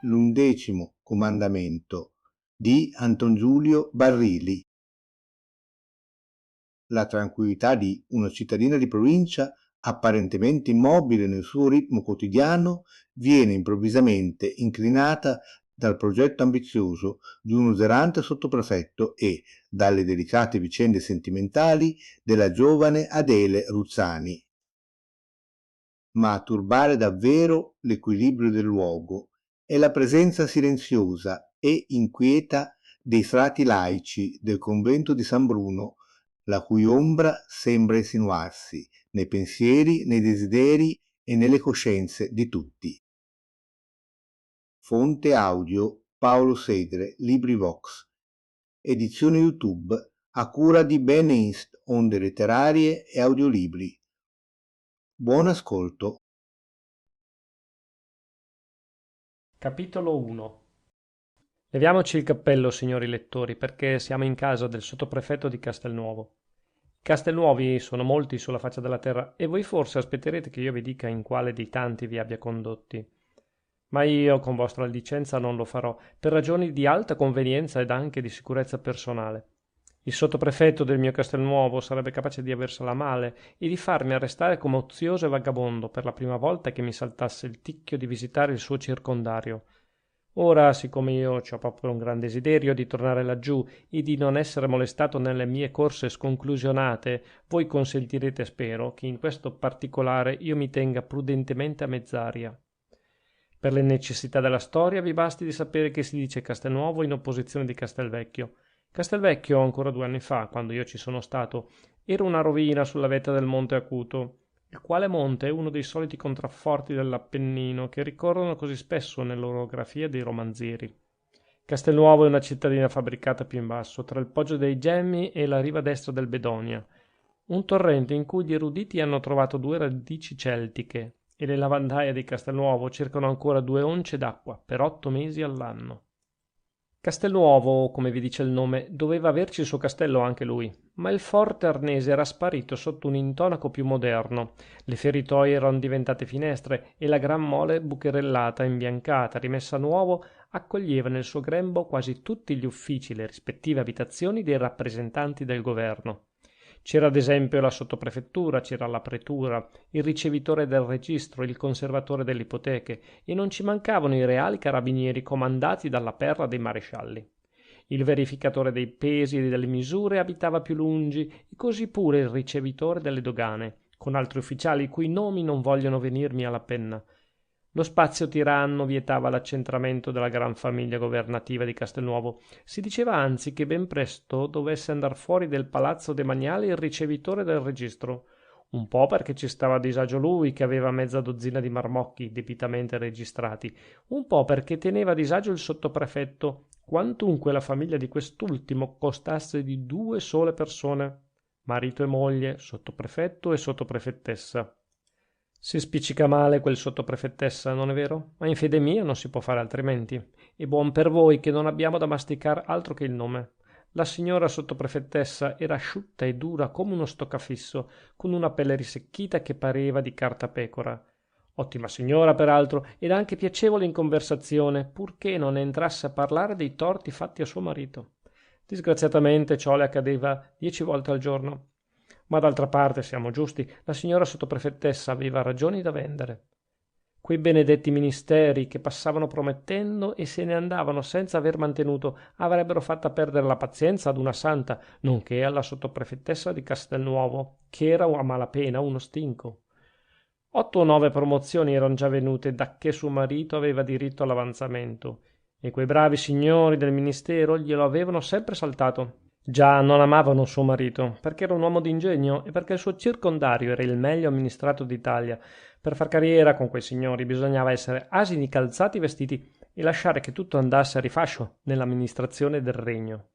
L'11° comandamento di Anton Giulio Barili. La tranquillità di una cittadina di provincia, apparentemente immobile nel suo ritmo quotidiano, viene improvvisamente inclinata dal progetto ambizioso di un usurante sottoprefetto e dalle delicate vicende sentimentali della giovane Adele Ruzzani. Ma a turbare davvero l'equilibrio del luogo è la presenza silenziosa e inquieta dei frati laici del convento di San Bruno, la cui ombra sembra insinuarsi nei pensieri, nei desideri e nelle coscienze di tutti. Fonte audio Paolo Sedre, LibriVox. Edizione YouTube a cura di Ben Inst, Onde Letterarie e Audiolibri. Buon ascolto. Capitolo 1. Leviamoci il cappello, signori lettori, perché siamo in casa del sottoprefetto di Castelnuovo. I Castelnuovi sono molti sulla faccia della terra e voi forse aspetterete che io vi dica in quale dei tanti vi abbia condotti. Ma io, con vostra licenza, non lo farò, per ragioni di alta convenienza ed anche di sicurezza personale. Il sottoprefetto del mio Castelnuovo sarebbe capace di aversela male e di farmi arrestare come ozioso e vagabondo per la prima volta che mi saltasse il ticchio di visitare il suo circondario. Ora, siccome io ho proprio un gran desiderio di tornare laggiù e di non essere molestato nelle mie corse sconclusionate, voi consentirete, spero, che in questo particolare io mi tenga prudentemente a mezz'aria. Per le necessità della storia vi basti di sapere che si dice Castelnuovo in opposizione di Castelvecchio. Castelvecchio, ancora 2 anni fa, quando io ci sono stato, era una rovina sulla vetta del Monte Acuto, il quale monte è uno dei soliti contrafforti dell'Appennino che ricorrono così spesso nell'orografia dei romanzieri. Castelnuovo è una cittadina fabbricata più in basso, tra il Poggio dei Gemmi e la riva destra del Bedonia, un torrente in cui gli eruditi hanno trovato 2 radici celtiche, e le lavandaie di Castelnuovo cercano ancora 2 once d'acqua per 8 mesi all'anno. Castelnuovo, come vi dice il nome, doveva averci il suo castello anche lui, ma il forte arnese era sparito sotto un intonaco più moderno, le feritoie erano diventate finestre e la gran mole bucherellata, imbiancata, rimessa a nuovo, accoglieva nel suo grembo quasi tutti gli uffici, le rispettive abitazioni dei rappresentanti del governo. C'era ad esempio la sottoprefettura, c'era la pretura, il ricevitore del registro, il conservatore delle ipoteche e non ci mancavano i reali carabinieri comandati dalla perla dei marescialli. Il verificatore dei pesi e delle misure abitava più lungi e così pure il ricevitore delle dogane, con altri ufficiali i cui nomi non vogliono venirmi alla penna. Lo spazio tiranno vietava l'accentramento della gran famiglia governativa di Castelnuovo. Si diceva anzi che ben presto dovesse andar fuori del palazzo demaniale il ricevitore del registro, un po' perché ci stava a disagio lui, che aveva mezza dozzina di marmocchi debitamente registrati, un po' perché teneva a disagio il sottoprefetto, quantunque la famiglia di quest'ultimo costasse di 2 sole persone, marito e moglie, sottoprefetto e sottoprefettessa. Si spiccica male quel sottoprefettessa, non è vero? Ma in fede mia non si può fare altrimenti. E buon per voi che non abbiamo da masticar altro che il nome. La signora sottoprefettessa era asciutta e dura come uno stoccafisso, con una pelle risecchita che pareva di cartapecora. Ottima signora, peraltro, ed anche piacevole in conversazione, purché non entrasse a parlare dei torti fatti a suo marito. Disgraziatamente ciò le accadeva 10 volte al giorno. Ma d'altra parte, siamo giusti, la signora sottoprefettessa aveva ragioni da vendere. Quei benedetti ministeri che passavano promettendo e se ne andavano senza aver mantenuto avrebbero fatta perdere la pazienza ad una santa, nonché alla sottoprefettessa di Castelnuovo, che era a malapena uno stinco. 8 o 9 promozioni erano già venute dacché suo marito aveva diritto all'avanzamento, e quei bravi signori del ministero glielo avevano sempre saltato. Già non amavano suo marito, perché era un uomo d'ingegno e perché il suo circondario era il meglio amministrato d'Italia. Per far carriera con quei signori bisognava essere asini calzati e vestiti e lasciare che tutto andasse a rifascio nell'amministrazione del regno.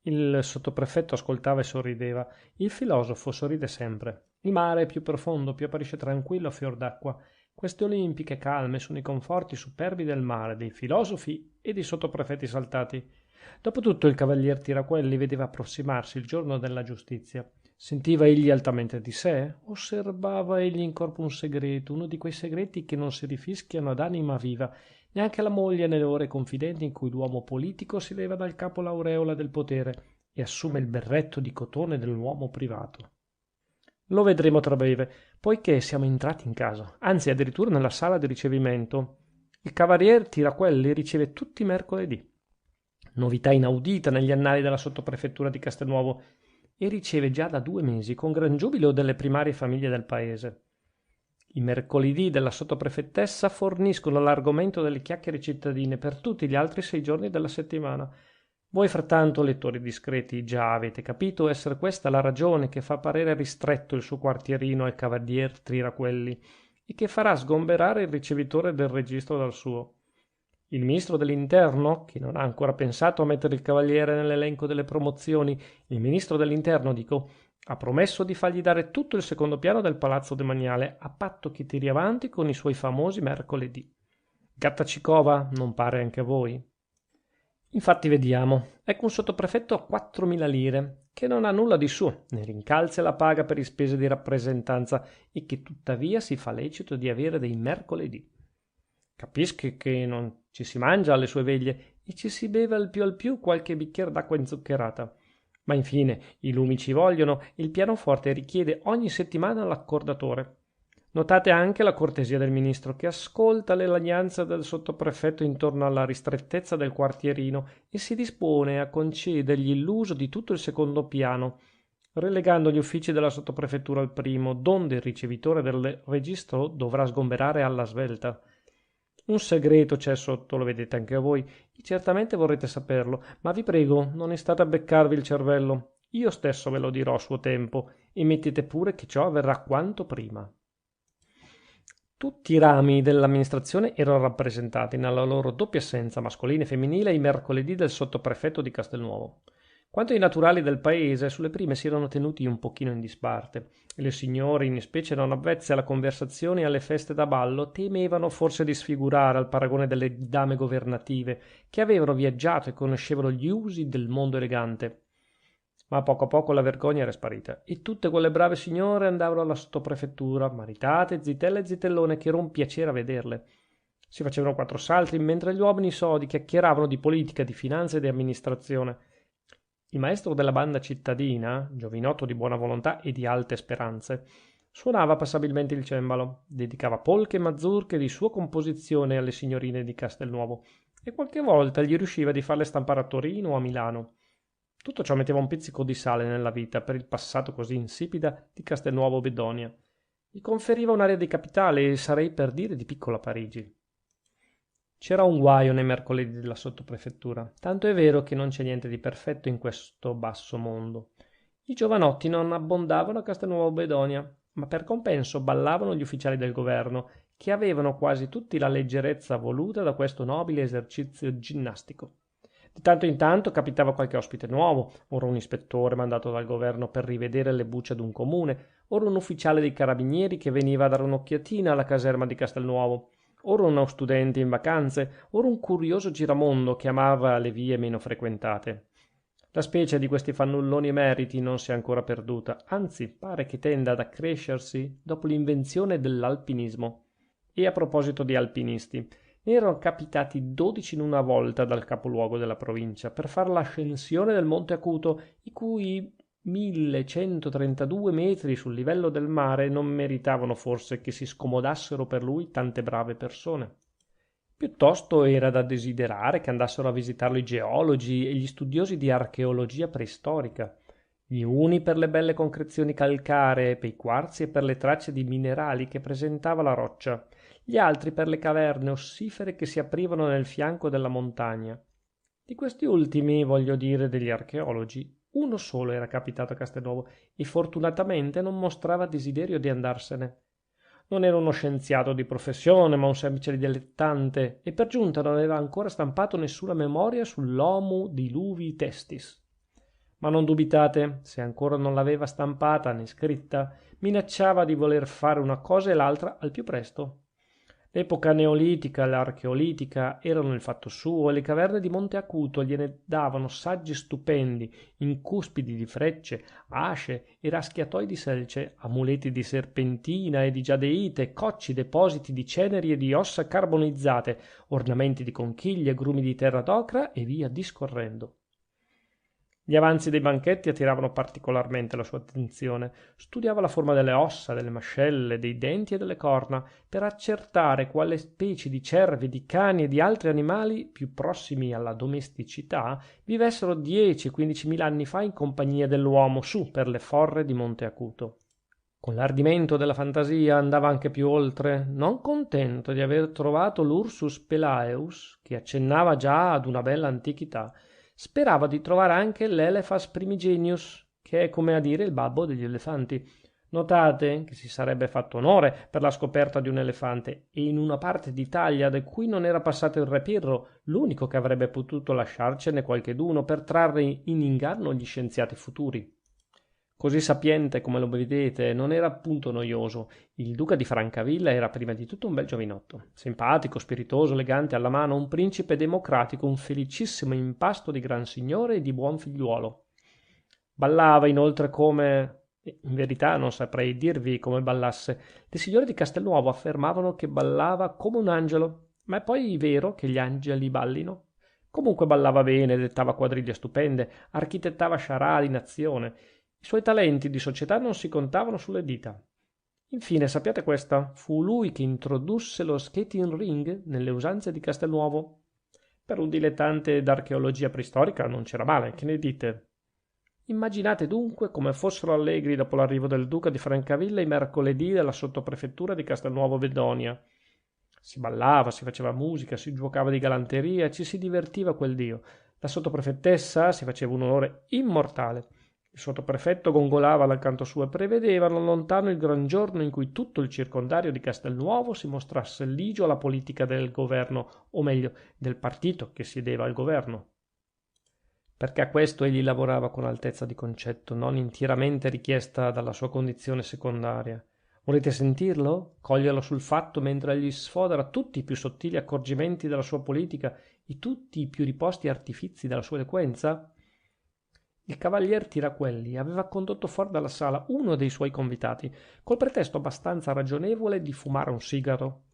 Il sottoprefetto ascoltava e sorrideva. Il filosofo sorride sempre. Il mare è più profondo, più apparisce tranquillo a fior d'acqua. Queste olimpiche calme sono i conforti superbi del mare, dei filosofi e dei sottoprefetti saltati. Dopotutto il cavalier Tiraquelli vedeva approssimarsi il giorno della giustizia. Sentiva egli altamente di sé? Osservava egli in corpo un segreto, uno di quei segreti che non si rifischiano ad anima viva, neanche la moglie nelle ore confidenti in cui l'uomo politico si leva dal capo l'aureola del potere e assume il berretto di cotone dell'uomo privato. Lo vedremo tra breve, poiché siamo entrati in casa, anzi addirittura nella sala di ricevimento. Il cavalier Tiraquelli riceve tutti i mercoledì. Novità inaudita negli annali della sottoprefettura di Castelnuovo, e riceve già da 2 mesi con gran giubilo delle primarie famiglie del paese. I mercoledì della sottoprefettessa forniscono l'argomento delle chiacchiere cittadine per tutti gli altri 6 giorni della settimana. Voi frattanto, lettori discreti, già avete capito essere questa la ragione che fa parere ristretto il suo quartierino al cavalier Tiraquelli e che farà sgomberare il ricevitore del registro dal suo. Il ministro dell'interno, che non ha ancora pensato a mettere il cavaliere nell'elenco delle promozioni, il ministro dell'interno, dico, ha promesso di fargli dare tutto il secondo piano del palazzo demaniale, a patto che tiri avanti con i suoi famosi mercoledì. Gattacicova, non pare anche a voi? Infatti vediamo, ecco un sottoprefetto a 4.000 lire, che non ha nulla di suo, ne rincalza la paga per spese di rappresentanza e che tuttavia si fa lecito di avere dei mercoledì. Capisco che non ci si mangia alle sue veglie e ci si beve al più qualche bicchiere d'acqua inzuccherata. Ma infine i lumi ci vogliono e il pianoforte richiede ogni settimana l'accordatore. Notate anche la cortesia del ministro, che ascolta le lagnanze del sottoprefetto intorno alla ristrettezza del quartierino e si dispone a concedergli l'uso di tutto il secondo piano, relegando gli uffici della sottoprefettura al primo, donde il ricevitore del registro dovrà sgomberare alla svelta. Un segreto c'è sotto, lo vedete anche voi, e certamente vorrete saperlo, ma vi prego, non istate a beccarvi il cervello. Io stesso ve lo dirò a suo tempo, e mettete pure che ciò avverrà quanto prima. Tutti i rami dell'amministrazione erano rappresentati nella loro doppia essenza, mascolina e femminile, ai mercoledì del sottoprefetto di Castelnuovo. Quanto ai naturali del paese, sulle prime si erano tenuti un pochino in disparte. E le signore, in specie non avvezze alla conversazione e alle feste da ballo, temevano forse di sfigurare al paragone delle dame governative, che avevano viaggiato e conoscevano gli usi del mondo elegante. Ma a poco la vergogna era sparita, e tutte quelle brave signore andavano alla sottoprefettura, maritate, zitelle e zitellone, che era un piacere a vederle. Si facevano 4 salti, mentre gli uomini sodi chiacchieravano di politica, di finanza e di amministrazione. Il maestro della banda cittadina, giovinotto di buona volontà e di alte speranze, suonava passabilmente il cembalo, dedicava polche e mazurche di sua composizione alle signorine di Castelnuovo e qualche volta gli riusciva di farle stampare a Torino o a Milano. Tutto ciò metteva un pizzico di sale nella vita per il passato così insipida di Castelnuovo Bedonia. Gli conferiva un'aria di capitale e sarei per dire di piccola Parigi. C'era un guaio nei mercoledì della sottoprefettura, tanto è vero che non c'è niente di perfetto in questo basso mondo. I giovanotti non abbondavano a Castelnuovo Bedonia, ma per compenso ballavano gli ufficiali del governo, che avevano quasi tutti la leggerezza voluta da questo nobile esercizio ginnastico. Di tanto in tanto capitava qualche ospite nuovo, ora un ispettore mandato dal governo per rivedere le bucce d'un comune, ora un ufficiale dei carabinieri che veniva a dare un'occhiatina alla caserma di Castelnuovo, ora uno studente in vacanze, ora un curioso giramondo che amava le vie meno frequentate. La specie di questi fannulloni emeriti non si è ancora perduta, anzi pare che tenda ad accrescersi dopo l'invenzione dell'alpinismo. E a proposito di alpinisti, ne erano capitati 12 in una volta dal capoluogo della provincia per far l'ascensione del Monte Acuto, i cui 1132 metri sul livello del mare non meritavano forse che si scomodassero per lui tante brave persone. Piuttosto era da desiderare che andassero a visitarlo i geologi e gli studiosi di archeologia preistorica, gli uni per le belle concrezioni calcaree pei quarzi e per le tracce di minerali che presentava la roccia, gli altri per le caverne ossifere che si aprivano nel fianco della montagna. Di questi ultimi, voglio dire degli archeologi, uno solo era capitato a Castelnuovo e fortunatamente non mostrava desiderio di andarsene. Non era uno scienziato di professione, ma un semplice dilettante, e per giunta non aveva ancora stampato nessuna memoria sull'Homo Diluvi Testis. Ma non dubitate, se ancora non l'aveva stampata né scritta, minacciava di voler fare una cosa e l'altra al più presto. L'epoca neolitica e l'archeolitica erano il fatto suo e le caverne di Monte Acuto gliene davano saggi stupendi, incuspidi di frecce, asce e raschiatoi di selce, amuleti di serpentina e di giadeite, cocci, depositi di ceneri e di ossa carbonizzate, ornamenti di conchiglie, grumi di terra d'ocra e via discorrendo. Gli avanzi dei banchetti attiravano particolarmente la sua attenzione. Studiava la forma delle ossa, delle mascelle, dei denti e delle corna, per accertare quale specie di cervi, di cani e di altri animali più prossimi alla domesticità vivessero 10 e 15.000 anni fa in compagnia dell'uomo su per le forre di Monte Acuto. Con l'ardimento della fantasia andava anche più oltre, non contento di aver trovato l'Ursus Pelaeus, che accennava già ad una bella antichità, sperava di trovare anche l'Elephas primigenius, che è come a dire il babbo degli elefanti. Notate che si sarebbe fatto onore per la scoperta di un elefante, e in una parte d'Italia da cui non era passato il re Pirro, l'unico che avrebbe potuto lasciarcene qualcheduno per trarre in inganno gli scienziati futuri. Così sapiente come lo vedete, non era appunto noioso. Il duca di Francavilla era prima di tutto un bel giovinotto, simpatico, spiritoso, elegante alla mano, un principe democratico, un felicissimo impasto di gran signore e di buon figliuolo. Ballava inoltre come... in verità non saprei dirvi come ballasse. Le signore di Castelnuovo affermavano che ballava come un angelo, ma è poi vero che gli angeli ballino? Comunque ballava bene, dettava quadriglie stupende, architettava sciarade in azione. I suoi talenti di società non si contavano sulle dita. Infine, sappiate questa? Fu lui che introdusse lo skating ring nelle usanze di Castelnuovo. Per un dilettante d'archeologia preistorica non c'era male, che ne dite? Immaginate dunque come fossero allegri dopo l'arrivo del duca di Francavilla i mercoledì della sottoprefettura di Castelnuovo Bedonia. Si ballava, si faceva musica, si giocava di galanteria, ci si divertiva quel dio. La sottoprefettessa si faceva un onore immortale. Il sottoprefetto gongolava dal canto suo e prevedeva non lontano il gran giorno in cui tutto il circondario di Castelnuovo si mostrasse ligio alla politica del governo, o meglio, del partito che siedeva al governo. Perché a questo egli lavorava con altezza di concetto, non intieramente richiesta dalla sua condizione secondaria. Volete sentirlo? Coglierlo sul fatto mentre egli sfodera tutti i più sottili accorgimenti della sua politica e tutti i più riposti artifizi della sua eloquenza? Il cavalier Tiraquelli aveva condotto fuori dalla sala uno dei suoi convitati, col pretesto abbastanza ragionevole di fumare un sigaro.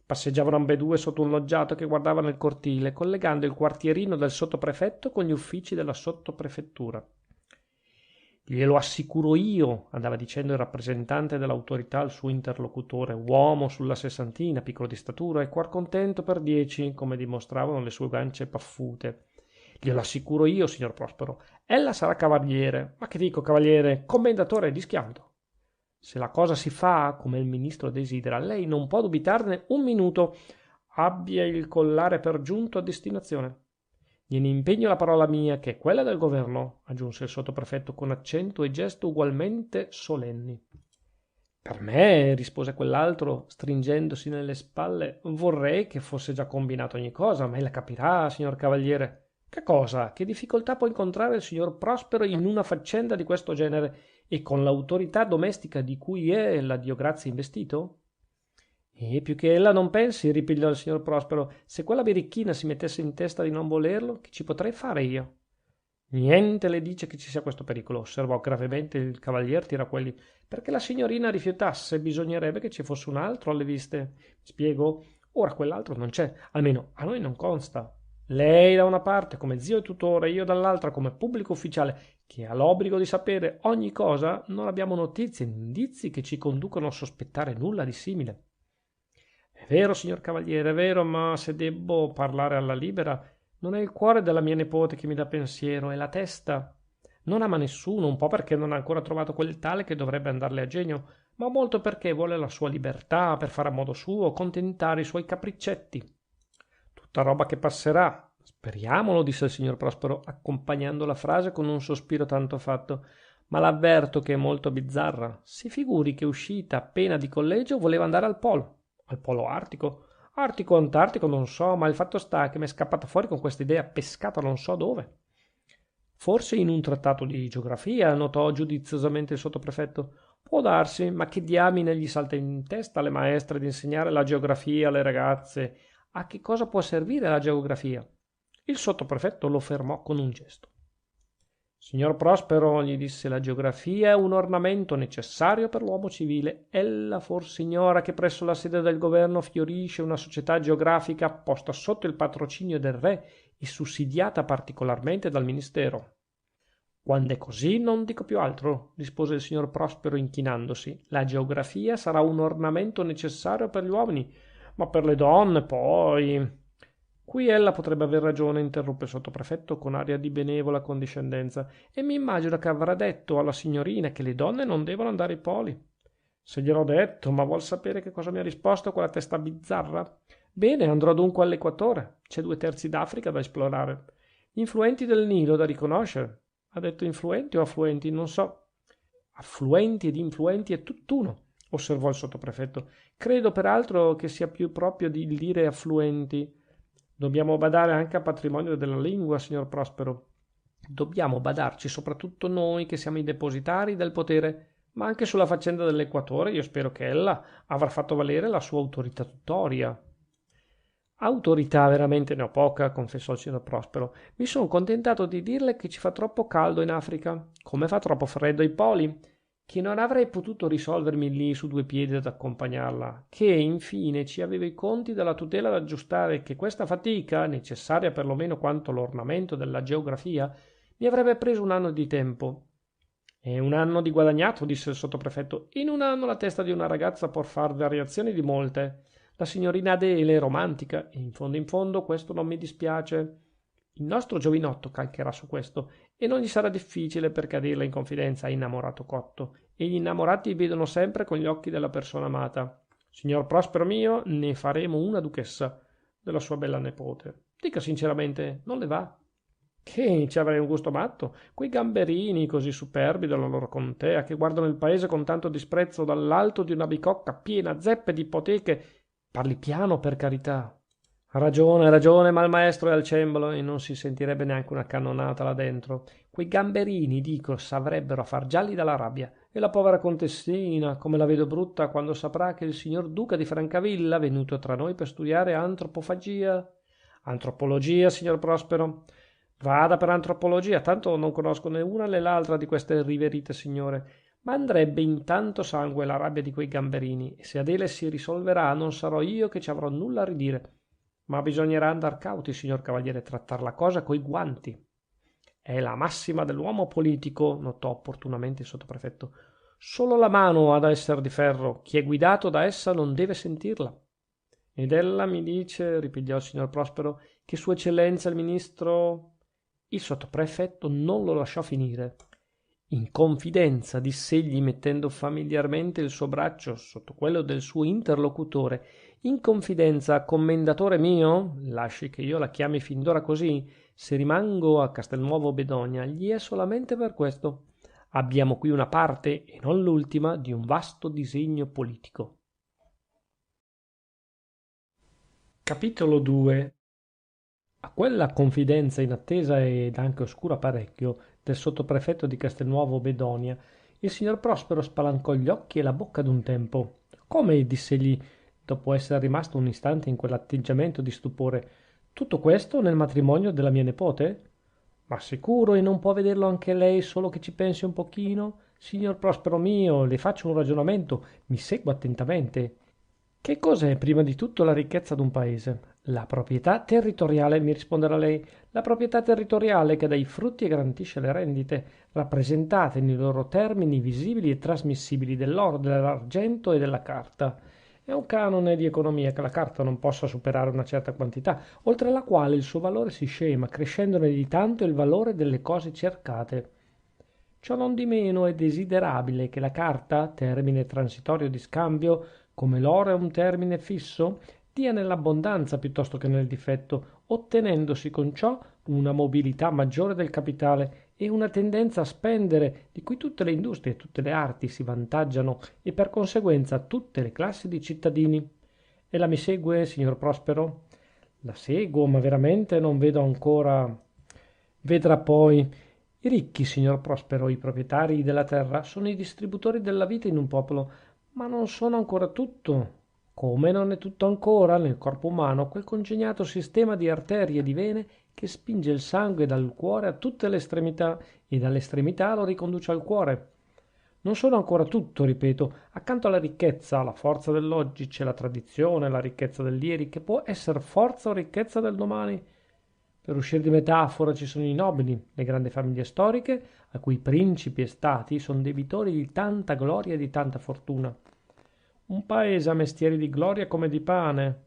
Passeggiavano ambedue sotto un loggiato che guardava nel cortile, collegando il quartierino del sottoprefetto con gli uffici della sottoprefettura. Glielo assicuro io, andava dicendo il rappresentante dell'autorità al suo interlocutore, uomo sulla sessantina, piccolo di statura e cuor contento per 10, come dimostravano le sue guance paffute. Glielo assicuro io, signor Prospero. Ella sarà cavaliere, ma che dico cavaliere, commendatore di schianto. Se la cosa si fa come il ministro desidera, lei non può dubitarne un minuto. Abbia il collare per giunto a destinazione. Gliene impegno la parola mia, che è quella del governo, aggiunse il sottoprefetto con accento e gesto ugualmente solenni. Per me, rispose quell'altro, stringendosi nelle spalle, vorrei che fosse già combinato ogni cosa, ma ella capirà, signor cavaliere. Che cosa? Che difficoltà può incontrare il signor Prospero in una faccenda di questo genere e con l'autorità domestica di cui è la Dio grazia investito? E più che ella non pensi, ripigliò il signor Prospero, se quella birichina si mettesse in testa di non volerlo, che ci potrei fare io? Niente le dice che ci sia questo pericolo, osservò gravemente il cavalier Tiraquelli. Perché la signorina rifiutasse, bisognerebbe che ci fosse un altro alle viste. Mi spiego? Ora quell'altro non c'è, almeno a noi non consta. Lei da una parte come zio e tutore, io dall'altra come pubblico ufficiale, che ha l'obbligo di sapere ogni cosa, non abbiamo notizie né indizi che ci conducano a sospettare nulla di simile. È vero, signor cavaliere, è vero, ma se debbo parlare alla libera, non è il cuore della mia nipote che mi dà pensiero, è la testa. Non ama nessuno, un po' perché non ha ancora trovato quel tale che dovrebbe andarle a genio, ma molto perché vuole la sua libertà per fare a modo suo, contentare i suoi capriccetti. Tutta roba che passerà. Speriamolo, disse il signor Prospero, accompagnando la frase con un sospiro tanto fatto. Ma l'avverto che è molto bizzarra. Si figuri che uscita appena di collegio voleva andare al polo. Al polo artico? Artico o antartico non so, ma il fatto sta che mi è scappata fuori con questa idea pescata non so dove. Forse in un trattato di geografia, notò giudiziosamente il sottoprefetto. Può darsi, ma che diamine gli salta in testa alle maestre di insegnare la geografia alle ragazze? A che cosa può servire la geografia? Il sottoprefetto lo fermò con un gesto. Signor Prospero, gli disse, la geografia è un ornamento necessario per l'uomo civile. Ella forse ignora che presso la sede del governo fiorisce una società geografica posta sotto il patrocinio del re e sussidiata particolarmente dal ministero. Quando è così non dico più altro, rispose il signor Prospero inchinandosi. La geografia sarà un ornamento necessario per gli uomini, ma per le donne poi... Qui ella potrebbe aver ragione, interruppe il sottoprefetto con aria di benevola condiscendenza, e mi immagino che avrà detto alla signorina che le donne non devono andare ai poli. Se gliel'ho detto, ma vuol sapere che cosa mi ha risposto quella testa bizzarra? Bene, andrò dunque all'equatore. C'è 2/3 d'Africa da esplorare. Gli influenti del Nilo da riconoscere. Ha detto influenti o affluenti? Non so. Affluenti ed influenti è tutt'uno, osservò il sottoprefetto. Credo peraltro che sia più proprio di dire affluenti. Dobbiamo badare anche al patrimonio della lingua, signor Prospero. Dobbiamo badarci soprattutto noi che siamo i depositari del potere, ma anche sulla faccenda dell'equatore io spero che ella avrà fatto valere la sua autorità tutoria. Autorità veramente ne ho poca, confessò il signor Prospero. Mi sono contentato di dirle che ci fa troppo caldo in Africa, come fa troppo freddo ai poli, che non avrei potuto risolvermi lì su 2 piedi ad accompagnarla, che infine ci avevo i conti della tutela da aggiustare e che questa fatica, necessaria perlomeno quanto l'ornamento della geografia, mi avrebbe preso un anno di tempo. E un anno di guadagnato, disse il sottoprefetto. In un anno la testa di una ragazza può far variazioni di molte. La signorina Adele è romantica e in fondo questo non mi dispiace. Il nostro giovinotto calcherà su questo e non gli sarà difficile perché a dirla in confidenza è innamorato cotto e gli innamorati vedono sempre con gli occhi della persona amata. Signor Prospero mio, ne faremo una duchessa della sua bella nepote. Dica sinceramente, non le va? Che ci avrei un gusto matto? Quei gamberini così superbi della loro contea che guardano il paese con tanto disprezzo dall'alto di una bicocca piena zeppe di ipoteche. Parli piano, per carità. Ha ragione, ma il maestro è al cembalo e non si sentirebbe neanche una cannonata là dentro. Quei gamberini, dico, s'avrebbero a far gialli dalla rabbia. E la povera contessina, come la vedo brutta quando saprà che il signor duca di Francavilla, venuto tra noi per studiare antropofagia... Antropologia, signor Prospero? Vada per antropologia, tanto non conosco né una né l'altra di queste riverite signore. Ma andrebbe in tanto sangue la rabbia di quei gamberini, e se Adele si risolverà non sarò io che ci avrò nulla a ridire. Ma bisognerà andar cauti, signor cavaliere, trattar la cosa coi guanti. È la massima dell'uomo politico, notò opportunamente il sottoprefetto. Solo la mano ha da esser di ferro, chi è guidato da essa non deve sentirla. Ed ella mi dice, ripigliò il signor Prospero, che sua eccellenza il ministro... Il sottoprefetto non lo lasciò finire. In confidenza, diss'egli mettendo familiarmente il suo braccio sotto quello del suo interlocutore, in confidenza, commendatore mio, lasci che io la chiami fin d'ora così, se rimango a Castelnuovo Bedonia, gli è solamente per questo. Abbiamo qui una parte, e non l'ultima, di un vasto disegno politico. Capitolo 2. A quella confidenza inattesa ed anche oscura parecchio del sottoprefetto di Castelnuovo Bedonia, il signor Prospero spalancò gli occhi e la bocca d'un tempo. Come, diss'egli, dopo essere rimasto un istante in quell'atteggiamento di stupore, tutto questo nel matrimonio della mia nepote? Ma sicuro, e non può vederlo anche lei, solo che ci pensi un pochino? Signor Prospero mio, le faccio un ragionamento, mi segua attentamente. Che cos'è prima di tutto la ricchezza d'un paese? La proprietà territoriale, mi risponderà lei. La proprietà territoriale che dà i frutti e garantisce le rendite, rappresentate nei loro termini visibili e trasmissibili dell'oro, dell'argento e della carta. È un canone di economia che la carta non possa superare una certa quantità, oltre la quale il suo valore si scema, crescendone di tanto il valore delle cose cercate. Ciò non di meno è desiderabile che la carta, termine transitorio di scambio, come l'oro è un termine fisso, dia nell'abbondanza piuttosto che nel difetto, ottenendosi con ciò una mobilità maggiore del capitale e una tendenza a spendere di cui tutte le industrie e tutte le arti si vantaggiano e per conseguenza tutte le classi di cittadini. Ella mi segue, signor Prospero? La seguo, ma veramente non vedo ancora... Vedrà poi. I ricchi, signor Prospero, i proprietarii della terra, sono i distributori della vita in un popolo, ma non sono ancora tutto. Come non è tutto ancora nel corpo umano quel congegnato sistema di arterie e di vene che spinge il sangue dal cuore a tutte le estremità e dalle estremità lo riconduce al cuore. Non sono ancora tutto, ripeto. Accanto alla ricchezza, alla forza dell'oggi, c'è la tradizione, la ricchezza dell'ieri, che può essere forza o ricchezza del domani. Per uscire di metafora ci sono i nobili, le grandi famiglie storiche, a cui principi e stati sono debitori di tanta gloria e di tanta fortuna. Un paese ha mestieri di gloria come di pane.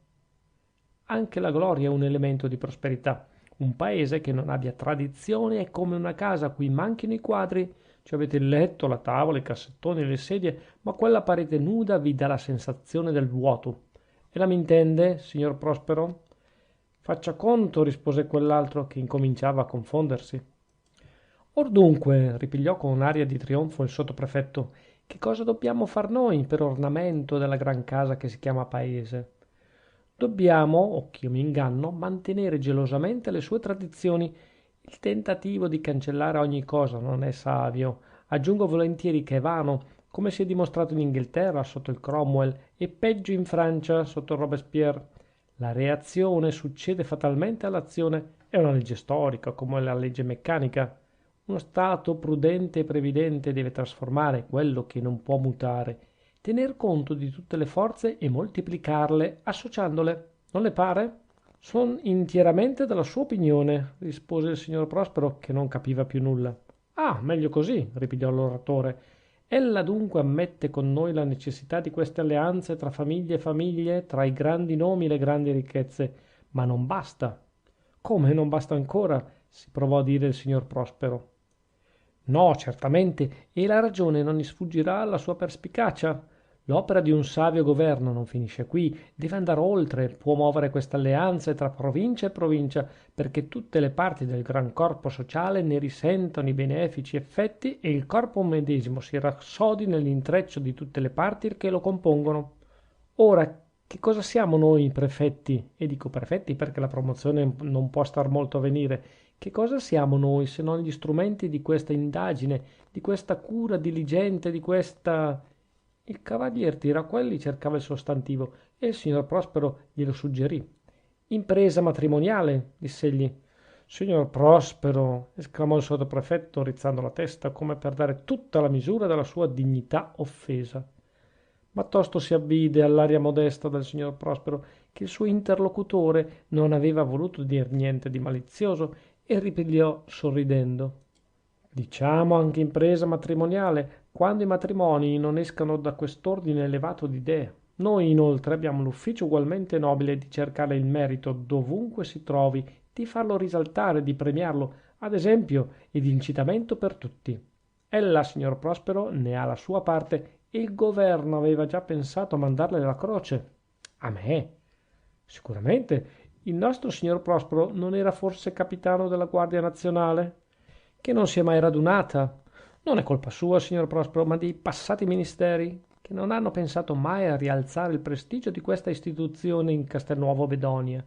Anche la gloria è un elemento di prosperità. Un paese che non abbia tradizioni è come una casa a cui manchino i quadri. Ci avete il letto, la tavola, i cassettoni, le sedie, ma quella parete nuda vi dà la sensazione del vuoto. E la m'intende, signor Prospero? Faccia conto, rispose quell'altro, che incominciava a confondersi. Or dunque, ripigliò con aria di trionfo il sottoprefetto, che cosa dobbiamo far noi per ornamento della gran casa che si chiama paese? Dobbiamo, o ch'io mi inganno, mantenere gelosamente le sue tradizioni. Il tentativo di cancellare ogni cosa non è savio. Aggiungo volentieri che è vano, come si è dimostrato in Inghilterra sotto il Cromwell e peggio in Francia sotto il Robespierre. La reazione succede fatalmente all'azione. È una legge storica, come la legge meccanica. Uno Stato prudente e previdente deve trasformare quello che non può mutare, tener conto di tutte le forze e moltiplicarle, associandole. Non le pare? Son intieramente della sua opinione, rispose il signor Prospero, che non capiva più nulla. Ah, meglio così, ripigliò l'oratore. Ella dunque ammette con noi la necessità di queste alleanze tra famiglie e famiglie, tra i grandi nomi e le grandi ricchezze, ma non basta. Come non basta ancora? Si provò a dire il signor Prospero. No, certamente, e la ragione non gli sfuggirà alla sua perspicacia. L'opera di un savio governo non finisce qui, deve andare oltre, può muovere queste alleanze tra provincia e provincia, perché tutte le parti del gran corpo sociale ne risentano i benefici effetti e il corpo medesimo si rassodi nell'intreccio di tutte le parti che lo compongono. Ora, che cosa siamo noi prefetti? E dico prefetti perché la promozione non può star molto a venire. Che cosa siamo noi se non gli strumenti di questa indagine, di questa cura diligente, di questa... Il cavalier Tiraquelli cercava il sostantivo e il signor Prospero glielo suggerì. Impresa matrimoniale, diss'egli. Signor Prospero, esclamò il sottoprefetto rizzando la testa come per dare tutta la misura della sua dignità offesa. Ma tosto si avvide all'aria modesta del signor Prospero che il suo interlocutore non aveva voluto dir niente di malizioso e ripigliò sorridendo. Diciamo anche impresa matrimoniale, quando i matrimoni non escano da quest'ordine elevato d'idee. Noi inoltre abbiamo l'ufficio ugualmente nobile di cercare il merito dovunque si trovi, di farlo risaltare, di premiarlo, ad esempio e di incitamento per tutti. Ella, signor Prospero, ne ha la sua parte e il governo aveva già pensato a mandarle la croce. A me? Sicuramente. Il nostro signor Prospero non era forse capitano della Guardia Nazionale? Che non si è mai radunata. Non è colpa sua, signor Prospero, ma dei passati ministeri, che non hanno pensato mai a rialzare il prestigio di questa istituzione in Castelnuovo Bedonia.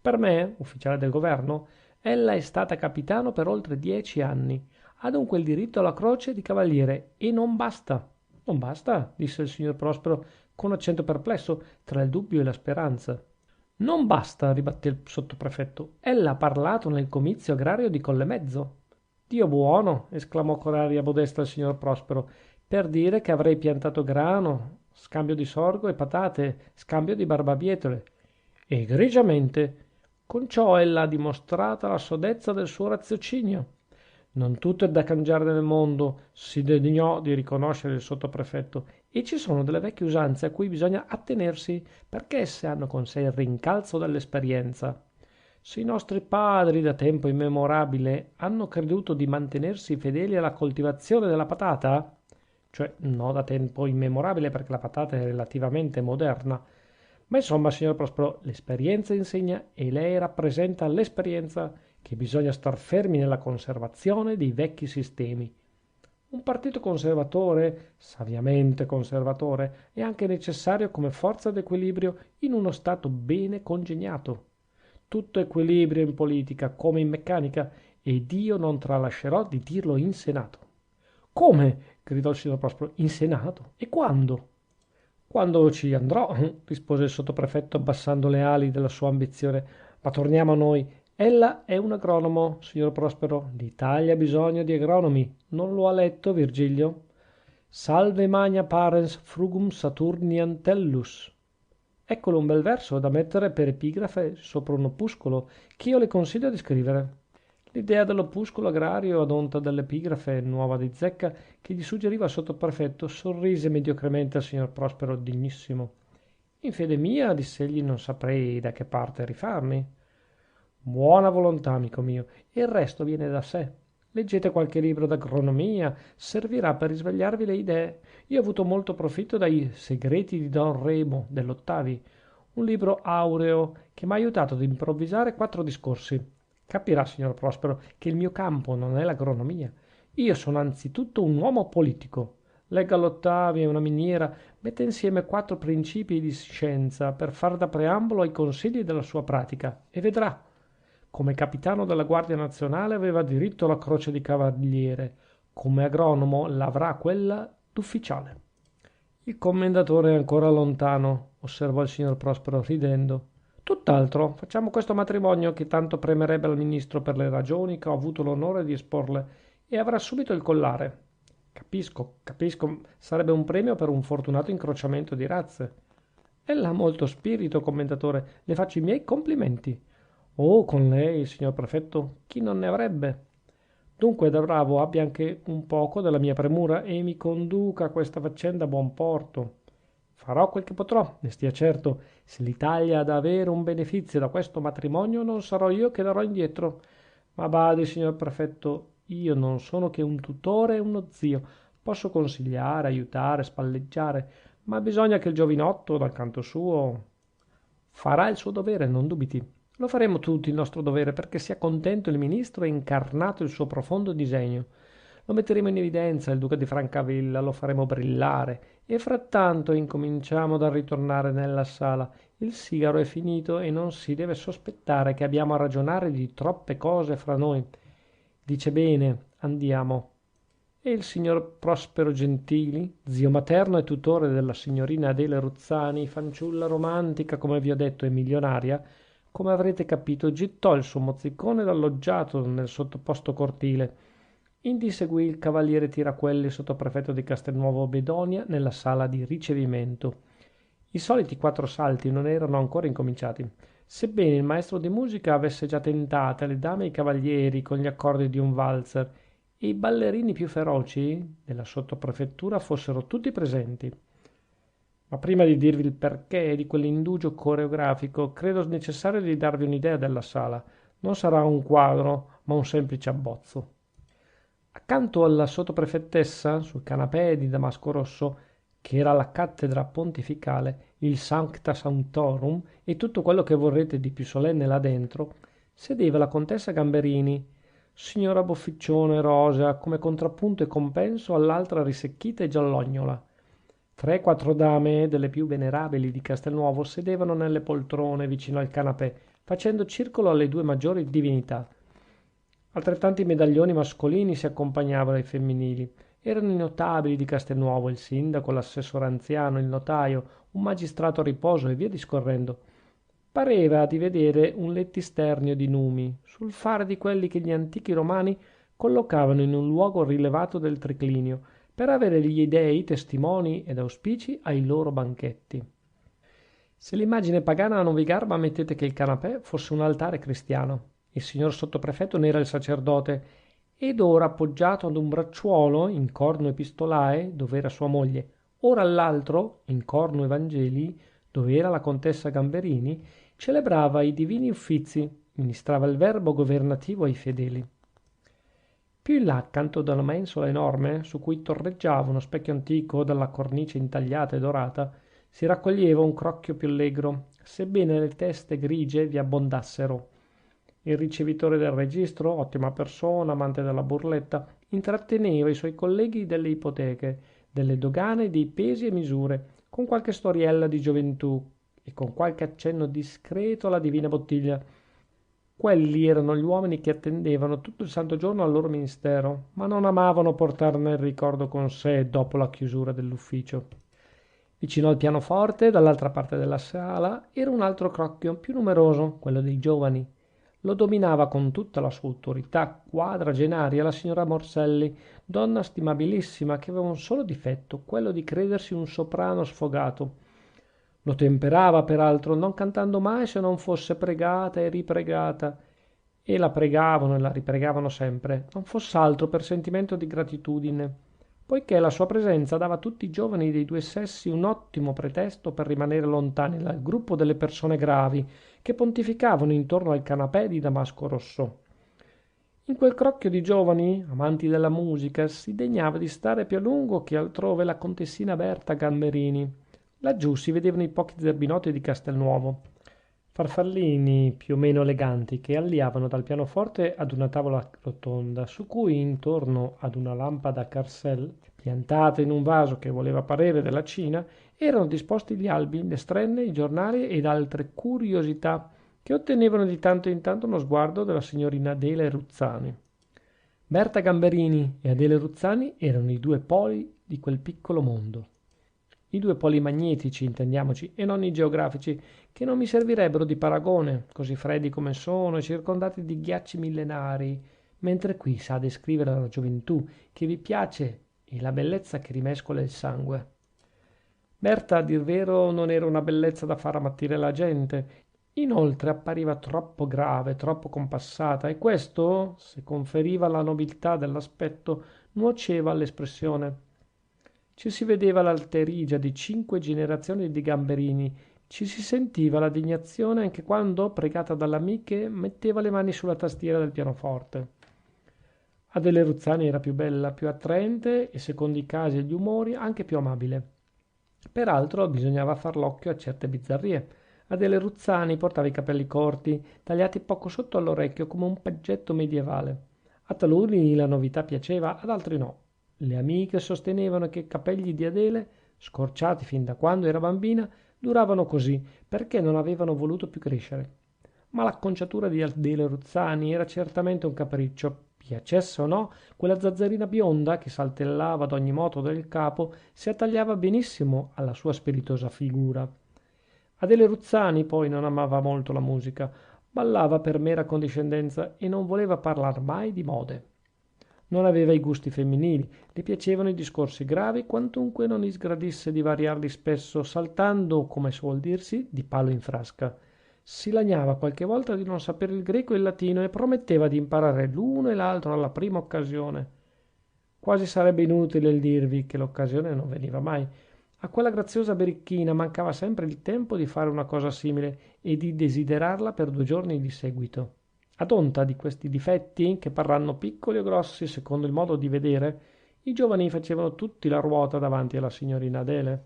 Per me, ufficiale del governo, ella è stata capitano per oltre 10 anni. Ha dunque il diritto alla croce di cavaliere e non basta. Non basta, disse il signor Prospero con accento perplesso tra il dubbio e la speranza. Non basta, ribatté il sottoprefetto. Ella ha parlato nel comizio agrario di Collemezzo. Dio buono, esclamò con aria modesta il signor Prospero, per dire che avrei piantato grano, scambio di sorgo e patate, scambio di barbabietole. E egregiamente. Con ciò ella ha dimostrata la sodezza del suo raziocinio. Non tutto è da cangiare nel mondo, si degnò di riconoscere il sottoprefetto, e ci sono delle vecchie usanze a cui bisogna attenersi, perché esse hanno con sé il rincalzo dell'esperienza. Se i nostri padri da tempo immemorabile hanno creduto di mantenersi fedeli alla coltivazione della patata, cioè no da tempo immemorabile perché la patata è relativamente moderna, ma insomma, signor Prospero, l'esperienza insegna e lei rappresenta l'esperienza che bisogna star fermi nella conservazione dei vecchi sistemi. Un partito conservatore, saviamente conservatore, è anche necessario come forza d'equilibrio in uno stato bene congegnato. Tutto equilibrio in politica, come in meccanica, ed io non tralascerò di dirlo in senato. Come? Gridò il signor Prospero. In senato? E quando? Quando ci andrò, rispose il sottoprefetto abbassando le ali della sua ambizione. Ma torniamo a noi. Ella è un agronomo, signor Prospero. L'Italia ha bisogno di agronomi. Non lo ha letto Virgilio? Salve magna parens frugum Saturnian tellus. Eccolo un bel verso da mettere per epigrafe sopra un opuscolo che io le consiglio di scrivere. L'idea dell'opuscolo agrario ad onta dell'epigrafe nuova di zecca che gli suggeriva il sottoprefetto sorrise mediocremente al signor Prospero dignissimo. In fede mia, diss'egli, non saprei da che parte rifarmi. Buona volontà, amico mio, e il resto viene da sé. Leggete qualche libro d'agronomia, servirà per risvegliarvi le idee. Io ho avuto molto profitto dai Segreti di Don Remo dell'Ottavi, un libro aureo che m'ha aiutato ad improvvisare 4 discorsi. Capirà, signor Prospero, che il mio campo non è l'agronomia. Io sono anzitutto un uomo politico. Legga l'Ottavi, è una miniera, mette insieme 4 principii di scienza per far da preambolo ai consigli della sua pratica, e vedrà. Come capitano della Guardia Nazionale aveva diritto alla croce di cavaliere, come agronomo l'avrà quella d'ufficiale. Il commendatore è ancora lontano, osservò il signor Prospero ridendo. Tutt'altro, facciamo questo matrimonio che tanto premerebbe al ministro per le ragioni che ho avuto l'onore di esporle, e avrà subito il collare. Capisco, sarebbe un premio per un fortunato incrociamento di razze. Ella ha molto spirito, commendatore, le faccio i miei complimenti. Oh, con lei, signor prefetto, chi non ne avrebbe? Dunque, da bravo, abbia anche un poco della mia premura e mi conduca questa faccenda a buon porto. Farò quel che potrò, ne stia certo. Se l'Italia ha da avere un benefizio da questo matrimonio, non sarò io che darò indietro. Ma badi, signor prefetto, io non sono che un tutore e uno zio. Posso consigliare, aiutare, spalleggiare, ma bisogna che il giovinotto, dal canto suo, farà il suo dovere, non dubiti. Lo faremo tutti il nostro dovere perché sia contento il ministro e incarnato il suo profondo disegno. Lo metteremo in evidenza, il duca di Francavilla, lo faremo brillare, e frattanto incominciamo dal ritornare nella sala. Il sigaro è finito e non si deve sospettare che abbiamo a ragionare di troppe cose fra noi. Dice bene, andiamo. E il signor Prospero Gentili, zio materno e tutore della signorina Adele Ruzzani, fanciulla romantica, come vi ho detto, e milionaria, come avrete capito, gittò il suo mozzicone dalloggiato nel sottoposto cortile. Indi seguì il cavaliere Tiraquelli, sottoprefetto di Castelnuovo Bedonia, nella sala di ricevimento. I soliti 4 salti non erano ancora incominciati, sebbene il maestro di musica avesse già tentate le dame e i cavalieri con gli accordi di un valzer, e i ballerini più feroci della sottoprefettura fossero tutti presenti. Ma prima di dirvi il perché di quell'indugio coreografico, credo necessario di darvi un'idea della sala. Non sarà un quadro, ma un semplice abbozzo. Accanto alla sottoprefettessa, sul canapè di damasco rosso, che era la cattedra pontificale, il Sancta Sanctorum e tutto quello che vorrete di più solenne là dentro, sedeva la contessa Gamberini, signora bofficione rosea, come contrappunto e compenso all'altra risecchita e giallognola. 3 o 4 dame delle più venerabili di Castelnuovo sedevano nelle poltrone vicino al canapè, facendo circolo alle 2 maggiori divinità. Altrettanti medaglioni mascolini si accompagnavano ai femminili. Erano i notabili di Castelnuovo, il sindaco, l'assessore anziano, il notaio, un magistrato a riposo e via discorrendo. Pareva di vedere un lettisternio di numi, sul fare di quelli che gli antichi romani collocavano in un luogo rilevato del triclinio, per avere gli dei testimoni ed auspici ai loro banchetti. Se l'immagine pagana non vi garba, mettete che il canapè fosse un altare cristiano. Il signor sottoprefetto ne era il sacerdote, ed ora appoggiato ad un bracciuolo in corno epistolae, dove era sua moglie, ora all'altro, in corno evangeli, dove era la contessa Gamberini, celebrava i divini uffizi, ministrava il verbo governativo ai fedeli. Più in là, accanto ad una mensola enorme, su cui torreggiava uno specchio antico dalla cornice intagliata e dorata, si raccoglieva un crocchio più allegro, sebbene le teste grigie vi abbondassero. Il ricevitore del registro, ottima persona, amante della burletta, intratteneva i suoi colleghi delle ipoteche, delle dogane, dei pesi e misure, con qualche storiella di gioventù e con qualche accenno discreto alla divina bottiglia. Quelli erano gli uomini che attendevano tutto il santo giorno al loro ministero, ma non amavano portarne il ricordo con sé dopo la chiusura dell'ufficio. Vicino al pianoforte, dall'altra parte della sala, era un altro crocchio, più numeroso, quello dei giovani. Lo dominava con tutta la sua autorità quadragenaria la signora Morselli, donna stimabilissima che aveva un solo difetto, quello di credersi un soprano sfogato. Lo temperava, peraltro, non cantando mai se non fosse pregata e ripregata. E la pregavano e la ripregavano sempre, non foss'altro per sentimento di gratitudine, poichè la sua presenza dava a tutti i giovani dei due sessi un ottimo pretesto per rimanere lontani dal gruppo delle persone gravi che pontificavano intorno al canapè di damasco rosso. In quel crocchio di giovani, amanti della musica, si degnava di stare più a lungo che altrove la contessina Berta Gamberini. Laggiù si vedevano i pochi zerbinotti di Castelnuovo, farfallini più o meno eleganti che alliavano dal pianoforte ad una tavola rotonda, su cui intorno ad una lampada a carcel, piantata in un vaso che voleva parere della Cina, erano disposti gli albi, le strenne, i giornali ed altre curiosità che ottenevano di tanto in tanto uno sguardo della signorina Adele Ruzzani. Berta Gamberini e Adele Ruzzani erano i due poli di quel piccolo mondo. I due poli magnetici, intendiamoci, e non i geografici, che non mi servirebbero di paragone, così freddi come sono e circondati di ghiacci millenari, mentre qui sa descrivere la gioventù che vi piace e la bellezza che rimescola il sangue. Berta, a dir vero, non era una bellezza da far ammattire la gente. Inoltre appariva troppo grave, troppo compassata, e questo, se conferiva la nobiltà dell'aspetto, nuoceva all'espressione. Ci si vedeva l'alterigia di 5 generazioni di Gamberini, ci si sentiva la degnazione anche quando, pregata dalle amiche, metteva le mani sulla tastiera del pianoforte. Adele Ruzzani era più bella, più attraente e, secondo i casi e gli umori, anche più amabile. Peraltro bisognava far l'occhio a certe bizzarrie. Adele Ruzzani portava i capelli corti, tagliati poco sotto all'orecchio come un paggetto medievale. A taluni la novità piaceva, ad altri no. Le amiche sostenevano che i capegli di Adele, scorciati fin da quando era bambina, duravano così perché non avevano voluto più crescere. Ma l'acconciatura di Adele Ruzzani era certamente un capriccio. Piacesse o no, quella zazzerina bionda che saltellava ad ogni moto del capo si attagliava benissimo alla sua spiritosa figura. Adele Ruzzani poi non amava molto la musica, ballava per mera condiscendenza e non voleva parlar mai di mode. Non aveva i gusti femminili, le piacevano i discorsi gravi, quantunque non gli sgradisse di variarli spesso, saltando, come suol dirsi, di palo in frasca. Si lagnava qualche volta di non sapere il greco e il latino e prometteva di imparare l'uno e l'altro alla prima occasione. Quasi sarebbe inutile il dirvi che l'occasione non veniva mai. A quella graziosa birichina mancava sempre il tempo di fare una cosa simile e di desiderarla per 2 giorni di seguito. Ad onta di questi difetti, che parranno piccoli o grossi secondo il modo di vedere, i giovani facevano tutti la ruota davanti alla signorina Adele.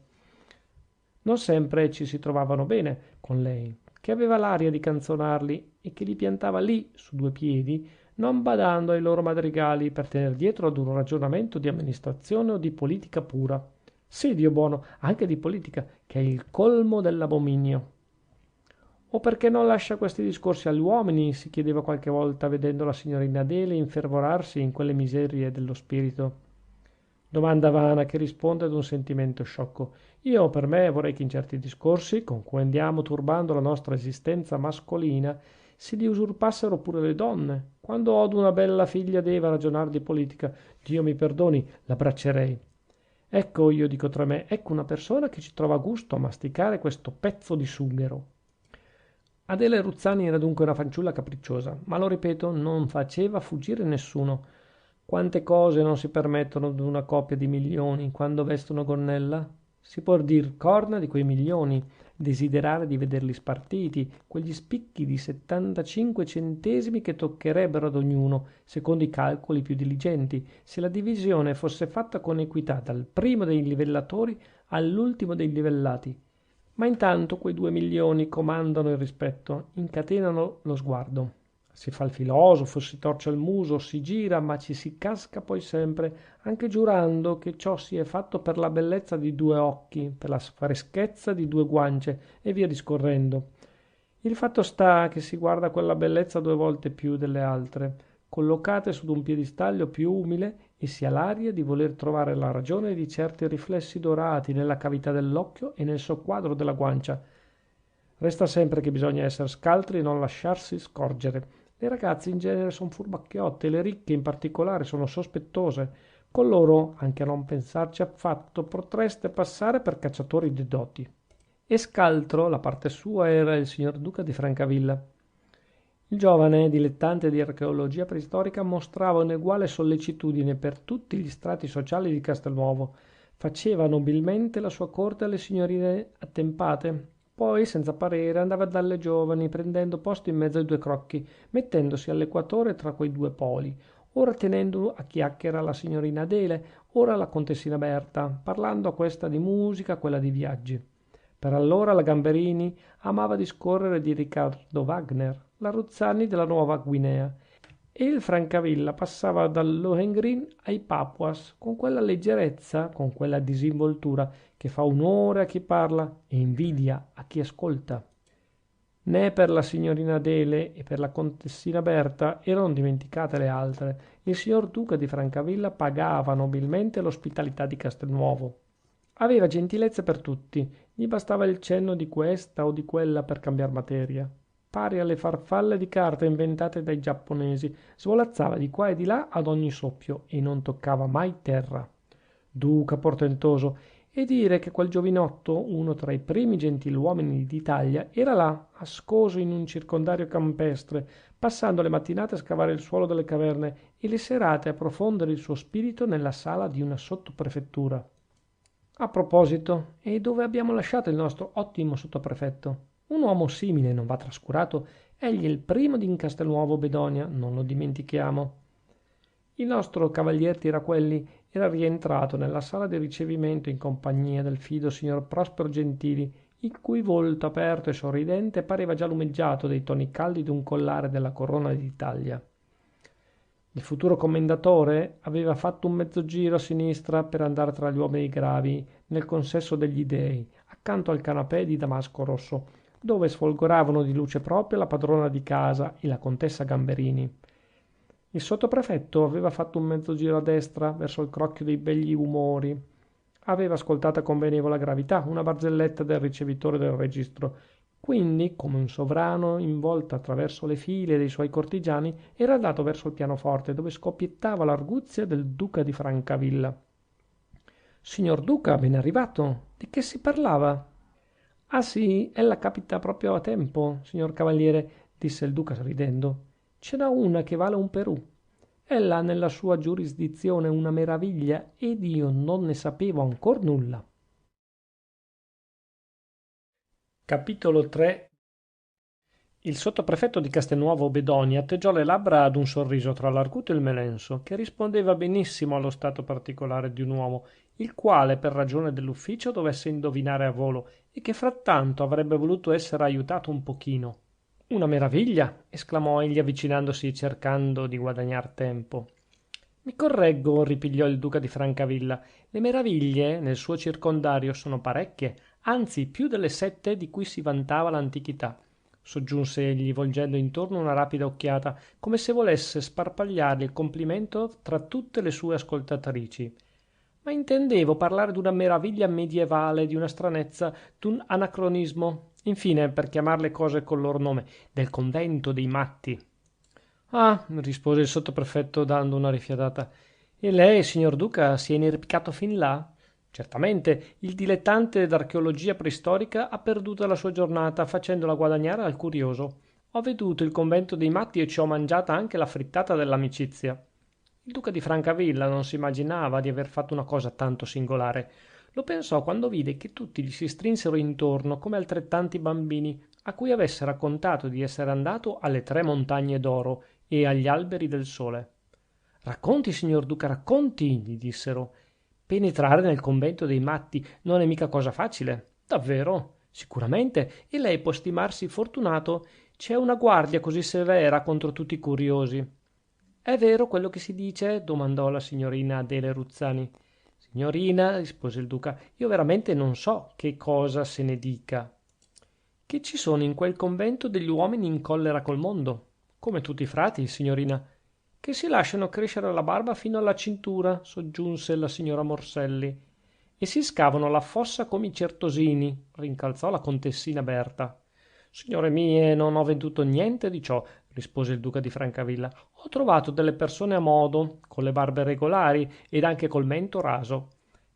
Non sempre ci si trovavano bene con lei, che aveva l'aria di canzonarli e che li piantava lì su 2 piedi, non badando ai loro madrigali per tener dietro ad un ragionamento di amministrazione o di politica pura. Sì, Dio buono, anche di politica, che è il colmo dell'abominio. O perché non lascia questi discorsi agli uomini, si chiedeva qualche volta vedendo la signorina Adele infervorarsi in quelle miserie dello spirito. Domanda vana che risponde ad un sentimento sciocco. Io per me vorrei che in certi discorsi, con cui andiamo turbando la nostra esistenza mascolina, si li usurpassero pure le donne. Quando odo una bella figlia deve ragionare di politica, Dio mi perdoni, l'abbraccerei. Ecco, io dico tra me, ecco una persona che ci trova gusto a masticare questo pezzo di sughero. Adele Ruzzani era dunque una fanciulla capricciosa, ma lo ripeto, non faceva fuggire nessuno. Quante cose non si permettono ad una coppia di milioni quando vestono gonnella? Si può dir corna di quei milioni, desiderare di vederli spartiti, quegli spicchi di 75 centesimi che toccherebbero ad ognuno, secondo i calcoli più diligenti, se la divisione fosse fatta con equità dal primo dei livellatori all'ultimo dei livellati. Ma intanto quei 2 milioni comandano il rispetto, incatenano lo sguardo. Si fa il filosofo, si torce il muso, si gira, ma ci si casca poi sempre, anche giurando che ciò si è fatto per la bellezza di 2 occhi, per la freschezza di 2 guance, e via discorrendo. Il fatto sta che si guarda quella bellezza 2 volte più delle altre, collocate su d'un piedistallo più umile, e si ha l'aria di voler trovare la ragione di certi riflessi dorati nella cavità dell'occhio e nel sottosquadro della guancia. Resta sempre che bisogna essere scaltri e non lasciarsi scorgere. Le ragazze in genere son furbacchiotte e le ricche in particolare sono sospettose. Con loro, anche a non pensarci affatto, potreste passare per cacciatori di doti. E scaltro, la parte sua, era il signor duca di Francavilla. Il giovane, dilettante di archeologia preistorica, mostrava un'eguale sollecitudine per tutti gli strati sociali di Castelnuovo. Faceva nobilmente la sua corte alle signorine attempate. Poi, senza parere, andava dalle giovani, prendendo posto in mezzo ai 2 crocchi, mettendosi all'equatore tra quei 2 poli, ora tenendo a chiacchiera la signorina Adele, ora la contessina Berta, parlando a questa di musica, a quella di viaggi. Per allora la Gamberini amava discorrere di Riccardo Wagner, la Ruzzani della Nuova Guinea, e il Francavilla passava dal Lohengrin ai Papuas, con quella leggerezza, con quella disinvoltura che fa onore a chi parla e invidia a chi ascolta. Né per la signorina Adele e per la contessina Berta erano dimenticate le altre. Il signor duca di Francavilla pagava nobilmente l'ospitalità di Castelnuovo. Aveva gentilezze per tutti, gli bastava il cenno di questa o di quella per cambiar materia. Pari alle farfalle di carta inventate dai giapponesi, svolazzava di qua e di là ad ogni soffio e non toccava mai terra. Duca portentoso, e dire che quel giovinotto, uno tra i primi gentiluomini d'Italia, era là, ascoso in un circondario campestre, passando le mattinate a scavare il suolo delle caverne e le serate a profondere il suo spirito nella sala di una sottoprefettura. A proposito, e dove abbiamo lasciato il nostro ottimo sottoprefetto? Un uomo simile non va trascurato. Egli è il primo di Castelnuovo Bedonia, non lo dimentichiamo. Il nostro cavalier Tiraquelli era rientrato nella sala di ricevimento in compagnia del fido signor Prospero Gentili, il cui volto aperto e sorridente pareva già lumeggiato dai toni caldi d'un collare della corona d'Italia. Il futuro commendatore aveva fatto un mezzo giro a sinistra per andare tra gli uomini gravi nel consesso degli dei, accanto al canapè di damasco rosso, dove sfolgoravano di luce propria la padrona di casa e la contessa Gamberini. Il sottoprefetto aveva fatto un mezzo giro a destra verso il crocchio dei begli umori. Aveva ascoltata con benevola gravità una barzelletta del ricevitore del registro. Quindi, come un sovrano in volta attraverso le file dei suoi cortigiani, era andato verso il pianoforte, dove scoppiettava l'arguzia del duca di Francavilla. Signor duca, ben arrivato. Di che si parlava? Ah sì, ella capita proprio a tempo, signor cavaliere, disse il duca ridendo. Ce n'ha una che vale un Perù. Ella ha nella sua giurisdizione una meraviglia ed io non ne sapevo ancor nulla. Capitolo 3. Il sottoprefetto di Castelnuovo Bedonia atteggiò le labbra ad un sorriso tra l'arguto e il melenso, che rispondeva benissimo allo stato particolare di un uomo, il quale per ragione dell'ufficio dovesse indovinare a volo e che frattanto avrebbe voluto essere aiutato un pochino. Una meraviglia! Esclamò egli avvicinandosi e cercando di guadagnar tempo. Mi correggo, ripigliò il duca di Francavilla. Le meraviglie nel suo circondario sono parecchie, anzi più delle 7 di cui si vantava l'antichità, soggiunse egli volgendo intorno una rapida occhiata, come se volesse sparpagliare il complimento tra tutte le sue ascoltatrici. Ma intendevo parlare d'una meraviglia medievale, di una stranezza, d'un anacronismo, infine, per chiamar le cose col loro nome, del convento dei matti. Ah, rispose il sottoprefetto dando una rifiatata. E lei, signor duca, si è inerpicato fin là? Certamente, il dilettante d'archeologia preistorica ha perduto la sua giornata facendola guadagnare al curioso. Ho veduto il convento dei matti e ci ho mangiata anche la frittata dell'amicizia. Il duca di Francavilla non si immaginava di aver fatto una cosa tanto singolare. Lo pensò quando vide che tutti gli si strinsero intorno come altrettanti bambini a cui avesse raccontato di essere andato alle 3 montagne d'oro e agli alberi del sole. Racconti, signor duca, racconti, gli dissero. Penetrare nel convento dei matti non è mica cosa facile. Davvero? Sicuramente. E lei può stimarsi fortunato. C'è una guardia così severa contro tutti i curiosi. È vero quello che si dice? Domandò la signorina Adele Ruzzani. Signorina, rispose il duca, io veramente non so che cosa se ne dica. che ci sono in quel convento degli uomini in collera col mondo, come tutti i frati, signorina, che si lasciano crescere la barba fino alla cintura, soggiunse la signora Morselli, e si scavano la fossa come i certosini, rincalzò la contessina Berta. Signore mie, non ho veduto niente di ciò, rispose il duca di Francavilla. Ho trovato delle persone a modo, con le barbe regolari ed anche col mento raso.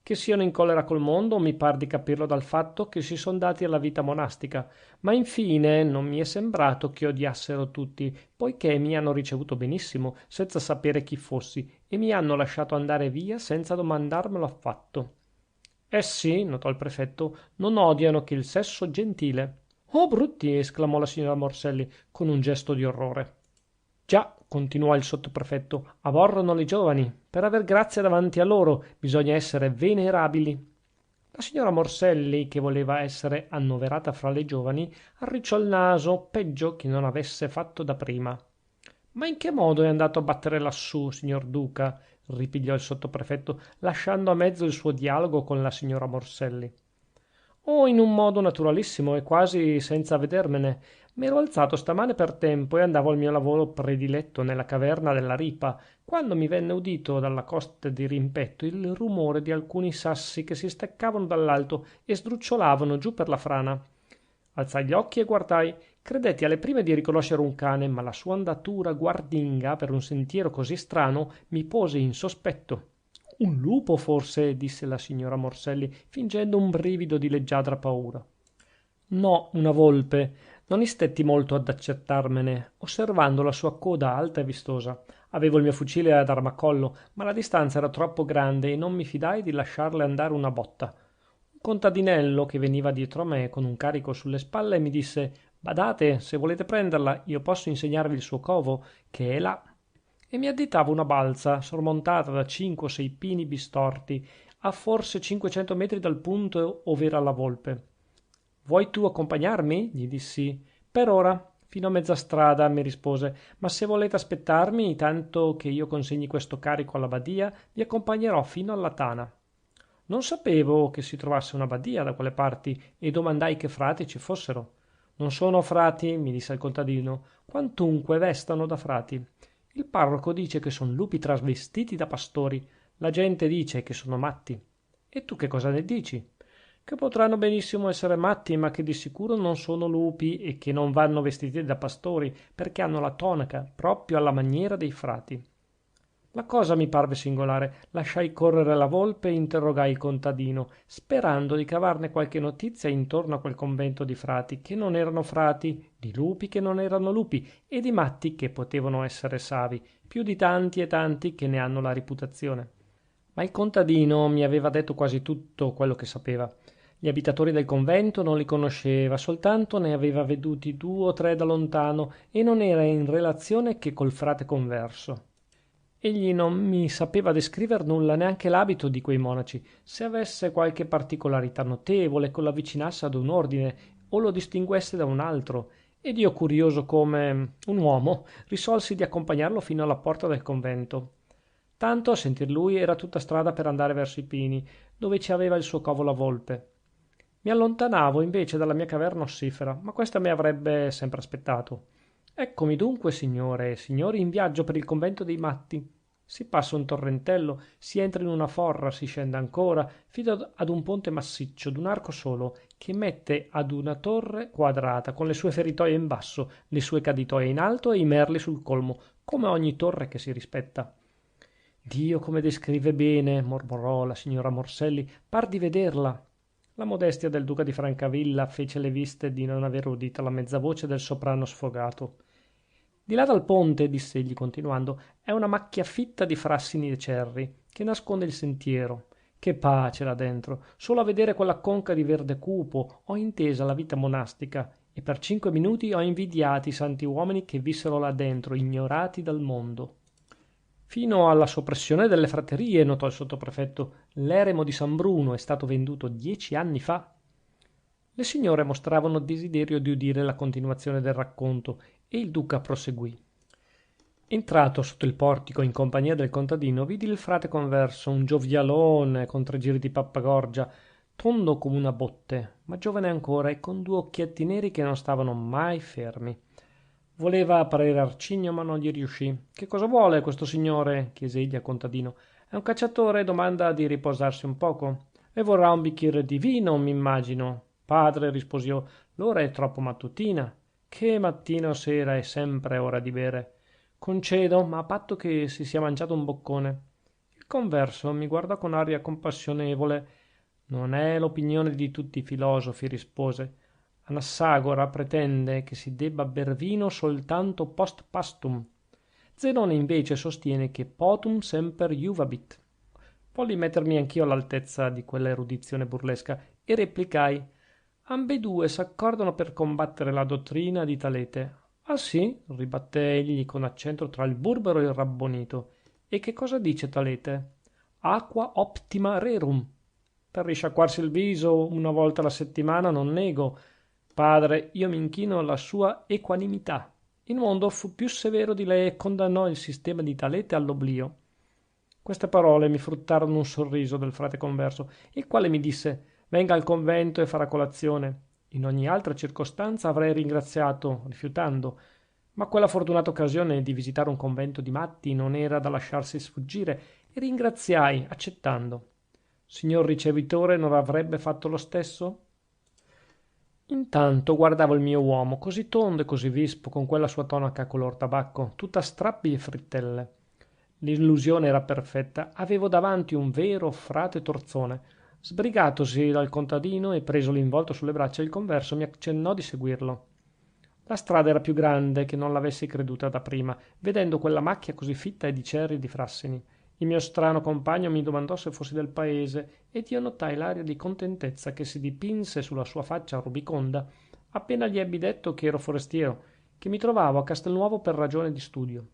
Che siano in collera col mondo mi par di capirlo dal fatto che si son dati alla vita monastica, ma infine non mi è sembrato che odiassero tutti, poiché mi hanno ricevuto benissimo, senza sapere chi fossi, e mi hanno lasciato andare via senza domandarmelo affatto. Essi, notò il prefetto, non odiano che il sesso gentile. Oh, brutti! Esclamò la signora Morselli con un gesto di orrore. Già, continuò il sottoprefetto, aborrono le giovani. Per aver grazia davanti a loro bisogna essere venerabili. La signora Morselli, che voleva essere annoverata fra le giovani, arricciò il naso, peggio che non avesse fatto da prima. Ma in che modo è andato a battere lassù, signor duca? Ripigliò il sottoprefetto, lasciando a mezzo il suo dialogo con la signora Morselli. Oh, in un modo naturalissimo e quasi senza vedermene. M'ero alzato stamane per tempo e andavo al mio lavoro prediletto nella caverna della Ripa, quando mi venne udito dalla costa di rimpetto il rumore di alcuni sassi che si staccavano dall'alto e sdrucciolavano giù per la frana. Alzai gli occhi e guardai. Credetti alle prime di riconoscere un cane, ma la sua andatura guardinga per un sentiero così strano mi pose in sospetto. Un lupo forse, disse la signora Morselli, fingendo un brivido di leggiadra paura. No, una volpe. Non istetti molto ad accertarmene, osservando la sua coda alta e vistosa. Avevo il mio fucile ad armacollo, ma la distanza era troppo grande e non mi fidai di lasciarle andare una botta. Un contadinello che veniva dietro a me con un carico sulle spalle mi disse: badate, se volete prenderla, io posso insegnarvi il suo covo, che è là. E mi additava una balza sormontata da 5 o 6 pini bistorti, a forse 500 metri dal punto ov'era la volpe. Vuoi tu accompagnarmi? Gli dissi. Per ora, fino a mezza strada, mi rispose, ma se volete aspettarmi, tanto che io consegni questo carico alla badia, vi accompagnerò fino alla tana. Non sapevo che si trovasse una badia da quelle parti e domandai che frati ci fossero. Non sono frati, mi disse il contadino, quantunque vestano da frati. Il parroco dice che son lupi travestiti da pastori, la gente dice che sono matti. E tu che cosa ne dici? Che potranno benissimo essere matti, ma che di sicuro non sono lupi e che non vanno vestiti da pastori, perché hanno la tonaca, proprio alla maniera dei frati. La cosa mi parve singolare, lasciai correre la volpe e interrogai il contadino, sperando di cavarne qualche notizia intorno a quel convento di frati che non erano frati, di lupi che non erano lupi e di matti che potevano essere savi, più di tanti e tanti che ne hanno la reputazione. Ma il contadino mi aveva detto quasi tutto quello che sapeva. Gli abitatori del convento non li conosceva, soltanto ne aveva veduti 2 o 3 da lontano e non era in relazione che col frate converso. Egli non mi sapeva descriver nulla, neanche l'abito di quei monaci, se avesse qualche particolarità notevole che lo avvicinasse ad un ordine o lo distinguesse da un altro, ed io, curioso come un uomo, risolsi di accompagnarlo fino alla porta del convento. Tanto, a sentir lui, era tutta strada per andare verso i pini, dove ci aveva il suo covo la volpe. Mi allontanavo invece dalla mia caverna ossifera, ma questa mi avrebbe sempre aspettato. Eccomi dunque, signore e signori, in viaggio per il convento dei matti. Si passa un torrentello, si entra in una forra, si scende ancora, fino ad un ponte massiccio d'un arco solo, che mette ad una torre quadrata, con le sue feritoie in basso, le sue caditoie in alto e i merli sul colmo, come ogni torre che si rispetta. Dio, come descrive bene, mormorò la signora Morselli, par di vederla. La modestia del duca di Francavilla fece le viste di non aver udito la mezza voce del soprano sfogato. Di là dal ponte, diss'egli continuando, è una macchia fitta di frassini e cerri, che nasconde il sentiero. Che pace là dentro! Solo a vedere quella conca di verde cupo ho intesa la vita monastica e per 5 minuti ho invidiati i santi uomini che vissero là dentro, ignorati dal mondo. Fino alla soppressione delle fraterie, notò il sottoprefetto, l'eremo di San Bruno è stato venduto 10 anni fa. Le signore mostravano desiderio di udire la continuazione del racconto e il duca proseguì. Entrato sotto il portico in compagnia del contadino, vidi il frate converso, un giovialone con 3 giri di pappagorgia, tondo come una botte, ma giovane ancora e con due occhietti neri che non stavano mai fermi. Voleva apparire arcigno, ma non gli riuscì. Che cosa vuole questo signore? Chiese egli al contadino. È un cacciatore e domanda di riposarsi un poco. E vorrà un bicchiere di vino, m'immagino. Padre, risposi io, l'ora è troppo mattutina. Che mattina o sera è sempre ora di bere. Concedo, ma a patto che si sia mangiato un boccone. Il converso mi guardò con aria compassionevole. Non è l'opinione di tutti i filosofi, rispose. Anassagora pretende che si debba ber vino soltanto post pastum. Zenone invece sostiene che potum semper juvabit. Volli mettermi anch'io all'altezza di quella erudizione burlesca e replicai: ambedue s'accordano per combattere la dottrina di Talete. Ah sì? Ribatté egli con accento tra il burbero e il rabbonito. E che cosa dice Talete? Aqua optima rerum. Per risciacquarsi il viso una volta alla settimana non nego. Padre, io mi inchino alla sua equanimità. Il mondo fu più severo di lei e condannò il sistema di Talete all'oblio. Queste parole mi fruttarono un sorriso del frate converso, il quale mi disse: venga al convento e farà colazione. In ogni altra circostanza avrei ringraziato, rifiutando, ma quella fortunata occasione di visitare un convento di matti non era da lasciarsi sfuggire e ringraziai, accettando. Signor ricevitore non avrebbe fatto lo stesso? Intanto guardavo il mio uomo, così tondo e così vispo, con quella sua tonaca color tabacco, tutta strappi e frittelle. L'illusione era perfetta. Avevo davanti un vero frate torzone. Sbrigatosi dal contadino e preso l'involto sulle braccia, il converso mi accennò di seguirlo. La strada era più grande che non l'avessi creduta da prima, vedendo quella macchia così fitta e di cerri e di frassini. Il mio strano compagno mi domandò se fossi del paese ed io notai l'aria di contentezza che si dipinse sulla sua faccia rubiconda appena gli ebbi detto che ero forestiero, che mi trovavo a Castelnuovo per ragione di studio.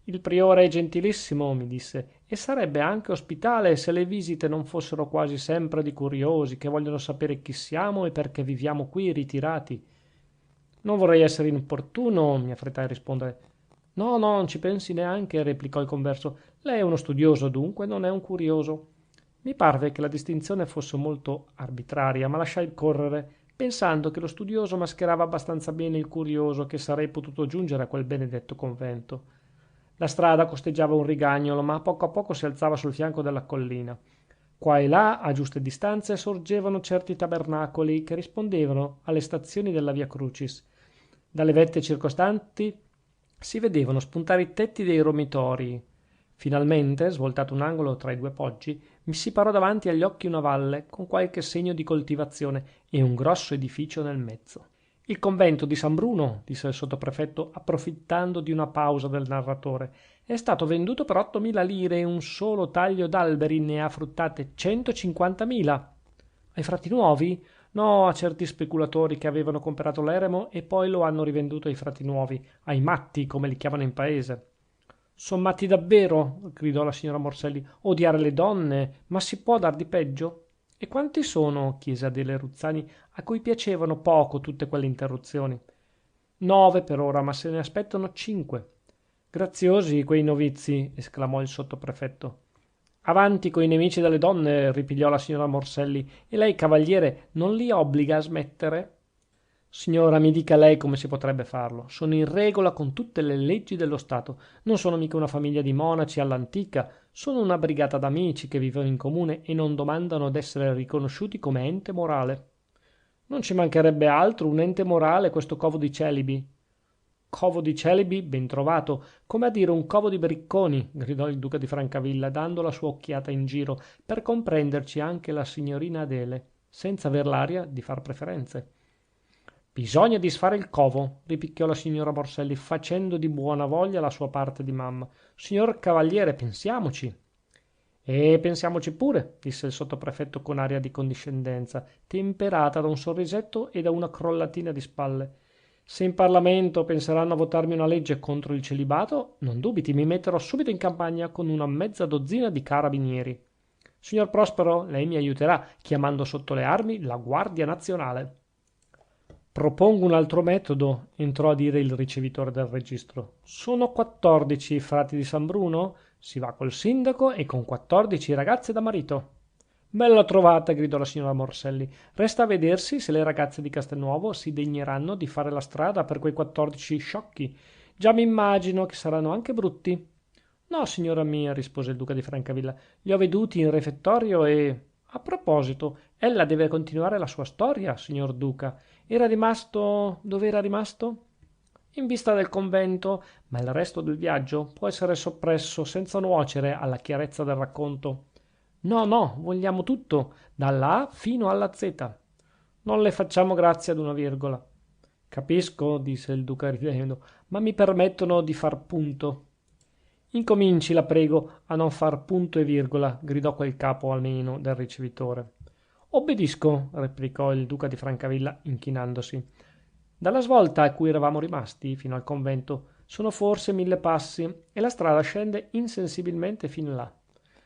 Il priore è gentilissimo, mi disse, e sarebbe anche ospitale se le visite non fossero quasi sempre di curiosi che vogliono sapere chi siamo e perché viviamo qui ritirati. Non vorrei essere inopportuno, mi affrettai a rispondere. No, no, non ci pensi neanche, replicò il converso. Lei è uno studioso, dunque non è un curioso. Mi parve che la distinzione fosse molto arbitraria, ma lasciai correre, pensando che lo studioso mascherava abbastanza bene il curioso che sarei potuto giungere a quel benedetto convento. La strada costeggiava un rigagnolo, ma a poco si alzava sul fianco della collina. Qua e là, a giuste distanze, sorgevano certi tabernacoli che rispondevano alle stazioni della Via Crucis. Dalle vette circostanti si vedevano spuntare i tetti dei romitorii. Finalmente, svoltato un angolo tra i due poggi, mi si parò davanti agli occhi una valle con qualche segno di coltivazione e un grosso edificio nel mezzo. Il convento di San Bruno, disse il sottoprefetto, approfittando di una pausa del narratore, è stato venduto per 8.000 lire e un solo taglio d'alberi ne ha fruttate 150.000. Ai frati nuovi? No, a certi speculatori che avevano comprato l'eremo e poi lo hanno rivenduto ai frati nuovi, ai matti, come li chiamano in paese. Son matti davvero? Gridò la signora Morselli. Odiare le donne? Ma si può dar di peggio? E quanti sono? Chiese Adele Ruzzani, a cui piacevano poco tutte quelle interruzioni. 9 per ora, ma se ne aspettano 5. Graziosi quei novizi, esclamò il sottoprefetto. Avanti coi nemici delle donne, ripigliò la signora Morselli. E lei, cavaliere, non li obbliga a smettere? Signora, mi dica lei come si potrebbe farlo. Sono in regola con tutte le leggi dello Stato. Non sono mica una famiglia di monaci all'antica. Sono una brigata d'amici che vivono in comune e non domandano d'essere riconosciuti come ente morale. Non ci mancherebbe altro, un ente morale, questo covo di celibi. Covo di celibi, ben trovato, come a dire un covo di bricconi, gridò il duca di Francavilla, dando la sua occhiata in giro, per comprenderci anche la signorina Adele, senza aver l'aria di far preferenze. Bisogna disfare il covo, ripicchiò la signora Morselli, facendo di buona voglia la sua parte di mamma. Signor cavaliere, pensiamoci. E pensiamoci pure, disse il sottoprefetto con aria di condiscendenza, temperata da un sorrisetto e da una crollatina di spalle. Se in Parlamento penseranno a votarmi una legge contro il celibato, non dubiti, mi metterò subito in campagna con una mezza dozzina di carabinieri. Signor Prospero, lei mi aiuterà chiamando sotto le armi la Guardia Nazionale. Propongo un altro metodo, entrò a dire il ricevitore del registro. Sono 14 frati di San Bruno? Si va col sindaco e con 14 ragazze da marito. Bella trovata, gridò la signora Morselli. Resta a vedersi se le ragazze di Castelnuovo si degneranno di fare la strada per quei 14 sciocchi. Già mi immagino che saranno anche brutti. No, signora mia, rispose il duca di Francavilla, li ho veduti in refettorio e... A proposito, ella deve continuare la sua storia, signor duca. Era rimasto... dove era rimasto? In vista del convento, ma il resto del viaggio può essere soppresso senza nuocere alla chiarezza del racconto. No, no, vogliamo tutto, dalla A fino alla Z. Non le facciamo grazia ad una virgola. Capisco, disse il duca ridendo, ma mi permettono di far punto. Incominci, la prego, a non far punto e virgola, gridò quel capo almeno del ricevitore. Obbedisco, replicò il duca di Francavilla inchinandosi. Dalla svolta a cui eravamo rimasti fino al convento sono forse 1000 passi e la strada scende insensibilmente fin là.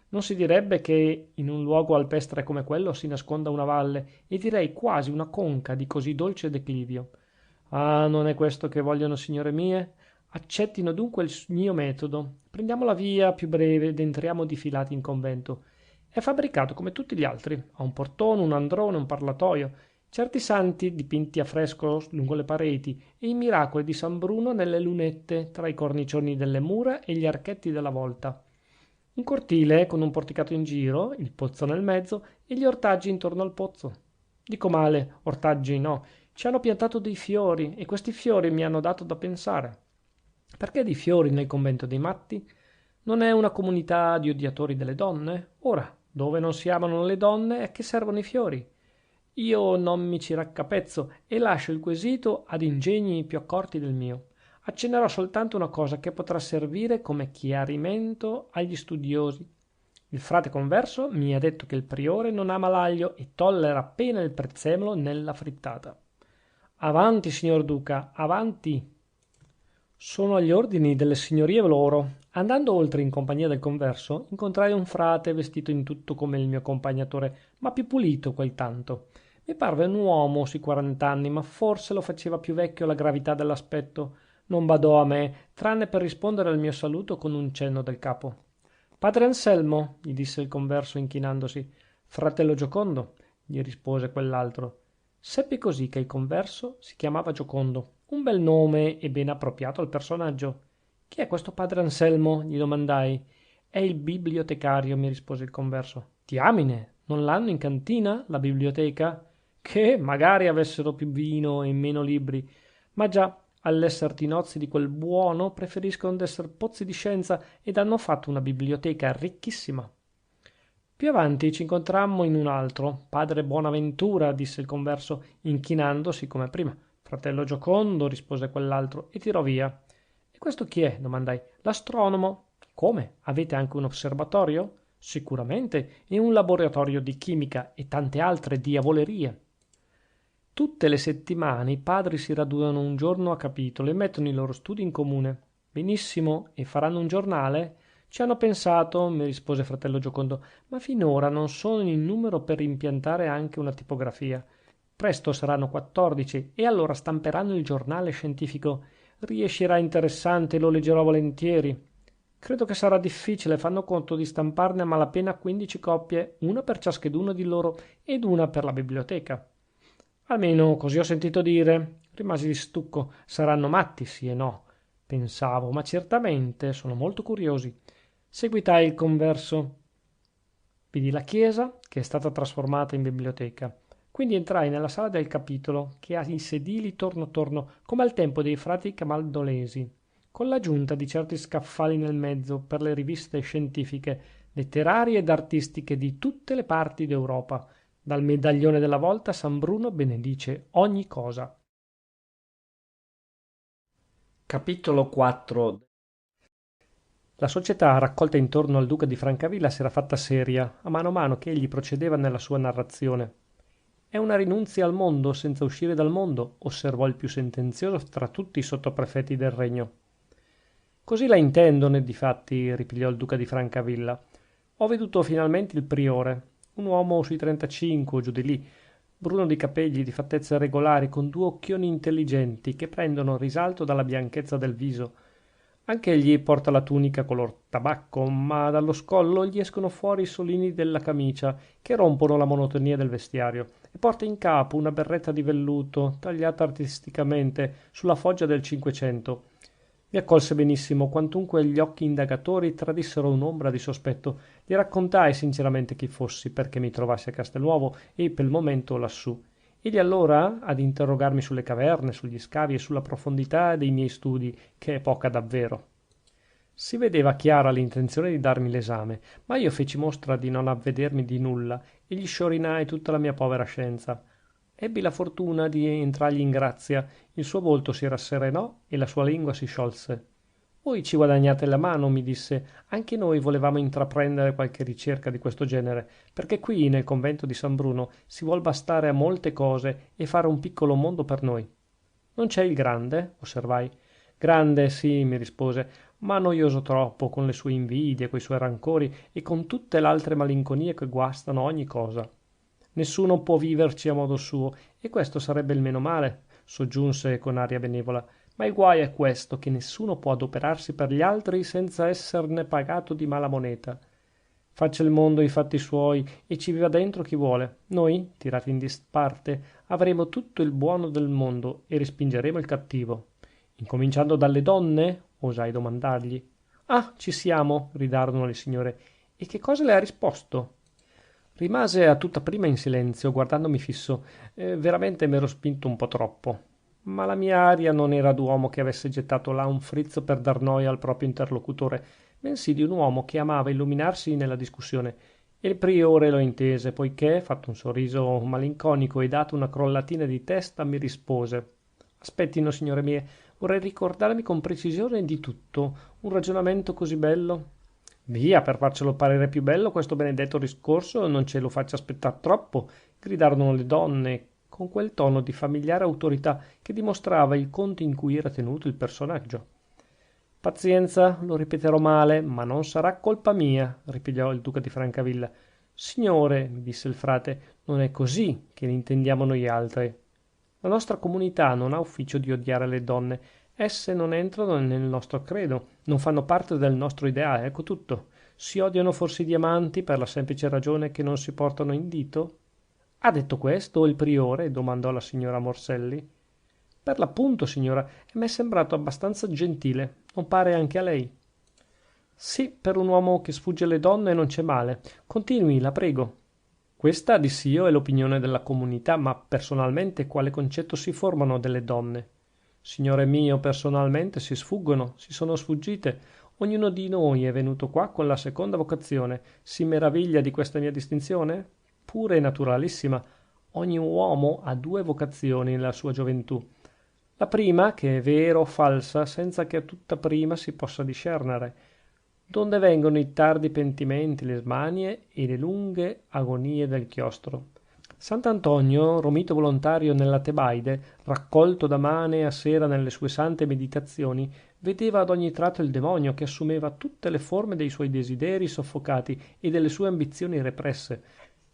Non si direbbe che in un luogo alpestre come quello si nasconda una valle, e direi quasi una conca di così dolce declivio. Ah, non è questo che vogliono, signore mie? Accettino dunque il mio metodo. Prendiamo la via più breve ed entriamo difilati in convento. È fabbricato come tutti gli altri. Ha un portone, un androne, un parlatoio, certi santi dipinti a fresco lungo le pareti e i miracoli di San Bruno nelle lunette tra i cornicioni delle mura e gli archetti della volta. Un cortile con un porticato in giro, il pozzo nel mezzo e gli ortaggi intorno al pozzo. Dico male, ortaggi no. Ci hanno piantato dei fiori e questi fiori mi hanno dato da pensare. Perché di fiori nel convento dei matti? Non è una comunità di odiatori delle donne? Ora, dove non si amano le donne, a che servono i fiori? Io non mi ci raccapezzo e lascio il quesito ad ingegni più accorti del mio. Accennerò soltanto una cosa che potrà servire come chiarimento agli studiosi. Il frate converso mi ha detto che il priore non ama l'aglio e tollera appena il prezzemolo nella frittata. Avanti, signor duca, avanti! Sono agli ordini delle signorie loro. Andando oltre in compagnia del converso, incontrai un frate vestito in tutto come il mio accompagnatore, ma più pulito quel tanto. Mi parve un uomo sui 40 anni, ma forse lo faceva più vecchio la gravità dell'aspetto. Non badò a me, tranne per rispondere al mio saluto con un cenno del capo. Padre Anselmo, gli disse il converso inchinandosi. Fratello Giocondo, gli rispose quell'altro. Seppi così che il converso si chiamava Giocondo, un bel nome e ben appropriato al personaggio. Chi è questo padre Anselmo? Gli domandai. È il bibliotecario, mi rispose il converso. Diamine, non l'hanno in cantina, la biblioteca? Che magari avessero più vino e meno libri, ma già all'esser tinozzi di quel buono preferiscono d'esser pozzi di scienza ed hanno fatto una biblioteca ricchissima. Più avanti ci incontrammo in un altro. Padre Bonaventura, disse il converso, inchinandosi come prima. Fratello Giocondo, rispose quell'altro, e tirò via. E questo chi è? Domandai. L'astronomo. Come? Avete anche un osservatorio? Sicuramente, e un laboratorio di chimica e tante altre diavolerie. Tutte le settimane i padri si radunano un giorno a capitolo e mettono i loro studi in comune. Benissimo, e faranno un giornale? Ci hanno pensato, mi rispose fratello Giocondo, ma finora non sono in numero per impiantare anche una tipografia. Presto saranno 14 e allora stamperanno il giornale scientifico. Riescirà interessante, lo leggerò volentieri. Credo che sarà difficile, fanno conto di stamparne a malapena 15 copie, una per ciascheduno di loro ed una per la biblioteca. Almeno così ho sentito dire. Rimasi di stucco. Saranno matti, sì e no. Pensavo, ma certamente sono molto curiosi. Seguitai il converso. Vidi la chiesa, che è stata trasformata in biblioteca. Quindi entrai nella sala del capitolo, che ha i sedili torno torno, come al tempo dei frati camaldolesi, con l'aggiunta di certi scaffali nel mezzo per le riviste scientifiche, letterarie ed artistiche di tutte le parti d'Europa. Dal medaglione della volta San Bruno benedice ogni cosa. Capitolo 4. La società raccolta intorno al duca di Francavilla s'era fatta seria a mano che egli procedeva nella sua narrazione. È una rinunzia al mondo senza uscire dal mondo, osservò il più sentenzioso tra tutti i sottoprefetti del regno. Così la intendono, difatti, ripigliò il duca di Francavilla. Ho veduto finalmente il priore, un uomo sui 35, giù di lì, bruno di capegli, di fattezze regolari, con due occhioni intelligenti che prendono risalto dalla bianchezza del viso. Anch'egli porta la tunica color tabacco, ma dallo scollo gli escono fuori i solini della camicia, che rompono la monotonia del vestiario, e porta in capo una berretta di velluto, tagliata artisticamente sulla foggia del Cinquecento. Mi accolse benissimo, quantunque gli occhi indagatori tradissero un'ombra di sospetto. Gli raccontai sinceramente chi fossi, perché mi trovassi a Castelnuovo e pel momento lassù. Egli allora, ad interrogarmi sulle caverne, sugli scavi e sulla profondità dei miei studi, che è poca davvero. Si vedeva chiara l'intenzione di darmi l'esame, ma io feci mostra di non avvedermi di nulla e gli sciorinai tutta la mia povera scienza. Ebbi la fortuna di entrargli in grazia, il suo volto si rasserenò e la sua lingua si sciolse. Voi ci guadagnate la mano, mi disse, anche noi volevamo intraprendere qualche ricerca di questo genere, perché qui nel convento di San Bruno si vuol bastare a molte cose e fare un piccolo mondo per noi. Non c'è il grande? Osservai. Grande, sì, mi rispose, ma noioso troppo, con le sue invidie, coi suoi rancori e con tutte l'altre malinconie che guastano ogni cosa. Nessuno può viverci a modo suo, e questo sarebbe il meno male, soggiunse con aria benevola. Ma il guai è questo, che nessuno può adoperarsi per gli altri senza esserne pagato di mala moneta. Faccia il mondo i fatti suoi e ci viva dentro chi vuole. Noi, tirati in disparte, avremo tutto il buono del mondo e respingeremo il cattivo. Incominciando dalle donne? Osai domandargli. Ah, ci siamo, gridarono le signore. E che cosa le ha risposto? Rimase a tutta prima in silenzio, guardandomi fisso. Veramente m'ero spinto un po' troppo. Ma la mia aria non era d'uomo che avesse gettato là un frizzo per dar noia al proprio interlocutore, bensì di un uomo che amava illuminarsi nella discussione. E il priore lo intese, poichè, fatto un sorriso malinconico e dato una crollatina di testa, mi rispose: aspettino, signore mie, vorrei ricordarmi con precisione di tutto. Un ragionamento così bello. Via, per farcelo parere più bello, questo benedetto discorso non ce lo faccia aspettar troppo, gridarono le donne, con quel tono di familiare autorità che dimostrava il conto in cui era tenuto il personaggio. Pazienza, lo ripeterò male, ma non sarà colpa mia, ripigliò il duca di Francavilla. Signore, mi disse il frate, non è così che l'intendiamo noi altri. La nostra comunità non ha ufficio di odiare le donne. Esse non entrano nel nostro credo, non fanno parte del nostro ideale, ecco tutto. Si odiano forse i diamanti per la semplice ragione che non si portano in dito? Ha detto questo il priore? Domandò la signora Morselli. Per l'appunto, signora, e m'è sembrato abbastanza gentile. Non pare anche a lei? Sì, per un uomo che sfugge alle donne non c'è male. Continui, la prego. Questa, dissi io, è l'opinione della comunità, ma personalmente quale concetto si formano delle donne? Signore mio, personalmente si sfuggono, si sono sfuggite. Ognuno di noi è venuto qua con la seconda vocazione. Si meraviglia di questa mia distinzione? Pure naturalissima. Ogni uomo ha due vocazioni nella sua gioventù. La prima, che è vera o falsa, senza che a tutta prima si possa discernere, donde vengono i tardi pentimenti, le smanie e le lunghe agonie del chiostro. Sant'Antonio, romito volontario nella Tebaide, raccolto da mane a sera nelle sue sante meditazioni, vedeva ad ogni tratto il demonio che assumeva tutte le forme dei suoi desideri soffocati e delle sue ambizioni represse.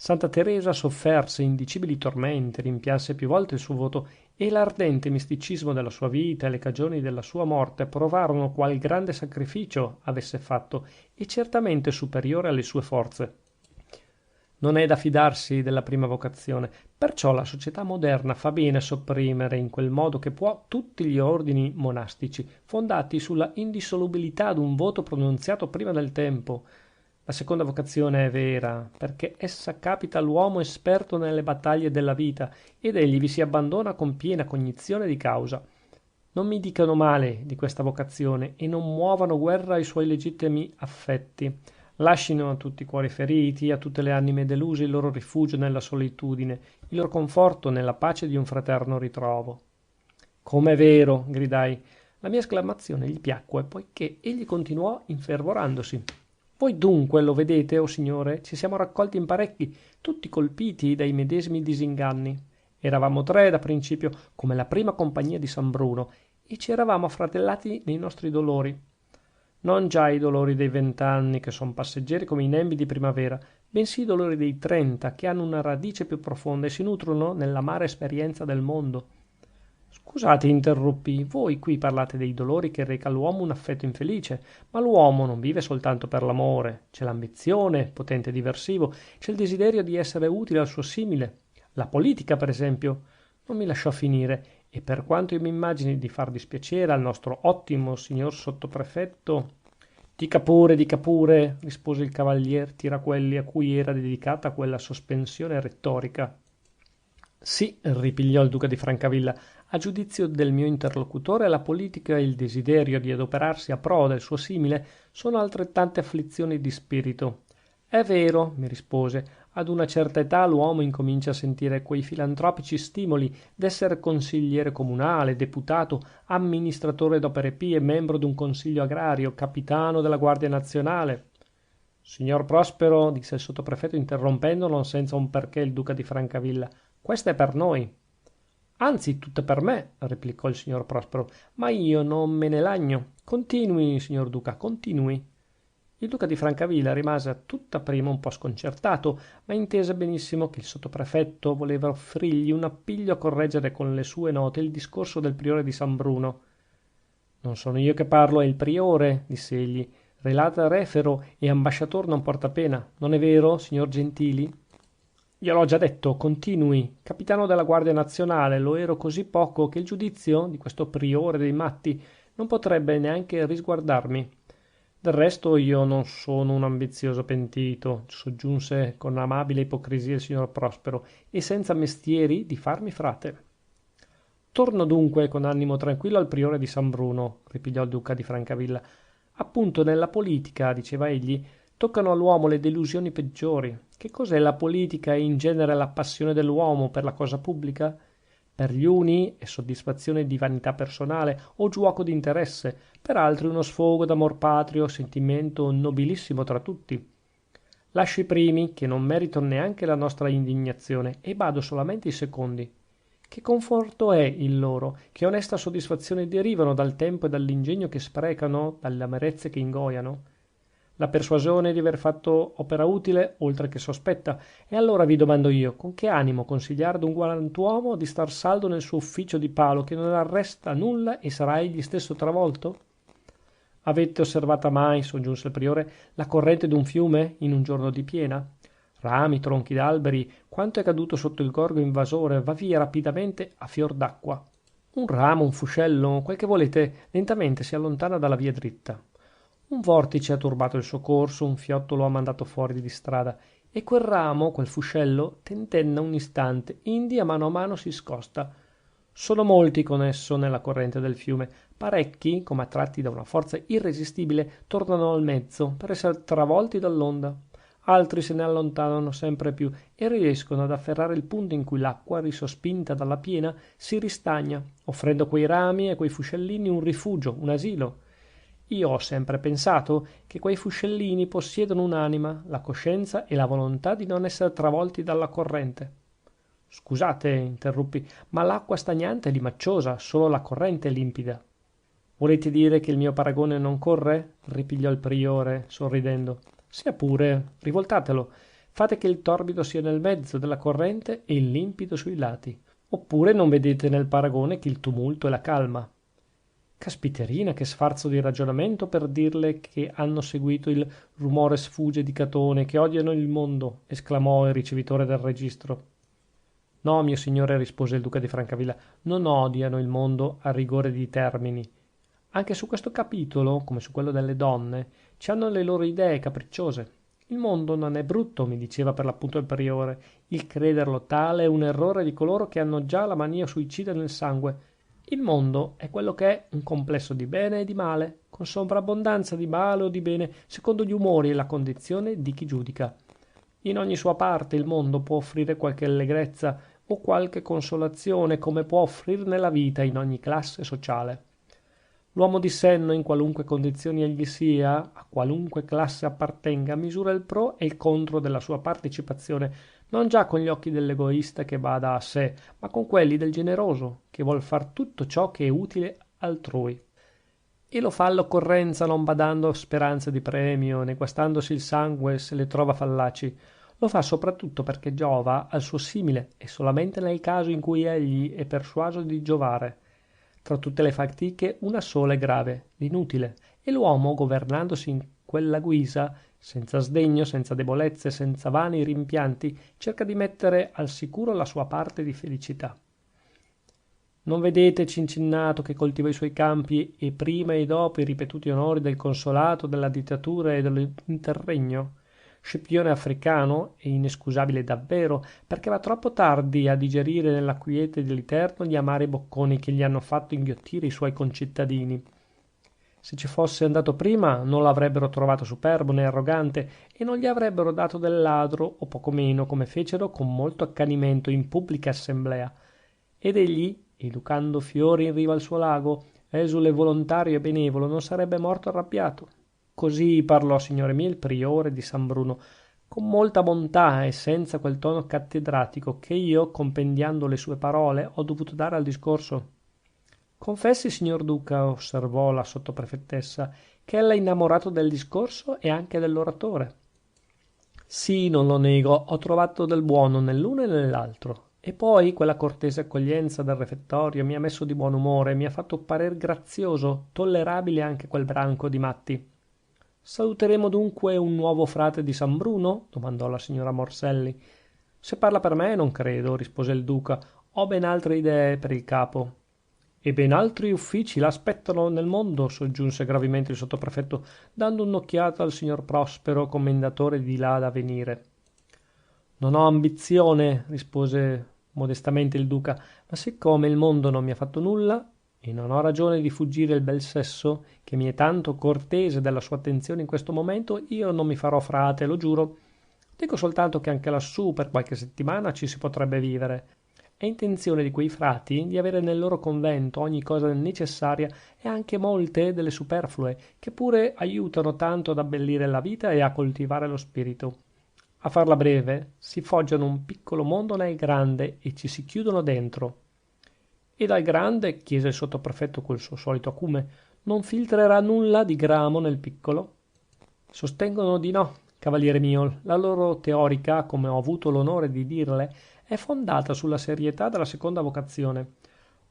Santa Teresa sofferse indicibili tormenti, rimpianse più volte il suo voto e l'ardente misticismo della sua vita e le cagioni della sua morte provarono qual grande sacrificio avesse fatto e certamente superiore alle sue forze. Non è da fidarsi della prima vocazione, perciò la società moderna fa bene a sopprimere in quel modo che può tutti gli ordini monastici, fondati sulla indissolubilità d'un voto pronunziato prima del tempo. La seconda vocazione è vera, perché essa capita all'uomo esperto nelle battaglie della vita, ed egli vi si abbandona con piena cognizione di causa. Non mi dicano male di questa vocazione e non muovano guerra ai suoi legittimi affetti. Lascino a tutti i cuori feriti, a tutte le anime deluse il loro rifugio nella solitudine, il loro conforto nella pace di un fraterno ritrovo. Come è vero, gridai. La mia esclamazione gli piacque, poiché egli continuò infervorandosi. Voi dunque lo vedete, o signore, ci siamo raccolti in parecchi, tutti colpiti dai medesimi disinganni. Eravamo tre da principio, come la prima compagnia di San Bruno, e ci eravamo affratellati nei nostri dolori. Non già i dolori dei 20 anni, che son passeggeri come i nembi di primavera, bensì i dolori dei 30, che hanno una radice più profonda e si nutrono nell'amara esperienza del mondo. Scusate, interruppi, voi qui parlate dei dolori che reca all'uomo un affetto infelice, ma l'uomo non vive soltanto per l'amore, c'è l'ambizione, potente diversivo, c'è il desiderio di essere utile al suo simile. La politica, per esempio. Non mi lasciò finire, e per quanto io mi immagini di far dispiacere al nostro ottimo signor sottoprefetto... dica pure, rispose il cavalier Tiraquelli, a cui era dedicata quella sospensione retorica. Sì, ripigliò il duca di Francavilla, a giudizio del mio interlocutore la politica e il desiderio di adoperarsi a pro del suo simile sono altrettante afflizioni di spirito. È vero, mi rispose, ad una certa età l'uomo incomincia a sentire quei filantropici stimoli d'essere consigliere comunale, deputato, amministratore d'opere pie, membro d'un consiglio agrario, capitano della Guardia Nazionale. Signor Prospero, disse il sottoprefetto interrompendo non senza un perché il duca di Francavilla, questa è per noi. Anzi, tutta per me, replicò il signor Prospero, ma io non me ne lagno. Continui, signor duca, continui. Il duca di Francavilla rimase a tutta prima un po' sconcertato, ma intese benissimo che il sottoprefetto voleva offrirgli un appiglio a correggere con le sue note il discorso del priore di San Bruno. Non sono io che parlo, è il priore, disse egli. Relata refero e ambasciator non porta pena. Non è vero, signor Gentili? Gliel'ho già detto, continui. Capitano della Guardia Nazionale, lo ero così poco che il giudizio di questo priore dei matti non potrebbe neanche risguardarmi. Del resto io non sono un ambizioso pentito, soggiunse con amabile ipocrisia il signor Prospero, e senza mestieri di farmi frate. Torno dunque con animo tranquillo al priore di San Bruno, ripigliò il duca di Francavilla. Appunto nella politica, diceva egli, toccano all'uomo le delusioni peggiori. Che cos'è la politica e in genere la passione dell'uomo per la cosa pubblica? Per gli uni è soddisfazione di vanità personale o giuoco di interesse, per altri uno sfogo d'amor patrio, sentimento nobilissimo tra tutti. Lascio i primi, che non meritano neanche la nostra indignazione, e bado solamente ai secondi. Che conforto è il loro, che onesta soddisfazione derivano dal tempo e dall'ingegno che sprecano, dalle amarezze che ingoiano? La persuasione di aver fatto opera utile, oltre che sospetta. E allora vi domando io, con che animo consigliare ad un galantuomo di star saldo nel suo ufficio di palo che non arresta nulla e sarà egli stesso travolto? Avete osservata mai, soggiunse il priore, la corrente d'un fiume in un giorno di piena? Rami, tronchi d'alberi, quanto è caduto sotto il gorgo invasore, va via rapidamente a fior d'acqua. Un ramo, un fuscello, quel che volete, lentamente si allontana dalla via dritta. Un vortice ha turbato il suo corso, un fiotto lo ha mandato fuori di strada, e quel ramo, quel fuscello, tentenna un istante, indi a mano si scosta. Sono molti con esso nella corrente del fiume. Parecchi, come attratti da una forza irresistibile, tornano al mezzo, per essere travolti dall'onda. Altri se ne allontanano sempre più e riescono ad afferrare il punto in cui l'acqua, risospinta dalla piena, si ristagna, offrendo a quei rami e a quei fuscellini un rifugio, un asilo. Io ho sempre pensato che quei fuscellini possiedono un'anima, la coscienza e la volontà di non essere travolti dalla corrente. Scusate, interruppi, ma l'acqua stagnante è limacciosa, solo la corrente è limpida. Volete dire che il mio paragone non corre? Ripigliò il priore, sorridendo. Sia pure, rivoltatelo. Fate che il torbido sia nel mezzo della corrente e il limpido sui lati. Oppure non vedete nel paragone che il tumulto e la calma. Caspiterina, che sfarzo di ragionamento per dirle che hanno seguito il rumore sfugge di Catone, che odiano il mondo, esclamò il ricevitore del registro. No, mio signore, rispose il duca di Francavilla, non odiano il mondo a rigore di termini. Anche su questo capitolo, come su quello delle donne, ci hanno le loro idee capricciose. Il mondo non è brutto, mi diceva per l'appunto il priore. Il crederlo tale è un errore di coloro che hanno già la mania suicida nel sangue. Il mondo è quello che è, un complesso di bene e di male, con sovrabbondanza di male o di bene, secondo gli umori e la condizione di chi giudica. In ogni sua parte il mondo può offrire qualche allegrezza o qualche consolazione, come può offrirne la vita in ogni classe sociale. L'uomo di senno, in qualunque condizione egli sia, a qualunque classe appartenga, misura il pro e il contro della sua partecipazione, non già con gli occhi dell'egoista che bada a sé, ma con quelli del generoso, che vuol far tutto ciò che è utile altrui. E lo fa all'occorrenza, non badando a speranze di premio, né guastandosi il sangue se le trova fallaci. Lo fa soprattutto perché giova al suo simile e solamente nel caso in cui egli è persuaso di giovare. Tra tutte le fatiche una sola è grave, l'inutile, e l'uomo, governandosi in quella guisa, senza sdegno, senza debolezze, senza vani rimpianti, cerca di mettere al sicuro la sua parte di felicità. Non vedete Cincinnato che coltiva i suoi campi e prima e dopo i ripetuti onori del consolato, della dittatura e dell'interregno? Scipione africano è inescusabile davvero, perché va troppo tardi a digerire nella quiete dell'Eterno gli amari bocconi che gli hanno fatto inghiottire i suoi concittadini. Se ci fosse andato prima, non l'avrebbero trovato superbo né arrogante e non gli avrebbero dato del ladro, o poco meno, come fecero con molto accanimento in pubblica assemblea. Ed egli, educando fiori in riva al suo lago, esule volontario e benevolo, non sarebbe morto arrabbiato. Così parlò, signore mie, il priore di San Bruno, con molta bontà e senza quel tono cattedratico che io, compendiando le sue parole, ho dovuto dare al discorso. Confessi, signor duca, osservò la sottoprefettessa, che ella è innamorato del discorso e anche dell'oratore. Sì, non lo nego, ho trovato del buono nell'uno e nell'altro. E poi quella cortese accoglienza del refettorio mi ha messo di buon umore, mi ha fatto parer grazioso, tollerabile anche quel branco di matti. Saluteremo dunque un nuovo frate di San Bruno? Domandò la signora Morselli. Se parla per me, non credo, rispose il duca. Ho ben altre idee per il capo. E ben altri uffici l'aspettano nel mondo, soggiunse gravemente il sottoprefetto, dando un'occhiata al signor Prospero, commendatore di là da venire. Non ho ambizione, rispose modestamente il duca, ma siccome il mondo non mi ha fatto nulla e non ho ragione di fuggire il bel sesso, che mi è tanto cortese della sua attenzione in questo momento, io non mi farò frate, lo giuro. Dico soltanto che anche lassù per qualche settimana ci si potrebbe vivere. È intenzione di quei frati di avere nel loro convento ogni cosa necessaria e anche molte delle superflue, che pure aiutano tanto ad abbellire la vita e a coltivare lo spirito. A farla breve, si foggiano un piccolo mondo nel grande e ci si chiudono dentro. E dal grande, chiese il sottoprefetto col suo solito acume, non filtrerà nulla di gramo nel piccolo? Sostengono di no, cavaliere mio. La loro teorica, come ho avuto l'onore di dirle, è fondata sulla serietà della seconda vocazione.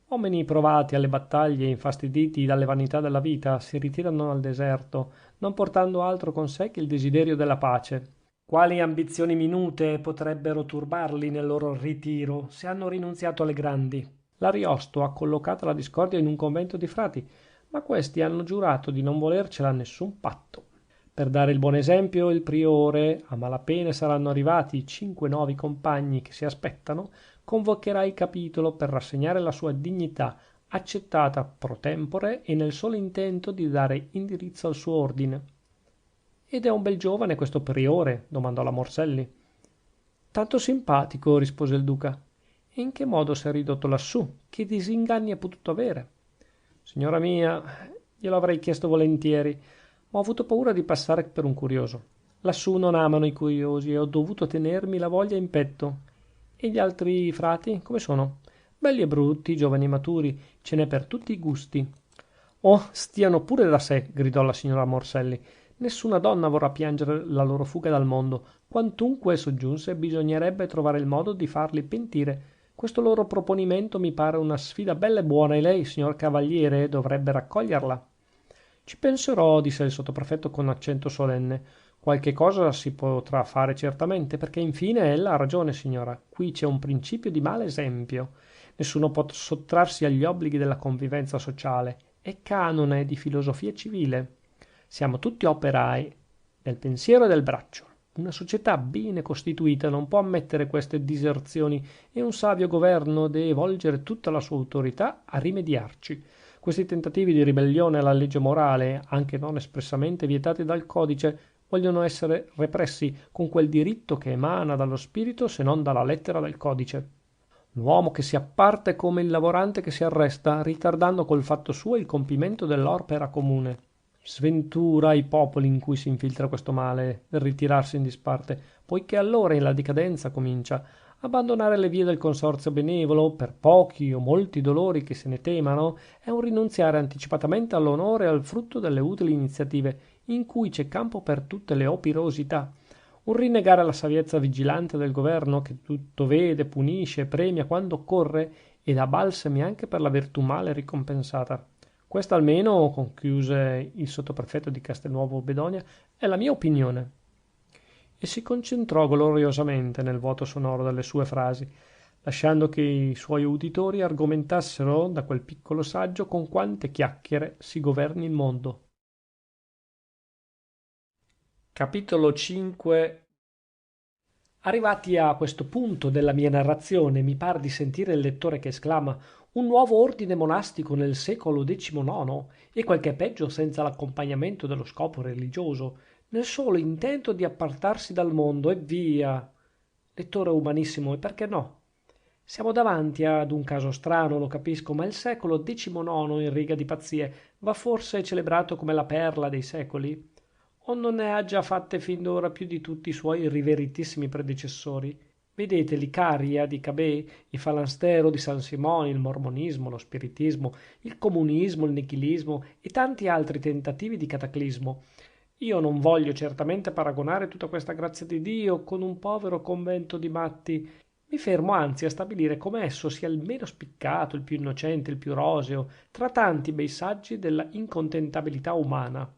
Uomini provati alle battaglie e infastiditi dalle vanità della vita si ritirano al deserto, non portando altro con sé che il desiderio della pace. Quali ambizioni minute potrebbero turbarli nel loro ritiro, se hanno rinunziato alle grandi? L'ariosto ha collocata la discordia in un convento di frati, ma questi hanno giurato di non volercela a nessun patto. Per dare il buon esempio, il priore, a malapena saranno arrivati i 5 nuovi compagni che si aspettano, convocherà il capitolo per rassegnare la sua dignità, accettata pro tempore e nel solo intento di dare indirizzo al suo ordine. Ed è un bel giovane questo priore? Domandò la Morselli. Tanto simpatico, rispose il duca. E in che modo si è ridotto lassù? Che disinganni ha potuto avere? Signora mia, glielo avrei chiesto volentieri, ma ho avuto paura di passare per un curioso. Lassù non amano i curiosi e ho dovuto tenermi la voglia in petto. E gli altri frati, come sono? Belli e brutti, giovani e maturi, ce n'è per tutti i gusti. Oh, stiano pure da sé, gridò la signora Morselli. Nessuna donna vorrà piangere la loro fuga dal mondo. Quantunque, soggiunse, bisognerebbe trovare il modo di farli pentire. Questo loro proponimento mi pare una sfida bella e buona e lei, signor cavaliere, dovrebbe raccoglierla. Ci penserò, disse il sottoprefetto con accento solenne. Qualche cosa si potrà fare certamente, perché infine ella ha ragione, signora. Qui c'è un principio di male esempio. Nessuno può sottrarsi agli obblighi della convivenza sociale. È canone di filosofia civile. Siamo tutti operai del pensiero e del braccio. Una società bene costituita non può ammettere queste diserzioni e un savio governo deve volgere tutta la sua autorità a rimediarci. Questi tentativi di ribellione alla legge morale, anche non espressamente vietati dal codice, vogliono essere repressi con quel diritto che emana dallo spirito se non dalla lettera del codice. L'uomo che si apparta è come il lavorante che si arresta, ritardando col fatto suo il compimento dell'opera comune. Sventura ai popoli in cui si infiltra questo male del ritirarsi in disparte, poichè allora la decadenza comincia. Abbandonare le vie del consorzio benevolo, per pochi o molti dolori che se ne temano, è un rinunziare anticipatamente all'onore e al frutto delle utili iniziative, in cui c'è campo per tutte le operosità. Un rinnegare la saviezza vigilante del governo, che tutto vede, punisce e premia quando occorre, e da balsami anche per la virtù male ricompensata. Questa almeno, conchiuse il sottoprefetto di Castelnuovo Bedonia, è la mia opinione. E si concentrò gloriosamente nel vuoto sonoro delle sue frasi, lasciando che i suoi uditori argomentassero da quel piccolo saggio con quante chiacchiere si governi il mondo. Capitolo 5. Arrivati a questo punto della mia narrazione, mi par di sentire il lettore che esclama: un nuovo ordine monastico nel secolo XIX, e quel che è peggio senza l'accompagnamento dello scopo religioso, nel solo intento di appartarsi dal mondo, e via. Lettore umanissimo, e perché no? Siamo davanti ad un caso strano, lo capisco, ma il secolo XIX in riga di pazzie va forse celebrato come la perla dei secoli? O non ne ha già fatte fin d'ora più di tutti i suoi riveritissimi predecessori? Vedete l'Icaria di Cabet, il Falanstero di San Simone, il mormonismo, lo spiritismo, il comunismo, il nichilismo e tanti altri tentativi di cataclismo. Io non voglio certamente paragonare tutta questa grazia di Dio con un povero convento di matti. Mi fermo anzi a stabilire come esso sia il meno spiccato, il più innocente, il più roseo, tra tanti bei saggi della incontentabilità umana,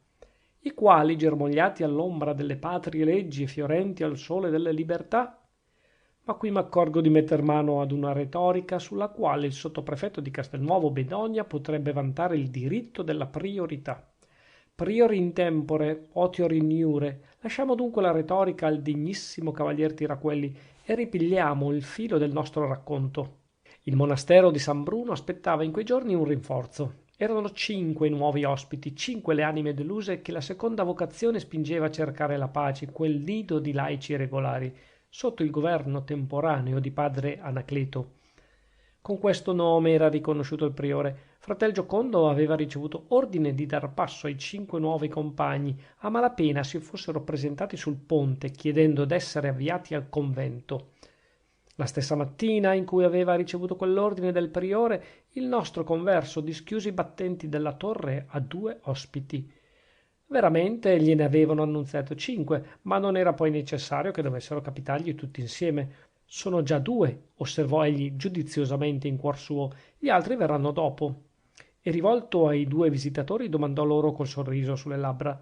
i quali, germogliati all'ombra delle patrie leggi e fiorenti al sole delle libertà. Ma qui m'accorgo di metter mano ad una retorica sulla quale il sottoprefetto di Castelnuovo Bedonia potrebbe vantare il diritto della priorità. Priori in tempore, potior in iure. Lasciamo dunque la retorica al degnissimo cavalier Tiraquelli e ripigliamo il filo del nostro racconto. Il monastero di San Bruno aspettava in quei giorni un rinforzo. Erano 5 i nuovi ospiti, 5 le anime deluse che la seconda vocazione spingeva a cercare la pace, quel nido di laici regolari, sotto il governo temporaneo di padre Anacleto. Con questo nome era riconosciuto il priore. Fratel Giocondo aveva ricevuto ordine di dar passo ai 5 nuovi compagni, a malapena si fossero presentati sul ponte chiedendo d'essere avviati al convento. La stessa mattina in cui aveva ricevuto quell'ordine del priore, il nostro converso dischiuse i battenti della torre a 2 ospiti. Veramente gliene avevano annunziato 5, ma non era poi necessario che dovessero capitargli tutti insieme. Sono già 2, osservò egli giudiziosamente in cuor suo, gli altri verranno dopo. E rivolto ai 2 visitatori domandò loro col sorriso sulle labbra: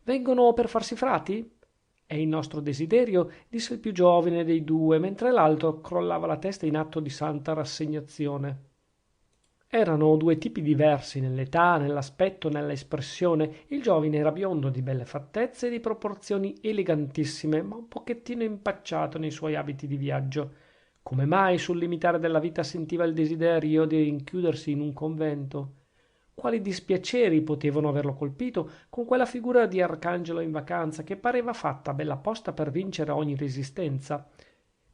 vengono per farsi frati? È il nostro desiderio, disse il più giovane dei 2, mentre l'altro crollava la testa in atto di santa rassegnazione. Erano 2 tipi diversi nell'età, nell'aspetto, nella espressione. Il giovine era biondo, di belle fattezze e di proporzioni elegantissime, ma un pochettino impacciato nei suoi abiti di viaggio. Come mai sul limitare della vita sentiva il desiderio di rinchiudersi in un convento? Quali dispiaceri potevano averlo colpito con quella figura di arcangelo in vacanza che pareva fatta bella apposta per vincere ogni resistenza?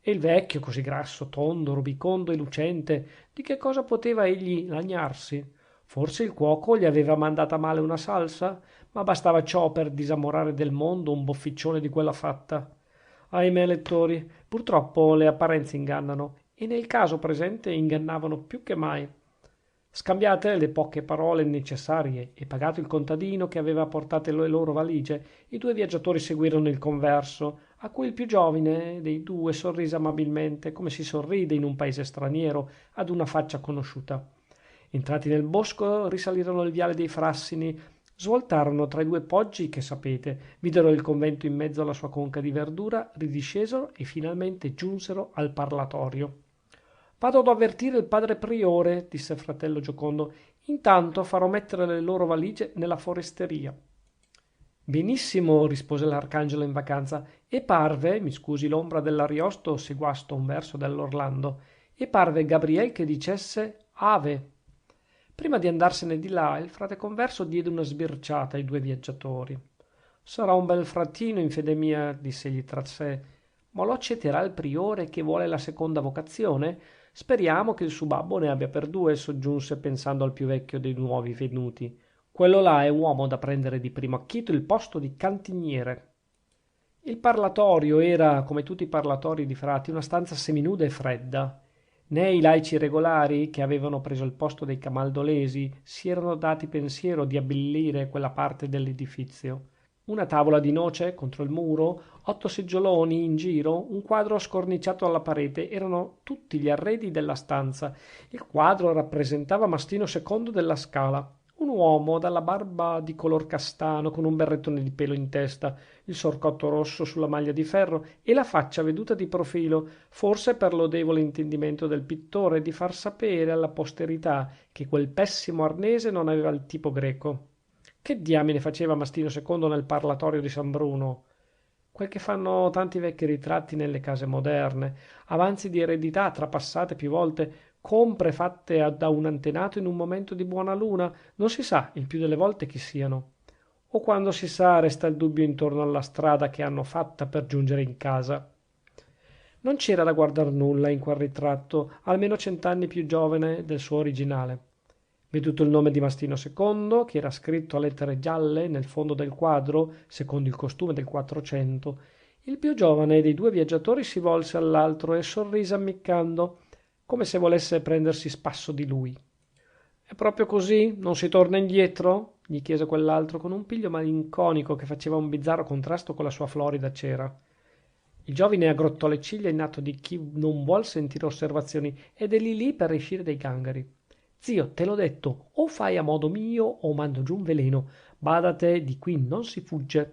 E il vecchio, così grasso, tondo, rubicondo e lucente, di che cosa poteva egli lagnarsi? Forse il cuoco gli aveva mandata male una salsa? Ma bastava ciò per disamorare del mondo un bofficione di quella fatta. Ahimè, lettori, purtroppo le apparenze ingannano, e nel caso presente ingannavano più che mai. Scambiate le poche parole necessarie e pagato il contadino che aveva portate le loro valigie, i 2 viaggiatori seguirono il converso, a cui il più giovane dei 2 sorrise amabilmente, come si sorride in un paese straniero ad una faccia conosciuta. Entrati nel bosco, risalirono il viale dei Frassini, svoltarono tra i 2 poggi che sapete, videro il convento in mezzo alla sua conca di verdura, ridiscesero e finalmente giunsero al parlatorio. Vado ad avvertire il padre priore, disse il fratello Giocondo. Intanto farò mettere le loro valigie nella foresteria. Benissimo, rispose l'arcangelo in vacanza, e parve, mi scusi l'ombra dell'Ariosto se guasto un verso dell'Orlando, e parve Gabriel che dicesse ave. Prima di andarsene di là, il frate converso diede una sbirciata ai 2 viaggiatori. Sarà un bel fratino in fede mia, diss'egli tra sé, ma lo accetterà il priore che vuole la seconda vocazione? Speriamo che il suo babbo ne abbia per 2, soggiunse pensando al più vecchio dei nuovi venuti. Quello là è uomo da prendere di primo acchito il posto di cantiniere. Il parlatorio era, come tutti i parlatori di frati, una stanza seminuda e fredda. Né i laici regolari, che avevano preso il posto dei camaldolesi, si erano dati pensiero di abbellire quella parte dell'edifizio. una tavola di noce contro il muro, 8 seggioloni in giro, un quadro scorniciato alla parete, erano tutti gli arredi della stanza. Il quadro rappresentava Mastino II della Scala, un uomo dalla barba di color castano, con un berrettone di pelo in testa, il sorcotto rosso sulla maglia di ferro e la faccia veduta di profilo, forse per lodevole intendimento del pittore di far sapere alla posterità che quel pessimo arnese non aveva il tipo greco. Che diamine faceva Mastino II nel parlatorio di San Bruno? Quel che fanno tanti vecchi ritratti nelle case moderne, avanzi di eredità trapassate più volte, compre fatte da un antenato in un momento di buona luna, non si sa il più delle volte chi siano. O quando si sa resta il dubbio intorno alla strada che hanno fatta per giungere in casa. Non c'era da guardar nulla in quel ritratto, almeno 100 anni più giovane del suo originale. Veduto il nome di Mastino II, che era scritto a lettere gialle nel fondo del quadro, secondo il costume del Quattrocento, il più giovane dei due viaggiatori si volse all'altro e sorrise ammiccando, come se volesse prendersi spasso di lui. È proprio così? Non si torna indietro? Gli chiese quell'altro con un piglio malinconico che faceva un bizzarro contrasto con la sua florida cera. Il giovine aggrottò le ciglia in atto di chi non vuol sentire osservazioni ed è lì per escire dai gangheri. Zio, te l'ho detto, o fai a modo mio o mando giù un veleno. Badate, di qui non si fugge.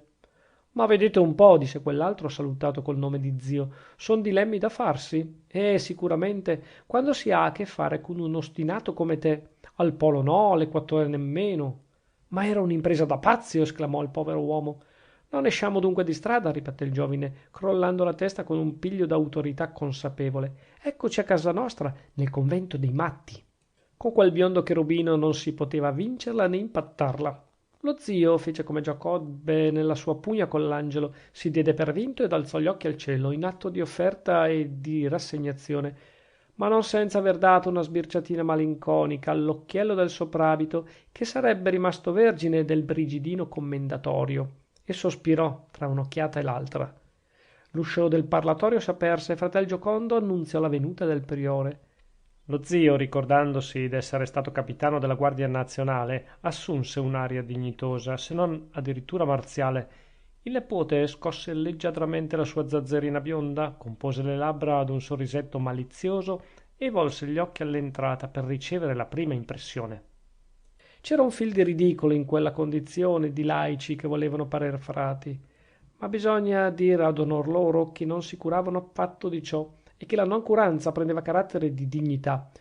Ma vedete un po', disse quell'altro salutato col nome di zio, son dilemmi da farsi? Sicuramente, quando si ha a che fare con un ostinato come te. Al polo no, all'equatore nemmeno. Ma era un'impresa da pazzi, esclamò il povero uomo. Non esciamo dunque di strada, ripeté il giovine, crollando la testa con un piglio d'autorità consapevole. Eccoci a casa nostra, nel convento dei matti. Con quel biondo cherubino non si poteva vincerla né impattarla. Lo zio fece come Giacobbe nella sua pugna con l'angelo, si diede per vinto ed alzò gli occhi al cielo, in atto di offerta e di rassegnazione, ma non senza aver dato una sbirciatina malinconica all'occhiello del soprabito, che sarebbe rimasto vergine del brigidino commendatorio, e sospirò tra un'occhiata e l'altra. L'uscio del parlatorio s'aperse e fratel Giocondo annunziò la venuta del priore. Lo zio, ricordandosi d'essere stato capitano della Guardia Nazionale, assunse un'aria dignitosa, se non addirittura marziale. Il nepote scosse leggiadramente la sua zazzerina bionda, compose le labbra ad un sorrisetto malizioso e volse gli occhi all'entrata per ricevere la prima impressione. C'era un fil di ridicolo in quella condizione di laici che volevano parer frati, ma bisogna dire ad onor loro che non si curavano affatto di ciò e che la noncuranza prendeva carattere di dignità.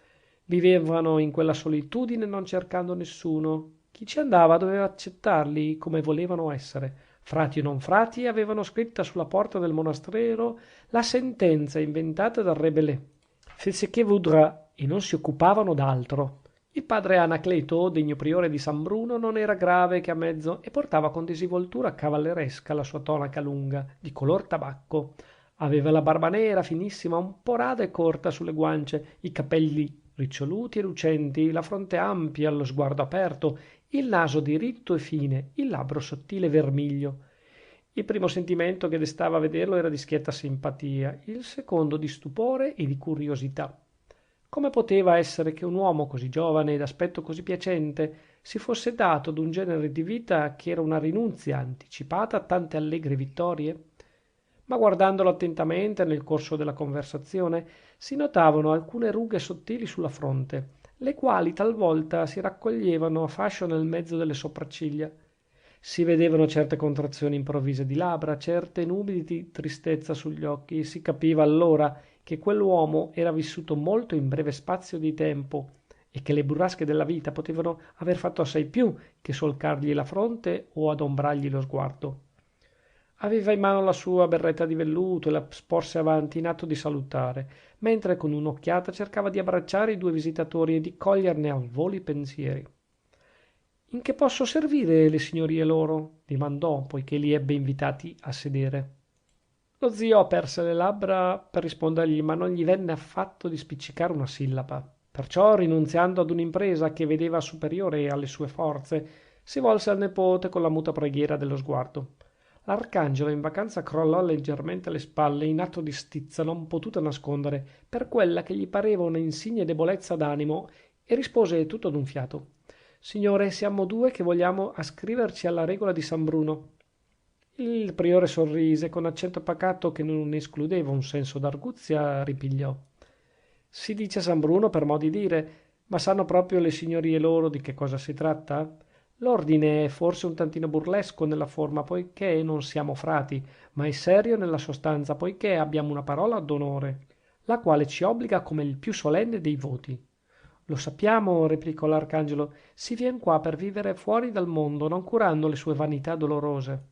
Vivevano in quella solitudine non cercando nessuno. Chi ci andava doveva accettarli come volevano essere. Frati o non frati avevano scritta sulla porta del monastero la sentenza inventata dal re Belè. Fais ce que voudras, e non si occupavano d'altro. Il padre Anacleto, degno priore di San Bruno, non era grave che a mezzo e portava con disinvoltura cavalleresca la sua tonaca lunga, di color tabacco. Aveva la barba nera, finissima, un po' rada e corta sulle guance, i capelli riccioluti e lucenti, la fronte ampia, lo sguardo aperto, il naso diritto e fine, il labbro sottile e vermiglio. Il primo sentimento che destava a vederlo era di schietta simpatia, il secondo di stupore e di curiosità. Come poteva essere che un uomo così giovane e d'aspetto così piacente si fosse dato ad un genere di vita che era una rinunzia anticipata a tante allegre vittorie? Ma guardandolo attentamente nel corso della conversazione si notavano alcune rughe sottili sulla fronte, le quali talvolta si raccoglievano a fascio nel mezzo delle sopracciglia. Si vedevano certe contrazioni improvvise di labbra, certe nubi di tristezza sugli occhi, e si capiva allora che quell'uomo era vissuto molto in breve spazio di tempo e che le burrasche della vita potevano aver fatto assai più che solcargli la fronte o adombrargli lo sguardo. Aveva in mano la sua berretta di velluto e la sporse avanti in atto di salutare, mentre con un'occhiata cercava di abbracciare i due visitatori e di coglierne al volo i pensieri. In che posso servire le signorie loro? Dimandò, poichè li ebbe invitati a sedere. Lo zio aperse le labbra per rispondergli, ma non gli venne affatto di spiccicare una sillaba. Perciò, rinunziando ad un'impresa che vedeva superiore alle sue forze, si volse al nepote con la muta preghiera dello sguardo. L'arcangelo in vacanza crollò leggermente le spalle in atto di stizza non potuta nascondere per quella che gli pareva una insigne debolezza d'animo e rispose tutto d'un fiato: signore, siamo due che vogliamo ascriverci alla regola di San Bruno. Il priore sorrise con accento pacato che non escludeva un senso d'arguzia, ripigliò: si dice san Bruno per mo di dire, ma sanno proprio le signorie loro di che cosa si tratta? L'ordine è forse un tantino burlesco nella forma, poichè non siamo frati, ma è serio nella sostanza, poichè abbiamo una parola d'onore, la quale ci obbliga come il più solenne dei voti. Lo sappiamo, replicò l'arcangelo, si vien qua per vivere fuori dal mondo, non curando le sue vanità dolorose.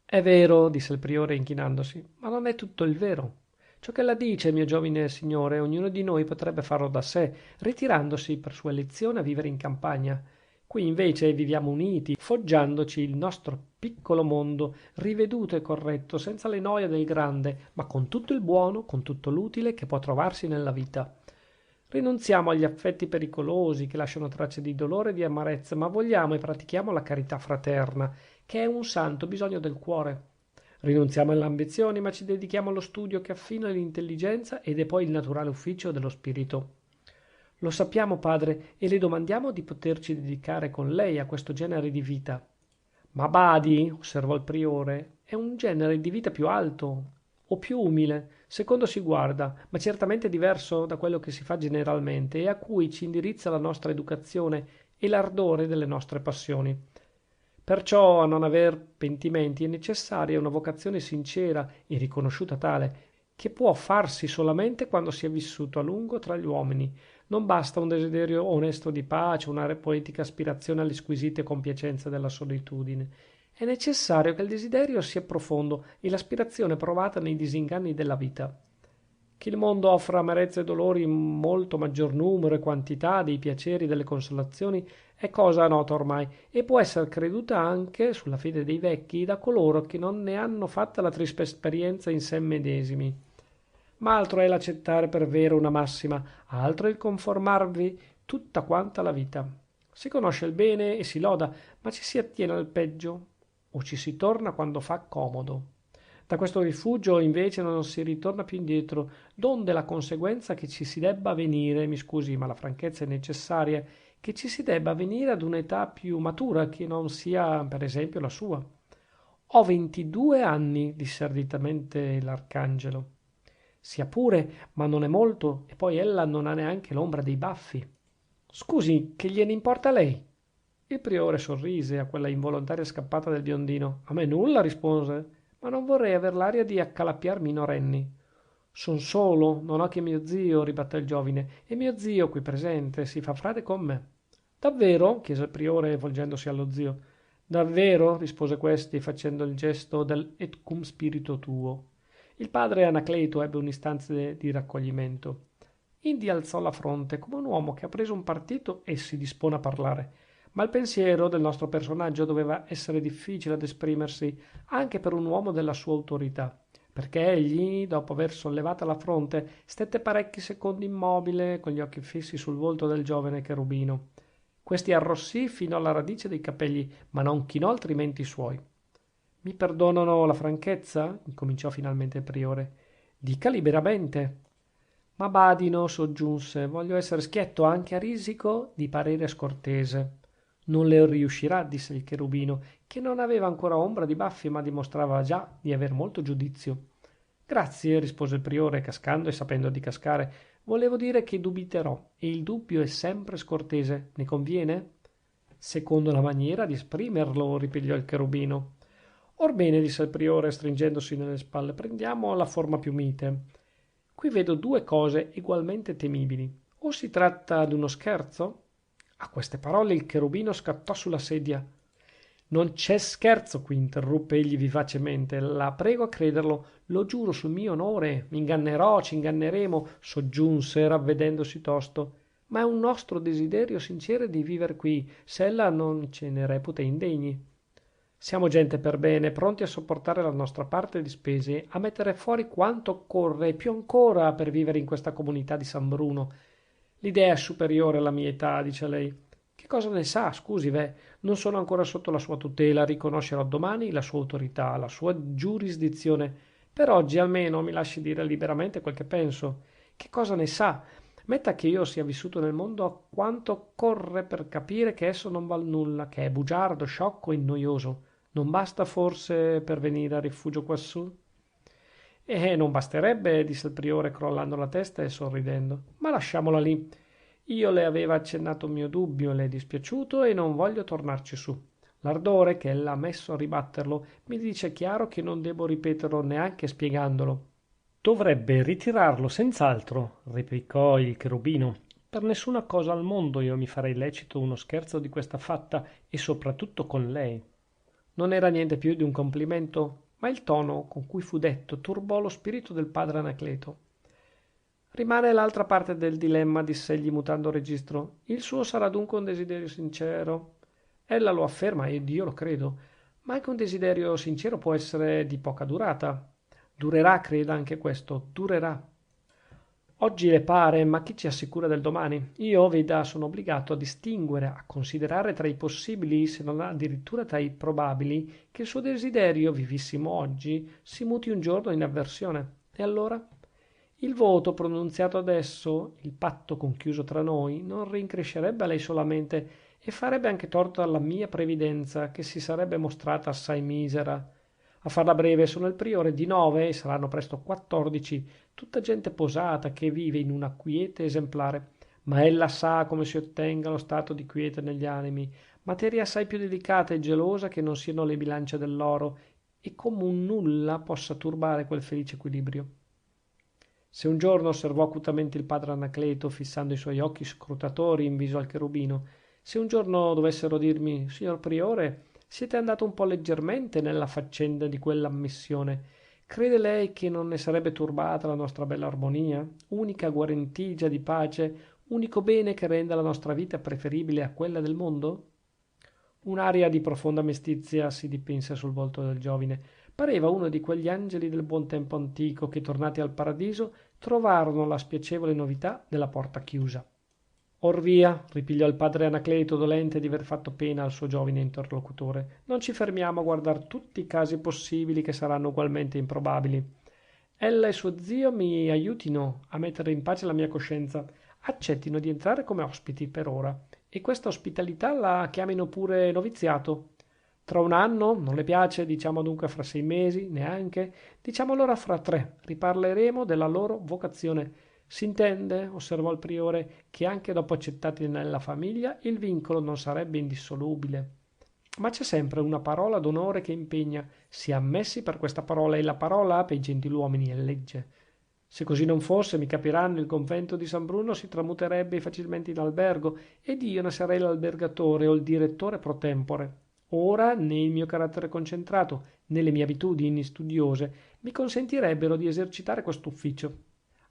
È vero, disse il priore inchinandosi, ma non è tutto il vero. Ciò che la dice, mio giovine signore, ognuno di noi potrebbe farlo da sé, ritirandosi per sua elezione a vivere in campagna. Qui invece viviamo uniti, foggiandoci il nostro piccolo mondo, riveduto e corretto, senza le noie del grande, ma con tutto il buono, con tutto l'utile che può trovarsi nella vita. Rinunziamo agli affetti pericolosi che lasciano tracce di dolore e di amarezza, ma vogliamo e pratichiamo la carità fraterna, che è un santo bisogno del cuore. Rinunziamo alle ambizioni, ma ci dedichiamo allo studio che affina l'intelligenza ed è poi il naturale ufficio dello spirito. Lo sappiamo, padre, e le domandiamo di poterci dedicare con lei a questo genere di vita. Ma badi, osservò il priore, è un genere di vita più alto o più umile, secondo si guarda, ma certamente diverso da quello che si fa generalmente e a cui ci indirizza la nostra educazione e l'ardore delle nostre passioni. Perciò a non aver pentimenti è necessaria una vocazione sincera e riconosciuta tale, che può farsi solamente quando si è vissuto a lungo tra gli uomini. Non basta un desiderio onesto di pace, una poetica aspirazione alle squisite compiacenze della solitudine. È necessario che il desiderio sia profondo e l'aspirazione provata nei disinganni della vita. Che il mondo offra amarezze e dolori in molto maggior numero e quantità dei piaceri e delle consolazioni è cosa nota ormai e può essere creduta anche, sulla fede dei vecchi, da coloro che non ne hanno fatta la trista esperienza in sé medesimi. Ma altro è l'accettare per vero una massima, altro il conformarvi tutta quanta la vita. Si conosce il bene e si loda, ma ci si attiene al peggio o ci si torna quando fa comodo. Da questo rifugio invece non si ritorna più indietro, donde la conseguenza che ci si debba venire, mi scusi, ma la franchezza è necessaria, che ci si debba venire ad un'età più matura che non sia, per esempio, la sua. Ho 22 anni, disse arditamente l'arcangelo. Sia pure, ma non è molto, e poi ella non ha neanche l'ombra dei baffi. Scusi, che gliene importa a lei? Il priore sorrise a quella involontaria scappata del biondino. A me nulla, rispose, ma non vorrei aver l'aria di accalappiar minorenni. Son solo, non ho che mio zio, ribatté il giovine, e mio zio qui presente si fa frate con me. Davvero? Chiese il priore volgendosi allo zio. Davvero? Rispose questi facendo il gesto del et cum spirito tuo. Il padre Anacleto ebbe un istante di raccoglimento. Indi alzò la fronte come un uomo che ha preso un partito e si dispone a parlare. Ma il pensiero del nostro personaggio doveva essere difficile ad esprimersi anche per un uomo della sua autorità, perché egli, dopo aver sollevata la fronte, stette parecchi secondi immobile, con gli occhi fissi sul volto del giovane cherubino. Questi arrossì fino alla radice dei capegli, ma non chinò altrimenti i suoi. Mi perdonano la franchezza? Incominciò finalmente il priore. Dica liberamente. Ma badino, soggiunse, voglio essere schietto anche a risico di parere scortese. Non le riuscirà, disse il cherubino, che non aveva ancora ombra di baffi, ma dimostrava già di aver molto giudizio. Grazie, rispose il priore, cascando e sapendo di cascare. Volevo dire che dubiterò, e il dubbio è sempre scortese. Ne conviene? Secondo la maniera di esprimerlo, ripigliò il cherubino. Orbene, disse il priore, stringendosi nelle spalle, prendiamo la forma più mite. Qui vedo due cose egualmente temibili. O si tratta d'uno scherzo? A queste parole il cherubino scattò sulla sedia. Non c'è scherzo qui, interruppe egli vivacemente. La prego a crederlo, lo giuro sul mio onore. Mi ingannerò, ci inganneremo, soggiunse, ravvedendosi tosto. Ma è un nostro desiderio sincero di viver qui, se ella non ce ne reputa indegni. Siamo gente per bene, pronti a sopportare la nostra parte di spese, a mettere fuori quanto occorre e più ancora per vivere in questa comunità di San Bruno. L'idea è superiore alla mia età, dice lei. Che cosa ne sa? Scusi, non sono ancora sotto la sua tutela, riconoscerò domani la sua autorità, la sua giurisdizione. Per oggi almeno mi lasci dire liberamente quel che penso. Che cosa ne sa? Metta che io sia vissuto nel mondo a quanto occorre per capire che esso non val nulla, che è bugiardo, sciocco e noioso. Non basta forse per venire a rifugio quassù? Non basterebbe, disse il priore crollando la testa e sorridendo. Ma lasciamola lì. Io le aveva accennato un mio dubbio, le è dispiaciuto e non voglio tornarci su. L'ardore che ella ha messo a ribatterlo mi dice chiaro che non debbo ripeterlo neanche spiegandolo. Dovrebbe ritirarlo senz'altro, replicò il cherubino. Per nessuna cosa al mondo io mi farei lecito uno scherzo di questa fatta e soprattutto con lei. Non era niente più di un complimento, ma il tono con cui fu detto turbò lo spirito del padre Anacleto. Rimane l'altra parte del dilemma, diss'egli mutando registro. Il suo sarà dunque un desiderio sincero. Ella lo afferma ed io lo credo, ma anche un desiderio sincero può essere di poca durata. Durerà, creda, anche questo, durerà. Oggi le pare, ma chi ci assicura del domani? Io, veda, sono obbligato a distinguere, a considerare tra i possibili, se non addirittura tra i probabili, che il suo desiderio, vivissimo oggi, si muti un giorno in avversione. E allora? Il voto pronunziato adesso, il patto conchiuso tra noi, non rincrescerebbe a lei solamente e farebbe anche torto alla mia previdenza, che si sarebbe mostrata assai misera. A farla breve, sono il priore di 9 e saranno presto 14, tutta gente posata che vive in una quiete esemplare. Ma ella sa come si ottenga lo stato di quiete negli animi, materia assai più delicata e gelosa che non siano le bilance dell'oro, e come un nulla possa turbare quel felice equilibrio. Se un giorno osservò acutamente il padre Anacleto, fissando i suoi occhi scrutatori in viso al cherubino, se un giorno dovessero dirmi, signor priore, siete andato un po' leggermente nella faccenda di quell'ammissione, crede lei che non ne sarebbe turbata la nostra bella armonia, unica guarentigia di pace, unico bene che renda la nostra vita preferibile a quella del mondo? Un'aria di profonda mestizia si dipinse sul volto del giovine. Pareva uno di quegli angeli del buon tempo antico che, tornati al paradiso, trovarono la spiacevole novità della porta chiusa. Or via, ripigliò il padre Anacleto, dolente di aver fatto pena al suo giovine interlocutore. Non ci fermiamo a guardar tutti i casi possibili che saranno ugualmente improbabili. Ella e suo zio mi aiutino a mettere in pace la mia coscienza. Accettino di entrare come ospiti per ora e questa ospitalità la chiamino pure noviziato. Tra un anno, non le piace, diciamo dunque fra 6 mesi, neanche, diciamo allora fra 3, riparleremo della loro vocazione. S'intende, osservò il priore, che anche dopo accettati nella famiglia il vincolo non sarebbe indissolubile. Ma c'è sempre una parola d'onore che impegna. Si è ammessi per questa parola e la parola, pei gentiluomini, è legge. Se così non fosse, mi capiranno, il convento di San Bruno si tramuterebbe facilmente in albergo ed io ne sarei l'albergatore o il direttore pro tempore. Ora né il mio carattere concentrato né le mie abitudini studiose mi consentirebbero di esercitare quest'ufficio.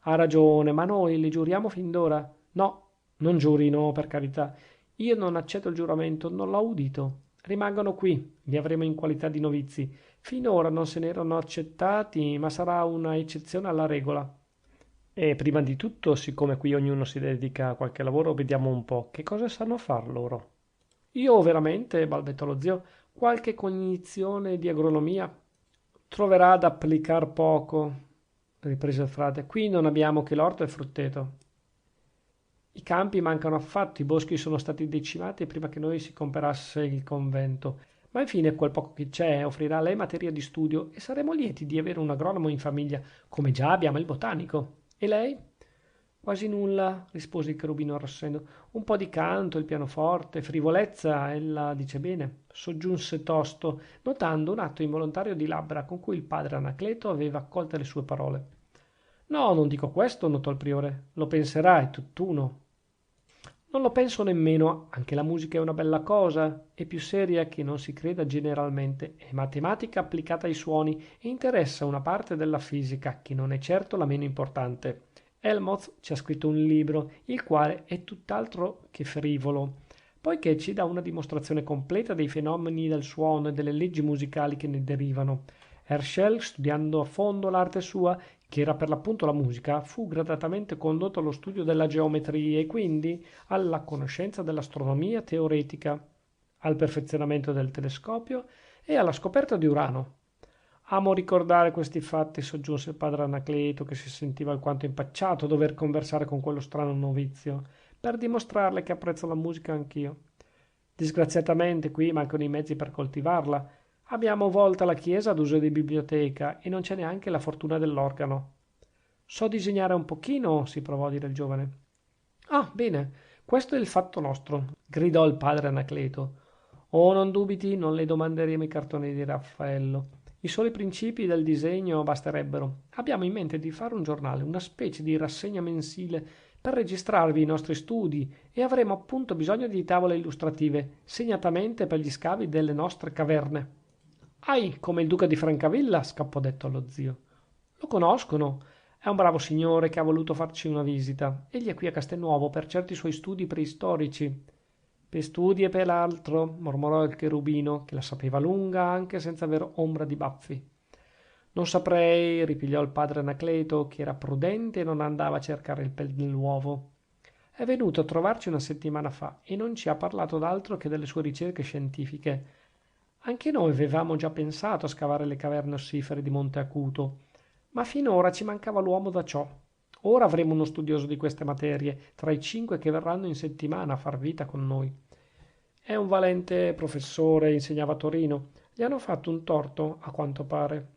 Ha ragione, ma noi le giuriamo fin d'ora? No, non giuri, no, per carità. Io non accetto il giuramento, non l'ho udito. Rimangono qui, li avremo in qualità di novizi. Finora non se n'erano accettati, ma sarà una eccezione alla regola. E prima di tutto, siccome qui ognuno si dedica a qualche lavoro, vediamo un po' che cosa sanno far loro. Io veramente, balbettò lo zio, qualche cognizione di agronomia. Troverà ad applicar poco, riprese il frate. Qui non abbiamo che l'orto e il frutteto. I campi mancano affatto, i boschi sono stati decimati prima che noi si comperasse il convento. Ma infine quel poco che c'è offrirà a lei materia di studio e saremo lieti di avere un agronomo in famiglia, come già abbiamo il botanico. E lei? Quasi nulla, rispose il cherubino arrossendo. Un po' di canto, il pianoforte, frivolezza, ella dice bene, soggiunse tosto, notando un atto involontario di labbra con cui il padre Anacleto aveva accolte le sue parole. No, non dico questo, notò il priore. Lo penserà, è tutt'uno. Non lo penso nemmeno, anche la musica è una bella cosa, è più seria che non si creda generalmente, è matematica applicata ai suoni e interessa una parte della fisica, che non è certo la meno importante. Helmholtz ci ha scritto un libro, il quale è tutt'altro che frivolo, poiché ci dà una dimostrazione completa dei fenomeni del suono e delle leggi musicali che ne derivano. Herschel, studiando a fondo l'arte sua, che era per l'appunto la musica, fu gradatamente condotto allo studio della geometria e quindi alla conoscenza dell'astronomia teoretica, al perfezionamento del telescopio e alla scoperta di Urano. Amo ricordare questi fatti, soggiunse il padre Anacleto, che si sentiva alquanto impacciato a dover conversare con quello strano novizio, per dimostrarle che apprezzo la musica anch'io. Disgraziatamente qui mancano i mezzi per coltivarla. Abbiamo volta la chiesa ad uso di biblioteca e non c'è neanche la fortuna dell'organo. So disegnare un pochino, si provò a dire il giovane. Ah, bene, questo è il fatto nostro, gridò il padre Anacleto. Oh, non dubiti, non le domanderemo i cartoni di Raffaello. I soli principi del disegno basterebbero. Abbiamo in mente di fare un giornale, una specie di rassegna mensile per registrarvi i nostri studi e avremo appunto bisogno di tavole illustrative, segnatamente per gli scavi delle nostre caverne. Ahi, come il duca di Francavilla, scappò detto allo zio. Lo conoscono. È un bravo signore che ha voluto farci una visita. Egli è qui a Castelnuovo per certi suoi studi preistorici. Per studi e per altro, mormorò il cherubino, che la sapeva lunga anche senza aver ombra di baffi. Non saprei, ripigliò il padre Anacleto, che era prudente e non andava a cercare il pel nell'uovo. È venuto a trovarci una settimana fa e non ci ha parlato d'altro che delle sue ricerche scientifiche. Anche noi avevamo già pensato a scavare le caverne ossifere di Monte Acuto, ma finora ci mancava l'uomo da ciò. Ora avremo uno studioso di queste materie, tra i 5 che verranno in settimana a far vita con noi. È un valente professore, insegnava a Torino. Gli hanno fatto un torto, a quanto pare.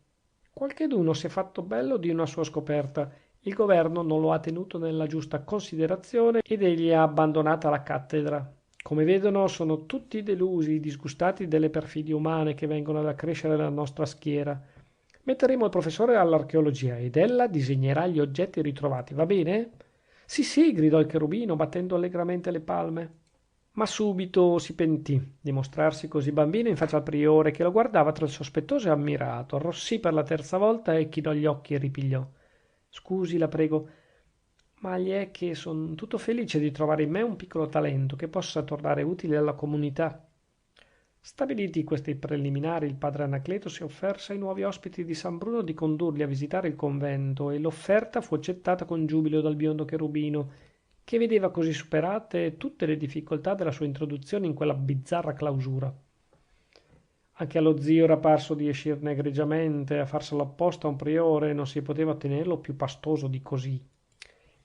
Qualcheduno si è fatto bello di una sua scoperta. Il governo non lo ha tenuto nella giusta considerazione ed egli ha abbandonata la cattedra. Come vedono, sono tutti delusi, disgustati delle perfidie umane che vengono ad accrescere la nostra schiera. Metteremo il professore all'archeologia ed ella disegnerà gli oggetti ritrovati, va bene? Sì, sì, gridò il cherubino, battendo allegramente le palme. Ma subito si pentì di mostrarsi così bambino in faccia al priore, che lo guardava tra il sospettoso e ammirato, arrossì per la terza volta e chinò gli occhi e ripigliò. Scusi, la prego, ma gli è che son tutto felice di trovare in me un piccolo talento che possa tornare utile alla comunità. Stabiliti questi preliminari, il padre Anacleto si offerse ai nuovi ospiti di San Bruno di condurli a visitare il convento e l'offerta fu accettata con giubilo dal biondo cherubino, che vedeva così superate tutte le difficoltà della sua introduzione in quella bizzarra clausura. Anche allo zio era parso di escirne egregiamente, a farselo apposta a un priore non si poteva tenerlo più pastoso di così.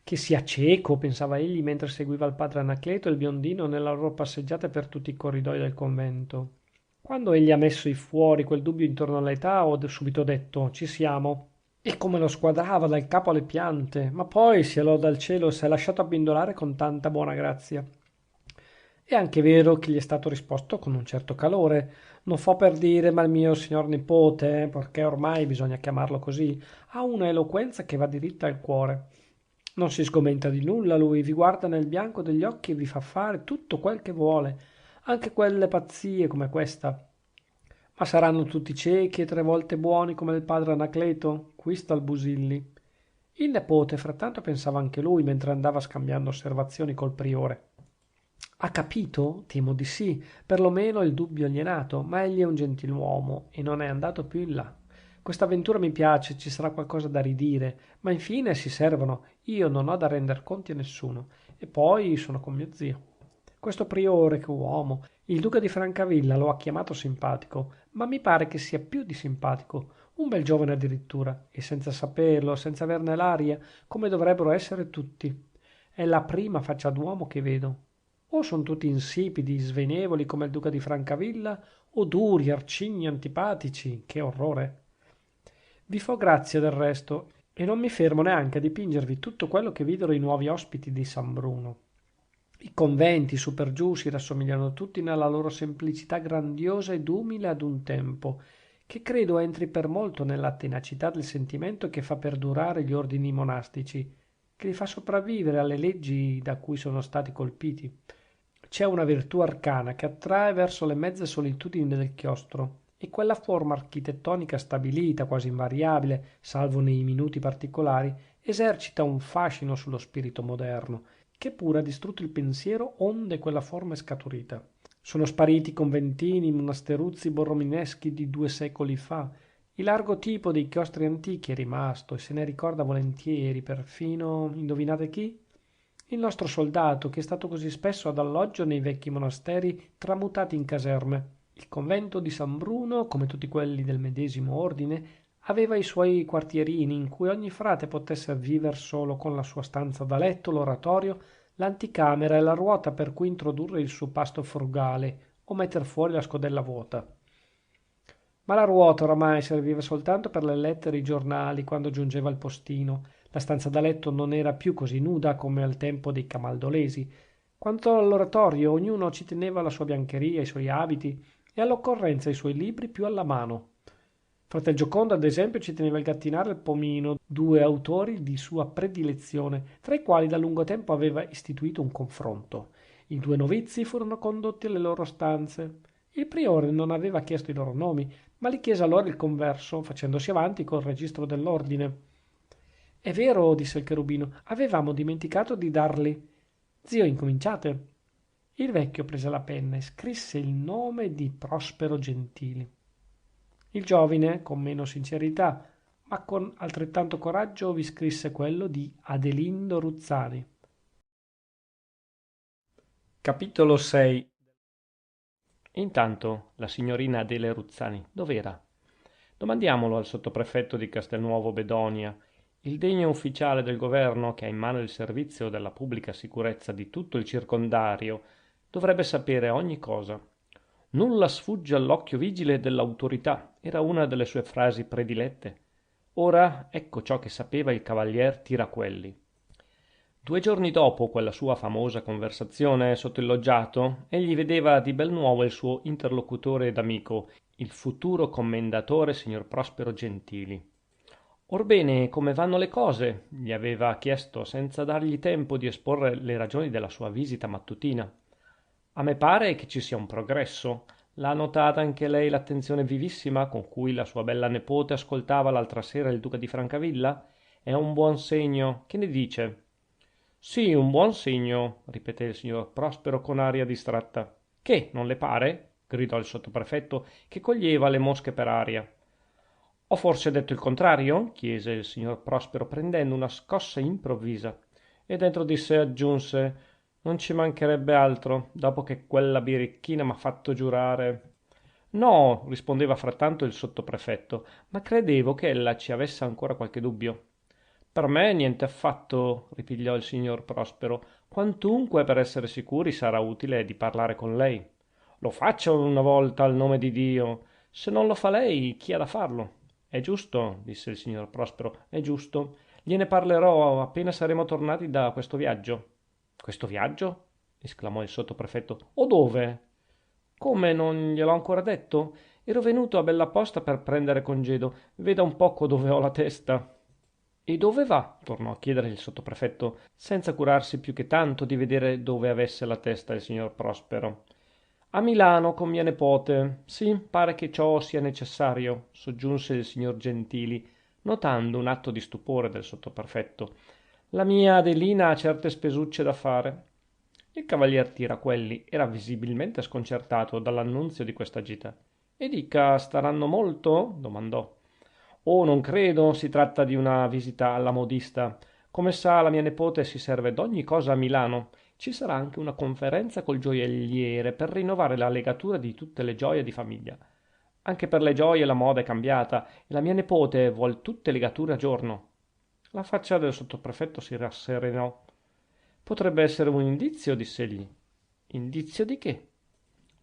Che sia cieco, pensava egli mentre seguiva il padre Anacleto e il biondino nella loro passeggiata per tutti i corridoi del convento. Quando egli ha messo fuori quel dubbio intorno all'età, ho subito detto, ci siamo. E come lo squadrava dal capo alle piante, ma poi, sia loda al cielo, si è lasciato abbindolare con tanta buona grazia. È anche vero che gli è stato risposto con un certo calore. Non fo per dire, ma il mio signor nipote, perché ormai bisogna chiamarlo così, ha una eloquenza che va diritta al cuore. Non si sgomenta di nulla lui, vi guarda nel bianco degli occhi e vi fa fare tutto quel che vuole, anche quelle pazzie come questa. Ma saranno tutti ciechi e 3 volte buoni come il padre Anacleto? Qui sta il Busilli. Il nepote frattanto pensava anche lui mentre andava scambiando osservazioni col priore. Ha capito? Temo di sì. Perlomeno il dubbio gli è nato, ma egli è un gentiluomo e non è andato più in là. Questa avventura mi piace, ci sarà qualcosa da ridire, ma infine si servono. Io non ho da render conti a nessuno. E poi sono con mio zio. Questo priore, che uomo! Il duca di Francavilla lo ha chiamato simpatico, ma mi pare che sia più di simpatico. Un bel giovane addirittura, e senza saperlo, senza averne l'aria, come dovrebbero essere tutti. È la prima faccia d'uomo che vedo. O son tutti insipidi, svenevoli come il duca di Francavilla, o duri, arcigni, antipatici. Che orrore! Vi fo grazia del resto, e non mi fermo neanche a dipingervi tutto quello che videro i nuovi ospiti di San Bruno. I conventi su per giù si rassomigliano tutti nella loro semplicità grandiosa ed umile ad un tempo, che credo entri per molto nella tenacità del sentimento che fa perdurare gli ordini monastici, che li fa sopravvivere alle leggi da cui sono stati colpiti. C'è una virtù arcana che attrae verso le mezze solitudini del chiostro, e quella forma architettonica stabilita, quasi invariabile, salvo nei minuti particolari, esercita un fascino sullo spirito moderno, che pure ha distrutto il pensiero onde quella forma è scaturita. Sono spariti i conventini, i monasteruzzi borromineschi di 2 secoli fa. Il largo tipo dei chiostri antichi è rimasto e se ne ricorda volentieri, perfino, indovinate chi? Il nostro soldato, che è stato così spesso ad alloggio nei vecchi monasteri tramutati in caserme. Il convento di San Bruno, come tutti quelli del medesimo ordine, aveva i suoi quartierini in cui ogni frate potesse viver solo con la sua stanza da letto, l'oratorio, l'anticamera e la ruota per cui introdurre il suo pasto frugale o metter fuori la scodella vuota. ma la ruota oramai serviva soltanto per le lettere e i giornali quando giungeva il postino. La stanza da letto non era più così nuda come al tempo dei camaldolesi. Quanto all'oratorio, ognuno ci teneva la sua biancheria, i suoi abiti e all'occorrenza i suoi libri più alla mano. Fratel Giocondo, ad esempio, ci teneva il gattinara e il pomino, due autori di sua predilezione, tra i quali da lungo tempo aveva istituito un confronto. I due novizi furono condotti alle loro stanze. Il priore non aveva chiesto i loro nomi, ma li chiese allora il converso, facendosi avanti col registro dell'ordine. È vero, disse il cherubino, avevamo dimenticato di darli. Zio, incominciate. Il vecchio prese la penna e scrisse il nome di Prospero Gentili. Il giovine, con meno sincerità, ma con altrettanto coraggio, vi scrisse quello di Adelindo Ruzzani. Capitolo 6. Intanto la signorina Adele Ruzzani dov'era? Domandiamolo al sottoprefetto di Castelnuovo Bedonia, il degno ufficiale del governo che ha in mano il servizio della pubblica sicurezza di tutto il circondario. Dovrebbe sapere ogni cosa. Nulla sfugge all'occhio vigile dell'autorità, era una delle sue frasi predilette. Ora ecco ciò che sapeva il cavalier Tiraquelli. 2 giorni dopo quella sua famosa conversazione sotto il loggiato, egli vedeva di bel nuovo il suo interlocutore ed amico, il futuro commendatore signor Prospero Gentili. Orbene, come vanno le cose? Gli aveva chiesto senza dargli tempo di esporre le ragioni della sua visita mattutina. A me pare che ci sia un progresso. L'ha notata anche lei l'attenzione vivissima con cui la sua bella nepote ascoltava l'altra sera il duca di Francavilla? È un buon segno. Che ne dice? Sì, un buon segno, ripeté il signor Prospero con aria distratta. Che, non le pare? Gridò il sottoprefetto, che coglieva le mosche per aria. Ho forse detto il contrario? Chiese il signor Prospero prendendo una scossa improvvisa. E dentro di sé aggiunse: non ci mancherebbe altro, dopo che quella birichina m'ha fatto giurare. No, rispondeva frattanto il sottoprefetto, ma credevo che ella ci avesse ancora qualche dubbio. Per me niente affatto, ripigliò il signor Prospero. Quantunque per essere sicuri sarà utile di parlare con lei. Lo faccia una volta al nome di Dio. Se non lo fa lei, chi ha da farlo? È giusto, disse il signor Prospero, è giusto. Gliene parlerò appena saremo tornati da questo viaggio. Questo viaggio? Esclamò il sottoprefetto. O dove? Come, non gliel'ho ancora detto? Ero venuto a bella posta per prendere congedo. Veda un poco dove ho la testa. E dove va? Tornò a chiedere il sottoprefetto, senza curarsi più che tanto di vedere dove avesse la testa il signor Prospero. A Milano con mia nepote. Sì, pare che ciò sia necessario, soggiunse il signor Gentili, notando un atto di stupore del sottoprefetto. La mia Adelina ha certe spesucce da fare. Il cavalier Tiraquelli era visibilmente sconcertato dall'annunzio di questa gita. E dica, staranno molto? Domandò. Oh, non credo, si tratta di una visita alla modista. Come sa, la mia nepote si serve d'ogni cosa a Milano. Ci sarà anche una conferenza col gioielliere per rinnovare la legatura di tutte le gioie di famiglia. Anche per le gioie la moda è cambiata e la mia nepote vuol tutte legature a giorno. La faccia del sottoprefetto si rasserenò. Potrebbe essere un indizio, diss'egli. Indizio di che?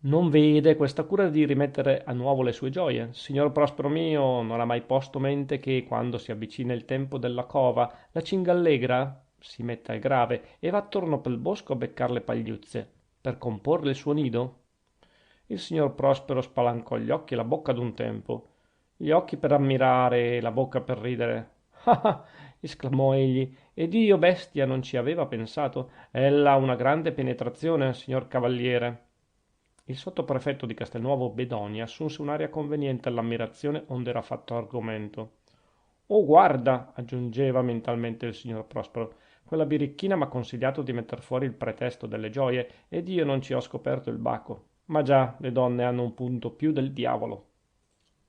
Non vede questa cura di rimettere a nuovo le sue gioie. Signor Prospero mio non ha mai posto mente che quando si avvicina il tempo della cova, la cingallegra si mette al grave e va attorno pel bosco a beccar le pagliuzze per comporre il suo nido? Il signor Prospero spalancò gli occhi e la bocca ad un tempo. Gli occhi per ammirare e la bocca per ridere. Ah ah! Esclamò egli. Ed io, bestia, non ci aveva pensato. Ella ha una grande penetrazione, signor cavaliere. Il sottoprefetto di Castelnuovo Bedonia assunse un'aria conveniente all'ammirazione onde era fatto argomento. Oh, guarda, aggiungeva mentalmente il signor Prospero, quella birichina m'ha consigliato di metter fuori il pretesto delle gioie ed io non ci ho scoperto il baco. Ma già, le donne hanno un punto più del diavolo.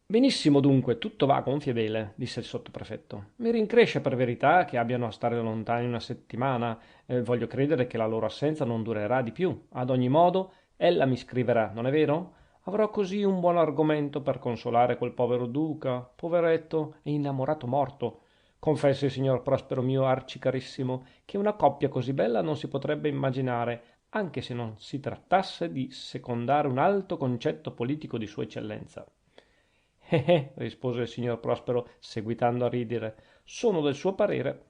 Benissimo dunque, tutto va a gonfie vele, disse il sottoprefetto. Mi rincresce per verità che abbiano a stare lontani una settimana. Voglio credere che la loro assenza non durerà di più. Ad ogni modo, ella mi scriverà, non è vero? Avrò così un buon argomento per consolare quel povero duca, poveretto e innamorato morto. Confessi, signor Prospero mio arcicarissimo, che una coppia così bella non si potrebbe immaginare, anche se non si trattasse di secondare un alto concetto politico di sua eccellenza. rispose il signor Prospero, seguitando a ridere, sono del suo parere.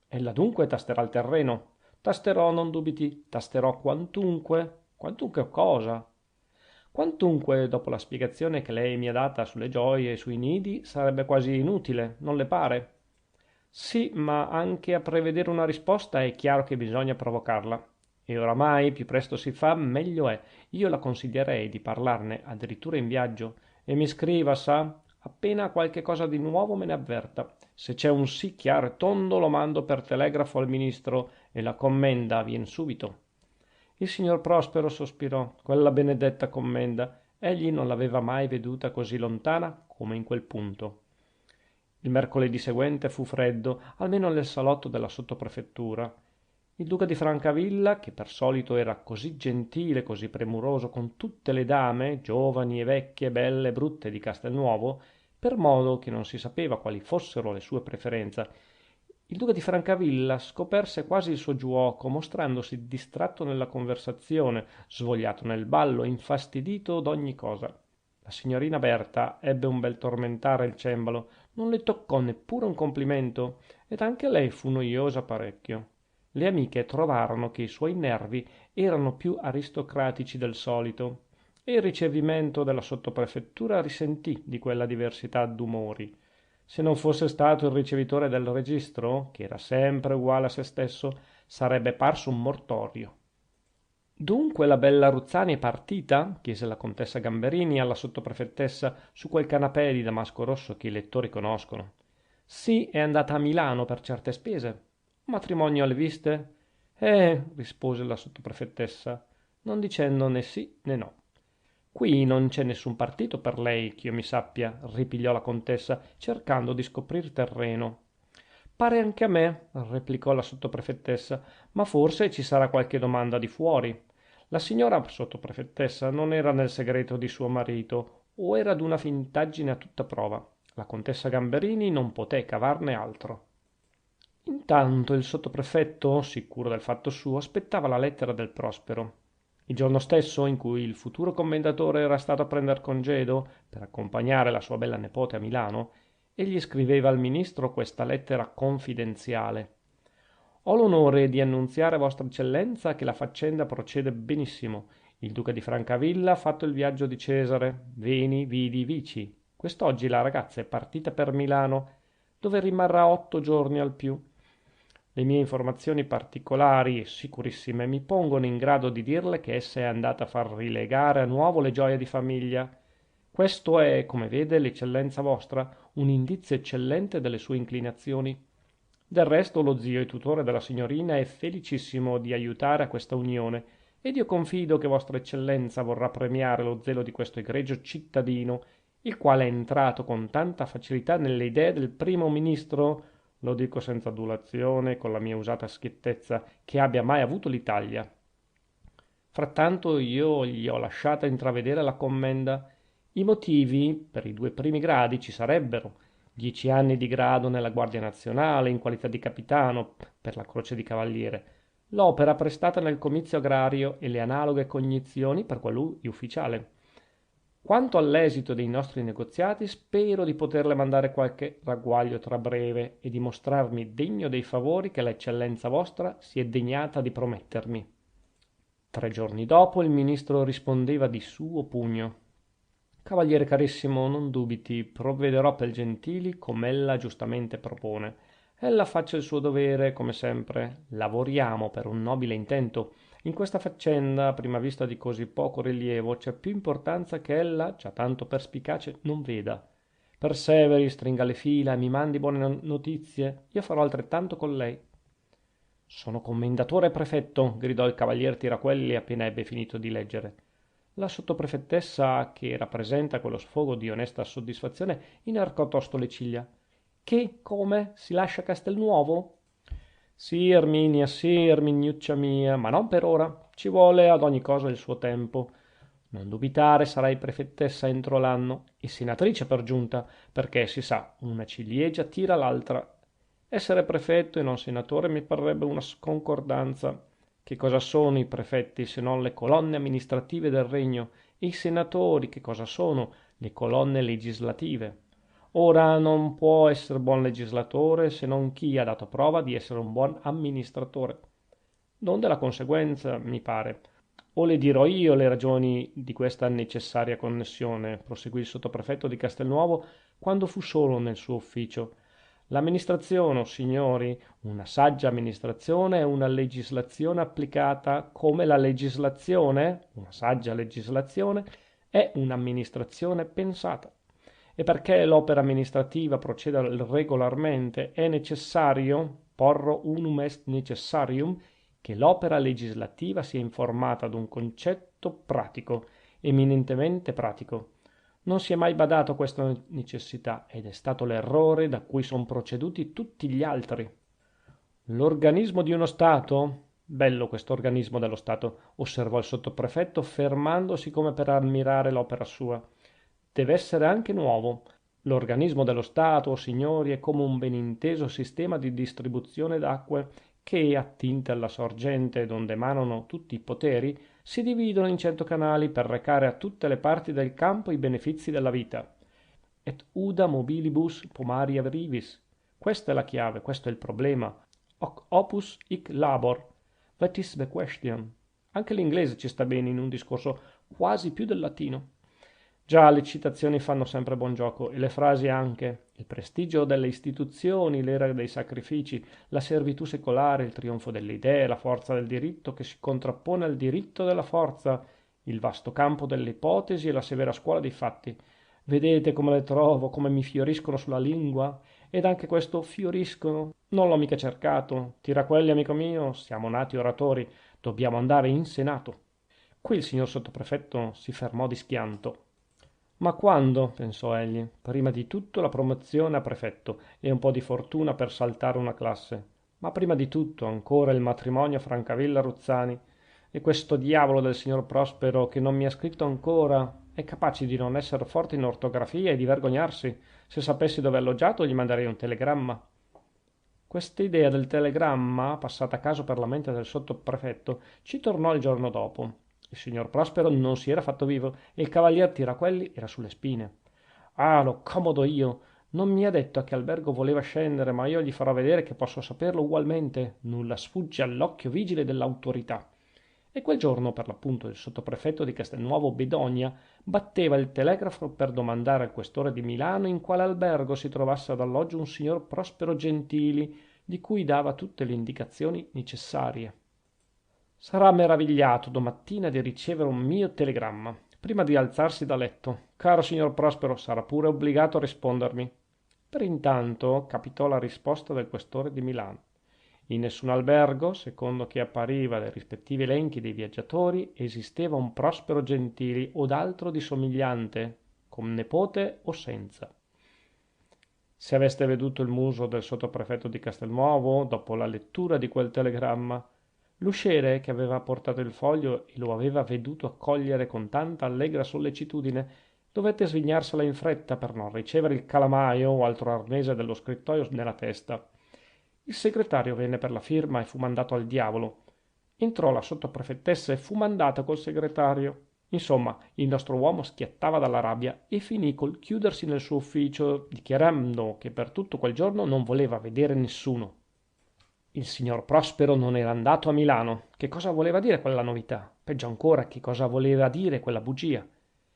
Ella dunque tasterà il terreno. Tasterò, non dubiti, tasterò quantunque. Quantunque cosa? Quantunque, dopo la spiegazione che lei mi ha data sulle gioie e sui nidi, sarebbe quasi inutile, non le pare? Sì, ma anche a prevedere una risposta è chiaro che bisogna provocarla. E oramai più presto si fa, meglio è. Io la consiglierei di parlarne addirittura in viaggio. E mi scriva, sa? Appena qualche cosa di nuovo me ne avverta. Se c'è un sì chiaro e tondo lo mando per telegrafo al ministro e la commenda vien subito. Il signor Prospero sospirò. Quella benedetta commenda. Egli non l'aveva mai veduta così lontana come in quel punto. Il mercoledì seguente fu freddo, almeno nel salotto della sottoprefettura. Il duca di Francavilla, che per solito era così gentile, così premuroso con tutte le dame, giovani e vecchie, belle e brutte di Castelnuovo, per modo che non si sapeva quali fossero le sue preferenze, il duca di Francavilla scoperse quasi il suo giuoco, mostrandosi distratto nella conversazione, svogliato nel ballo, infastidito d'ogni cosa. La signorina Berta ebbe un bel tormentare il cembalo, non le toccò neppure un complimento, ed anche lei fu noiosa parecchio. Le amiche trovarono che i suoi nervi erano più aristocratici del solito, e il ricevimento della sottoprefettura risentì di quella diversità d'umori. Se non fosse stato il ricevitore del registro, che era sempre uguale a se stesso, sarebbe parso un mortorio. Dunque la bella Ruzzani è partita? Chiese la contessa Gamberini alla sottoprefettessa su quel canapè di damasco rosso che i lettori conoscono. Sì, è andata a Milano per certe spese. Un matrimonio alle viste? Rispose la sottoprefettessa, non dicendo né sì né no. Qui non c'è nessun partito per lei, che io mi sappia, ripigliò la contessa, cercando di scoprir terreno. Pare anche a me, replicò la sottoprefettessa, ma forse ci sarà qualche domanda di fuori. La signora sottoprefettessa non era nel segreto di suo marito, o era d'una fintaggine a tutta prova. La contessa Gamberini non poté cavarne altro. Intanto il sottoprefetto, sicuro del fatto suo, aspettava la lettera del Prospero. Il giorno stesso in cui il futuro commendatore era stato a prender congedo per accompagnare la sua bella nepote a Milano, egli scriveva al ministro questa lettera confidenziale. Ho l'onore di annunziare a vostra eccellenza che la faccenda procede benissimo. Il duca di Francavilla ha fatto il viaggio di Cesare. Veni, vidi, vici. Quest'oggi la ragazza è partita per Milano, dove rimarrà 8 giorni al più. Le mie informazioni particolari e sicurissime mi pongono in grado di dirle che essa è andata a far rilegare a nuovo le gioie di famiglia. Questo è, come vede l'eccellenza vostra, un indizio eccellente delle sue inclinazioni. Del resto lo zio e tutore della signorina è felicissimo di aiutare a questa unione, ed io confido che vostra eccellenza vorrà premiare lo zelo di questo egregio cittadino, il quale è entrato con tanta facilità nelle idee del primo ministro, lo dico senza adulazione, con la mia usata schiettezza, che abbia mai avuto l'Italia. Frattanto io gli ho lasciata intravedere la commenda. I motivi per i 2 primi gradi ci sarebbero: 10 anni di grado nella Guardia Nazionale in qualità di capitano per la Croce di Cavaliere, l'opera prestata nel comizio agrario e le analoghe cognizioni per quello di ufficiale. Quanto all'esito dei nostri negoziati, spero di poterle mandare qualche ragguaglio tra breve e di mostrarmi degno dei favori che l'eccellenza vostra si è degnata di promettermi. 3 giorni dopo il ministro rispondeva di suo pugno. Cavaliere carissimo, non dubiti, provvederò per Gentili com'ella giustamente propone. Ella faccia il suo dovere, come sempre. Lavoriamo per un nobile intento. In questa faccenda, a prima vista di così poco rilievo, c'è più importanza che ella, già tanto perspicace, non veda. Perseveri, stringa le fila e mi mandi buone notizie. Io farò altrettanto con lei. Sono commendatore e prefetto, gridò il cavalier Tiraquelli appena ebbe finito di leggere. La sottoprefettessa, che era presente a quello sfogo di onesta soddisfazione, inarcò tosto le ciglia. Che? Come? Si lascia Castelnuovo? Sì, Erminia, sì, Erminiuccia mia, ma non per ora. Ci vuole ad ogni cosa il suo tempo. Non dubitare, sarai prefettessa entro l'anno e senatrice per giunta, perché si sa, una ciliegia tira l'altra. Essere prefetto e non senatore mi parrebbe una sconcordanza. Che cosa sono i prefetti se non le colonne amministrative del regno? E i senatori che cosa sono? le colonne legislative. Ora non può essere buon legislatore se non chi ha dato prova di essere un buon amministratore. Donde la conseguenza, mi pare. O le dirò io le ragioni di questa necessaria connessione, proseguì il sottoprefetto di Castelnuovo quando fu solo nel suo ufficio. L'amministrazione, o signori, una saggia amministrazione è una legislazione applicata, come la legislazione, una saggia legislazione, è un'amministrazione pensata. E perché l'opera amministrativa proceda regolarmente, è necessario, porro unum est necessarium, che l'opera legislativa sia informata ad un concetto pratico, eminentemente pratico. Non si è mai badato a questa necessità ed è stato l'errore da cui son proceduti tutti gli altri. L'organismo di uno Stato? Bello questo organismo dello Stato, osservò il sottoprefetto fermandosi come per ammirare l'opera sua. Deve essere anche nuovo. L'organismo dello Stato, o signori, è come un ben inteso sistema di distribuzione d'acque che, attinte alla sorgente donde emanano tutti i poteri, si dividono in 100 canali per recare a tutte le parti del campo i benefizi della vita. Et uda mobilibus pomaria rivis. Questa è la chiave, questo è il problema. Hoc opus hic labor. That is the question. Anche l'inglese ci sta bene in un discorso quasi più del latino. Già, le citazioni fanno sempre buon gioco e le frasi anche. Il prestigio delle istituzioni, l'era dei sacrifici, la servitù secolare, il trionfo delle idee, la forza del diritto che si contrappone al diritto della forza, il vasto campo delle ipotesi e la severa scuola dei fatti. Vedete come le trovo, come mi fioriscono sulla lingua? Ed anche questo fioriscono non l'ho mica cercato. Tiraquelli, amico mio, siamo nati oratori, dobbiamo andare in senato. Qui il signor sottoprefetto si fermò di schianto. Ma quando, pensò egli, prima di tutto la promozione a prefetto e un po' di fortuna per saltare una classe, ma prima di tutto ancora il matrimonio Francavilla Ruzzani e questo diavolo del signor Prospero che non mi ha scritto ancora, è capace di non essere forte in ortografia e di vergognarsi. Se sapessi dove è alloggiato gli manderei un telegramma. Questa idea del telegramma, passata a caso per la mente del sottoprefetto, ci tornò il giorno dopo. Il signor Prospero non si era fatto vivo e il cavalier Tiraquelli era sulle spine. Ah, lo comodo io! Non mi ha detto a che albergo voleva scendere, ma io gli farò vedere che posso saperlo ugualmente. Nulla sfugge all'occhio vigile dell'autorità. E quel giorno, per l'appunto, il sottoprefetto di Castelnuovo Bedonia batteva il telegrafo per domandare al questore di Milano in quale albergo si trovasse ad alloggio un signor Prospero Gentili, di cui dava tutte le indicazioni necessarie. Sarà meravigliato domattina di ricevere un mio telegramma, prima di alzarsi da letto. Caro signor Prospero, sarà pure obbligato a rispondermi. Per intanto capitò la risposta del questore di Milano. In nessun albergo, secondo che appariva dai rispettivi elenchi dei viaggiatori, esisteva un Prospero Gentili o d'altro di somigliante, con nepote o senza. Se aveste veduto il muso del sottoprefetto di Castelnuovo, dopo la lettura di quel telegramma, l'usciere che aveva portato il foglio e lo aveva veduto accogliere con tanta allegra sollecitudine, dovette svignarsela in fretta per non ricevere il calamaio o altro arnese dello scrittoio nella testa. Il segretario venne per la firma e fu mandato al diavolo. Entrò la sottoprefettessa e fu mandata col segretario. Insomma, il nostro uomo schiattava dalla rabbia e finì col chiudersi nel suo ufficio, dichiarando che per tutto quel giorno non voleva vedere nessuno. Il signor Prospero non era andato a Milano. Che cosa voleva dire quella novità? Peggio ancora, che cosa voleva dire quella bugia?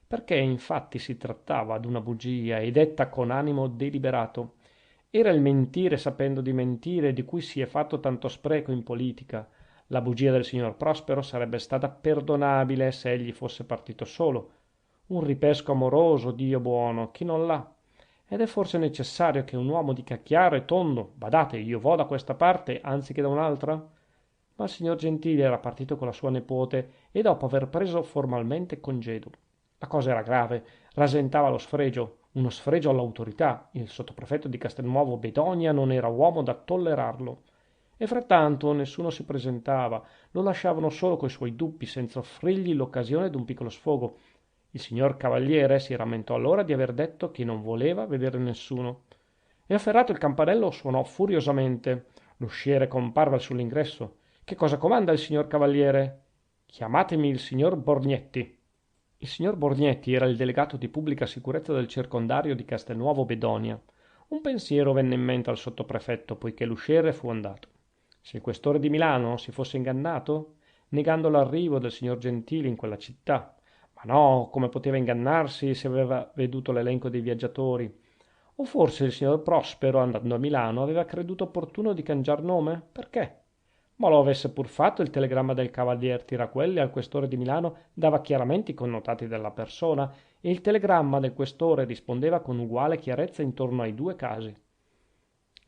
Perché infatti si trattava d'una bugia e detta con animo deliberato. Era il mentire sapendo di mentire di cui si è fatto tanto spreco in politica. La bugia del signor Prospero sarebbe stata perdonabile se egli fosse partito solo. Un ripesco amoroso, Dio buono, chi non l'ha? Ed è forse necessario che un uomo dica chiaro e tondo: badate, io vo da questa parte anziché da un'altra? Ma il signor Gentili era partito con la sua nepote e dopo aver preso formalmente congedo. La cosa era grave, rasentava lo sfregio, uno sfregio all'autorità. Il sottoprefetto di Castelnuovo Bedonia non era uomo da tollerarlo. E frattanto nessuno si presentava, lo lasciavano solo coi suoi dubbi, senza offrirgli l'occasione d'un piccolo sfogo. Il signor Cavaliere si rammentò allora di aver detto che non voleva vedere nessuno. E afferrato il campanello suonò furiosamente. L'usciere comparve sull'ingresso. Che cosa comanda il signor Cavaliere? Chiamatemi il signor Borgnetti. Il signor Borgnetti era il delegato di pubblica sicurezza del circondario di Castelnuovo Bedonia. Un pensiero venne in mente al sottoprefetto, poiché l'usciere fu andato. Se il questore di Milano si fosse ingannato, negando l'arrivo del signor Gentili in quella città. Ma no, come poteva ingannarsi se aveva veduto l'elenco dei viaggiatori? O forse il signor Prospero, andando a Milano, aveva creduto opportuno di cangiar nome? Perché? Ma lo avesse pur fatto, il telegramma del cavalier Tiraquelli al questore di Milano dava chiaramente i connotati della persona e il telegramma del questore rispondeva con uguale chiarezza intorno ai due casi.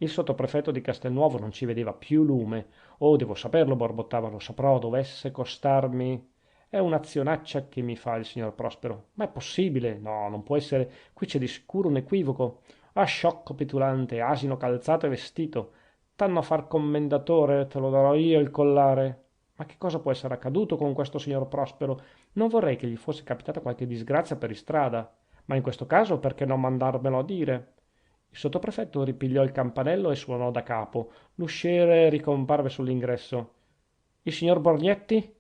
Il sottoprefetto di Castelnuovo non ci vedeva più lume. Oh, devo saperlo, borbottava, lo saprò, dovesse costarmi. È un'azionaccia che mi fa il signor Prospero. Ma è possibile? No, non può essere. Qui c'è di sicuro un equivoco. Ah, sciocco petulante, asino calzato e vestito. T'hanno a far commendatore, te lo darò io il collare. Ma che cosa può essere accaduto con questo signor Prospero? Non vorrei che gli fosse capitata qualche disgrazia per istrada. Ma in questo caso perché non mandarmelo a dire? Il sottoprefetto ripigliò il campanello e suonò da capo. L'usciere ricomparve sull'ingresso. Il signor Borgnetti?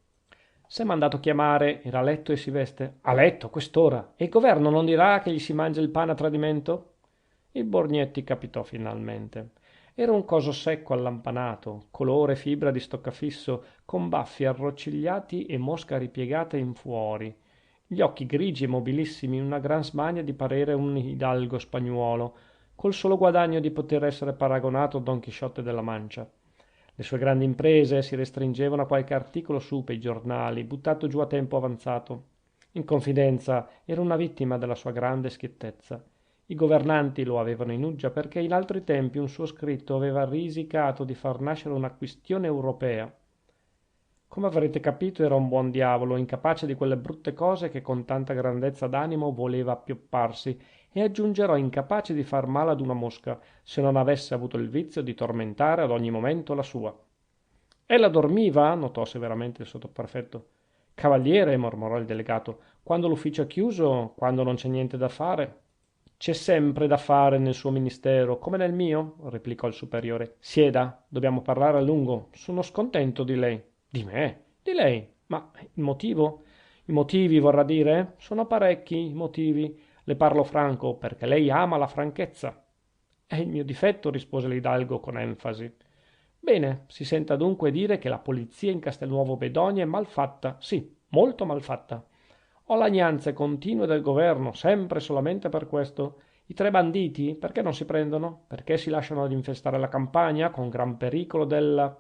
S'è mandato chiamare, era a letto e si veste. A letto, a quest'ora? E il governo non dirà che gli si mangia il pane a tradimento? Il Borgnetti capitò finalmente. Era un coso secco allampanato, colore e fibra di stoccafisso, con baffi arroccigliati e mosca ripiegata in fuori. Gli occhi grigi e mobilissimi, una gran smania di parere un hidalgo spagnuolo, col solo guadagno di poter essere paragonato a Don Chisciotte della Mancia. Le sue grandi imprese si restringevano a qualche articolo su pei giornali, buttato giù a tempo avanzato. In confidenza, era una vittima della sua grande schiettezza. I governanti lo avevano in uggia perché in altri tempi un suo scritto aveva risicato di far nascere una quistione europea. Come avrete capito, era un buon diavolo, incapace di quelle brutte cose che con tanta grandezza d'animo voleva appiopparsi, e aggiungerò incapace di far male ad una mosca, se non avesse avuto il vizio di tormentare ad ogni momento la sua. Ella dormiva? Notò severamente il sottoprefetto. Cavaliere, mormorò il delegato, quando l'ufficio è chiuso, quando non c'è niente da fare. C'è sempre da fare nel suo ministero, come nel mio, replicò il superiore. Sieda, dobbiamo parlare a lungo. Sono scontento di lei. Di me? Di lei? Ma il motivo? I motivi, vorrà dire? Sono parecchi i motivi. Le parlo franco, perché lei ama la franchezza. È il mio difetto, rispose l'hidalgo con enfasi. Bene, si senta dunque dire che la polizia in Castelnuovo Bedonia è malfatta. Sì, molto malfatta. Ho lagnanze continue del governo, sempre e solamente per questo. I tre banditi, perché non si prendono? Perché si lasciano ad infestare la campagna, con gran pericolo della...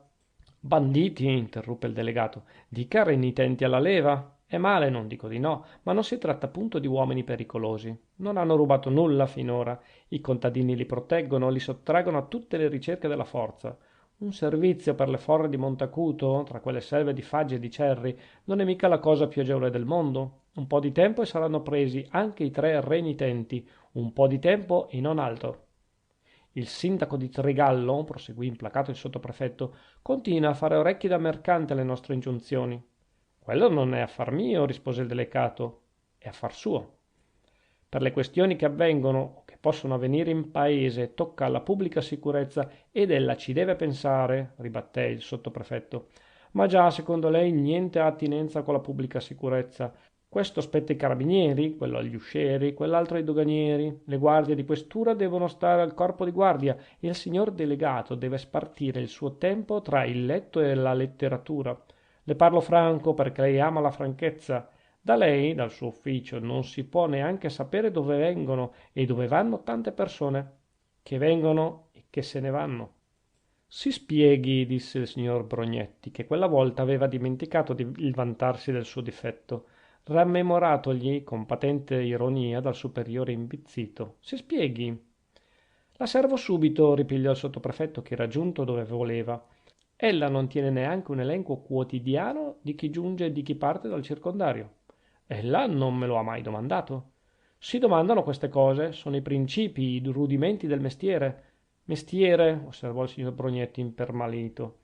Banditi, interruppe il delegato, dica renitenti alla leva. È male, non dico di no, ma non si tratta appunto di uomini pericolosi. Non hanno rubato nulla finora. I contadini li proteggono, li sottraggono a tutte le ricerche della forza. Un servizio per le forre di Montacuto, tra quelle selve di faggi e di cerri, non è mica la cosa più agevole del mondo. Un po' di tempo e saranno presi anche i tre renitenti, un po' di tempo e non altro. Il sindaco di Trigallo, proseguì implacato il sottoprefetto, continua a fare orecchie da mercante alle nostre ingiunzioni. Quello non è affar mio, rispose il delegato, è affar suo. Per le questioni che avvengono o che possono avvenire in paese tocca alla pubblica sicurezza ed ella ci deve pensare, ribatté il sottoprefetto. Ma già, secondo lei, niente ha attinenza con la pubblica sicurezza. Questo spetta ai carabinieri, quello agli uscieri, quell'altro ai doganieri. Le guardie di questura devono stare al corpo di guardia e il signor delegato deve spartire il suo tempo tra il letto e la letteratura. Le parlo franco perché lei ama la franchezza. Da lei, dal suo ufficio, non si può neanche sapere dove vengono e dove vanno tante persone, che vengono e che se ne vanno. Si spieghi, disse il signor Brognetti, che quella volta aveva dimenticato il vantarsi del suo difetto, rammemoratogli con patente ironia dal superiore imbizzito. Si spieghi. La servo subito, ripigliò il sottoprefetto che era giunto dove voleva. Ella non tiene neanche un elenco quotidiano di chi giunge e di chi parte dal circondario. Ella non me lo ha mai domandato. Si domandano queste cose, sono i principi, i rudimenti del mestiere. Mestiere, osservò il signor Brognetti impermalito.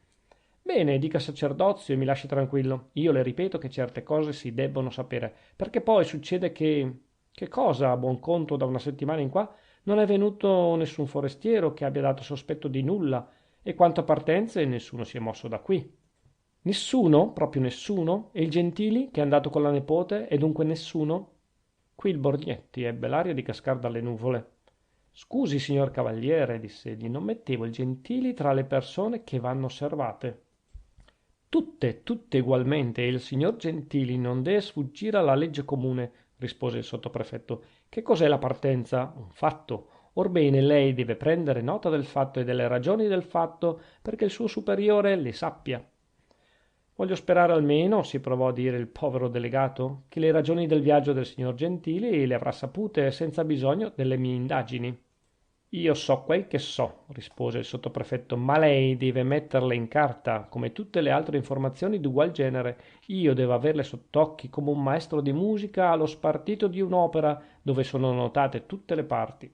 Bene, dica sacerdozio e mi lasci tranquillo. Io le ripeto che certe cose si debbono sapere, perché poi succede che... Che cosa, a buon conto, da una settimana in qua non è venuto nessun forestiero che abbia dato sospetto di nulla, e quanto a partenze nessuno si è mosso da qui. Nessuno? Proprio nessuno? E il Gentili, che è andato con la nepote, è dunque nessuno? Qui il Borgnetti ebbe l'aria di cascar dalle nuvole. Scusi, signor Cavaliere, diss'egli, non mettevo il Gentili tra le persone che vanno osservate. Tutte, tutte ugualmente, e il signor Gentili non dee sfuggire alla legge comune, rispose il sottoprefetto. Che cos'è la partenza? Un fatto. Orbene, lei deve prendere nota del fatto e delle ragioni del fatto perché il suo superiore le sappia. Voglio sperare almeno, si provò a dire il povero delegato, che le ragioni del viaggio del signor Gentili le avrà sapute senza bisogno delle mie indagini. Io so quel che so, rispose il sottoprefetto, ma lei deve metterle in carta, come tutte le altre informazioni d'ugual genere. Io devo averle sott'occhi come un maestro di musica ha lo spartito di un'opera dove sono notate tutte le parti.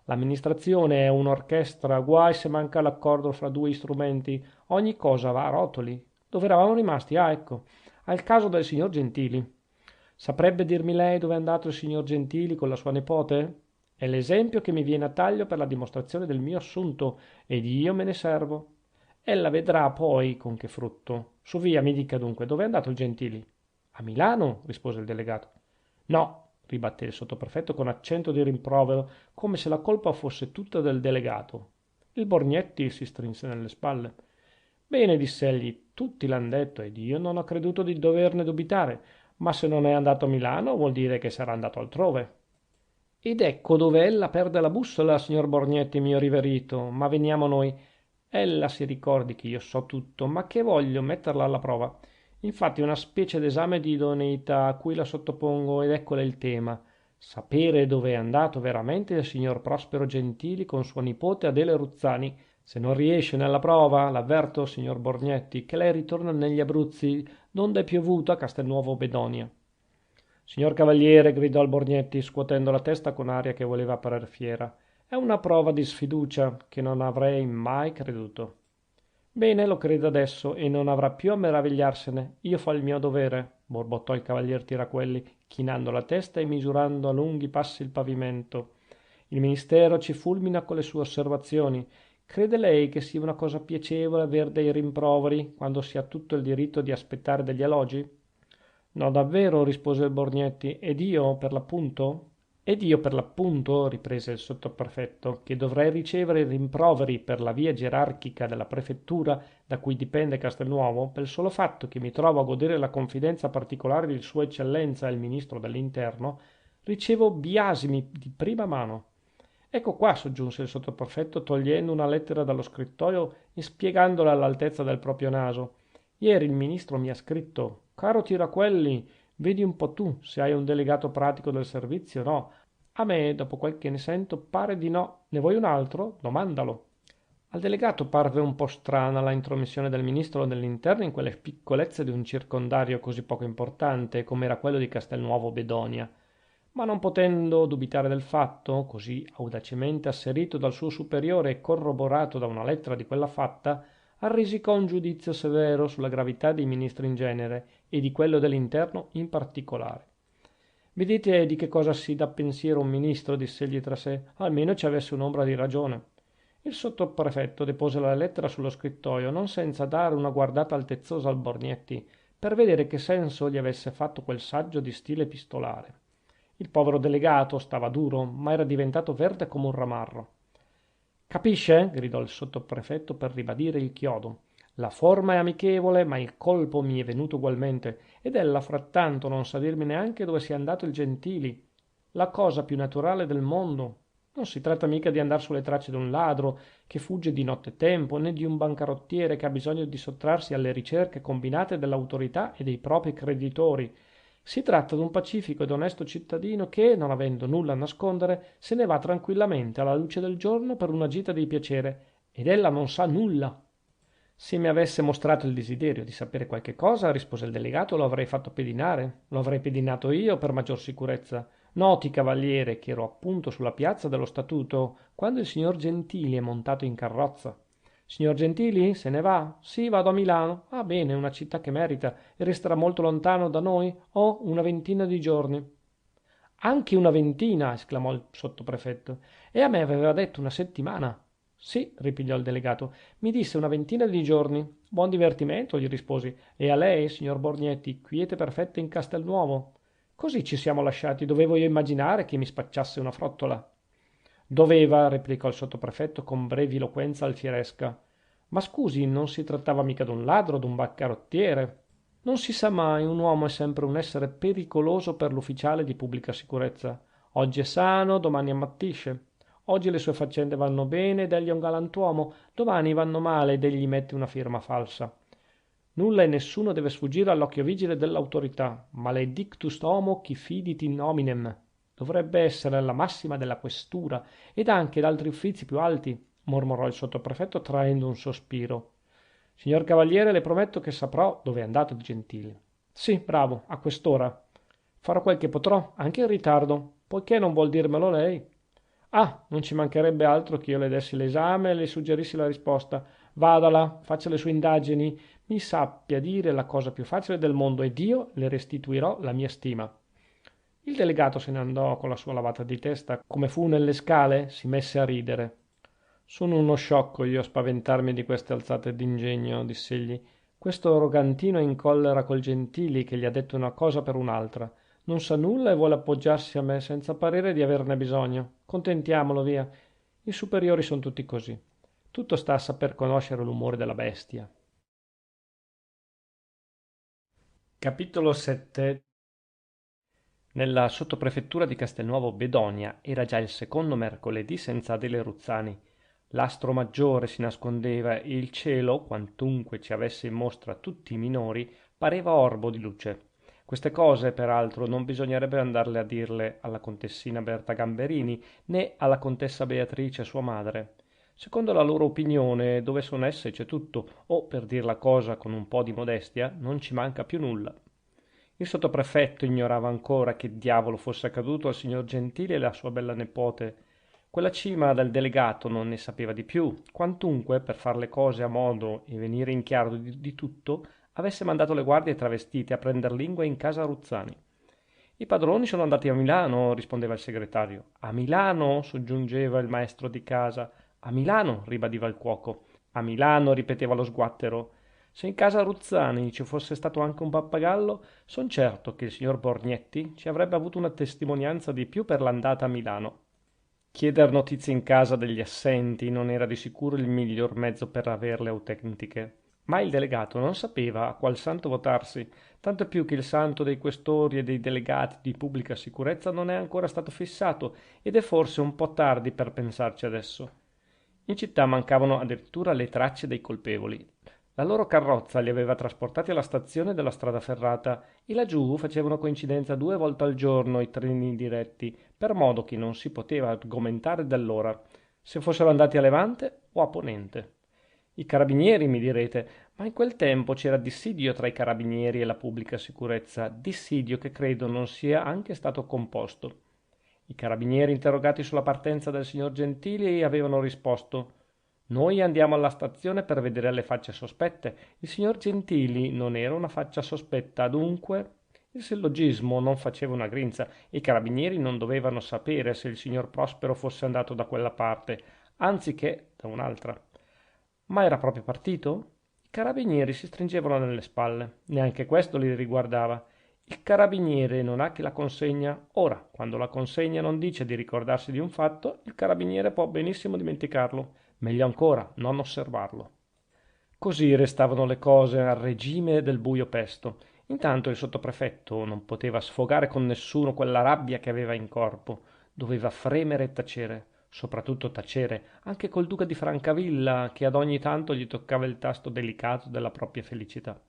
L'amministrazione è un'orchestra, guai se manca l'accordo fra due strumenti, ogni cosa va a rotoli. Dove eravamo rimasti? Ah, ecco, al caso del signor Gentili. Saprebbe dirmi lei dove è andato il signor Gentili con la sua nepote? È l'esempio che mi viene a taglio per la dimostrazione del mio assunto, ed io me ne servo. Ella vedrà poi con che frutto. Su via, mi dica dunque, dove è andato il Gentili? A Milano, rispose il delegato. No, ribatté il sottoprefetto con accento di rimprovero, come se la colpa fosse tutta del delegato. Il Borgnetti si strinse nelle spalle. Bene, diss'egli, tutti l'han detto ed io non ho creduto di doverne dubitare, ma se non è andato a Milano vuol dire che sarà andato altrove. Ed ecco dove ella perde la bussola, signor Borgnetti, mio riverito. Ma veniamo a noi. Ella si ricordi che io so tutto, ma che voglio metterla alla prova. Infatti è una specie d'esame di idoneità a cui la sottopongo ed eccole il tema. Sapere dove è andato veramente il signor Prospero Gentili con sua nipote Adele Ruzzani. Se non riesce nella prova, l'avverto, signor Borgnetti, che lei ritorna negli Abruzzi, donde è piovuto a Castelnuovo Bedonia. Signor Cavaliere, gridò il Borgnetti, scuotendo la testa con aria che voleva parer fiera, è una prova di sfiducia che non avrei mai creduto. Bene, lo creda adesso e non avrà più a meravigliarsene. Io fo il mio dovere, borbottò il cavalier Tiraquelli, chinando la testa e misurando a lunghi passi il pavimento. Il ministero ci fulmina con le sue osservazioni. Crede lei che sia una cosa piacevole aver dei rimproveri quando si ha tutto il diritto di aspettare degli elogi? No, davvero, rispose il Borgnetti, ed io per l'appunto? Ed io per l'appunto, riprese il sottoprefetto, che dovrei ricevere i rimproveri per la via gerarchica della prefettura da cui dipende Castelnuovo, per il solo fatto che mi trovo a godere la confidenza particolare di Sua Eccellenza il Ministro dell'Interno, ricevo biasimi di prima mano. Ecco qua, soggiunse il sottoprefetto, togliendo una lettera dallo scrittoio e spiegandola all'altezza del proprio naso. Ieri il ministro mi ha scritto: caro Tiraquelli, vedi un po' tu se hai un delegato pratico del servizio o no. A me, dopo quel che ne sento, pare di no. Ne vuoi un altro? Domandalo. Al delegato parve un po' strana la intromissione del ministro dell'interno in quelle piccolezze di un circondario così poco importante come era quello di Castelnuovo Bedonia, ma non potendo dubitare del fatto, così audacemente asserito dal suo superiore e corroborato da una lettera di quella fatta, arrisicò un giudizio severo sulla gravità dei ministri in genere e di quello dell'interno in particolare. Vedete di che cosa si dà pensiero un ministro, diss'egli tra sé, almeno ci avesse un'ombra di ragione. Il sottoprefetto depose la lettera sullo scrittoio, non senza dare una guardata altezzosa al Borgnetti, per vedere che senso gli avesse fatto quel saggio di stile epistolare. Il povero delegato stava duro, ma era diventato verde come un ramarro. Capisce? Gridò il sottoprefetto per ribadire il chiodo. La forma è amichevole, ma il colpo mi è venuto ugualmente, ed ella frattanto non sa dirmi neanche dove sia andato il Gentili. La cosa più naturale del mondo. Non si tratta mica di andar sulle tracce d'un ladro che fugge di nottetempo, né di un bancarottiere che ha bisogno di sottrarsi alle ricerche combinate dell'autorità e dei propri creditori. Si tratta d'un pacifico ed onesto cittadino che, non avendo nulla a nascondere, se ne va tranquillamente alla luce del giorno per una gita di piacere, ed ella non sa nulla. Se mi avesse mostrato il desiderio di sapere qualche cosa, rispose il delegato, lo avrei fatto pedinare. Lo avrei pedinato io per maggior sicurezza. Noti, cavaliere, che ero appunto sulla piazza dello Statuto quando il signor Gentili è montato in carrozza. Signor Gentili, se ne va? Sì, vado a Milano. Ah, bene, una città che merita e resterà molto lontano da noi? Oh, una ventina di giorni. Anche una ventina, esclamò il sottoprefetto. E a me aveva detto una settimana. sì, ripigliò il delegato, mi disse una ventina di giorni. Buon divertimento, gli risposi. E a lei, signor Borgnetti, quiete perfetta in Castelnuovo. Così ci siamo lasciati. Dovevo io immaginare che mi spacciasse una frottola. Doveva, replicò il sottoprefetto con breviloquenza alfieresca. Ma scusi, non si trattava mica d'un ladro, d'un bancarottiere. Non si sa mai, un uomo è sempre un essere pericoloso per l'ufficiale di pubblica sicurezza. Oggi è sano, domani ammattisce. Oggi le sue faccende vanno bene ed egli è un galantuomo, domani vanno male ed egli mette una firma falsa. Nulla e nessuno deve sfuggire all'occhio vigile dell'autorità. Maledictus homo qui fidit in hominem. Dovrebbe essere la massima della questura ed anche d'altri uffizi più alti, mormorò il sottoprefetto traendo un sospiro. Signor Cavaliere, le prometto che saprò dove è andato il Gentili. Sì, bravo, a quest'ora. Farò quel che potrò, anche in ritardo, poiché non vuol dirmelo lei. Ah, non ci mancherebbe altro che io le dessi l'esame e le suggerissi la risposta. Vada là, faccia le sue indagini, mi sappia dire la cosa più facile del mondo ed io le restituirò la mia stima. Il delegato se ne andò con la sua lavata di testa. Come fu nelle scale, si messe a ridere. Sono uno sciocco io a spaventarmi di queste alzate d'ingegno, diss'egli. Questo rogantino è in collera col Gentili che gli ha detto una cosa per un'altra. Non sa nulla e vuole appoggiarsi a me senza parere di averne bisogno. Contentiamolo, via. I superiori sono tutti così. Tutto sta a saper conoscere l'umore della bestia. Capitolo 7. Nella sottoprefettura di Castelnuovo Bedonia era già il secondo mercoledì senza Adele Ruzzani. L'astro maggiore si nascondeva e il cielo, quantunque ci avesse in mostra tutti i minori, pareva orbo di luce. Queste cose, peraltro, non bisognerebbe andarle a dirle alla contessina Berta Gamberini, né alla contessa Beatrice, sua madre. Secondo la loro opinione, dove son esse c'è tutto, o, per dir la cosa con un po' di modestia, non ci manca più nulla. Il sottoprefetto ignorava ancora che diavolo fosse accaduto al signor Gentili e alla sua bella nepote. Quella cima del delegato non ne sapeva di più, quantunque, per far le cose a modo e venire in chiaro di tutto, avesse mandato le guardie travestite a prender lingua in casa Ruzzani. I padroni sono andati a Milano, rispondeva il segretario. A Milano, soggiungeva il maestro di casa. A Milano, ribadiva il cuoco. A Milano, ripeteva lo sguattero. Se in casa Ruzzani ci fosse stato anche un pappagallo, son certo che il signor Borgnetti ci avrebbe avuto una testimonianza di più per l'andata a Milano. Chieder notizie in casa degli assenti non era di sicuro il miglior mezzo per averle autentiche. Ma il delegato non sapeva a qual santo votarsi, tanto più che il santo dei questori e dei delegati di pubblica sicurezza non è ancora stato fissato ed è forse un po' tardi per pensarci adesso. In città mancavano addirittura le tracce dei colpevoli. La loro carrozza li aveva trasportati alla stazione della strada ferrata e laggiù facevano coincidenza 2 volte al giorno i treni diretti, per modo che non si poteva argomentare dell'ora, se fossero andati a levante o a ponente. I carabinieri, mi direte, ma in quel tempo c'era dissidio tra i carabinieri e la pubblica sicurezza, dissidio che credo non sia anche stato composto. I carabinieri interrogati sulla partenza del signor Gentili avevano risposto: noi andiamo alla stazione per vedere le facce sospette. Il signor Gentili non era una faccia sospetta, dunque il sillogismo non faceva una grinza e i carabinieri non dovevano sapere se il signor Prospero fosse andato da quella parte, anziché da un'altra. Ma era proprio partito? I carabinieri si stringevano nelle spalle. Neanche questo li riguardava. Il carabiniere non ha che la consegna. Ora, quando la consegna non dice di ricordarsi di un fatto, il carabiniere può benissimo dimenticarlo. Meglio ancora, non osservarlo. Così restavano le cose al regime del buio pesto. Intanto il sottoprefetto non poteva sfogare con nessuno quella rabbia che aveva in corpo. Doveva fremere e tacere, soprattutto tacere, anche col duca di Francavilla, che ad ogni tanto gli toccava il tasto delicato della propria felicità.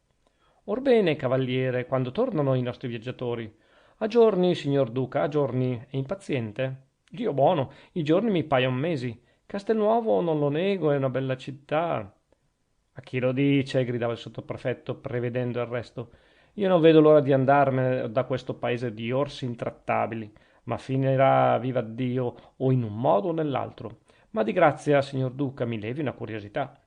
Orbene, cavaliere, quando tornano i nostri viaggiatori? A giorni, signor duca, a giorni. È impaziente? Dio buono, i giorni mi paion mesi. Castelnuovo, non lo nego, è una bella città. A chi lo dice? Gridava il sottoprefetto, prevedendo il resto. Io non vedo l'ora di andarmene da questo paese di orsi intrattabili, ma finirà, viva Dio, o in un modo o nell'altro. Ma di grazia, signor duca, mi levi una curiosità.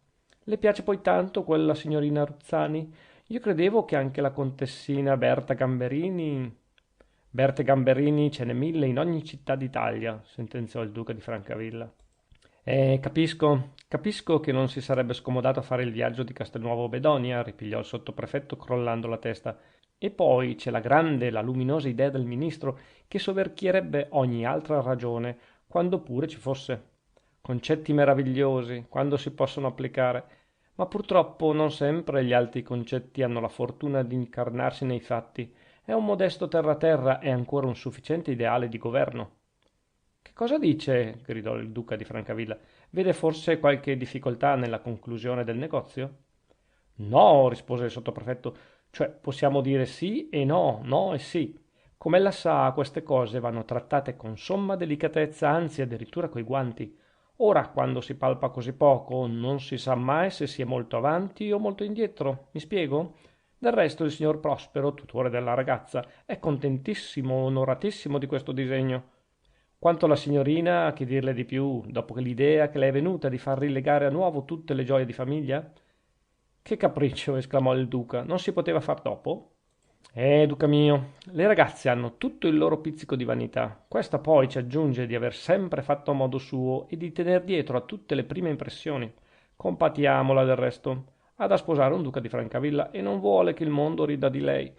Le piace poi tanto quella signorina Ruzzani? Io credevo che anche la contessina Berta Gamberini... Berte Gamberini ce n'è mille in ogni città d'Italia, sentenziò il duca di Francavilla. Capisco che non si sarebbe scomodato a fare il viaggio di Castelnuovo Bedonia, ripigliò il sottoprefetto crollando la testa. E poi c'è la grande, la luminosa idea del ministro che soverchierebbe ogni altra ragione, quando pure ci fosse. Concetti meravigliosi, quando si possono applicare. Ma purtroppo non sempre gli alti concetti hanno la fortuna di incarnarsi nei fatti. È un modesto terra-terra e ancora un sufficiente ideale di governo. Che cosa dice? Gridò il duca di Francavilla. Vede forse qualche difficoltà nella conclusione del negozio? No, rispose il sottoprefetto, cioè possiamo dire sì e no, no e sì. Come ella sa, queste cose vanno trattate con somma delicatezza, anzi addirittura coi guanti. Ora, quando si palpa così poco, non si sa mai se si è molto avanti o molto indietro. Mi spiego? Del resto il signor Prospero, tutore della ragazza, è contentissimo, onoratissimo di questo disegno. Quanto alla signorina, che dirle di più, dopo che l'idea che le è venuta di far rilegare a nuovo tutte le gioie di famiglia? Che capriccio, esclamò il duca, non si poteva far dopo? Duca mio, le ragazze hanno tutto il loro pizzico di vanità. Questa poi ci aggiunge di aver sempre fatto a modo suo e di tener dietro a tutte le prime impressioni. Compatiamola del resto. Ha da sposare un duca di Francavilla e non vuole che il mondo rida di lei.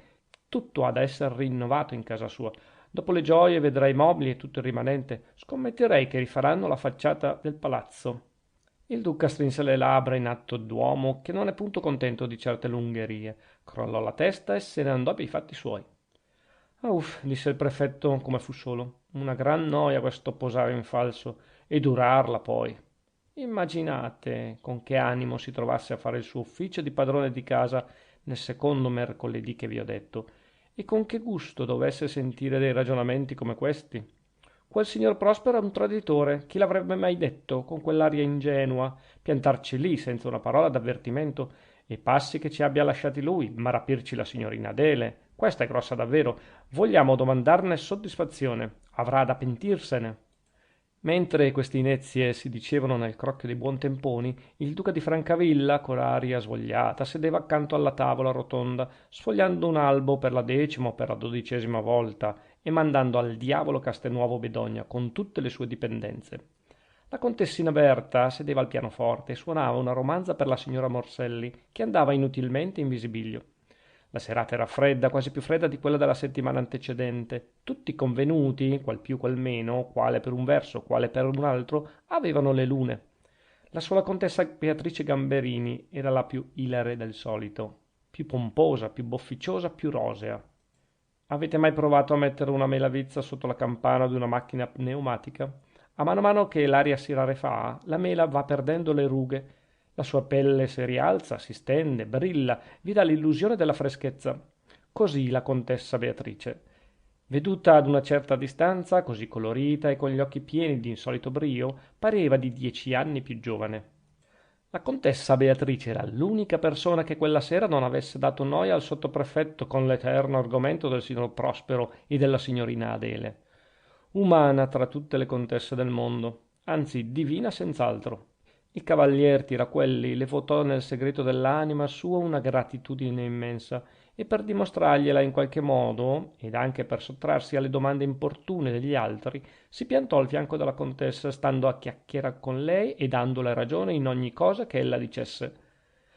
Tutto ha da essere rinnovato in casa sua. Dopo le gioie vedrà i mobili e tutto il rimanente. Scommetterei che rifaranno la facciata del palazzo. Il duca strinse le labbra in atto d'uomo che non è punto contento di certe lungherie, crollò la testa e se ne andò per i fatti suoi. Ah, uff, disse il prefetto come fu solo, una gran noia questo posare in falso e durarla poi. Immaginate con che animo si trovasse a fare il suo ufficio di padrone di casa nel secondo mercoledì che vi ho detto, e con che gusto dovesse sentire dei ragionamenti come questi. Quel signor Prospero è un traditore, chi l'avrebbe mai detto, con quell'aria ingenua, piantarci lì senza una parola d'avvertimento, e passi che ci abbia lasciati lui, ma rapirci la signorina Adele. Questa è grossa davvero. Vogliamo domandarne soddisfazione. Avrà da pentirsene. Mentre queste inezie si dicevano nel crocchio dei buontemponi, il duca di Francavilla, con aria svogliata, sedeva accanto alla tavola rotonda, sfogliando un albo per la decima o per la 12ª volta e mandando al diavolo Castelnuovo Bedonia con tutte le sue dipendenze. La contessina Berta sedeva al pianoforte e suonava una romanza per la signora Morselli, che andava inutilmente in visibilio. La serata era fredda, quasi più fredda di quella della settimana antecedente. Tutti i convenuti, qual più qual meno, quale per un verso, quale per un altro, avevano le lune. La sola contessa Beatrice Gamberini era la più ilare del solito, più pomposa, più bofficiosa, più rosea. Avete mai provato a mettere una melavizza sotto la campana di una macchina pneumatica? A mano che l'aria si rarefà, la mela va perdendo le rughe, la sua pelle si rialza, si stende, brilla, vi dà l'illusione della freschezza. Così la contessa Beatrice. Veduta ad una certa distanza, così colorita e con gli occhi pieni di insolito brio, pareva di 10 anni più giovane. La contessa Beatrice era l'unica persona che quella sera non avesse dato noia al sottoprefetto con l'eterno argomento del signor Prospero e della signorina Adele. Umana tra tutte le contesse del mondo, anzi divina senz'altro. Il cavalier Tiraquelli le votò nel segreto dell'anima sua una gratitudine immensa e per dimostrargliela in qualche modo, ed anche per sottrarsi alle domande importune degli altri, si piantò al fianco della contessa, stando a chiacchiera con lei e dandole ragione in ogni cosa che ella dicesse.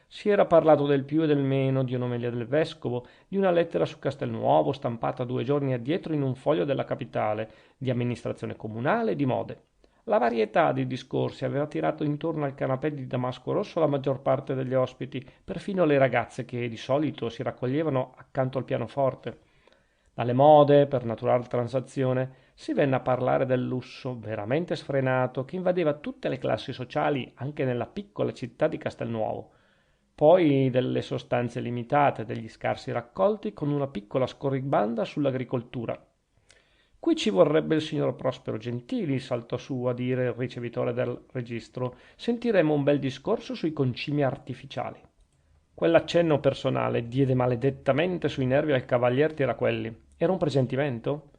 Si era parlato del più e del meno, di un'omelia del vescovo, di una lettera su Castelnuovo stampata 2 giorni addietro in un foglio della capitale, di amministrazione comunale e di mode. La varietà di discorsi aveva tirato intorno al canapè di damasco rosso la maggior parte degli ospiti, perfino le ragazze che di solito si raccoglievano accanto al pianoforte. Dalle mode, per naturale transazione, si venne a parlare del lusso veramente sfrenato che invadeva tutte le classi sociali anche nella piccola città di Castelnuovo. Poi delle sostanze limitate, degli scarsi raccolti con una piccola scorribanda sull'agricoltura. Qui ci vorrebbe il signor Prospero Gentili, saltò su a dire il ricevitore del registro. Sentiremo un bel discorso sui concimi artificiali. Quell'accenno personale diede maledettamente sui nervi al cavalier Tiraquelli. Era un presentimento?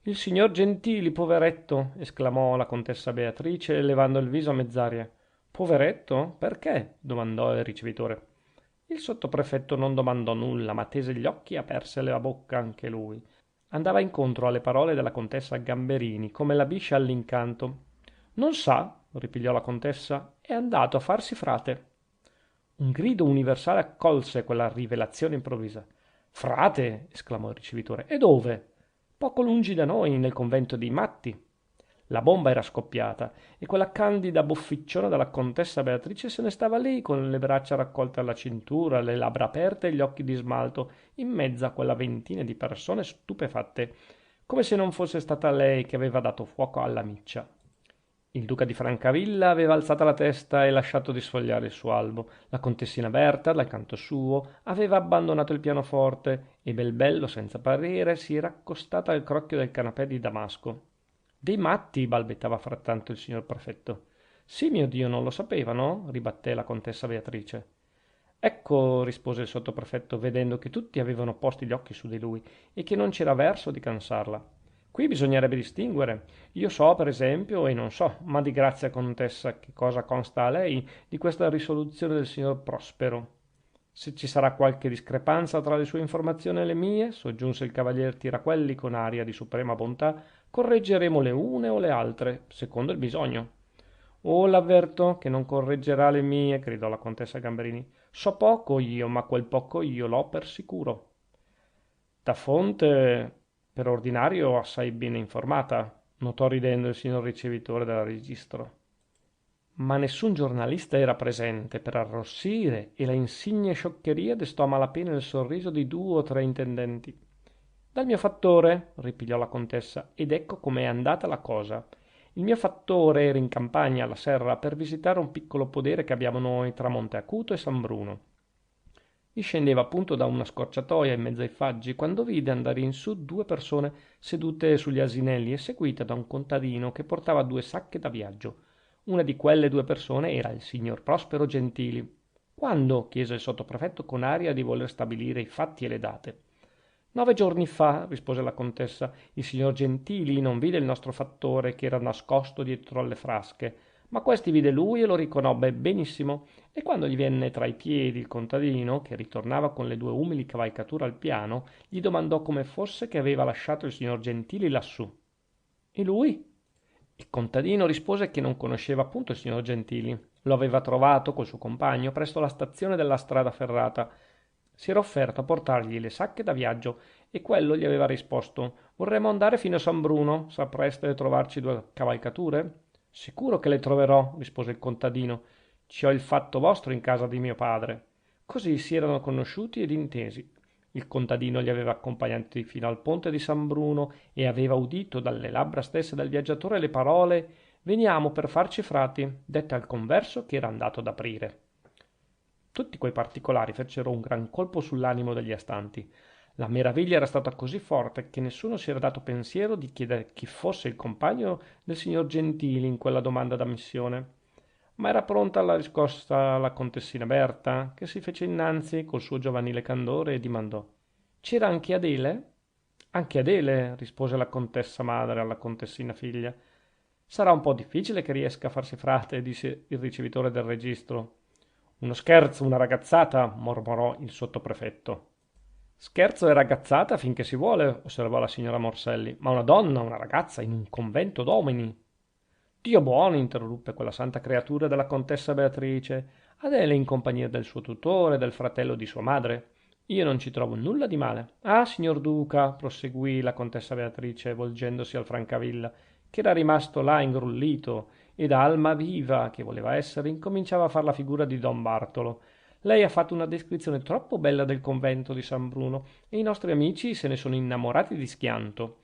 Il signor Gentili, poveretto! Esclamò la contessa Beatrice, levando il viso a mezz'aria. Poveretto? Perché? Domandò il ricevitore. Il sottoprefetto non domandò nulla, ma tese gli occhi e aperse la bocca anche lui. Andava incontro alle parole della contessa Gamberini, come la biscia all'incanto. Non sa? ripigliò la contessa, è andato a farsi frate. Un grido universale accolse quella rivelazione improvvisa. Frate! Esclamò il ricevitore. E dove? Poco lungi da noi, nel convento dei matti. La bomba era scoppiata e quella candida bofficciona della contessa Beatrice se ne stava lì con le braccia raccolte alla cintura, le labbra aperte e gli occhi di smalto, in mezzo a quella ventina di persone stupefatte, come se non fosse stata lei che aveva dato fuoco alla miccia. Il duca di Francavilla aveva alzata la testa e lasciato di sfogliare il suo albo. La contessina Berta, dal canto suo, aveva abbandonato il pianoforte e bel bello, senza parere, si era accostata al crocchio del canapè di damasco. Dei matti, balbettava frattanto il signor prefetto. Sì, mio Dio, non lo sapevano? Ribatté la contessa Beatrice. Ecco, rispose il sottoprefetto, vedendo che tutti avevano posti gli occhi su di lui e che non c'era verso di cansarla. Qui bisognerebbe distinguere. Io so, per esempio, e non so, ma di grazia, contessa, che cosa consta a lei di questa risoluzione del signor Prospero. Se ci sarà qualche discrepanza tra le sue informazioni e le mie, soggiunse il cavalier Tiraquelli con aria di suprema bontà, correggeremo le une o le altre, secondo il bisogno. Oh, l'avverto che non correggerà le mie, gridò la contessa Gamberini. So poco io, ma quel poco io l'ho per sicuro. Da fonte, per ordinario, assai bene informata, notò ridendo il signor ricevitore del registro. Ma nessun giornalista era presente per arrossire e la insigne scioccheria destò a malapena il sorriso di 2 o 3 intendenti. Dal mio fattore, ripigliò la contessa, ed ecco com'è andata la cosa. Il mio fattore era in campagna alla serra per visitare un piccolo podere che abbiamo noi tra Monte Acuto e San Bruno. Discendeva appunto da una scorciatoia in mezzo ai faggi quando vide andare in su 2 persone sedute sugli asinelli e seguite da un contadino che portava 2 sacche da viaggio. Una di quelle 2 persone era il signor Prospero Gentili. Quando? Chiese il sottoprefetto con aria di voler stabilire i fatti e le date. 9 giorni fa, rispose la contessa, il signor Gentili non vide il nostro fattore che era nascosto dietro alle frasche, ma questi vide lui e lo riconobbe benissimo, e quando gli venne tra i piedi il contadino, che ritornava con le 2 umili cavalcature al piano, gli domandò come fosse che aveva lasciato il signor Gentili lassù. E lui? Il contadino rispose che non conosceva appunto il signor Gentili. Lo aveva trovato col suo compagno presso la stazione della strada ferrata. Si era offerto a portargli le sacche da viaggio e quello gli aveva risposto: vorremmo andare fino a San Bruno, sapreste trovarci 2 cavalcature? Sicuro che le troverò, rispose il contadino. Ci ho il fatto vostro in casa di mio padre. Così si erano conosciuti ed intesi. Il contadino li aveva accompagnati fino al ponte di San Bruno e aveva udito dalle labbra stesse del viaggiatore le parole: veniamo per farci frati, dette al converso che era andato ad aprire. Tutti quei particolari fecero un gran colpo sull'animo degli astanti. La meraviglia era stata così forte che nessuno si era dato pensiero di chiedere chi fosse il compagno del signor Gentili in quella domanda d'ammissione. Ma era pronta alla riscossa la contessina Berta, che si fece innanzi col suo giovanile candore e dimandò: c'era anche Adele? Anche Adele, rispose la contessa madre alla contessina figlia. Sarà un po' difficile che riesca a farsi frate, disse il ricevitore del registro. Uno scherzo, una ragazzata, mormorò il sottoprefetto. Scherzo e ragazzata finché si vuole, osservò la signora Morselli, ma una donna, una ragazza, in un convento d'uomini. Dio buono, interruppe quella santa creatura della contessa Beatrice. Adele in compagnia del suo tutore, del fratello di sua madre. Io non ci trovo nulla di male. Ah, signor duca, proseguì la contessa Beatrice, volgendosi al Francavilla, che era rimasto là ingrullito e da Almaviva, che voleva essere, incominciava a far la figura di don Bartolo. Lei ha fatto una descrizione troppo bella del convento di San Bruno e i nostri amici se ne sono innamorati di schianto.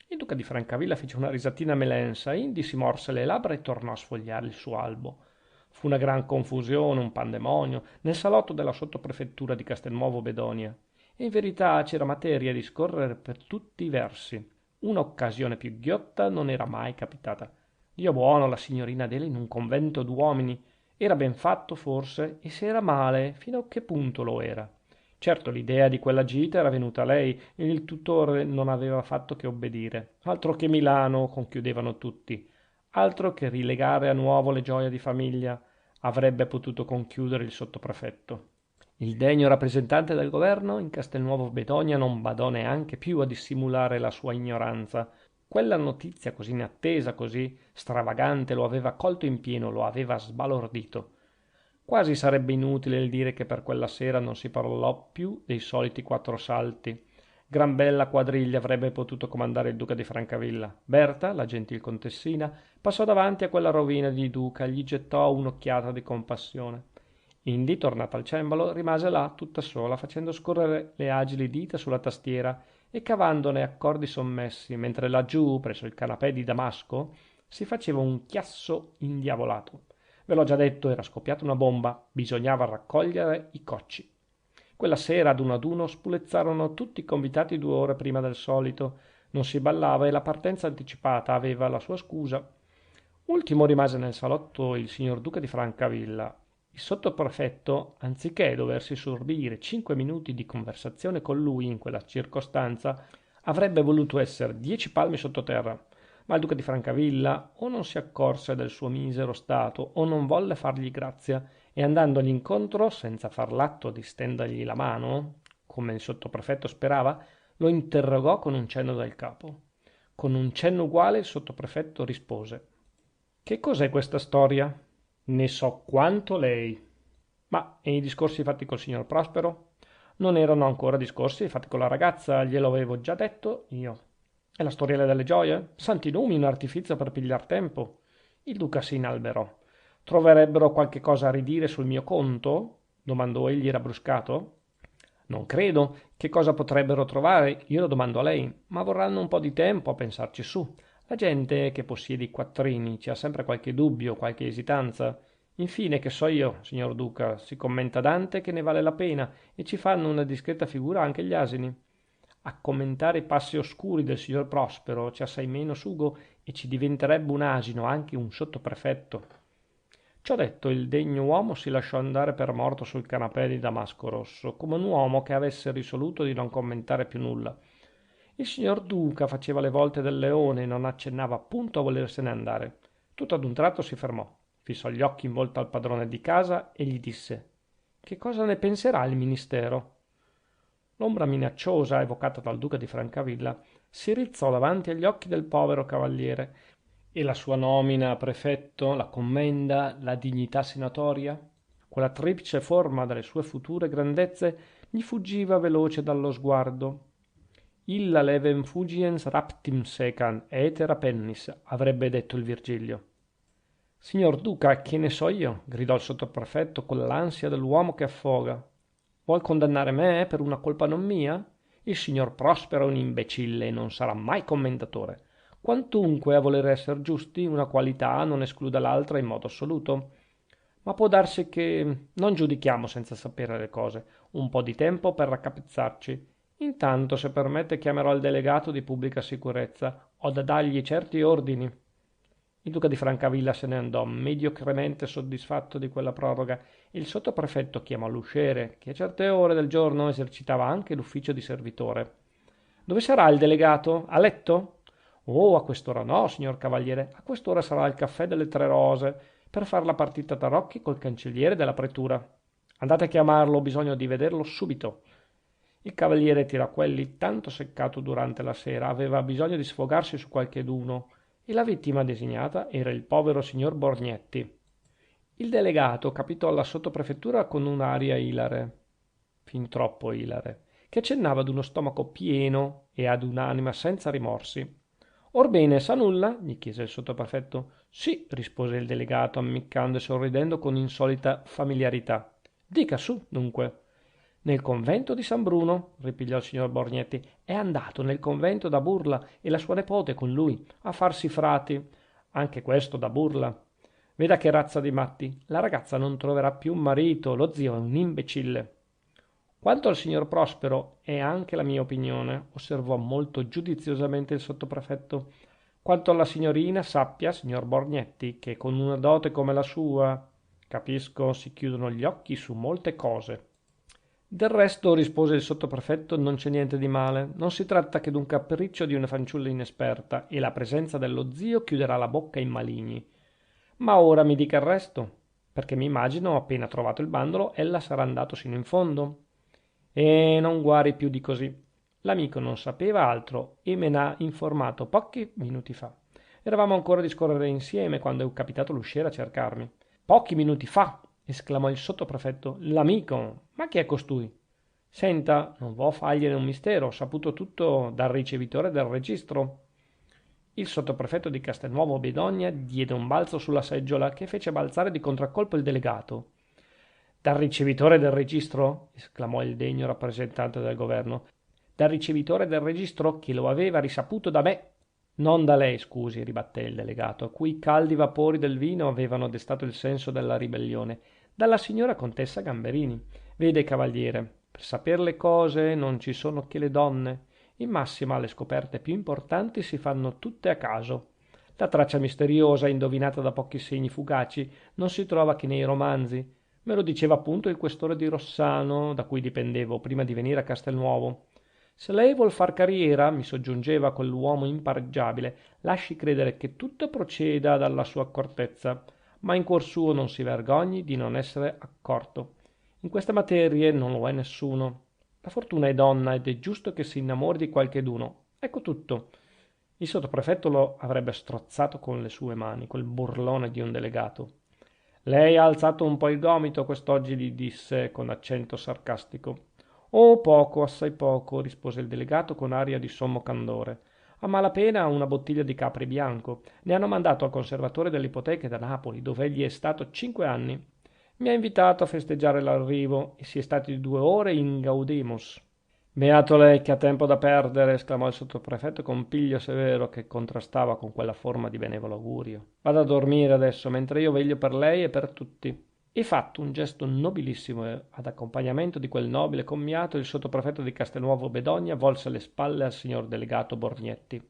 Il duca di Francavilla fece una risatina melensa, indi si morse le labbra e tornò a sfogliare il suo albo. Fu una gran confusione, un pandemonio, nel salotto della sottoprefettura di Castelnuovo Bedonia. E in verità c'era materia di scorrere per tutti i versi. Una occasione più ghiotta non era mai capitata. Dio buono, la signorina Adele in un convento d'uomini. Era ben fatto forse, e se era male, fino a che punto lo era? Certo, l'idea di quella gita era venuta a lei e il tutore non aveva fatto che obbedire. Altro che Milano, conchiudevano tutti. Altro che rilegare a nuovo le gioie di famiglia, avrebbe potuto conchiudere il sottoprefetto. Il degno rappresentante del governo in Castelnuovo Bedonia non badò neanche più a dissimulare la sua ignoranza. Quella notizia così inattesa, così stravagante, lo aveva colto in pieno, lo aveva sbalordito. Quasi sarebbe inutile il dire che per quella sera non si parlò più dei soliti 4 salti. Gran bella quadriglia avrebbe potuto comandare il duca di Francavilla. Berta, la gentil contessina, passò davanti a quella rovina di duca e gli gettò un'occhiata di compassione. Indi, tornata al cembalo, rimase là tutta sola, facendo scorrere le agili dita sulla tastiera e cavandone accordi sommessi, mentre laggiù, presso il canapè di damasco, si faceva un chiasso indiavolato. Ve l'ho già detto, era scoppiata una bomba, bisognava raccogliere i cocci. Quella sera ad uno spulezzarono tutti i convitati 2 ore prima del solito. Non si ballava e la partenza anticipata aveva la sua scusa. Ultimo rimase nel salotto il signor duca di Francavilla. Il sottoprefetto, anziché doversi sorbire 5 minuti di conversazione con lui in quella circostanza, avrebbe voluto essere 10 palmi sottoterra. Ma il duca di Francavilla o non si accorse del suo misero stato o non volle fargli grazia e andandogli incontro senza far l'atto di stendergli la mano, come il sottoprefetto sperava, lo interrogò con un cenno del capo. Con un cenno uguale il sottoprefetto rispose: che cos'è questa storia? Ne so quanto lei. Ma e i discorsi fatti col signor Prospero? Non erano ancora discorsi fatti con la ragazza, glielo avevo già detto io. E la storiella delle gioie? Santi numi, un artifizio per pigliar tempo. Il duca si inalberò. Troverebbero qualche cosa a ridire sul mio conto? Domandò egli rabbruscato. Non credo. Che cosa potrebbero trovare? Io lo domando a lei. Ma vorranno un po' di tempo a pensarci su. La gente che possiede i quattrini ci ha sempre qualche dubbio, qualche esitanza. Infine, che so io, signor duca, si commenta Dante che ne vale la pena e ci fanno una discreta figura anche gli asini. A commentare i passi oscuri del signor Prospero c'è assai meno sugo e ci diventerebbe un asino anche un sottoprefetto. Ciò detto, il degno uomo si lasciò andare per morto sul canapè di damasco rosso, come un uomo che avesse risoluto di non commentare più nulla. Il signor duca faceva le volte del leone e non accennava punto a volersene andare. Tutto ad un tratto si fermò, fissò gli occhi in volto al padrone di casa e gli disse: che cosa ne penserà il ministero? L'ombra minacciosa evocata dal duca di Francavilla si rizzò davanti agli occhi del povero cavaliere. E la sua nomina a prefetto, la commenda, la dignità senatoria? Quella triplice forma delle sue future grandezze gli fuggiva veloce dallo sguardo. Illa levem fugiens raptim secant, aetera pennis, avrebbe detto il Virgilio. Signor duca, che ne so io? Gridò il sottoprefetto con l'ansia dell'uomo che affoga. Vuol condannare me per una colpa non mia? Il signor Prospero è un imbecille e non sarà mai commendatore. Quantunque a voler esser giusti una qualità non escluda l'altra in modo assoluto. Ma può darsi che non giudichiamo senza sapere le cose. Un po' di tempo per raccapezzarci. Intanto, se permette, chiamerò il delegato di pubblica sicurezza. Ho da dargli certi ordini. Il duca di Francavilla se ne andò, mediocremente soddisfatto di quella proroga, e il sottoprefetto chiamò l'usciere, che a certe ore del giorno esercitava anche l'ufficio di servitore. Dove sarà il delegato? A letto? Oh, a quest'ora no, signor cavaliere. A quest'ora sarà al caffè delle Tre Rose, per far la partita tarocchi col cancelliere della pretura. Andate a chiamarlo, ho bisogno di vederlo subito. Il cavaliere Tiraquelli, tanto seccato durante la sera, aveva bisogno di sfogarsi su qualcheduno, e la vittima designata era il povero signor Borgnetti. Il delegato capitò alla sottoprefettura con un'aria ilare, fin troppo ilare, che accennava ad uno stomaco pieno e ad un'anima senza rimorsi. Orbene, sa nulla? Gli chiese il sottoprefetto. Sì, rispose il delegato, ammiccando e sorridendo con insolita familiarità. Dica su, dunque. Nel convento di San Bruno, ripigliò il signor Borgnetti. È andato nel convento da Burla e la sua nepote con lui, a farsi frati. Anche questo da Burla. Veda che razza di matti. La ragazza non troverà più marito, lo zio è un imbecille. Quanto al signor Prospero, è anche la mia opinione, osservò molto giudiziosamente il sottoprefetto. Quanto alla signorina, sappia, signor Borgnetti, che con una dote come la sua, capisco, si chiudono gli occhi su molte cose. Del resto, rispose il sottoprefetto, non c'è niente di male. Non si tratta che d'un capriccio di una fanciulla inesperta, e la presenza dello zio chiuderà la bocca ai maligni. Ma ora mi dica il resto, perché mi immagino, appena trovato il bandolo, ella sarà andato sino in fondo. E non guari più di così. L'amico non sapeva altro e me n'ha informato pochi minuti fa. Eravamo ancora a discorrere insieme quando è capitato l'usciere a cercarmi. Pochi minuti fa! Esclamò il sottoprefetto. L'amico! Ma chi è costui? Senta, non vo' fargliene un mistero, ho saputo tutto dal ricevitore del registro. Il sottoprefetto di Castelnuovo Bedonia diede un balzo sulla seggiola che fece balzare di contraccolpo il delegato. Dal ricevitore del registro? Esclamò il degno rappresentante del governo. Dal ricevitore del registro che lo aveva risaputo da me. Non da lei, scusi, ribatté il delegato, a cui i caldi vapori del vino avevano destato il senso della ribellione. Dalla signora contessa Gamberini. Vede, cavaliere, per saper le cose non ci sono che le donne. In massima le scoperte più importanti si fanno tutte a caso. La traccia misteriosa, indovinata da pochi segni fugaci, non si trova che nei romanzi. Me lo diceva appunto il questore di Rossano, da cui dipendevo prima di venire a Castelnuovo. Se lei vuol far carriera, mi soggiungeva quell'uomo impareggiabile, lasci credere che tutto proceda dalla sua accortezza, ma in cuor suo non si vergogni di non essere accorto. In queste materie non lo è nessuno. La fortuna è donna ed è giusto che si innamori di qualcheduno. Ecco tutto. Il sottoprefetto lo avrebbe strozzato con le sue mani, quel burlone di un delegato. Lei ha alzato un po' il gomito quest'oggi, gli disse con accento sarcastico. Oh, poco, assai poco, rispose il delegato con aria di sommo candore. A malapena una bottiglia di capri bianco. Ne hanno mandato al conservatore delle ipoteche da Napoli, dove egli è stato 5 anni. Mi ha invitato a festeggiare l'arrivo e si è stati 2 ore in gaudemus. Beato lei che ha tempo da perdere, esclamò il sottoprefetto con piglio severo che contrastava con quella forma di benevolo augurio. Vada a dormire adesso, mentre io veglio per lei e per tutti. E fatto un gesto nobilissimo ad accompagnamento di quel nobile commiato, il sottoprefetto di Castelnuovo Bedonia volse le spalle al signor delegato Borgnetti.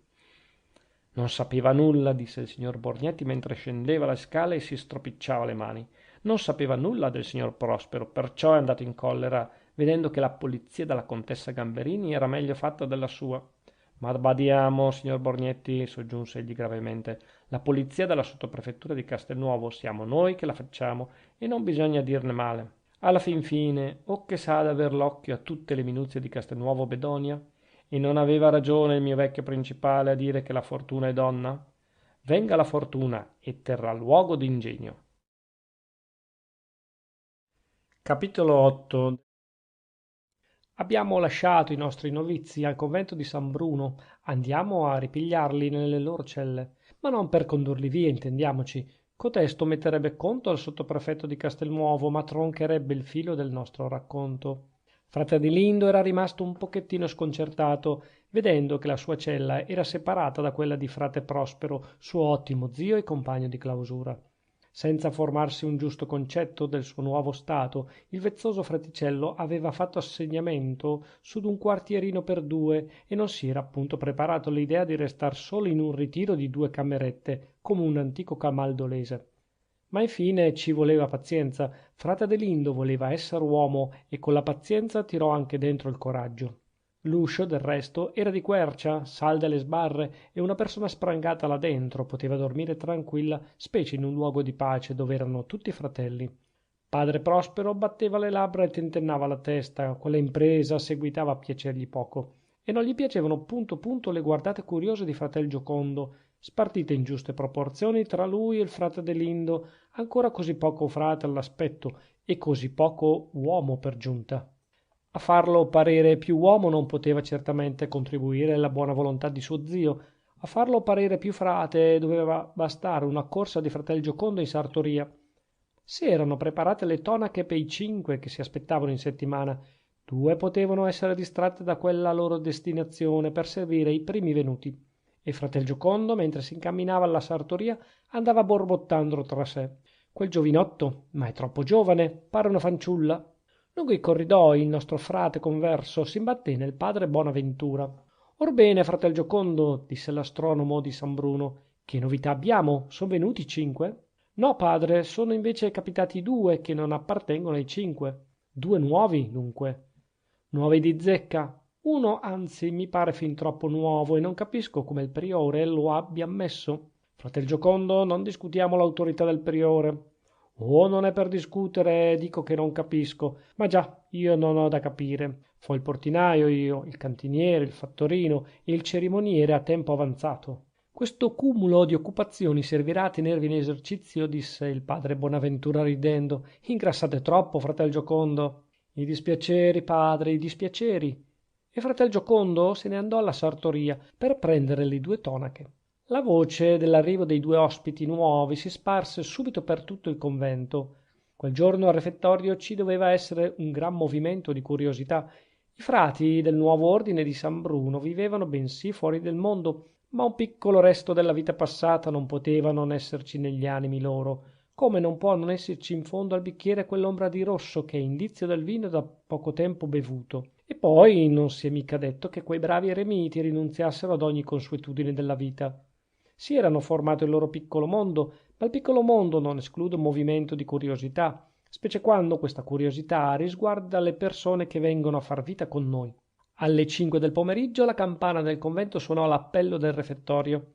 Non sapeva nulla, disse il signor Borgnetti mentre scendeva le scale e si stropicciava le mani. Non sapeva nulla del signor Prospero, perciò è andato in collera, vedendo che la polizia della contessa Gamberini era meglio fatta della sua. Ma badiamo, signor Borgnetti, soggiunse egli gravemente, la polizia della sottoprefettura di Castelnuovo siamo noi che la facciamo e non bisogna dirne male. Alla fin fine, o che s'ha ad aver l'occhio a tutte le minuzie di Castelnuovo Bedonia? E non aveva ragione il mio vecchio principale a dire che la fortuna è donna? Venga la fortuna e terrà luogo d'ingegno. Capitolo 8. Abbiamo lasciato i nostri novizi al convento di San Bruno. Andiamo a ripigliarli nelle loro celle, ma non per condurli via, intendiamoci. Cotesto metterebbe conto al sottoprefetto di Castelnuovo, ma troncherebbe il filo del nostro racconto. Frate Adelindo era rimasto un pochettino sconcertato, vedendo che la sua cella era separata da quella di frate Prospero, suo ottimo zio e compagno di clausura. Senza formarsi un giusto concetto del suo nuovo stato, il vezzoso fraticello aveva fatto assegnamento su d'un quartierino per 2 e non si era appunto preparato all'idea di restar solo in un ritiro di 2 camerette, come un antico camaldolese. Ma infine ci voleva pazienza. Frate Adelindo voleva essere uomo e con la pazienza tirò anche dentro il coraggio. L'uscio, del resto, era di quercia, salde alle sbarre, e una persona sprangata là dentro poteva dormire tranquilla, specie in un luogo di pace dove erano tutti fratelli. Padre Prospero batteva le labbra e tentennava la testa, quella impresa seguitava a piacergli poco, e non gli piacevano punto punto le guardate curiose di fratel Giocondo, spartite in giuste proporzioni tra lui e il frate Adelindo, ancora così poco frate all'aspetto e così poco uomo per giunta. A farlo parere più uomo non poteva certamente contribuire la buona volontà di suo zio. A farlo parere più frate doveva bastare una corsa di fratel Giocondo in sartoria. Si erano preparate le tonache pei 5 che si aspettavano in settimana. 2 potevano essere distratte da quella loro destinazione per servire i primi venuti. E fratel Giocondo, mentre si incamminava alla sartoria, andava borbottando tra sé. Quel giovinotto, ma è troppo giovane, pare una fanciulla. Lungo i corridoi il nostro frate converso s'imbatté nel padre Bonaventura. Orbene, fratel Giocondo, disse l'astronomo di San Bruno, che novità abbiamo? Son venuti 5? No, padre, sono invece capitati 2 che non appartengono ai 5. 2 nuovi, dunque. Nuovi di zecca. Uno, anzi, mi pare fin troppo nuovo e non capisco come il priore lo abbia ammesso. Fratel Giocondo, non discutiamo l'autorità del priore. Oh, non è per discutere, dico che non capisco. Ma già, io non ho da capire. Fo il portinaio io, il cantiniere, il fattorino e il cerimoniere a tempo avanzato. Questo cumulo di occupazioni servirà a tenervi in esercizio, disse il padre Bonaventura ridendo. Ingrassate troppo, fratel Giocondo. I dispiaceri, padre, i dispiaceri. E fratel Giocondo se ne andò alla sartoria per prendere le due tonache. La voce dell'arrivo dei due ospiti nuovi si sparse subito per tutto il convento. Quel giorno al refettorio ci doveva essere un gran movimento di curiosità. I frati del nuovo ordine di San Bruno vivevano bensì fuori del mondo, ma un piccolo resto della vita passata non poteva non esserci negli animi loro, come non può non esserci in fondo al bicchiere quell'ombra di rosso che è indizio del vino da poco tempo bevuto. E poi non si è mica detto che quei bravi eremiti rinunziassero ad ogni consuetudine della vita. Si erano formato il loro piccolo mondo, ma il piccolo mondo non esclude un movimento di curiosità, specie quando questa curiosità risguarda le persone che vengono a far vita con noi. Alle 5 del pomeriggio la campana del convento suonò l'appello del refettorio.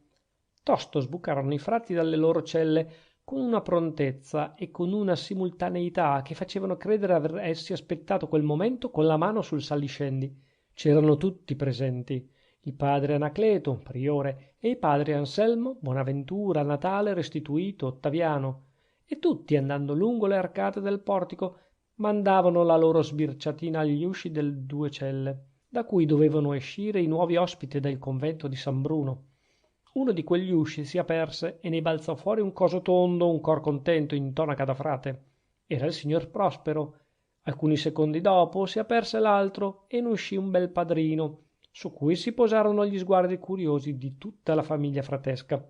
Tosto sbucarono i frati dalle loro celle con una prontezza e con una simultaneità che facevano credere aver essi aspettato quel momento con la mano sul saliscendi. C'erano tutti presenti: il padre Anacleto, priore, e i padri Anselmo, Bonaventura, Natale, Restituto, Ottaviano, e tutti, andando lungo le arcate del portico, mandavano la loro sbirciatina agli usci delle due celle, da cui dovevano escire i nuovi ospiti del convento di San Bruno. Uno di quegli usci si aperse e ne balzò fuori un coso tondo, un cor contento, in tonaca da frate. Era il signor Prospero. Alcuni secondi dopo si aperse l'altro e ne uscì un bel padrino, su cui si posarono gli sguardi curiosi di tutta la famiglia fratesca.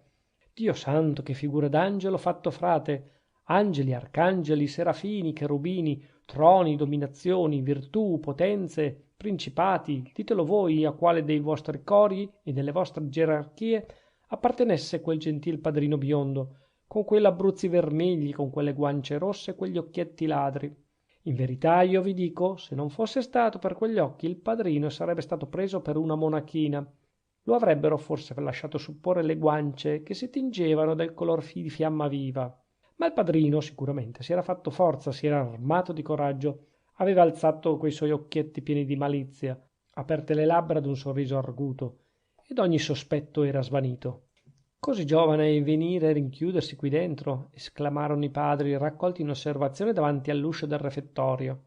Dio santo, che figura d'angelo fatto frate! Angeli, arcangeli, serafini, cherubini, troni, dominazioni, virtù, potenze, principati, ditelo voi a quale dei vostri cori e delle vostre gerarchie appartenesse quel gentil padrino biondo, con quei labbruzzi vermigli, con quelle guance rosse e quegli occhietti ladri. In verità io vi dico, se non fosse stato per quegli occhi, il padrino sarebbe stato preso per una monachina. Lo avrebbero forse lasciato supporre le guance, che si tingevano del color di fiamma viva. Ma il padrino sicuramente si era fatto forza, si era armato di coraggio, aveva alzato quei suoi occhietti pieni di malizia, aperte le labbra d'un sorriso arguto, ed ogni sospetto era svanito. Così giovane e venire e rinchiudersi qui dentro, esclamarono i padri raccolti in osservazione davanti all'uscio del refettorio.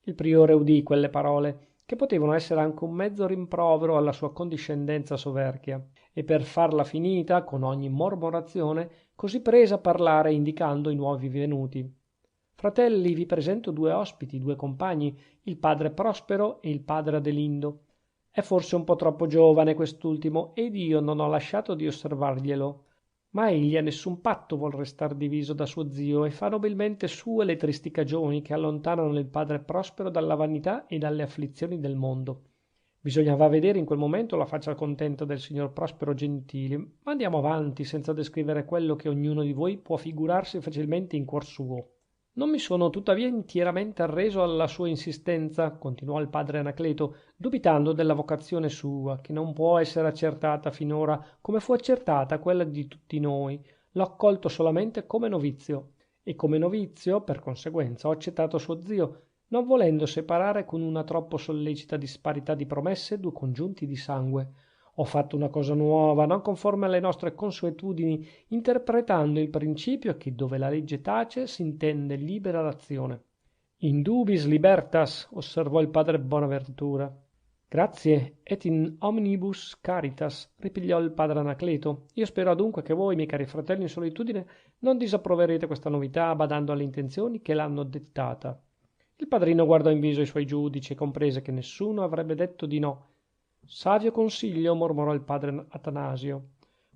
Il priore udì quelle parole, che potevano essere anche un mezzo rimprovero alla sua condiscendenza soverchia, e per farla finita con ogni mormorazione, così prese a parlare indicando i nuovi venuti. Fratelli, vi presento due ospiti, due compagni, il padre Prospero e il padre Adelindo. È forse un po' troppo giovane quest'ultimo ed io non ho lasciato di osservarglielo. Ma egli a nessun patto vuol restar diviso da suo zio e fa nobilmente sue le tristi cagioni che allontanano il padre Prospero dalla vanità e dalle afflizioni del mondo. Bisognava vedere in quel momento la faccia contenta del signor Prospero Gentili, ma andiamo avanti senza descrivere quello che ognuno di voi può figurarsi facilmente in cuor suo. Non mi sono tuttavia intieramente arreso alla sua insistenza, continuò il padre Anacleto, dubitando della vocazione sua, che non può essere accertata finora come fu accertata quella di tutti noi. L'ho accolto solamente come novizio, e come novizio, per conseguenza, ho accettato suo zio, non volendo separare con una troppo sollecita disparità di promesse due congiunti di sangue. Ho fatto una cosa nuova, non conforme alle nostre consuetudini, interpretando il principio che dove la legge tace s'intende libera l'azione. In dubis libertas, osservò il padre Bonaventura. Grazie, et in omnibus caritas, ripigliò il padre Anacleto. Io spero adunque che voi, miei cari fratelli in solitudine, non disapproverete questa novità badando alle intenzioni che l'hanno dettata. Il padrino guardò in viso i suoi giudici e comprese che nessuno avrebbe detto di no. Savio consiglio, mormorò il padre Atanasio.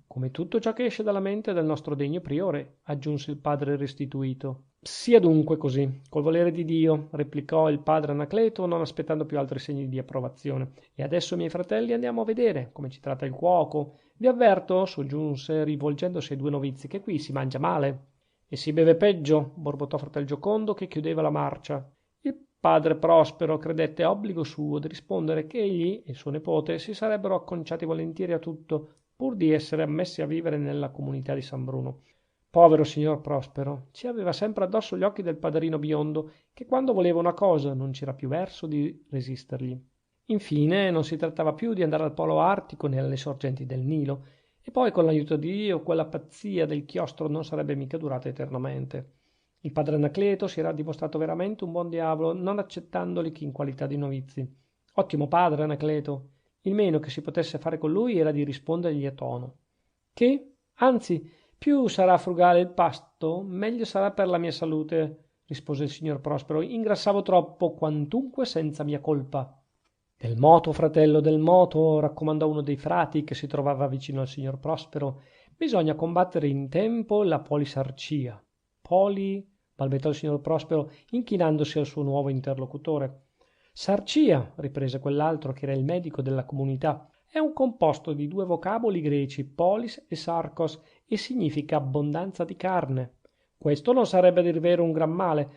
Come tutto ciò che esce dalla mente del nostro degno priore, aggiunse il padre restituto. Sia dunque così, col volere di Dio, replicò il padre Anacleto, non aspettando più altri segni di approvazione. E adesso, miei fratelli, andiamo a vedere come ci tratta il cuoco. Vi avverto, soggiunse, rivolgendosi ai due novizi, che qui si mangia male. E si beve peggio, borbottò fratel Giocondo, che chiudeva la marcia. Il padre Prospero credette obbligo suo di rispondere che egli e il suo nepote si sarebbero acconciati volentieri a tutto, pur di essere ammessi a vivere nella comunità di San Bruno. Povero signor Prospero, ci aveva sempre addosso gli occhi del padrino biondo, che quando voleva una cosa non c'era più verso di resistergli. Infine non si trattava più di andare al polo artico né alle sorgenti del Nilo, e poi con l'aiuto di Dio quella pazzia del chiostro non sarebbe mica durata eternamente. Il padre Anacleto si era dimostrato veramente un buon diavolo, non accettandoli che in qualità di novizi. Ottimo padre Anacleto. Il meno che si potesse fare con lui era di rispondergli a tono. Che? Anzi, più sarà frugale il pasto, meglio sarà per la mia salute, rispose il signor Prospero. Ingrassavo troppo, quantunque senza mia colpa. Del moto, fratello, del moto, raccomandò uno dei frati che si trovava vicino al signor Prospero. Bisogna combattere in tempo la polisarcia. Poli, balbettò il signor Prospero, inchinandosi al suo nuovo interlocutore. Sarcia, riprese quell'altro che era il medico della comunità, è un composto di due vocaboli greci, polis e sarcos, e significa abbondanza di carne. Questo non sarebbe a dir vero un gran male,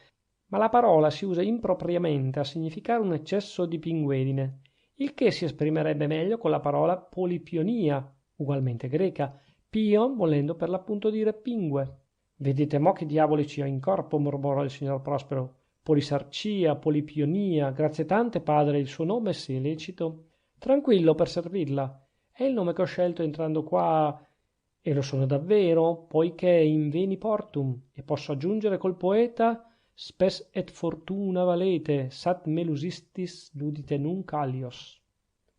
ma la parola si usa impropriamente a significare un eccesso di pinguedine, il che si esprimerebbe meglio con la parola polipionia, ugualmente greca, pion volendo per l'appunto dire pingue. Vedete mo che diavoli ci ho in corpo, mormorò il signor Prospero. Polisarcia, polipionia, grazie tante, padre, il suo nome se è lecito. Tranquillo per servirla. È il nome che ho scelto entrando qua, e lo sono davvero, poiché in veni portum, e posso aggiungere col poeta spes et fortuna valete, sat melus istis ludite nunc alios.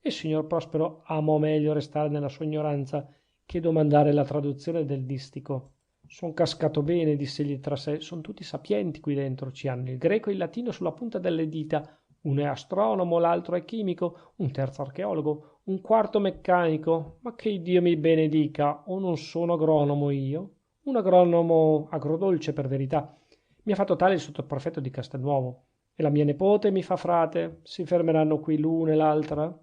Il signor Prospero amò meglio restare nella sua ignoranza che domandare la traduzione del distico. Son cascato bene, diss'egli tra sé, son tutti sapienti qui dentro, ci hanno il greco e il latino sulla punta delle dita. Uno è astronomo, l'altro è chimico, un terzo archeologo, un quarto meccanico. Ma che Dio mi benedica, o non sono agronomo io? Un agronomo agrodolce per verità. Mi ha fatto tale il sottoprefetto di Castelnuovo. E la mia nepote mi fa frate. Si fermeranno qui l'una e l'altra?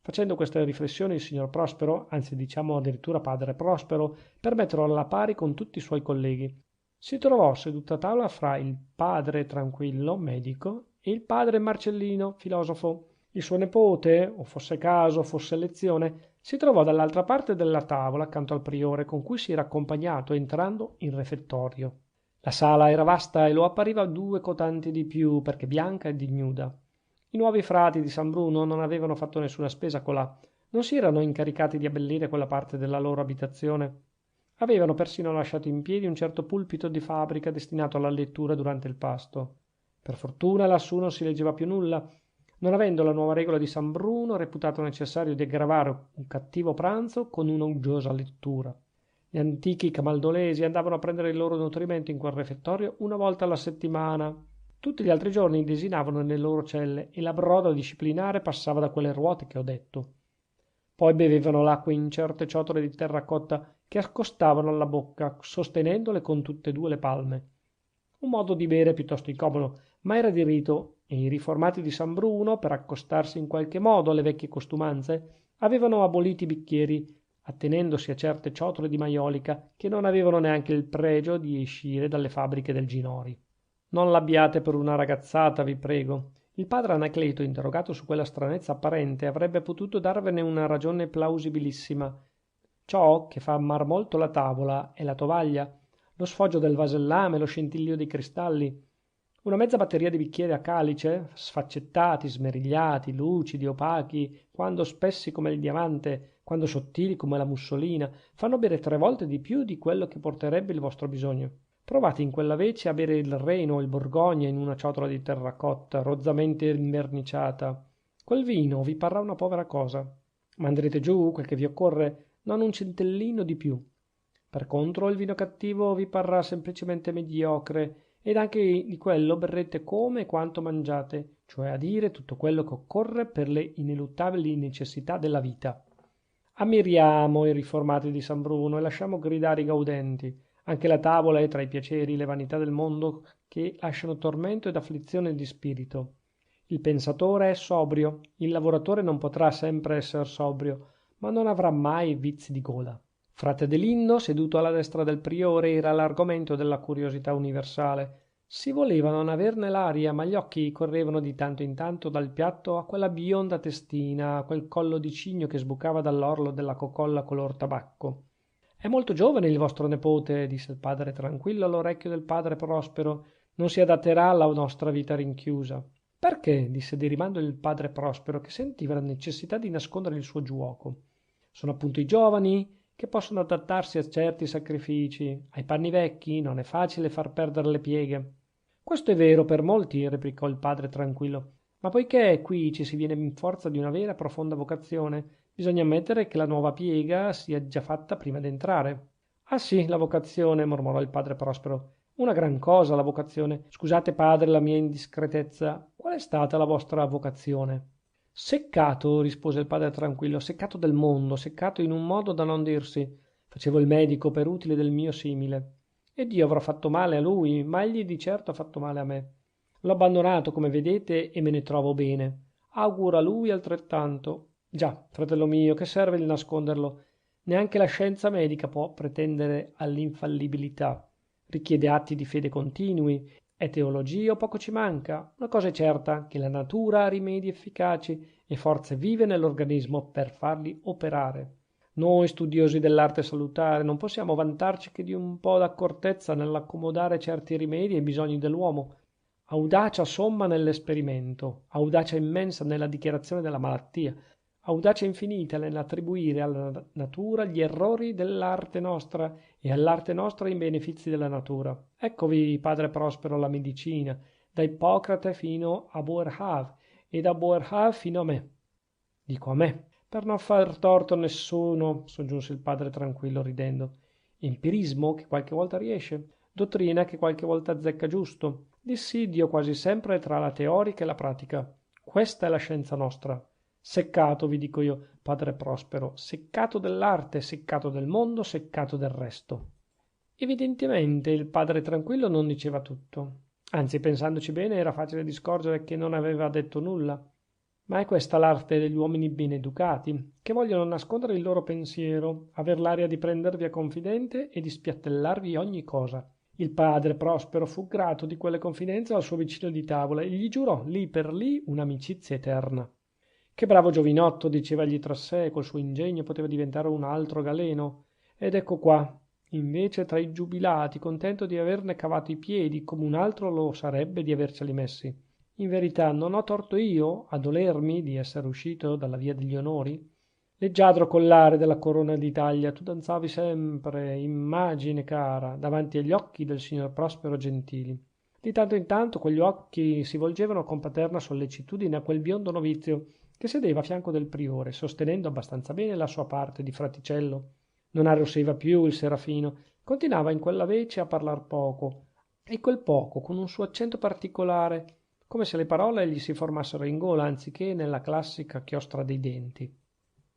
Facendo queste riflessioni il signor Prospero, anzi diciamo addirittura padre Prospero, per metterlo alla pari con tutti i suoi colleghi, si trovò seduto a tavola fra il padre tranquillo, medico, e il padre Marcellino, filosofo. Il suo nepote, o fosse caso, o fosse elezione, si trovò dall'altra parte della tavola, accanto al priore, con cui si era accompagnato entrando in refettorio. La sala era vasta e lo appariva due cotanti di più, perché bianca ed ignuda. I nuovi frati di San Bruno non avevano fatto nessuna spesa colà, non si erano incaricati di abbellire quella parte della loro abitazione. Avevano persino lasciato in piedi un certo pulpito di fabbrica destinato alla lettura durante il pasto. Per fortuna lassù non si leggeva più nulla, non avendo la nuova regola di San Bruno reputato necessario di aggravare un cattivo pranzo con una uggiosa lettura. Gli antichi camaldolesi andavano a prendere il loro nutrimento in quel refettorio una volta alla settimana. Tutti gli altri giorni desinavano nelle loro celle e la broda disciplinare passava da quelle ruote che ho detto. Poi bevevano l'acqua in certe ciotole di terracotta che accostavano alla bocca, sostenendole con tutte e due le palme. Un modo di bere piuttosto incomodo, ma era di rito, e i riformati di San Bruno, per accostarsi in qualche modo alle vecchie costumanze, avevano aboliti i bicchieri, attenendosi a certe ciotole di maiolica che non avevano neanche il pregio di escire dalle fabbriche del Ginori. Non l'abbiate per una ragazzata, vi prego. Il padre Anacleto, interrogato su quella stranezza apparente, avrebbe potuto darvene una ragione plausibilissima. Ciò che fa amar molto la tavola è la tovaglia, lo sfoggio del vasellame, lo scintillio dei cristalli. Una mezza batteria di bicchieri a calice, sfaccettati, smerigliati, lucidi, opachi, quando spessi come il diamante, quando sottili come la mussolina, fanno bere 3 volte di più di quello che porterebbe il vostro bisogno. Provate in quella vece a bere il Reno o il Borgogna in una ciotola di terracotta, rozzamente inverniciata. Quel vino vi parrà una povera cosa. Ma andrete giù, quel che vi occorre, non un centellino di più. Per contro, il vino cattivo vi parrà semplicemente mediocre, ed anche di quello berrete come e quanto mangiate, cioè a dire tutto quello che occorre per le ineluttabili necessità della vita. Ammiriamo i riformati di San Bruno e lasciamo gridare i gaudenti. Anche la tavola è tra i piaceri, le vanità del mondo che lasciano tormento ed afflizione di spirito. Il pensatore è sobrio, il lavoratore non potrà sempre essere sobrio, ma non avrà mai vizi di gola. Frate Adelindo, seduto alla destra del priore, era l'argomento della curiosità universale. Si voleva non averne l'aria, ma gli occhi correvano di tanto in tanto dal piatto a quella bionda testina, a quel collo di cigno che sbucava dall'orlo della cocolla color tabacco. è molto giovane il vostro nepote, disse il padre tranquillo all'orecchio del padre Prospero. Non si adatterà alla nostra vita rinchiusa. Perché? Disse di rimando il padre Prospero, che sentiva la necessità di nascondere il suo giuoco. Sono appunto i giovani che possono adattarsi a certi sacrifici. Ai panni vecchi non è facile far perdere le pieghe. Questo è vero per molti, replicò il padre tranquillo, ma poichè qui ci si viene in forza di una vera e profonda vocazione, bisogna ammettere che la nuova piega sia già fatta prima d'entrare. Ah sì, la vocazione, mormorò il padre Prospero. Una gran cosa la vocazione. Scusate, padre, la mia indiscretezza. Qual è stata la vostra vocazione? Seccato, rispose il padre tranquillo, seccato del mondo, seccato in un modo da non dirsi. Facevo il medico per utile del mio simile. Ed io avrò fatto male a lui, ma egli di certo ha fatto male a me. L'ho abbandonato, come vedete, e me ne trovo bene. Auguro a lui altrettanto. Già, fratello mio, che serve il nasconderlo? Neanche la scienza medica può pretendere all'infallibilità. Richiede atti di fede continui. È teologia o poco ci manca? Una cosa è certa, che la natura ha rimedi efficaci e forze vive nell'organismo per farli operare. Noi studiosi dell'arte salutare non possiamo vantarci che di un po' d'accortezza nell'accomodare certi rimedi ai bisogni dell'uomo. Audacia somma nell'esperimento, audacia immensa nella dichiarazione della malattia, audacia infinita nell'attribuire alla natura gli errori dell'arte nostra e all'arte nostra i benefizi della natura. Eccovi, padre Prospero, la medicina, da Ippocrate fino a Boerhaave e da Boerhaave fino a me. Dico a me, per non far torto a nessuno, soggiunse il padre tranquillo ridendo. Empirismo che qualche volta riesce, dottrina che qualche volta azzecca giusto, dissidio quasi sempre tra la teorica e la pratica. Questa è la scienza nostra. Seccato, vi dico io, padre Prospero, seccato dell'arte, seccato del mondo, seccato del resto. Evidentemente il padre tranquillo non diceva tutto. Anzi, pensandoci bene, era facile di scorgere che non aveva detto nulla. Ma è questa l'arte degli uomini ben educati, che vogliono nascondere il loro pensiero, aver l'aria di prendervi a confidente e di spiattellarvi ogni cosa. Il padre Prospero fu grato di quelle confidenze al suo vicino di tavola e gli giurò lì per lì un'amicizia eterna. Che bravo giovinotto, diceva egli tra sé, col suo ingegno poteva diventare un altro Galeno. Ed ecco qua, invece tra i giubilati, contento di averne cavato i piedi, come un altro lo sarebbe di averceli messi. In verità non ho torto io a dolermi di essere uscito dalla via degli onori? Leggiadro collare della corona d'Italia, tu danzavi sempre, immagine cara, davanti agli occhi del signor Prospero Gentili. Di tanto in tanto quegli occhi si volgevano con paterna sollecitudine a quel biondo novizio che sedeva a fianco del priore, sostenendo abbastanza bene la sua parte di fraticello. Non arrossiva più il serafino, continuava in quella vece a parlar poco, e quel poco con un suo accento particolare, come se le parole gli si formassero in gola anziché nella classica chiostra dei denti.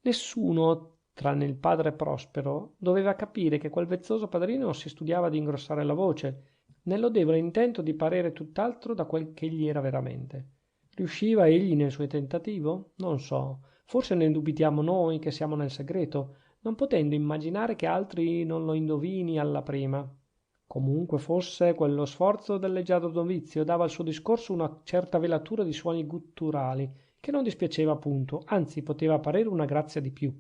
Nessuno, tranne il padre Prospero, doveva capire che quel vezzoso padrino si studiava di ingrossare la voce, nel lodevole intento di parere tutt'altro da quel che egli era veramente. Riusciva egli nel suo tentativo? Non so. Forse ne dubitiamo noi che siamo nel segreto, non potendo immaginare che altri non lo indovini alla prima. Comunque fosse, quello sforzo del leggiadro novizio dava al suo discorso una certa velatura di suoni gutturali, che non dispiaceva appunto, anzi poteva parere una grazia di più.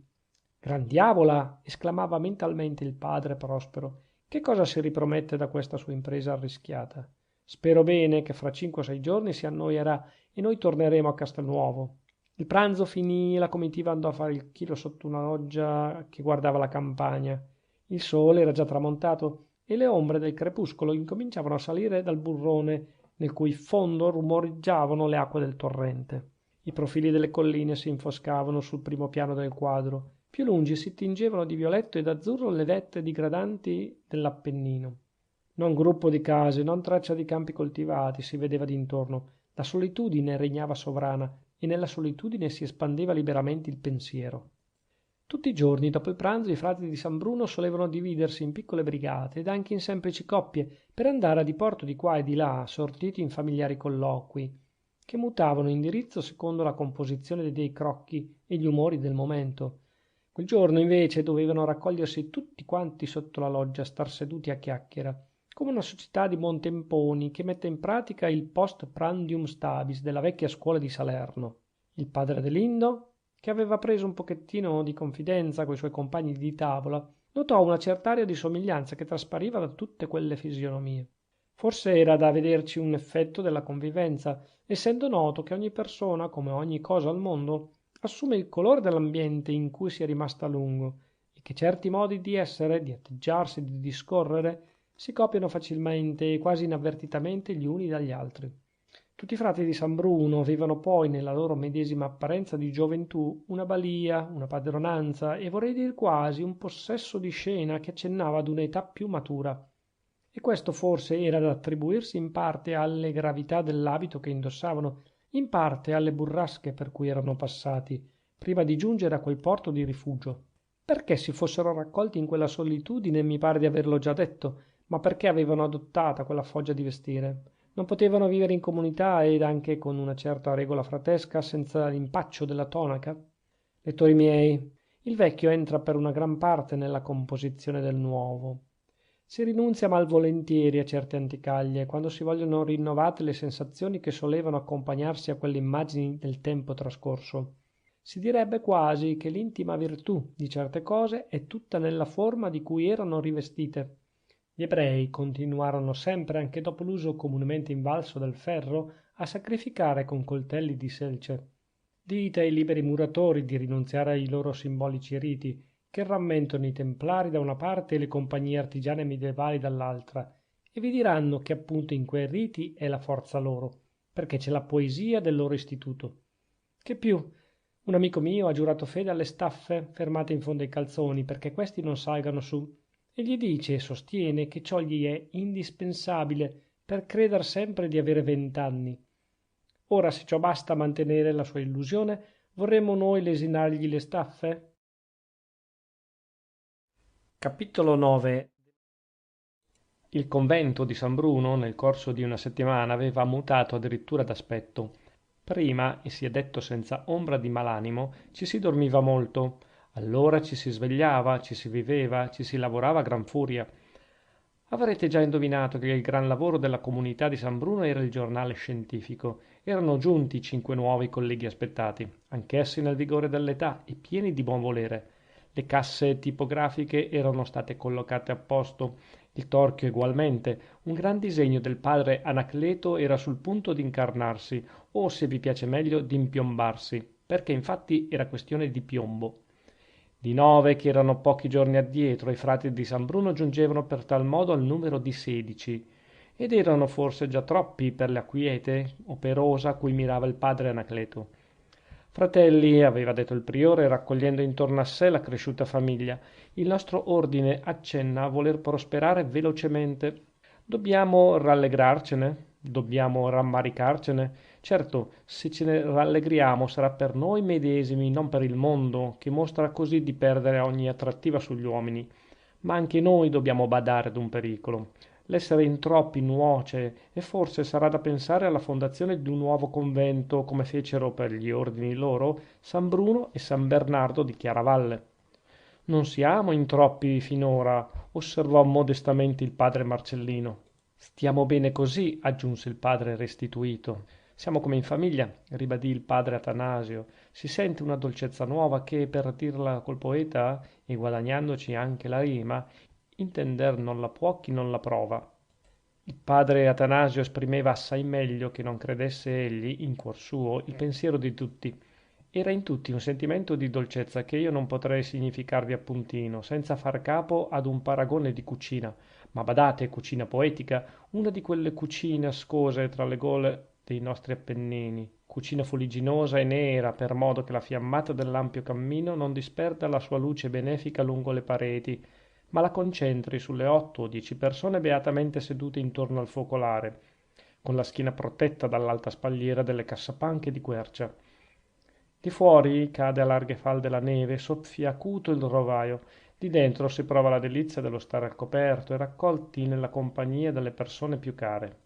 Gran diavola! Esclamava mentalmente il padre Prospero. Che cosa si ripromette da questa sua impresa arrischiata? Spero bene che fra 5 o 6 giorni si annoierà e noi torneremo a Castelnuovo. Il pranzo finì e la comitiva andò a fare il chilo sotto una loggia che guardava la campagna. Il sole era già tramontato e le ombre del crepuscolo incominciavano a salire dal burrone nel cui fondo rumoreggiavano le acque del torrente. I profili delle colline si infoscavano sul primo piano del quadro, più lungi si tingevano di violetto e d'azzurro le vette digradanti dell'Appennino. Non gruppo di case, non traccia di campi coltivati si vedeva d'intorno. La solitudine regnava sovrana e nella solitudine si espandeva liberamente il pensiero. Tutti i giorni dopo il pranzo i frati di San Bruno solevano dividersi in piccole brigate ed anche in semplici coppie per andare a diporto di qua e di là, sortiti in familiari colloqui, che mutavano indirizzo secondo la composizione dei crocchi e gli umori del momento. Quel giorno invece dovevano raccogliersi tutti quanti sotto la loggia, star seduti a chiacchiera, come una società di buontemponi che mette in pratica il post prandium stabis della vecchia scuola di Salerno. Il padre Adelindo, che aveva preso un pochettino di confidenza coi suoi compagni di tavola, notò una cert'aria di somiglianza che traspariva da tutte quelle fisionomie. Forse era da vederci un effetto della convivenza, essendo noto che ogni persona, come ogni cosa al mondo, assume il colore dell'ambiente in cui si è rimasta a lungo, e che certi modi di essere, di atteggiarsi, di discorrere, si copiano facilmente e quasi inavvertitamente gli uni dagli altri. Tutti i frati di San Bruno avevano poi nella loro medesima apparenza di gioventù una balia, una padronanza e vorrei dir quasi un possesso di scena che accennava ad un'età più matura. E questo forse era da attribuirsi in parte alle gravità dell'abito che indossavano, in parte alle burrasche per cui erano passati, prima di giungere a quel porto di rifugio. Perché si fossero raccolti in quella solitudine mi pare di averlo già detto, ma perché avevano adottata quella foggia di vestire. Non potevano vivere in comunità ed anche con una certa regola fratesca senza l'impaccio della tonaca? Lettori miei, il vecchio entra per una gran parte nella composizione del nuovo. Si rinunzia malvolentieri a certe anticaglie quando si vogliono rinnovate le sensazioni che solevano accompagnarsi a quelle immagini del tempo trascorso. Si direbbe quasi che l'intima virtù di certe cose è tutta nella forma di cui erano rivestite. Gli ebrei continuarono sempre, anche dopo l'uso comunemente invalso del ferro, a sacrificare con coltelli di selce. Dite ai liberi muratori di rinunziare ai loro simbolici riti, che rammentano i templari da una parte e le compagnie artigiane medievali dall'altra, e vi diranno che appunto in quei riti è la forza loro, perché c'è la poesia del loro istituto. Che più? Un amico mio ha giurato fede alle staffe fermate in fondo ai calzoni, perché questi non salgano su, e gli dice e sostiene che ciò gli è indispensabile per creder sempre di avere 20 anni. Ora, se ciò basta a mantenere la sua illusione, vorremmo noi lesinargli le staffe? Capitolo 9. Il convento di San Bruno nel corso di una settimana aveva mutato addirittura d'aspetto. Prima, e si è detto senza ombra di malanimo, ci si dormiva molto, allora ci si svegliava, ci si viveva, ci si lavorava a gran furia. Avrete già indovinato che il gran lavoro della comunità di San Bruno era il giornale scientifico. Erano giunti 5 nuovi colleghi aspettati, anch'essi nel vigore dell'età e pieni di buon volere. Le casse tipografiche erano state collocate a posto, il torchio egualmente. Un gran disegno del padre Anacleto era sul punto di incarnarsi, o se vi piace meglio di impiombarsi, perché infatti era questione di piombo. Di 9, che erano pochi giorni addietro, i frati di San Bruno giungevano per tal modo al numero di 16, ed erano forse già troppi per la quiete operosa a cui mirava il padre Anacleto. Fratelli, aveva detto il priore, raccogliendo intorno a sé la cresciuta famiglia, il nostro ordine accenna a voler prosperare velocemente. Dobbiamo rallegrarcene? Dobbiamo rammaricarcene? Certo, se ce ne rallegriamo sarà per noi medesimi, non per il mondo, che mostra così di perdere ogni attrattiva sugli uomini. Ma anche noi dobbiamo badare ad un pericolo. L'essere in troppi nuoce e forse sarà da pensare alla fondazione di un nuovo convento, come fecero per gli ordini loro San Bruno e San Bernardo di Chiaravalle. Non siamo in troppi finora, osservò modestamente il padre Marcellino. Stiamo bene così, aggiunse il padre restituto. Siamo come in famiglia, ribadì il padre Atanasio. Si sente una dolcezza nuova che, per dirla col poeta, e guadagnandoci anche la rima, intender non la può chi non la prova. Il padre Atanasio esprimeva assai meglio che non credesse egli, in cuor suo, il pensiero di tutti. Era in tutti un sentimento di dolcezza che io non potrei significarvi appuntino, senza far capo ad un paragone di cucina. Ma badate, cucina poetica, una di quelle cucine ascose tra le gole dei nostri Appennini, cucina fuligginosa e nera, per modo che la fiammata dell'ampio cammino non disperda la sua luce benefica lungo le pareti, ma la concentri sulle 8 o 10 persone beatamente sedute intorno al focolare, con la schiena protetta dall'alta spalliera delle cassapanche di quercia. Di fuori cade a larghe falde la neve, soffia acuto il rovaio, di dentro si prova la delizia dello stare al coperto e raccolti nella compagnia delle persone più care.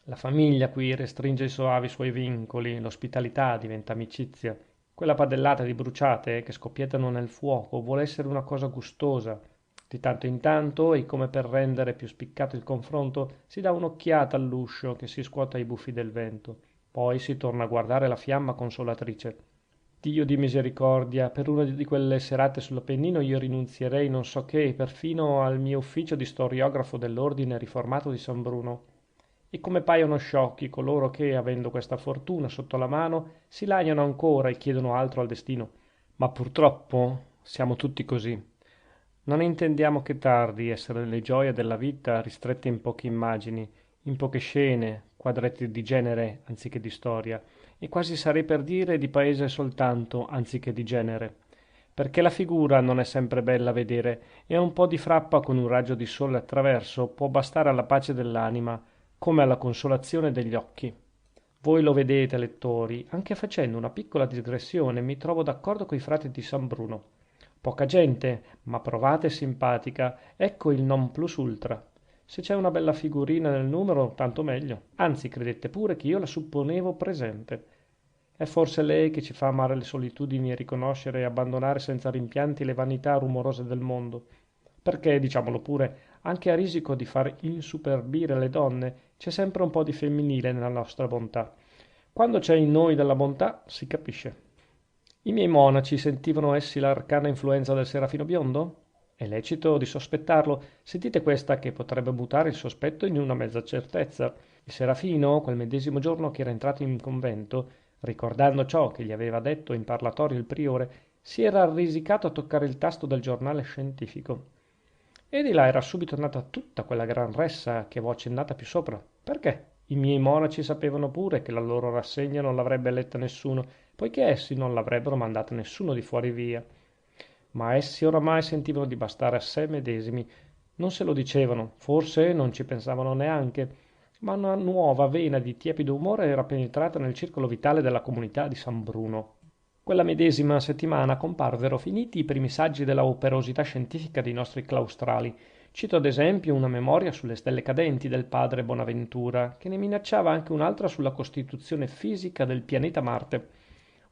La famiglia qui restringe i soavi suoi vincoli, l'ospitalità diventa amicizia. Quella padellata di bruciate che scoppiettano nel fuoco vuole essere una cosa gustosa. Di tanto in tanto, e come per rendere più spiccato il confronto, si dà un'occhiata all'uscio che si scuote ai buffi del vento. Poi si torna a guardare la fiamma consolatrice. dio di misericordia, per una di quelle serate sull'Appennino io rinunzierei non so che, perfino al mio ufficio di storiografo dell'ordine riformato di San Bruno. E come paiono sciocchi coloro che, avendo questa fortuna sotto la mano, si lagnano ancora e chiedono altro al destino. Ma purtroppo siamo tutti così. Non intendiamo che tardi essere le gioie della vita ristrette in poche immagini, in poche scene, quadretti di genere anziché di storia, e quasi sarei per dire di paese soltanto anziché di genere. Perché la figura non è sempre bella a vedere e un po' di frappa con un raggio di sole attraverso può bastare alla pace dell'anima, come alla consolazione degli occhi. Voi lo vedete, lettori, anche facendo una piccola digressione mi trovo d'accordo coi frati di San Bruno. Poca gente, ma provata e simpatica, ecco il non plus ultra. Se c'è una bella figurina nel numero, tanto meglio. Anzi, credette pure che io la supponevo presente. È forse lei che ci fa amare le solitudini e riconoscere e abbandonare senza rimpianti le vanità rumorose del mondo. Perché, diciamolo pure, anche a risico di far insuperbire le donne, c'è sempre un po' di femminile nella nostra bontà. Quando c'è in noi della bontà, si capisce. I miei monaci sentivano essi l'arcana influenza del serafino biondo? È lecito di sospettarlo. Sentite questa che potrebbe mutare il sospetto in una mezza certezza. Il serafino, quel medesimo giorno che era entrato in convento, ricordando ciò che gli aveva detto in parlatorio il priore, si era arrisicato a toccare il tasto del giornale scientifico. E di là era subito nata tutta quella gran ressa che v'ho accennata più sopra. Perché? I miei monaci sapevano pure che la loro rassegna non l'avrebbe letta nessuno, poiché essi non l'avrebbero mandata nessuno di fuori via. Ma essi oramai sentivano di bastare a sé medesimi. Non se lo dicevano, forse non ci pensavano neanche, ma una nuova vena di tiepido umore era penetrata nel circolo vitale della comunità di San Bruno. Quella medesima settimana comparvero finiti i primi saggi della operosità scientifica dei nostri claustrali. Cito ad esempio una memoria sulle stelle cadenti del padre Bonaventura, che ne minacciava anche un'altra sulla costituzione fisica del pianeta Marte,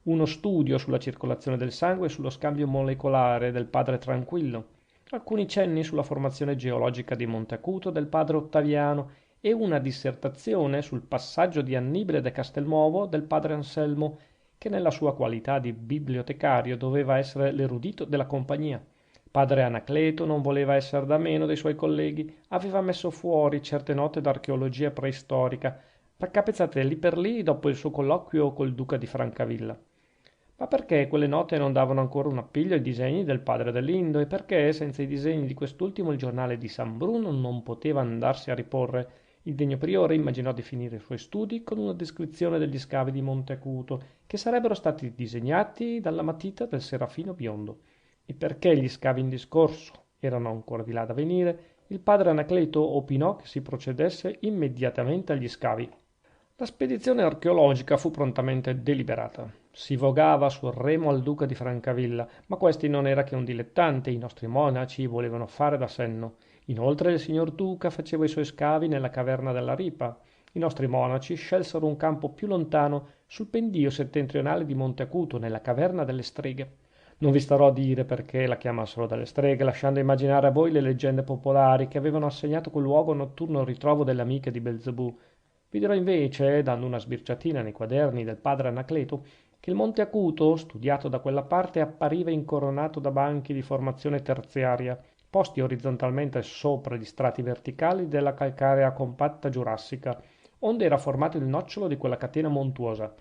uno studio sulla circolazione del sangue e sullo scambio molecolare del padre Tranquillo, alcuni cenni sulla formazione geologica di Monte Acuto del padre Ottaviano e una dissertazione sul passaggio di Annibale da Castelnuovo del padre Anselmo, che nella sua qualità di bibliotecario doveva essere l'erudito della compagnia. Padre Anacleto non voleva essere da meno dei suoi colleghi, aveva messo fuori certe note d'archeologia preistorica, raccapezzate lì per lì dopo il suo colloquio col duca di Francavilla. Ma perché quelle note non davano ancora un appiglio ai disegni del padre dell'Indo e perché senza i disegni di quest'ultimo il giornale di San Bruno non poteva andarsi a riporre. Il degno priore immaginò di finire i suoi studi con una descrizione degli scavi di Monte Acuto che sarebbero stati disegnati dalla matita del serafino biondo. E perché gli scavi in discorso erano ancora di là da venire, il padre Anacleto opinò che si procedesse immediatamente agli scavi. La spedizione archeologica fu prontamente deliberata. Si vogava sul remo al duca di Francavilla, ma questi non era che un dilettante, i nostri monaci volevano fare da senno. Inoltre il signor duca faceva i suoi scavi nella caverna della Ripa. I nostri monaci scelsero un campo più lontano, sul pendio settentrionale di Monte Acuto, nella caverna delle Streghe. Non vi starò a dire perché la chiamassero delle Streghe, lasciando immaginare a voi le leggende popolari che avevano assegnato quel luogo a notturno ritrovo delle amiche di Belzebù. Vi dirò invece, dando una sbirciatina nei quaderni del padre Anacleto, che il Monte Acuto, studiato da quella parte, appariva incoronato da banchi di formazione terziaria, posti orizzontalmente sopra gli strati verticali della calcarea compatta giurassica, onde era formato il nocciolo di quella catena montuosa.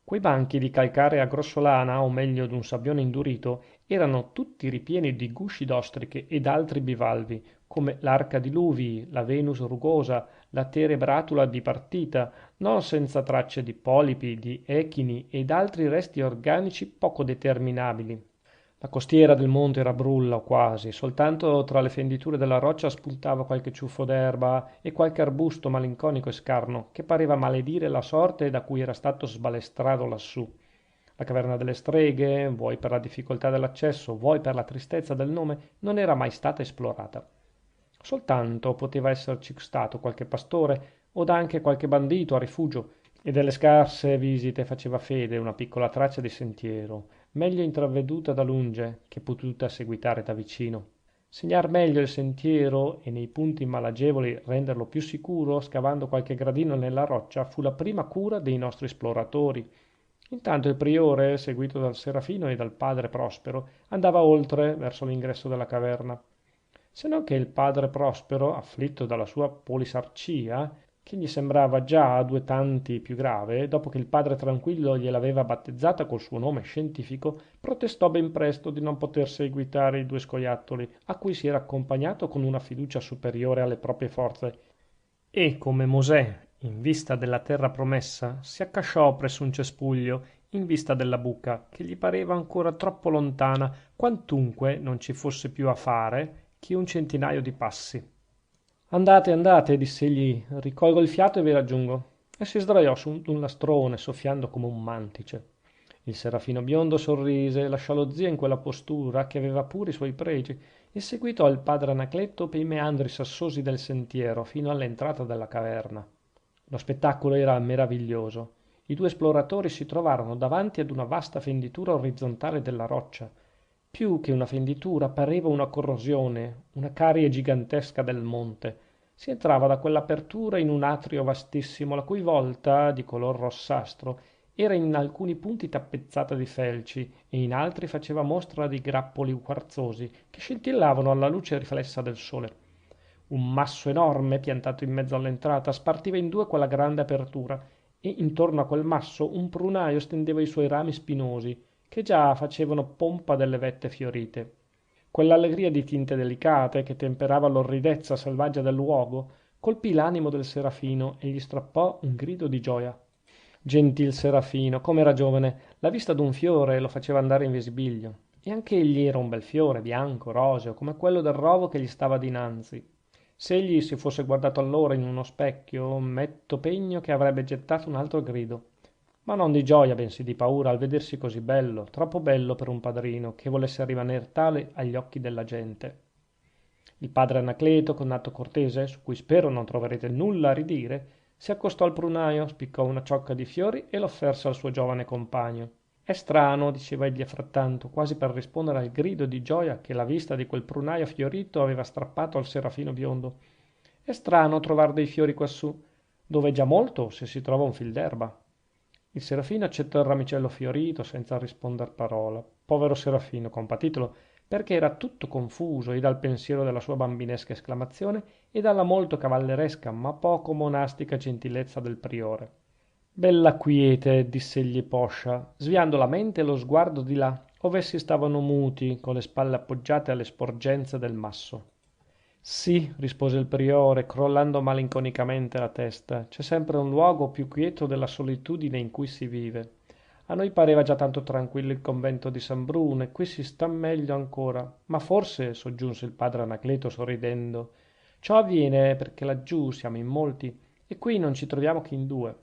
Quei banchi di calcarea grossolana, o meglio d'un sabbione indurito, erano tutti ripieni di gusci d'ostriche ed altri bivalvi, come l'arca di Luvi, la Venus rugosa, la terebratula bipartita, non senza tracce di polipi, di echini ed altri resti organici poco determinabili. La costiera del monte era brulla o quasi, soltanto tra le fenditure della roccia spuntava qualche ciuffo d'erba e qualche arbusto malinconico e scarno, che pareva maledire la sorte da cui era stato sbalestrato lassù. La caverna delle Streghe, vuoi per la difficoltà dell'accesso, vuoi per la tristezza del nome, non era mai stata esplorata. Soltanto poteva esserci stato qualche pastore od anche qualche bandito a rifugio, e delle scarse visite faceva fede una piccola traccia di sentiero, meglio intraveduta da lunge che potuta seguitare da vicino. Segnar meglio il sentiero e nei punti malagevoli renderlo più sicuro, scavando qualche gradino nella roccia, fu la prima cura dei nostri esploratori. Intanto il priore, seguito dal Serafino e dal padre Prospero, andava oltre verso l'ingresso della caverna. Se non che il padre Prospero, afflitto dalla sua polisarcia, che gli sembrava già a due tanti più grave, dopo che il padre tranquillo gliel'aveva battezzata col suo nome scientifico, protestò ben presto di non poter seguitare i due scoiattoli, a cui si era accompagnato con una fiducia superiore alle proprie forze, e come Mosè, in vista della terra promessa, si accasciò presso un cespuglio, in vista della buca, che gli pareva ancora troppo lontana, quantunque non ci fosse più a fare che un centinaio di passi. Andate, andate, diss'egli, ricolgo il fiato e vi raggiungo. E si sdraiò su un lastrone, soffiando come un mantice. Il serafino biondo sorrise, lasciò lo zio in quella postura che aveva pure i suoi pregi e seguitò il padre Anacleto pei meandri sassosi del sentiero fino all'entrata della caverna. Lo spettacolo era meraviglioso. I due esploratori si trovarono davanti ad una vasta fenditura orizzontale della roccia. Più che una fenditura pareva una corrosione, una carie gigantesca del monte. Si entrava da quell'apertura in un atrio vastissimo, la cui volta, di color rossastro, era in alcuni punti tappezzata di felci e in altri faceva mostra di grappoli quarzosi che scintillavano alla luce riflessa del sole. Un masso enorme, piantato in mezzo all'entrata, spartiva in due quella grande apertura e intorno a quel masso un prunaio stendeva i suoi rami spinosi, che già facevano pompa delle vette fiorite. Quell'allegria di tinte delicate che temperava l'orridezza selvaggia del luogo colpì l'animo del serafino e gli strappò un grido di gioia. Gentil serafino, come era giovane, la vista d'un fiore lo faceva andare in visibilio. E anche egli era un bel fiore, bianco, roseo, come quello del rovo che gli stava dinanzi. Se egli si fosse guardato allora in uno specchio, metto pegno che avrebbe gettato un altro grido. Ma non di gioia, bensì di paura al vedersi così bello, troppo bello per un padrino che volesse rimaner tale agli occhi della gente. Il padre Anacleto, con atto cortese, su cui spero non troverete nulla a ridire, si accostò al prunaio, spiccò una ciocca di fiori e l'offerse al suo giovane compagno. È strano, diceva egli frattanto, quasi per rispondere al grido di gioia che la vista di quel prunaio fiorito aveva strappato al serafino biondo. È strano trovar dei fiori quassù, dove è già molto se si trova un fil d'erba. Il serafino accettò il ramicello fiorito senza risponder parola. Povero serafino, compatitelo, perché era tutto confuso e dal pensiero della sua bambinesca esclamazione e dalla molto cavalleresca ma poco monastica gentilezza del priore. Bella quiete, diss'egli poscia, sviando la mente e lo sguardo di là, ove essi stavano muti, con le spalle appoggiate alle sporgenze del masso. Sì, rispose il priore, crollando malinconicamente la testa, c'è sempre un luogo più quieto della solitudine in cui si vive. A noi pareva già tanto tranquillo il convento di San Bruno e qui si sta meglio ancora. Ma forse, soggiunse il padre Anacleto sorridendo, ciò avviene perché laggiù siamo in molti e qui non ci troviamo che in due.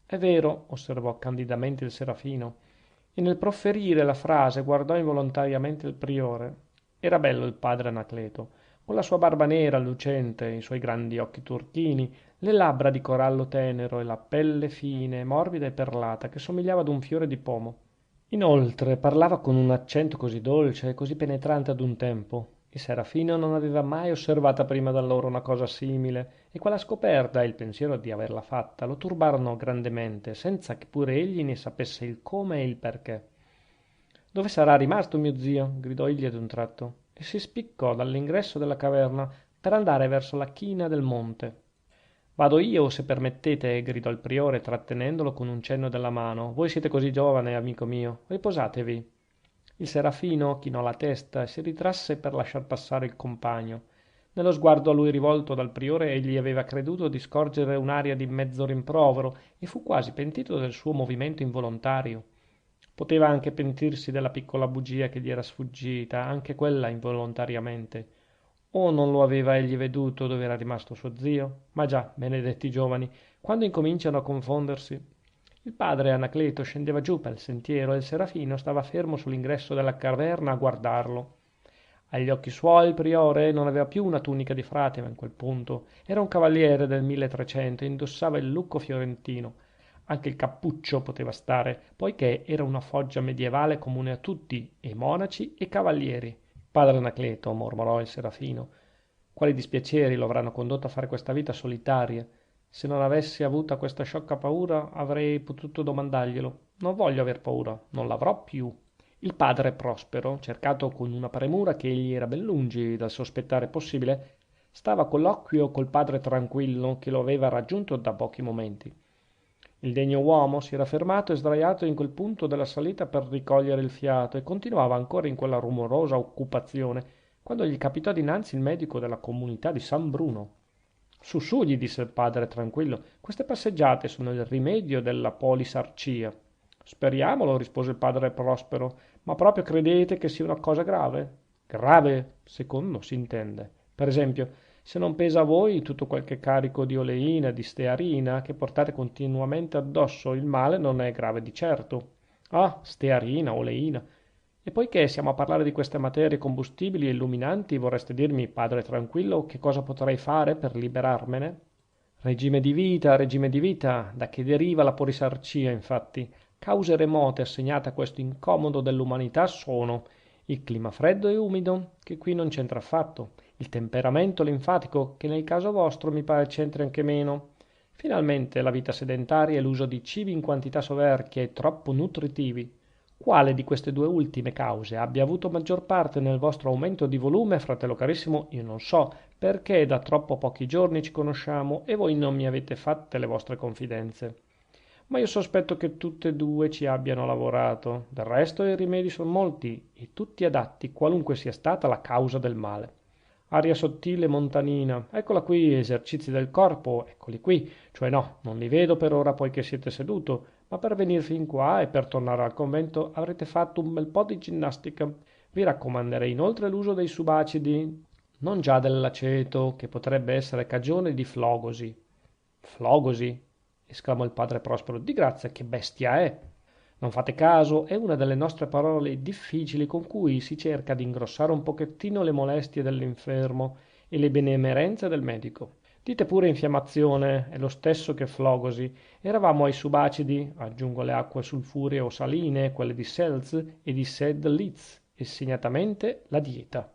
È vero, osservò candidamente il serafino, e nel profferire la frase guardò involontariamente il priore. Era bello il padre Anacleto, con la sua barba nera lucente, i suoi grandi occhi turchini, le labbra di corallo tenero e la pelle fine, morbida e perlata che somigliava ad un fiore di pomo. Inoltre parlava con un accento così dolce e così penetrante ad un tempo. Il serafino non aveva mai osservata prima d'allora una cosa simile e quella scoperta e il pensiero di averla fatta lo turbarono grandemente, senza che pure egli ne sapesse il come e il perché. Dove sarà rimasto mio zio? Gridò egli ad un tratto e si spiccò dall'ingresso della caverna per andare verso la china del monte. Vado io, se permettete, gridò il priore trattenendolo con un cenno della mano. Voi siete così giovane, amico mio. Riposatevi. Il serafino chinò la testa e si ritrasse per lasciar passare il compagno. Nello sguardo a lui rivolto dal priore egli aveva creduto di scorgere un'aria di mezzo rimprovero e fu quasi pentito del suo movimento involontario. Poteva anche pentirsi della piccola bugia che gli era sfuggita, anche quella involontariamente. O non lo aveva egli veduto dove era rimasto suo zio? Ma già, benedetti giovani, quando incominciano a confondersi. Il padre Anacleto scendeva giù pel sentiero e il serafino stava fermo sull'ingresso della caverna a guardarlo. Agli occhi suoi il priore non aveva più una tunica di frate, ma in quel punto era un cavaliere del 1300 e indossava il lucco fiorentino. Anche il cappuccio poteva stare, poichè era una foggia medievale comune a tutti, e monaci e cavalieri. Padre Anacleto, mormorò il serafino, quali dispiaceri lo avranno condotto a fare questa vita solitaria? Se non avessi avuta questa sciocca paura, avrei potuto domandarglielo. Non voglio aver paura, non l'avrò più. Il padre Prospero, cercato con una premura che egli era ben lungi dal sospettare possibile, stava a colloquio col padre tranquillo che lo aveva raggiunto da pochi momenti. Il degno uomo si era fermato e sdraiato in quel punto della salita per ricogliere il fiato e continuava ancora in quella rumorosa occupazione quando gli capitò dinanzi il medico della comunità di San Bruno. Su su, gli disse il padre tranquillo, queste passeggiate sono il rimedio della polisarcia. Speriamolo, rispose il padre Prospero, ma proprio credete che sia una cosa grave? Grave, secondo si intende. Per esempio, se non pesa a voi tutto qualche carico di oleina, di stearina, che portate continuamente addosso, il male non è grave di certo. Ah, stearina, oleina. E poiché siamo a parlare di queste materie combustibili e illuminanti, vorreste dirmi, padre tranquillo, che cosa potrei fare per liberarmene? Regime di vita, da che deriva la polisarcia, infatti. Cause remote assegnate a questo incomodo dell'umanità sono il clima freddo e umido, che qui non c'entra affatto, il temperamento linfatico, che nel caso vostro mi pare c'entri anche meno. Finalmente la vita sedentaria e l'uso di cibi in quantità soverchie e troppo nutritivi. Quale di queste due ultime cause abbia avuto maggior parte nel vostro aumento di volume, fratello carissimo, io non so, perché da troppo pochi giorni ci conosciamo e voi non mi avete fatte le vostre confidenze. Ma io sospetto che tutte e due ci abbiano lavorato. Del resto i rimedi sono molti e tutti adatti, qualunque sia stata la causa del male. Aria sottile montanina, eccola qui, esercizi del corpo, eccoli qui, cioè no, non li vedo per ora poiché siete seduto, ma per venir fin qua e per tornare al convento avrete fatto un bel po' di ginnastica. Vi raccomanderei inoltre l'uso dei subacidi, non già dell'aceto, che potrebbe essere cagione di flogosi. Flogosi? Esclamò il padre Prospero. Di grazia, che bestia è! Non fate caso, è una delle nostre parole difficili con cui si cerca di ingrossare un pochettino le molestie dell'infermo e le benemerenze del medico. Dite pure infiammazione, è lo stesso che flogosi. Eravamo ai subacidi, aggiungo le acque sulfuree o saline, quelle di Seltz e di Sedlitz, e segnatamente la dieta.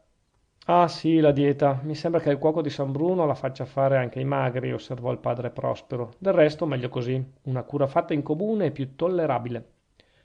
Ah sì, la dieta. Mi sembra che il cuoco di San Bruno la faccia fare anche ai magri, osservò il padre Prospero. Del resto, meglio così. Una cura fatta in comune è più tollerabile.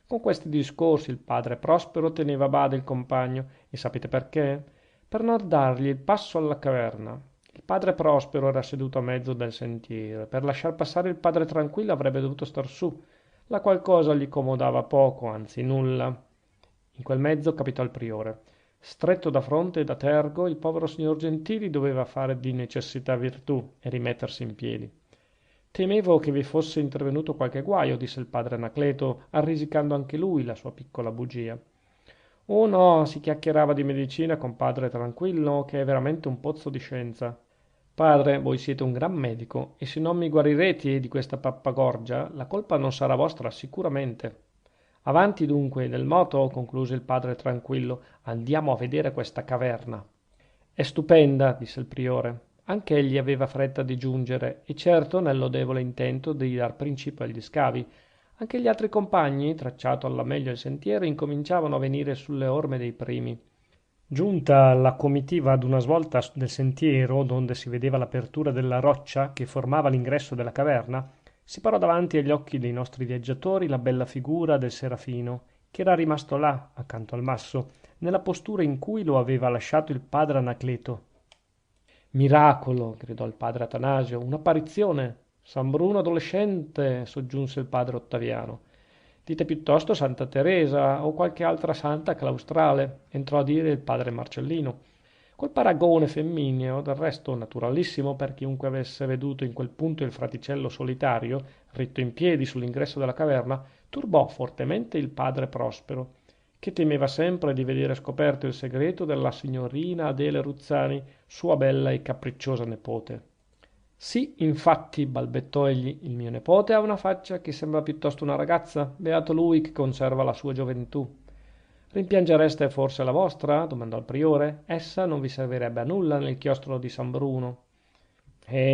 Con questi discorsi il padre Prospero teneva a bada il compagno, e sapete perché? Per non dargli il passo alla caverna. Il padre Prospero era seduto a mezzo del sentiero, e per lasciar passare il padre tranquillo avrebbe dovuto star su, la qual cosa gli comodava poco, anzi nulla. In quel mezzo capitò il priore. Stretto da fronte e da tergo, il povero signor Gentili doveva fare di necessità virtù e rimettersi in piedi. Temevo che vi fosse intervenuto qualche guaio, disse il padre Anacleto, arrisicando anche lui la sua piccola bugia. Oh no, si chiacchierava di medicina con padre Tranquillo, che è veramente un pozzo di scienza. Padre, voi siete un gran medico, e se non mi guarirete di questa pappagorgia, la colpa non sarà vostra sicuramente. Avanti dunque, del moto, concluse il padre Tranquillo, andiamo a vedere questa caverna. È stupenda, disse il priore. Anche egli aveva fretta di giungere, e certo nel lodevole intento di dar principio agli scavi. Anche gli altri compagni, tracciato alla meglio il sentiero, incominciavano a venire sulle orme dei primi. Giunta la comitiva ad una svolta del sentiero, donde si vedeva l'apertura della roccia che formava l'ingresso della caverna, si parò davanti agli occhi dei nostri viaggiatori la bella figura del serafino, che era rimasto là, accanto al masso, nella postura in cui lo aveva lasciato il padre Anacleto. Miracolo, gridò il padre Atanasio, un'apparizione. San Bruno adolescente, soggiunse il padre Ottaviano. Dite piuttosto Santa Teresa o qualche altra santa claustrale, entrò a dire il padre Marcellino. Col paragone femmineo, del resto naturalissimo per chiunque avesse veduto in quel punto il fraticello solitario, ritto in piedi sull'ingresso della caverna, turbò fortemente il padre Prospero, che temeva sempre di vedere scoperto il segreto della signorina Adele Ruzzani, sua bella e capricciosa nepote. Sì, infatti, balbettò egli, il mio nepote ha una faccia che sembra piuttosto una ragazza, beato lui che conserva la sua gioventù. Rimpiangereste forse la vostra? Domandò il priore. Essa non vi servirebbe a nulla nel chiostro di San Bruno.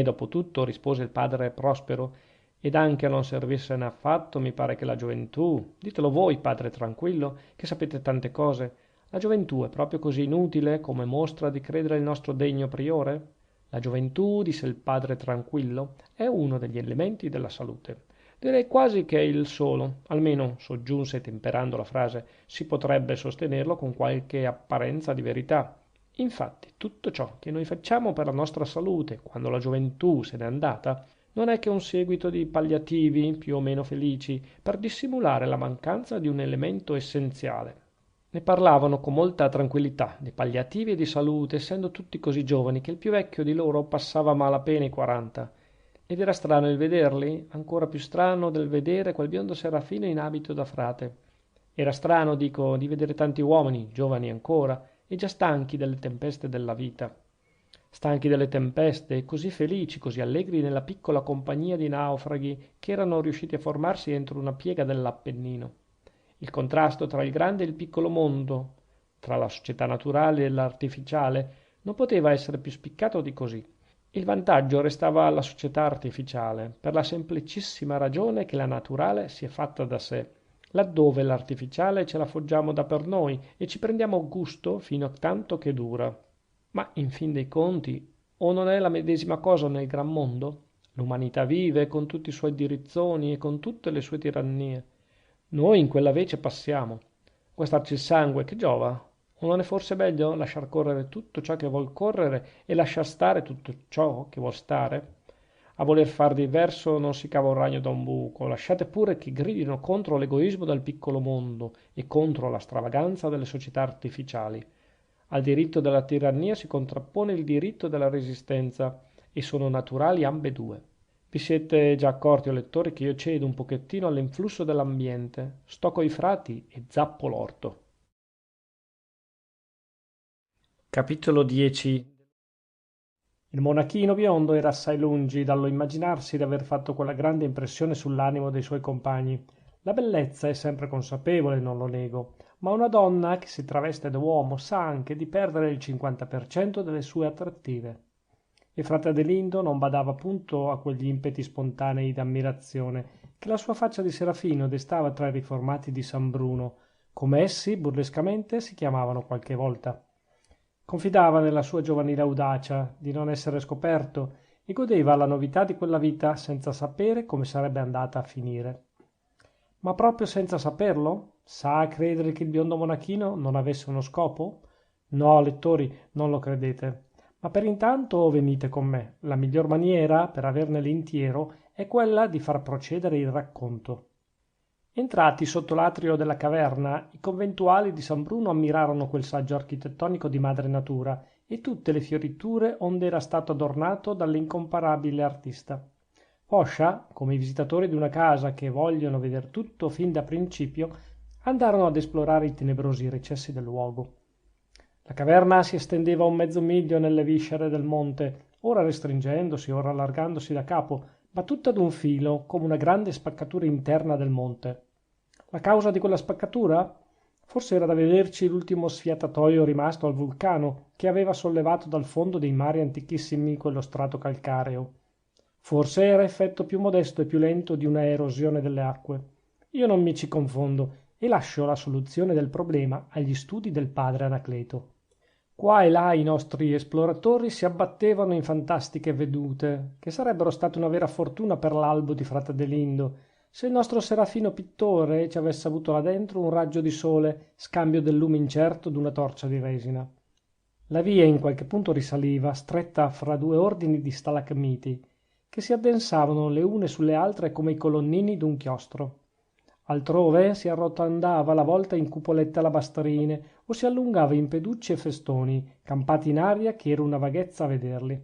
Dopo tutto, rispose il padre Prospero, ed anche a non servirsene affatto, mi pare che la gioventù, ditelo voi, padre tranquillo, che sapete tante cose, la gioventù è proprio così inutile come mostra di credere il nostro degno priore? La gioventù, disse il padre tranquillo, è uno degli elementi della salute. Direi quasi che è il solo, almeno, soggiunse temperando la frase, si potrebbe sostenerlo con qualche apparenza di verità. Infatti, tutto ciò che noi facciamo per la nostra salute, quando la gioventù se n'è andata, non è che un seguito di palliativi, più o meno felici, per dissimulare la mancanza di un elemento essenziale. Ne parlavano con molta tranquillità, di palliativi e di salute, essendo tutti così giovani che il più vecchio di loro passava a malapena i 40. Ed era strano il vederli, ancora più strano del vedere quel biondo serafino in abito da frate. Era strano, dico, di vedere tanti uomini, giovani ancora, e già stanchi delle tempeste della vita. Stanchi delle tempeste, così felici, così allegri nella piccola compagnia di naufraghi che erano riusciti a formarsi entro una piega dell'Appennino. Il contrasto tra il grande e il piccolo mondo, tra la società naturale e l'artificiale, non poteva essere più spiccato di così. Il vantaggio restava alla società artificiale, per la semplicissima ragione che la naturale si è fatta da sé, laddove l'artificiale ce la foggiamo da per noi e ci prendiamo gusto fino a tanto che dura. Ma in fin dei conti, o non è la medesima cosa nel gran mondo? L'umanità vive con tutti i suoi dirizzoni e con tutte le sue tirannie. Noi in quella vece passiamo. Guastarci il sangue, che giova? O non è forse meglio lasciar correre tutto ciò che vuol correre e lasciar stare tutto ciò che vuol stare? A voler far diverso non si cava un ragno da un buco. Lasciate pure che gridino contro l'egoismo del piccolo mondo e contro la stravaganza delle società artificiali. Al diritto della tirannia si contrappone il diritto della resistenza e sono naturali ambedue. Vi siete già accorti, o lettori, che io cedo un pochettino all'influsso dell'ambiente, sto coi frati e zappo l'orto. Capitolo 10. Il monachino biondo era assai lungi dallo immaginarsi di aver fatto quella grande impressione sull'animo dei suoi compagni. La bellezza è sempre consapevole, non lo nego, ma una donna che si traveste da uomo sa anche di perdere il 50% delle sue attrattive. E frate Adelindo non badava punto a quegli impeti spontanei d'ammirazione che la sua faccia di serafino destava tra i riformati di San Bruno, come essi burlescamente si chiamavano qualche volta. Confidava nella sua giovanile audacia di non essere scoperto e godeva la novità di quella vita senza sapere come sarebbe andata a finire. Ma proprio senza saperlo? Sa a credere che il biondo monachino non avesse uno scopo? No, lettori, non lo credete. Ma per intanto venite con me. La miglior maniera per averne l'intiero è quella di far procedere il racconto. Entrati sotto l'atrio della caverna, i conventuali di San Bruno ammirarono quel saggio architettonico di madre natura e tutte le fioriture onde era stato adornato dall'incomparabile artista. Poscia, come i visitatori di una casa che vogliono veder tutto fin da principio, andarono ad esplorare i tenebrosi recessi del luogo. La caverna si estendeva un mezzo miglio nelle viscere del monte, ora restringendosi, ora allargandosi da capo, ma tutta d'un filo, come una grande spaccatura interna del monte. La causa di quella spaccatura? Forse era da vederci l'ultimo sfiatatoio rimasto al vulcano, che aveva sollevato dal fondo dei mari antichissimi quello strato calcareo. Forse era effetto più modesto e più lento di una erosione delle acque. Io non mi ci confondo e lascio la soluzione del problema agli studi del padre Anacleto. Qua e là i nostri esploratori si abbattevano in fantastiche vedute, che sarebbero state una vera fortuna per l'albo di frate Adelindo, se il nostro serafino pittore ci avesse avuto là dentro un raggio di sole, scambio del lume incerto d'una torcia di resina. La via in qualche punto risaliva, stretta fra due ordini di stalagmiti, che si addensavano le une sulle altre come i colonnini d'un chiostro. Altrove si arrotondava la volta in cupolette alabastrine o si allungava in peducci e festoni, campati in aria che era una vaghezza a vederli.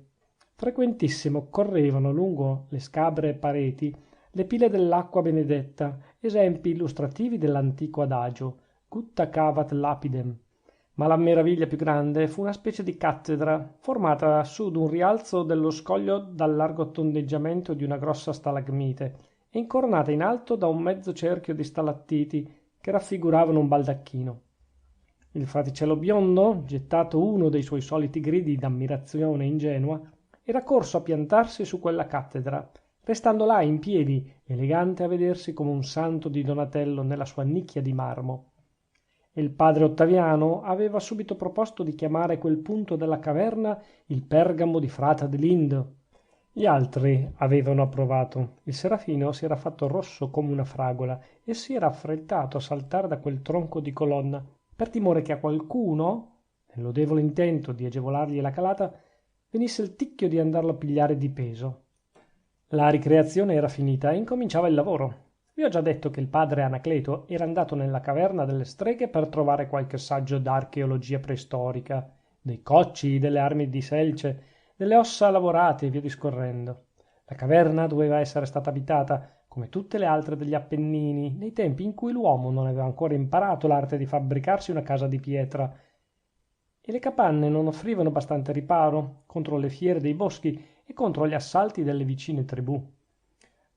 Frequentissimo correvano lungo le scabre pareti le pile dell'acqua benedetta, esempi illustrativi dell'antico adagio, gutta cavat lapidem. Ma la meraviglia più grande fu una specie di cattedra formata su d'un rialzo dello scoglio dal largo tondeggiamento di una grossa stalagmite e incoronata in alto da un mezzo cerchio di stalattiti che raffiguravano un baldacchino. Il fraticello biondo, gettato uno dei suoi soliti gridi d'ammirazione ingenua, era corso a piantarsi su quella cattedra, restando là in piedi, elegante a vedersi come un santo di Donatello nella sua nicchia di marmo. e il padre Ottaviano aveva subito proposto di chiamare quel punto della caverna il Pergamo di Frate Adelindo. Gli altri avevano approvato. Il serafino si era fatto rosso come una fragola e si era affrettato a saltare da quel tronco di colonna, per timore che a qualcuno, nel lodevole intento di agevolargli la calata, venisse il ticchio di andarlo a pigliare di peso. La ricreazione era finita e incominciava il lavoro. Vi ho già detto che il padre Anacleto era andato nella caverna delle streghe per trovare qualche saggio d'archeologia preistorica, dei cocci, delle armi di selce, delle ossa lavorate e via discorrendo. La caverna doveva essere stata abitata, come tutte le altre degli Appennini, nei tempi in cui l'uomo non aveva ancora imparato l'arte di fabbricarsi una casa di pietra, e le capanne non offrivano bastante riparo contro le fiere dei boschi e contro gli assalti delle vicine tribù.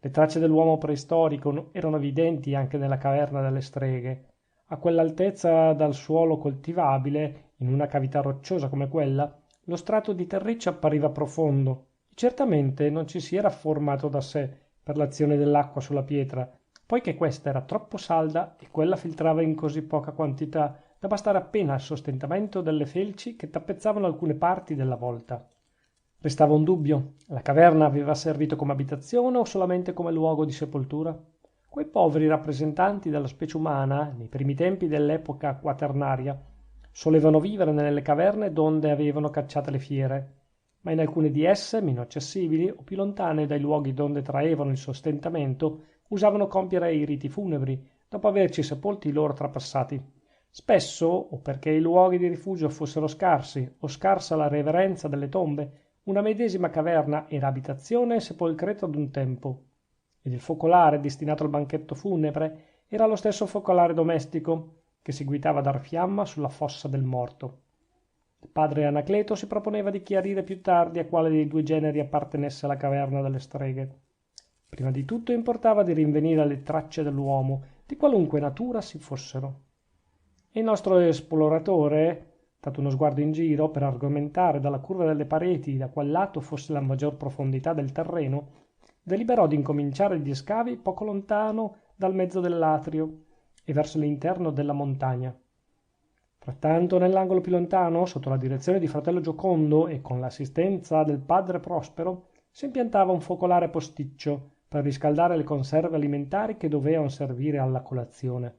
Le tracce dell'uomo preistorico erano evidenti anche nella caverna delle streghe. A quell'altezza dal suolo coltivabile, in una cavità rocciosa come quella, lo strato di terriccio appariva profondo e certamente non ci si era formato da sé per l'azione dell'acqua sulla pietra, poiché questa era troppo salda e quella filtrava in così poca quantità da bastare appena al sostentamento delle felci che tappezzavano alcune parti della volta. Restava un dubbio: la caverna aveva servito come abitazione o solamente come luogo di sepoltura? Quei poveri rappresentanti della specie umana, nei primi tempi dell'epoca quaternaria, solevano vivere nelle caverne donde avevano cacciate le fiere, ma in alcune di esse, meno accessibili o più lontane dai luoghi donde traevano il sostentamento, usavano compiere i riti funebri, dopo averci sepolti i loro trapassati. Spesso, o perchè i luoghi di rifugio fossero scarsi, o scarsa la reverenza delle tombe, una medesima caverna era abitazione e sepolcreto ad un tempo, ed il focolare destinato al banchetto funebre era lo stesso focolare domestico che seguitava a dar fiamma sulla fossa del morto. Il padre Anacleto si proponeva di chiarire più tardi a quale dei due generi appartenesse la caverna delle streghe. Prima di tutto importava di rinvenire alle tracce dell'uomo, di qualunque natura si fossero. E il nostro esploratore, dato uno sguardo in giro per argomentare dalla curva delle pareti da qual lato fosse la maggior profondità del terreno, deliberò di incominciare gli scavi poco lontano dal mezzo dell'atrio e verso l'interno della montagna. Frattanto, nell'angolo più lontano, sotto la direzione di fratello Giocondo e con l'assistenza del padre Prospero, si impiantava un focolare posticcio per riscaldare le conserve alimentari che dovevano servire alla colazione.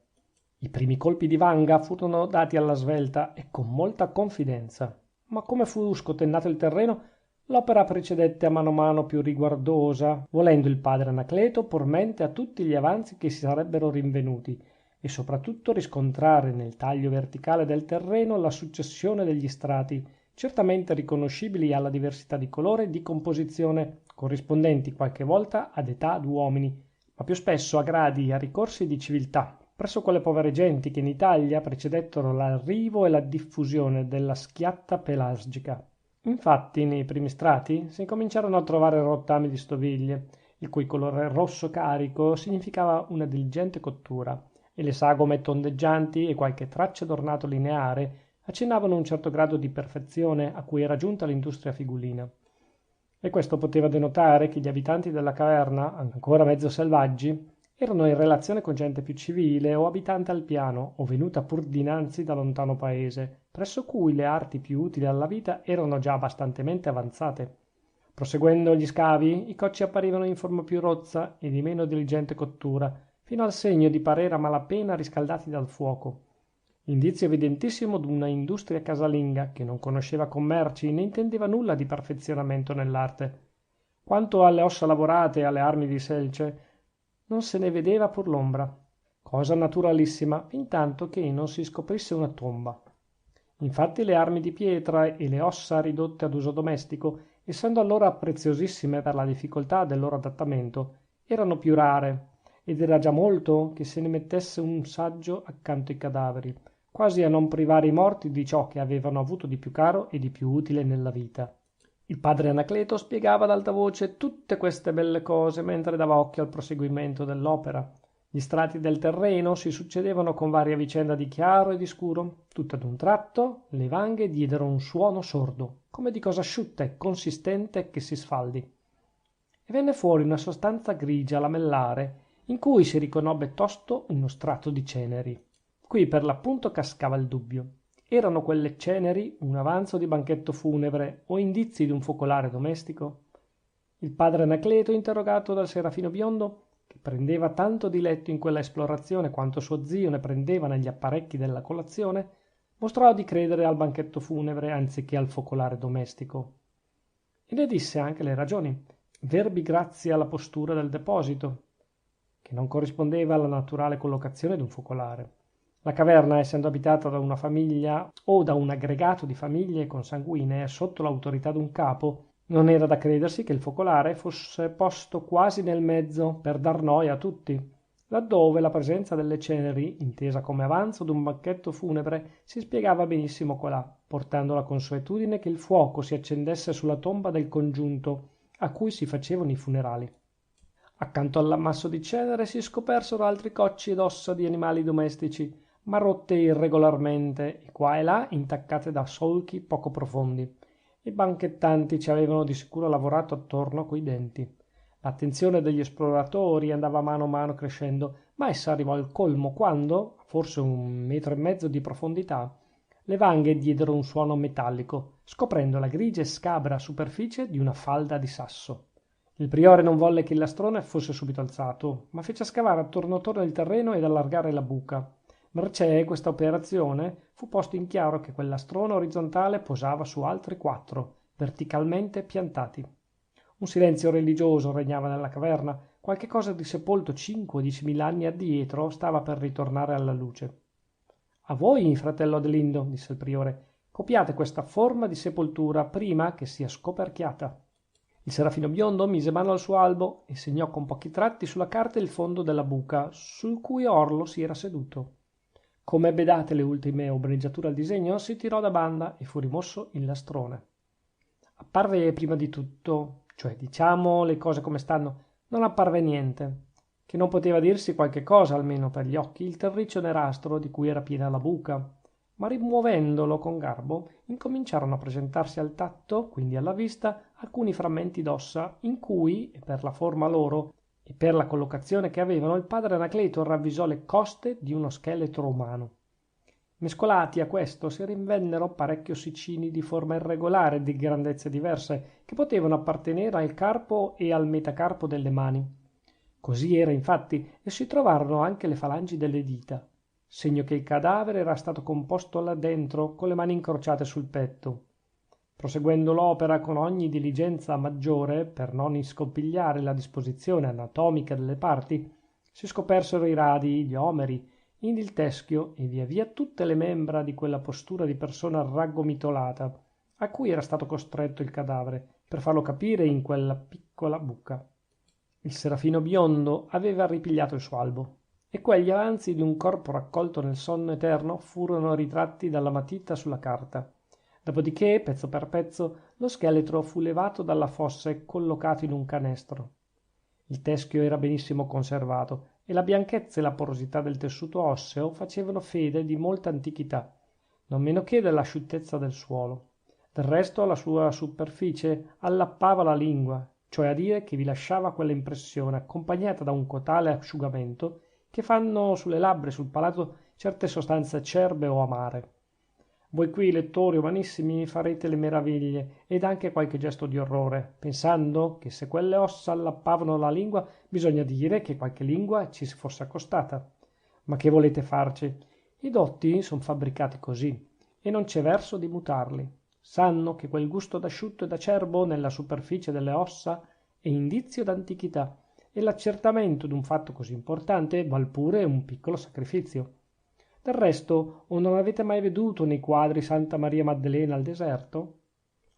I primi colpi di vanga furono dati alla svelta e con molta confidenza, ma come fu scotennato il terreno, l'opera procedette a mano più riguardosa, volendo il padre Anacleto por mente a tutti gli avanzi che si sarebbero rinvenuti e soprattutto riscontrare nel taglio verticale del terreno la successione degli strati, certamente riconoscibili alla diversità di colore e di composizione, corrispondenti qualche volta ad età d'uomini, ma più spesso a gradi e a ricorsi di civiltà, presso quelle povere genti che in Italia precedettero l'arrivo e la diffusione della schiatta pelasgica. Infatti, nei primi strati si incominciarono a trovare rottami di stoviglie, il cui colore rosso carico significava una diligente cottura, e le sagome tondeggianti e qualche traccia d'ornato lineare accennavano un certo grado di perfezione a cui era giunta l'industria figulina. E questo poteva denotare che gli abitanti della caverna, ancora mezzo selvaggi, erano in relazione con gente più civile o abitante al piano o venuta pur dinanzi da lontano paese, presso cui le arti più utili alla vita erano già abbastantemente avanzate. Proseguendo gli scavi, i cocci apparivano in forma più rozza e di meno diligente cottura, fino al segno di parere a malapena riscaldati dal fuoco. Indizio evidentissimo d'una industria casalinga che non conosceva commerci né intendeva nulla di perfezionamento nell'arte. Quanto alle ossa lavorate e alle armi di selce, non se ne vedeva pur l'ombra. Cosa naturalissima, fintanto che non si scoprisse una tomba. Infatti le armi di pietra e le ossa ridotte ad uso domestico, essendo allora preziosissime per la difficoltà del loro adattamento, erano più rare, ed era già molto che se ne mettesse un saggio accanto ai cadaveri, quasi a non privare i morti di ciò che avevano avuto di più caro e di più utile nella vita. Il padre Anacleto spiegava ad alta voce tutte queste belle cose mentre dava occhio al proseguimento dell'opera. Gli strati del terreno si succedevano con varia vicenda di chiaro e di scuro. Tutto ad un tratto le vanghe diedero un suono sordo, come di cosa asciutta e consistente che si sfaldi. E venne fuori una sostanza grigia lamellare, in cui si riconobbe tosto uno strato di ceneri. qui per l'appunto cascava il dubbio. Erano quelle ceneri un avanzo di banchetto funebre o indizi di un focolare domestico? Il padre Anacleto, interrogato dal serafino biondo, che prendeva tanto diletto in quella esplorazione quanto suo zio ne prendeva negli apparecchi della colazione, mostrò di credere al banchetto funebre anziché al focolare domestico. E ne disse anche le ragioni, verbi grazie alla postura del deposito, che non corrispondeva alla naturale collocazione d'un focolare. La caverna, essendo abitata da una famiglia o da un aggregato di famiglie consanguinee sotto l'autorità d'un capo, non era da credersi che il focolare fosse posto quasi nel mezzo per dar noia a tutti, laddove la presenza delle ceneri, intesa come avanzo d'un banchetto funebre, si spiegava benissimo colà, portando la consuetudine che il fuoco si accendesse sulla tomba del congiunto a cui si facevano i funerali. Accanto all'ammasso di cenere si scopersero altri cocci ed ossa di animali domestici, ma rotte irregolarmente e qua e là intaccate da solchi poco profondi. I banchettanti ci avevano di sicuro lavorato attorno coi denti. L'attenzione degli esploratori andava a mano crescendo, ma essa arrivò al colmo quando, a forse 1,5 metri di profondità, le vanghe diedero un suono metallico, scoprendo la grigia e scabra superficie di una falda di sasso. Il priore non volle che il lastrone fosse subito alzato, ma fece scavare attorno il terreno ed allargare la buca. Mercé questa operazione fu posto in chiaro che quel lastrone orizzontale posava su altri 4, verticalmente piantati. Un silenzio religioso regnava nella caverna, qualche cosa di sepolto 5 o 10.000 anni addietro stava per ritornare alla luce. A voi, fratello Adelindo, disse il priore, copiate questa forma di sepoltura prima che sia scoperchiata. Il serafino biondo mise mano al suo albo e segnò con pochi tratti sulla carta il fondo della buca, sul cui orlo si era seduto. Come ebbe date le ultime ombreggiature al disegno, si tirò da banda e fu rimosso il lastrone. Apparve prima di tutto, cioè diciamo le cose come stanno, non apparve niente, che non poteva dirsi qualche cosa almeno per gli occhi il terriccio nerastro di cui era piena la buca, ma rimuovendolo con garbo incominciarono a presentarsi al tatto, quindi alla vista, alcuni frammenti d'ossa in cui, e per la forma loro e per la collocazione che avevano, il padre Anacleto ravvisò le coste di uno scheletro umano. Mescolati a questo si rinvennero parecchi ossicini di forma irregolare e di grandezze diverse, che potevano appartenere al carpo e al metacarpo delle mani. Così era infatti, e si trovarono anche le falangi delle dita, segno che il cadavere era stato composto là dentro con le mani incrociate sul petto. Proseguendo l'opera con ogni diligenza maggiore, per non iscompigliare la disposizione anatomica delle parti, si scopersero i radi, gli omeri, indi il teschio e via via tutte le membra di quella postura di persona raggomitolata a cui era stato costretto il cadavere per farlo capire in quella piccola buca. Il serafino biondo aveva ripigliato il suo albo e quegli avanzi di un corpo raccolto nel sonno eterno furono ritratti dalla matita sulla carta. Dopodiché, pezzo per pezzo, lo scheletro fu levato dalla fossa e collocato in un canestro. Il teschio era benissimo conservato e la bianchezza e la porosità del tessuto osseo facevano fede di molta antichità, non meno che dell'asciuttezza del suolo. Del resto alla sua superficie allappava la lingua, cioè a dire che vi lasciava quella impressione accompagnata da un cotale asciugamento che fanno sulle labbra e sul palato certe sostanze acerbe o amare. Voi qui, lettori umanissimi, farete le meraviglie ed anche qualche gesto di orrore, pensando che se quelle ossa allappavano la lingua, bisogna dire che qualche lingua ci si fosse accostata. Ma che volete farci? I dotti son fabbricati così e non c'è verso di mutarli. Sanno che quel gusto d'asciutto ed acerbo nella superficie delle ossa è indizio d'antichità e l'accertamento d'un fatto così importante val pure un piccolo sacrifizio. Del resto, o non avete mai veduto nei quadri Santa Maria Maddalena al deserto?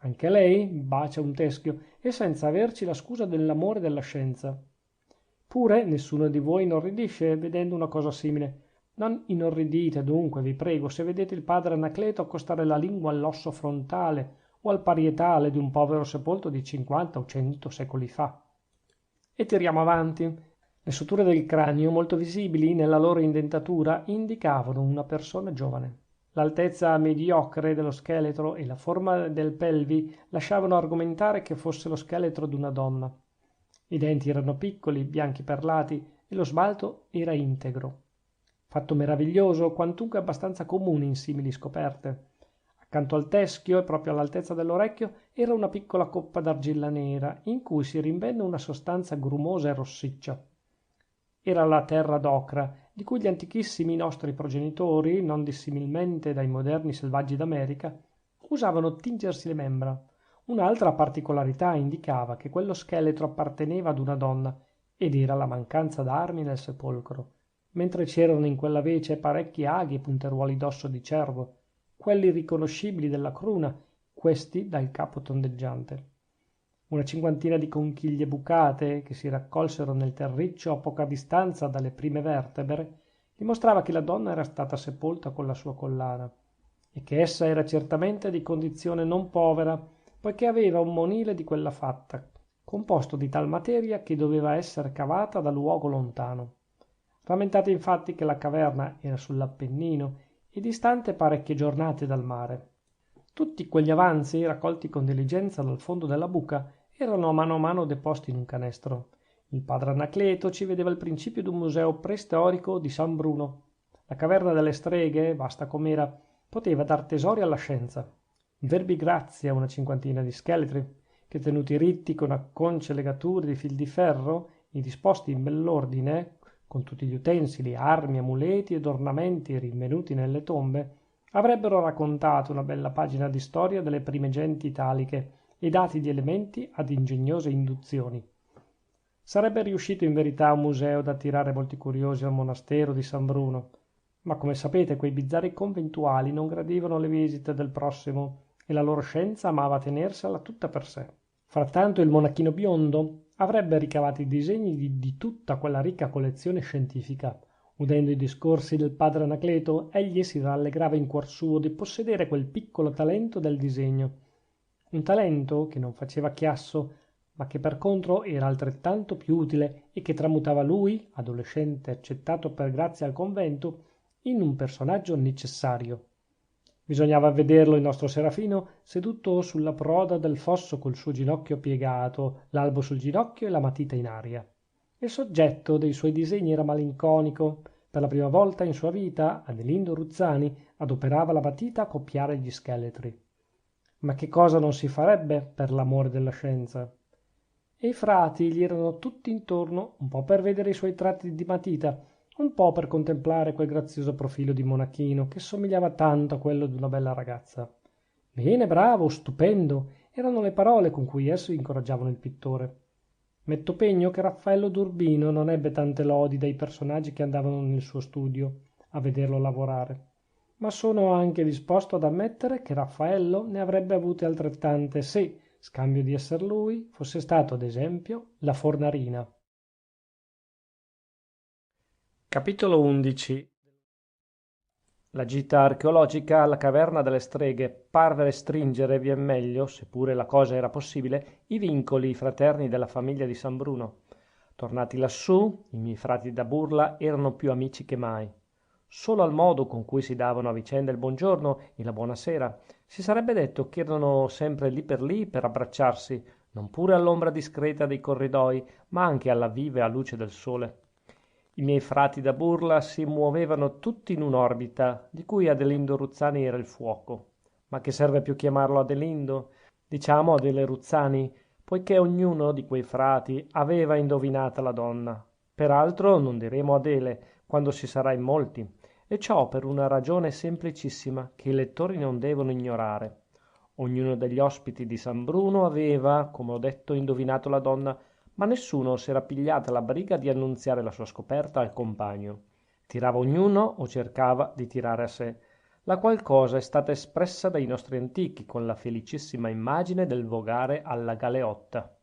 Anche lei bacia un teschio e senza averci la scusa dell'amore della scienza. Pure nessuno di voi inorridisce vedendo una cosa simile. Non inorridite dunque, vi prego, se vedete il padre Anacleto accostare la lingua all'osso frontale o al parietale di un povero sepolto di 50 o 100 secoli fa. E tiriamo avanti. Le suture del cranio, molto visibili nella loro indentatura, indicavano una persona giovane. L'altezza mediocre dello scheletro e la forma del pelvi lasciavano argomentare che fosse lo scheletro d'una donna. I denti erano piccoli, bianchi perlati, e lo smalto era integro. Fatto meraviglioso, quantunque abbastanza comune in simili scoperte. Accanto al teschio e proprio all'altezza dell'orecchio era una piccola coppa d'argilla nera in cui si rinvenne una sostanza grumosa e rossiccia. Era la terra d'ocra di cui gli antichissimi nostri progenitori, non dissimilmente dai moderni selvaggi d'America, usavano tingersi le membra. Un'altra particolarità indicava che quello scheletro apparteneva ad una donna ed era la mancanza d'armi nel sepolcro, mentre c'erano in quella vece parecchi aghi e punteruoli d'osso di cervo, quelli riconoscibili dalla cruna, questi dal capo tondeggiante. Una cinquantina di conchiglie bucate, che si raccolsero nel terriccio a poca distanza dalle prime vertebre, dimostrava che la donna era stata sepolta con la sua collana, e che essa era certamente di condizione non povera, poiché aveva un monile di quella fatta, composto di tal materia che doveva essere cavata da luogo lontano. Rammentate infatti che la caverna era sull'Appennino e distante parecchie giornate dal mare. Tutti quegli avanzi, raccolti con diligenza dal fondo della buca, erano a mano deposti in un canestro. Il padre Anacleto ci vedeva il principio d'un museo preistorico di San Bruno. La caverna delle streghe, vasta com'era, poteva dar tesori alla scienza. Verbigrazia, una cinquantina di scheletri, che tenuti ritti con acconcie legature di fil di ferro e disposti in bell'ordine, con tutti gli utensili, armi, amuleti ed ornamenti rinvenuti nelle tombe, avrebbero raccontato una bella pagina di storia delle prime genti italiche e dati di elementi ad ingegnose induzioni. Sarebbe riuscito in verità un museo da attirare molti curiosi al monastero di San Bruno, ma come sapete quei bizzarri conventuali non gradivano le visite del prossimo e la loro scienza amava tenersela tutta per sé. Frattanto il monachino biondo avrebbe ricavato i disegni di tutta quella ricca collezione scientifica. Udendo i discorsi del padre Anacleto, egli si rallegrava in cuor suo di possedere quel piccolo talento del disegno. Un talento che non faceva chiasso, ma che per contro era altrettanto più utile e che tramutava lui, adolescente accettato per grazia al convento, in un personaggio necessario. Bisognava vederlo il nostro Serafino seduto sulla proda del fosso col suo ginocchio piegato, l'albo sul ginocchio e la matita in aria. Il soggetto dei suoi disegni era malinconico. Per la prima volta in sua vita Adelindo Ruzzani adoperava la matita a copiare gli scheletri. Ma che cosa non si farebbe per l'amore della scienza? E i frati gli erano tutti intorno, un po' per vedere i suoi tratti di matita, un po' per contemplare quel grazioso profilo di monachino che somigliava tanto a quello d'una bella ragazza. Bene, bravo, stupendo, erano le parole con cui essi incoraggiavano il pittore. Metto pegno che Raffaello d'Urbino non ebbe tante lodi dai personaggi che andavano nel suo studio a vederlo lavorare, ma sono anche disposto ad ammettere che Raffaello ne avrebbe avute altrettante se, scambio di esser lui, fosse stato ad esempio la Fornarina. Capitolo 11. La gita archeologica alla caverna delle streghe parve restringere vien meglio, seppure la cosa era possibile, i vincoli fraterni della famiglia di San Bruno. Tornati lassù, i miei frati da burla erano più amici che mai. Solo al modo con cui si davano a vicenda il buongiorno e la buonasera si sarebbe detto che erano sempre lì per abbracciarsi, non pure all'ombra discreta dei corridoi, ma anche alla viva luce del sole. I miei frati da burla si muovevano tutti in un'orbita, di cui Adelindo Ruzzani era il fuoco. Ma che serve più chiamarlo Adelindo? Diciamo Adele Ruzzani, poiché ognuno di quei frati aveva indovinata la donna. Peraltro non diremo Adele, quando si sarà in molti, e ciò per una ragione semplicissima, che i lettori non devono ignorare. Ognuno degli ospiti di San Bruno aveva, come ho detto, indovinato la donna, ma nessuno s'era pigliata la briga di annunziare la sua scoperta al compagno. Tirava ognuno o cercava di tirare a sé, la qual cosa è stata espressa dai nostri antichi con la felicissima immagine del vogare alla galeotta.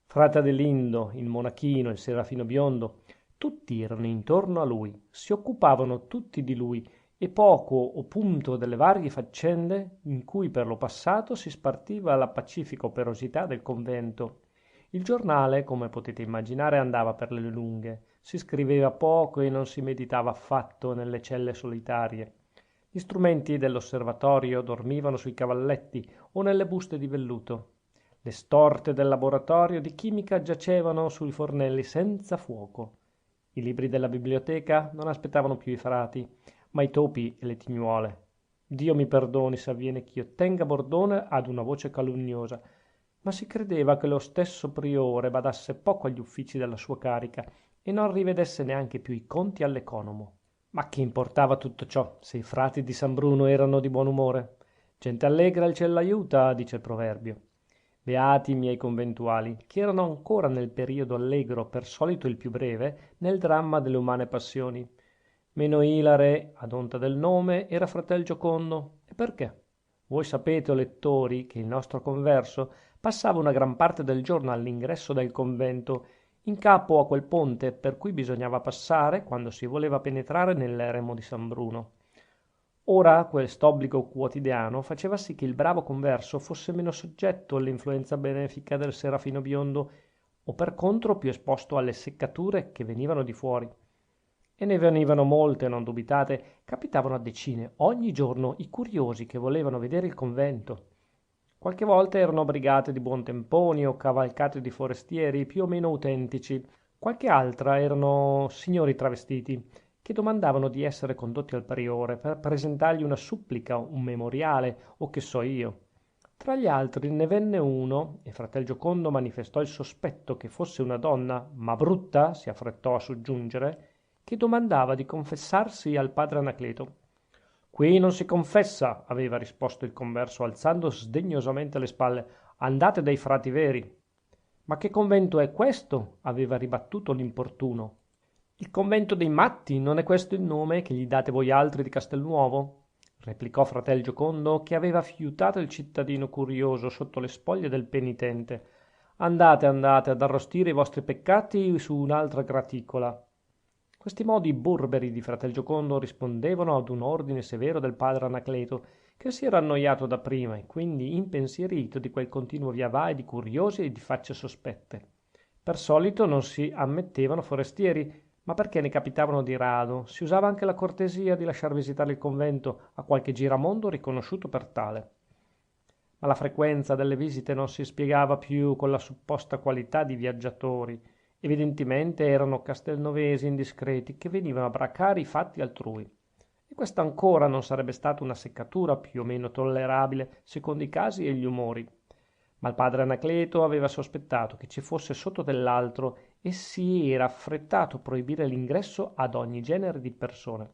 Frate Adelindo, il monachino, il serafino biondo, tutti erano intorno a lui, si occupavano tutti di lui e poco o punto delle varie faccende in cui per lo passato si spartiva la pacifica operosità del convento. Il giornale, come potete immaginare, andava per le lunghe, si scriveva poco e non si meditava affatto nelle celle solitarie. Gli strumenti dell'osservatorio dormivano sui cavalletti o nelle buste di velluto. Le storte del laboratorio di chimica giacevano sui fornelli senza fuoco. I libri della biblioteca non aspettavano più i frati, ma i topi e le tignuole. Dio mi perdoni se avviene ch'io tenga bordone ad una voce calunniosa, ma si credeva che lo stesso priore badasse poco agli uffici della sua carica e non rivedesse neanche più i conti all'economo. Ma che importava tutto ciò, se i frati di San Bruno erano di buon umore? Gente allegra il ciel l'aiuta, dice il proverbio. Beati i miei conventuali, che erano ancora nel periodo allegro, per solito il più breve, nel dramma delle umane passioni. Meno ilare, ad onta del nome, era fratel Giocondo. E perché? Voi sapete, o lettori, che il nostro converso passava una gran parte del giorno all'ingresso del convento, in capo a quel ponte per cui bisognava passare quando si voleva penetrare nell'eremo di San Bruno. Ora quest'obbligo quotidiano faceva sì che il bravo converso fosse meno soggetto all'influenza benefica del serafino biondo, o per contro più esposto alle seccature che venivano di fuori. E ne venivano molte, non dubitate, capitavano a decine ogni giorno i curiosi che volevano vedere il convento. Qualche volta erano brigate di buontemponi o cavalcate di forestieri più o meno autentici, qualche altra erano signori travestiti che domandavano di essere condotti al priore per presentargli una supplica, un memoriale o che so io. Tra gli altri ne venne uno, e fratel Giocondo manifestò il sospetto che fosse una donna, ma brutta, si affrettò a soggiungere, che domandava di confessarsi al padre Anacleto. Qui non si confessa, aveva risposto il converso alzando sdegnosamente le spalle. Andate dai frati veri. Ma che convento è questo? Aveva ribattuto l'importuno. Il convento dei matti, non è questo il nome che gli date voi altri di Castelnuovo? Replicò fratel Giocondo, che aveva fiutato il cittadino curioso sotto le spoglie del penitente. Andate, andate ad arrostire i vostri peccati su un'altra graticola. Questi modi burberi di fratel Giocondo rispondevano ad un ordine severo del padre Anacleto, che si era annoiato da prima e quindi impensierito di quel continuo via vai di curiosi e di facce sospette. Per solito non si ammettevano forestieri, ma perché ne capitavano di rado, si usava anche la cortesia di lasciar visitare il convento a qualche giramondo riconosciuto per tale. Ma la frequenza delle visite non si spiegava più con la supposta qualità di viaggiatori. Evidentemente erano castelnovesi indiscreti che venivano a bracare i fatti altrui. E questa ancora non sarebbe stata una seccatura più o meno tollerabile secondo i casi e gli umori. Ma il padre Anacleto aveva sospettato che ci fosse sotto dell'altro e si era affrettato a proibire l'ingresso ad ogni genere di persone.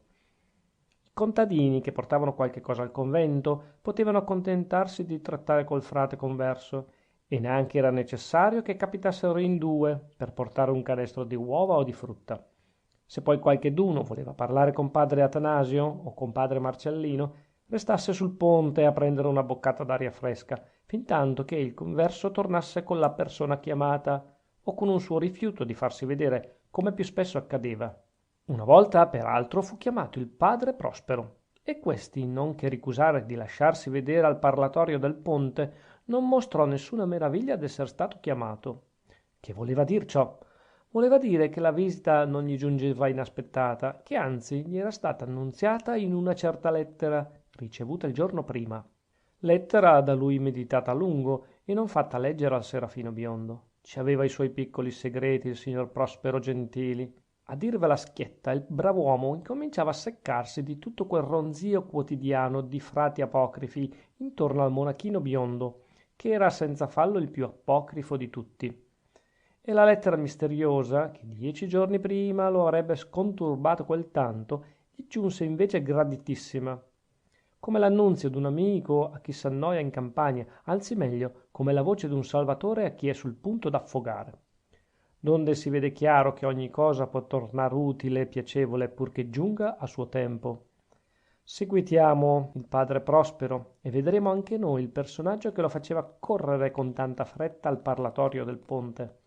I contadini che portavano qualche cosa al convento potevano accontentarsi di trattare col frate converso e neanche era necessario che capitassero in due per portare un canestro di uova o di frutta. Se poi qualcheduno voleva parlare con padre Atanasio o con padre Marcellino, restasse sul ponte a prendere una boccata d'aria fresca, fintanto che il converso tornasse con la persona chiamata o con un suo rifiuto di farsi vedere, come più spesso accadeva. Una volta, peraltro, fu chiamato il padre Prospero, e questi, non che ricusare di lasciarsi vedere al parlatorio del ponte, non mostrò nessuna meraviglia d'esser stato chiamato. Che voleva dir ciò? Voleva dire che la visita non gli giungeva inaspettata, che anzi gli era stata annunziata in una certa lettera, ricevuta il giorno prima. Lettera da lui meditata a lungo e non fatta leggere al serafino biondo. Ci aveva i suoi piccoli segreti il signor Prospero Gentili. A dirvela schietta, il brav'uomo incominciava a seccarsi di tutto quel ronzio quotidiano di frati apocrifi intorno al monachino biondo, che era senza fallo il più apocrifo di tutti. E la lettera misteriosa, che 10 giorni prima lo avrebbe sconturbato quel tanto, gli giunse invece graditissima, come l'annunzio d'un amico a chi s'annoia in campagna, anzi meglio, come la voce d'un salvatore a chi è sul punto d'affogare. Donde si vede chiaro che ogni cosa può tornar utile e piacevole purché giunga a suo tempo. Seguitiamo il padre Prospero e vedremo anche noi il personaggio che lo faceva correre con tanta fretta al parlatorio del ponte.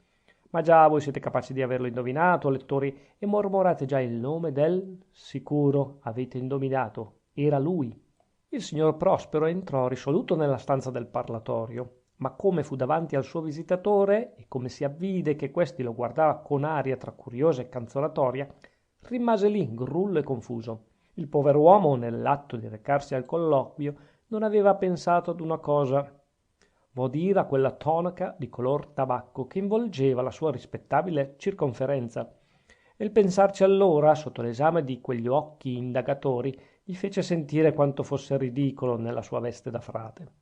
Ma già voi siete capaci di averlo indovinato, lettori, e mormorate già il nome del... Sicuro, avete indovinato, era lui. Il signor Prospero entrò risoluto nella stanza del parlatorio, ma come fu davanti al suo visitatore e come si avvide che questi lo guardava con aria tra curiosa e canzonatoria, rimase lì grullo e confuso. Il pover'uomo, nell'atto di recarsi al colloquio, non aveva pensato ad una cosa, vo dire a quella tonaca di color tabacco che involgeva la sua rispettabile circonferenza. e il pensarci allora, sotto l'esame di quegli occhi indagatori, gli fece sentire quanto fosse ridicolo nella sua veste da frate.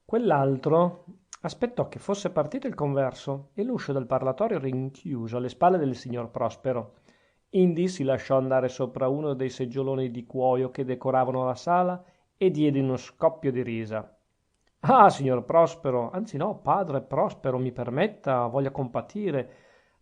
Quell'altro aspettò che fosse partito il converso e l'uscio del parlatorio rinchiuso alle spalle del signor Prospero. Indi si lasciò andare sopra uno dei seggioloni di cuoio che decoravano la sala e diede uno scoppio di risa. Ah, signor Prospero, anzi no, padre Prospero, mi permetta, voglia compatire,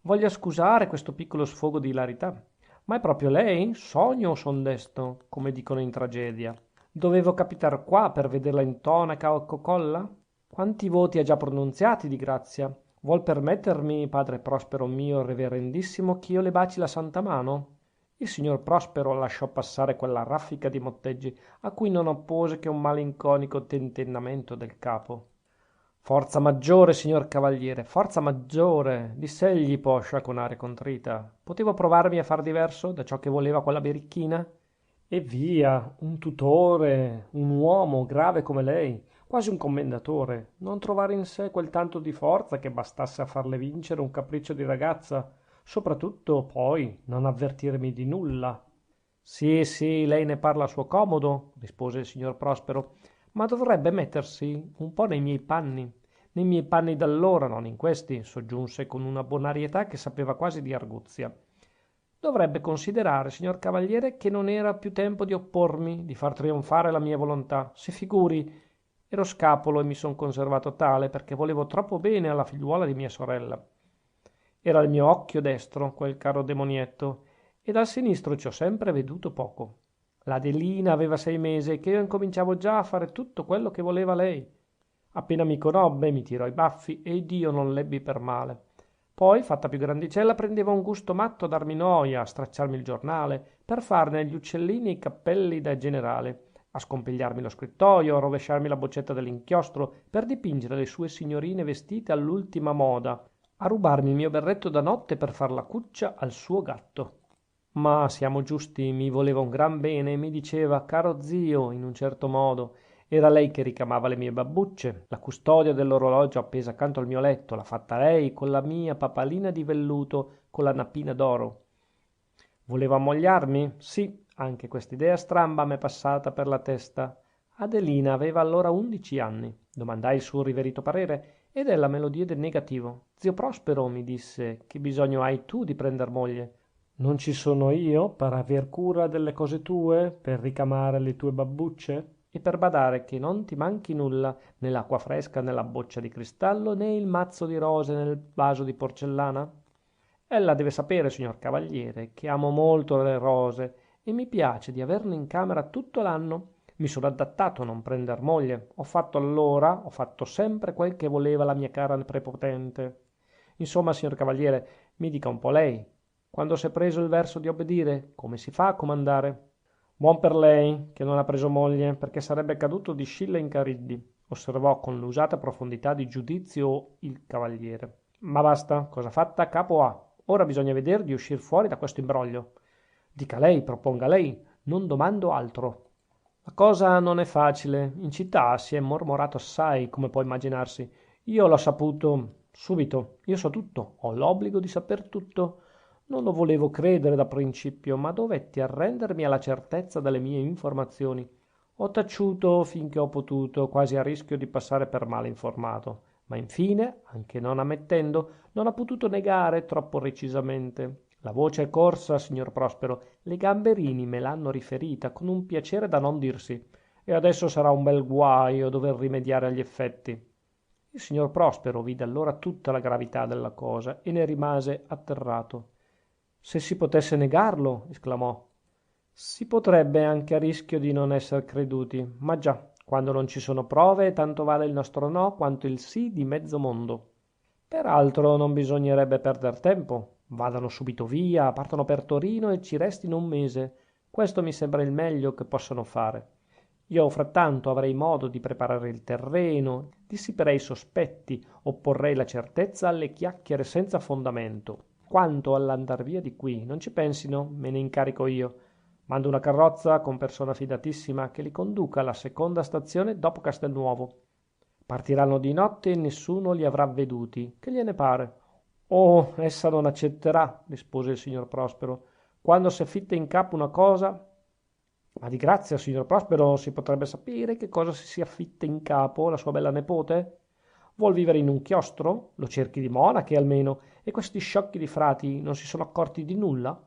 voglia scusare questo piccolo sfogo di ilarità. Ma è proprio lei? Sogno o son desto, come dicono in tragedia? Dovevo capitar qua per vederla in tonaca o cocolla? Quanti voti ha già pronunziati di grazia? Vuol permettermi, padre Prospero mio reverendissimo, che io le baci la santa mano? Il signor Prospero lasciò passare quella raffica di motteggi, a cui non oppose che un malinconico tentennamento del capo. Forza maggiore, signor cavaliere, forza maggiore, diss'egli poscia con aria contrita. Potevo provarmi a far diverso da ciò che voleva quella birichina? E via, un tutore, un uomo grave come lei, quasi un commendatore, non trovare in sé quel tanto di forza che bastasse a farle vincere un capriccio di ragazza, soprattutto poi non avvertirmi di nulla. Sì, sì, lei ne parla a suo comodo, rispose il signor Prospero, ma dovrebbe mettersi un po' nei miei panni d'allora, non in questi, soggiunse con una bonarietà che sapeva quasi di arguzia. Dovrebbe considerare, signor cavaliere, che non era più tempo di oppormi, di far trionfare la mia volontà. Si figuri, ero scapolo e mi son conservato tale perché volevo troppo bene alla figliuola di mia sorella. Era il mio occhio destro, quel caro demonietto, e dal sinistro ci ho sempre veduto poco. L'Adelina aveva 6 mesi che io incominciavo già a fare tutto quello che voleva lei. Appena mi conobbe, mi tirò i baffi e io non l'ebbi per male. Poi, fatta più grandicella, prendeva un gusto matto a darmi noia, a stracciarmi il giornale, per farne agli uccellini i cappelli da generale, a scompigliarmi lo scrittoio, a rovesciarmi la boccetta dell'inchiostro, per dipingere le sue signorine vestite all'ultima moda, a rubarmi il mio berretto da notte per far la cuccia al suo gatto. Ma siamo giusti, mi voleva un gran bene e mi diceva, caro zio, in un certo modo. Era lei che ricamava le mie babbucce, la custodia dell'orologio appesa accanto al mio letto, l'ha fatta lei con la mia papalina di velluto con la nappina d'oro. Voleva ammogliarmi? Sì, anche quest'idea stramba m'è passata per la testa. Adelina aveva allora 11 anni. Domandai il suo riverito parere ed ella me lo diede negativo. Zio Prospero, mi disse, che bisogno hai tu di prender moglie? Non ci sono io per aver cura delle cose tue, per ricamare le tue babbucce e per badare che non ti manchi nulla, né l'acqua fresca nella boccia di cristallo, né il mazzo di rose nel vaso di porcellana? Ella deve sapere, signor cavaliere, che amo molto le rose e mi piace di averne in camera tutto l'anno. Mi sono adattato a non prender moglie. Ho fatto sempre quel che voleva la mia cara prepotente. Insomma, signor cavaliere, mi dica un po' lei. Quando s'è preso il verso di obbedire, come si fa a comandare? Buon per lei, che non ha preso moglie, perché sarebbe caduto di Scilla in Cariddi, osservò con l'usata profondità di giudizio il cavaliere. Ma basta, cosa fatta, capo ha. Ora bisogna vedere di uscir fuori da questo imbroglio. Dica lei, proponga lei, non domando altro. La cosa non è facile. In città si è mormorato assai, come può immaginarsi. Io l'ho saputo subito. Io so tutto, ho l'obbligo di saper tutto. Non lo volevo credere da principio, ma dovetti arrendermi alla certezza delle mie informazioni. Ho taciuto finché ho potuto, quasi a rischio di passare per male informato, ma infine, anche non ammettendo, non ho potuto negare troppo recisamente. La voce è corsa, signor Prospero, le gamberini me l'hanno riferita con un piacere da non dirsi, e adesso sarà un bel guaio dover rimediare agli effetti. Il signor Prospero vide allora tutta la gravità della cosa e ne rimase atterrato. Se si potesse negarlo, esclamò. Si potrebbe anche a rischio di non esser creduti, ma già, quando non ci sono prove, tanto vale il nostro no quanto il sì di mezzo mondo. Peraltro non bisognerebbe perder tempo. Vadano subito via, partano per Torino e ci restino un mese. Questo mi sembra il meglio che possano fare. Io frattanto avrei modo di preparare il terreno, dissiperei i sospetti, opporrei la certezza alle chiacchiere senza fondamento. Quanto all'andar via di qui, non ci pensino, me ne incarico io. Mando una carrozza con persona fidatissima che li conduca alla seconda stazione dopo Castelnuovo. Partiranno di notte e nessuno li avrà veduti. Che gliene pare? oh, essa non accetterà, rispose il signor Prospero. Quando s'è fitta in capo una cosa... Ma di grazia, signor Prospero, si potrebbe sapere che cosa si sia fitta in capo la sua bella nepote? Vuol vivere in un chiostro? Lo cerchi di monache almeno, e questi sciocchi di frati non si sono accorti di nulla?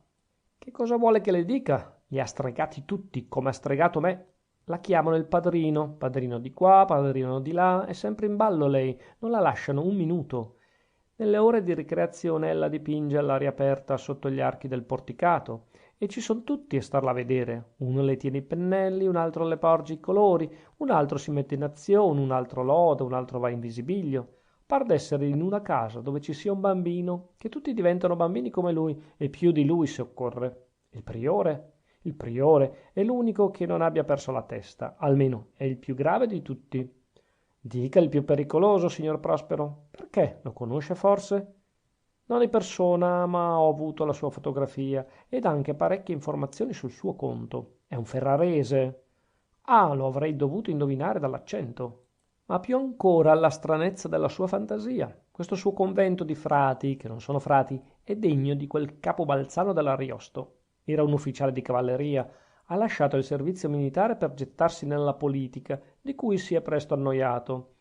Che cosa vuole che le dica? Li ha stregati tutti, come ha stregato me. La chiamano il padrino, padrino di qua, padrino di là, è sempre in ballo lei, non la lasciano un minuto. Nelle ore di ricreazione ella dipinge all'aria aperta sotto gli archi del porticato e ci son tutti a starla a vedere. Uno le tiene i pennelli, un altro le porge i colori, un altro si mette in azione, un altro loda, un altro va in visibilio. Par d'essere in una casa dove ci sia un bambino, che tutti diventano bambini come lui e più di lui se occorre. Il priore? Il priore è l'unico che non abbia perso la testa, almeno è il più grave di tutti. Dica il più pericoloso, signor Prospero. Perché? Lo conosce forse? Non di persona, ma ho avuto la sua fotografia ed anche parecchie informazioni sul suo conto. È un ferrarese. Ah, lo avrei dovuto indovinare dall'accento. Ma più ancora alla stranezza della sua fantasia. Questo suo convento di frati, che non sono frati, è degno di quel capo balzano dell'Ariosto. Era un ufficiale di cavalleria, ha lasciato il servizio militare per gettarsi nella politica, di cui si è presto annoiato.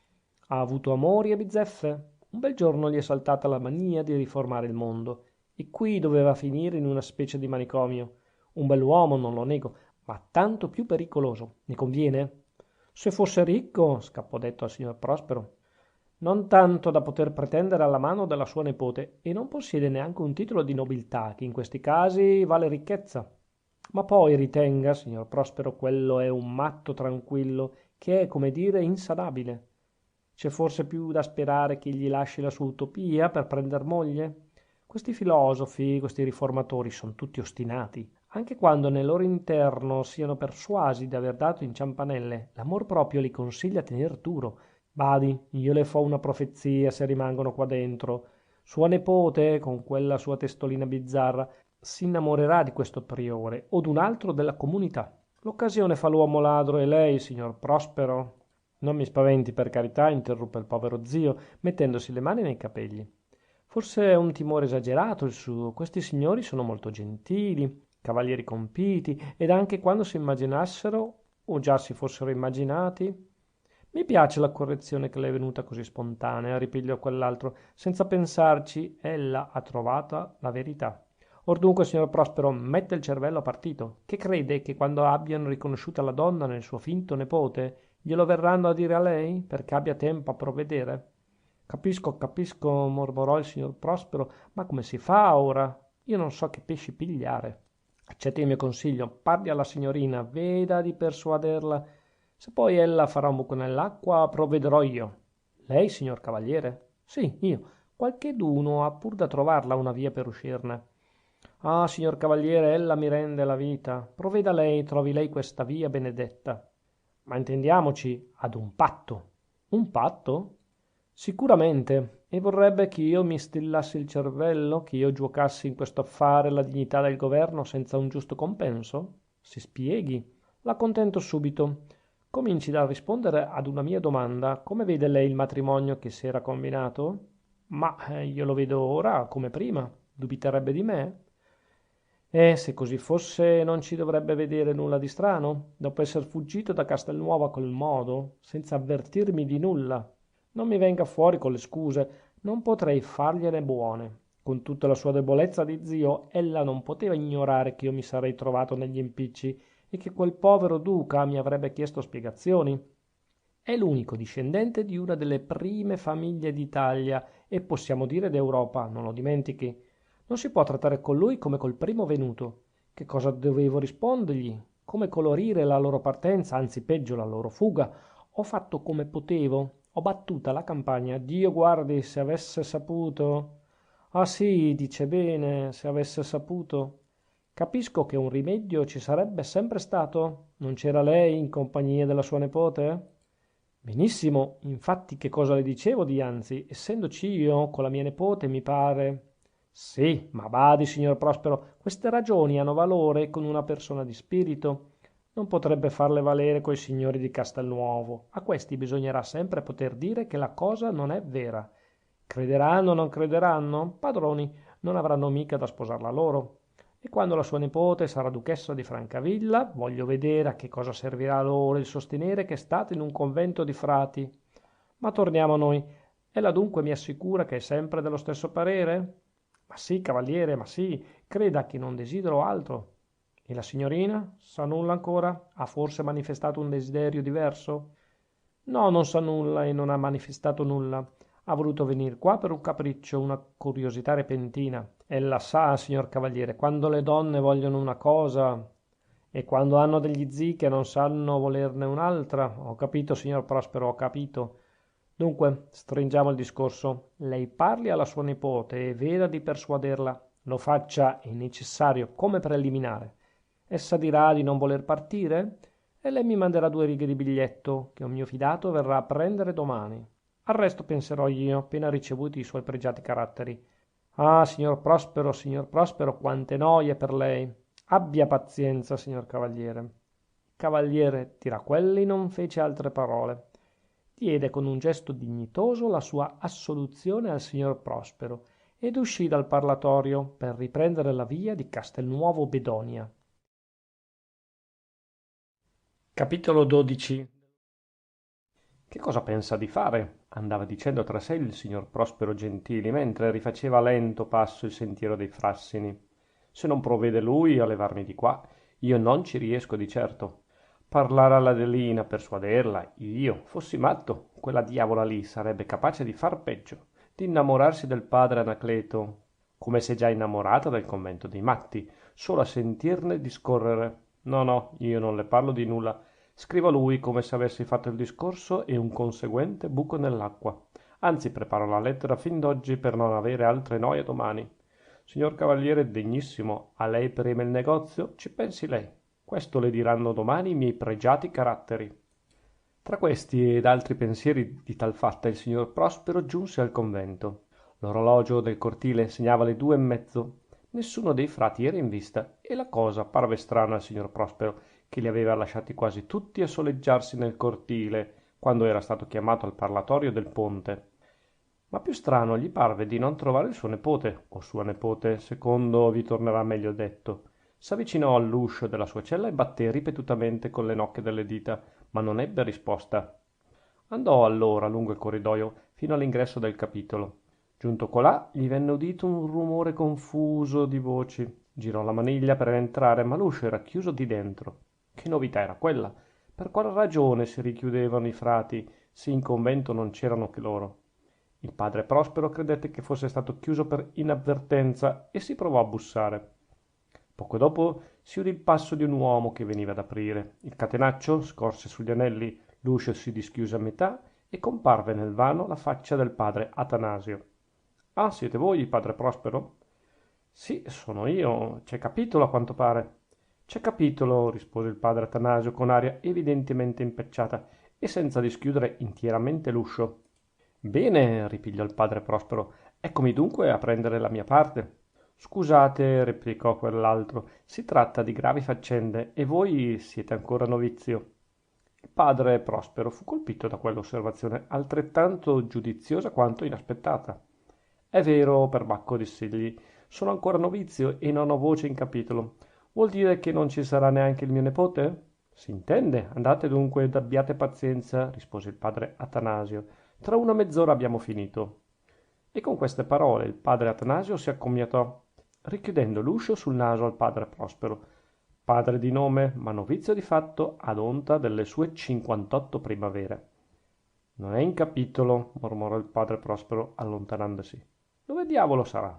Ha avuto amori e bizzeffe. Un bel giorno gli è saltata la mania di riformare il mondo. E qui doveva finire in una specie di manicomio. Un bell'uomo, non lo nego, ma tanto più pericoloso. Ne conviene? Se fosse ricco, scappò detto al signor Prospero, non tanto da poter pretendere alla mano della sua nepote, e non possiede neanche un titolo di nobiltà, che in questi casi vale ricchezza. Ma poi ritenga, signor Prospero, quello è un matto tranquillo, che è, come dire, insanabile. C'è forse più da sperare che egli lasci la sua utopia per prender moglie? Questi filosofi, questi riformatori, son tutti ostinati. Anche quando nel loro interno siano persuasi di aver dato in ciampanelle, l'amor proprio li consiglia a tener duro. Badi, io le fo una profezia se rimangono qua dentro. Sua nepote, con quella sua testolina bizzarra, si innamorerà di questo priore o d'un altro della comunità. L'occasione fa l'uomo ladro e lei, signor Prospero... Non mi spaventi, per carità, interruppe il povero zio, mettendosi le mani nei capegli. Forse è un timore esagerato il suo. Questi signori sono molto gentili, cavalieri compiti, ed anche quando si immaginassero, o già si fossero immaginati... Mi piace la correzione che le è venuta così spontanea, ripigliò quell'altro. Senza pensarci, ella ha trovata la verità. Or dunque, signor Prospero, mette il cervello a partito. Che crede che quando abbiano riconosciuta la donna nel suo finto nepote, glielo verranno a dire a lei, perché abbia tempo a provvedere? Capisco, capisco, mormorò il signor Prospero, ma come si fa ora? Io non so che pesci pigliare. Accetti il mio consiglio, parli alla signorina, veda di persuaderla. Se poi ella farà un buco nell'acqua, provvederò io. Lei, signor cavaliere? Sì, io. Qualcheduno ha pur da trovarla una via per uscirne. Ah, signor cavaliere, ella mi rende la vita. Provveda lei, trovi lei questa via benedetta. Ma intendiamoci, ad un patto. Un patto? Sicuramente. E vorrebbe che io mi stillassi il cervello, che io giuocassi in questo affare la dignità del governo senza un giusto compenso? Si spieghi. L'accontento subito. Cominci dal rispondere ad una mia domanda. Come vede lei il matrimonio che si era combinato? Ma io lo vedo ora come prima. Dubiterebbe di me? Se così fosse, non ci dovrebbe vedere nulla di strano, dopo esser fuggito da Castelnuovo a quel modo, senza avvertirmi di nulla. Non mi venga fuori con le scuse, non potrei fargliene buone. Con tutta la sua debolezza di zio, ella non poteva ignorare che io mi sarei trovato negli impicci e che quel povero duca mi avrebbe chiesto spiegazioni. È l'unico discendente di una delle prime famiglie d'Italia e possiamo dire d'Europa, non lo dimentichi. Non si può trattare con lui come col primo venuto. Che cosa dovevo rispondergli? Come colorire la loro partenza, anzi peggio la loro fuga? Ho fatto come potevo. Ho battuta la campagna. Dio guardi, se avesse saputo. Ah sì, dice bene, se avesse saputo. Capisco che un rimedio ci sarebbe sempre stato. Non c'era lei in compagnia della sua nepote? Benissimo, infatti che cosa le dicevo dianzi? Essendoci io con la mia nepote, mi pare... Sì, ma badi, signor Prospero, queste ragioni hanno valore con una persona di spirito. Non potrebbe farle valere coi signori di Castelnuovo. A questi bisognerà sempre poter dire che la cosa non è vera. Crederanno o non crederanno? Padroni, non avranno mica da sposarla loro. E quando la sua nipote sarà duchessa di Francavilla, voglio vedere a che cosa servirà loro il sostenere che è stata in un convento di frati. Ma torniamo a noi. Ella dunque mi assicura che è sempre dello stesso parere? Ma sì, cavaliere, ma sì, creda che non desidero altro. E la signorina? Sa nulla ancora? Ha forse manifestato un desiderio diverso? No, non sa nulla e non ha manifestato nulla. Ha voluto venir qua per un capriccio, una curiosità repentina. Ella sa, signor cavaliere, quando le donne vogliono una cosa e quando hanno degli zii che non sanno volerne un'altra. Ho capito, signor Prospero, ho capito. Dunque, stringiamo il discorso. Lei parli alla sua nipote e veda di persuaderla. Lo faccia, è necessario, come preliminare. Essa dirà di non voler partire e lei mi manderà 2 righe di biglietto che un mio fidato verrà a prendere domani. Al resto penserò io, appena ricevuti i suoi pregiati caratteri. Ah, signor Prospero, quante noie per lei. Abbia pazienza, signor cavaliere. Il cavaliere Tiraquelli non fece altre parole. Diede con un gesto dignitoso la sua assoluzione al signor Prospero ed uscì dal parlatorio per riprendere la via di Castelnuovo Bedonia. Capitolo 12. Che cosa pensa di fare? Andava dicendo tra sé il signor Prospero Gentili, mentre rifaceva a lento passo il sentiero dei Frassini. Se non provvede lui a levarmi di qua, io non ci riesco di certo. Parlare all'Adelina, persuaderla, io, fossi matto, quella diavola lì sarebbe capace di far peggio, di innamorarsi del padre Anacleto, come s'è già innamorata del convento dei matti, solo a sentirne discorrere. No, no, io non le parlo di nulla. Scrivo a lui come se avessi fatto il discorso e un conseguente buco nell'acqua. Anzi, preparo la lettera fin d'oggi per non avere altre noie domani. Signor Cavaliere degnissimo, a lei preme il negozio? Ci pensi lei. Questo le diranno domani i miei pregiati caratteri. Tra questi ed altri pensieri di tal fatta il signor Prospero giunse al convento. L'orologio del cortile segnava le 2:30. Nessuno dei frati era in vista e la cosa parve strana al signor Prospero, che li aveva lasciati quasi tutti a soleggiarsi nel cortile, quando era stato chiamato al parlatorio del ponte. Ma più strano gli parve di non trovare il suo nepote, o sua nepote, secondo vi tornerà meglio detto. S'avvicinò all'uscio della sua cella e batté ripetutamente con le nocche delle dita, ma non ebbe risposta. Andò allora lungo il corridoio fino all'ingresso del capitolo. Giunto colà, gli venne udito un rumore confuso di voci. Girò la maniglia per entrare, ma l'uscio era chiuso di dentro. Che novità era quella? Per quale ragione si richiudevano i frati, se in convento non c'erano che loro? Il padre Prospero credette che fosse stato chiuso per inavvertenza e si provò a bussare. Poco dopo si udì il passo di un uomo che veniva ad aprire. Il catenaccio scorse sugli anelli, l'uscio si dischiuse a metà e comparve nel vano la faccia del padre Atanasio. Ah, siete voi, padre Prospero? Sì, sono io. C'è capitolo a quanto pare. C'è capitolo, rispose il padre Atanasio con aria evidentemente impecciata e senza dischiudere intieramente l'uscio. Bene, ripigliò il padre Prospero, eccomi dunque a prendere la mia parte. Scusate, replicò quell'altro, si tratta di gravi faccende e voi siete ancora novizio. Il padre Prospero fu colpito da quell'osservazione altrettanto giudiziosa quanto inaspettata. È vero, perbacco, diss'egli, sono ancora novizio e non ho voce in capitolo. Vuol dire che non ci sarà neanche il mio nepote? S'intende, andate dunque ed abbiate pazienza, rispose il padre Atanasio. Tra una mezz'ora abbiamo finito. E con queste parole il padre Atanasio si accomiatò, richiudendo l'uscio sul naso al padre Prospero, padre di nome, ma novizio di fatto ad onta delle sue 58 primavere. Non è in capitolo, mormorò il padre Prospero allontanandosi. Dove diavolo sarà?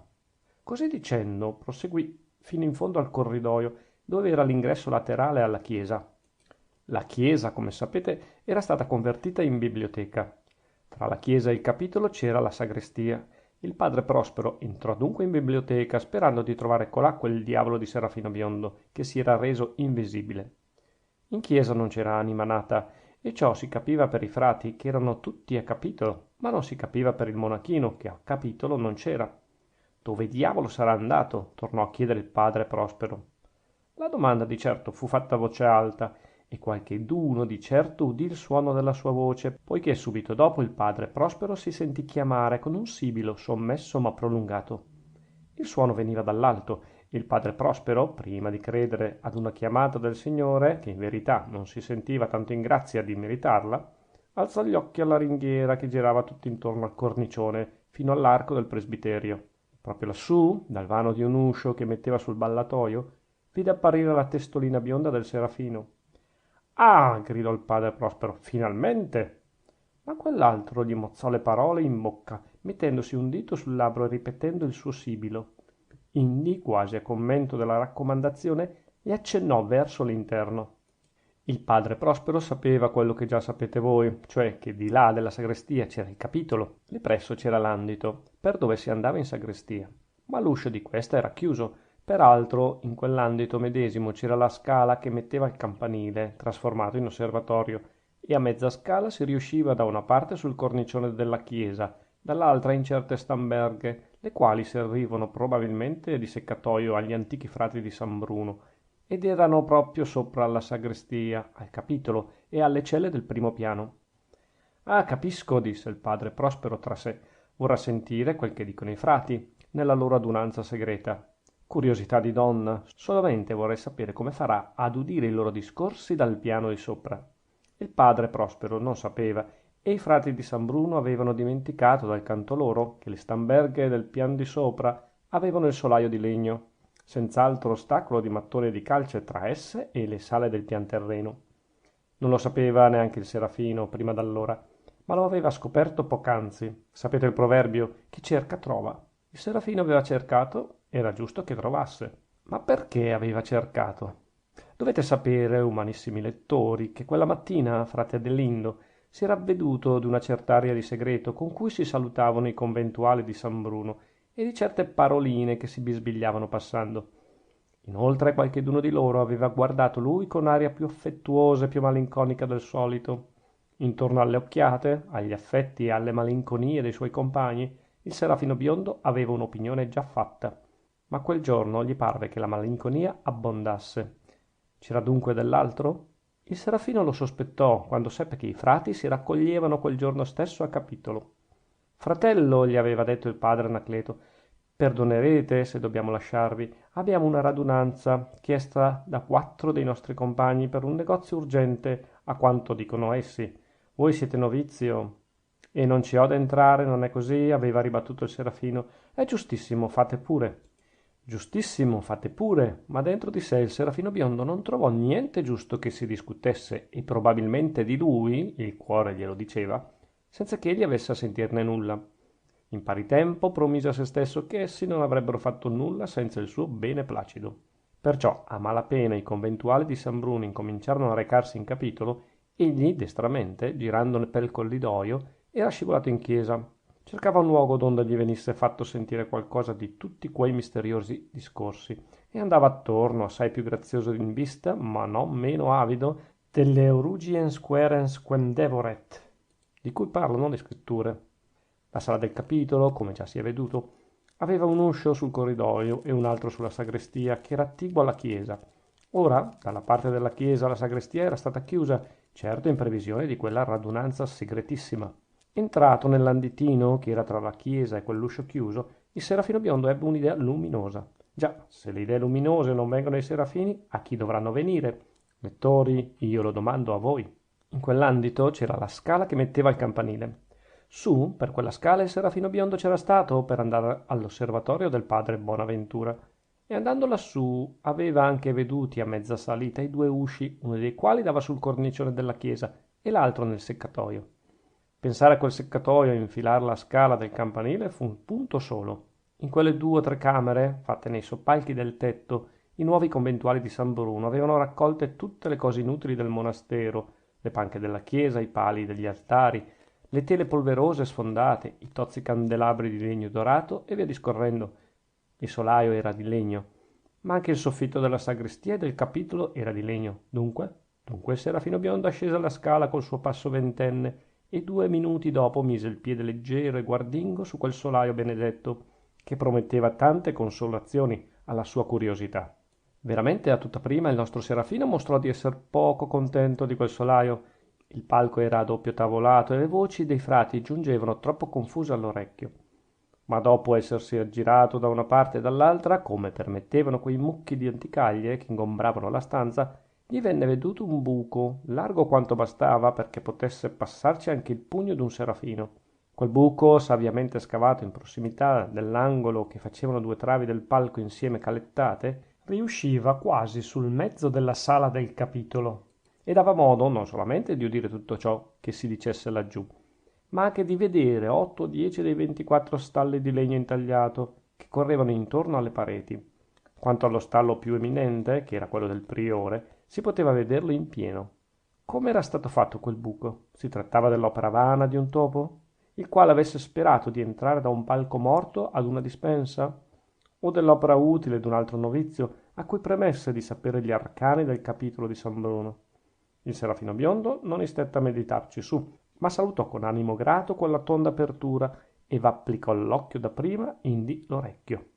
Così dicendo, proseguì fino in fondo al corridoio, dove era l'ingresso laterale alla chiesa. La chiesa, come sapete, era stata convertita in biblioteca. Tra la chiesa e il capitolo c'era la sagrestia. Il padre Prospero entrò dunque in biblioteca, sperando di trovare colà quel diavolo di Serafino Biondo, che si era reso invisibile. In chiesa non c'era anima nata, e ciò si capiva per i frati, che erano tutti a capitolo, ma non si capiva per il monachino, che a capitolo non c'era. Dove diavolo sarà andato? Tornò a chiedere il padre Prospero. La domanda di certo fu fatta a voce alta, e qualcheduno di certo udì il suono della sua voce, poichè subito dopo il padre Prospero si sentì chiamare con un sibilo sommesso ma prolungato. Il suono veniva dall'alto. Il padre Prospero, prima di credere ad una chiamata del Signore, che in verità non si sentiva tanto in grazia di meritarla, alzò gli occhi alla ringhiera che girava tutto intorno al cornicione fino all'arco del presbiterio. Proprio lassù, dal vano di un uscio che metteva sul ballatoio, vide apparire la testolina bionda del Serafino. Ah! Gridò il padre Prospero. Finalmente! Ma quell'altro gli mozzò le parole in bocca, mettendosi un dito sul labbro e ripetendo il suo sibilo. Indi, quasi a commento della raccomandazione, gli accennò verso l'interno. Il padre Prospero sapeva quello che già sapete voi, cioè che di là della sagrestia c'era il capitolo, lì presso c'era l'andito, per dove si andava in sagrestia. Ma l'uscio di questa era chiuso. Peraltro, in quell'andito medesimo c'era la scala che metteva al campanile, trasformato in osservatorio, e a mezza scala si riusciva da una parte sul cornicione della chiesa, dall'altra in certe stamberghe, le quali servivano probabilmente di seccatoio agli antichi frati di San Bruno, ed erano proprio sopra alla sagrestia, al capitolo e alle celle del primo piano. Ah, capisco, disse il padre Prospero tra sé. Vorrà sentire quel che dicono i frati nella loro adunanza segreta. Curiosità di donna, solamente vorrei sapere come farà ad udire i loro discorsi dal piano di sopra. Il padre Prospero non sapeva, e i frati di San Bruno avevano dimenticato dal canto loro che le stamberghe del pian di sopra avevano il solaio di legno, senz'altro ostacolo di mattone e di calce tra esse e le sale del pian terreno. Non lo sapeva neanche il Serafino prima d'allora, ma lo aveva scoperto poc'anzi. Sapete il proverbio: chi cerca trova. Il Serafino aveva cercato, era giusto che trovasse. Ma perché aveva cercato? Dovete sapere, umanissimi lettori, che quella mattina frate Adelindo si era avveduto d'una cert'aria di segreto con cui si salutavano i conventuali di San Bruno e di certe paroline che si bisbigliavano passando. Inoltre qualcheduno di loro aveva guardato lui con aria più affettuosa e più malinconica del solito. Intorno alle occhiate, agli affetti e alle malinconie dei suoi compagni, il Serafino biondo aveva un'opinione già fatta. Ma quel giorno gli parve che la malinconia abbondasse. C'era dunque dell'altro? Il Serafino lo sospettò quando seppe che i frati si raccoglievano quel giorno stesso a capitolo. Fratello, gli aveva detto il padre Anacleto, perdonerete se dobbiamo lasciarvi. Abbiamo una radunanza chiesta da 4 dei nostri compagni per un negozio urgente, a quanto dicono essi. Voi siete novizio e non ci ho da entrare, non è così? Aveva ribattuto il Serafino. È giustissimo, fate pure. Giustissimo, fate pure, ma dentro di sé il Serafino biondo non trovò niente giusto che si discutesse, e probabilmente di lui, il cuore glielo diceva, senza che egli avesse a sentirne nulla. In pari tempo promise a se stesso che essi non avrebbero fatto nulla senza il suo bene placido. Perciò, a malapena i conventuali di San Bruno incominciarono a recarsi in capitolo, egli, destramente, girando per il corridoio, era scivolato in chiesa. Cercava un luogo donde gli venisse fatto sentire qualcosa di tutti quei misteriosi discorsi, e andava attorno, assai più grazioso in vista, ma non meno avido, delle Eurugiens querens quem devoret, di cui parlano le scritture. La sala del capitolo, come già si è veduto, aveva un uscio sul corridoio e un altro sulla sagrestia, che era attiguo alla chiesa. Ora, dalla parte della chiesa la sagrestia era stata chiusa, certo in previsione di quella radunanza segretissima. Entrato nell'anditino, che era tra la chiesa e quell'uscio chiuso, il Serafino biondo ebbe un'idea luminosa. Già, se le idee luminose non vengono ai serafini, a chi dovranno venire? Lettori, io lo domando a voi. In quell'andito c'era la scala che metteva al campanile. Su, per quella scala, il Serafino biondo c'era stato per andare all'osservatorio del padre Bonaventura. E andando lassù aveva anche veduti a mezza salita i 2 usci, uno dei quali dava sul cornicione della chiesa e l'altro nel seccatoio. Pensare a quel seccatoio e infilar la scala del campanile fu un punto solo. In quelle 2 o 3 camere, fatte nei soppalchi del tetto, i nuovi conventuali di San Bruno avevano raccolte tutte le cose inutili del monastero, le panche della chiesa, i pali degli altari, le tele polverose sfondate, i tozzi candelabri di legno dorato e via discorrendo. Il solaio era di legno, ma anche il soffitto della sagrestia e del capitolo era di legno. Dunque il Serafino biondo scese la scala col suo passo ventenne e 2 minuti dopo mise il piede leggero e guardingo su quel solaio benedetto, che prometteva tante consolazioni alla sua curiosità. veramente a tutta prima il nostro Serafino mostrò di esser poco contento di quel solaio. Il palco era a doppio tavolato e le voci dei frati giungevano troppo confuse all'orecchio. Ma dopo essersi aggirato da una parte e dall'altra, come permettevano quei mucchi di anticaglie che ingombravano la stanza, gli venne veduto un buco, largo quanto bastava perché potesse passarci anche il pugno d'un serafino. Quel buco, saviamente scavato in prossimità dell'angolo che facevano due travi del palco insieme calettate, riusciva quasi sul mezzo della sala del capitolo e dava modo non solamente di udire tutto ciò che si dicesse laggiù, ma anche di vedere 8 o 10 dei 24 stalli di legno intagliato che correvano intorno alle pareti. Quanto allo stallo più eminente, che era quello del priore, si poteva vederlo in pieno. Come era stato fatto quel buco? Si trattava dell'opera vana di un topo, il quale avesse sperato di entrare da un palco morto ad una dispensa? O dell'opera utile d'un altro novizio, a cui premesse di sapere gli arcani del capitolo di San Bruno? Il serafino biondo non istette a meditarci su, ma salutò con animo grato quella tonda apertura e v'applicò l'occhio da prima indi l'orecchio.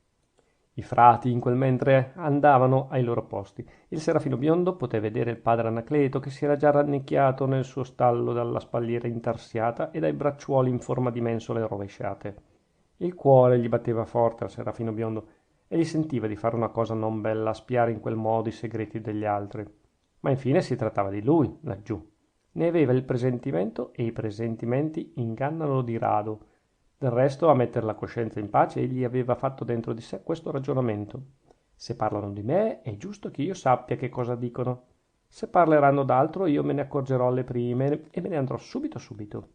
I frati in quel mentre andavano ai loro posti. Il serafino biondo poté vedere il padre Anacleto che si era già rannicchiato nel suo stallo dalla spalliera intarsiata e dai bracciuoli in forma di mensole rovesciate. Il cuore gli batteva forte al serafino biondo e gli sentiva di fare una cosa non bella a spiare in quel modo i segreti degli altri. Ma infine si trattava di lui, laggiù. Ne aveva il presentimento e i presentimenti ingannano di rado. Del resto, a metter la coscienza in pace, egli aveva fatto dentro di sé questo ragionamento. Se parlano di me, è giusto che io sappia che cosa dicono. Se parleranno d'altro, io me ne accorgerò alle prime e me ne andrò subito subito.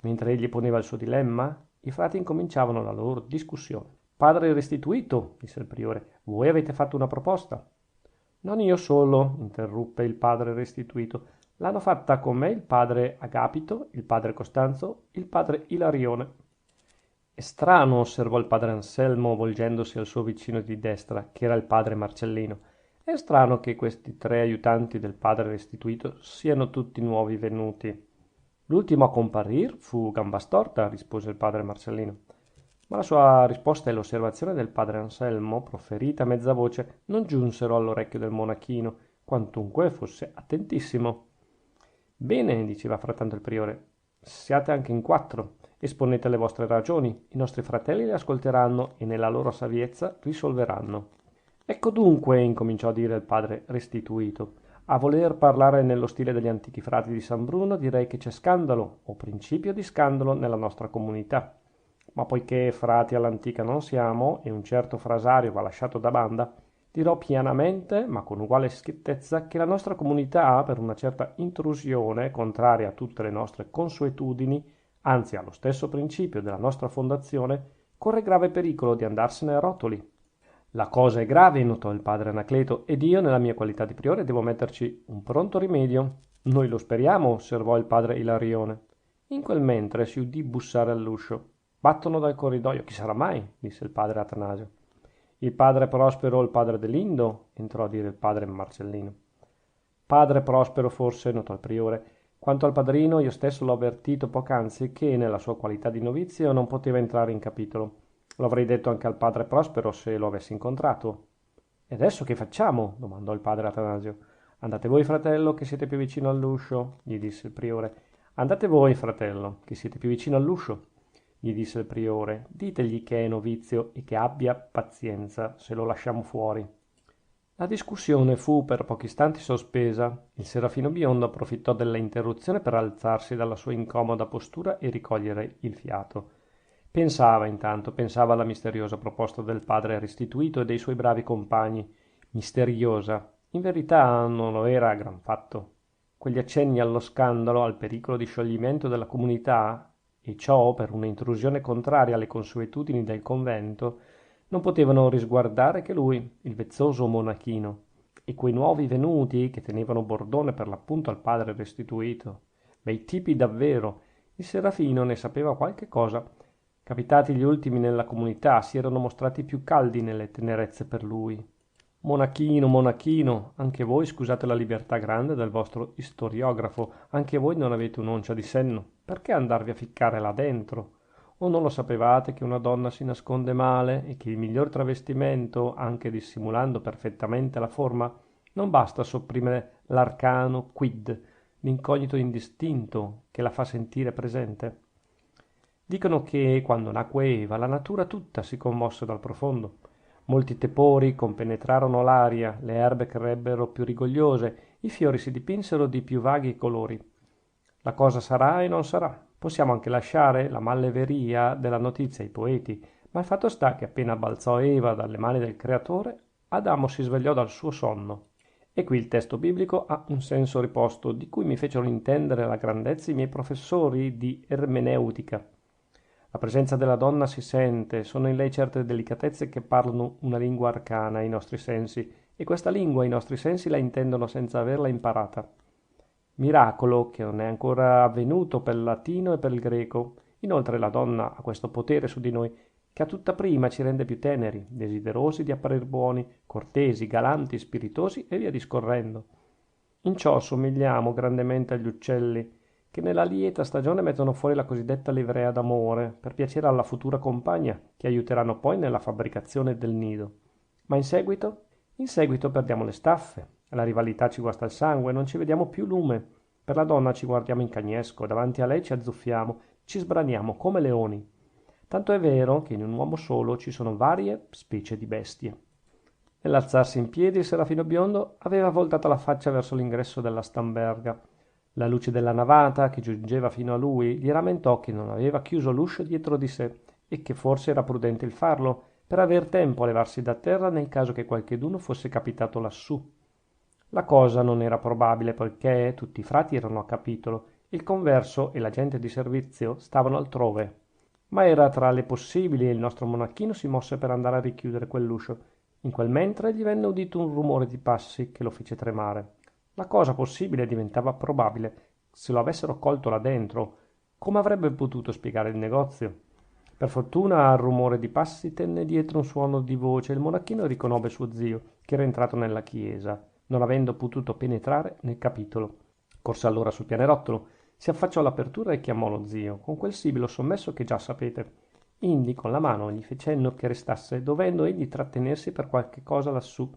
Mentre egli poneva il suo dilemma, i frati incominciavano la loro discussione. Padre restituto, disse il priore, voi avete fatto una proposta. Non io solo, interruppe il padre restituto. L'hanno fatta con me il padre Agapito, il padre Costanzo, il padre Ilarione. È strano, osservò il padre Anselmo volgendosi al suo vicino di destra, che era il padre Marcellino. È strano che questi tre aiutanti del padre restituito siano tutti nuovi venuti. L'ultimo a comparir fu Gambastorta, rispose il padre Marcellino. Ma la sua risposta e l'osservazione del padre Anselmo, proferita a mezza voce, non giunsero all'orecchio del monachino, quantunque fosse attentissimo. Bene, diceva frattanto il priore, siate anche in quattro, esponete le vostre ragioni, i nostri fratelli le ascolteranno e nella loro saviezza risolveranno. Ecco dunque, incominciò a dire il padre restituito, a voler parlare nello stile degli antichi frati di San Bruno, direi che c'è scandalo, o principio di scandalo, nella nostra comunità. Ma poiché frati all'antica non siamo, e un certo frasario va lasciato da banda, dirò pianamente, ma con uguale schiettezza, che la nostra comunità, per una certa intrusione, contraria a tutte le nostre consuetudini, anzi allo stesso principio della nostra fondazione, corre grave pericolo di andarsene a rotoli. La cosa è grave, notò il padre Anacleto, ed io, nella mia qualità di priore, devo metterci un pronto rimedio. Noi lo speriamo, osservò il padre Ilarione. In quel mentre si udì bussare all'uscio. Battono dal corridoio, chi sarà mai? Disse il padre Atanasio. Il padre Prospero o il padre Delindo? Entrò a dire il padre Marcellino. Padre Prospero forse, notò il priore. Quanto al padrino, io stesso l'ho avvertito poc'anzi che, nella sua qualità di novizio, non poteva entrare in capitolo. Lo avrei detto anche al padre Prospero se lo avessi incontrato. E adesso che facciamo? Domandò il padre Atanasio. Andate voi, fratello, che siete più vicino all'uscio, gli disse il priore. Andate voi, fratello, che siete più vicino all'uscio, gli disse il priore. Ditegli che è novizio e che abbia pazienza, se lo lasciamo fuori. La discussione fu per pochi istanti sospesa. Il serafino biondo approfittò della interruzione per alzarsi dalla sua incomoda postura e ricogliere il fiato. Pensava intanto, pensava alla misteriosa proposta del padre restituito e dei suoi bravi compagni. Misteriosa. In verità non lo era gran fatto. Quegli accenni allo scandalo, al pericolo di scioglimento della comunità, e ciò per una intrusione contraria alle consuetudini del convento, non potevano risguardare che lui, il vezzoso monachino, e quei nuovi venuti che tenevano bordone per l'appunto al padre restituito. Bei tipi davvero. Il serafino ne sapeva qualche cosa. Capitati gli ultimi nella comunità, si erano mostrati più caldi nelle tenerezze per lui. Monachino, monachino, anche voi scusate la libertà grande del vostro istoriografo, anche voi non avete un'oncia di senno. Perché andarvi a ficcare là dentro? O non lo sapevate che una donna si nasconde male e che il miglior travestimento, anche dissimulando perfettamente la forma, non basta a sopprimere l'arcano quid, l'incognito indistinto che la fa sentire presente? Dicono che quando nacque Eva la natura tutta si commosse dal profondo. Molti tepori compenetrarono l'aria, le erbe crebbero più rigogliose, i fiori si dipinsero di più vaghi colori. La cosa sarà e non sarà. Possiamo anche lasciare la malleveria della notizia ai poeti, ma il fatto sta che appena balzò Eva dalle mani del Creatore, Adamo si svegliò dal suo sonno. E qui il testo biblico ha un senso riposto, di cui mi fecero intendere la grandezza i miei professori di ermeneutica. La presenza della donna si sente, sono in lei certe delicatezze che parlano una lingua arcana ai nostri sensi, e questa lingua i nostri sensi la intendono senza averla imparata. Miracolo che non è ancora avvenuto per il latino e per il greco. Inoltre la donna ha questo potere su di noi, che a tutta prima ci rende più teneri, desiderosi di apparir buoni, cortesi, galanti, spiritosi e via discorrendo. In ciò somigliamo grandemente agli uccelli, che nella lieta stagione mettono fuori la cosiddetta livrea d'amore, per piacere alla futura compagna, che aiuteranno poi nella fabbricazione del nido. Ma in seguito? In seguito perdiamo le staffe, la rivalità ci guasta il sangue, non ci vediamo più lume. Per la donna ci guardiamo in cagnesco, davanti a lei ci azzuffiamo, ci sbraniamo come leoni. Tanto è vero che in un uomo solo ci sono varie specie di bestie. Nell'alzarsi in piedi il serafino biondo aveva voltata la faccia verso l'ingresso della stamberga. La luce della navata, che giungeva fino a lui, gli rammentò che non aveva chiuso l'uscio dietro di sé e che forse era prudente il farlo, per aver tempo a levarsi da terra nel caso che qualcheduno fosse capitato lassù. La cosa non era probabile, poiché tutti i frati erano a capitolo, il converso e la gente di servizio stavano altrove. Ma era tra le possibili e il nostro monachino si mosse per andare a richiudere quell'uscio. In quel mentre gli venne udito un rumore di passi che lo fece tremare. La cosa possibile diventava probabile. Se lo avessero colto là dentro, come avrebbe potuto spiegare il negozio? Per fortuna al rumore di passi tenne dietro un suono di voce e il monachino riconobbe suo zio, che era entrato nella chiesa, non avendo potuto penetrare nel capitolo. Corse allora sul pianerottolo, si affacciò all'apertura e chiamò lo zio, con quel sibilo sommesso che già sapete. Indi con la mano gli fe cenno che restasse, dovendo egli trattenersi per qualche cosa lassù.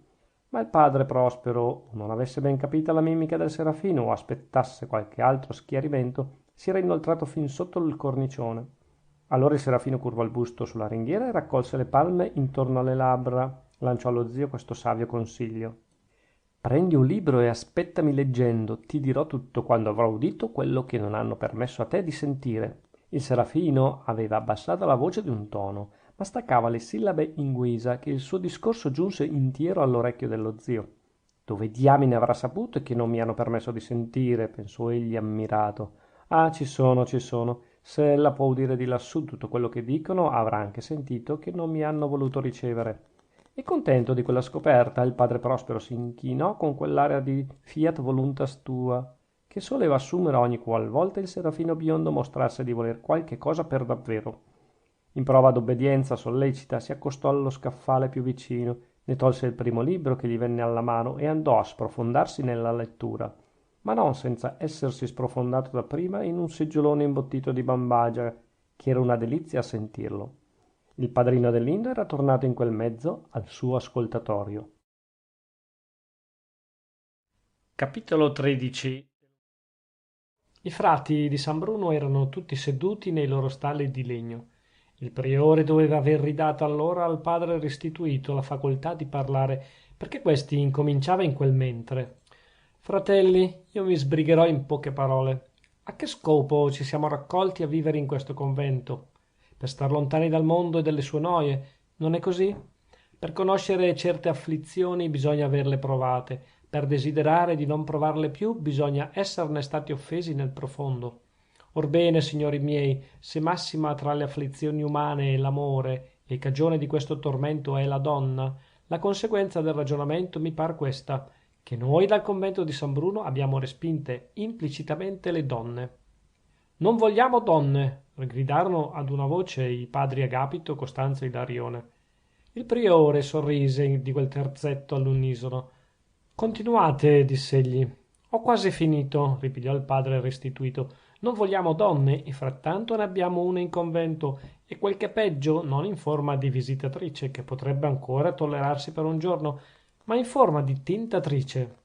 Ma il padre Prospero, o non avesse ben capita la mimica del serafino o aspettasse qualche altro schiarimento, si era inoltrato fin sotto il cornicione. Allora il serafino curvò il busto sulla ringhiera e raccolse le palme intorno alle labbra. Lanciò allo zio questo savio consiglio: prendi un libro e aspettami leggendo, ti dirò tutto quando avrò udito quello che non hanno permesso a te di sentire. Il serafino aveva abbassato la voce di un tono, ma staccava le sillabe in guisa che il suo discorso giunse intiero all'orecchio dello zio. Dove diamine avrà saputo e che non mi hanno permesso di sentire, pensò egli ammirato. Ah, ci sono, ci sono. Se ella può udire di lassù tutto quello che dicono, avrà anche sentito che non mi hanno voluto ricevere. E contento di quella scoperta, il padre Prospero si inchinò con quell'aria di fiat voluntas tua, che soleva assumere ogni qual volta il serafino biondo mostrasse di voler qualche cosa per davvero. In prova d'obbedienza sollecita si accostò allo scaffale più vicino, ne tolse il primo libro che gli venne alla mano e andò a sprofondarsi nella lettura, ma non senza essersi sprofondato dapprima in un seggiolone imbottito di bambagia, che era una delizia a sentirlo. Il padrino dell'Indo era tornato in quel mezzo al suo ascoltatorio. Capitolo 13. I frati di San Bruno erano tutti seduti nei loro stalli di legno. Il priore doveva aver ridato allora al padre restituto la facoltà di parlare, perché questi incominciava in quel mentre: fratelli, io mi sbrigherò in poche parole. A che scopo ci siamo raccolti a vivere in questo convento? Per star lontani dal mondo e delle sue noie, non è così? Per conoscere certe afflizioni bisogna averle provate, per desiderare di non provarle più bisogna esserne stati offesi nel profondo. Orbene, signori miei, se massima tra le afflizioni umane è l'amore e cagione di questo tormento è la donna, la conseguenza del ragionamento mi par questa, che noi dal convento di San Bruno abbiamo respinte implicitamente le donne. Non vogliamo donne, gridarono ad una voce i padri Agapito, Costanzo e Ilarione. Il priore sorrise di quel terzetto all'unisono. Continuate, diss'egli. ho quasi finito, ripigliò il padre restituto. Non vogliamo donne e frattanto ne abbiamo una in convento e quel che è peggio non in forma di visitatrice che potrebbe ancora tollerarsi per un giorno, ma in forma di tentatrice.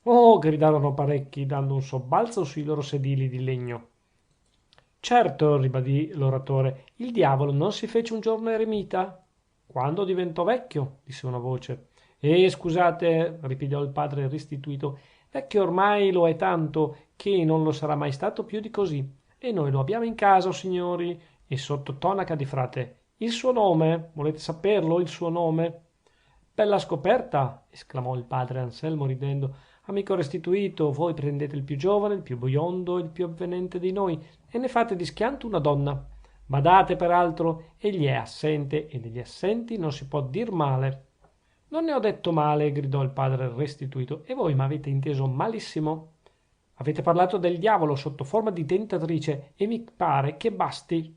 Oh, gridarono parecchi dando un sobbalzo sui loro sedili di legno. Certo, ribadì l'oratore, il diavolo non si fece un giorno eremita? Quando diventò vecchio, disse una voce. Scusate, ripigliò il padre restituto, vecchio ormai lo è tanto che non lo sarà mai stato più di così. E noi lo abbiamo in casa, o signori, e sotto tonaca di frate. Il suo nome? Volete saperlo, il suo nome? Bella scoperta, esclamò il padre Anselmo ridendo. Amico restituto, voi prendete il più giovane, il più biondo, il più avvenente di noi e ne fate di schianto una donna. Badate peraltro, egli è assente e degli assenti non si può dir male. Non ne ho detto male, gridò il padre restituto, e voi m'avete inteso malissimo. Avete parlato del diavolo sotto forma di tentatrice e mi pare che basti.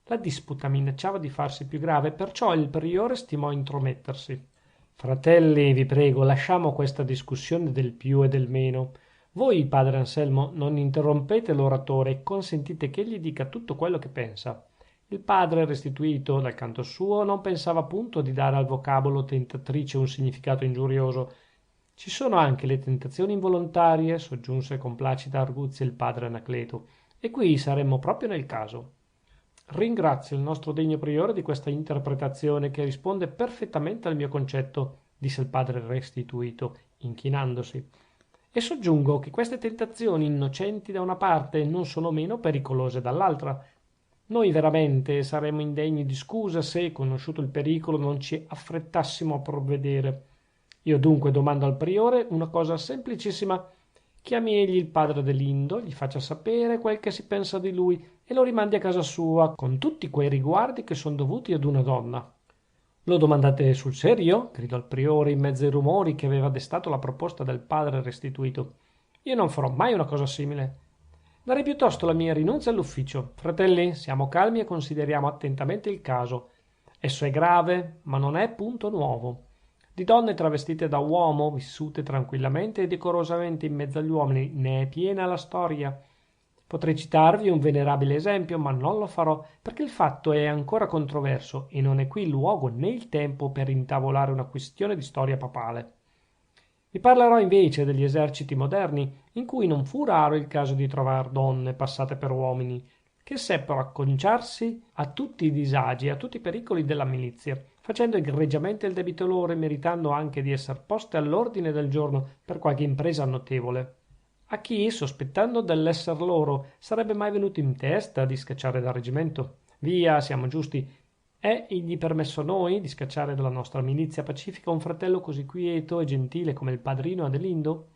La disputa minacciava di farsi più grave, perciò il priore stimò intromettersi. Fratelli, vi prego, lasciamo questa discussione del più e del meno. Voi, padre Anselmo, non interrompete l'oratore e consentite che egli dica tutto quello che pensa. Il padre restituto, dal canto suo, non pensava punto di dare al vocabolo tentatrice un significato ingiurioso. Ci sono anche le tentazioni involontarie, soggiunse con placida arguzia il padre Anacleto, e qui saremmo proprio nel caso. Ringrazio il nostro degno priore di questa interpretazione che risponde perfettamente al mio concetto, disse il padre restituto, inchinandosi. E soggiungo che queste tentazioni innocenti da una parte non sono meno pericolose dall'altra. Noi veramente saremmo indegni di scusa se, conosciuto il pericolo, non ci affrettassimo a provvedere. Io dunque domando al priore una cosa semplicissima: chiami egli il padre Adelindo, gli faccia sapere quel che si pensa di lui e lo rimandi a casa sua con tutti quei riguardi che son dovuti ad una donna. Lo domandate sul serio? Gridò il priore in mezzo ai rumori che aveva destato la proposta del padre restituto. Io non farò mai una cosa simile. Darei piuttosto la mia rinunzia all'ufficio. Fratelli, siamo calmi e consideriamo attentamente il caso. Esso è grave, ma non è punto nuovo. Di donne travestite da uomo, vissute tranquillamente e decorosamente in mezzo agli uomini, ne è piena la storia. Potrei citarvi un venerabile esempio, ma non lo farò, perché il fatto è ancora controverso e non è qui il luogo né il tempo per intavolare una questione di storia papale. Vi parlerò invece degli eserciti moderni, in cui non fu raro il caso di trovar donne passate per uomini, che seppero acconciarsi a tutti i disagi e a tutti i pericoli della milizia, facendo egregiamente il debito loro e meritando anche di esser poste all'ordine del giorno per qualche impresa notevole. A chi, sospettando dell'esser loro, sarebbe mai venuto in testa di scacciare dal reggimento? Via, siamo giusti. È egli permesso a noi di scacciare dalla nostra milizia pacifica un fratello così quieto e gentile come il padrino Adelindo?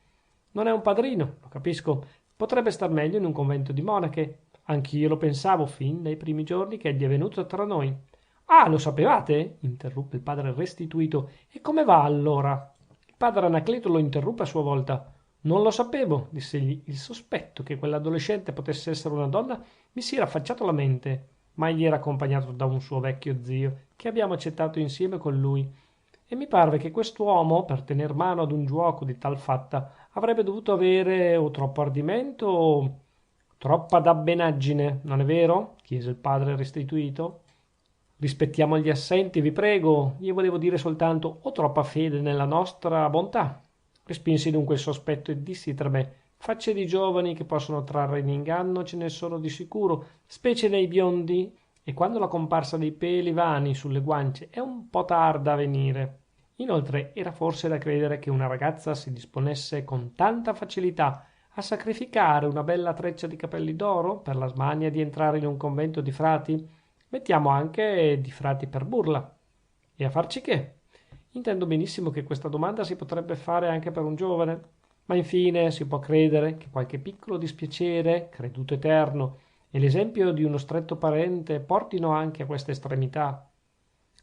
Non è un padrino, lo capisco. Potrebbe star meglio in un convento di monache. Anch'io lo pensavo fin dai primi giorni che egli è venuto tra noi. Ah, lo sapevate? Interruppe il padre restituto. E come va allora? Il padre Anacleto lo interruppe a sua volta. Non lo sapevo, diss'egli. Il sospetto che quell'adolescente potesse essere una donna mi si era affacciato alla mente, ma egli era accompagnato da un suo vecchio zio, che abbiamo accettato insieme con lui. E mi parve che quest'uomo, per tener mano ad un giuoco di tal fatta, avrebbe dovuto avere o troppo ardimento o troppa dabbenaggine, non è vero? Chiese il padre restituto. Rispettiamo gli assenti, vi prego. Io volevo dire soltanto o troppa fede nella nostra bontà. Respinsi dunque il sospetto e dissi tra me: facce di giovani che possono trarre in inganno ce ne sono di sicuro, specie nei biondi, e quando la comparsa dei peli vani sulle guance è un po' tarda a venire. Inoltre era forse da credere che una ragazza si disponesse con tanta facilità a sacrificare una bella treccia di capelli d'oro per la smania di entrare in un convento di frati? Mettiamo anche di frati per burla. E a farci che? Intendo benissimo che questa domanda si potrebbe fare anche per un giovane, ma infine si può credere che qualche piccolo dispiacere, creduto eterno, e l'esempio di uno stretto parente portino anche a questa estremità.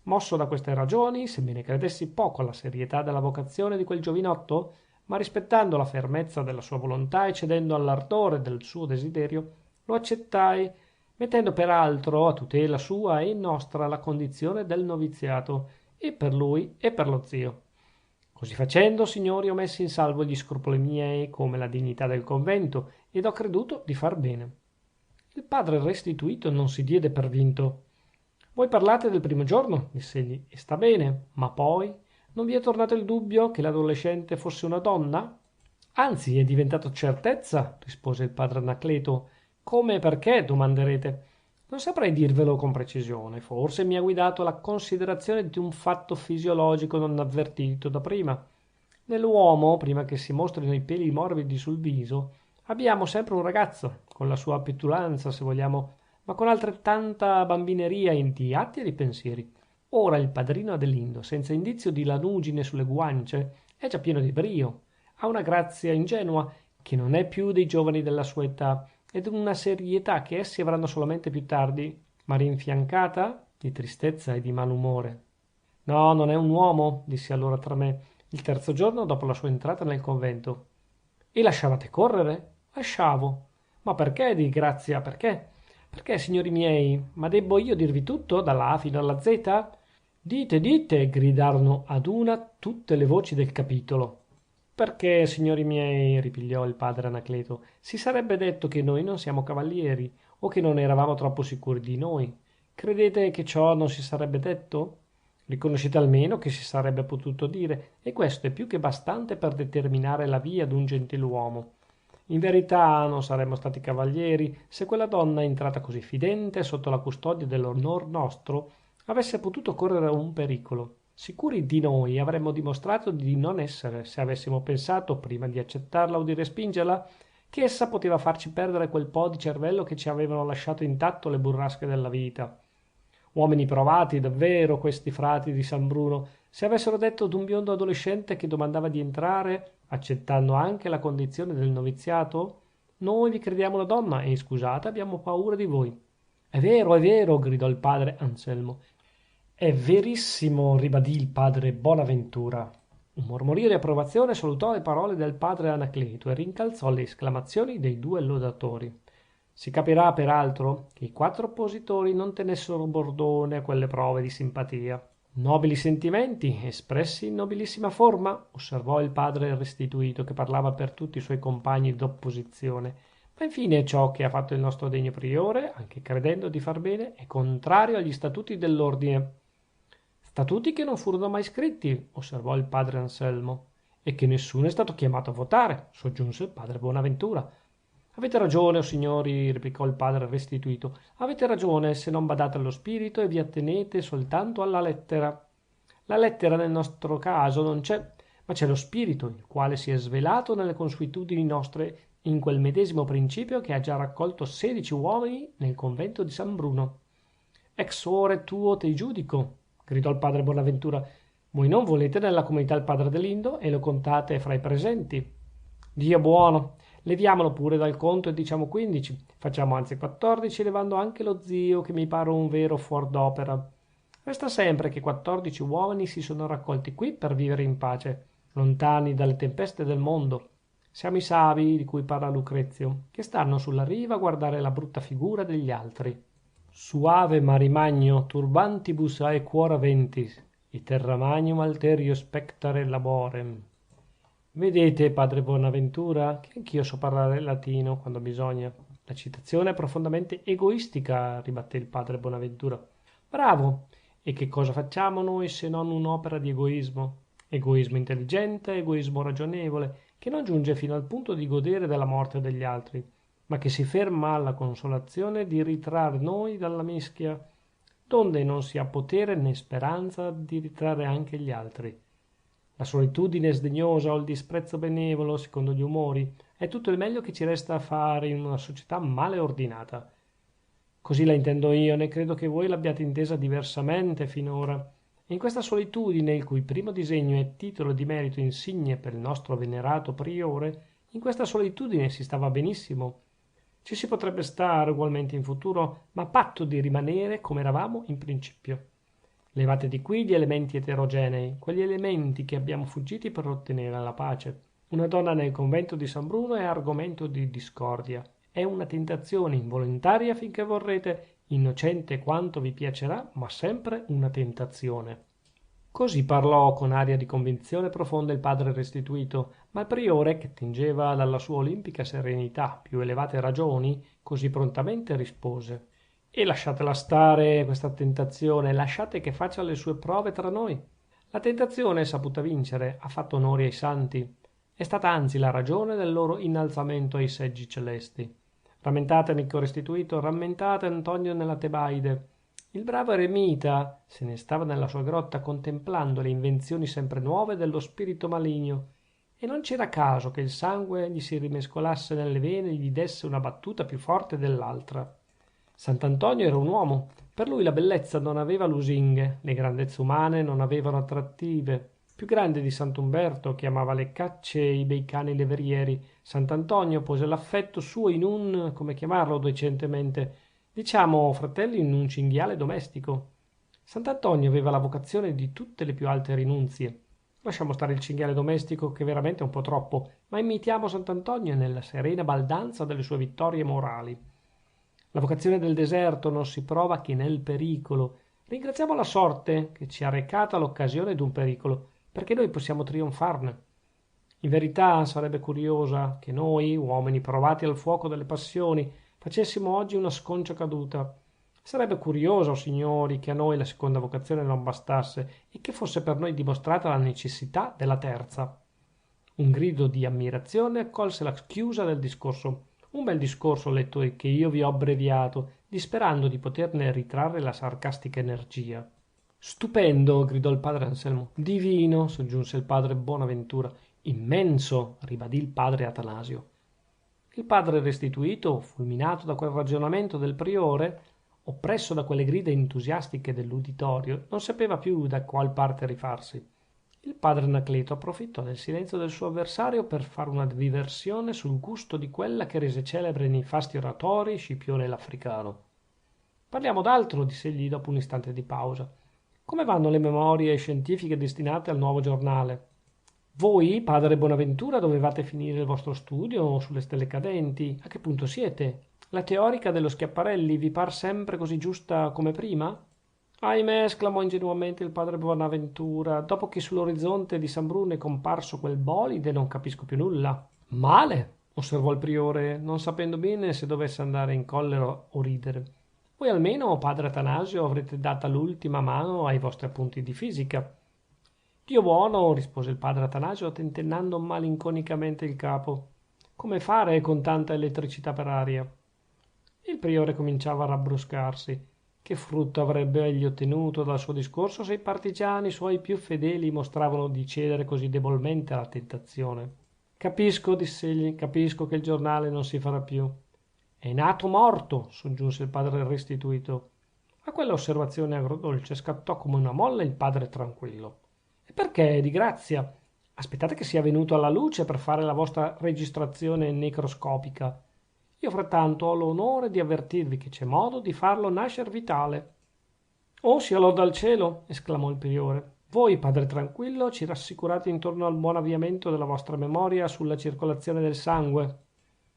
Mosso da queste ragioni, sebbene credessi poco alla serietà della vocazione di quel giovinotto, ma rispettando la fermezza della sua volontà e cedendo all'ardore del suo desiderio, lo accettai, mettendo peraltro a tutela sua e nostra la condizione del noviziato, e per lui e per lo zio. Così facendo, signori, ho messo in salvo gli scrupoli miei come la dignità del convento ed ho creduto di far bene. Il padre restituto non si diede per vinto. Voi parlate del primo giorno, diss'egli, e sta bene, ma poi non vi è tornato il dubbio che l'adolescente fosse una donna? Anzi, è diventato certezza, rispose il padre Anacleto. Come e perché, domanderete. Non saprei dirvelo con precisione, forse mi ha guidato la considerazione di un fatto fisiologico non avvertito da prima. Nell'uomo, prima che si mostrino i peli morbidi sul viso, abbiamo sempre un ragazzo, con la sua petulanza, se vogliamo, ma con altrettanta bambineria di atti e di pensieri. Ora il padrino Adelindo, senza indizio di lanugine sulle guance, è già pieno di brio, ha una grazia ingenua che non è più dei giovani della sua età ed una serietà che essi avranno solamente più tardi, ma rinfiancata di tristezza e di malumore. No, non è un uomo, dissi allora tra me, il terzo giorno dopo la sua entrata nel convento. E lasciavate correre? Lasciavo. Ma perché, di grazia, perché? Perché, signori miei, ma debbo io dirvi tutto, dalla A fino alla Z? Dite, dite, gridarono ad una tutte le voci del capitolo. Perché, signori miei, ripigliò il padre Anacleto, si sarebbe detto che noi non siamo cavalieri, o che non eravamo troppo sicuri di noi. Credete che ciò non si sarebbe detto? Riconoscete almeno che si sarebbe potuto dire, e questo è più che bastante per determinare la via d'un gentiluomo. In verità non saremmo stati cavalieri se quella donna, entrata così fidente sotto la custodia dell'onor nostro, avesse potuto correre un pericolo. Sicuri di noi avremmo dimostrato di non essere, se avessimo pensato, prima di accettarla o di respingerla, che essa poteva farci perdere quel po' di cervello che ci avevano lasciato intatto le burrasche della vita. Uomini provati, davvero, questi frati di San Bruno, se avessero detto d'un biondo adolescente che domandava di entrare, accettando anche la condizione del noviziato, noi vi crediamo una donna e, scusate, abbiamo paura di voi. È vero, gridò il padre Anselmo. È verissimo, ribadì il padre Bonaventura. Un mormorio di approvazione salutò le parole del padre Anacleto e rincalzò le esclamazioni dei due lodatori. Si capirà, peraltro, che i quattro oppositori non tenessero bordone a quelle prove di simpatia. Nobili sentimenti, espressi in nobilissima forma, osservò il padre restituto, che parlava per tutti i suoi compagni d'opposizione. Ma infine ciò che ha fatto il nostro degno priore, anche credendo di far bene, è contrario agli statuti dell'ordine. Statuti che non furono mai scritti, osservò il padre Anselmo, e che nessuno è stato chiamato a votare, soggiunse il padre Bonaventura. Avete ragione, o signori, replicò il padre restituto, avete ragione se non badate allo spirito e vi attenete soltanto alla lettera. La lettera nel nostro caso non c'è, ma c'è lo spirito, il quale si è svelato nelle consuetudini nostre in quel medesimo principio che ha già raccolto 16 uomini nel convento di San Bruno. Ex ore tuo te giudico, gridò il padre Bonaventura. Voi non volete nella comunità il padre Adelindo e lo contate fra i presenti. Dio buono! Leviamolo pure dal conto e diciamo 15. Facciamo anzi 14, levando anche lo zio, che mi pare un vero fuor d'opera. Resta sempre che 14 uomini si sono raccolti qui per vivere in pace, lontani dalle tempeste del mondo. Siamo i savi di cui parla Lucrezio, che stanno sulla riva a guardare la brutta figura degli altri. Suave marimagno turbantibus aequora ventis, iterra magnum alterio spectare laborem. Vedete, padre Bonaventura, che anch'io so parlare latino quando bisogna. La citazione è profondamente egoistica, ribatté il padre Bonaventura. Bravo! E che cosa facciamo noi se non un'opera di egoismo? Egoismo intelligente, egoismo ragionevole, che non giunge fino al punto di godere della morte degli altri, ma che si ferma alla consolazione di ritrarre noi dalla mischia, donde non si ha potere né speranza di ritrarre anche gli altri. La solitudine sdegnosa o il disprezzo benevolo, secondo gli umori, è tutto il meglio che ci resta a fare in una società male ordinata. Così la intendo io, né credo che voi l'abbiate intesa diversamente finora. E in questa solitudine, il cui primo disegno è titolo di merito insigne per il nostro venerato priore, in questa solitudine si stava benissimo. Ci si potrebbe stare ugualmente in futuro, ma a patto di rimanere come eravamo in principio. Levate di qui gli elementi eterogenei, quegli elementi che abbiamo fuggiti per ottenere la pace. Una donna nel convento di San Bruno è argomento di discordia. È una tentazione involontaria finché vorrete, innocente quanto vi piacerà, ma sempre una tentazione. Così parlò con aria di convinzione profonda il padre restituto, ma il priore, che tingeva dalla sua olimpica serenità più elevate ragioni, così prontamente rispose: e lasciatela stare questa tentazione, lasciate che faccia le sue prove tra noi. La tentazione, saputa vincere, ha fatto onori ai santi, è stata anzi la ragione del loro innalzamento ai seggi celesti. Rammentate, amico restituto, rammentate Antonio nella Tebaide. Il bravo eremita se ne stava nella sua grotta contemplando le invenzioni sempre nuove dello spirito maligno, e non c'era caso che il sangue gli si rimescolasse nelle vene e gli desse una battuta più forte dell'altra. Sant'Antonio era un uomo, per lui la bellezza non aveva lusinghe, le grandezze umane non avevano attrattive. Più grande di Sant'Umberto, che amava le cacce e i bei cani levrieri, Sant'Antonio pose l'affetto suo in un, come chiamarlo decentemente, diciamo, fratello, in un cinghiale domestico. Sant'Antonio aveva la vocazione di tutte le più alte rinunzie. Lasciamo stare il cinghiale domestico, che veramente è un po' troppo, ma imitiamo Sant'Antonio nella serena baldanza delle sue vittorie morali. La vocazione del deserto non si prova che nel pericolo. Ringraziamo la sorte che ci ha recata l'occasione d'un pericolo, perché noi possiamo trionfarne. In verità sarebbe curiosa che noi, uomini provati al fuoco delle passioni, facessimo oggi una sconcia caduta. Sarebbe curioso, signori, che a noi la seconda vocazione non bastasse e che fosse per noi dimostrata la necessità della terza. Un grido di ammirazione accolse la chiusa del discorso. Un bel discorso, lettori, che io vi ho abbreviato, disperando di poterne ritrarre la sarcastica energia. Stupendo, gridò il padre Anselmo. Divino, soggiunse il padre Bonaventura. Immenso, ribadì il padre Atanasio. Il padre restituto, fulminato da quel ragionamento del priore, oppresso da quelle grida entusiastiche dell'uditorio, non sapeva più da qual parte rifarsi. Il padre Anacleto approfittò del silenzio del suo avversario per fare una diversione sul gusto di quella che rese celebre nei fasti oratori Scipione l'Africano. Parliamo d'altro, diss'egli dopo un istante di pausa. Come vanno le memorie scientifiche destinate al nuovo giornale? Voi, padre Bonaventura, dovevate finire il vostro studio sulle stelle cadenti. A che punto siete? La teorica dello Schiaparelli vi par sempre così giusta come prima? Ahimè, esclamò ingenuamente il padre Bonaventura, dopo che sull'orizzonte di San Bruno è comparso quel bolide non capisco più nulla. Male, osservò il priore, non sapendo bene se dovesse andare in collera o ridere. Voi almeno, padre Atanasio, avrete data l'ultima mano ai vostri appunti di fisica. Dio buono, rispose il padre Atanasio tentennando malinconicamente il capo. Come fare con tanta elettricità per aria? Il priore cominciava a rabbruscarsi. Che frutto avrebbe egli ottenuto dal suo discorso se i partigiani suoi più fedeli mostravano di cedere così debolmente alla tentazione? Capisco, diss'egli, capisco che il giornale non si farà più. È nato morto, soggiunse il padre restituto. A quella osservazione agrodolce scattò come una molla il padre tranquillo. E perché, di grazia? Aspettate che sia venuto alla luce per fare la vostra registrazione necroscopica. Io frattanto ho l'onore di avvertirvi che c'è modo di farlo nascer vitale. Oh, sia loda al cielo, esclamò il priore. Voi, padre tranquillo, ci rassicurate intorno al buon avviamento della vostra memoria sulla circolazione del sangue.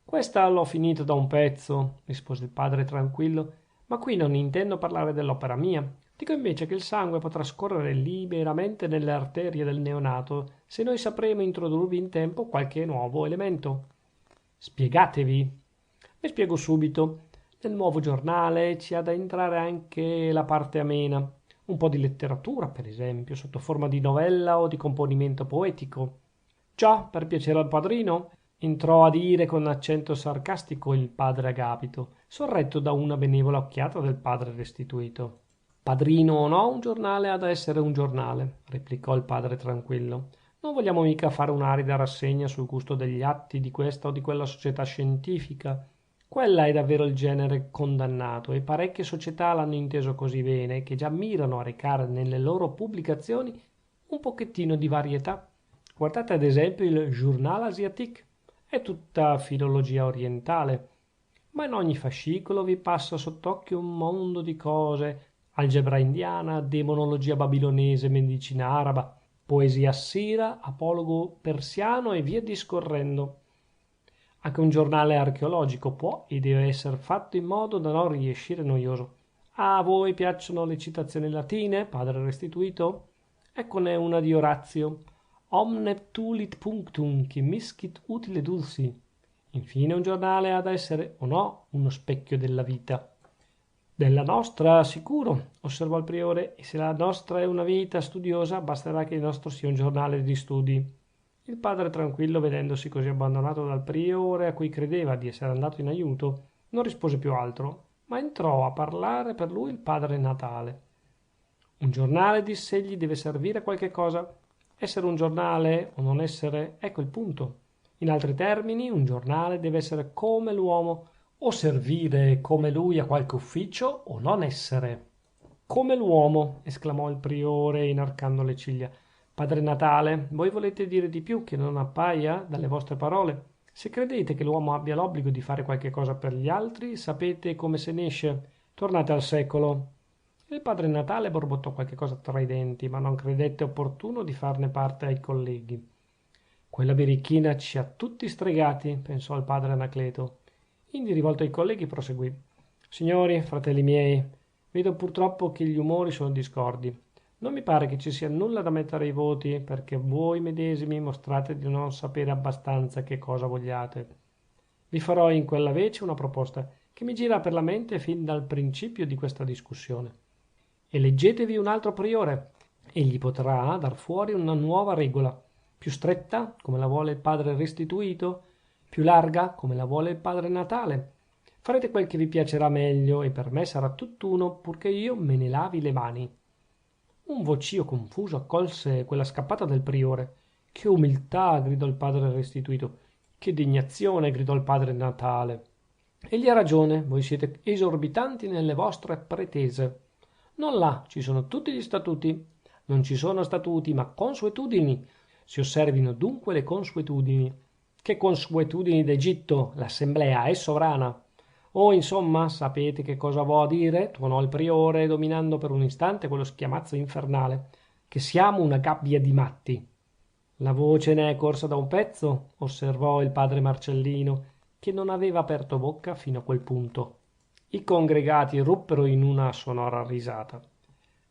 Questa l'ho finita da un pezzo, rispose il padre tranquillo, ma qui non intendo parlare dell'opera mia. Dico invece che il sangue potrà scorrere liberamente nelle arterie del neonato se noi sapremo introdurvi in tempo qualche nuovo elemento. Spiegatevi. Vi spiego subito. Nel nuovo giornale ci ha da entrare anche la parte amena, un po' di letteratura, per esempio, sotto forma di novella o di componimento poetico. Già, per piacere al padrino, entrò a dire con accento sarcastico il padre Agapito, sorretto da una benevola occhiata del padre restituto. Padrino o no, un giornale ha da essere un giornale, replicò il padre tranquillo. Non vogliamo mica fare un'arida rassegna sul gusto degli atti di questa o di quella società scientifica. Quella è davvero il genere condannato e parecchie società l'hanno inteso così bene che già mirano a recare nelle loro pubblicazioni un pochettino di varietà. Guardate ad esempio il Journal Asiatique, è tutta filologia orientale, ma in ogni fascicolo vi passa sott'occhio un mondo di cose: algebra indiana, demonologia babilonese, medicina araba, poesia assira, apologo persiano e via discorrendo. Anche un giornale archeologico può e deve essere fatto in modo da non riescire noioso. A voi piacciono le citazioni latine, padre restituto? Eccone una di Orazio: omne tulit punctum qui miscit utile dulci. Infine un giornale ha da essere o no uno specchio della vita. Della nostra sicuro, osservò il priore, e se la nostra è una vita studiosa basterà che il nostro sia un giornale di studi. Il padre tranquillo, vedendosi così abbandonato dal priore a cui credeva di essere andato in aiuto, non rispose più altro, ma entrò a parlare per lui il padre Natale. Un giornale, diss'egli, deve servire a qualche cosa. Essere un giornale o non essere, ecco il punto. In altri termini, un giornale deve essere come l'uomo, o servire come lui a qualche ufficio, o non essere. Come l'uomo, esclamò il priore inarcando le ciglia. Padre Natale, voi volete dire di più che non appaia dalle vostre parole? Se credete che l'uomo abbia l'obbligo di fare qualche cosa per gli altri, sapete come se ne esce. Tornate al secolo. Il padre Natale borbottò qualche cosa tra i denti, ma non credette opportuno di farne parte ai colleghi. Quella birichina ci ha tutti stregati, pensò il padre Anacleto. Indi, rivolto ai colleghi, proseguì: signori, fratelli miei, vedo purtroppo che gli umori sono discordi. Non mi pare che ci sia nulla da mettere ai voti, perché voi medesimi mostrate di non sapere abbastanza che cosa vogliate. Vi farò in quella vece una proposta che mi gira per la mente fin dal principio di questa discussione. Eleggetevi un altro priore. Egli potrà dar fuori una nuova regola, più stretta, come la vuole il padre restituto, più larga, come la vuole il padre Natale. Farete quel che vi piacerà meglio, e per me sarà tutt'uno, purché io me ne lavi le mani. Un vocio confuso accolse quella scappata del priore. Che umiltà! Gridò il padre restituto. Che degnazione! Gridò il padre Natale. Egli ha ragione, voi siete esorbitanti nelle vostre pretese. Non là, ci sono tutti gli statuti. Non ci sono statuti, ma consuetudini. Si osservino dunque le consuetudini. Che consuetudini d'Egitto? L'assemblea è sovrana. Oh, insomma, sapete che cosa vo a dire? Tuonò il priore, dominando per un istante quello schiamazzo infernale. Che siamo una gabbia di matti. La voce ne è corsa da un pezzo, osservò il padre Marcellino, che non aveva aperto bocca fino a quel punto. I congregati ruppero in una sonora risata.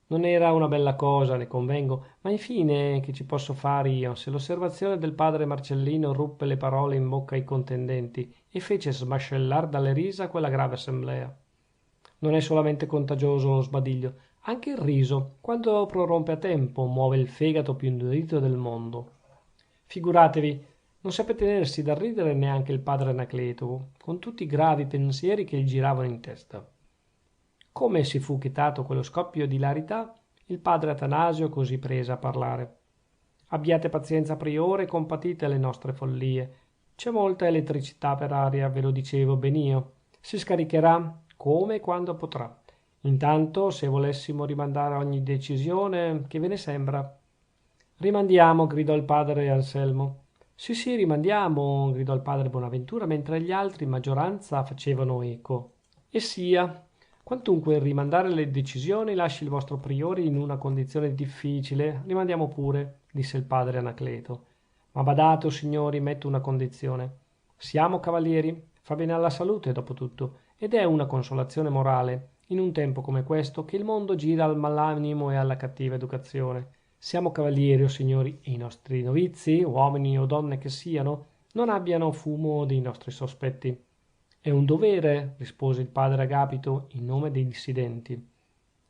Non era una bella cosa, ne convengo, ma infine che ci posso far io, se l'osservazione del padre Marcellino ruppe le parole in bocca ai contendenti e fece smascellar dalle risa quella grave assemblea. Non è solamente contagioso lo sbadiglio, anche il riso, quando prorompe a tempo, muove il fegato più indurito del mondo. Figuratevi, non seppe tenersi dal ridere neanche il padre Anacleto, con tutti i gravi pensieri che gli giravano in testa. Come si fu chetato quello scoppio di ilarità, il padre Atanasio così prese a parlare: abbiate pazienza, priore, e compatite le nostre follie. C'è molta elettricità per aria, ve lo dicevo ben io. Si scaricherà come e quando potrà. Intanto, se volessimo rimandare ogni decisione, che ve ne sembra? Rimandiamo, gridò il padre Anselmo. Sì, sì, rimandiamo, gridò il padre Bonaventura, mentre gli altri in maggioranza facevano eco. E sia. Quantunque il rimandare le decisioni lasci il vostro priore in una condizione difficile, rimandiamo pure, disse il padre Anacleto. Ma badate, o signori, metto una condizione. Siamo cavalieri, fa bene alla salute dopo tutto, ed è una consolazione morale, in un tempo come questo, che il mondo gira al malanimo e alla cattiva educazione. Siamo cavalieri, o signori, e i nostri novizi, uomini o donne che siano, non abbiano fumo dei nostri sospetti. È un dovere, rispose il padre Agapito in nome dei dissidenti.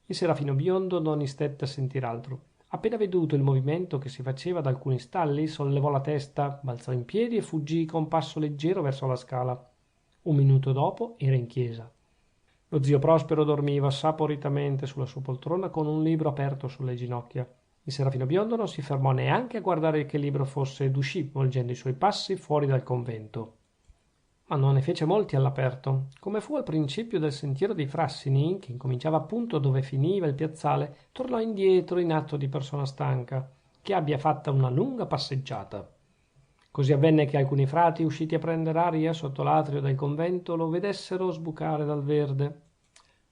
Il serafino biondo non istette a sentir altro. Appena veduto il movimento che si faceva da alcuni stalli, sollevò la testa, balzò in piedi e fuggì con passo leggero verso la scala. Un minuto dopo era in chiesa. Lo zio Prospero dormiva saporitamente sulla sua poltrona con un libro aperto sulle ginocchia. Il serafino biondo non si fermò neanche a guardare che libro fosse ed uscì, volgendo i suoi passi fuori dal convento. Ma non ne fece molti all'aperto. Come fu al principio del sentiero dei Frassini, che incominciava appunto dove finiva il piazzale, tornò indietro in atto di persona stanca, che abbia fatta una lunga passeggiata. Così avvenne che alcuni frati, usciti a prendere aria sotto l'atrio del convento, lo vedessero sbucare dal verde.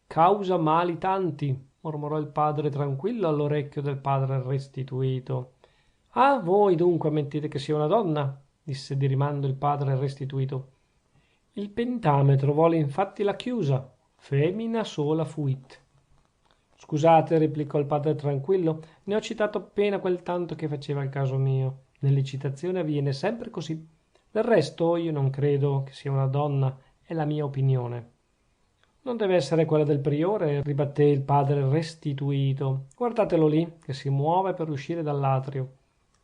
Causa mali tanti, mormorò il padre tranquillo all'orecchio del padre restituto. Ah, voi dunque ammettete che sia una donna? Disse di rimando il padre restituto. Il pentametro vuole infatti la chiusa. Femina sola fuit. Scusate, replicò il padre tranquillo, ne ho citato appena quel tanto che faceva al caso mio. Nelle citazioni avviene sempre così. Del resto io non credo che sia una donna, è la mia opinione. Non deve essere quella del priore, ribatté il padre restituto. Guardatelo lì, che si muove per uscire dall'atrio.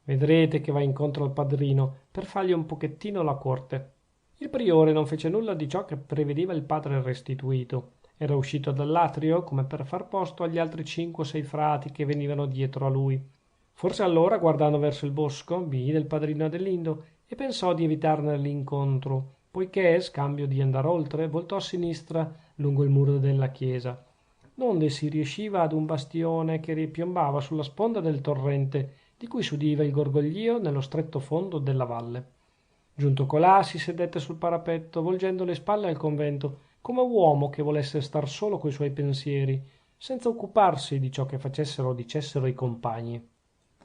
Vedrete che va incontro al padrino per fargli un pochettino la corte. Il priore non fece nulla di ciò che prevedeva il padre restituto. Era uscito dall'atrio come per far posto agli altri 5 o 6 frati che venivano dietro a lui. Forse allora, guardando verso il bosco, vide il padrino Adelindo e pensò di evitarne l'incontro, poiché, scambio di andar oltre, voltò a sinistra lungo il muro della chiesa, donde si riusciva ad un bastione che ripiombava sulla sponda del torrente, di cui si udiva il gorgoglio nello stretto fondo della valle. Giunto colà si sedette sul parapetto, volgendo le spalle al convento, come uomo che volesse star solo coi suoi pensieri, senza occuparsi di ciò che facessero o dicessero i compagni.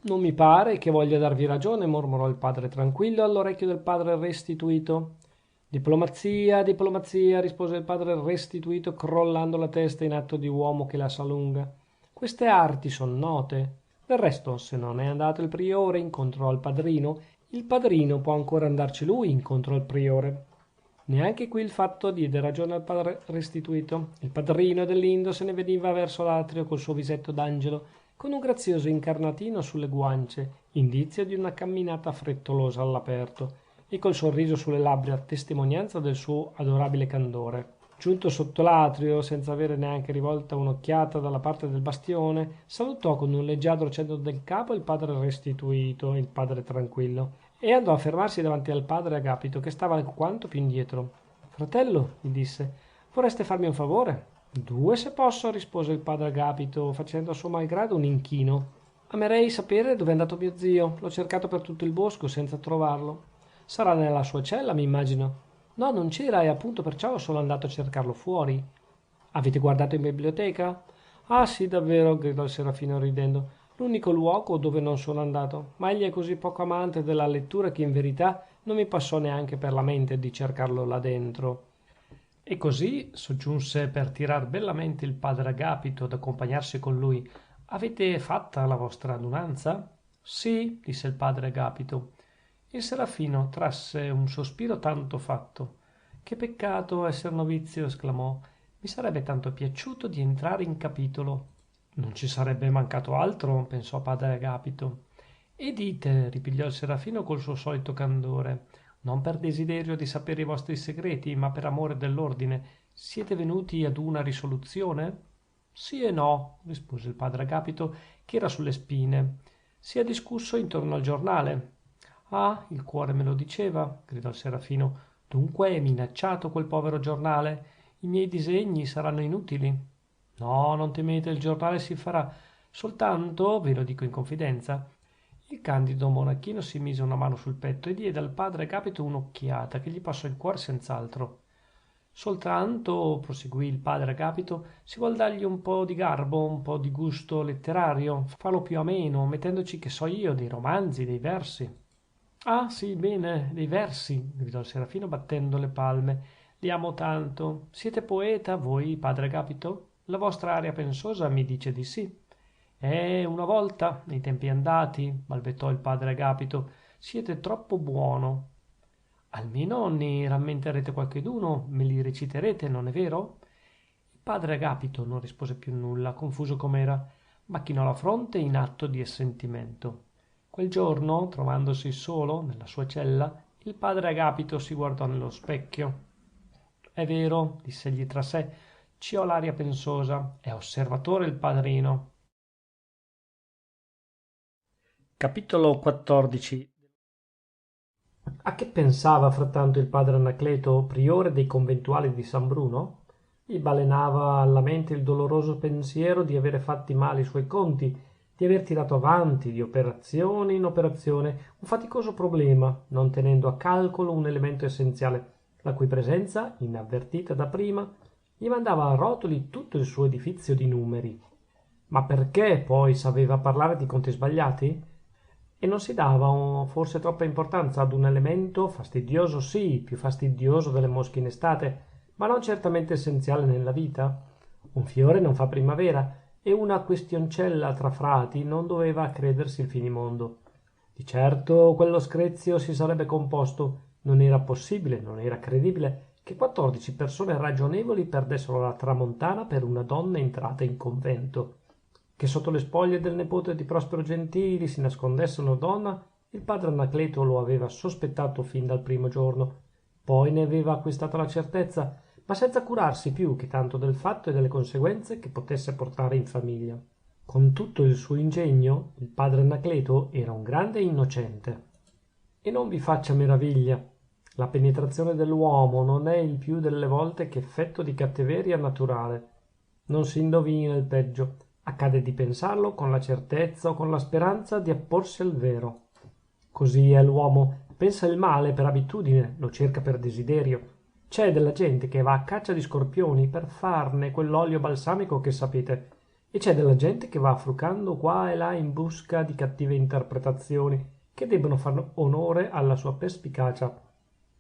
Non mi pare che voglia darvi ragione, mormorò il padre tranquillo all'orecchio del padre restituto. Diplomazia, diplomazia, rispose il padre restituto crollando la testa in atto di uomo che la sa lunga. Queste arti son note. Del resto, se non è andato il priore incontro al padrino, il padrino può ancora andarci lui incontro al priore. Neanche qui il fatto diede ragione al padre restituto. Il padrino dell'Indo se ne veniva verso l'atrio col suo visetto d'angelo, con un grazioso incarnatino sulle guance, indizio di una camminata frettolosa all'aperto, e col sorriso sulle labbra, testimonianza del suo adorabile candore. Giunto sotto l'atrio, senza avere neanche rivolta un'occhiata dalla parte del bastione, salutò con un leggiadro cenno del capo il padre restituto e il padre tranquillo, e andò a fermarsi davanti al padre Agapito, che stava alquanto più indietro. Fratello, gli disse, vorreste farmi un favore? Due, se posso, rispose il padre Agapito, facendo a suo malgrado un inchino. Amerei sapere dove è andato mio zio. L'ho cercato per tutto il bosco senza trovarlo. Sarà nella sua cella, mi immagino. No, non c'era e appunto perciò sono andato a cercarlo fuori. Avete guardato in biblioteca? Ah sì, davvero, gridò il serafino ridendo. L'unico luogo dove non sono andato. Ma egli è così poco amante della lettura che in verità non mi passò neanche per la mente di cercarlo là dentro. E così, soggiunse per tirar bellamente il padre Agapito ad accompagnarsi con lui, avete fatta la vostra adunanza? Sì, disse il padre Agapito. Il serafino trasse un sospiro tanto fatto. Che peccato esser novizio, esclamò. Mi sarebbe tanto piaciuto di entrare in capitolo. Non ci sarebbe mancato altro, pensò padre Agapito. E dite, ripigliò il serafino col suo solito candore, non per desiderio di sapere i vostri segreti, ma per amore dell'ordine, siete venuti ad una risoluzione? Sì e no, rispose il padre Agapito, che era sulle spine. Si è discusso intorno al giornale. Ah, il cuore me lo diceva, gridò il serafino. Dunque è minacciato quel povero giornale? I miei disegni saranno inutili? No, non temete, il giornale si farà. Soltanto, ve lo dico in confidenza, il candido monachino si mise una mano sul petto e diede al padre Agapito un'occhiata che gli passò il cuore senz'altro. Soltanto, proseguì il padre Agapito, si vuol dargli un po' di garbo, un po' di gusto letterario, farlo più ameno, mettendoci, che so io, dei romanzi, dei versi. Ah, sì, bene, dei versi, gridò il serafino battendo le palme. Li amo tanto. Siete poeta, voi, padre Agapito? La vostra aria pensosa mi dice di sì. Una volta, nei tempi andati, balbettò il padre Agapito, siete troppo buono. Almeno ne rammenterete qualcheduno, me li reciterete, non è vero? Il padre Agapito non rispose più nulla, confuso com'era, ma chinò la fronte in atto di assentimento. Quel giorno, trovandosi solo nella sua cella, il padre Agapito si guardò nello specchio. È vero, diss'egli tra sé, ci ho l'aria pensosa, è osservatore il padrino. Capitolo XIV. A che pensava frattanto il padre Anacleto, priore dei conventuali di San Bruno? Gli balenava alla mente il doloroso pensiero di avere fatti male i suoi conti, di aver tirato avanti di operazione in operazione un faticoso problema, non tenendo a calcolo un elemento essenziale, la cui presenza, inavvertita da prima, gli mandava a rotoli tutto il suo edifizio di numeri. Ma perché poi sapeva parlare di conti sbagliati? E non si dava forse troppa importanza ad un elemento fastidioso, sì, più fastidioso delle mosche in estate, ma non certamente essenziale nella vita? Un fiore non fa primavera, e una questioncella tra frati non doveva credersi il finimondo. Di certo quello screzio si sarebbe composto. Non era possibile, non era credibile che 14 persone ragionevoli perdessero la tramontana per una donna entrata in convento. Che sotto le spoglie del nipote di Prospero Gentili si nascondesse una donna, il padre Anacleto lo aveva sospettato fin dal primo giorno. Poi ne aveva acquistato la certezza, ma senza curarsi più che tanto del fatto e delle conseguenze che potesse portare in famiglia. Con tutto il suo ingegno, il padre Anacleto era un grande innocente. E non vi faccia meraviglia. La penetrazione dell'uomo non è il più delle volte che effetto di cattiveria naturale. Non si indovina il peggio. Accade di pensarlo con la certezza o con la speranza di apporsi al vero. Così è l'uomo. Pensa il male per abitudine, lo cerca per desiderio. C'è della gente che va a caccia di scorpioni per farne quell'olio balsamico che sapete. E c'è della gente che va frucando qua e là in busca di cattive interpretazioni che debbono far onore alla sua perspicacia.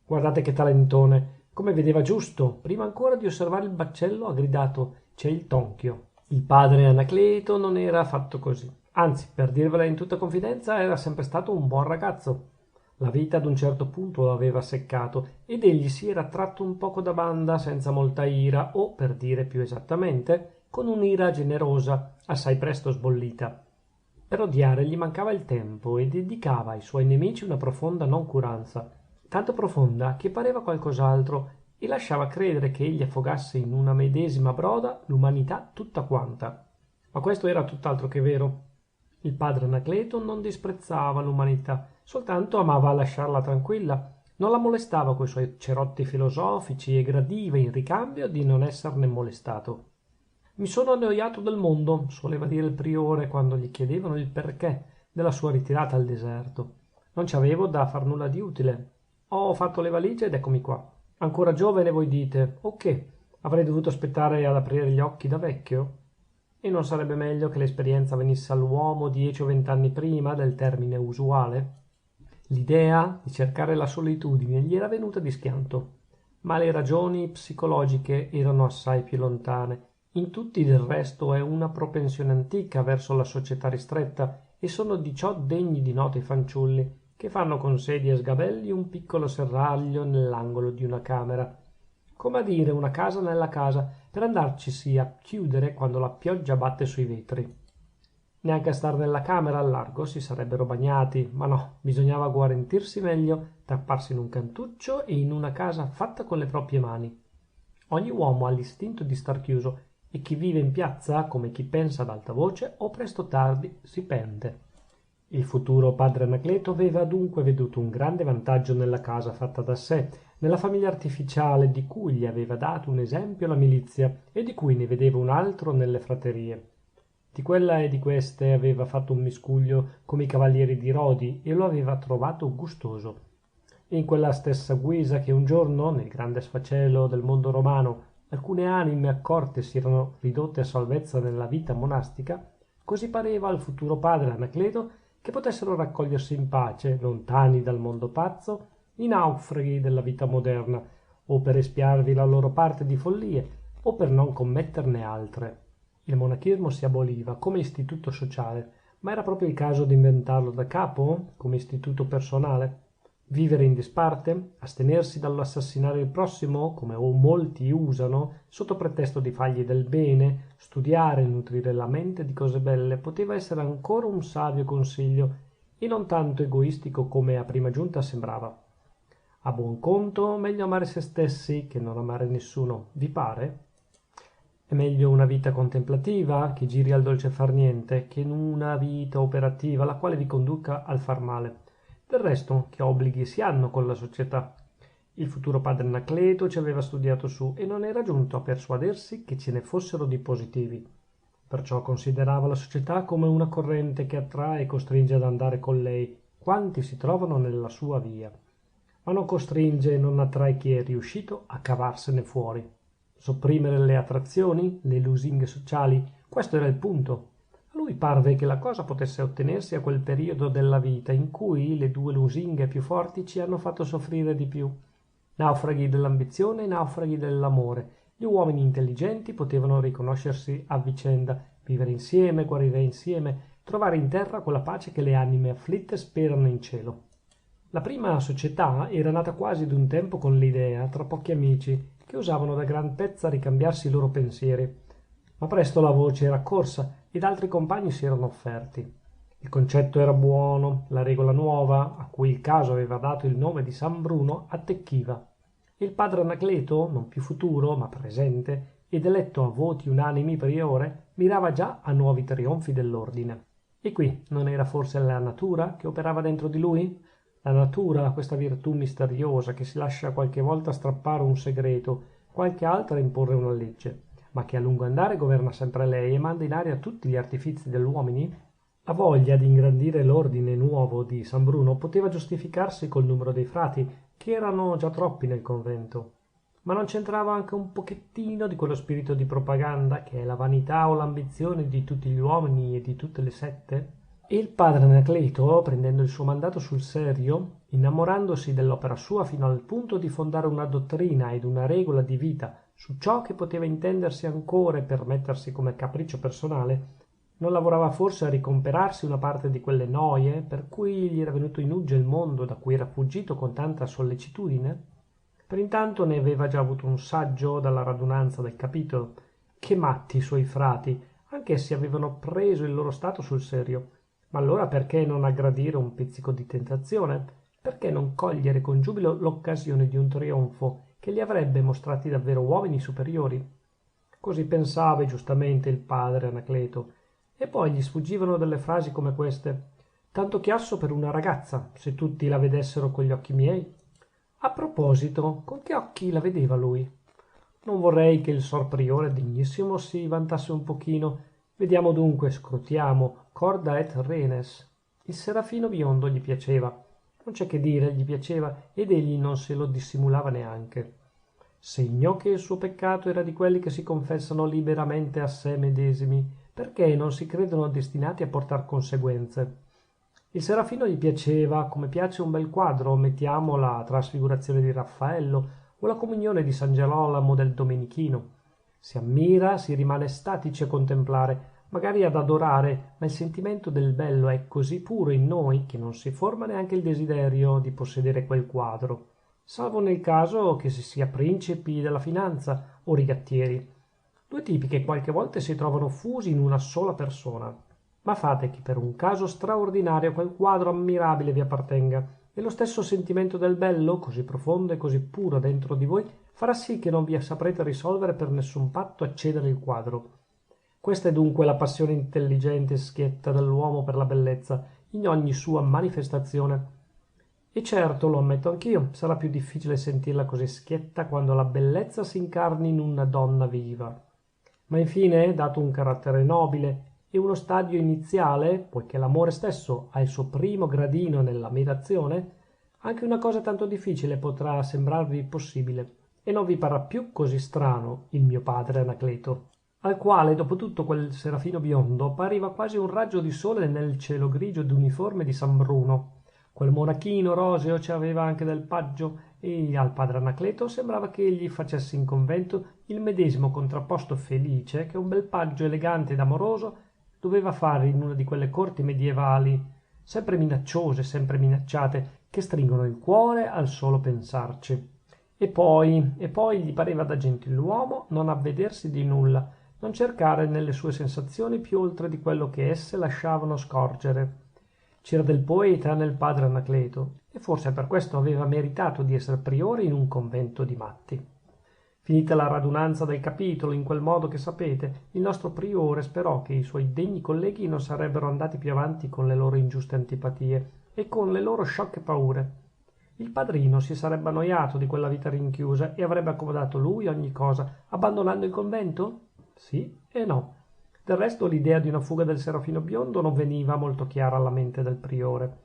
Guardate che talentone! Come vedeva giusto! Prima ancora di osservare il baccello ha gridato: c'è il tonchio! Il padre Anacleto non era affatto così. Anzi, per dirvela in tutta confidenza, era sempre stato un buon ragazzo. La vita ad un certo punto lo aveva seccato ed egli si era tratto un poco da banda senza molta ira, o per dire più esattamente, con un'ira generosa, assai presto sbollita. Per odiare gli mancava il tempo e dedicava ai suoi nemici una profonda noncuranza, tanto profonda che pareva qualcos'altro e lasciava credere che egli affogasse in una medesima broda l'umanità tutta quanta. Ma questo era tutt'altro che vero. Il padre Anacleto non disprezzava l'umanità, soltanto amava lasciarla tranquilla, non la molestava coi suoi cerotti filosofici e gradiva in ricambio di non esserne molestato. Mi sono annoiato del mondo, soleva dire il priore quando gli chiedevano il perché della sua ritirata al deserto. Non ci avevo da far nulla di utile. Ho fatto le valigie ed eccomi qua. Ancora giovane voi dite, o che? Avrei dovuto aspettare ad aprire gli occhi da vecchio? E non sarebbe meglio che l'esperienza venisse all'uomo 10 o 20 anni prima del termine usuale? L'idea di cercare la solitudine gli era venuta di schianto, ma le ragioni psicologiche erano assai più lontane. In tutti del resto è una propensione antica verso la società ristretta e sono di ciò degni di nota i fanciulli che fanno con sedie e sgabelli un piccolo serraglio nell'angolo di una camera, come a dire una casa nella casa, per andarcisi a chiudere quando la pioggia batte sui vetri. Neanche a star nella camera al largo si sarebbero bagnati, ma no, bisognava guarentirsi meglio, tapparsi in un cantuccio e in una casa fatta con le proprie mani. Ogni uomo ha l'istinto di star chiuso e chi vive in piazza, come chi pensa ad alta voce, o presto o tardi si pente. Il futuro padre Anacleto aveva dunque veduto un grande vantaggio nella casa fatta da sé, nella famiglia artificiale di cui gli aveva dato un esempio la milizia e di cui ne vedeva un altro nelle fraterie. Di quella e di queste aveva fatto un miscuglio come i cavalieri di Rodi e lo aveva trovato gustoso. E in quella stessa guisa che un giorno, nel grande sfacelo del mondo romano, alcune anime accorte si erano ridotte a salvezza nella vita monastica, così pareva al futuro padre Anacleto che potessero raccogliersi in pace, lontani dal mondo pazzo, i naufraghi della vita moderna, o per espiarvi la loro parte di follie, o per non commetterne altre. Il monachismo si aboliva come istituto sociale, ma era proprio il caso di inventarlo da capo, come istituto personale. Vivere in disparte, astenersi dall'assassinare il prossimo, come molti usano, sotto pretesto di fargli del bene, studiare e nutrire la mente di cose belle, poteva essere ancora un savio consiglio, e non tanto egoistico come a prima giunta sembrava. A buon conto, meglio amare se stessi che non amare nessuno, vi pare? È meglio una vita contemplativa, che giri al dolce far niente, che una vita operativa, la quale vi conduca al far male. Del resto, che obblighi si hanno con la società? Il futuro padre Anacleto ci aveva studiato su e non era giunto a persuadersi che ce ne fossero di positivi. Perciò considerava la società come una corrente che attrae e costringe ad andare con lei quanti si trovano nella sua via. Ma non costringe e non attrae chi è riuscito a cavarsene fuori. Sopprimere le attrazioni, le lusinghe sociali, questo era il punto. A lui parve che la cosa potesse ottenersi a quel periodo della vita in cui le due lusinghe più forti ci hanno fatto soffrire di più. Naufraghi dell'ambizione e naufraghi dell'amore. Gli uomini intelligenti potevano riconoscersi a vicenda vivere insieme, guarire insieme, trovare in terra quella pace che le anime afflitte sperano in cielo. La prima società era nata quasi d'un tempo con l'idea, tra pochi amici, che usavano da gran pezza ricambiarsi i loro pensieri. Ma presto la voce era corsa ed altri compagni si erano offerti. Il concetto era buono, la regola nuova, a cui il caso aveva dato il nome di San Bruno, attecchiva. E il padre Anacleto, non più futuro, ma presente, ed eletto a voti unanimi priore, mirava già a nuovi trionfi dell'ordine. E qui non era forse la natura che operava dentro di lui? La natura, questa virtù misteriosa che si lascia qualche volta strappare un segreto, qualche altra imporre una legge, ma che a lungo andare governa sempre lei e manda in aria tutti gli artifizi degli uomini? La voglia di ingrandire l'ordine nuovo di San Bruno poteva giustificarsi col numero dei frati, che erano già troppi nel convento. Ma non c'entrava anche un pochettino di quello spirito di propaganda che è la vanità o l'ambizione di tutti gli uomini e di tutte le sette? E il padre Anacleto, prendendo il suo mandato sul serio, innamorandosi dell'opera sua fino al punto di fondare una dottrina ed una regola di vita su ciò che poteva intendersi ancora e permettersi come capriccio personale, non lavorava forse a ricomperarsi una parte di quelle noie per cui gli era venuto in uggia il mondo da cui era fuggito con tanta sollecitudine? Per intanto ne aveva già avuto un saggio dalla radunanza del capitolo. Che matti i suoi frati, anch'essi avevano preso il loro stato sul serio. Ma allora perchè non aggradire un pizzico di tentazione? Perchè non cogliere con giubilo l'occasione di un trionfo che li avrebbe mostrati davvero uomini superiori? Così pensava giustamente il padre Anacleto. E poi gli sfuggivano delle frasi come queste: tanto chiasso per una ragazza, se tutti la vedessero con gli occhi miei. A proposito, con che occhi la vedeva lui? Non vorrei che il sor priore degnissimo si vantasse un pochino. Vediamo dunque, scrutiamo, corda et renes. Il serafino biondo gli piaceva. Non c'è che dire, gli piaceva, ed egli non se lo dissimulava neanche. Segno che il suo peccato era di quelli che si confessano liberamente a sè medesimi, perché non si credono destinati a portar conseguenze. Il serafino gli piaceva come piace un bel quadro, mettiamo la trasfigurazione di Raffaello o la comunione di San Gerolamo del Domenichino. Si ammira, si rimane statici a contemplare, magari ad adorare, ma il sentimento del bello è così puro in noi che non si forma neanche il desiderio di possedere quel quadro, salvo nel caso che si sia principi della finanza o rigattieri, due tipi che qualche volta si trovano fusi in una sola persona. Ma fate che per un caso straordinario quel quadro ammirabile vi appartenga, e lo stesso sentimento del bello, così profondo e così puro dentro di voi, farà sì che non vi saprete risolvere per nessun patto a cedere il quadro. Questa è dunque la passione intelligente e schietta dell'uomo per la bellezza, in ogni sua manifestazione. E certo, lo ammetto anch'io, sarà più difficile sentirla così schietta quando la bellezza si incarni in una donna viva. Ma infine, dato un carattere nobile e uno stadio iniziale, poiché l'amore stesso ha il suo primo gradino nell'ammirazione, anche una cosa tanto difficile potrà sembrarvi possibile, e non vi parrà più così strano il mio padre Anacleto, al quale dopo tutto quel serafino biondo appariva quasi un raggio di sole nel cielo grigio ed uniforme di San Bruno. Quel monachino roseo ci aveva anche del paggio, e al padre Anacleto sembrava che egli facesse in convento il medesimo contrapposto felice che un bel paggio elegante ed amoroso doveva fare in una di quelle corti medievali, sempre minacciose, sempre minacciate, che stringono il cuore al solo pensarci. E poi gli pareva da gentiluomo non avvedersi di nulla, non cercare nelle sue sensazioni più oltre di quello che esse lasciavano scorgere. C'era del poeta nel padre Anacleto, e forse per questo aveva meritato di essere priore in un convento di matti. Finita la radunanza del capitolo in quel modo che sapete, il nostro priore sperò che i suoi degni colleghi non sarebbero andati più avanti con le loro ingiuste antipatie e con le loro sciocche paure. Il padrino si sarebbe annoiato di quella vita rinchiusa e avrebbe accomodato lui ogni cosa, abbandonando il convento? Sì e no. Del resto l'idea di una fuga del serafino biondo non veniva molto chiara alla mente del priore.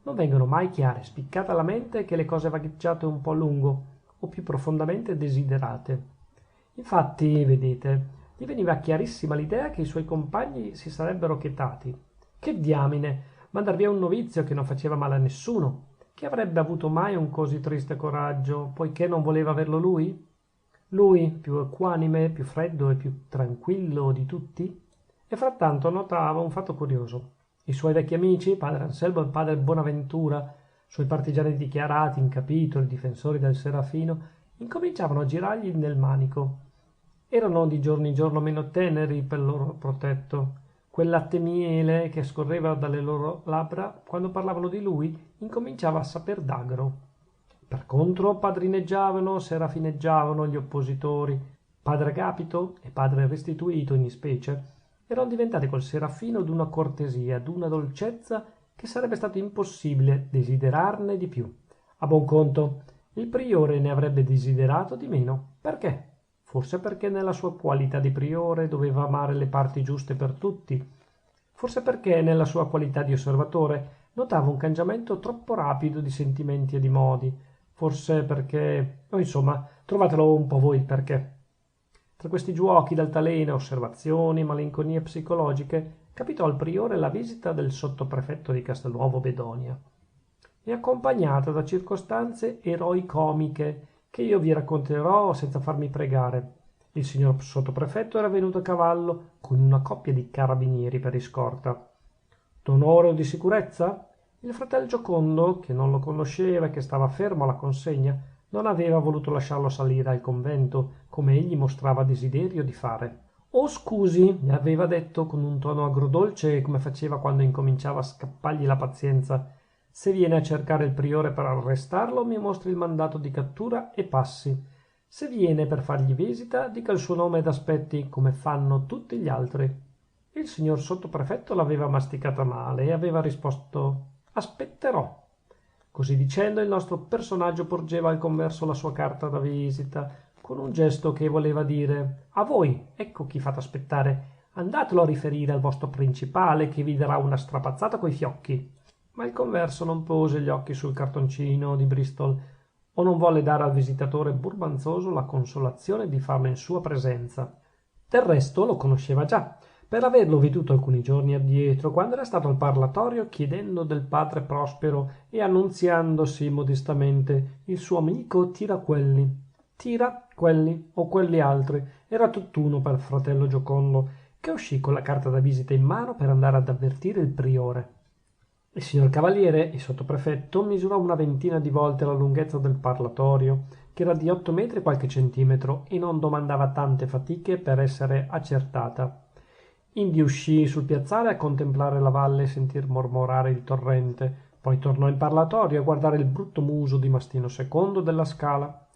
Non vengono mai chiare, spiccate alla mente che le cose vagheggiate un po' a lungo o più profondamente desiderate. Infatti, vedete, gli veniva chiarissima l'idea che i suoi compagni si sarebbero chetati. Che diamine, mandar via un novizio che non faceva male a nessuno. Chi avrebbe avuto mai un così triste coraggio, poiché non voleva averlo lui? Lui, più equanime, più freddo e più tranquillo di tutti? e frattanto notava un fatto curioso. I suoi vecchi amici, padre Anselmo e padre Bonaventura, suoi partigiani dichiarati in capitolo e difensori del Serafino, incominciavano a girargli nel manico. Erano di giorno in giorno meno teneri per loro protetto. Quel latte miele che scorreva dalle loro labbra quando parlavano di lui incominciava a saper d'agro. Per contro padrineggiavano, serafineggiavano gli oppositori. Padre Agapito e padre Restituto in ispecie erano diventati col Serafino d'una cortesia, d'una dolcezza che sarebbe stato impossibile desiderarne di più. A buon conto, il priore ne avrebbe desiderato di meno. Perché? Forse perché nella sua qualità di priore doveva amare le parti giuste per tutti. Forse perché nella sua qualità di osservatore notava un cangiamento troppo rapido di sentimenti e di modi. Forse perché... oh, insomma, trovatelo un po' voi il perché. Tra questi giuochi d'altalena, osservazioni, malinconie psicologiche, capitò al priore la visita del sottoprefetto di Castelnuovo Bedonia, e accompagnata da circostanze eroicomiche che io vi racconterò senza farmi pregare. Il signor sottoprefetto era venuto a cavallo con una coppia di carabinieri per iscorta. D'onore o di sicurezza? Il fratel Giocondo, che non lo conosceva e che stava fermo alla consegna, non aveva voluto lasciarlo salire al convento, come egli mostrava desiderio di fare. Oh, scusi, gli aveva detto con un tono agrodolce, come faceva quando incominciava a scappargli la pazienza. Se viene a cercare il priore per arrestarlo, mi mostri il mandato di cattura e passi. Se viene per fargli visita, dica il suo nome ed aspetti, come fanno tutti gli altri. Il signor sottoprefetto l'aveva masticata male e aveva risposto: aspetterò. Così dicendo, il nostro personaggio porgeva al converso la sua carta da visita, con un gesto che voleva dire: a voi, ecco chi fate aspettare, andatelo a riferire al vostro principale, che vi darà una strapazzata coi fiocchi. Ma il converso non pose gli occhi sul cartoncino di Bristol, o non volle dare al visitatore burbanzoso la consolazione di farlo in sua presenza. Del resto lo conosceva già, per averlo veduto alcuni giorni addietro, quando era stato al parlatorio chiedendo del padre Prospero e annunziandosi modestamente il suo amico Tiraquelli. Tira, quelli o quelli altri, era tutt'uno per fratello Giocondo, che uscì con la carta da visita in mano per andare ad avvertire il priore. Il signor Cavaliere, il sottoprefetto, misurò una ventina di volte la lunghezza del parlatorio, che era di 8 metri e qualche centimetro, e non domandava tante fatiche per essere accertata. Indi uscì sul piazzale a contemplare la valle e sentir mormorare il torrente, poi tornò in parlatorio a guardare il brutto muso di Mastino II della Scala.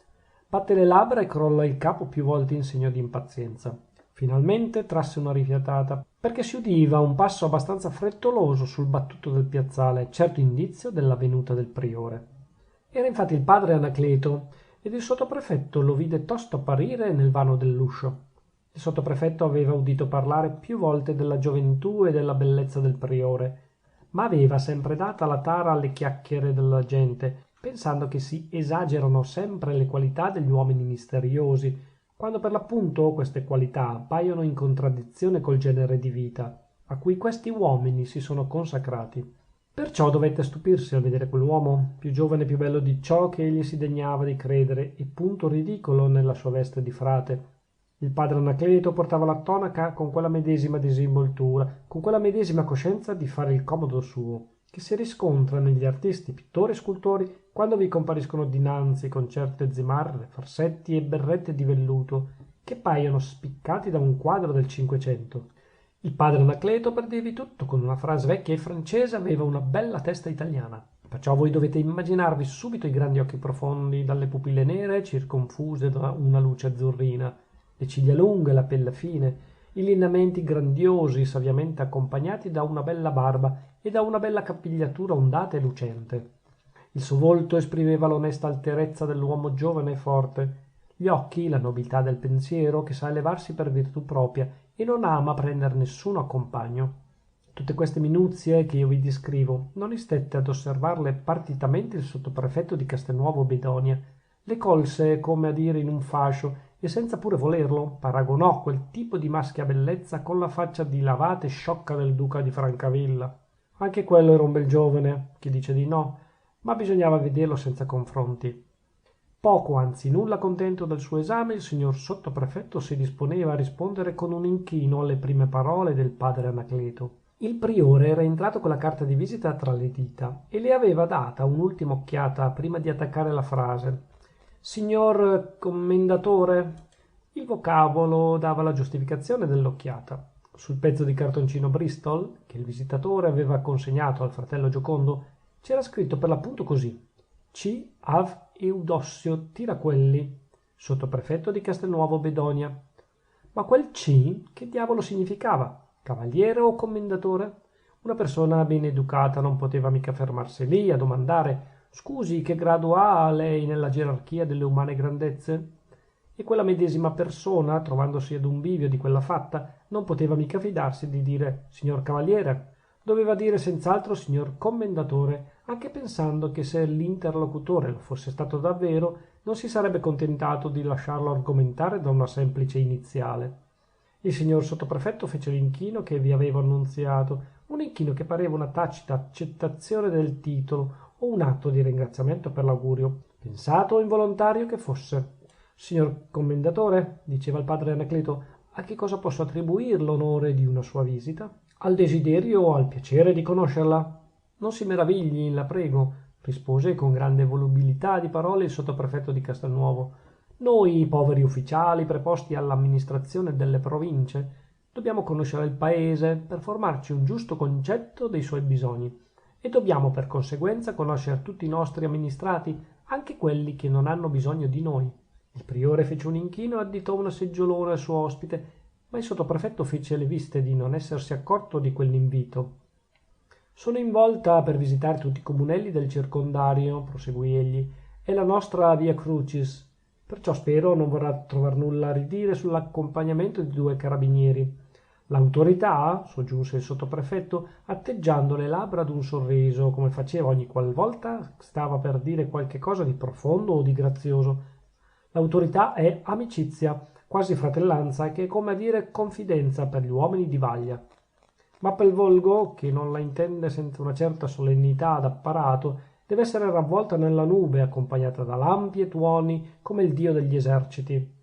Batte le labbra e crollò il capo più volte in segno di impazienza. Finalmente trasse una rifiatata, perché si udiva un passo abbastanza frettoloso sul battuto del piazzale, certo indizio della venuta del priore. Era infatti il padre Anacleto, ed il sottoprefetto lo vide tosto apparire nel vano dell'uscio. Il sottoprefetto aveva udito parlare più volte della gioventù e della bellezza del priore, ma aveva sempre data la tara alle chiacchiere della gente, pensando che si esagerano sempre le qualità degli uomini misteriosi, quando per l'appunto queste qualità paiono in contraddizione col genere di vita a cui questi uomini si sono consacrati. Perciò dovette stupirsi al vedere quell'uomo, più giovane e più bello di ciò che egli si degnava di credere, e punto ridicolo nella sua veste di frate. Il padre Anacleto portava la tonaca con quella medesima disinvoltura, con quella medesima coscienza di fare il comodo suo, che si riscontra negli artisti, pittori e scultori quando vi compariscono dinanzi con certe zimarre, farsetti e berrette di velluto che paiono spiccati da un quadro del Cinquecento. Il padre Anacleto, per dirvi tutto con una frase vecchia e francese, aveva una bella testa italiana. Perciò voi dovete immaginarvi subito i grandi occhi profondi, dalle pupille nere circonfuse da una luce azzurrina, le ciglia lunghe, la pelle fine, i lineamenti grandiosi, saviamente accompagnati da una bella barba e da una bella capigliatura ondata e lucente. Il suo volto esprimeva l'onesta alterezza dell'uomo giovane e forte, gli occhi la nobiltà del pensiero che sa elevarsi per virtù propria e non ama prender nessuno a compagno. Tutte queste minuzie che io vi descrivo non istette ad osservarle partitamente il sottoprefetto di Castelnuovo Bedonia. Le colse come a dire in un fascio, e senza pure volerlo paragonò quel tipo di maschia bellezza con la faccia dilavata e sciocca del duca di Francavilla. Anche quello era un bel giovane, chi dice di no, ma bisognava vederlo senza confronti. Poco, anzi nulla contento del suo esame, il signor sottoprefetto si disponeva a rispondere con un inchino alle prime parole del padre Anacleto. Il priore era entrato con la carta di visita tra le dita e le aveva data un'ultima occhiata prima di attaccare la frase. Signor commendatore? Il vocabolo dava la giustificazione dell'occhiata. Sul pezzo di cartoncino Bristol, che il visitatore aveva consegnato al fratello Giocondo, c'era scritto per l'appunto così: C. Av. Eudossio Tiraquelli, sottoprefetto di Castelnuovo Bedonia. Ma quel C che diavolo significava? Cavaliere o commendatore? Una persona ben educata non poteva mica fermarsi lì a domandare: scusi, che grado ha lei nella gerarchia delle umane grandezze? E quella medesima persona, trovandosi ad un bivio di quella fatta, non poteva mica fidarsi di dire signor cavaliere. Doveva dire senz'altro signor commendatore, anche pensando che se l'interlocutore lo fosse stato davvero, non si sarebbe contentato di lasciarlo argomentare da una semplice iniziale. Il signor sottoprefetto fece l'inchino che vi avevo annunziato, un inchino che pareva una tacita accettazione del titolo o un atto di ringraziamento per l'augurio, pensato o involontario che fosse. Signor commendatore, diceva il padre Anacleto, a che cosa posso attribuir l'onore di una sua visita? Al desiderio o al piacere di conoscerla? Non si meravigli, la prego, rispose con grande volubilità di parole il sottoprefetto di Castelnuovo. Noi, poveri ufficiali preposti all'amministrazione delle province, dobbiamo conoscere il paese per formarci un giusto concetto dei suoi bisogni e dobbiamo per conseguenza conoscere tutti i nostri amministrati, anche quelli che non hanno bisogno di noi. Il priore fece un inchino e additò una seggiolona al suo ospite, ma il sottoprefetto fece le viste di non essersi accorto di quell'invito. Sono in volta per visitare tutti i comunelli del circondario, proseguì egli. È la nostra via crucis, perciò spero non vorrà trovar nulla a ridire sull'accompagnamento di 2 carabinieri. L'autorità, soggiunse il sottoprefetto, atteggiando le labbra ad un sorriso, come faceva ogni qualvolta stava per dire qualche cosa di profondo o di grazioso. L'autorità è amicizia, quasi fratellanza, che è come a dire confidenza per gli uomini di vaglia. Ma pel volgo, che non la intende senza una certa solennità d'apparato, deve essere ravvolta nella nube, accompagnata da lampi e tuoni, come il dio degli eserciti.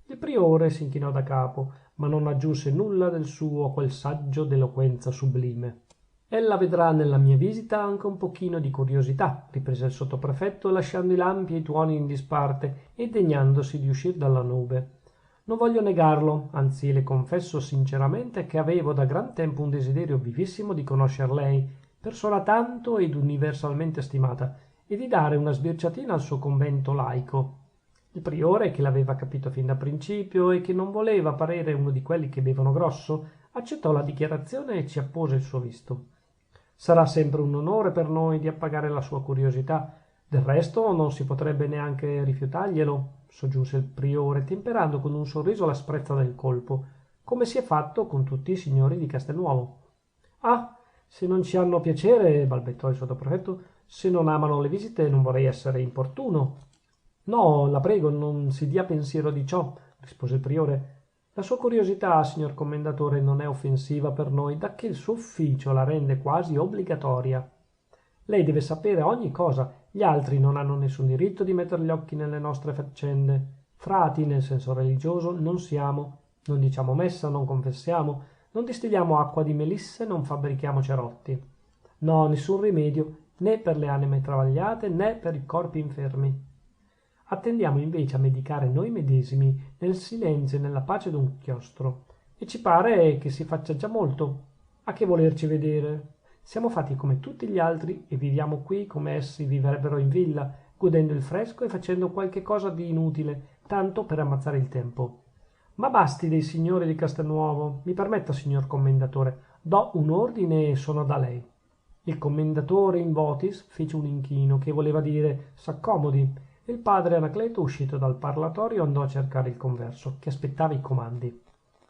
Il priore s'inchinò da capo, ma non aggiunse nulla del suo a quel saggio d'eloquenza sublime. Ella vedrà nella mia visita anche un pochino di curiosità, riprese il sottoprefetto, lasciando i lampi e i tuoni in disparte e degnandosi di uscir dalla nube. Non voglio negarlo, anzi le confesso sinceramente che avevo da gran tempo un desiderio vivissimo di conoscer lei, persona tanto ed universalmente stimata, e di dare una sbirciatina al suo convento laico. Il priore, che l'aveva capito fin da principio e che non voleva parere uno di quelli che bevono grosso, accettò la dichiarazione e ci appose il suo visto. Sarà sempre un onore per noi di appagare la sua curiosità. Del resto non si potrebbe neanche rifiutarglielo, soggiunse il priore, temperando con un sorriso l'asprezza del colpo, come si è fatto con tutti i signori di Castelnuovo. Ah, se non ci hanno piacere, balbettò il sottoprefetto, se non amano le visite non vorrei essere importuno. No, la prego, non si dia pensiero di ciò, rispose il priore. La sua curiosità, signor commendatore, non è offensiva per noi, dacché il suo ufficio la rende quasi obbligatoria. Lei deve sapere ogni cosa, gli altri non hanno nessun diritto di metter gli occhi nelle nostre faccende. Frati, nel senso religioso, non siamo, non diciamo messa, non confessiamo, non distilliamo acqua di melisse, non fabbrichiamo cerotti. No, nessun rimedio, né per le anime travagliate, né per i corpi infermi. Attendiamo invece a medicare noi medesimi nel silenzio e nella pace d'un chiostro. E ci pare che si faccia già molto. A che volerci vedere? Siamo fatti come tutti gli altri e viviamo qui come essi vivrebbero in villa, godendo il fresco e facendo qualche cosa di inutile, tanto per ammazzare il tempo. Ma basti dei signori di Castelnuovo. Mi permetta, signor commendatore, do un ordine e sono da lei. Il commendatore in votis fece un inchino che voleva dire s'accomodi. Il padre Anacleto, uscito dal parlatorio, andò a cercare il converso, che aspettava i comandi.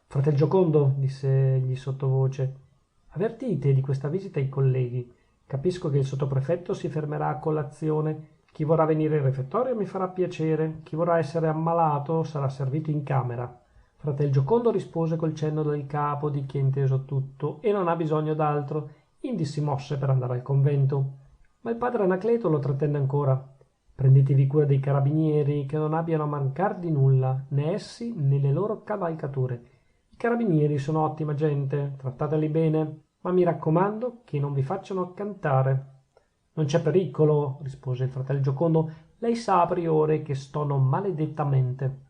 Fratel Giocondo, disse egli sottovoce, avvertite di questa visita i colleghi. Capisco che il sottoprefetto si fermerà a colazione. Chi vorrà venire in refettorio mi farà piacere. Chi vorrà essere ammalato sarà servito in camera. Fratel Giocondo rispose col cenno del capo di chi ha inteso tutto e non ha bisogno d'altro. Indi si mosse per andare al convento. Ma il padre Anacleto lo trattenne ancora. Prendetevi cura dei carabinieri, che non abbiano a mancar di nulla, né essi né le loro cavalcature. I carabinieri sono ottima gente, trattateli bene, ma mi raccomando che non vi facciano accantare. Non c'è pericolo, rispose il fratello Giocondo. Lei sa, priore, che stono maledettamente.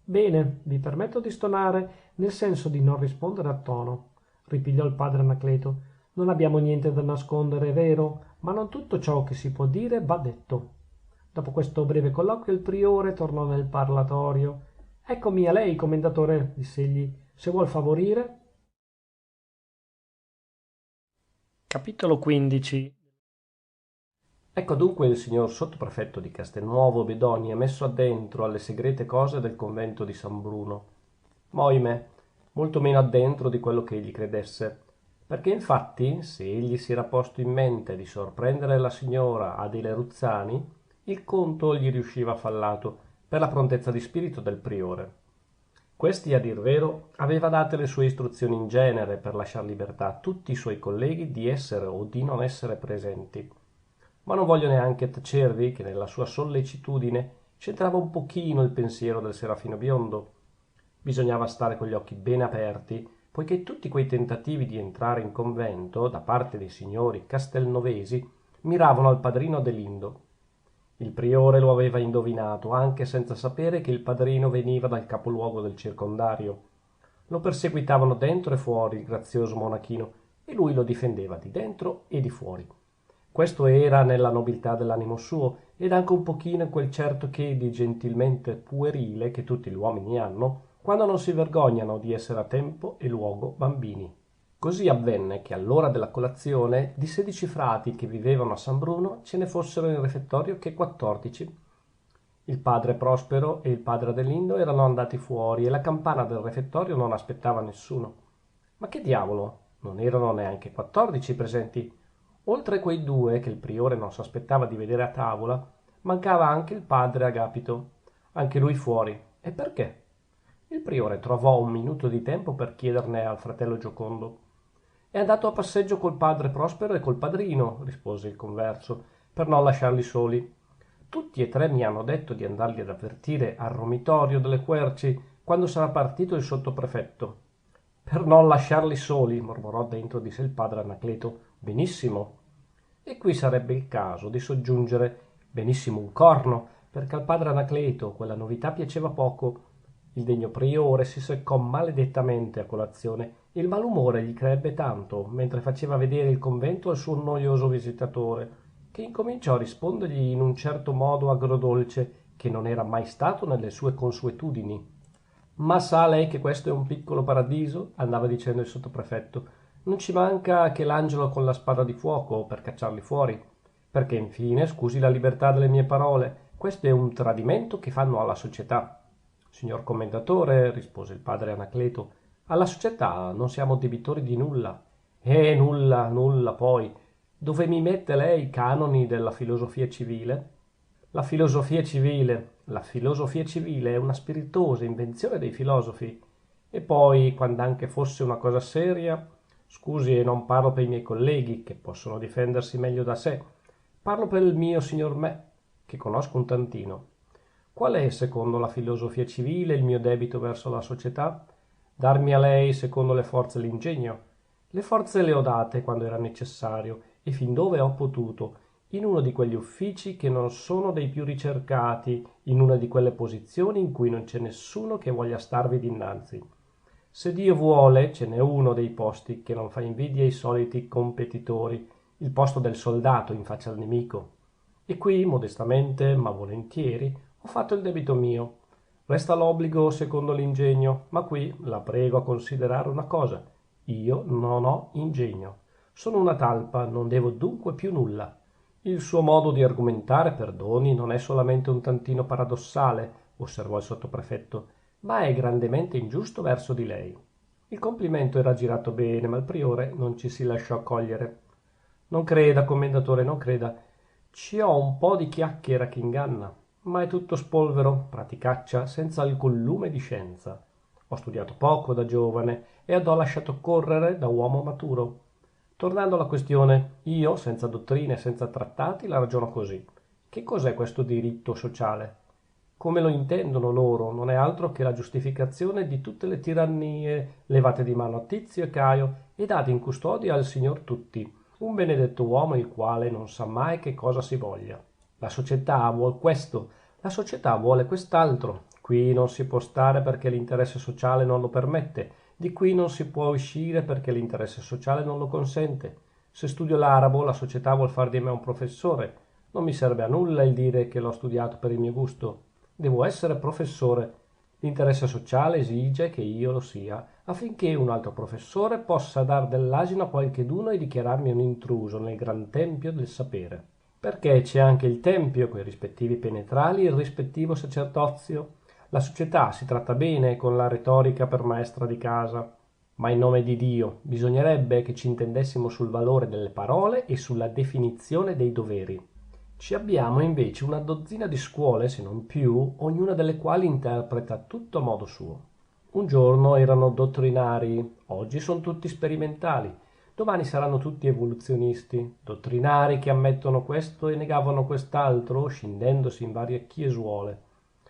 Bene, vi permetto di stonare, nel senso di non rispondere a tono, ripigliò il padre Anacleto. Non abbiamo niente da nascondere, è vero, ma non tutto ciò che si può dire va detto. Dopo questo breve colloquio il priore tornò nel parlatorio. Eccomi a lei, commendatore, diss'egli, se vuol favorire. Capitolo XV. Ecco dunque il signor sottoprefetto di Castelnuovo Bedonia messo addentro alle segrete cose del convento di San Bruno. Ma ohimè, molto meno addentro di quello che egli credesse, perché infatti, se egli si era posto in mente di sorprendere la signora Adele Ruzzani, il conto gli riusciva fallato per la prontezza di spirito del priore. Questi, a dir vero, aveva date le sue istruzioni in genere per lasciar libertà a tutti i suoi colleghi di essere o di non essere presenti. Ma non voglio neanche tacervi che nella sua sollecitudine c'entrava un pochino il pensiero del serafino biondo. Bisognava stare con gli occhi bene aperti, poichè tutti quei tentativi di entrare in convento da parte dei signori castelnovesi miravano al padrino Adelindo. Il priore lo aveva indovinato, anche senza sapere che il padrino veniva dal capoluogo del circondario. Lo perseguitavano dentro e fuori il grazioso monachino, e lui lo difendeva di dentro e di fuori. Questo era nella nobiltà dell'animo suo, ed anche un pochino in quel certo che di gentilmente puerile che tutti gli uomini hanno, quando non si vergognano di essere a tempo e luogo bambini. Così avvenne che all'ora della colazione di 16 frati che vivevano a San Bruno ce ne fossero in refettorio che 14. Il padre Prospero e il padre Adelindo erano andati fuori e la campana del refettorio non aspettava nessuno. Ma che diavolo, non erano neanche 14 presenti. Oltre quei due che il priore non s'aspettava di vedere a tavola, mancava anche il padre Agapito, anche lui fuori. E perché? Il priore trovò un minuto di tempo per chiederne al fratello Giocondo. È andato a passeggio col padre Prospero e col padrino, rispose il converso, per non lasciarli soli. Tutti e tre mi hanno detto di andarli ad avvertire al romitorio delle Querci quando sarà partito il sottoprefetto. Per non lasciarli soli, mormorò dentro di sé il padre Anacleto. Benissimo. E qui sarebbe il caso di soggiungere benissimo un corno, perché al padre Anacleto quella novità piaceva poco. Il degno priore si seccò maledettamente a colazione e il malumore gli crebbe tanto mentre faceva vedere il convento al suo noioso visitatore, che incominciò a rispondergli in un certo modo agrodolce che non era mai stato nelle sue consuetudini. Ma sa lei che questo è un piccolo paradiso? Andava dicendo il sottoprefetto. Non ci manca che l'angelo con la spada di fuoco per cacciarli fuori. Perché infine, scusi la libertà delle mie parole, questo è un tradimento che fanno alla società. Signor commendatore, rispose il padre Anacleto, alla società non siamo debitori di nulla. Nulla, nulla poi. Dove mi mette lei i canoni della filosofia civile? La filosofia civile. La filosofia civile è una spiritosa invenzione dei filosofi. E poi, quando anche fosse una cosa seria, scusi, e non parlo per i miei colleghi, che possono difendersi meglio da sé, parlo per il mio signor me, che conosco un tantino. Qual è, secondo la filosofia civile, il mio debito verso la società? Darmi a lei, secondo le forze, l'ingegno. Le forze le ho date quando era necessario e fin dove ho potuto, in uno di quegli uffici che non sono dei più ricercati, in una di quelle posizioni in cui non c'è nessuno che voglia starvi dinanzi. Se Dio vuole, ce n'è uno dei posti che non fa invidia ai soliti competitori, il posto del soldato in faccia al nemico. E qui, modestamente, ma volentieri, ho fatto il debito mio. Resta l'obbligo secondo l'ingegno, ma qui la prego a considerare una cosa. Io non ho ingegno. Sono una talpa, non devo dunque più nulla. Il suo modo di argomentare, perdoni, non è solamente un tantino paradossale, osservò il sottoprefetto, ma è grandemente ingiusto verso di lei. Il complimento era girato bene, ma il priore non ci si lasciò cogliere. Non creda, commendatore, non creda. Ci ho un po' di chiacchiera che inganna, ma è tutto spolvero, praticaccia, senza alcun lume di scienza. Ho studiato poco da giovane e ho lasciato correre da uomo maturo. Tornando alla questione, io, senza dottrine e senza trattati, la ragiono così. Che cos'è questo diritto sociale? Come lo intendono loro, non è altro che la giustificazione di tutte le tirannie levate di mano a Tizio e Caio e date in custodia al signor Tutti, un benedetto uomo il quale non sa mai che cosa si voglia. La società vuol questo, la società vuole quest'altro. Qui non si può stare perché l'interesse sociale non lo permette, di qui non si può uscire perché l'interesse sociale non lo consente. Se studio l'arabo, la società vuol far di me un professore. Non mi serve a nulla il dire che l'ho studiato per il mio gusto. Devo essere professore. L'interesse sociale esige che io lo sia, affinché un altro professore possa dar dell'asino a qualcheduno e dichiararmi un intruso nel gran tempio del sapere. Perché c'è anche il tempio, coi rispettivi penetrali e il rispettivo sacerdozio. La società si tratta bene con la retorica per maestra di casa. Ma in nome di Dio, bisognerebbe che ci intendessimo sul valore delle parole e sulla definizione dei doveri. Ci abbiamo invece una dozzina di scuole, se non più, ognuna delle quali interpreta tutto a modo suo. Un giorno erano dottrinari, oggi sono tutti sperimentali, domani saranno tutti evoluzionisti, dottrinari che ammettono questo e negavano quest'altro, scindendosi in varie chiesuole,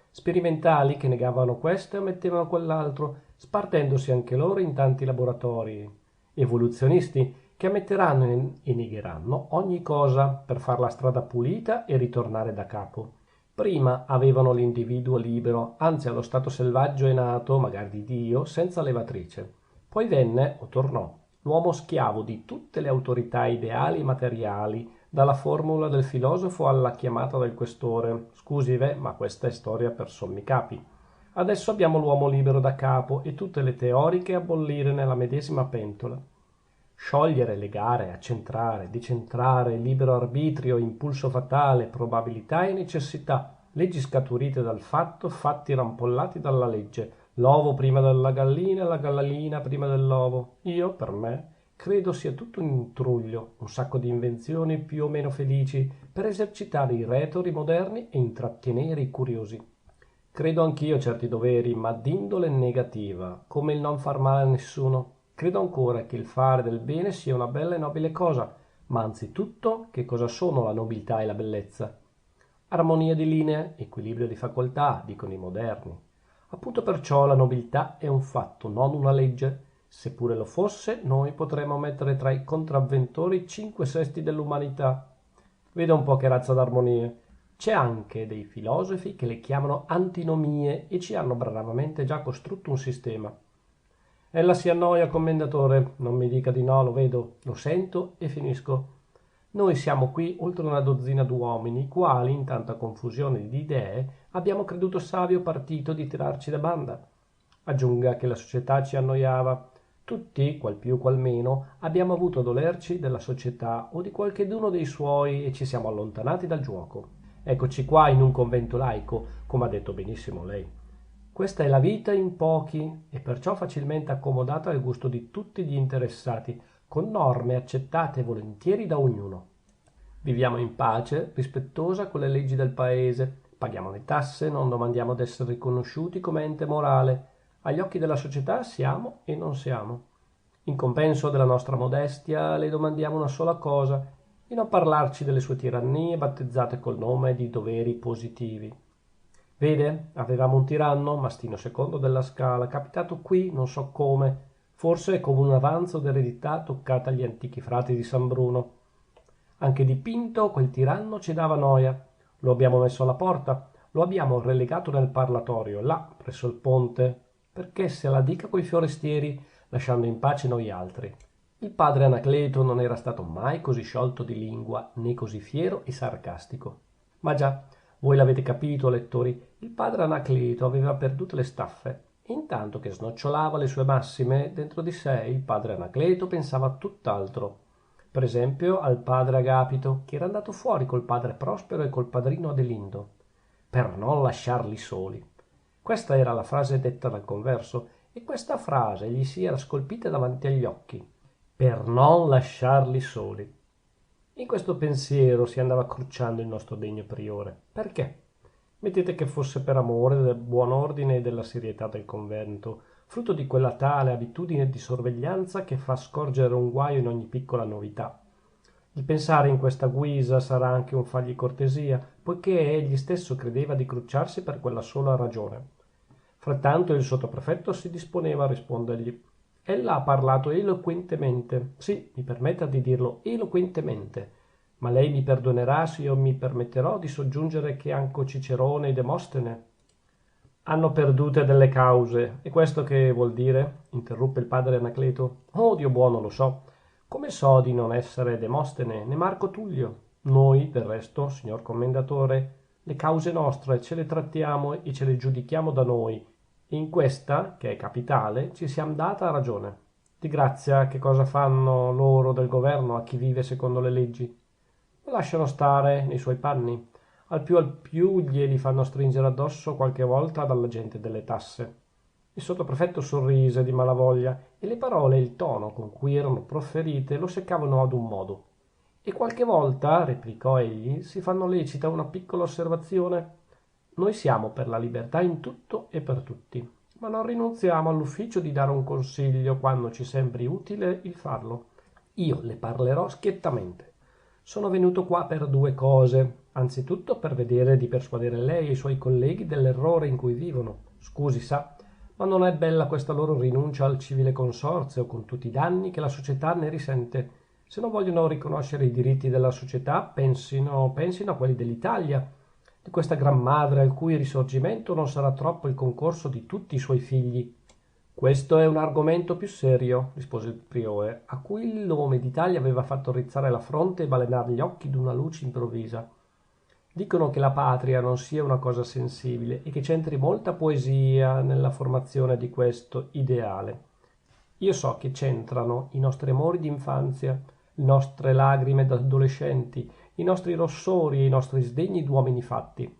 sperimentali che negavano questo e ammettevano quell'altro, spartendosi anche loro in tanti laboratori, evoluzionisti che ammetteranno e negheranno ogni cosa per far la strada pulita e ritornare da capo. Prima avevano l'individuo libero, anzi allo stato selvaggio e nato, magari di Dio, senza levatrice. Poi venne, o tornò, l'uomo schiavo di tutte le autorità ideali e materiali, dalla formula del filosofo alla chiamata del questore. Scusive, ma questa è storia per sommi capi. Adesso abbiamo l'uomo libero da capo e tutte le teoriche a bollire nella medesima pentola. Sciogliere, legare, accentrare, decentrare, libero arbitrio, impulso fatale, probabilità e necessità, leggi scaturite dal fatto, fatti rampollati dalla legge, l'ovo prima della gallina e la gallina prima dell'ovo. Io, per me, credo sia tutto un intruglio, un sacco di invenzioni più o meno felici per esercitare i retori moderni e intrattenere i curiosi. Credo anch'io a certi doveri, ma d'indole negativa, come il non far male a nessuno. Credo ancora che il fare del bene sia una bella e nobile cosa, ma anzitutto che cosa sono la nobiltà e la bellezza? Armonia di linee, equilibrio di facoltà, dicono i moderni. Appunto perciò la nobiltà è un fatto, non una legge. Se pure lo fosse, noi potremmo mettere tra i contravventori 5/6 dell'umanità. Veda un po' che razza d'armonie. C'è anche dei filosofi che le chiamano antinomie e ci hanno bravamente già costrutto un sistema. Ella si annoia, commendatore. Non mi dica di no, lo vedo, lo sento e finisco. Noi siamo qui oltre una dozzina d'uomini, i quali, in tanta confusione di idee, abbiamo creduto savio partito di tirarci da banda. Aggiunga che la società ci annoiava. Tutti, qual più qual meno, abbiamo avuto a dolerci della società o di qualcheduno dei suoi e ci siamo allontanati dal giuoco. Eccoci qua in un convento laico, come ha detto benissimo lei. Questa è la vita in pochi e perciò facilmente accomodata al gusto di tutti gli interessati, con norme accettate volentieri da ognuno. Viviamo in pace, rispettosa con le leggi del paese, paghiamo le tasse, non domandiamo d'essere riconosciuti come ente morale. Agli occhi della società siamo e non siamo. In compenso della nostra modestia le domandiamo una sola cosa, di non parlarci delle sue tirannie battezzate col nome di doveri positivi. Vede, avevamo un tiranno, Mastino II della Scala, capitato qui, non so come, forse come un avanzo d'eredità toccata agli antichi frati di San Bruno. Anche dipinto, quel tiranno ci dava noia. Lo abbiamo messo alla porta, lo abbiamo relegato nel parlatorio, là, presso il ponte, perché se la dica coi forestieri, lasciando in pace noi altri. Il padre Anacleto non era stato mai così sciolto di lingua, né così fiero e sarcastico. Ma già, voi l'avete capito, lettori, il padre Anacleto aveva perdute le staffe. Intanto che snocciolava le sue massime, dentro di sé il padre Anacleto pensava a tutt'altro. Per esempio al padre Agapito, che era andato fuori col padre Prospero e col padrino Adelindo, per non lasciarli soli. Questa era la frase detta dal converso, e questa frase gli si era scolpita davanti agli occhi. Per non lasciarli soli. In questo pensiero si andava crucciando il nostro degno priore. Perché? Mettete che fosse per amore del buon ordine e della serietà del convento, frutto di quella tale abitudine di sorveglianza che fa scorgere un guaio in ogni piccola novità. Il pensare in questa guisa sarà anche un fargli cortesia, poichè egli stesso credeva di crucciarsi per quella sola ragione. Frattanto il sottoprefetto si disponeva a rispondergli. Ella ha parlato eloquentemente, sì, mi permetta di dirlo, eloquentemente, ma lei mi perdonerà se io mi permetterò di soggiungere che anche Cicerone e Demostene hanno perdute delle cause. E questo che vuol dire? Interruppe il padre Anacleto. Oh, Dio buono, lo so. Come so di non essere Demostene né Marco Tullio? Noi, del resto, signor commendatore, le cause nostre ce le trattiamo e ce le giudichiamo da noi. E in questa, che è capitale, ci siam data ragione. Di grazia, che cosa fanno loro del governo a chi vive secondo le leggi? Lo lasciano stare nei suoi panni. Al più glieli fanno stringere addosso qualche volta dalla gente delle tasse. Il sottoprefetto sorrise di malavoglia e le parole e il tono con cui erano proferite lo seccavano ad un modo. E qualche volta, replicò egli, si fanno lecita una piccola osservazione. Noi siamo per la libertà in tutto e per tutti, ma non rinunziamo all'ufficio di dare un consiglio quando ci sembri utile il farlo. Io le parlerò schiettamente. Sono venuto qua per due cose. Anzitutto per vedere di persuadere lei e i suoi colleghi dell'errore in cui vivono. Scusi, sa, ma non è bella questa loro rinuncia al civile consorzio, con tutti i danni che la società ne risente. Se non vogliono riconoscere i diritti della società, pensino a quelli dell'Italia, di questa gran madre al cui risorgimento non sarà troppo il concorso di tutti i suoi figli. Questo è un argomento più serio, rispose il priore, a cui il nome d'Italia aveva fatto rizzare la fronte e balenar gli occhi d'una luce improvvisa. Dicono che la patria non sia una cosa sensibile e che c'entri molta poesia nella formazione di questo ideale. Io so che c'entrano i nostri amori d'infanzia, le nostre lagrime d'adolescenti, i nostri rossori e i nostri sdegni d'uomini fatti.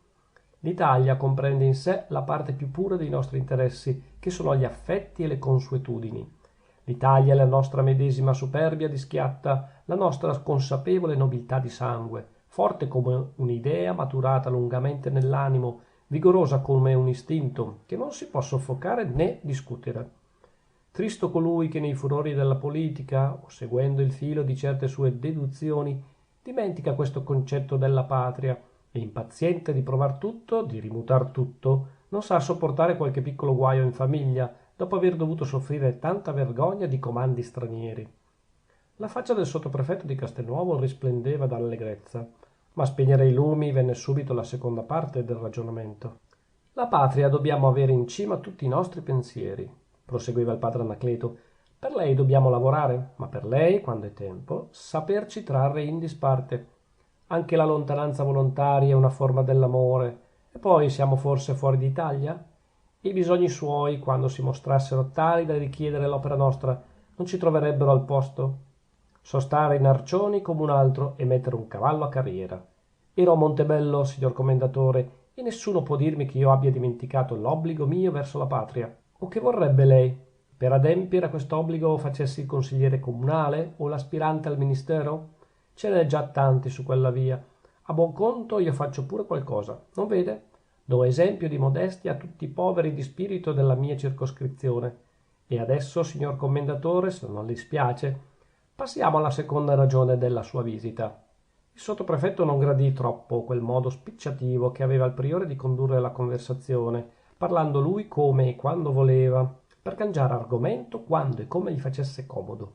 L'Italia comprende in sé la parte più pura dei nostri interessi, che sono gli affetti e le consuetudini. L'Italia è la nostra medesima superbia di schiatta, la nostra consapevole nobiltà di sangue, forte come un'idea maturata lungamente nell'animo, vigorosa come un istinto, che non si può soffocare né discutere. Tristo colui che nei furori della politica, o seguendo il filo di certe sue deduzioni, dimentica questo concetto della patria, e impaziente di provar tutto, di rimutar tutto, non sa sopportare qualche piccolo guaio in famiglia, dopo aver dovuto soffrire tanta vergogna di comandi stranieri. La faccia del sottoprefetto di Castelnuovo risplendeva d'allegrezza, ma a spegnere i lumi venne subito la seconda parte del ragionamento. La patria dobbiamo avere in cima tutti i nostri pensieri, proseguiva il padre Anacleto. Per lei dobbiamo lavorare, ma per lei, quando è tempo, saperci trarre in disparte. Anche la lontananza volontaria è una forma dell'amore. E poi siamo forse fuori d'Italia? I bisogni suoi, quando si mostrassero tali da richiedere l'opera nostra, non ci troverebbero al posto? So stare in arcioni come un altro e mettere un cavallo a carriera. Ero a Montebello, signor commendatore, e nessuno può dirmi che io abbia dimenticato l'obbligo mio verso la patria. O che vorrebbe lei? Per adempiere a quest'obbligo facessi il consigliere comunale o l'aspirante al ministero? Ce n'è già tanti su quella via. A buon conto io faccio pure qualcosa, non vede? Do esempio di modestia a tutti i poveri di spirito della mia circoscrizione. E adesso, signor commendatore, se non le spiace, passiamo alla seconda ragione della sua visita. Il sottoprefetto non gradì troppo quel modo spicciativo che aveva il priore di condurre la conversazione, parlando lui come e quando voleva, per cangiare argomento quando e come gli facesse comodo.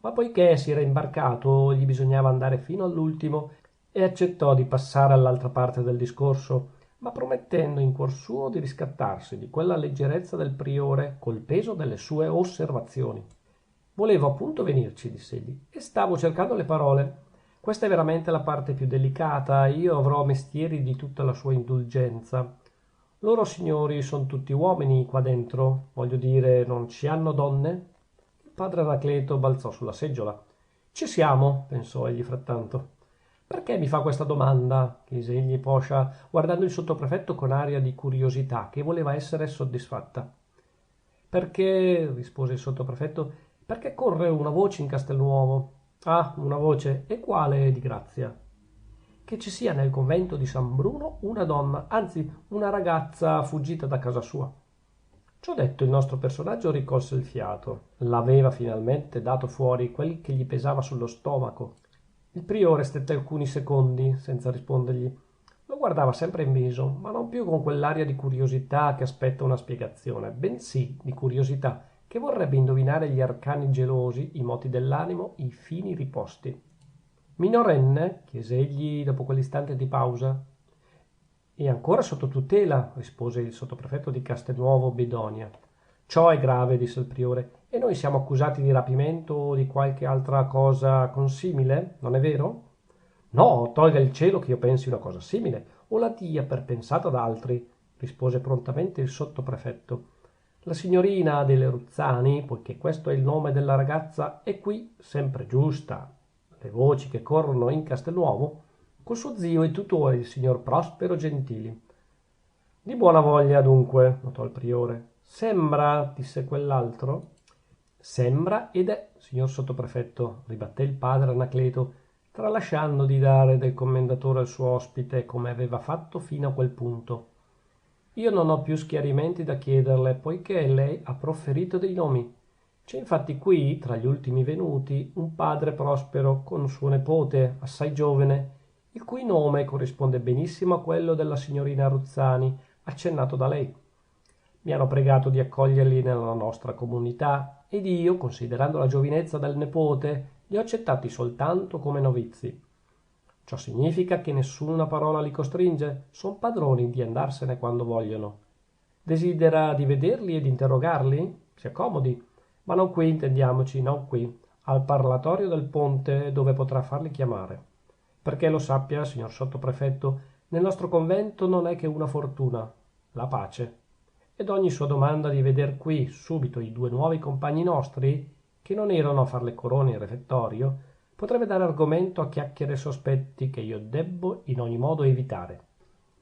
Ma poichè si era imbarcato, gli bisognava andare fino all'ultimo e accettò di passare all'altra parte del discorso, ma promettendo in cuor suo di riscattarsi di quella leggerezza del priore col peso delle sue osservazioni. Volevo appunto venirci, diss'egli, e stavo cercando le parole. Questa è veramente la parte più delicata, io avrò mestieri di tutta la sua indulgenza. Loro signori son tutti uomini qua dentro, voglio dire, non ci hanno donne? Il padre Anacleto balzò sulla seggiola. Ci siamo, pensò egli frattanto. Perché mi fa questa domanda? Chiese egli poscia, guardando il sottoprefetto con aria di curiosità che voleva essere soddisfatta. Perché, rispose il sottoprefetto, perché corre una voce in Castelnuovo. Ah, una voce, e quale di grazia? Che ci sia nel convento di San Bruno una donna, anzi una ragazza fuggita da casa sua. Ciò detto, il nostro personaggio ricolse il fiato. L'aveva finalmente dato fuori quel che gli pesava sullo stomaco. Il priore stette alcuni secondi senza rispondergli. Lo guardava sempre in viso, ma non più con quell'aria di curiosità che aspetta una spiegazione, bensì di curiosità che vorrebbe indovinare gli arcani gelosi, i moti dell'animo, i fini riposti. Minorenne? Chiese egli dopo quell'istante di pausa. È ancora sotto tutela, rispose il sottoprefetto di Castelnuovo Bedonia. Ciò è grave, disse il priore, e noi siamo accusati di rapimento o di qualche altra cosa consimile, non è vero? No, tolga il cielo che io pensi una cosa simile, o la dia per pensata da altri, rispose prontamente il sottoprefetto. La signorina delle Ruzzani, poichè questo è il nome della ragazza, è qui, sempre giusta. Le voci che corrono in Castelnuovo, col suo zio e tutore, il signor Prospero Gentili. Di buona voglia, dunque, notò il priore. Sembra, disse quell'altro. Sembra ed è, signor sottoprefetto, ribatté il padre Anacleto, tralasciando di dare del commendatore al suo ospite come aveva fatto fino a quel punto. Io non ho più schiarimenti da chiederle, poichè lei ha profferito dei nomi. C'è infatti qui, tra gli ultimi venuti, un padre prospero con suo nipote, assai giovane, il cui nome corrisponde benissimo a quello della signorina Ruzzani, accennato da lei. Mi hanno pregato di accoglierli nella nostra comunità ed io, considerando la giovinezza del nepote, li ho accettati soltanto come novizi. Ciò significa che nessuna parola li costringe, son padroni di andarsene quando vogliono. Desidera di vederli e di interrogarli? Si accomodi, ma non qui, intendiamoci, non qui, al parlatorio del ponte, dove potrà farli chiamare. Perché lo sappia, signor sottoprefetto, nel nostro convento non è che una fortuna, la pace. Ed ogni sua domanda di veder qui subito i due nuovi compagni nostri, che non erano a far le corone in refettorio, potrebbe dare argomento a chiacchiere e sospetti che io debbo in ogni modo evitare.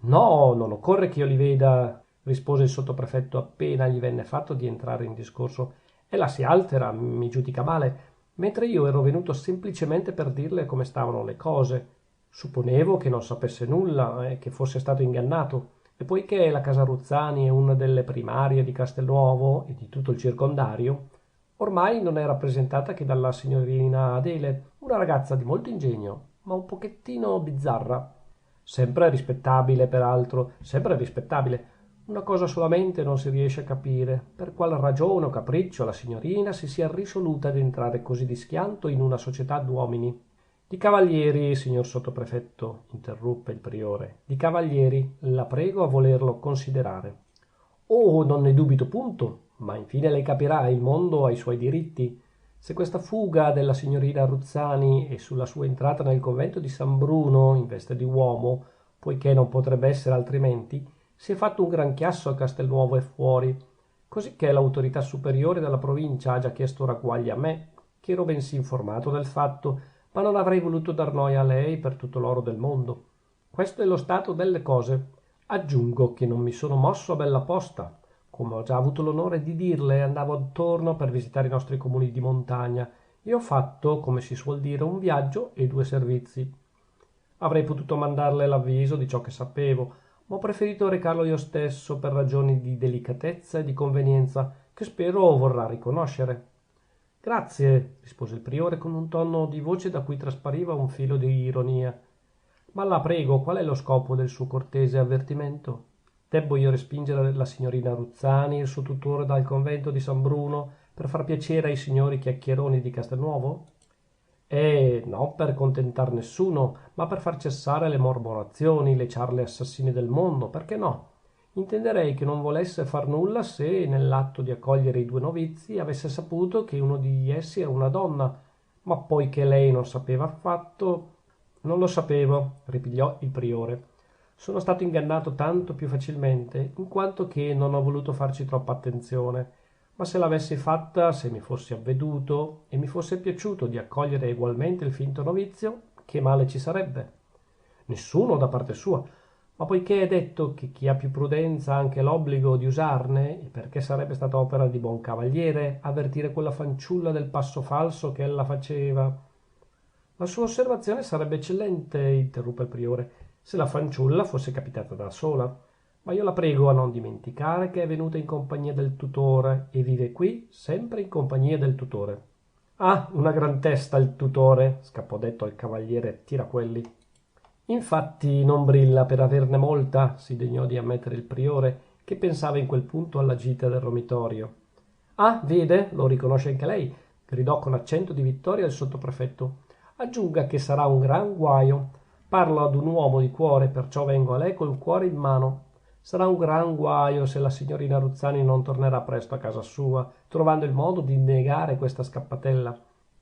No, non occorre che io li veda, rispose il sottoprefetto appena gli venne fatto di entrare in discorso. Ella si altera, mi giudica male, mentre io ero venuto semplicemente per dirle come stavano le cose. Supponevo che non sapesse nulla e che fosse stato ingannato. E poichè la casa Ruzzani è una delle primarie di Castelnuovo e di tutto il circondario, ormai non è rappresentata che dalla signorina Adele, una ragazza di molto ingegno, ma un pochettino bizzarra. Sempre rispettabile, peraltro, sempre rispettabile. Una cosa solamente non si riesce a capire, per qual ragione o capriccio la signorina si sia risoluta ad entrare così di schianto in una società d'uomini. Di cavalieri, signor sottoprefetto, interruppe il priore, di cavalieri, la prego a volerlo considerare. Oh, non ne dubito punto, ma infine lei capirà, il mondo ha i suoi diritti. Se questa fuga della signorina Ruzzani e sulla sua entrata nel convento di San Bruno in veste di uomo, poichè non potrebbe essere altrimenti, si è fatto un gran chiasso a Castelnuovo e fuori, cosicché l'autorità superiore della provincia ha già chiesto ragguagli a me, che ero bensì informato del fatto, ma non avrei voluto dar noia a lei per tutto l'oro del mondo. Questo è lo stato delle cose. Aggiungo che non mi sono mosso a bella posta. Come ho già avuto l'onore di dirle, andavo attorno per visitare i nostri comuni di montagna e ho fatto, come si suol dire, un viaggio e due servizi. Avrei potuto mandarle l'avviso di ciò che sapevo, ma ho preferito recarlo io stesso per ragioni di delicatezza e di convenienza che spero vorrà riconoscere. Grazie, rispose il priore con un tono di voce da cui traspariva un filo di ironia. Ma la prego, qual è lo scopo del suo cortese avvertimento? Debbo io respingere la signorina Ruzzani e il suo tutore dal convento di San Bruno per far piacere ai signori chiacchieroni di Castelnuovo? Non per contentar nessuno, ma per far cessare le mormorazioni, le ciarle assassine del mondo, perché no? Intenderei che non volesse far nulla se, nell'atto di accogliere i due novizi, avesse saputo che uno di essi era una donna, ma poichè lei non sapeva affatto... Non lo sapevo, ripigliò il priore. Sono stato ingannato tanto più facilmente, in quanto che non ho voluto farci troppa attenzione. Ma se l'avessi fatta, se mi fossi avveduto e mi fosse piaciuto di accogliere egualmente il finto novizio, che male ci sarebbe? Nessuno da parte sua. Ma poichè è detto che chi ha più prudenza ha anche l'obbligo di usarne, e perché sarebbe stata opera di buon cavaliere avvertire quella fanciulla del passo falso che ella faceva. La sua osservazione sarebbe eccellente, interruppe il priore, se la fanciulla fosse capitata da sola. Ma io la prego a non dimenticare che è venuta in compagnia del tutore e vive qui sempre in compagnia del tutore. Ah, una gran testa il tutore, scappò detto al cavaliere Tiraquelli. Infatti non brilla per averne molta, si degnò di ammettere il priore, che pensava in quel punto alla gita del romitorio. Ah, vede, lo riconosce anche lei, gridò con accento di vittoria il sottoprefetto. Aggiunga che sarà un gran guaio. Parlo ad un uomo di cuore, perciò vengo a lei col cuore in mano. Sarà un gran guaio se la signorina Ruzzani non tornerà presto a casa sua, trovando il modo di negare questa scappatella.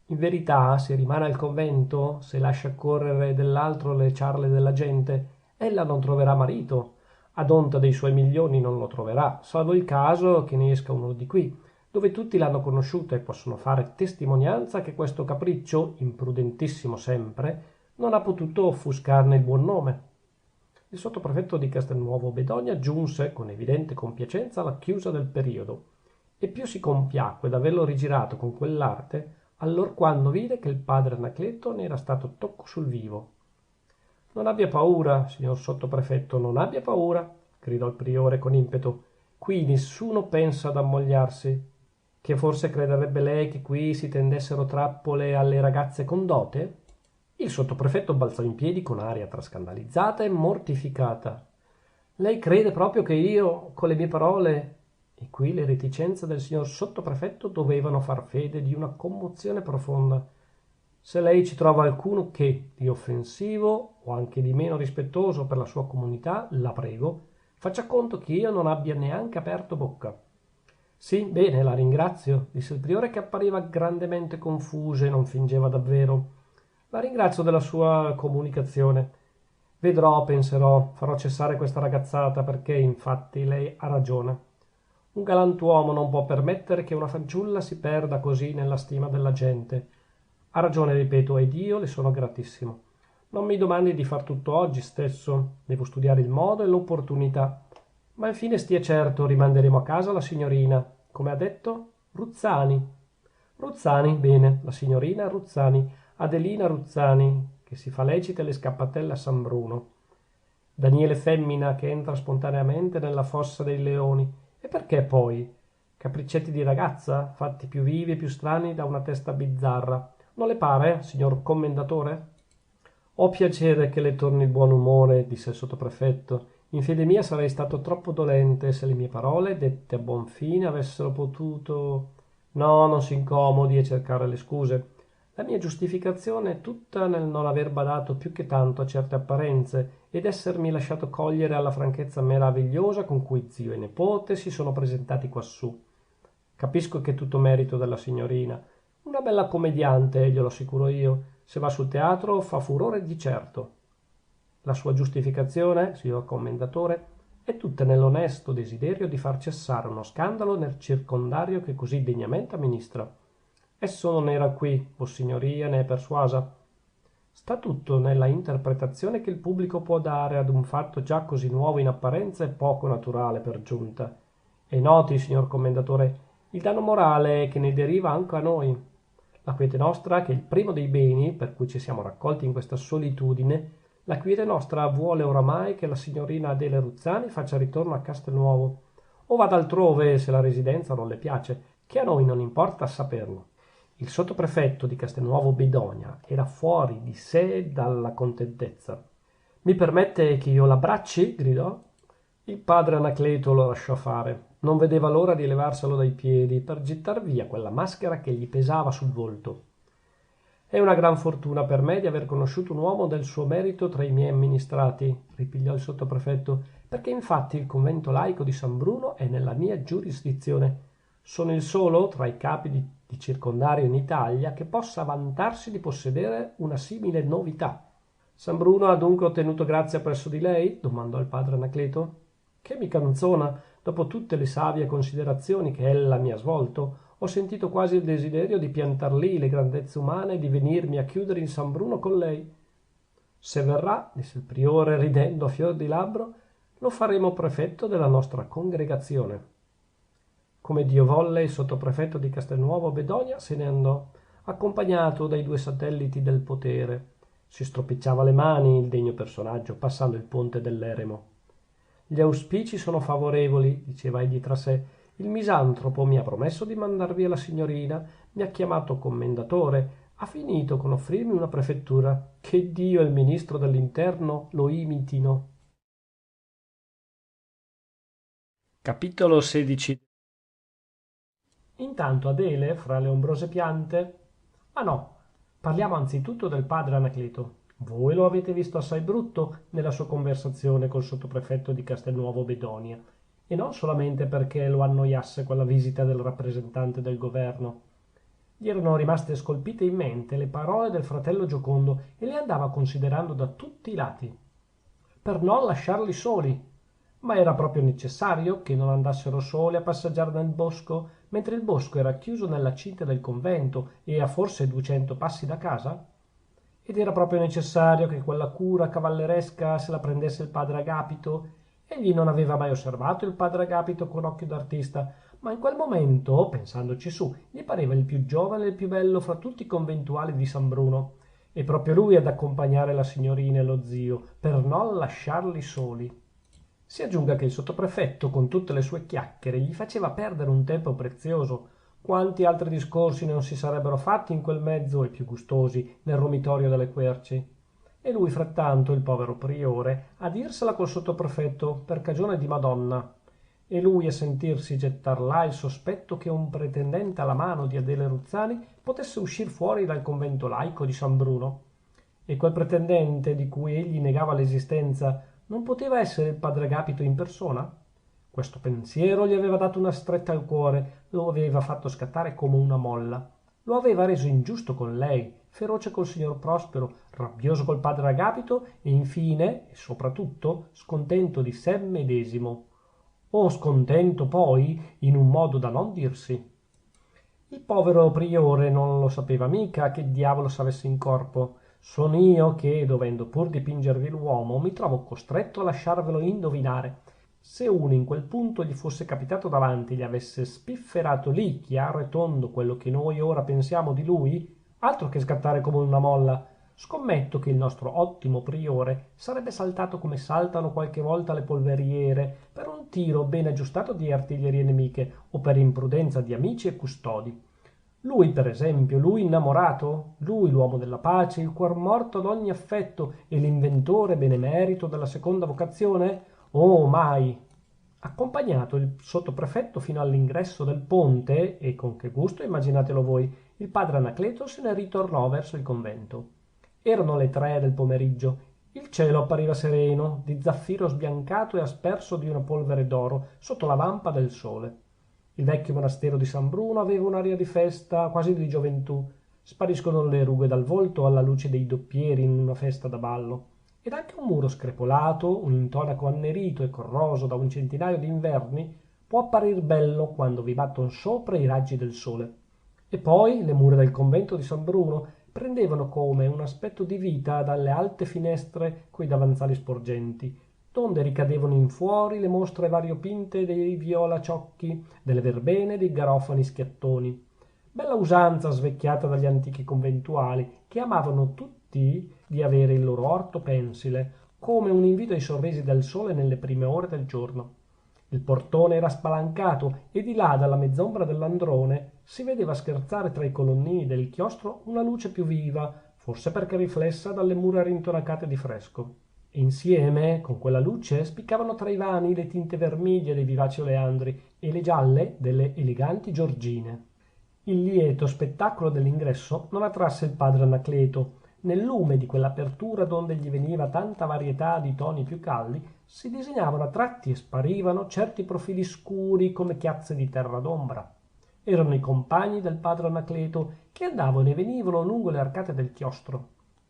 In verità, se rimane al convento, se lascia correre dell'altro le ciarle della gente, ella non troverà marito. Ad onta dei suoi milioni non lo troverà, salvo il caso che ne esca uno di qui, dove tutti l'hanno conosciuta e possono fare testimonianza che questo capriccio, imprudentissimo sempre, non ha potuto offuscarne il buon nome. Il sottoprefetto di Castelnuovo Bedonia giunse con evidente compiacenza alla chiusa del periodo e più si compiacque d'averlo rigirato con quell'arte allorquando vide che il padre Anacleto ne era stato tocco sul vivo. Non abbia paura, signor sottoprefetto, non abbia paura, gridò il priore con impeto. Qui nessuno pensa ad ammogliarsi. Che forse crederebbe lei che qui si tendessero trappole alle ragazze con dote? Il sottoprefetto balzò in piedi con aria tra scandalizzata e mortificata. Lei crede proprio che io, con le mie parole... E qui le reticenze del signor sottoprefetto dovevano far fede di una commozione profonda. Se lei ci trova alcuno che, di offensivo o anche di meno rispettoso per la sua comunità, la prego, faccia conto che io non abbia neanche aperto bocca. Sì, bene, la ringrazio, disse il priore che appariva grandemente confuso e non fingeva davvero. La ringrazio della sua comunicazione. Vedrò, penserò, farò cessare questa ragazzata perché infatti lei ha ragione. Un galantuomo non può permettere che una fanciulla si perda così nella stima della gente. Ha ragione, ripeto, ed io le sono gratissimo. Non mi domandi di far tutto oggi stesso. Devo studiare il modo e l'opportunità. Ma infine stia certo, rimanderemo a casa la signorina. Come ha detto? Ruzzani. Ruzzani, bene, la signorina Ruzzani, Adelina Ruzzani, che si fa lecite le scappatelle a San Bruno. Daniele femmina che entra spontaneamente nella fossa dei leoni. E perché poi? Capriccetti di ragazza, fatti più vivi e più strani da una testa bizzarra. Non le pare, signor commendatore? Ho piacere che le torni il buon umore, disse il sottoprefetto. In fede mia sarei stato troppo dolente se le mie parole, dette a buon fine, avessero potuto... No, non si incomodi a cercare le scuse. La mia giustificazione è tutta nel non aver badato più che tanto a certe apparenze ed essermi lasciato cogliere alla franchezza meravigliosa con cui zio e nipote si sono presentati quassù. Capisco che è tutto merito della signorina. Una bella commediante, glielo assicuro io. Se va sul teatro fa furore di certo. La sua giustificazione, signor commendatore, è tutta nell'onesto desiderio di far cessare uno scandalo nel circondario che così degnamente amministra. Esso non era qui, vossignoria ne è persuasa. Sta tutto nella interpretazione che il pubblico può dare ad un fatto già così nuovo in apparenza e poco naturale per giunta. E noti, signor commendatore, il danno morale che ne deriva anche a noi. La quiete nostra, che è il primo dei beni per cui ci siamo raccolti in questa solitudine, la quiete nostra vuole oramai che la signorina Adele Ruzzani faccia ritorno a Castelnuovo, o vada altrove se la residenza non le piace, che a noi non importa saperlo. Il sottoprefetto di Castelnuovo Bedonia era fuori di sé dalla contentezza. Mi permette che io l'abbracci? Gridò. Il padre Anacleto lo lasciò fare. Non vedeva l'ora di levarselo dai piedi per gettar via quella maschera che gli pesava sul volto. È una gran fortuna per me di aver conosciuto un uomo del suo merito tra i miei amministrati, ripigliò il sottoprefetto, perché infatti il convento laico di San Bruno è nella mia giurisdizione. Sono il solo tra i capi di circondario in Italia che possa vantarsi di possedere una simile novità. San Bruno ha dunque ottenuto grazia presso di lei? Domandò il padre Anacleto. Che mi canzona, dopo tutte le savie considerazioni che ella mi ha svolto, ho sentito quasi il desiderio di piantar lì le grandezze umane e di venirmi a chiudere in San Bruno con lei. Se verrà, disse il priore ridendo a fior di labbro, lo faremo prefetto della nostra congregazione. Come Dio volle, il sottoprefetto di Castelnuovo Bedonia se ne andò, accompagnato dai due satelliti del potere. Si stropicciava le mani il degno personaggio passando il ponte dell'eremo. Gli auspici sono favorevoli, diceva egli tra sé, il misantropo mi ha promesso di mandar via la signorina, mi ha chiamato commendatore, ha finito con offrirmi una prefettura. Che Dio e il ministro dell'interno lo imitino. Capitolo XVI. Intanto Adele, fra le ombrose piante. Ma no, parliamo anzitutto del padre Anacleto. Voi lo avete visto assai brutto nella sua conversazione col sottoprefetto di Castelnuovo Bedonia, e non solamente perché lo annoiasse quella visita del rappresentante del governo. Gli erano rimaste scolpite in mente le parole del fratello Giocondo e le andava considerando da tutti i lati, per non lasciarli soli. Ma era proprio necessario che non andassero soli a passeggiare nel bosco, mentre il bosco era chiuso nella cinta del convento e a forse 200 passi da casa? Ed era proprio necessario che quella cura cavalleresca se la prendesse il padre Agapito? Egli non aveva mai osservato il padre Agapito con occhio d'artista, ma in quel momento, pensandoci su, gli pareva il più giovane e il più bello fra tutti i conventuali di San Bruno, e proprio lui ad accompagnare la signorina e lo zio, per non lasciarli soli. Si aggiunga che il sottoprefetto, con tutte le sue chiacchiere, gli faceva perdere un tempo prezioso. Quanti altri discorsi non si sarebbero fatti in quel mezzo, e più gustosi, nel romitorio delle querci? E lui, frattanto, il povero priore, a dirsela col sottoprefetto per cagione di Madonna. E lui a sentirsi gettar là il sospetto che un pretendente alla mano di Adele Ruzzani potesse uscir fuori dal convento laico di San Bruno. E quel pretendente di cui egli negava l'esistenza non poteva essere il padre Agapito in persona? Questo pensiero gli aveva dato una stretta al cuore, lo aveva fatto scattare come una molla. Lo aveva reso ingiusto con lei, feroce col signor Prospero, rabbioso col padre Agapito e infine, e soprattutto, scontento di sé medesimo. O scontento poi in un modo da non dirsi. Il povero priore non lo sapeva mica che diavolo s'avesse in corpo. Sono io che, dovendo pur dipingervi l'uomo, mi trovo costretto a lasciarvelo indovinare. Se uno in quel punto gli fosse capitato davanti e gli avesse spifferato lì, chiaro e tondo, quello che noi ora pensiamo di lui, altro che scattare come una molla, scommetto che il nostro ottimo priore sarebbe saltato come saltano qualche volta le polveriere per un tiro ben aggiustato di artiglierie nemiche o per imprudenza di amici e custodi. Lui, per esempio, lui innamorato, lui l'uomo della pace, il cuor morto d'ogni affetto e l'inventore benemerito della seconda vocazione? Oh, mai! Accompagnato il sottoprefetto fino all'ingresso del ponte, e con che gusto immaginatelo voi, il padre Anacleto se ne ritornò verso il convento. Erano le 3 del pomeriggio. Il cielo appariva sereno, di zaffiro sbiancato e asperso di una polvere d'oro sotto la vampa del sole. Il vecchio monastero di San Bruno aveva un'aria di festa, quasi di gioventù. Spariscono le rughe dal volto alla luce dei doppieri in una festa da ballo. Ed anche un muro screpolato, un intonaco annerito e corroso da un centinaio di inverni, può apparir bello quando vi battono sopra i raggi del sole. E poi le mura del convento di San Bruno prendevano come un aspetto di vita dalle alte finestre coi davanzali sporgenti, donde ricadevano in fuori le mostre variopinte dei violaciocchi, delle verbene e dei garofani schiattoni. Bella usanza svecchiata dagli antichi conventuali, che amavano tutti di avere il loro orto pensile, come un invito ai sorrisi del sole nelle prime ore del giorno. Il portone era spalancato e di là dalla mezz'ombra dell'androne si vedeva scherzare tra i colonnini del chiostro una luce più viva, forse perché riflessa dalle mura rintonacate di fresco. E insieme con quella luce spiccavano tra i vani le tinte vermiglie dei vivaci oleandri e le gialle delle eleganti giorgine. Il lieto spettacolo dell'ingresso non attrasse il padre Anacleto. Nel lume di quell'apertura donde gli veniva tanta varietà di toni più caldi, si disegnavano a tratti e sparivano certi profili scuri come chiazze di terra d'ombra. Erano i compagni del padre Anacleto che andavano e venivano lungo le arcate del chiostro.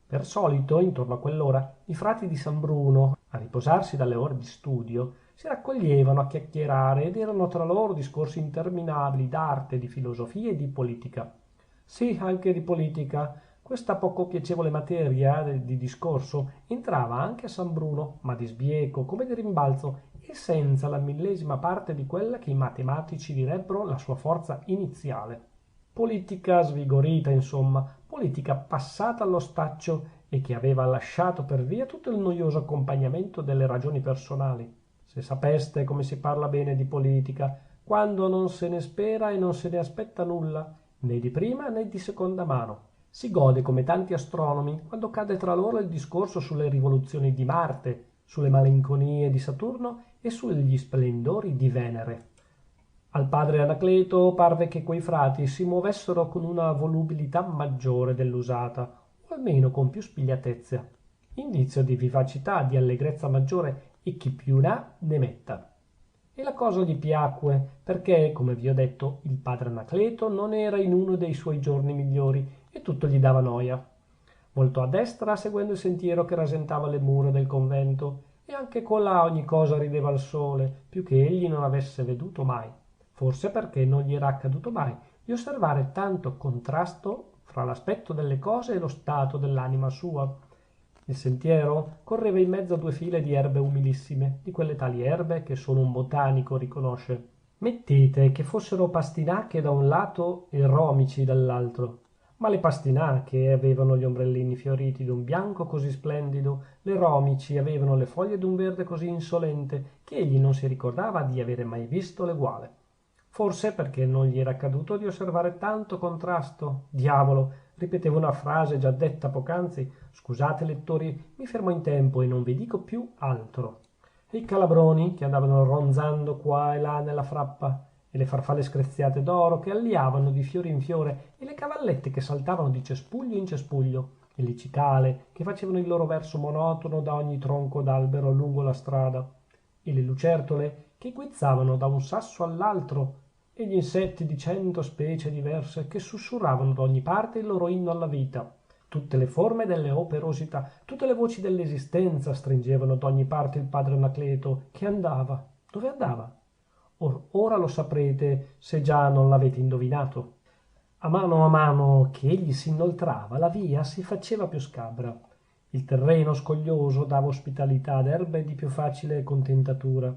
Per solito, intorno a quell'ora, i frati di San Bruno, a riposarsi dalle ore di studio, si raccoglievano a chiacchierare ed erano tra loro discorsi interminabili d'arte, di filosofia e di politica. Sì, anche di politica. Questa poco piacevole materia di discorso entrava anche a San Bruno, ma di sbieco, come di rimbalzo, e senza la millesima parte di quella che i matematici direbbero la sua forza iniziale. Politica svigorita, insomma, politica passata allo staccio e che aveva lasciato per via tutto il noioso accompagnamento delle ragioni personali. Se sapeste come si parla bene di politica, quando non se ne spera e non se ne aspetta nulla, né di prima né di seconda mano. Si gode come tanti astronomi quando cade tra loro il discorso sulle rivoluzioni di Marte, sulle malinconie di Saturno e sugli splendori di Venere. Al padre Anacleto parve che quei frati si muovessero con una volubilità maggiore dell'usata, o almeno con più spigliatezza, indizio di vivacità, di allegrezza maggiore, e chi più n'ha ne metta. E la cosa gli piacque, perché, come vi ho detto, il padre Anacleto non era in uno dei suoi giorni migliori e tutto gli dava noia. Voltò a destra seguendo il sentiero che rasentava le mura del convento, e anche colà ogni cosa rideva al sole, più che egli non avesse veduto mai. Forse perché non gli era accaduto mai di osservare tanto contrasto fra l'aspetto delle cose e lo stato dell'anima sua. Il sentiero correva in mezzo a due file di erbe umilissime, di quelle tali erbe che solo un botanico riconosce. Mettete che fossero pastinache da un lato e romici dall'altro. Ma le pastinache avevano gli ombrellini fioriti d'un bianco così splendido, le romici avevano le foglie d'un verde così insolente, che egli non si ricordava di avere mai visto l'eguale. Forse perché non gli era accaduto di osservare tanto contrasto. Diavolo, ripetevo una frase già detta poc'anzi. Scusate, lettori, mi fermo in tempo e non vi dico più altro. E i calabroni che andavano ronzando qua e là nella frappa, e le farfalle screziate d'oro che alliavano di fiore in fiore, e le cavallette che saltavano di cespuglio in cespuglio, e le cicale che facevano il loro verso monotono da ogni tronco d'albero lungo la strada, e le lucertole che guizzavano da un sasso all'altro, e gli insetti di 100 specie diverse che sussurravano da ogni parte il loro inno alla vita. Tutte le forme delle operosità, tutte le voci dell'esistenza stringevano da ogni parte il padre Anacleto, che andava. Dove andava? Ora lo saprete, se già non l'avete indovinato. A mano che egli si inoltrava, la via si faceva più scabra. Il terreno scoglioso dava ospitalità ad erbe di più facile contentatura.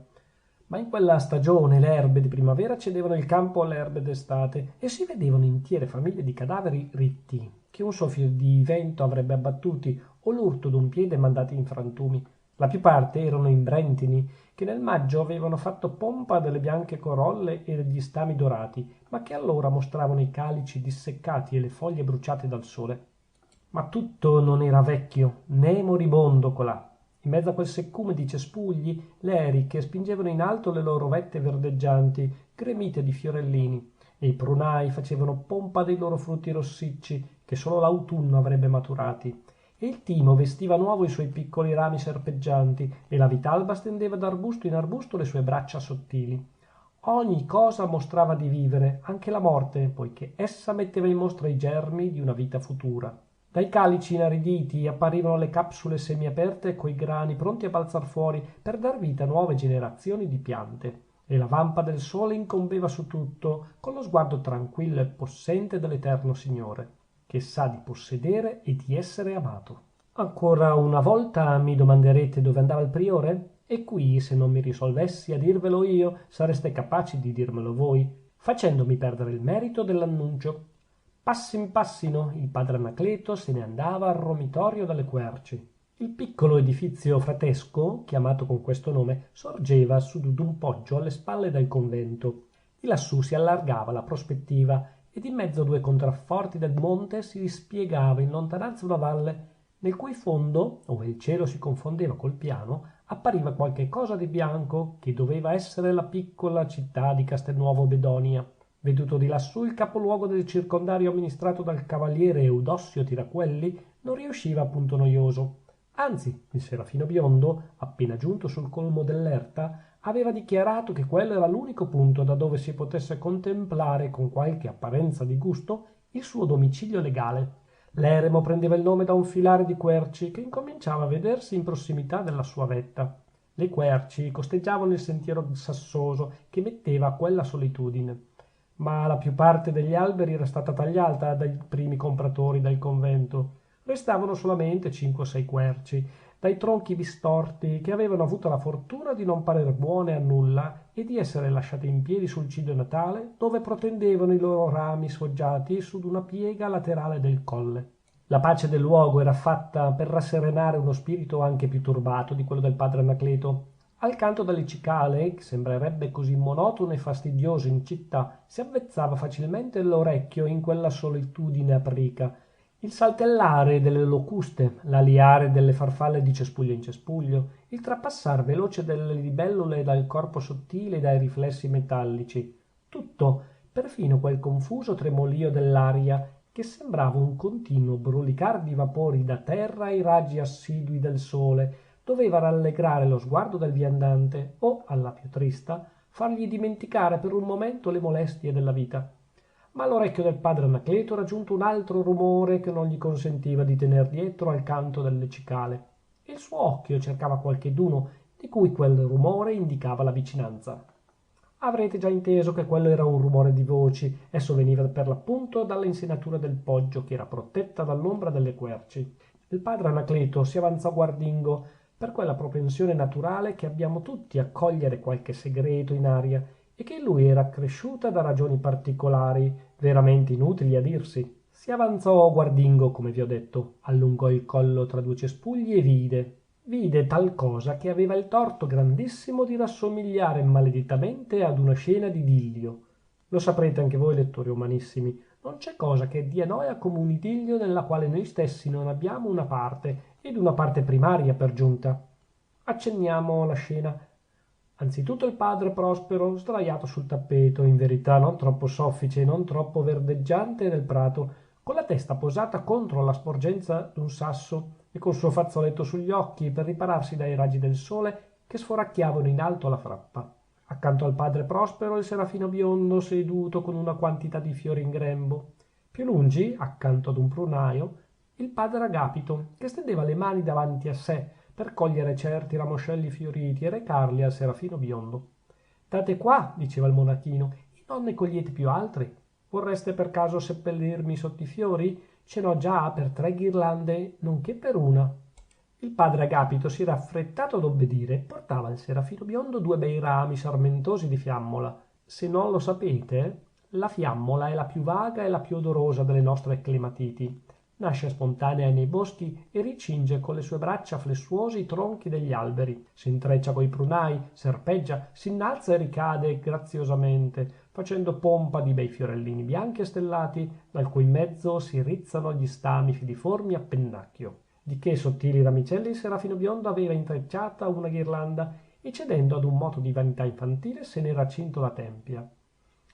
Ma in quella stagione le erbe di primavera cedevano il campo alle erbe d'estate e si vedevano intiere famiglie di cadaveri ritti, che un soffio di vento avrebbe abbattuti o l'urto d'un piede mandati in frantumi. La più parte erano imbrèntini, che nel maggio avevano fatto pompa delle bianche corolle e degli stami dorati, ma che allora mostravano i calici disseccati e le foglie bruciate dal sole. Ma tutto non era vecchio, né moribondo colà. In mezzo a quel seccume di cespugli, le eriche spingevano in alto le loro vette verdeggianti, gremite di fiorellini, e i prunai facevano pompa dei loro frutti rossicci, che solo l'autunno avrebbe maturati. E il timo vestiva nuovo i suoi piccoli rami serpeggianti, e la vitalba stendeva d'arbusto in arbusto le sue braccia sottili. Ogni cosa mostrava di vivere, anche la morte, poiché essa metteva in mostra i germi di una vita futura. Dai calici inariditi apparivano le capsule semiaperte coi grani pronti a balzar fuori per dar vita a nuove generazioni di piante. E la vampa del sole incombeva su tutto, con lo sguardo tranquillo e possente dell'eterno Signore, che sa di possedere e di essere amato. Ancora una volta mi domanderete dove andava il priore? E qui, se non mi risolvessi a dirvelo io, sareste capaci di dirmelo voi, facendomi perdere il merito dell'annuncio. Passin passino, il padre Anacleto se ne andava al romitorio dalle querci. Il piccolo edifizio fratesco, chiamato con questo nome, sorgeva su d'un poggio alle spalle del convento. Di lassù si allargava la prospettiva ed in mezzo a due contrafforti del monte si dispiegava in lontananza una valle, nel cui fondo, ove il cielo si confondeva col piano, appariva qualche cosa di bianco che doveva essere la piccola città di Castelnuovo Bedonia. Veduto di lassù il capoluogo del circondario amministrato dal cavaliere Eudossio Tiraquelli, non riusciva a punto noioso. Anzi, il serafino biondo, appena giunto sul colmo dell'erta, aveva dichiarato che quello era l'unico punto da dove si potesse contemplare con qualche apparenza di gusto il suo domicilio legale. L'eremo prendeva il nome da un filare di querci che incominciava a vedersi in prossimità della sua vetta. Le querci costeggiavano il sentiero sassoso che metteva a quella solitudine. Ma la più parte degli alberi era stata tagliata dai primi compratori del convento. Restavano solamente 5 o 6 querci, dai tronchi bistorti, che avevano avuto la fortuna di non parer buone a nulla e di essere lasciate in piedi sul ciglio natale, dove protendevano i loro rami sfoggiati su d'una piega laterale del colle. La pace del luogo era fatta per rasserenare uno spirito anche più turbato di quello del padre Anacleto. Al canto delle cicale, che sembrerebbe così monotono e fastidioso in città, si avvezzava facilmente l'orecchio in quella solitudine aprica. Il saltellare delle locuste, l'aliare delle farfalle di cespuglio in cespuglio, il trapassar veloce delle libellule dal corpo sottile e dai riflessi metallici, tutto, perfino quel confuso tremolio dell'aria che sembrava un continuo brulicar di vapori da terra ai raggi assidui del sole, doveva rallegrare lo sguardo del viandante o, alla più trista, fargli dimenticare per un momento le molestie della vita. Ma all'orecchio del padre Anacleto era giunto un altro rumore che non gli consentiva di tener dietro al canto delle cicale. E il suo occhio cercava qualcheduno di cui quel rumore indicava la vicinanza. Avrete già inteso che quello era un rumore di voci. Esso veniva per l'appunto dalla insenatura del poggio, che era protetta dall'ombra delle querci. Il padre Anacleto si avanzò guardingo, per quella propensione naturale che abbiamo tutti a cogliere qualche segreto in aria, e che in lui era accresciuta da ragioni particolari, veramente inutili a dirsi. Si avanzò guardingo, come vi ho detto, allungò il collo tra due cespugli e vide tal cosa che aveva il torto grandissimo di rassomigliare maledettamente ad una scena d'idillio. Lo saprete anche voi, lettori umanissimi, non c'è cosa che dia noia come un idillio nella quale noi stessi non abbiamo una parte, ed una parte primaria per giunta. Accenniamo la scena. Anzitutto il padre Prospero, sdraiato sul tappeto, in verità non troppo soffice e non troppo verdeggiante nel prato, con la testa posata contro la sporgenza d'un sasso e col suo fazzoletto sugli occhi per ripararsi dai raggi del sole che sforacchiavano in alto la frappa. Accanto al padre Prospero il serafino biondo seduto con una quantità di fiori in grembo. Più lungi, accanto ad un prunaio, il padre Agapito, che stendeva le mani davanti a sé per cogliere certi ramoscelli fioriti e recarli al serafino biondo. Date qua, diceva il monachino, e non ne cogliete più altri. Vorreste per caso seppellirmi sotto i fiori? Ce n'ho già per 3 ghirlande, nonché per una. Il padre Agapito si era affrettato ad obbedire e portava al serafino biondo 2 bei rami sarmentosi di fiammola. Se non lo sapete, la fiammola è la più vaga e la più odorosa delle nostre clematiti. Nasce spontanea nei boschi e ricinge con le sue braccia flessuose i tronchi degli alberi, si intreccia coi prunai, serpeggia, s'innalza e ricade graziosamente, facendo pompa di bei fiorellini bianchi e stellati, dal cui mezzo si rizzano gli stami filiformi a pennacchio. Di che sottili ramicelli il serafino biondo aveva intrecciata una ghirlanda e cedendo ad un moto di vanità infantile se n'era cinto la tempia.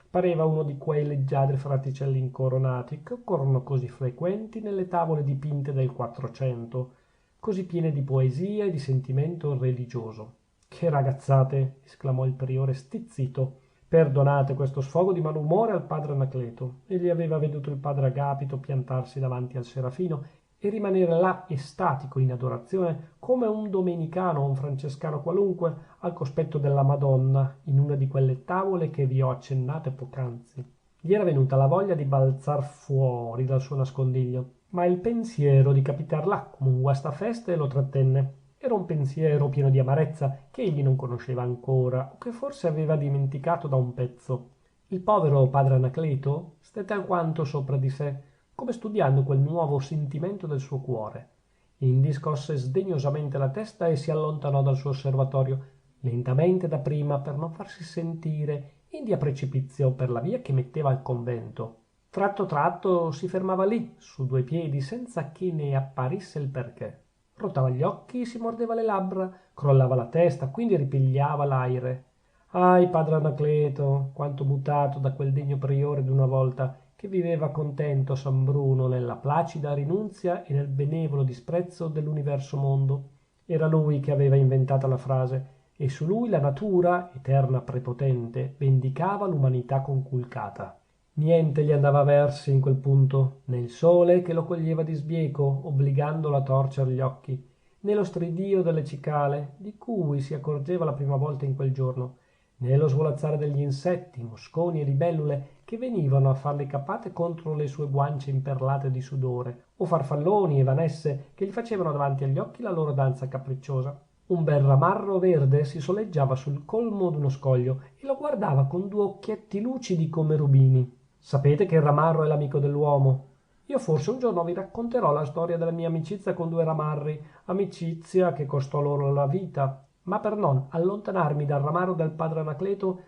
Pareva uno di quei leggiadri fraticelli incoronati che occorrono così frequenti nelle tavole dipinte del Quattrocento, così piene di poesia e di sentimento religioso. Che ragazzate! Esclamò il priore stizzito. Perdonate questo sfogo di malumore al padre Anacleto. Egli aveva veduto il padre Agapito piantarsi davanti al serafino e rimanere là estatico in adorazione come un domenicano o un francescano qualunque al cospetto della Madonna in una di quelle tavole che vi ho accennate poc'anzi. Gli era venuta la voglia di balzar fuori dal suo nascondiglio, ma il pensiero di capitar là come un guastafeste lo trattenne. Era un pensiero pieno di amarezza che egli non conosceva ancora o che forse aveva dimenticato da un pezzo. Il povero padre Anacleto stette alquanto sopra di sé, come studiando quel nuovo sentimento del suo cuore. Indi scosse sdegnosamente la testa e si allontanò dal suo osservatorio, lentamente da prima per non farsi sentire, indi a precipizio per la via che metteva al convento. Tratto tratto si fermava lì, su 2 piedi, senza che ne apparisse il perchè. Rotava gli occhi, si mordeva le labbra, crollava la testa, quindi ripigliava l'aire. Ahi, padre Anacleto, quanto mutato da quel degno priore d'una volta, che viveva contento a San Bruno nella placida rinunzia e nel benevolo disprezzo dell'universo mondo. Era lui che aveva inventata la frase, e su lui la natura, eterna prepotente, vendicava l'umanità conculcata. Niente gli andava a versi in quel punto, né il sole che lo coglieva di sbieco, obbligandolo a torcer gli occhi, né lo stridìo delle cicale, di cui si accorgeva la prima volta in quel giorno, né lo svolazzare degli insetti, mosconi e libellule che venivano a far le cappate contro le sue guance imperlate di sudore, o farfalloni e vanesse che gli facevano davanti agli occhi la loro danza capricciosa. Un bel ramarro verde si soleggiava sul colmo d'uno scoglio e lo guardava con 2 occhietti lucidi come rubini. Sapete che il ramarro è l'amico dell'uomo? Io forse un giorno vi racconterò la storia della mia amicizia con 2 ramarri, amicizia che costò loro la vita. ma per non allontanarmi dal ramarro del padre Anacleto,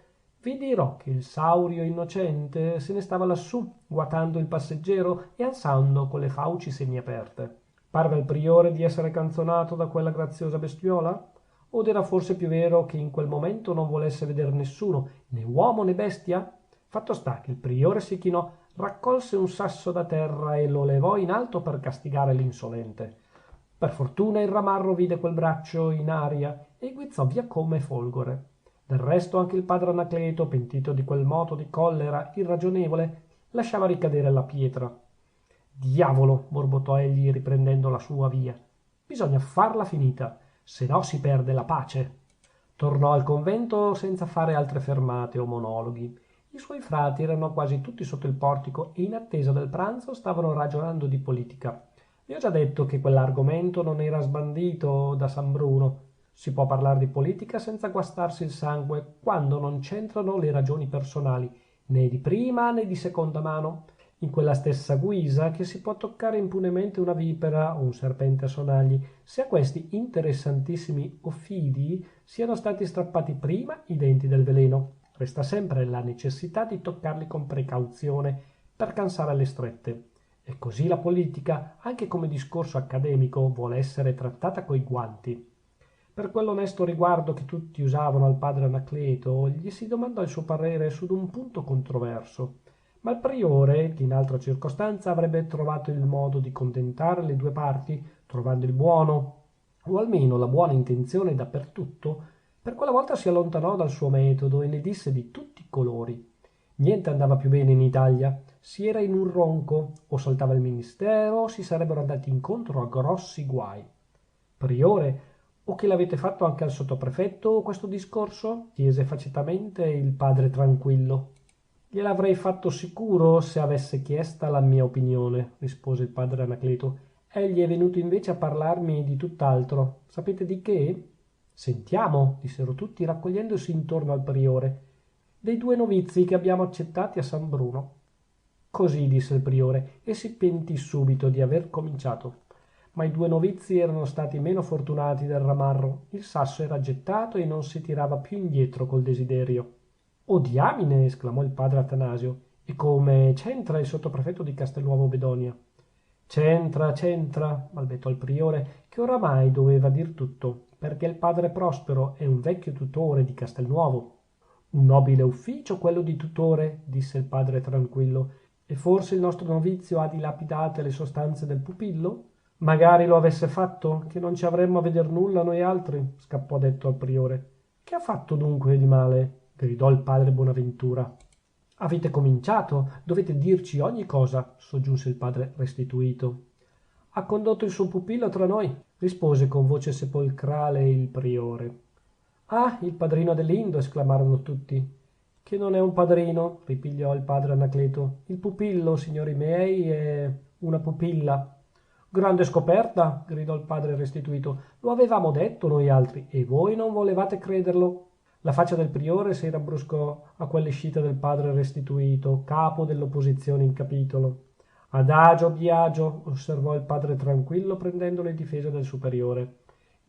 vi dirò che il saurio innocente se ne stava lassù, guatando il passeggero e ansando con le fauci semiaperte. Parve al priore di essere canzonato da quella graziosa bestiola? Od era forse più vero che in quel momento non volesse veder nessuno, né uomo né bestia? Fatto sta che il priore si chinò, raccolse un sasso da terra e lo levò in alto per castigare l'insolente. Per fortuna il ramarro vide quel braccio in aria e guizzò via come folgore. Del resto anche il padre Anacleto, pentito di quel moto di collera irragionevole, lasciava ricadere la pietra. Diavolo, borbottò egli riprendendo la sua via, bisogna farla finita, se no si perde la pace. Tornò al convento senza fare altre fermate o monologhi. I suoi frati erano quasi tutti sotto il portico e in attesa del pranzo stavano ragionando di politica. Vi ho già detto che quell'argomento non era sbandito da San Bruno. Si può parlare di politica senza guastarsi il sangue quando non c'entrano le ragioni personali, né di prima né di seconda mano, in quella stessa guisa che si può toccare impunemente una vipera o un serpente a sonagli, se a questi interessantissimi offidi siano stati strappati prima i denti del veleno. Resta sempre la necessità di toccarli con precauzione per cansare le strette. E così la politica, anche come discorso accademico, vuole essere trattata coi guanti. Per quell'onesto riguardo che tutti usavano al padre Anacleto, gli si domandò il suo parere su d'un punto controverso. Ma il priore, che in altra circostanza avrebbe trovato il modo di contentare le due parti, trovando il buono, o almeno la buona intenzione dappertutto, per quella volta si allontanò dal suo metodo e ne disse di tutti i colori. Niente andava più bene in Italia, si era in un ronco, o saltava il ministero, o si sarebbero andati incontro a grossi guai. Priore, o che l'avete fatto anche al sottoprefetto questo discorso? Chiese facetamente il padre tranquillo. Gliel'avrei fatto sicuro se avesse chiesta la mia opinione, rispose il padre Anacleto. Egli è venuto invece a parlarmi di tutt'altro. Sapete di che? Sentiamo, dissero tutti raccogliendosi intorno al priore. Dei due novizi che abbiamo accettati a San Bruno. Così disse il priore e si pentì subito di aver cominciato. Ma i due novizi erano stati meno fortunati del ramarro. Il sasso era gettato e non si tirava più indietro col desiderio. Oh diamine! Esclamò il padre Atanasio. E come c'entra il sottoprefetto di Castelnuovo Bedonia? C'entra, balbettò il priore, che oramai doveva dir tutto, perché il padre Prospero è un vecchio tutore di Castelnuovo. Un nobile ufficio quello di tutore, disse il padre tranquillo. E forse il nostro novizio ha dilapidate le sostanze del pupillo? Magari lo avesse fatto, che non ci avremmo a veder nulla noi altri, scappò detto al priore. Che ha fatto dunque di male? Gridò il padre Bonaventura. Avete cominciato, dovete dirci ogni cosa, soggiunse il padre restituto. Ha condotto il suo pupillo tra noi, rispose con voce sepolcrale il priore. Ah, il padrino Adelindo, esclamarono tutti. Che non è un padrino, ripigliò il padre Anacleto. Il pupillo, signori miei, è una pupilla. Grande scoperta, gridò il padre restituto. Lo avevamo detto noi altri, e voi non volevate crederlo. La faccia del priore si rabbruscò a quell'escita del padre restituto, capo dell'opposizione in capitolo. Adagio, biagio, osservò il padre tranquillo prendendo le difese del superiore.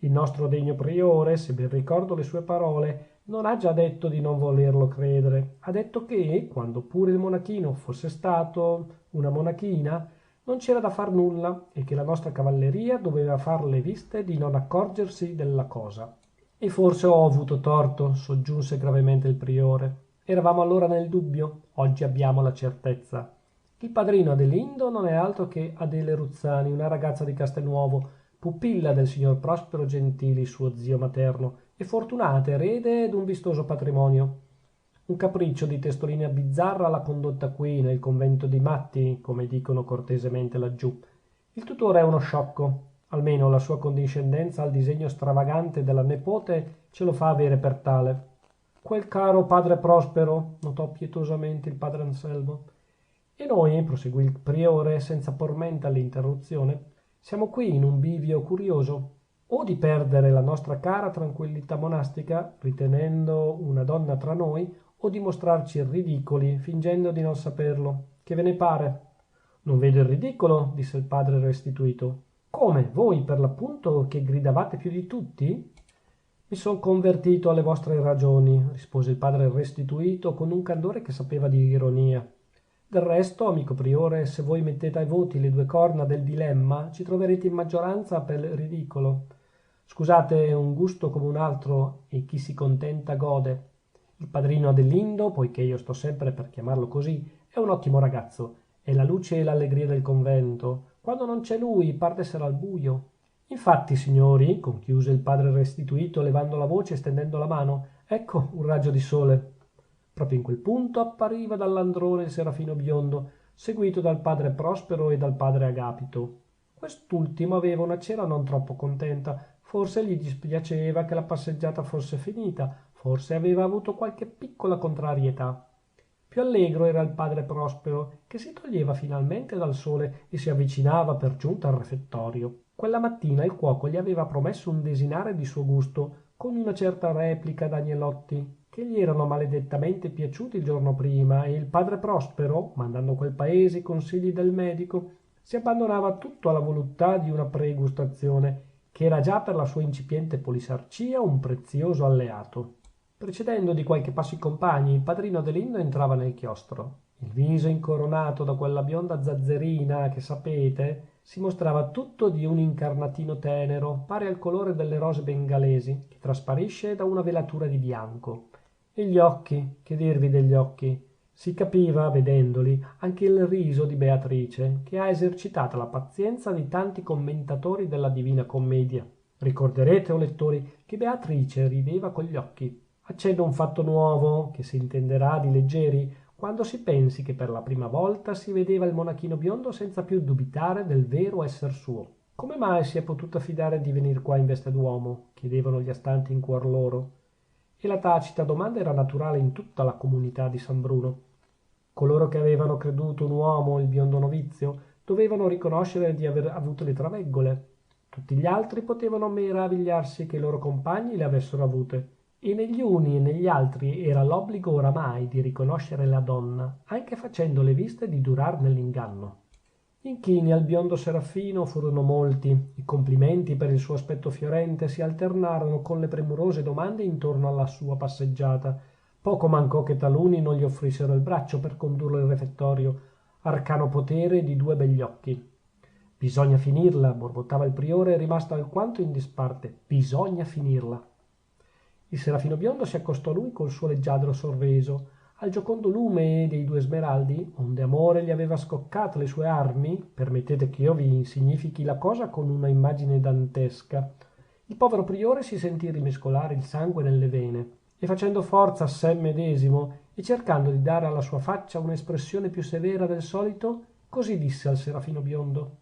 Il nostro degno priore, se ben ricordo le sue parole, non ha già detto di non volerlo credere. Ha detto che, quando pure il monachino fosse stato una monachina, non c'era da far nulla e che la nostra cavalleria doveva far le viste di non accorgersi della cosa. E forse ho avuto torto, soggiunse gravemente il priore. Eravamo allora nel dubbio, oggi abbiamo la certezza. Il padrino Adelindo non è altro che Adele Ruzzani, una ragazza di Castelnuovo, pupilla del signor Prospero Gentili, suo zio materno, e fortunata erede d'un vistoso patrimonio. Un capriccio di testolina bizzarra l'ha condotta qui, nel convento dei matti, come dicono cortesemente laggiù. Il tutore è uno sciocco, almeno la sua condiscendenza al disegno stravagante della nepote ce lo fa avere per tale. Quel caro padre Prospero, notò pietosamente il padre Anselmo. E noi, proseguì il priore, senza por mente all'interruzione, siamo qui in un bivio curioso, o di perdere la nostra cara tranquillità monastica, ritenendo una donna tra noi, o di mostrarci ridicoli, fingendo di non saperlo. Che ve ne pare? Non vedo il ridicolo, disse il padre restituto. Come, voi per l'appunto che gridavate più di tutti? mi son convertito alle vostre ragioni, rispose il padre restituto con un candore che sapeva di ironia. Del resto, amico priore, se voi mettete ai voti le due corna del dilemma, ci troverete in maggioranza per il ridicolo. Scusate, un gusto come un altro, e chi si contenta gode. Il padrino Adelindo, poichè io sto sempre per chiamarlo così, è un ottimo ragazzo, è la luce e l'allegria del convento. Quando non c'è lui, par d'essere al buio. Infatti, signori, conchiuse il padre restituto levando la voce e stendendo la mano, ecco un raggio di sole. Proprio in quel punto appariva dall'androne il serafino biondo, seguito dal padre Prospero e dal padre Agapito. Quest'ultimo aveva una cera non troppo contenta, forse gli dispiaceva che la passeggiata fosse finita, forse aveva avuto qualche piccola contrarietà. Più allegro era il padre Prospero, che si toglieva finalmente dal sole e si avvicinava per giunta al refettorio. Quella mattina il cuoco gli aveva promesso un desinare di suo gusto, con una certa replica d'agnelotti, che gli erano maledettamente piaciuti il giorno prima, e il padre Prospero, mandando a quel paese i consigli del medico, si abbandonava tutto alla voluttà di una pregustazione, che era già per la sua incipiente polisarcia un prezioso alleato. Precedendo di qualche passo i compagni, il padrino Adelindo entrava nel chiostro. Il viso incoronato da quella bionda zazzerina che sapete, si mostrava tutto di un incarnatino tenero, pari al colore delle rose bengalesi, che trasparisce da una velatura di bianco. E gli occhi, che dirvi degli occhi? Si capiva, vedendoli, anche il riso di Beatrice, che ha esercitata la pazienza di tanti commentatori della Divina Commedia. Ricorderete, o lettori, che Beatrice rideva con gli occhi. Accendo un fatto nuovo, che si intenderà di leggeri, quando si pensi che per la prima volta si vedeva il monachino biondo senza più dubitare del vero esser suo. Come mai si è potuta fidare di venir qua in veste d'uomo? Chiedevano gli astanti in cuor loro. E la tacita domanda era naturale in tutta la comunità di San Bruno. Coloro che avevano creduto un uomo, il biondo novizio, dovevano riconoscere di aver avuto le traveggole. Tutti gli altri potevano meravigliarsi che i loro compagni le avessero avute. E negli uni e negli altri era l'obbligo oramai di riconoscere la donna, anche facendo le viste di durar nell'inganno. Gli inchini al biondo serafino furono molti, i complimenti per il suo aspetto fiorente si alternarono con le premurose domande intorno alla sua passeggiata. Poco mancò che taluni non gli offrissero il braccio per condurlo in refettorio, arcano potere di due begli occhi. Bisogna finirla, borbottava il priore, rimasto alquanto in disparte. Bisogna finirla. Il serafino biondo si accostò a lui col suo leggiadro sorriso. Al giocondo lume dei due smeraldi, onde amore gli aveva scoccato le sue armi, permettete che io vi significhi la cosa con una immagine dantesca, il povero priore si sentì rimescolare il sangue nelle vene, e facendo forza a sé medesimo, e cercando di dare alla sua faccia un'espressione più severa del solito, così disse al serafino biondo: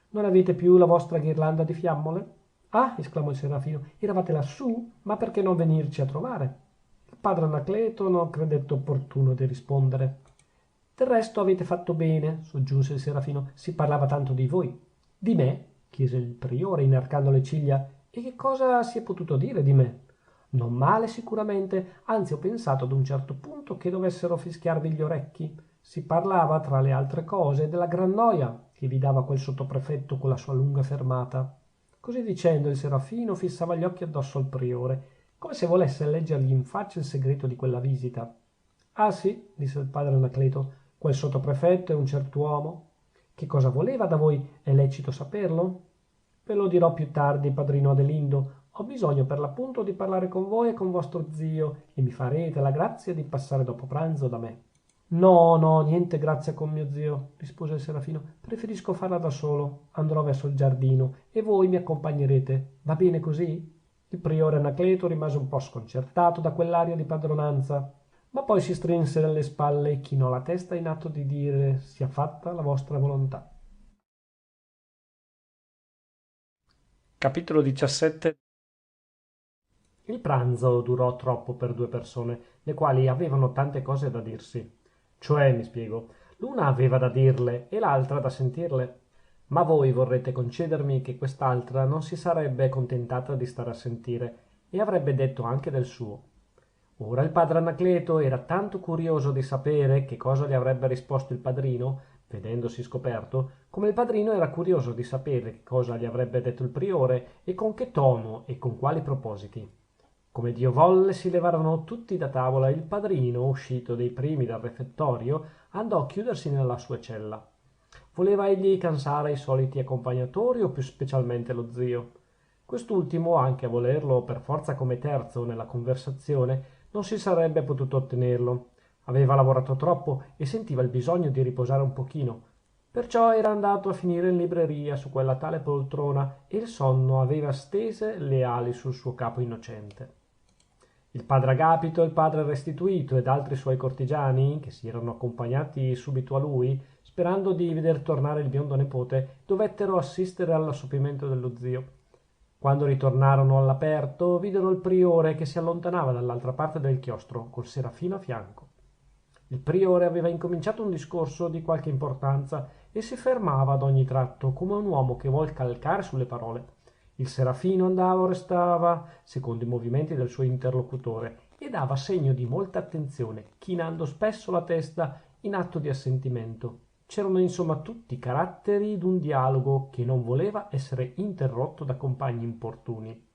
non avete più la vostra ghirlanda di fiammole? Ah, esclamò il serafino, eravate lassù? Ma perché non venirci a trovare? Il padre Anacleto non credette opportuno di rispondere. Del resto avete fatto bene, soggiunse il serafino, si parlava tanto di voi. Di me? Chiese il priore inarcando le ciglia. E che cosa si è potuto dire di me? Non male sicuramente, anzi ho pensato ad un certo punto che dovessero fischiarvi gli orecchi. Si parlava, tra le altre cose, della gran noia che vi dava quel sottoprefetto con la sua lunga fermata. Così dicendo il serafino fissava gli occhi addosso al priore, come se volesse leggergli in faccia il segreto di quella visita. Ah sì, disse il padre Anacleto, quel sottoprefetto è un cert'uomo. Che cosa voleva da voi? È lecito saperlo? Ve lo dirò più tardi, padrino Adelindo. Ho bisogno per l'appunto di parlare con voi e con vostro zio, e mi farete la grazia di passare dopo pranzo da me. No, no, niente grazia con mio zio, rispose il serafino. Preferisco farla da solo. Andrò verso il giardino e voi mi accompagnerete. Va bene così? Il priore Anacleto rimase un po' sconcertato da quell'aria di padronanza, ma poi si strinse nelle spalle e chinò la testa in atto di dire: sia fatta la vostra volontà. Capitolo 17. Il pranzo durò troppo per due persone, le quali avevano tante cose da dirsi. Cioè, mi spiego, l'una aveva da dirle e l'altra da sentirle. Ma voi vorrete concedermi che quest'altra non si sarebbe contentata di stare a sentire e avrebbe detto anche del suo. Ora il padre Anacleto era tanto curioso di sapere che cosa gli avrebbe risposto il padrino, vedendosi scoperto, come il padrino era curioso di sapere che cosa gli avrebbe detto il priore e con che tono e con quali propositi. Come Dio volle si levarono tutti da tavola e il padrino, uscito dei primi dal refettorio, andò a chiudersi nella sua cella. Voleva egli cansare i soliti accompagnatori o più specialmente lo zio? Quest'ultimo, anche a volerlo per forza come terzo nella conversazione, non si sarebbe potuto ottenerlo. Aveva lavorato troppo e sentiva il bisogno di riposare un pochino. Perciò era andato a finire in libreria su quella tale poltrona e il sonno aveva stese le ali sul suo capo innocente. Il padre Agapito, il padre restituto ed altri suoi cortigiani, che si erano accompagnati subito a lui, sperando di veder tornare il biondo nepote, dovettero assistere all'assopimento dello zio. Quando ritornarono all'aperto, videro il priore che si allontanava dall'altra parte del chiostro, col serafino a fianco. Il priore aveva incominciato un discorso di qualche importanza e si fermava ad ogni tratto, come un uomo che vuol calcare sulle parole. Il serafino andava o restava, secondo i movimenti del suo interlocutore, e dava segno di molta attenzione, chinando spesso la testa in atto di assentimento. C'erano insomma tutti i caratteri d'un dialogo che non voleva essere interrotto da compagni importuni.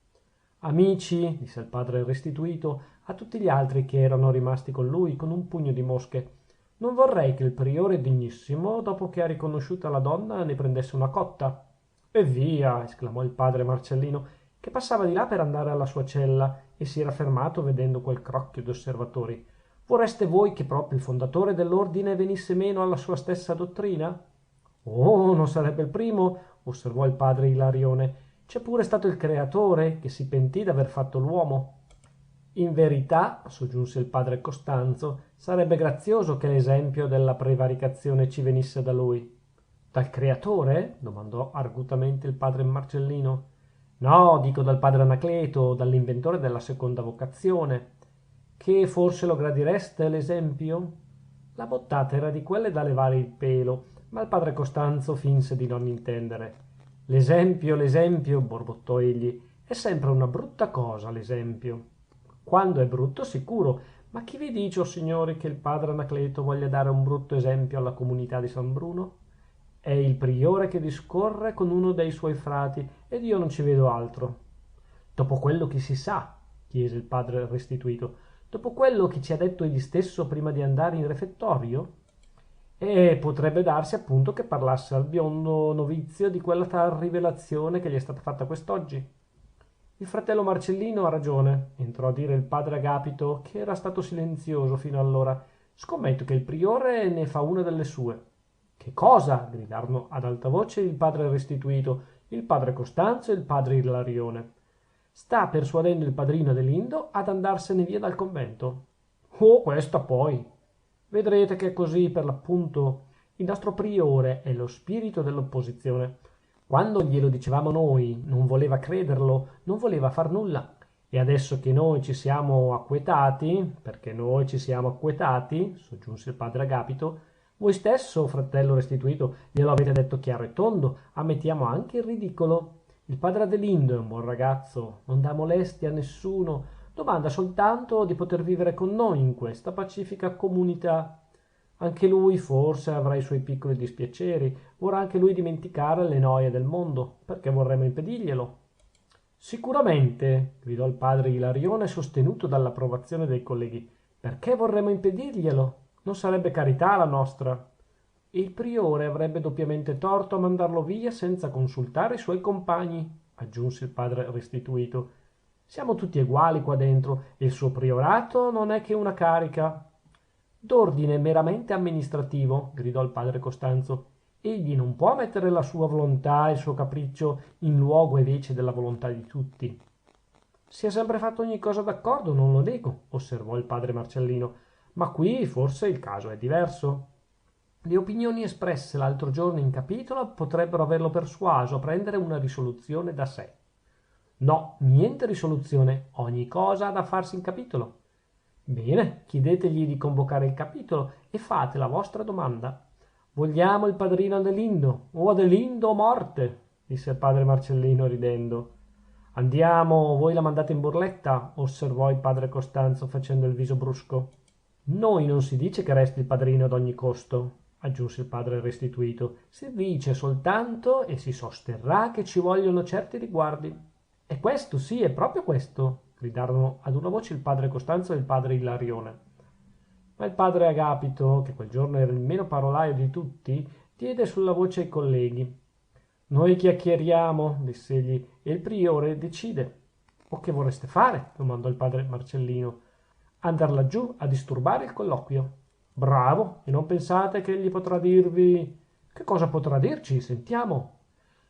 Amici, disse il padre restituto a tutti gli altri che erano rimasti con lui con un pugno di mosche, non vorrei che il priore degnissimo, dopo che ha riconosciuta la donna, ne prendesse una cotta. E via, esclamò il padre Marcellino, che passava di là per andare alla sua cella e si era fermato vedendo quel crocchio d'osservatori. Vorreste voi che proprio il fondatore dell'ordine venisse meno alla sua stessa dottrina? Oh, non sarebbe il primo, osservò il padre Ilarione. C'è pure stato il creatore che si pentì d'aver fatto l'uomo. In verità, soggiunse il padre Costanzo, sarebbe grazioso che l'esempio della prevaricazione ci venisse da lui. Dal creatore? Domandò argutamente il padre Marcellino. No, dico dal padre Anacleto, dall'inventore della seconda vocazione. Che forse lo gradireste l'esempio? La bottata era di quelle da levare il pelo, ma il padre Costanzo finse di non intendere. L'esempio, borbottò egli, è sempre una brutta cosa, l'esempio. Quando è brutto, sicuro, ma chi vi dice, o signori, che il padre Anacleto voglia dare un brutto esempio alla comunità di San Bruno? È il priore che discorre con uno dei suoi frati ed io non ci vedo altro. Dopo quello che si sa, chiese il padre restituto, dopo quello che ci ha detto egli stesso prima di andare in refettorio? E potrebbe darsi appunto che parlasse al biondo novizio di quella tal rivelazione che gli è stata fatta quest'oggi. Il fratello Marcellino ha ragione, entrò a dire il padre Agapito, che era stato silenzioso fino allora. Scommetto che il priore ne fa una delle sue. Che cosa? Gridarono ad alta voce il padre restituito, il padre Costanzo e il padre Ilarione. Sta persuadendo il padrino Adelindo ad andarsene via dal convento. Oh, questa poi! Vedrete che è così per l'appunto. Il nostro priore è lo spirito dell'opposizione. Quando glielo dicevamo noi, non voleva crederlo, non voleva far nulla. E adesso che noi ci siamo acquetati, perché noi ci siamo acquetati, soggiunse il padre Agapito, voi stesso, fratello restituito, glielo avete detto chiaro e tondo, ammettiamo anche il ridicolo. Il padre Adelindo è un buon ragazzo, non dà molestia a nessuno, domanda soltanto di poter vivere con noi in questa pacifica comunità. Anche lui forse avrà i suoi piccoli dispiaceri, vorrà anche lui dimenticare le noie del mondo, perché vorremmo impedirglielo. Sicuramente, gridò il padre Ilarione sostenuto dall'approvazione dei colleghi, perché vorremmo impedirglielo? Non sarebbe carità la nostra. E il priore avrebbe doppiamente torto a mandarlo via senza consultare i suoi compagni, aggiunse il padre restituito. Siamo tutti uguali qua dentro e il suo priorato non è che una carica. D'ordine meramente amministrativo, gridò il padre Costanzo. Egli non può mettere la sua volontà e il suo capriccio in luogo e vece della volontà di tutti. Si è sempre fatto ogni cosa d'accordo, non lo nego, osservò il padre Marcellino, ma qui forse il caso è diverso. Le opinioni espresse l'altro giorno in capitolo potrebbero averlo persuaso a prendere una risoluzione da sé. No, niente risoluzione, ogni cosa ha da farsi in capitolo. Bene, chiedetegli di convocare il capitolo e fate la vostra domanda. Vogliamo il padrino Adelindo, o Adelindo o morte, disse il padre Marcellino ridendo. Andiamo, voi la mandate in burletta, osservò il padre Costanzo facendo il viso brusco. Noi non si dice che resti il padrino ad ogni costo, aggiunse il padre restituito, si dice soltanto e si sosterrà che ci vogliono certi riguardi. E questo sì, è proprio questo. gridarono ad una voce il padre Costanzo e il padre Ilarione. Ma il padre Agapito, che quel giorno era il meno parolaio di tutti, diede sulla voce ai colleghi. Noi chiacchieriamo, diss'egli, e il priore decide. O che vorreste fare? Domandò il padre Marcellino. Andar laggiù a disturbare il colloquio. Bravo! E non pensate che egli potrà dirvi... Che cosa potrà dirci? Sentiamo.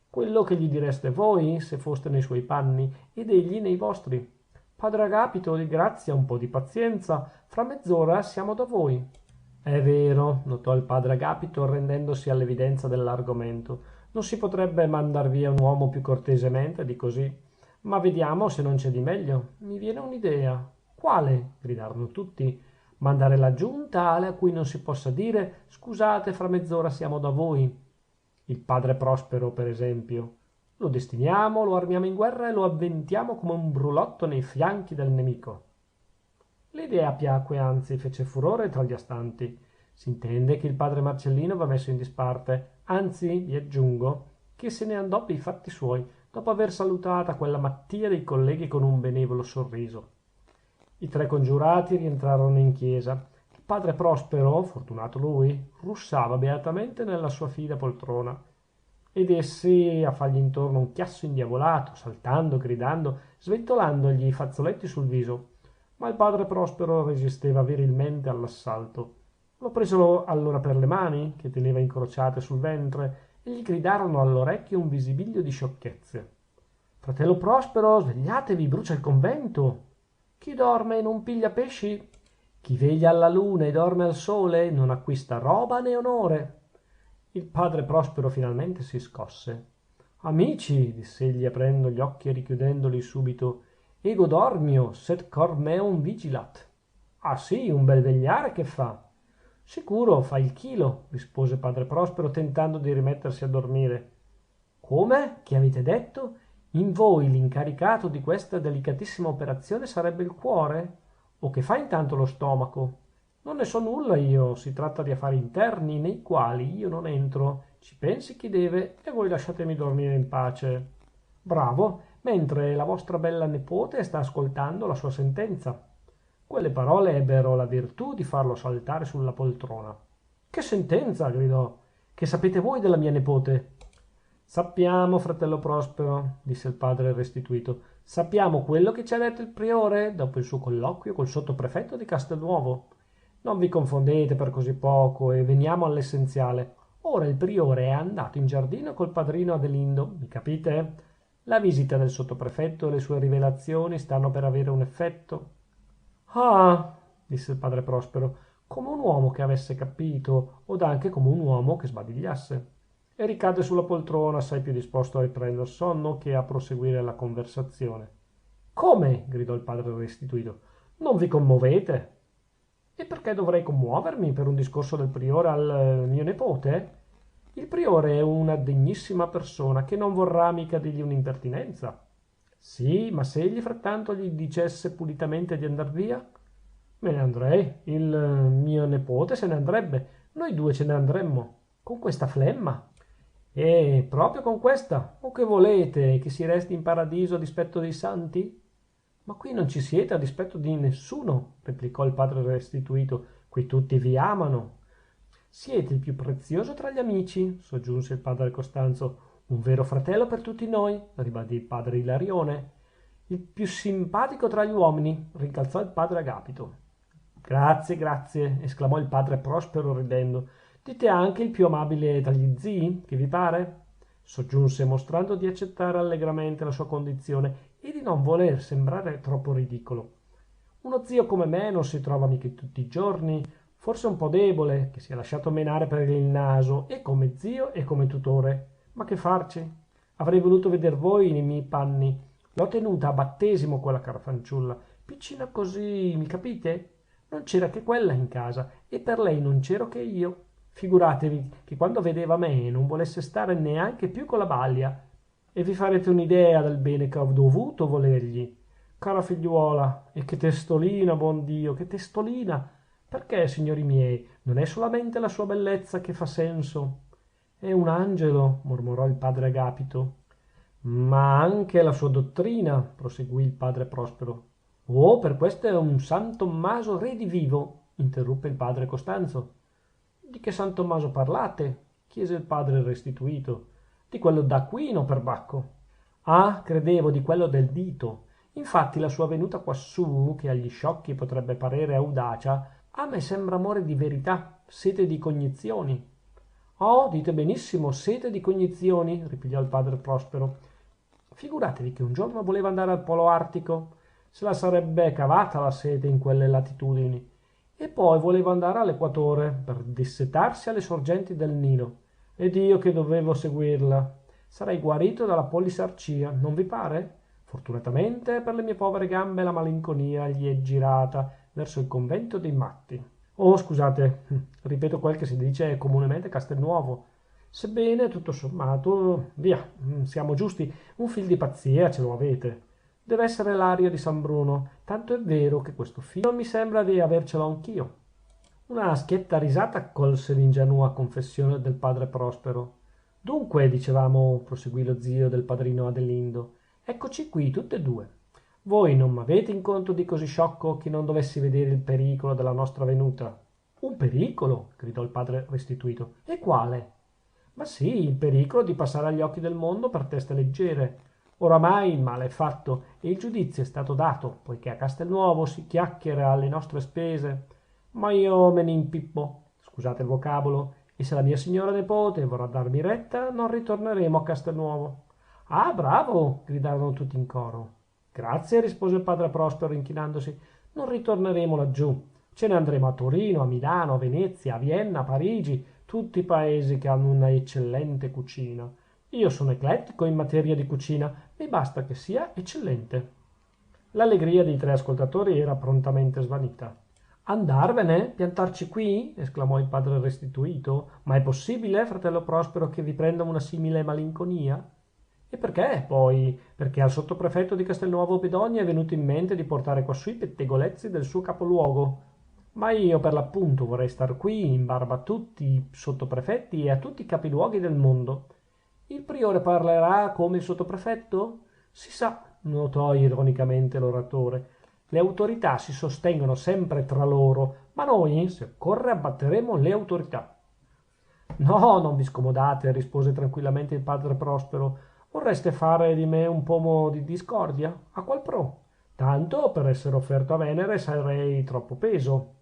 Quello che gli direste voi, se foste nei suoi panni, ed egli nei vostri. Padre Agapito, di grazia, un po' di pazienza. Fra mezz'ora siamo da voi. È vero, notò il padre Agapito, arrendendosi all'evidenza dell'argomento. Non si potrebbe mandar via un uomo più cortesemente di così. Ma vediamo se non c'è di meglio. Mi viene un'idea. Quale? Gridarono tutti. Mandare laggiù un tale a cui non si possa dire scusate, fra mezz'ora siamo da voi. Il padre Prospero, per esempio. Lo destiniamo, lo armiamo in guerra e lo avventiamo come un brulotto nei fianchi del nemico. L'idea piacque, anzi fece furore tra gli astanti. S'intende che il padre Marcellino va messo in disparte, anzi vi aggiungo che se ne andò per i fatti suoi, dopo aver salutata quella mattia dei colleghi con un benevolo sorriso. I tre congiurati rientrarono in chiesa. Il padre Prospero, fortunato lui, russava beatamente nella sua fida poltrona. Ed essi a fargli intorno un chiasso indiavolato, saltando, gridando, sventolandogli i fazzoletti sul viso. Ma il padre Prospero resisteva virilmente all'assalto. Lo presero allora per le mani, che teneva incrociate sul ventre, e gli gridarono all'orecchio un visibilio di sciocchezze. Fratello Prospero, svegliatevi, brucia il convento. Chi dorme non piglia pesci. Chi veglia alla luna e dorme al sole non acquista roba né onore. Il padre Prospero finalmente si scosse. Amici, diss'egli aprendo gli occhi e richiudendoli subito, ego dormio, sed cor meum vigilat. Ah sì, un bel vegliare che fa. Sicuro, fa il chilo, rispose padre Prospero tentando di rimettersi a dormire. Come? Che avete detto? In voi l'incaricato di questa delicatissima operazione sarebbe il cuore? O che fa intanto lo stomaco? Non ne so nulla io, si tratta di affari interni nei quali io non entro. Ci pensi chi deve e voi lasciatemi dormire in pace. Bravo, mentre la vostra bella nepote sta ascoltando la sua sentenza. Quelle parole ebbero la virtù di farlo saltare sulla poltrona. Che sentenza? Gridò. Che sapete voi della mia nepote? Sappiamo, fratello Prospero, disse il padre restituto. Sappiamo quello che ci ha detto il priore dopo il suo colloquio col sottoprefetto di Castelnuovo. Non vi confondete per così poco e veniamo all'essenziale. Ora il priore è andato in giardino col padrino Adelindo, mi capite? La visita del sottoprefetto e le sue rivelazioni stanno per avere un effetto. Ah, disse il padre Prospero, come un uomo che avesse capito, od anche come un uomo che sbadigliasse. E ricadde sulla poltrona, assai più disposto a riprender sonno che a proseguire la conversazione. Come? Gridò il padre restituto. Non vi commovete? E perché dovrei commuovermi per un discorso del priore al mio nepote? Il priore è una degnissima persona che non vorrà mica dirgli un'impertinenza. Sì, ma se egli frattanto gli dicesse pulitamente di andar via? Me ne andrei, il mio nepote se ne andrebbe, noi due ce ne andremmo. Con questa flemma. E proprio con questa? O che volete, che si resti in paradiso a dispetto dei santi? Ma qui non ci siete a dispetto di nessuno, replicò il padre restituto. Qui tutti vi amano. Siete il più prezioso tra gli amici, soggiunse il padre Costanzo. Un vero fratello per tutti noi, ribadì il padre Ilarione. Il più simpatico tra gli uomini, rincalzò il padre Agapito. Grazie, grazie, esclamò il padre Prospero ridendo. Dite anche il più amabile tra gli zii, che vi pare? Soggiunse mostrando di accettare allegramente la sua condizione e di non voler sembrare troppo ridicolo. Uno zio come me non si trova mica tutti i giorni, forse un po' debole, che si è lasciato menare per il naso, e come zio e come tutore. Ma che farci? Avrei voluto veder voi nei miei panni. L'ho tenuta a battesimo quella cara fanciulla, piccina così, mi capite? Non c'era che quella in casa, e per lei non c'ero che io. Figuratevi che quando vedeva me non volesse stare neanche più con la balia. E vi farete un'idea del bene che ho dovuto volergli. Cara figliuola, e che testolina, buon Dio, che testolina! Perché, signori miei, non è solamente la sua bellezza che fa senso. È un angelo, mormorò il padre Agapito. Ma anche la sua dottrina, proseguì il padre Prospero. Oh, per questo è un San Tommaso redivivo, interruppe il padre Costanzo. Di che San Tommaso parlate? Chiese il padre restituto. Di quello d'Aquino, perbacco. Ah, credevo di quello del dito. Infatti la sua venuta quassù, che agli sciocchi potrebbe parere audacia, a me sembra amore di verità, sete di cognizioni. Oh, dite benissimo, sete di cognizioni, ripigliò il padre Prospero. Figuratevi che un giorno voleva andare al polo artico, se la sarebbe cavata la sete in quelle latitudini, e poi voleva andare all'equatore per dissetarsi alle sorgenti del Nilo. Ed io che dovevo seguirla. Sarei guarito dalla polisarcia, non vi pare? Fortunatamente per le mie povere gambe la malinconia gli è girata verso il convento dei matti. Oh, scusate, ripeto quel che si dice comunemente a Castelnuovo. Sebbene, tutto sommato, via, siamo giusti, un fil di pazzia ce lo avete. Deve essere l'aria di San Bruno, tanto è vero che questo filo mi sembra di avercelo anch'io. Una schietta risata accolse l'ingenua confessione del padre Prospero. Dunque, dicevamo, proseguì lo zio del padrino Adelindo, eccoci qui tutte e due. Voi non m'avete in conto di così sciocco che non dovessi vedere il pericolo della nostra venuta? Un pericolo? Gridò il padre restituto. E quale? Ma sì, il pericolo di passare agli occhi del mondo per teste leggere. Oramai il male è fatto e il giudizio è stato dato, poiché a Castelnuovo si chiacchiera alle nostre spese. Ma io me ne impippo, scusate il vocabolo, e se la mia signora nepote vorrà darmi retta, non ritorneremo a Castelnuovo. Ah, bravo! Gridarono tutti in coro. Grazie, rispose il padre Prospero inchinandosi. Non ritorneremo laggiù. Ce ne andremo a Torino, a Milano, a Venezia, a Vienna, a Parigi, tutti i paesi che hanno una eccellente cucina. Io sono eclettico in materia di cucina, mi basta che sia eccellente. L'allegria dei tre ascoltatori era prontamente svanita. Andarvene? Piantarci qui? Esclamò il padre restituto. Ma è possibile, fratello Prospero, che vi prenda una simile malinconia? E perché, poi? Perché al sottoprefetto di Castelnuovo Bedonia è venuto in mente di portare quassù i pettegolezzi del suo capoluogo. Ma io per l'appunto vorrei star qui in barba a tutti i sottoprefetti e a tutti i capiluoghi del mondo. Il priore parlerà come il sottoprefetto? Si sa, notò ironicamente l'oratore. Le autorità si sostengono sempre tra loro, ma noi, se occorre, abbatteremo le autorità. No, non vi scomodate, rispose tranquillamente il padre Prospero. Vorreste fare di me un pomo di discordia? A qual pro? Tanto per essere offerto a Venere sarei troppo peso.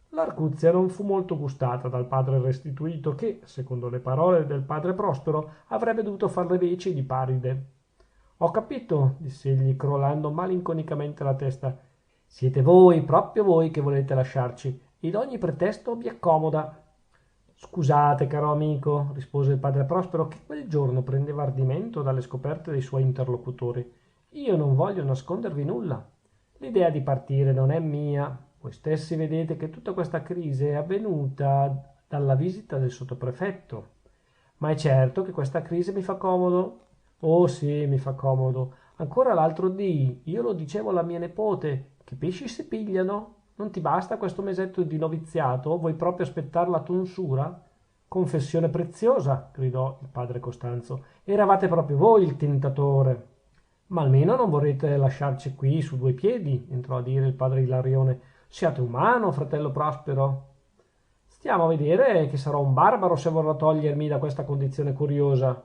L'arguzia non fu molto gustata dal padre restituto che, secondo le parole del padre Prospero, avrebbe dovuto far le veci di Paride. Ho capito, diss'egli crollando malinconicamente la testa. Siete voi, proprio voi, che volete lasciarci, ed ogni pretesto vi accomoda. Scusate, caro amico, rispose il padre Prospero, che quel giorno prendeva ardimento dalle scoperte dei suoi interlocutori. Io non voglio nascondervi nulla. L'idea di partire non è mia. Voi stessi vedete che tutta questa crisi è avvenuta dalla visita del sottoprefetto. Ma è certo che questa crisi mi fa comodo? Oh sì, mi fa comodo. Ancora l'altro dì, io lo dicevo alla mia nepote, che pesci si pigliano? Non ti basta questo mesetto di noviziato? Vuoi proprio aspettare la tonsura? Confessione preziosa, gridò il padre Costanzo. Eravate proprio voi il tentatore. Ma almeno non vorrete lasciarci qui su due piedi, entrò a dire il padre Ilarione. Siate umano, fratello Prospero. Stiamo a vedere che sarò un barbaro se vorrò togliermi da questa condizione curiosa.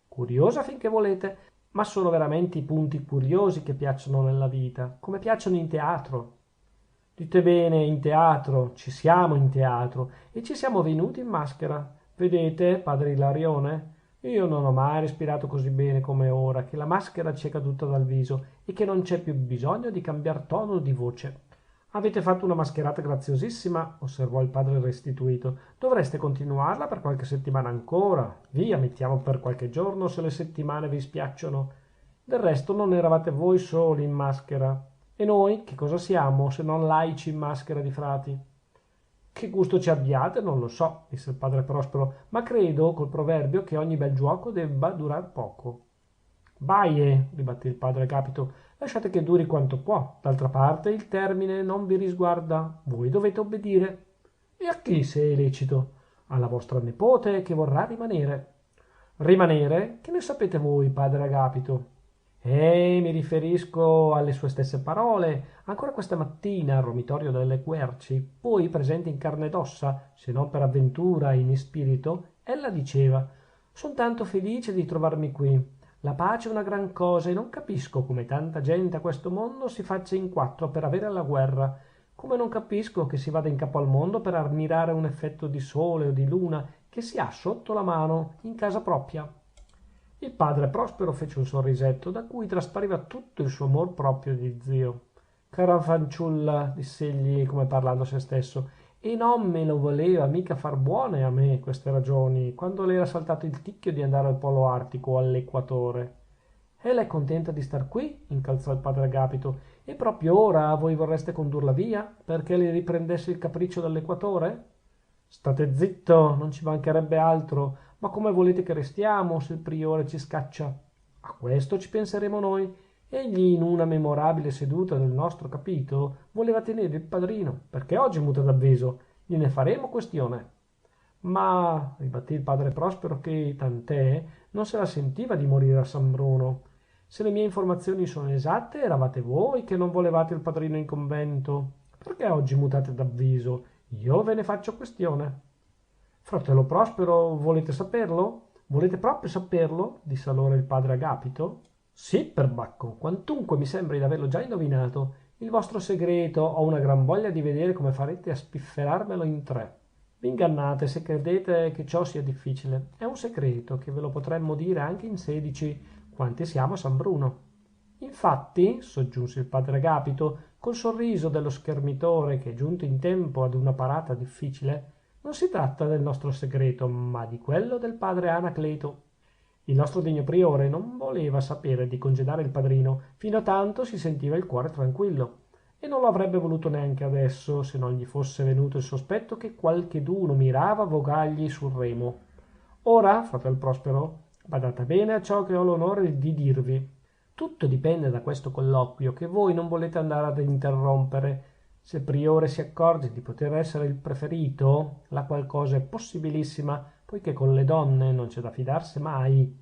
Curiosa finché volete, ma sono veramente i punti curiosi che piacciono nella vita, come piacciono in teatro. Dite bene, in teatro, ci siamo in teatro e ci siamo venuti in maschera. Vedete, padre Ilarione? Io non ho mai respirato così bene come ora che la maschera ci è caduta dal viso e che non c'è più bisogno di cambiar tono di voce. Avete fatto una mascherata graziosissima, osservò il padre restituto. Dovreste continuarla per qualche settimana ancora. Via, mettiamo per qualche giorno se le settimane vi spiacciono. Del resto non eravate voi soli in maschera. E noi che cosa siamo se non laici in maschera di frati? Che gusto ci abbiate non lo so, disse il padre Prospero, ma credo col proverbio che ogni bel giuoco debba durar poco. Baie, ribattè il padre Agapito, lasciate che duri quanto può. D'altra parte il termine non vi risguarda. Voi dovete obbedire. E a chi, se è lecito? Alla vostra nepote che vorrà rimanere. Rimanere? Che ne sapete voi, padre Agapito? Mi riferisco alle sue stesse parole. Ancora questa mattina al romitorio delle Querci, voi presenti in carne ed ossa, se non per avventura in ispirito, ella diceva: son tanto felice di trovarmi qui. La pace è una gran cosa e non capisco come tanta gente a questo mondo si faccia in quattro per avere la guerra, come non capisco che si vada in capo al mondo per ammirare un effetto di sole o di luna che si ha sotto la mano in casa propria. Il padre Prospero fece un sorrisetto da cui traspariva tutto il suo amor proprio di zio. Cara fanciulla, diss'egli come parlando a se stesso, e non me lo voleva mica far buone a me queste ragioni, quando le era saltato il ticchio di andare al polo artico o all'equatore. Ella è contenta di star qui, incalzò il padre Agapito, e proprio ora voi vorreste condurla via, perché le riprendesse il capriccio dell'equatore? State zitto, non ci mancherebbe altro, ma come volete che restiamo se il priore ci scaccia? A questo ci penseremo noi. Egli in una memorabile seduta del nostro capitolo voleva tenere il padrino, perché oggi muta d'avviso, gliene faremo questione. Ma, ribattè il padre Prospero, che tant'è, non se la sentiva di morire a San Bruno. Se le mie informazioni sono esatte, eravate voi che non volevate il padrino in convento. Perché oggi mutate d'avviso? Io ve ne faccio questione. Fratello Prospero, volete saperlo? Volete proprio saperlo? Disse allora il padre Agapito. Sì, perbacco, quantunque mi sembri d'averlo già indovinato. Il vostro segreto ho una gran voglia di vedere come farete a spifferarmelo in tre. Vi ingannate se credete che ciò sia difficile. È un segreto che ve lo potremmo dire anche in 16, quanti siamo a San Bruno. Infatti, soggiunse il padre Agapito, col sorriso dello schermitore che è giunto in tempo ad una parata difficile, non si tratta del nostro segreto, ma di quello del padre Anacleto. Il nostro degno priore non voleva sapere di congedare il padrino, fino a tanto si sentiva il cuore tranquillo, e non lo avrebbe voluto neanche adesso, se non gli fosse venuto il sospetto che qualcheduno mirava a vogargli sul remo. Ora, fratel Prospero, badate bene a ciò che ho l'onore di dirvi. Tutto dipende da questo colloquio che voi non volete andare ad interrompere. Se il priore si accorge di poter essere il preferito, la qual cosa è possibilissima, poichè con le donne non c'è da fidarsi mai.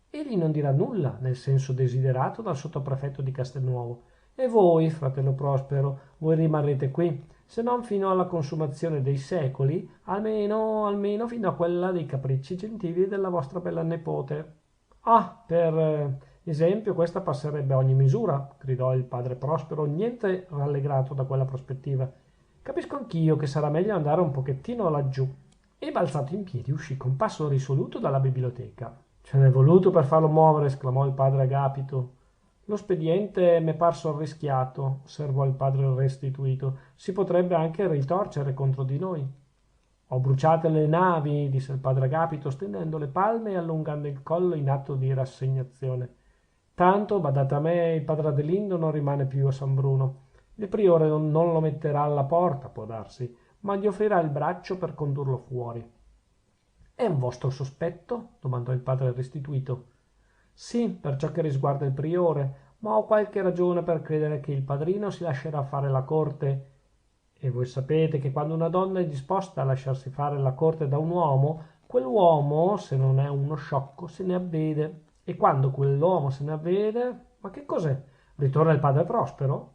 Egli non dirà nulla nel senso desiderato dal sottoprefetto di Castelnuovo. E voi, fratello Prospero, voi rimarrete qui, se non fino alla consumazione dei secoli, almeno fino a quella dei capricci gentili della vostra bella nepote. Ah, per esempio, questa passerebbe ogni misura, gridò il padre Prospero, niente rallegrato da quella prospettiva. Capisco anch'io che sarà meglio andare un pochettino laggiù. E balzato in piedi uscì con passo risoluto dalla biblioteca. Ce n'è voluto per farlo muovere, esclamò il padre Agapito. Lo spediente m'è parso arrischiato, osservò il padre restituto. Si potrebbe anche ritorcere contro di noi. Ho bruciate le navi, disse il padre Agapito, stendendo le palme e allungando il collo in atto di rassegnazione. Tanto, badate a me, il padre Adelindo non rimane più a San Bruno. Il priore non lo metterà alla porta, può darsi, ma gli offrirà il braccio per condurlo fuori. È un vostro sospetto? Domandò il padre restituto. Sì, per ciò che risguarda il priore, ma ho qualche ragione per credere che il padrino si lascerà fare la corte. E voi sapete che quando una donna è disposta a lasciarsi fare la corte da un uomo, quell'uomo, se non è uno sciocco, se ne avvede. E quando quell'uomo se ne avvede, ma che cos'è? Ritorna il padre Prospero?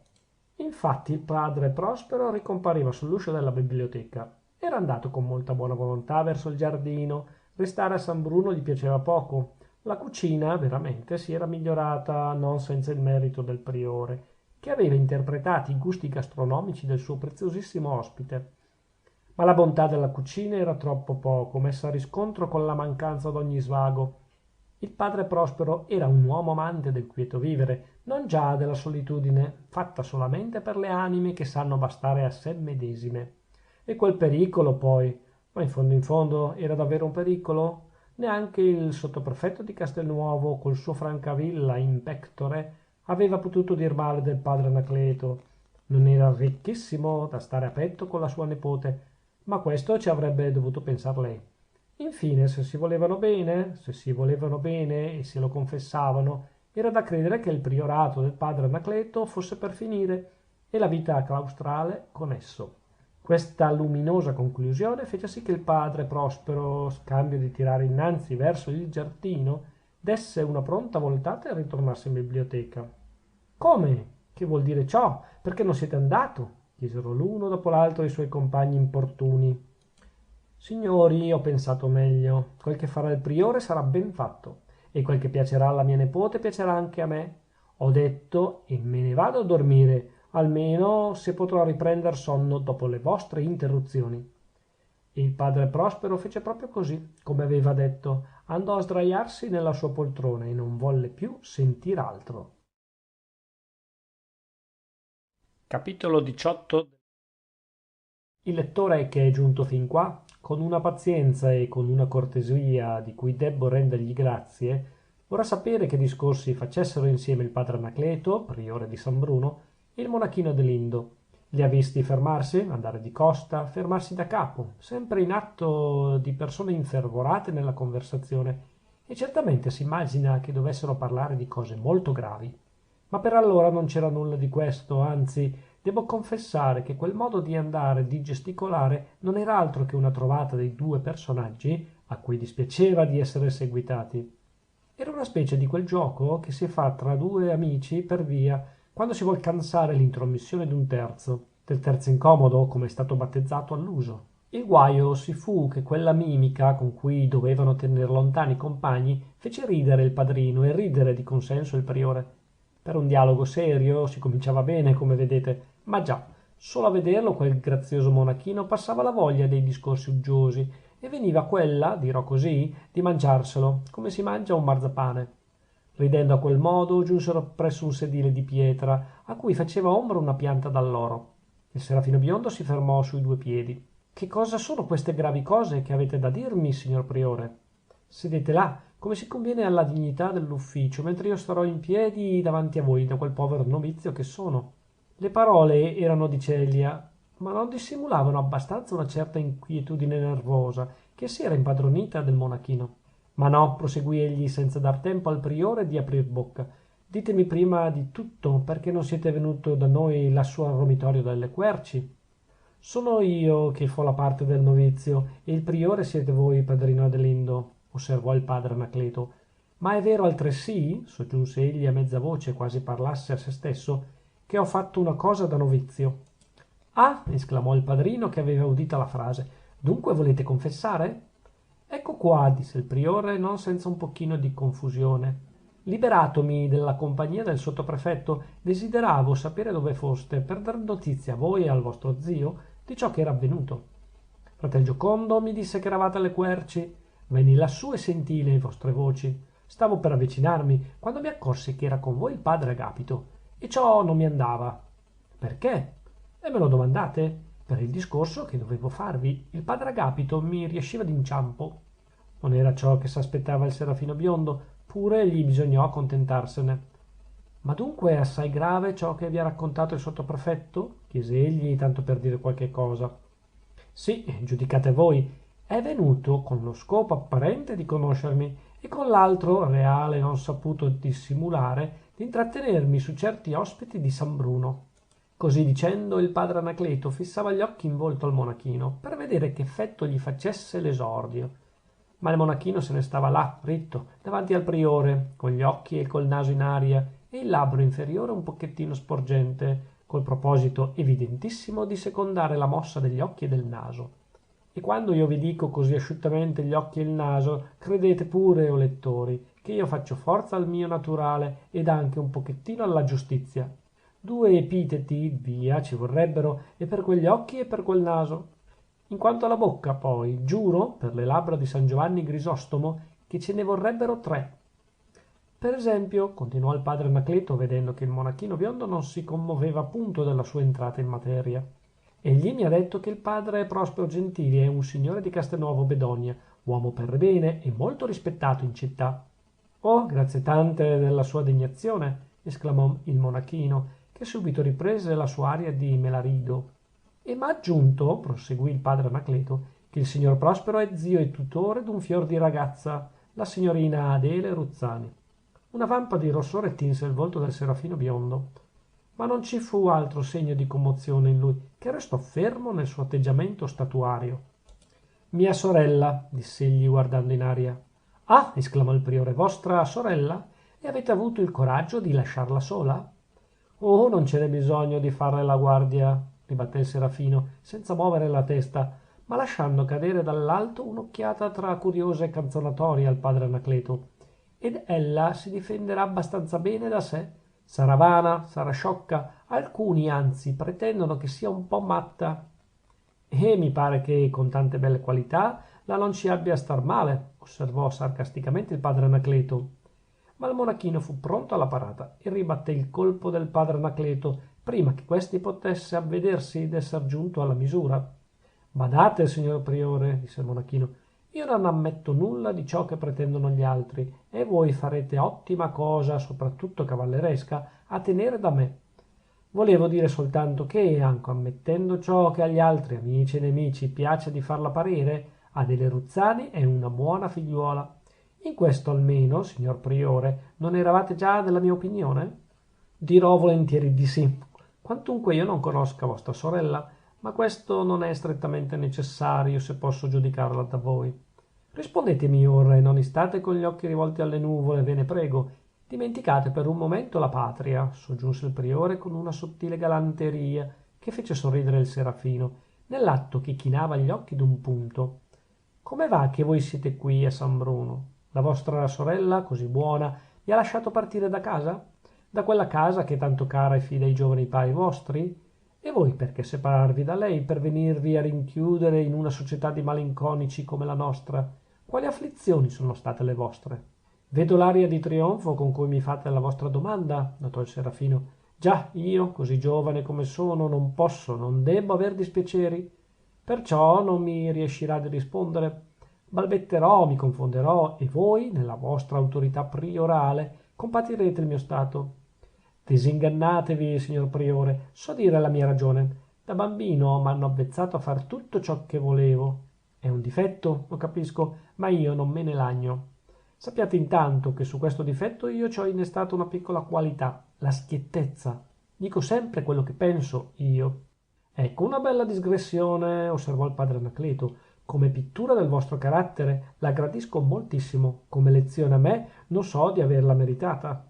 Infatti il padre Prospero ricompariva sull'uscio della biblioteca. Era andato con molta buona volontà verso il giardino. Restare a San Bruno gli piaceva poco. La cucina veramente si era migliorata, non senza il merito del priore, che aveva interpretati i gusti gastronomici del suo preziosissimo ospite. Ma la bontà della cucina era troppo poco messa a riscontro con la mancanza d'ogni svago. Il padre Prospero era un uomo amante del quieto vivere, non già della solitudine, fatta solamente per le anime che sanno bastare a sé medesime. E quel pericolo poi, ma in fondo era davvero un pericolo? Neanche il sottoprefetto di Castelnuovo col suo Francavilla in pectore aveva potuto dir male del padre Anacleto. Non era ricchissimo da stare a petto con la sua nepote, ma questo ci avrebbe dovuto pensar lei. Infine, se si volevano bene e se lo confessavano, era da credere che il priorato del padre Anacleto fosse per finire e la vita claustrale con esso. Questa luminosa conclusione fece sì che il padre Prospero, scambio di tirare innanzi verso il giardino, desse una pronta voltata e ritornasse in biblioteca. Come? Che vuol dire ciò? Perché non siete andato? Chiesero l'uno dopo l'altro i suoi compagni importuni. Signori, ho pensato meglio. Quel che farà il priore sarà ben fatto, e quel che piacerà alla mia nipote piacerà anche a me. Ho detto e me ne vado a dormire, almeno se potrò riprender sonno dopo le vostre interruzioni. E il padre Prospero fece proprio così, come aveva detto. Andò a sdraiarsi nella sua poltrona e non volle più sentir altro. Capitolo 18. Il lettore che è giunto fin qua, con una pazienza e con una cortesia di cui debbo rendergli grazie, vorrà sapere che discorsi facessero insieme il padre Anacleto, priore di San Bruno, e il monachino Adelindo. Li ha visti fermarsi, andare di costa, fermarsi da capo, sempre in atto di persone infervorate nella conversazione, e certamente si immagina che dovessero parlare di cose molto gravi. Ma per allora non c'era nulla di questo, anzi, devo confessare che quel modo di andare, di gesticolare, non era altro che una trovata dei due personaggi a cui dispiaceva di essere seguitati. Era una specie di quel gioco che si fa tra due amici per via, quando si vuol cansare l'intromissione d'un terzo, del terzo incomodo, come è stato battezzato all'uso. Il guaio si fu che quella mimica con cui dovevano tener lontani i compagni fece ridere il padrino e ridere di consenso il priore. Per un dialogo serio si cominciava bene, come vedete, ma già, solo a vederlo quel grazioso monachino passava la voglia dei discorsi uggiosi e veniva quella, dirò così, di mangiarselo, come si mangia un marzapane. Ridendo a quel modo, giunsero presso un sedile di pietra, a cui faceva ombra una pianta d'alloro. Il serafino biondo si fermò sui due piedi. Che cosa sono queste gravi cose che avete da dirmi, signor priore? Sedete là, come si conviene alla dignità dell'ufficio, mentre io starò in piedi davanti a voi, da quel povero novizio che sono. Le parole erano di Celia, ma non dissimulavano abbastanza una certa inquietudine nervosa che si era impadronita del monachino. Ma no, proseguì egli senza dar tempo al priore di aprir bocca. Ditemi prima di tutto perché non siete venuto da noi lassù al romitorio delle Querci. Sono io che fo la parte del novizio e il priore siete voi, padrino Adelindo, osservò il padre Anacleto. Ma è vero altresì, soggiunse egli a mezza voce, quasi parlasse a se stesso, che ho fatto una cosa da novizio. Ah, esclamò il padrino che aveva udita la frase, dunque volete confessare? Ecco qua, disse il priore, non senza un pochino di confusione. Liberatomi della compagnia del sottoprefetto, desideravo sapere dove foste per dar notizia a voi e al vostro zio di ciò che era avvenuto. Fratel Giocondo mi disse che eravate alle Querci. Venni lassù e sentii le vostre voci. Stavo per avvicinarmi quando mi accorsi che era con voi il padre Agapito e ciò non mi andava. Perché? E me lo domandate? Per il discorso che dovevo farvi. Il padre Agapito mi riesciva d'inciampo. Non era ciò che s'aspettava il serafino biondo, pure gli bisognò accontentarsene. Ma dunque è assai grave ciò che vi ha raccontato il sottoprefetto? Chiese egli, tanto per dire qualche cosa. Sì, giudicate voi. È venuto con lo scopo apparente di conoscermi e con l'altro, reale non saputo dissimulare, di intrattenermi su certi ospiti di San Bruno. Così dicendo, il padre Anacleto fissava gli occhi in volto al monachino, per vedere che effetto gli facesse l'esordio. Ma il monachino se ne stava là, ritto, davanti al priore, con gli occhi e col naso in aria, e il labbro inferiore un pochettino sporgente, col proposito evidentissimo di secondare la mossa degli occhi e del naso. E quando io vi dico così asciuttamente gli occhi e il naso, credete pure, o lettori, che io faccio forza al mio naturale ed anche un pochettino alla giustizia. Due epiteti, via, ci vorrebbero, e per quegli occhi e per quel naso. In quanto alla bocca, poi, giuro, per le labbra di San Giovanni Grisostomo, che ce ne vorrebbero tre. Per esempio, continuò il padre Anacleto, vedendo che il monachino biondo non si commoveva punto della sua entrata in materia. Egli mi ha detto che il padre Prospero Gentili è un signore di Castelnuovo Bedonia, uomo per bene e molto rispettato in città. Oh, grazie tante della sua degnazione, esclamò il monachino, che subito riprese la sua aria di melarido. E m'ha aggiunto, proseguì il padre Anacleto, che il signor Prospero è zio e tutore d'un fior di ragazza, la signorina Adele Ruzzani. Una vampa di rossore tinse il volto del serafino biondo, ma non ci fu altro segno di commozione in lui, che restò fermo nel suo atteggiamento statuario. Mia sorella, diss'egli guardando in aria. Ah, esclamò il priore, vostra sorella? E avete avuto il coraggio di lasciarla sola? Oh, non ce n'è bisogno di farle la guardia, ribatté il serafino, senza muovere la testa, ma lasciando cadere dall'alto un'occhiata tra curiosa e canzonatoria al padre Anacleto. Ed ella si difenderà abbastanza bene da sé. Sarà vana, sarà sciocca, alcuni anzi pretendono che sia un po' matta. E mi pare che con tante belle qualità la non ci abbia a star male, osservò sarcasticamente il padre Anacleto. Ma il monachino fu pronto alla parata e ribatté il colpo del padre Anacleto prima che questi potesse avvedersi d'esser giunto alla misura. Badate, signor priore, disse il monachino, io non ammetto nulla di ciò che pretendono gli altri e voi farete ottima cosa, soprattutto cavalleresca, a tenere da me. Volevo dire soltanto che, anche ammettendo ciò che agli altri amici e nemici piace di farla parere, Adele Ruzzani è una buona figliuola. In questo almeno, signor priore, non eravate già della mia opinione? Dirò volentieri di sì, quantunque io non conosca vostra sorella, ma questo non è strettamente necessario se posso giudicarla da voi. Rispondetemi ora e non istate con gli occhi rivolti alle nuvole, ve ne prego. Dimenticate per un momento la patria, soggiunse il priore con una sottile galanteria che fece sorridere il serafino, nell'atto che chinava gli occhi d'un punto. Come va che voi siete qui a San Bruno? La vostra sorella, così buona, vi ha lasciato partire da casa? Da quella casa che è tanto cara e fida ai giovani pari vostri? E voi perché separarvi da lei per venirvi a rinchiudere in una società di malinconici come la nostra? Quali afflizioni sono state le vostre? Vedo l'aria di trionfo con cui mi fate la vostra domanda, notò il serafino. Già, io, così giovane come sono, non posso, non debbo aver dispiaceri. Perciò non mi riescirà di rispondere. Balbetterò, mi confonderò e voi, nella vostra autorità priorale, compatirete il mio stato. Disingannatevi, signor priore, so dire la mia ragione. Da bambino m'hanno avvezzato a far tutto ciò che volevo. È un difetto, lo capisco, ma io non me ne lagno. Sappiate intanto che su questo difetto io ci ho innestato una piccola qualità, la schiettezza. Dico sempre quello che penso, io. Ecco una bella digressione, osservò il padre Anacleto. Come pittura del vostro carattere la gradisco moltissimo, come lezione a me non so di averla meritata.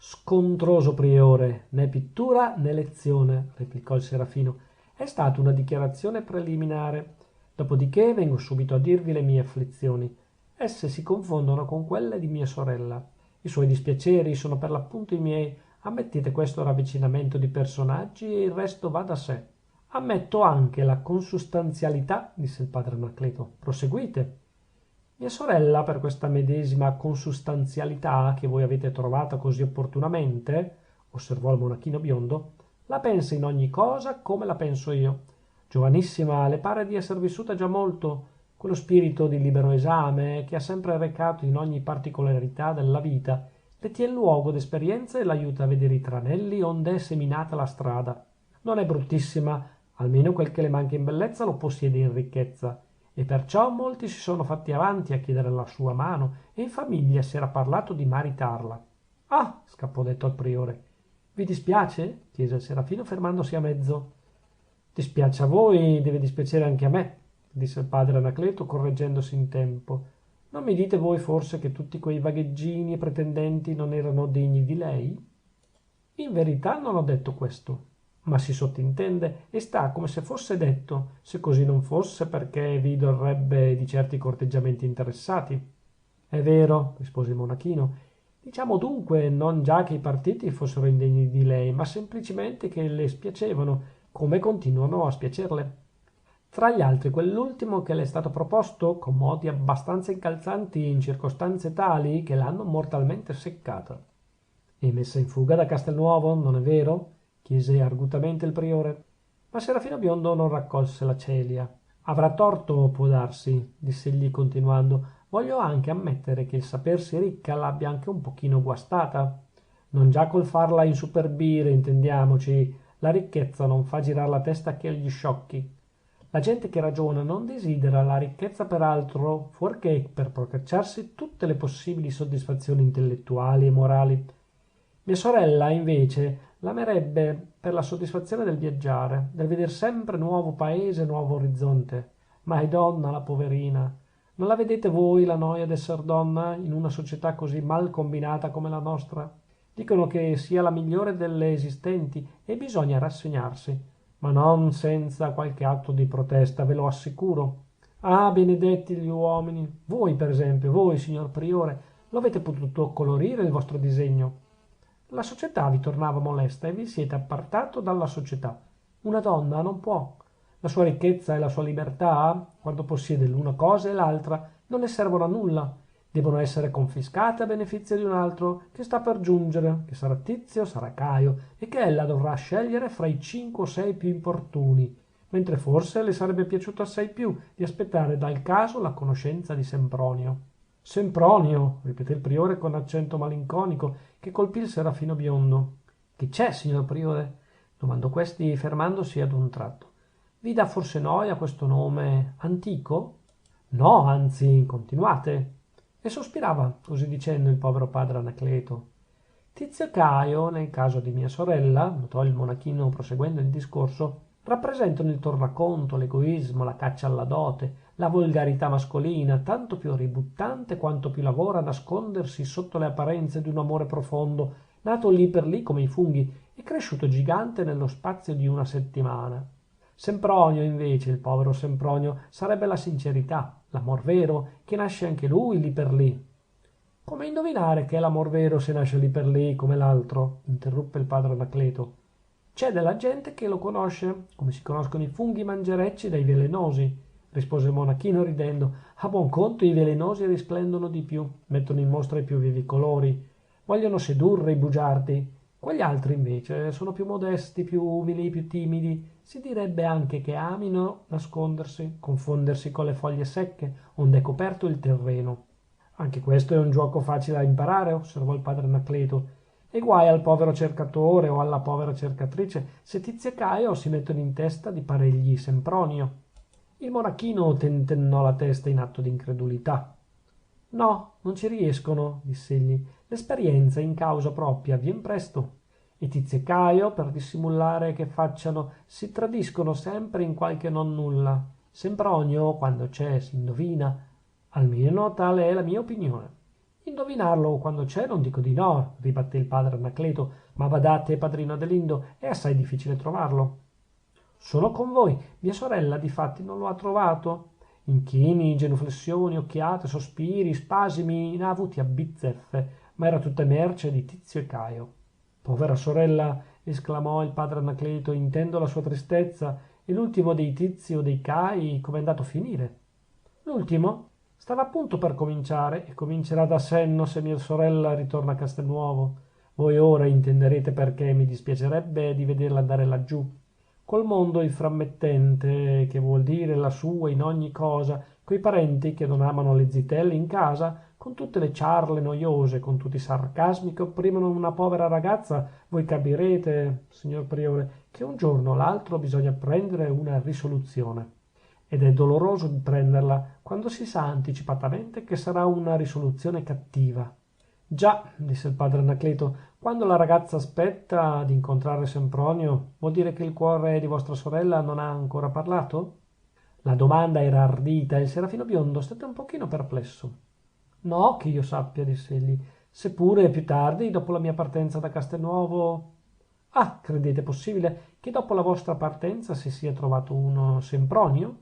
Scontroso priore, né pittura né lezione, replicò il serafino. È stata una dichiarazione preliminare. Dopodiché vengo subito a dirvi le mie afflizioni. Esse si confondono con quelle di mia sorella. I suoi dispiaceri sono per l'appunto i miei. Ammettete questo ravvicinamento di personaggi e il resto va da sé. Ammetto anche la consustanzialità, disse il padre Anacleto. Proseguite. Mia sorella, per questa medesima consustanzialità che voi avete trovata così opportunamente, osservò il monachino biondo, la pensa in ogni cosa come la penso io. Giovanissima, le pare di esser vissuta già molto. Quello spirito di libero esame che ha sempre recato in ogni particolarità della vita le tien luogo d'esperienza e l'aiuta a vedere i tranelli onde è seminata la strada. Non è bruttissima, almeno quel che le manca in bellezza lo possiede in ricchezza. E perciò molti si sono fatti avanti a chiedere la sua mano e in famiglia si era parlato di maritarla. Ah, scappò detto al priore. Vi dispiace? Chiese il serafino fermandosi a mezzo. Dispiace a voi, deve dispiacere anche a me, disse il padre Anacleto correggendosi in tempo. Non mi dite voi forse che tutti quei vagheggini e pretendenti non erano degni di lei? In verità non ho detto questo, ma si sottintende e sta come se fosse detto, se così non fosse perché vi dorrebbe di certi corteggiamenti interessati. È vero, rispose il monachino. Diciamo dunque non già che i partiti fossero indegni di lei, ma semplicemente che le spiacevano, come continuano a spiacerle. Tra gli altri quell'ultimo che le è stato proposto con modi abbastanza incalzanti in circostanze tali che l'hanno mortalmente seccata. E messa in fuga da Castelnuovo, non è vero? Chiese argutamente il priore. Ma Serafino Biondo non raccolse la celia. Avrà torto, può darsi, diss'egli continuando. Voglio anche ammettere che il sapersi ricca l'abbia anche un pochino guastata. Non già col farla insuperbire, intendiamoci. La ricchezza non fa girar la testa che agli sciocchi. La gente che ragiona non desidera la ricchezza per altro fuorché per procacciarsi tutte le possibili soddisfazioni intellettuali e morali. Mia sorella, invece, l'amerebbe per la soddisfazione del viaggiare, del veder sempre nuovo paese, nuovo orizzonte. Ma è donna, la poverina. Non la vedete voi la noia d'esser donna in una società così mal combinata come la nostra? Dicono che sia la migliore delle esistenti e bisogna rassegnarsi, ma non senza qualche atto di protesta, ve lo assicuro. Ah, benedetti gli uomini! Voi, per esempio, voi, signor priore, lo avete potuto colorire il vostro disegno. La società vi tornava molesta e vi siete appartato dalla società. Una donna non può. La sua ricchezza e la sua libertà, quando possiede l'una cosa e l'altra, non ne servono a nulla. Devono essere confiscate a beneficio di un altro che sta per giungere, che sarà Tizio, sarà Caio, e che ella dovrà scegliere fra i 5 o 6 più importuni, mentre forse le sarebbe piaciuto assai più di aspettare dal caso la conoscenza di Sempronio. Sempronio, ripeté il priore con accento malinconico che colpì il serafino biondo. Che c'è, signor priore? Domandò questi fermandosi ad un tratto. Vi dà forse noia questo nome antico? No, anzi, continuate. E sospirava, così dicendo, il povero padre Anacleto. Tizio e Caio, nel caso di mia sorella, notò il monachino proseguendo il discorso, rappresentano il tornaconto, l'egoismo, la caccia alla dote, la volgarità mascolina, tanto più ributtante quanto più lavora a nascondersi sotto le apparenze di un amore profondo, nato lì per lì come i funghi e cresciuto gigante nello spazio di una settimana. Sempronio, invece, il povero Sempronio, sarebbe la sincerità, l'amor vero, che nasce anche lui lì per lì. Come indovinare che è l'amor vero se nasce lì per lì come l'altro? Interruppe il padre Anacleto. C'è della gente che lo conosce, come si conoscono i funghi mangerecci dai velenosi, rispose il monachino ridendo. A buon conto i velenosi risplendono di più, mettono in mostra i più vivi colori, vogliono sedurre i bugiardi. Quegli altri invece sono più modesti, più umili, più timidi. Si direbbe anche che amino nascondersi, confondersi con le foglie secche, onde è coperto il terreno. Anche questo è un giuoco facile da imparare, osservò il padre Anacleto. E guai al povero cercatore o alla povera cercatrice se Tizio e Caio si mettono in testa di paregli Sempronio. Il monachino tentennò la testa in atto di incredulità. No, non ci riescono, diss'egli. L'esperienza in causa propria vien presto. E Tizio e Caio, per dissimulare che facciano, si tradiscono sempre in qualche nonnulla. Sempronio, quando c'è, si indovina. Almeno tale è la mia opinione. Indovinarlo quando c'è non dico di no, ribatté il padre Anacleto, ma badate, padrino Adelindo, è assai difficile trovarlo. Sono con voi. Mia sorella, difatti, non lo ha trovato. Inchini, genuflessioni, occhiate, sospiri, spasimi, ne ha avuti a bizzeffe, ma era tutta merce di Tizio e Caio. Povera sorella, esclamò il padre Anacleto, intendo la sua tristezza. E l'ultimo dei Tizi o dei Cai, com'è andato a finire? L'ultimo? Stava appunto per cominciare e comincerà da senno se mia sorella ritorna a Castelnuovo. Voi ora intenderete perché mi dispiacerebbe di vederla andare laggiù. Col mondo inframmettente, che vuol dire la sua in ogni cosa, coi parenti che non amano le zitelle in casa, con tutte le ciarle noiose, con tutti i sarcasmi che opprimono una povera ragazza, voi capirete, signor priore, che un giorno o l'altro bisogna prendere una risoluzione. Ed è doloroso di prenderla quando si sa anticipatamente che sarà una risoluzione cattiva. Già, disse il padre Anacleto, quando la ragazza aspetta di incontrare Sempronio, vuol dire che il cuore di vostra sorella non ha ancora parlato? La domanda era ardita e il serafino biondo stette un pochino perplesso. No, che io sappia, diss'egli, seppure più tardi, dopo la mia partenza da Castelnuovo. Ah, credete possibile che dopo la vostra partenza si sia trovato uno Sempronio?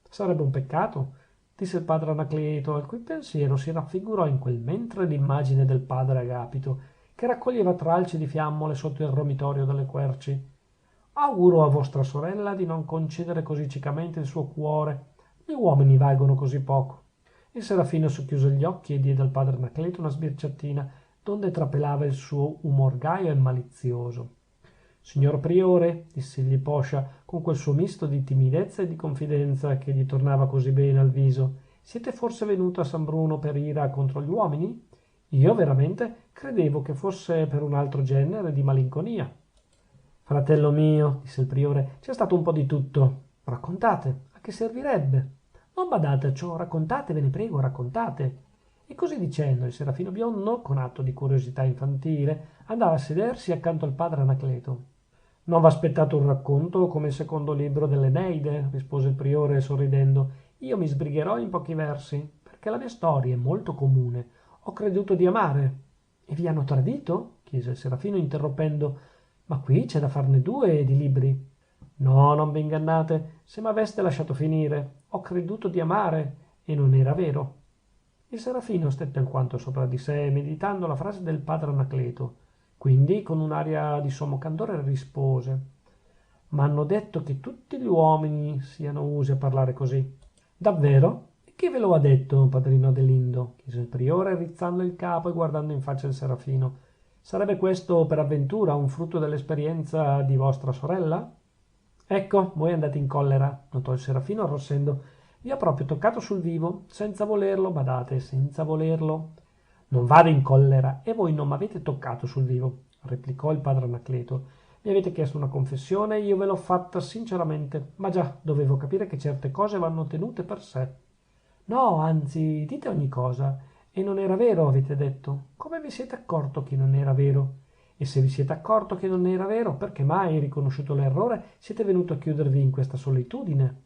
Sarebbe un peccato, disse il padre Anacleto, al cui pensiero si raffigurò in quel mentre l'immagine del padre Agapito, che raccoglieva tralci di fiammole sotto il romitorio delle querci. Auguro a vostra sorella di non concedere così ciecamente il suo cuore. Gli uomini valgono così poco. Il serafino socchiuse gli occhi e diede al padre Anacleto una sbirciatina, donde trapelava il suo umor gaio e malizioso. Signor priore, diss'egli poscia, con quel suo misto di timidezza e di confidenza che gli tornava così bene al viso, siete forse venuto a San Bruno per ira contro gli uomini? Io veramente credevo che fosse per un altro genere di malinconia. Fratello mio, disse il priore, c'è stato un po' di tutto. Raccontate, a che servirebbe? Non badate a ciò, raccontate, ve ne prego, raccontate. E così dicendo, il serafino biondo, con atto di curiosità infantile, andava a sedersi accanto al padre Anacleto. Non v'ha aspettato un racconto come il secondo libro dell'Eneide, rispose il priore sorridendo. Io mi sbrigherò in pochi versi. perché la mia storia è molto comune. Ho creduto di amare. E vi hanno tradito? Chiese il Serafino interrompendo. Ma qui c'è da farne due di libri. No, non vi ingannate. Se m'aveste lasciato finire. Ho creduto di amare e non era vero. Il Serafino stette alquanto sopra di sé, meditando la frase del padre Anacleto. Quindi, con un'aria di sommo candore, rispose: m'hanno detto che tutti gli uomini siano usi a parlare così. Davvero? E chi ve lo ha detto, padrino Adelindo? Chiese il priore, rizzando il capo e guardando in faccia il Serafino. Sarebbe questo per avventura un frutto dell'esperienza di vostra sorella? Ecco, voi andate in collera, notò il Serafino arrossendo. Vi ho proprio toccato sul vivo, senza volerlo, badate, senza volerlo. Non vado in collera e voi non m'avete toccato sul vivo, replicò il padre Anacleto. Mi avete chiesto una confessione e io ve l'ho fatta sinceramente, ma già dovevo capire che certe cose vanno tenute per sé. No, anzi, dite ogni cosa. E non era vero, avete detto. Come vi siete accorto che non era vero? E se vi siete accorto che non era vero, perché mai, riconosciuto l'errore, siete venuto a chiudervi in questa solitudine?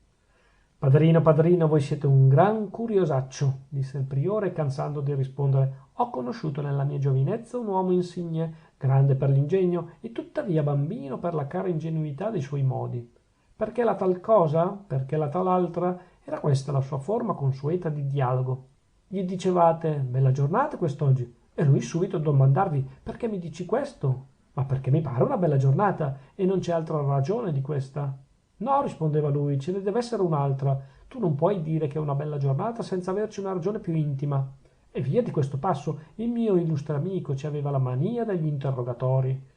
Padrino, padrino, voi siete un gran curiosaccio, disse il priore, cansando di rispondere. Ho conosciuto nella mia giovinezza un uomo insigne, grande per l'ingegno e tuttavia bambino per la cara ingenuità dei suoi modi. Perché la tal cosa? Perché la tal altra? Era questa la sua forma consueta di dialogo. Gli dicevate, bella giornata quest'oggi, e lui subito a domandarvi, perché mi dici questo? Ma perché mi pare una bella giornata, e non c'è altra ragione di questa. No, rispondeva lui, ce ne deve essere un'altra. Tu non puoi dire che è una bella giornata senza averci una ragione più intima. E via di questo passo, il mio illustre amico ci aveva la mania degli interrogatori.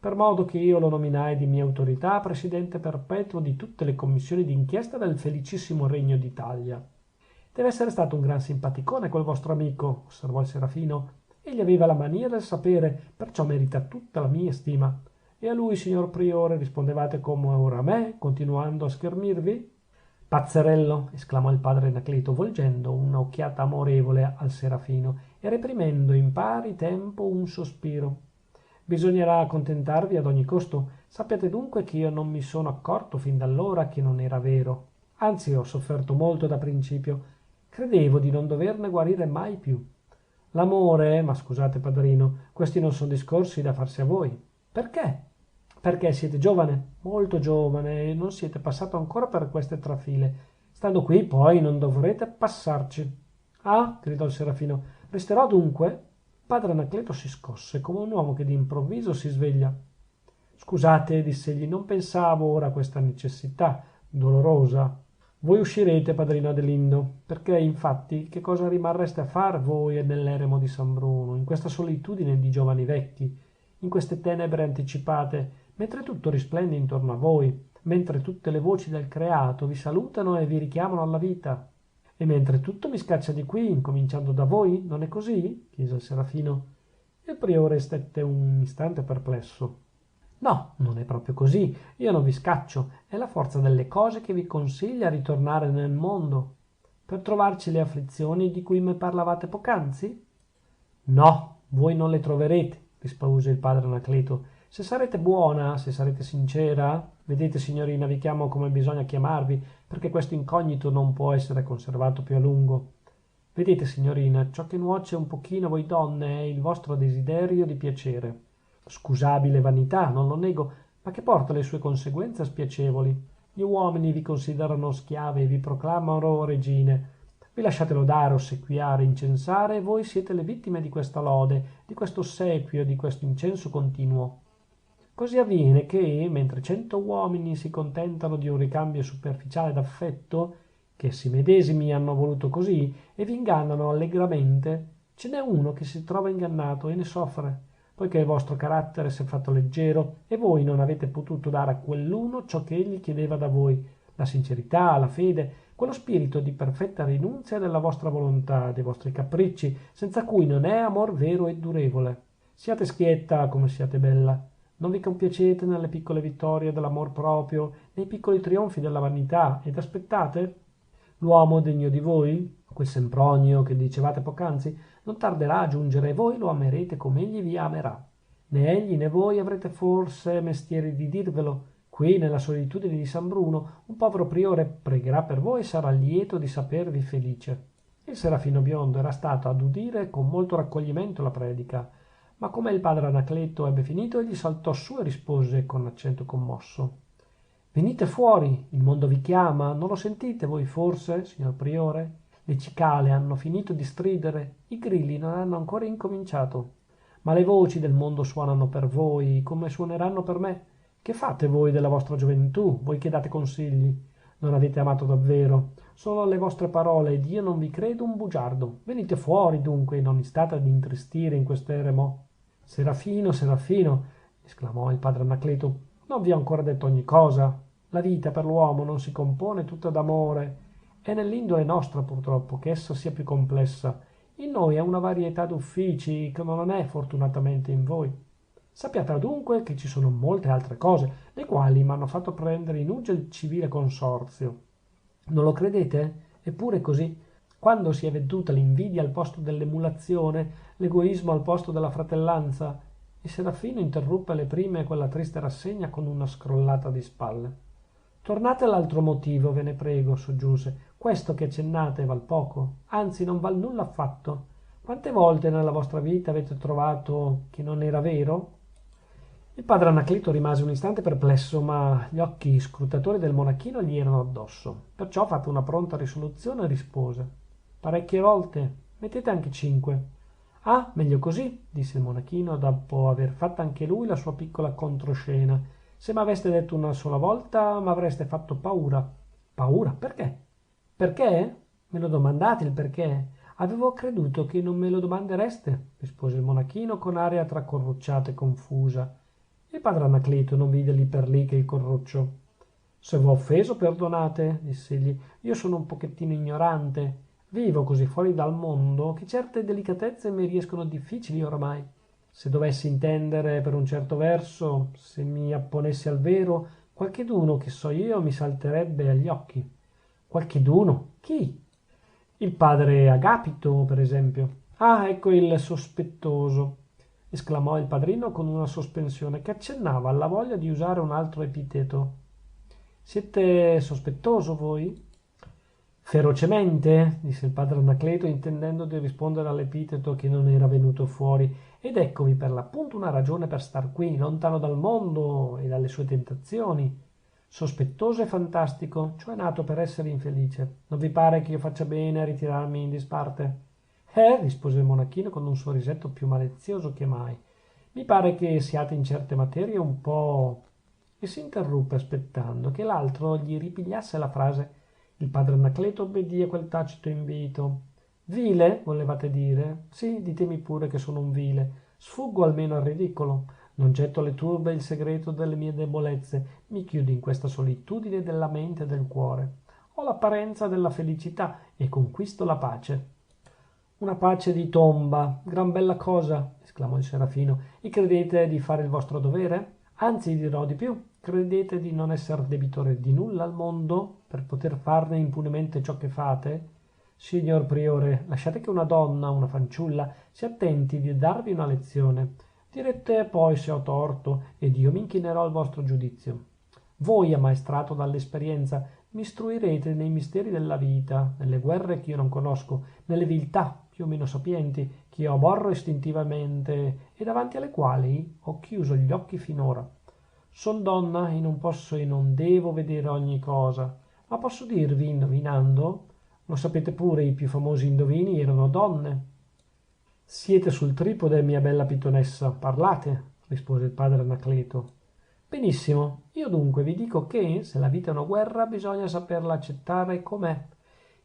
Per modo che io lo nominai di mia autorità presidente perpetuo di tutte le commissioni d'inchiesta del felicissimo Regno d'Italia. Deve essere stato un gran simpaticone quel vostro amico, osservò il Serafino. Egli aveva la mania del sapere, perciò merita tutta la mia stima. E a lui, signor priore, rispondevate come ora a me, continuando a schermirvi? Pazzerello, esclamò il padre Anacleto, volgendo un'occhiata amorevole al Serafino e reprimendo in pari tempo un sospiro. Bisognerà accontentarvi ad ogni costo. Sappiate dunque che io non mi sono accorto fin d'allora che non era vero. Anzi, ho sofferto molto da principio. Credevo di non doverne guarire mai più. L'amore, ma scusate padrino, questi non sono discorsi da farsi a voi. Perché? Perché siete giovane, molto giovane, e non siete passato ancora per queste trafile. Stando qui poi non dovrete passarci. Ah, gridò il Serafino, resterò dunque? Padre Anacleto si scosse come un uomo che d'improvviso si sveglia. Scusate, diss'egli, non pensavo ora a questa necessità dolorosa. Voi uscirete, padrino Adelindo, perché infatti che cosa rimarreste a far voi nell'eremo di San Bruno, in questa solitudine di giovani vecchi, in queste tenebre anticipate, mentre tutto risplende intorno a voi, mentre tutte le voci del creato vi salutano e vi richiamano alla vita? E mentre tutto mi scaccia di qui, incominciando da voi, non è così? Chiese il Serafino. Il priore stette un istante perplesso. No, non è proprio così. Io non vi scaccio. È la forza delle cose che vi consiglia a ritornare nel mondo. Per trovarci le afflizioni di cui mi parlavate poc'anzi? No, voi non le troverete, rispose il padre Anacleto. Se sarete buona, se sarete sincera, vedete signorina, vi chiamo come bisogna chiamarvi, perché questo incognito non può essere conservato più a lungo. Vedete signorina, ciò che nuoce un pochino a voi donne è il vostro desiderio di piacere. Scusabile vanità, non lo nego, ma che porta le sue conseguenze spiacevoli. Gli uomini vi considerano schiave e vi proclamano regine. Vi lasciate lodare, ossequiare, incensare e voi siete le vittime di questa lode, di questo ossequio, di questo incenso continuo. Così avviene che, mentre 100 uomini si contentano di un ricambio superficiale d'affetto, che essi medesimi hanno voluto così, e vi ingannano allegramente, ce n'è uno che si trova ingannato e ne soffre, poiché il vostro carattere si è fatto leggero e voi non avete potuto dare a quell'uno ciò che egli chiedeva da voi, la sincerità, la fede, quello spirito di perfetta rinunzia della vostra volontà, dei vostri capricci, senza cui non è amor vero e durevole. Siate schietta come siate bella. Non vi compiacete nelle piccole vittorie dell'amor proprio, nei piccoli trionfi della vanità, ed aspettate? L'uomo degno di voi, quel Sempronio che dicevate poc'anzi, non tarderà a giungere e voi lo amerete come egli vi amerà. Né egli né voi avrete forse mestieri di dirvelo. Qui, nella solitudine di San Bruno, un povero priore pregherà per voi e sarà lieto di sapervi felice. Il serafino biondo era stato ad udire con molto raccoglimento la predica, ma come il padre Anacleto ebbe finito, egli saltò su e rispose con accento commosso: venite fuori, il mondo vi chiama, non lo sentite voi forse, signor priore? Le cicale hanno finito di stridere, i grilli non hanno ancora incominciato, ma le voci del mondo suonano per voi come suoneranno per me. Che fate voi della vostra gioventù, voi che date consigli? Non avete amato davvero, sono le vostre parole ed io non vi credo un bugiardo. Venite fuori dunque, non state ad intristire in questo eremo. Serafino, Serafino, esclamò il padre Anacleto, non vi ho ancora detto ogni cosa. La vita per l'uomo non si compone tutta d'amore. È nell'indole nostra purtroppo che essa sia più complessa. In noi è una varietà d'uffici che non è fortunatamente in voi. Sappiate adunque che ci sono molte altre cose, le quali m'hanno fatto prendere in uggia il civile consorzio. Non lo credete? Eppure è così. Quando si è veduta l'invidia al posto dell'emulazione, l'egoismo al posto della fratellanza, il serafino interruppe le prime quella triste rassegna con una scrollata di spalle. Tornate all'altro motivo, ve ne prego, soggiunse. Questo che accennate val poco, anzi non val nulla affatto. Quante volte nella vostra vita avete trovato che non era vero? Il padre Anacleto rimase un istante perplesso, ma gli occhi scrutatori del monachino gli erano addosso. Perciò, fatta una pronta risoluzione, rispose: parecchie volte, mettete anche 5. Ah, meglio così, disse il monachino, dopo aver fatta anche lui la sua piccola controscena. Se m'aveste detto una sola volta, m'avreste fatto paura. Paura? Perché? Perché? Me lo domandate il perché? Avevo creduto che non me lo domandereste, rispose il monachino con aria tra corrucciata e confusa. Il padre Anacleto non vide lì per lì che il corruccio. Se v'ho offeso, perdonate, diss'egli. Io sono un pochettino ignorante. Vivo così fuori dal mondo che certe delicatezze mi riescono difficili oramai. Se dovessi intendere per un certo verso, se mi apponessi al vero, qualcheduno che so io mi salterebbe agli occhi. Qualcheduno? Chi? Il padre Agapito, per esempio. Ah, ecco il sospettoso, esclamò il padrino con una sospensione che accennava alla voglia di usare un altro epiteto. Siete sospettoso voi? Ferocemente, disse il padre Anacleto, intendendo di rispondere all'epiteto che non era venuto fuori. Ed eccovi per l'appunto una ragione per star qui, lontano dal mondo e dalle sue tentazioni. Sospettoso e fantastico, cioè nato per essere infelice. Non vi pare che io faccia bene a ritirarmi in disparte? Rispose il monachino con un sorrisetto più malizioso che mai. Mi pare che siate in certe materie un po'... E si interruppe aspettando che l'altro gli ripigliasse la frase. Il padre Anacleto obbedì a quel tacito invito. Vile, volevate dire? Sì, ditemi pure che sono un vile. Sfuggo almeno al ridicolo. Non getto alle turbe il segreto delle mie debolezze. Mi chiudo in questa solitudine della mente e del cuore. Ho l'apparenza della felicità e conquisto la pace. Una pace di tomba, gran bella cosa, esclamò il serafino. E credete di fare il vostro dovere? Anzi, dirò di più. Credete di non essere debitore di nulla al mondo per poter farne impunemente ciò che fate? Signor priore, lasciate che una donna, una fanciulla, si attenti di darvi una lezione. Direte poi se ho torto ed io mi inchinerò al vostro giudizio. Voi, ammaestrato dall'esperienza, mi istruirete nei misteri della vita, nelle guerre che io non conosco, nelle viltà più o meno sapienti che io aborro istintivamente e davanti alle quali ho chiuso gli occhi finora. Son donna e non posso e non devo vedere ogni cosa, ma posso dirvi, indovinando, lo sapete pure, i più famosi indovini erano donne. Siete sul tripode, mia bella pitonessa, parlate, rispose il padre Anacleto. Benissimo, io dunque vi dico che, se la vita è una guerra, bisogna saperla accettare com'è.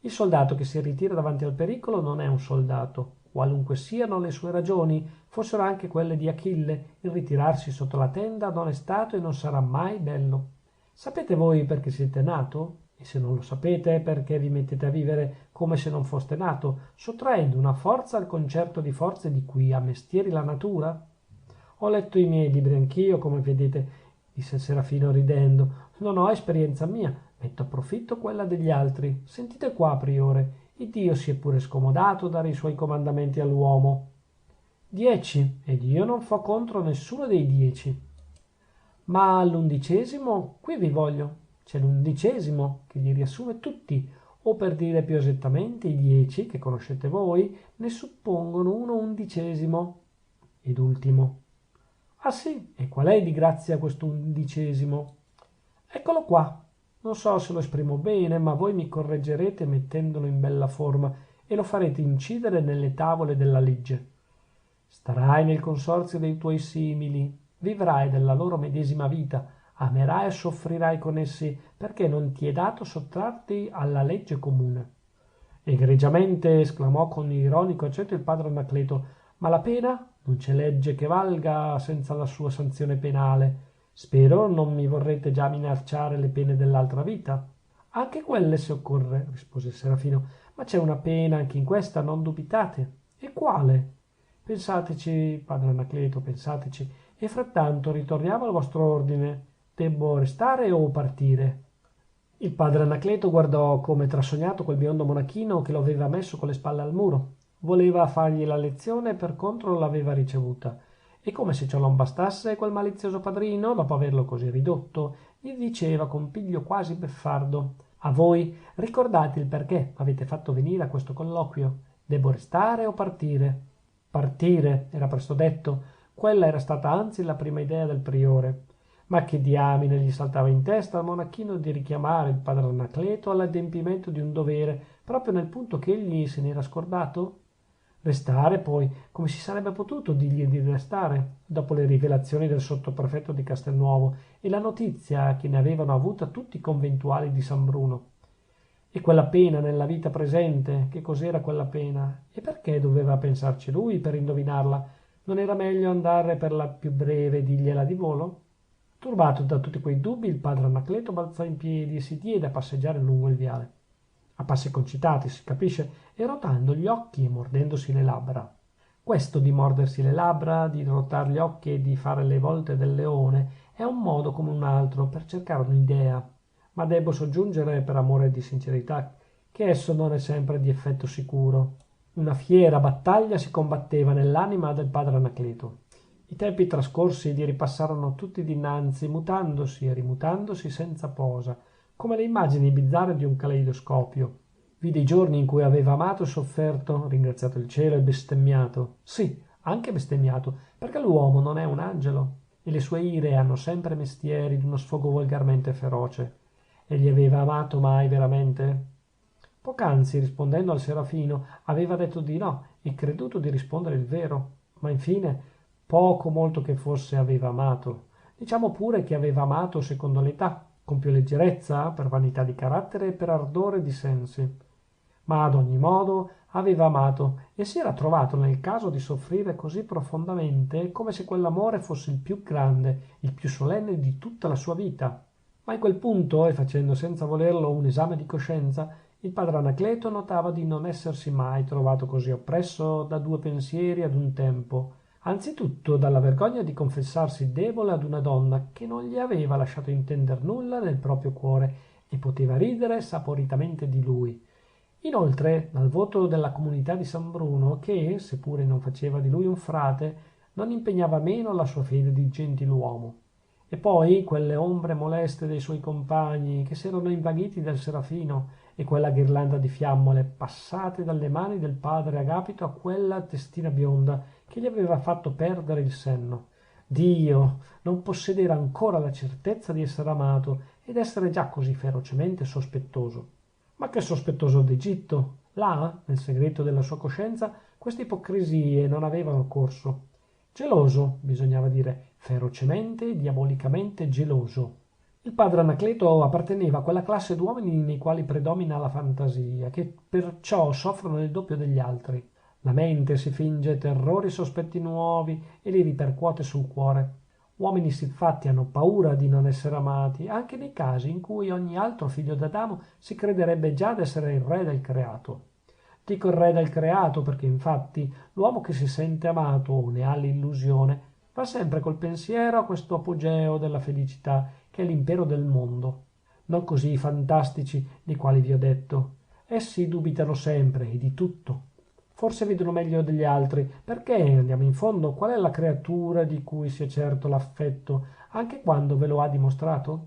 Il soldato che si ritira davanti al pericolo non è un soldato. Qualunque siano le sue ragioni, fossero anche quelle di Achille, il ritirarsi sotto la tenda non è stato e non sarà mai bello. Sapete voi perché siete nato? E se non lo sapete, perché vi mettete a vivere come se non foste nato, sottraendo una forza al concerto di forze di cui ha mestieri la natura? Ho letto i miei libri anch'io, come vedete, disse il serafino ridendo. Non ho esperienza mia, metto a profitto quella degli altri. Sentite qua, priore, il Dio si è pure scomodato a dare i suoi comandamenti all'uomo. 10, ed io non fo contro nessuno dei 10. Ma all'11° qui vi voglio. C'è l'11° che li riassume tutti. o per dire più esattamente i 10 che conoscete voi ne suppongono uno undicesimo ed ultimo. Ah sì, e qual è di grazia questo undicesimo? Eccolo qua. Non so se lo esprimo bene, ma voi mi correggerete mettendolo in bella forma e lo farete incidere nelle tavole della legge. Starai nel consorzio dei tuoi simili, vivrai della loro medesima vita, amerai e soffrirai con essi, perché non ti è dato sottrarti alla legge comune. Egregiamente, esclamò con ironico accento il padre Anacleto, ma la pena? Non c'è legge che valga senza la sua sanzione penale. Spero non mi vorrete già minacciare le pene dell'altra vita. Anche quelle se occorre, rispose il Serafino, ma c'è una pena anche in questa, non dubitate. E quale? Pensateci, padre Anacleto, pensateci, e frattanto ritorniamo al vostro ordine. Debbo restare o partire? Il padre Anacleto guardò come trasognato quel biondo monachino che lo aveva messo con le spalle al muro. Voleva fargli la lezione e per contro l'aveva ricevuta. E come se ciò non bastasse, quel malizioso padrino, dopo averlo così ridotto, gli diceva con piglio quasi beffardo: a voi ricordate il perché avete fatto venire a questo colloquio? Debbo restare o partire? Partire, era presto detto. Quella era stata anzi la prima idea del priore. Ma che diamine gli saltava in testa al monachino di richiamare il padre Anacleto all'adempimento di un dovere, proprio nel punto che egli se n'era scordato? Restare, poi, come si sarebbe potuto dirgli di restare, dopo le rivelazioni del sottoprefetto di Castelnuovo e la notizia che ne avevano avuta tutti i conventuali di San Bruno? E quella pena nella vita presente, che cos'era quella pena? E perché doveva pensarci lui per indovinarla? Non era meglio andare per la più breve e dirgliela di volo? Turbato da tutti quei dubbi, il padre Anacleto balzò in piedi e si diede a passeggiare lungo il viale. A passi concitati, si capisce, e rotando gli occhi e mordendosi le labbra. Questo di mordersi le labbra, di rotar gli occhi e di fare le volte del leone è un modo come un altro per cercare un'idea. Ma debbo soggiungere, per amore di sincerità, che esso non è sempre di effetto sicuro. Una fiera battaglia si combatteva nell'anima del padre Anacleto. I tempi trascorsi gli ripassarono tutti dinanzi, mutandosi e rimutandosi senza posa, come le immagini bizzarre di un caleidoscopio. Vide i giorni in cui aveva amato e sofferto, ringraziato il cielo e bestemmiato. Sì, anche bestemmiato, perché l'uomo non è un angelo, e le sue ire hanno sempre mestieri di uno sfogo volgarmente feroce. Egli aveva amato mai veramente? Poc'anzi, rispondendo al Serafino, aveva detto di no e creduto di rispondere il vero, ma infine poco molto che fosse aveva amato. Diciamo pure che aveva amato secondo l'età, con più leggerezza, per vanità di carattere e per ardore di sensi. Ma ad ogni modo aveva amato e si era trovato nel caso di soffrire così profondamente come se quell'amore fosse il più grande, il più solenne di tutta la sua vita. Ma in quel punto, e facendo senza volerlo un esame di coscienza, il padre Anacleto notava di non essersi mai trovato così oppresso da due pensieri ad un tempo. Anzitutto dalla vergogna di confessarsi debole ad una donna che non gli aveva lasciato intender nulla nel proprio cuore e poteva ridere saporitamente di lui. Inoltre dal voto della comunità di San Bruno che, seppure non faceva di lui un frate, non impegnava meno la sua fede di gentiluomo. E poi quelle ombre moleste dei suoi compagni che s'erano invaghiti del Serafino e quella ghirlanda di fiammole passate dalle mani del padre Agapito a quella testina bionda che gli aveva fatto perdere il senno. Dio, non possedere ancora la certezza di essere amato ed essere già così ferocemente sospettoso. Ma che sospettoso d'Egitto? Là, nel segreto della sua coscienza, queste ipocrisie non avevano corso. Geloso, bisognava dire, ferocemente e diabolicamente geloso. Il padre Anacleto apparteneva a quella classe d'uomini nei quali predomina la fantasia, che perciò soffrono il doppio degli altri. La mente si finge terrori e sospetti nuovi e li ripercuote sul cuore. Uomini siffatti hanno paura di non essere amati, anche nei casi in cui ogni altro figlio d'Adamo si crederebbe già d'essere il re del creato. Dico il re del creato perché infatti l'uomo che si sente amato o ne ha l'illusione va sempre col pensiero a questo apogeo della felicità che è l'impero del mondo. Non così i fantastici di quali vi ho detto. Essi dubitano sempre e di tutto. Forse vedono meglio degli altri, perché andiamo in fondo, qual è la creatura di cui sia certo l'affetto, anche quando ve lo ha dimostrato?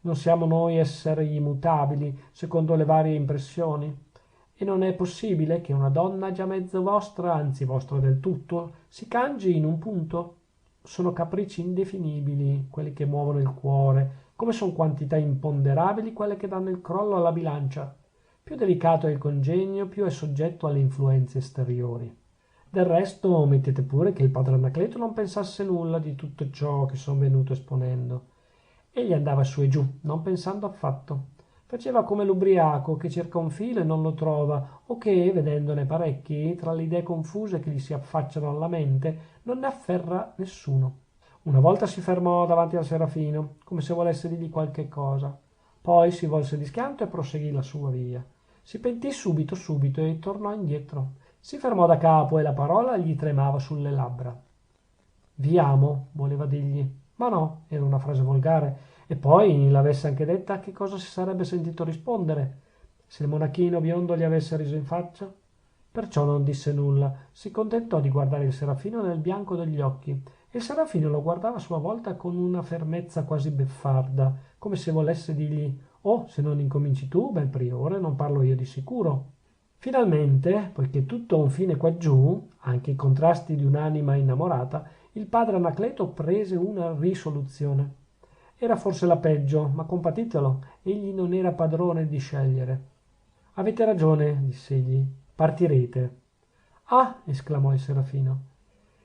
Non siamo noi esseri mutabili, secondo le varie impressioni? E non è possibile che una donna già mezzo vostra, anzi vostra del tutto, si cangi in un punto? Sono capricci indefinibili quelli che muovono il cuore, come son quantità imponderabili quelle che danno il crollo alla bilancia. Più delicato è il congegno, più è soggetto alle influenze esteriori. Del resto mettete pure che il padre Anacleto non pensasse nulla di tutto ciò che son venuto esponendo. Egli andava su e giù, non pensando affatto. Faceva come l'ubriaco che cerca un filo e non lo trova, o che, vedendone parecchi, tra le idee confuse che gli si affacciano alla mente, non ne afferra nessuno. Una volta si fermò davanti al Serafino, come se volesse dirgli qualche cosa. Poi si volse di schianto e proseguì la sua via. Si pentì subito e tornò indietro. Si fermò da capo e la parola gli tremava sulle labbra. Vi amo, voleva dirgli, ma no, era una frase volgare. E poi l'avesse anche detta, che cosa si sarebbe sentito rispondere? Se il monachino biondo gli avesse riso in faccia? Perciò non disse nulla, si contentò di guardare il Serafino nel bianco degli occhi. E il Serafino lo guardava a sua volta con una fermezza quasi beffarda, come se volesse dirgli: oh, se non incominci tu, bel priore, non parlo io di sicuro. Finalmente, poiché tutto ha un fine quaggiù, anche i contrasti di un'anima innamorata, il padre Anacleto prese una risoluzione. Era forse la peggio, ma compatitelo, egli non era padrone di scegliere. Avete ragione, diss'egli, partirete. Ah, esclamò il Serafino.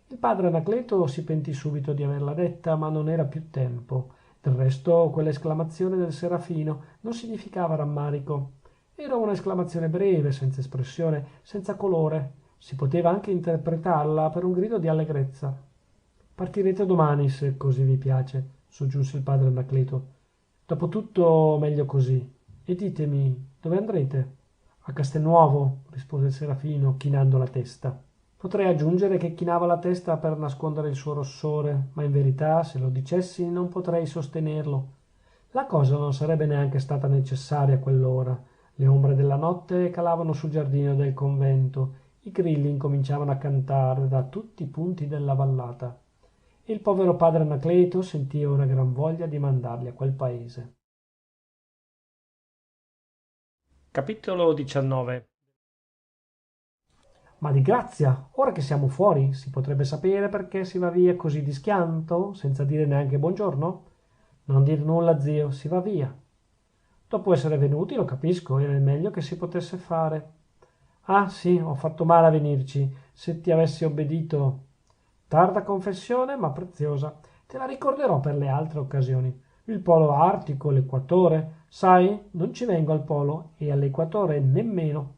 Il padre Anacleto si pentì subito di averla detta, ma non era più tempo. Del resto, quell'esclamazione del Serafino non significava rammarico. Era un'esclamazione breve, senza espressione, senza colore. Si poteva anche interpretarla per un grido di allegrezza. Partirete domani, se così vi piace, soggiunse il padre Anacleto. Dopotutto meglio così. E ditemi, dove andrete? A Castelnuovo, rispose il Serafino, chinando la testa. Potrei aggiungere che chinava la testa per nascondere il suo rossore, ma in verità, se lo dicessi, non potrei sostenerlo. La cosa non sarebbe neanche stata necessaria a quell'ora. Le ombre della notte calavano sul giardino del convento, i grilli incominciavano a cantare da tutti i punti della vallata. E il povero padre Anacleto sentiva una gran voglia di mandarli a quel paese. Capitolo 19. Ma di grazia, ora che siamo fuori, si potrebbe sapere perché si va via così di schianto, senza dire neanche buongiorno? Non dir nulla, zio, si va via. Dopo essere venuti, lo capisco, era il meglio che si potesse fare. Ah sì, ho fatto male a venirci, se ti avessi obbedito. Tarda confessione, ma preziosa. Te la ricorderò per le altre occasioni. Il polo artico, l'equatore. Sai, non ci vengo al polo e all'equatore nemmeno.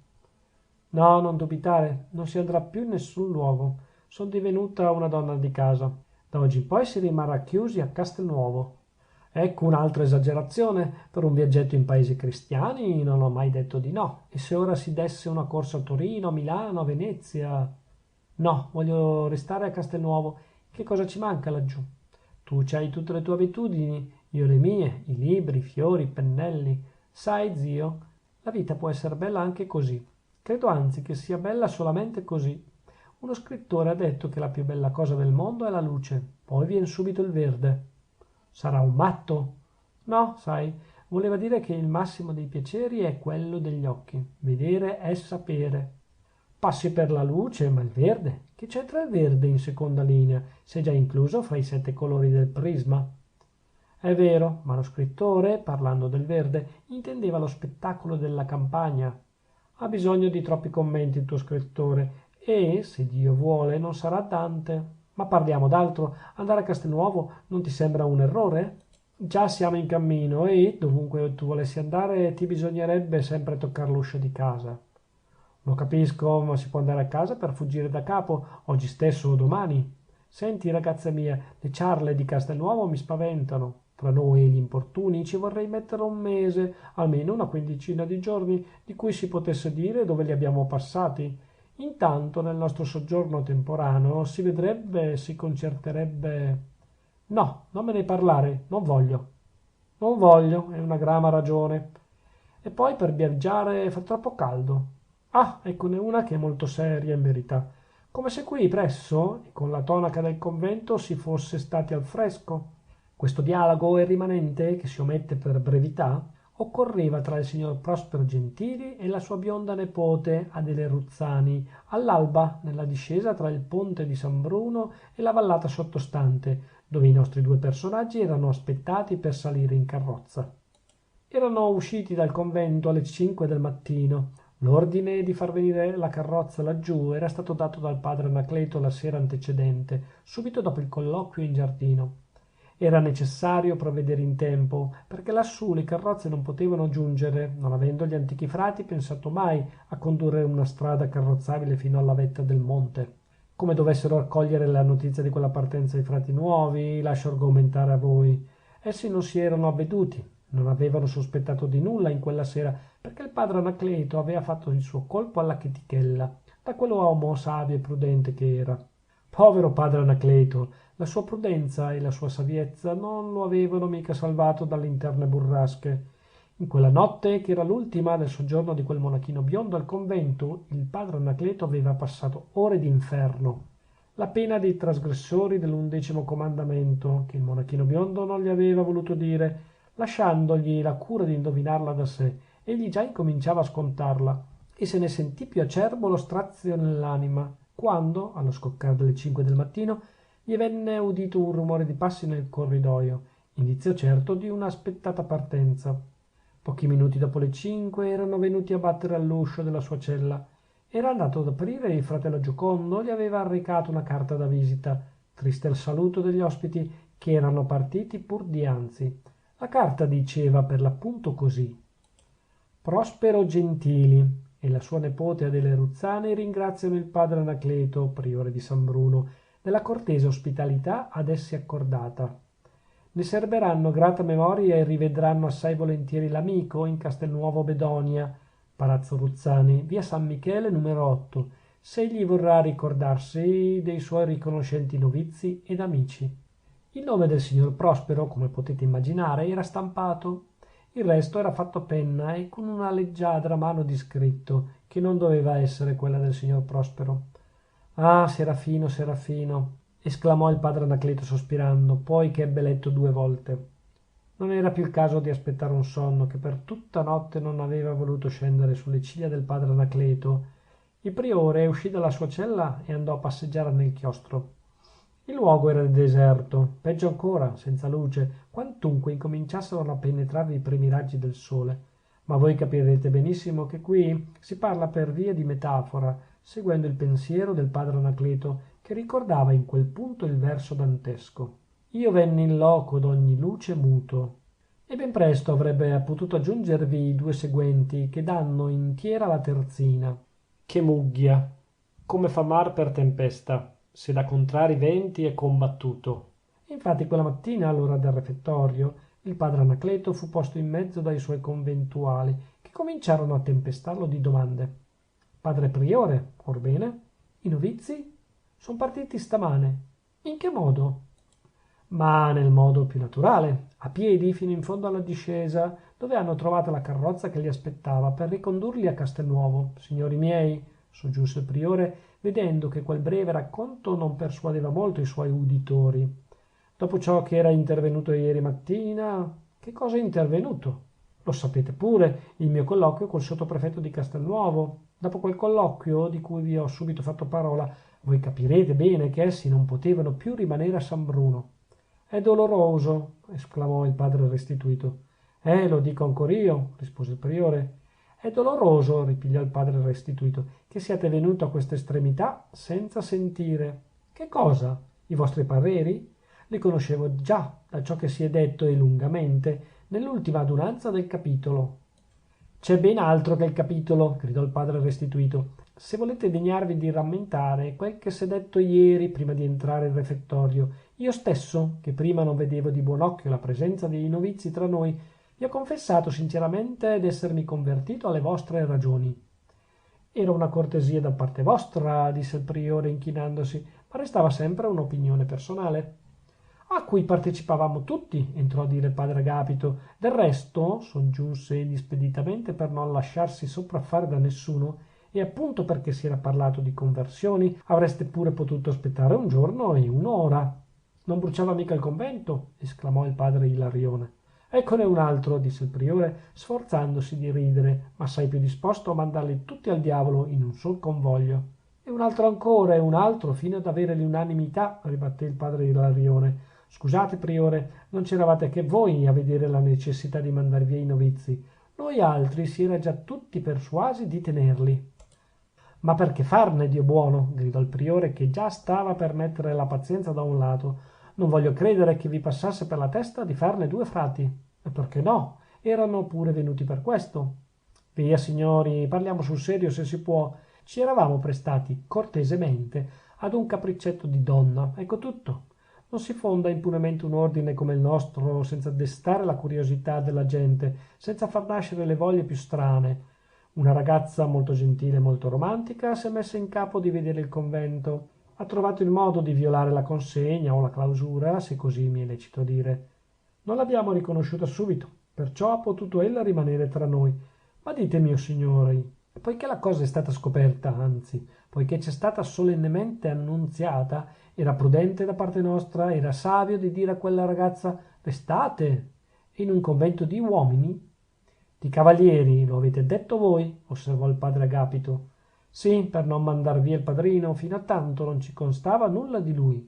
No, non dubitare, non si andrà più in nessun luogo. Sono divenuta una donna di casa. Da oggi in poi si rimarrà chiusi a Castelnuovo. Ecco un'altra esagerazione. Per un viaggetto in paesi cristiani non ho mai detto di no. E se ora si desse una corsa a Torino, a Milano, a Venezia? No, voglio restare a Castelnuovo. Che cosa ci manca laggiù? Tu c'hai tutte le tue abitudini, io le mie, i libri, i fiori, i pennelli. Sai, zio, la vita può essere bella anche così. Credo anzi che sia bella solamente così. Uno scrittore ha detto che la più bella cosa del mondo è la luce, poi viene subito il verde. Sarà un matto? No, sai, voleva dire che il massimo dei piaceri è quello degli occhi. Vedere è sapere. Passi per la luce, ma il verde? Che c'entra il verde in seconda linea? Se è già incluso fra i 7 colori del prisma. È vero, ma lo scrittore, parlando del verde, intendeva lo spettacolo della campagna. Ha bisogno di troppi commenti il tuo scrittore e, se Dio vuole, non sarà Dante. Ma parliamo d'altro. Andare a Castelnuovo non ti sembra un errore? Già siamo in cammino e, dovunque tu volessi andare, ti bisognerebbe sempre toccare l'uscio di casa. Lo capisco, ma si può andare a casa per fuggire da capo, oggi stesso o domani. Senti, ragazza mia, le ciarle di Castelnuovo mi spaventano. Tra noi e gli importuni ci vorrei mettere un mese, almeno una quindicina di giorni, di cui si potesse dire dove li abbiamo passati. Intanto, nel nostro soggiorno temporaneo, si vedrebbe, si concerterebbe... No, non me ne parlare, non voglio. Non voglio, è una grama ragione. E poi per viaggiare fa troppo caldo. Ah, eccone una che è molto seria in verità. Come se qui presso e con la tonaca del convento si fosse stati al fresco. Questo dialogo è rimanente, che si omette per brevità, occorreva tra il signor Prospero Gentili e la sua bionda nepote Adele Ruzzani, all'alba, nella discesa tra il ponte di San Bruno e la vallata sottostante, dove i nostri due personaggi erano aspettati per salire in carrozza. Erano usciti dal convento alle 5 del mattino. L'ordine di far venire la carrozza laggiù era stato dato dal padre Anacleto la sera antecedente, subito dopo il colloquio in giardino. Era necessario provvedere in tempo, perché lassù le carrozze non potevano giungere, non avendo gli antichi frati pensato mai a condurre una strada carrozzabile fino alla vetta del monte. Come dovessero accogliere la notizia di quella partenza i frati nuovi, lascio argomentare a voi. Essi non si erano avveduti, non avevano sospettato di nulla in quella sera, perché il padre Anacleto aveva fatto il suo colpo alla chetichella, da quell'uomo savio e prudente che era. Povero padre Anacleto! La sua prudenza e la sua saviezza non lo avevano mica salvato dalle interne burrasche. In quella notte, che era l'ultima del soggiorno di quel monachino biondo al convento, il padre Anacleto aveva passato ore d'inferno. La pena dei trasgressori dell'11° comandamento, che il monachino biondo non gli aveva voluto dire, lasciandogli la cura di indovinarla da sé. Egli già incominciava a scontarla, e se ne sentì più acerbo lo strazio nell'anima, quando, allo scoccare delle 5 del mattino, gli venne udito un rumore di passi nel corridoio, indizio certo di una aspettata partenza. Pochi minuti dopo le 5 erano venuti a battere all'uscio della sua cella. Era andato ad aprire e il fratello Giocondo gli aveva recato una carta da visita, triste il saluto degli ospiti che erano partiti pur dianzi. La carta diceva per l'appunto così: Prospero Gentili e la sua nepote Adele Ruzzani ringraziano il padre Anacleto, priore di San Bruno, della cortese ospitalità ad essi accordata. Ne serberanno grata memoria e rivedranno assai volentieri l'amico in Castelnuovo Bedonia, Palazzo Ruzzani, via San Michele numero 8, se egli vorrà ricordarsi dei suoi riconoscenti novizi ed amici. Il nome del signor Prospero, come potete immaginare, era stampato. Il resto era fatto a penna e con una leggiadra mano di scritto, che non doveva essere quella del signor Prospero. Ah, Serafino, Serafino! Esclamò il padre Anacleto sospirando, poi che ebbe letto 2 volte. Non era più il caso di aspettare un sonno che per tutta notte non aveva voluto scendere sulle ciglia del padre Anacleto. Il priore uscì dalla sua cella e andò a passeggiare nel chiostro. Il luogo era deserto, peggio ancora, senza luce, quantunque incominciassero a penetrarvi i primi raggi del sole. Ma voi capirete benissimo che qui si parla per via di metafora, seguendo il pensiero del padre Anacleto, che ricordava in quel punto il verso dantesco. Io venni in loco d'ogni luce muto. E ben presto avrebbe potuto aggiungervi i 2 seguenti, che danno intiera la terzina. Che mugghia! Come fa mar per tempesta, se da contrari venti è combattuto. Infatti quella mattina, all'ora del refettorio, il padre Anacleto fu posto in mezzo dai suoi conventuali, che cominciarono a tempestarlo di domande. Padre priore, orbene? I novizi? Son partiti stamane. In che modo? Ma nel modo più naturale, a piedi fino in fondo alla discesa, dove hanno trovato la carrozza che li aspettava per ricondurli a Castelnuovo. Signori miei, soggiunse il priore, vedendo che quel breve racconto non persuadeva molto i suoi uditori. Dopo ciò che era intervenuto ieri mattina, che cosa è intervenuto? Lo sapete pure, il mio colloquio col sottoprefetto di Castelnuovo. Dopo quel colloquio, di cui vi ho subito fatto parola, voi capirete bene che essi non potevano più rimanere a San Bruno. È doloroso, esclamò il padre restituto. Lo dico ancor io, rispose il priore. È doloroso, ripigliò il padre restituto, che siate venuto a questa estremità senza sentire. Che cosa? I vostri pareri? Li conoscevo già da ciò che si è detto e lungamente nell'ultima adunanza del capitolo. C'è ben altro che il capitolo, gridò il padre restituto. Se volete degnarvi di rammentare quel che s'è detto ieri prima di entrare in refettorio, io stesso, che prima non vedevo di buon occhio la presenza dei novizi tra noi, vi ho confessato sinceramente d'essermi convertito alle vostre ragioni. Era una cortesia da parte vostra, disse il priore inchinandosi, ma restava sempre un'opinione personale, a cui partecipavamo tutti, entrò a dire il padre Agapito. Del resto, soggiunse egli speditamente per non lasciarsi sopraffare da nessuno, e appunto perché si era parlato di conversioni, avreste pure potuto aspettare un giorno e un'ora. non bruciava mica il convento? Esclamò il padre Ilarione. Eccone un altro, disse il priore, sforzandosi di ridere, ma assai più disposto a mandarli tutti al diavolo in un sol convoglio. E un altro ancora, e un altro, fino ad avere l'unanimità, ribatté il padre Ilarione. Scusate, priore, non c'eravate che voi a vedere la necessità di mandar via i novizi. Noi altri si era già tutti persuasi di tenerli. Ma perché farne, Dio buono? Gridò il priore, che già stava per mettere la pazienza da un lato. Non voglio credere che vi passasse per la testa di farne due frati. E perché no? Erano pure venuti per questo. Via, signori, parliamo sul serio se si può. Ci eravamo prestati cortesemente ad un capriccetto di donna, ecco tutto. Non si fonda impunemente un ordine come il nostro senza destare la curiosità della gente, senza far nascere le voglie più strane. Una ragazza molto gentile e molto romantica si è messa in capo di vedere il convento. Ha trovato il modo di violare la consegna o la clausura, se così mi è lecito dire. Non l'abbiamo riconosciuta subito, perciò ha potuto ella rimanere tra noi. Ma ditemi, o signori, poichè la cosa è stata scoperta, anzi, poichè ci è stata solennemente annunziata, era prudente da parte nostra, era savio di dire a quella ragazza restate, in un convento di uomini? Di cavalieri, lo avete detto voi, osservò il padre Agapito. Sì, per non mandar via il padrino, fino a tanto non ci constava nulla di lui.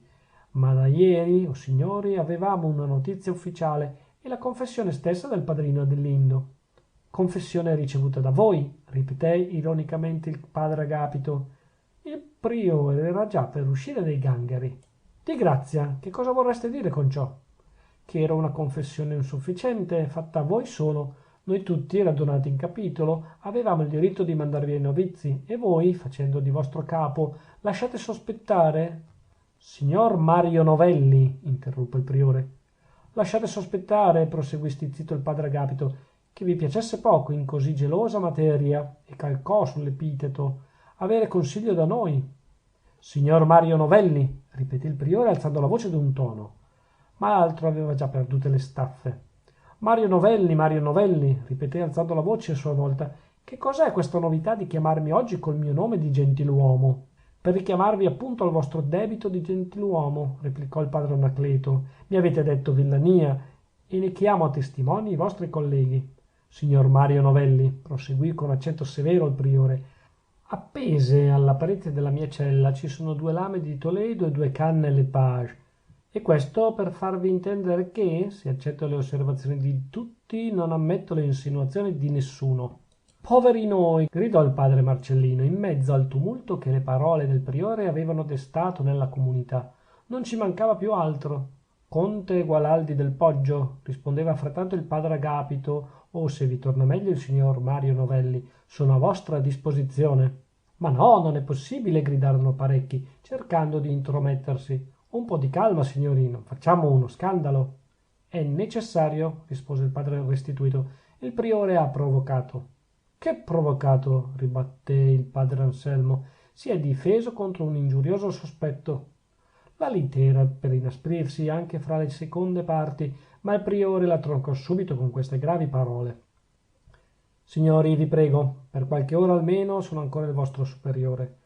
Ma da ieri, o signori, avevamo una notizia ufficiale e la confessione stessa del padrino Adelindo. Confessione ricevuta da voi, ripeté ironicamente il padre Agapito. Il priore era già per uscire dai gangheri. Di grazia, che cosa vorreste dire con ciò? Che era una confessione insufficiente, fatta a voi solo. Noi tutti, radunati in capitolo, avevamo il diritto di mandar via i novizi, e voi, facendo di vostro capo, lasciate sospettare... Signor Mario Novelli, interruppe il priore. Lasciate sospettare, proseguì stizzito il padre Agapito, che vi piacesse poco in così gelosa materia, e calcò sull'epiteto, avere consiglio da noi. Signor Mario Novelli, ripetè il priore alzando la voce d'un tono, ma l'altro aveva già perdute le staffe. Mario Novelli, ripeté alzando la voce a sua volta, che cos'è questa novità di chiamarmi oggi col mio nome di gentiluomo? Per richiamarvi appunto al vostro debito di gentiluomo, replicò il padre Anacleto. Mi avete detto villania, e ne chiamo a testimoni i vostri colleghi. Signor Mario Novelli, proseguì con accento severo il priore, appese alla parete della mia cella ci sono 2 lame di Toledo e 2 canne Lepage. E questo per farvi intendere che, se accetto le osservazioni di tutti, non ammetto le insinuazioni di nessuno. Poveri noi! Gridò il padre Marcellino in mezzo al tumulto che le parole del priore avevano destato nella comunità. Non ci mancava più altro. Conte Gualaldi del Poggio, rispondeva frattanto il padre Agapito, o se vi torna meglio il signor Mario Novelli, sono a vostra disposizione. Ma no, non è possibile, gridarono parecchi, cercando di intromettersi. Un po' di calma, signorino, facciamo uno scandalo. È necessario, rispose il padre restituto. Il priore ha provocato. Che provocato? Ribatté il padre Anselmo. Si è difeso contro un ingiurioso sospetto. La lite era per inasprirsi anche fra le seconde parti, ma il priore la troncò subito con queste gravi parole. Signori, vi prego, per qualche ora almeno sono ancora il vostro superiore.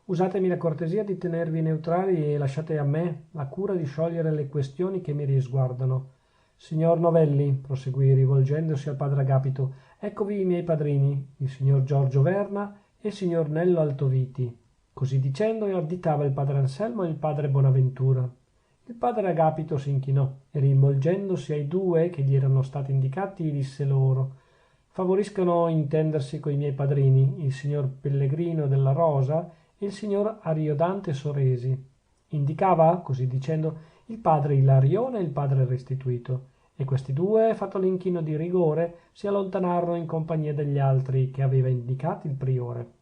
Usatemi la cortesia di tenervi neutrali e lasciate a me la cura di sciogliere le questioni che mi risguardano. Signor Novelli, proseguì rivolgendosi al padre Agapito, eccovi i miei padrini, il signor Giorgio Verna e il signor Nello Altoviti. Così dicendo additava il padre Anselmo e il padre Bonaventura. Il padre Agapito si inchinò e rivolgendosi ai 2 che gli erano stati indicati disse loro: favoriscano intendersi coi miei padrini, il signor Pellegrino della Rosa e il signor Ariodante Soresi. Indicava, così dicendo, il padre Ilarione e il padre Restituto, e questi 2, fatto l'inchino di rigore, si allontanarono in compagnia degli altri che aveva indicati il priore.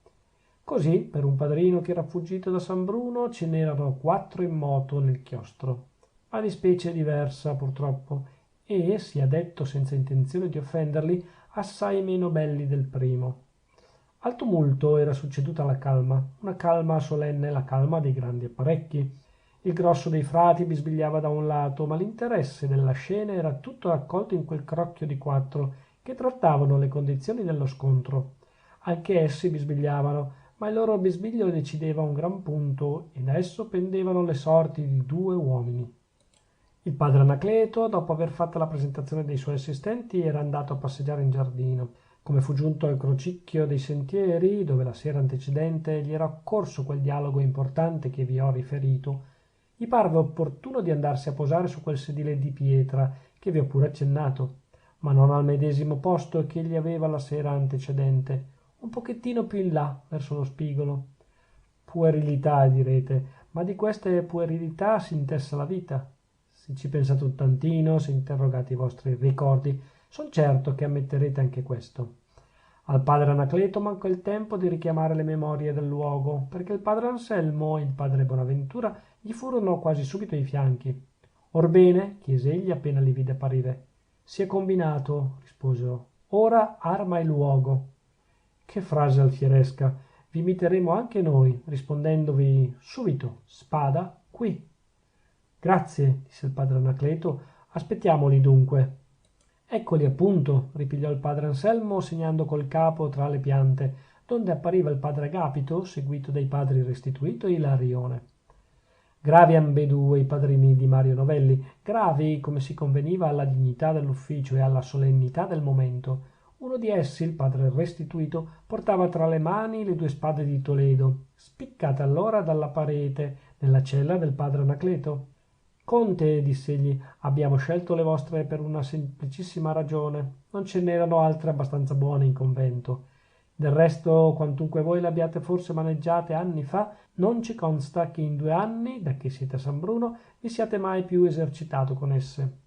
Così, per un padrino che era fuggito da San Bruno, ce n'erano 4 in moto nel chiostro, ma di specie diversa purtroppo, e, sia detto senza intenzione di offenderli, assai meno belli del primo. Al tumulto era succeduta la calma, una calma solenne, la calma dei grandi apparecchi. Il grosso dei frati bisbigliava da un lato, ma l'interesse della scena era tutto raccolto in quel crocchio di 4 che trattavano le condizioni dello scontro. Anche essi bisbigliavano, ma il loro bisbiglio decideva un gran punto, e da esso pendevano le sorti di 2 uomini. Il padre Anacleto, dopo aver fatta la presentazione dei suoi assistenti, era andato a passeggiare in giardino. Come fu giunto al crocicchio dei sentieri, dove la sera antecedente gli era occorso quel dialogo importante che vi ho riferito, gli parve opportuno di andarsi a posare su quel sedile di pietra che vi ho pure accennato, ma non al medesimo posto che egli aveva la sera antecedente, un pochettino più in là, verso lo spigolo. Puerilità, direte, ma di queste puerilità si intessa la vita. Se ci pensate un tantino, se interrogate i vostri ricordi, son certo che ammetterete anche questo. Al padre Anacleto mancò il tempo di richiamare le memorie del luogo, perché il padre Anselmo e il padre Bonaventura gli furono quasi subito ai fianchi. Orbene, chiese egli appena li vide apparire. Si è combinato, risposero. Ora arma il luogo. Che frase alfieresca! Vi imiteremo anche noi, rispondendovi subito, spada qui. Grazie, disse il padre Anacleto, aspettiamoli dunque. Eccoli appunto, ripigliò il padre Anselmo segnando col capo tra le piante, donde appariva il padre Agapito, seguito dai padri Restituto e Ilarione. Gravi ambedue i padrini di Mario Novelli, gravi come si conveniva alla dignità dell'ufficio e alla solennità del momento. Uno di essi, il padre Restituto, portava tra le mani le due spade di Toledo, spiccate allora dalla parete, nella cella del padre Anacleto. Conte, diss'egli, abbiamo scelto le vostre per una semplicissima ragione. Non ce n'erano altre abbastanza buone in convento. Del resto, quantunque voi le abbiate forse maneggiate anni fa, non ci consta che in 2 anni, da che siete a San Bruno, vi siate mai più esercitato con esse.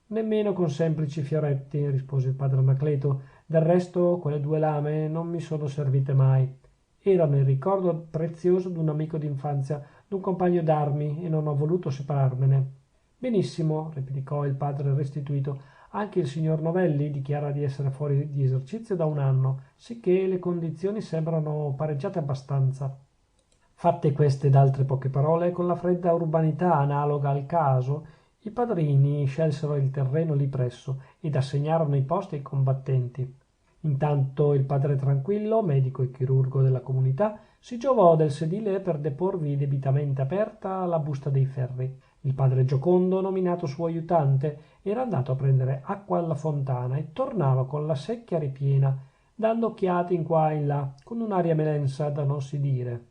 Nemmeno con semplici fioretti, rispose il padre Anacleto. Del resto, quelle 2 lame non mi sono servite mai. Erano il ricordo prezioso d'un amico d'infanzia, d'un compagno d'armi, e non ho voluto separarmene. Benissimo, replicò il padre Restituto. Anche il signor Novelli dichiara di essere fuori di esercizio da 1 anno, sicché le condizioni sembrano pareggiate abbastanza. Fatte queste ed altre poche parole, con la fredda urbanità analoga al caso, i padrini scelsero il terreno lì presso ed assegnarono i posti ai combattenti. Intanto il padre tranquillo, medico e chirurgo della comunità, si giovò del sedile per deporvi debitamente aperta la busta dei ferri. Il padre Giocondo, nominato suo aiutante, era andato a prendere acqua alla fontana e tornava con la secchia ripiena, dando occhiate in qua e in là, con un'aria melensa da non si dire.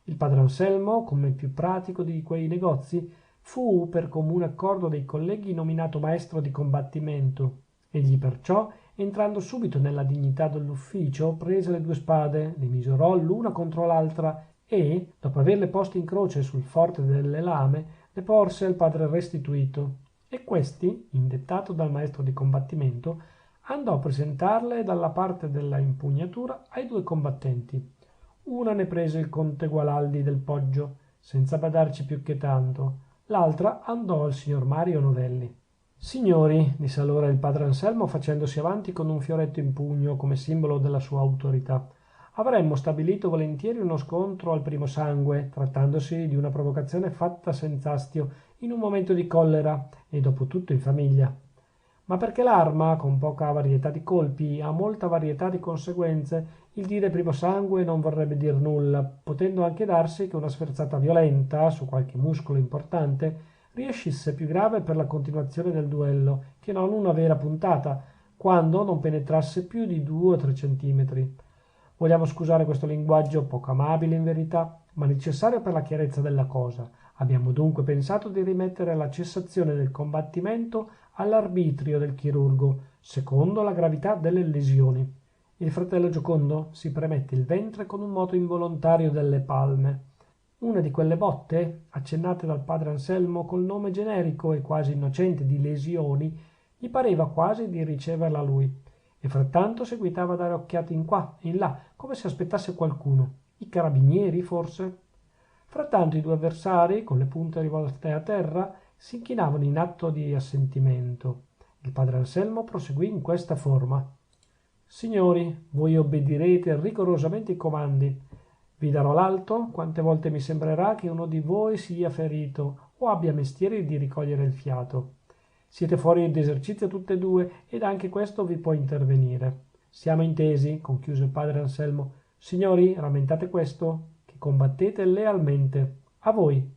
Il padre Anselmo, come più pratico di quei negozi, fu per comune accordo dei colleghi nominato maestro di combattimento. Egli perciò, entrando subito nella dignità dell'ufficio, prese le 2 spade, le misurò l'una contro l'altra e, dopo averle poste in croce sul forte delle lame, le porse al padre Restituto. E questi, indettato dal maestro di combattimento, andò a presentarle dalla parte della impugnatura ai 2 combattenti. Una ne prese il conte Gualandi del Poggio, senza badarci più che tanto. L'altra andò al signor Mario Novelli. Signori, disse allora il padre Anselmo facendosi avanti con un fioretto in pugno come simbolo della sua autorità, avremmo stabilito volentieri uno scontro al primo sangue, trattandosi di una provocazione fatta senz'astio in un momento di collera e dopo tutto in famiglia. Ma perché l'arma, con poca varietà di colpi, ha molta varietà di conseguenze, il dire primo sangue non vorrebbe dir nulla, potendo anche darsi che una sferzata violenta su qualche muscolo importante riescisse più grave per la continuazione del duello che non una vera puntata, quando non penetrasse più di 2 o 3 centimetri. Vogliamo scusare questo linguaggio poco amabile in verità, ma necessario per la chiarezza della cosa. Abbiamo dunque pensato di rimettere la cessazione del combattimento all'arbitrio del chirurgo, secondo la gravità delle lesioni. Il fratello Giocondo si premette il ventre con un moto involontario delle palme. Una di quelle botte, accennate dal padre Anselmo col nome generico e quasi innocente di lesioni, gli pareva quasi di riceverla lui, e frattanto seguitava a dare occhiate in qua e in là, come se aspettasse qualcuno. I carabinieri, forse? Frattanto i 2 avversari, con le punte rivolte a terra, si inchinavano in atto di assentimento. Il padre Anselmo proseguì in questa forma. Signori, voi obbedirete rigorosamente i comandi. Vi darò l'alto quante volte mi sembrerà che uno di voi sia ferito o abbia mestiere di ricogliere il fiato. Siete fuori d'esercizio tutte e 2 ed anche questo vi può intervenire. Siamo intesi, conchiuse il padre Anselmo. Signori, rammentate questo, che combattete lealmente. A voi.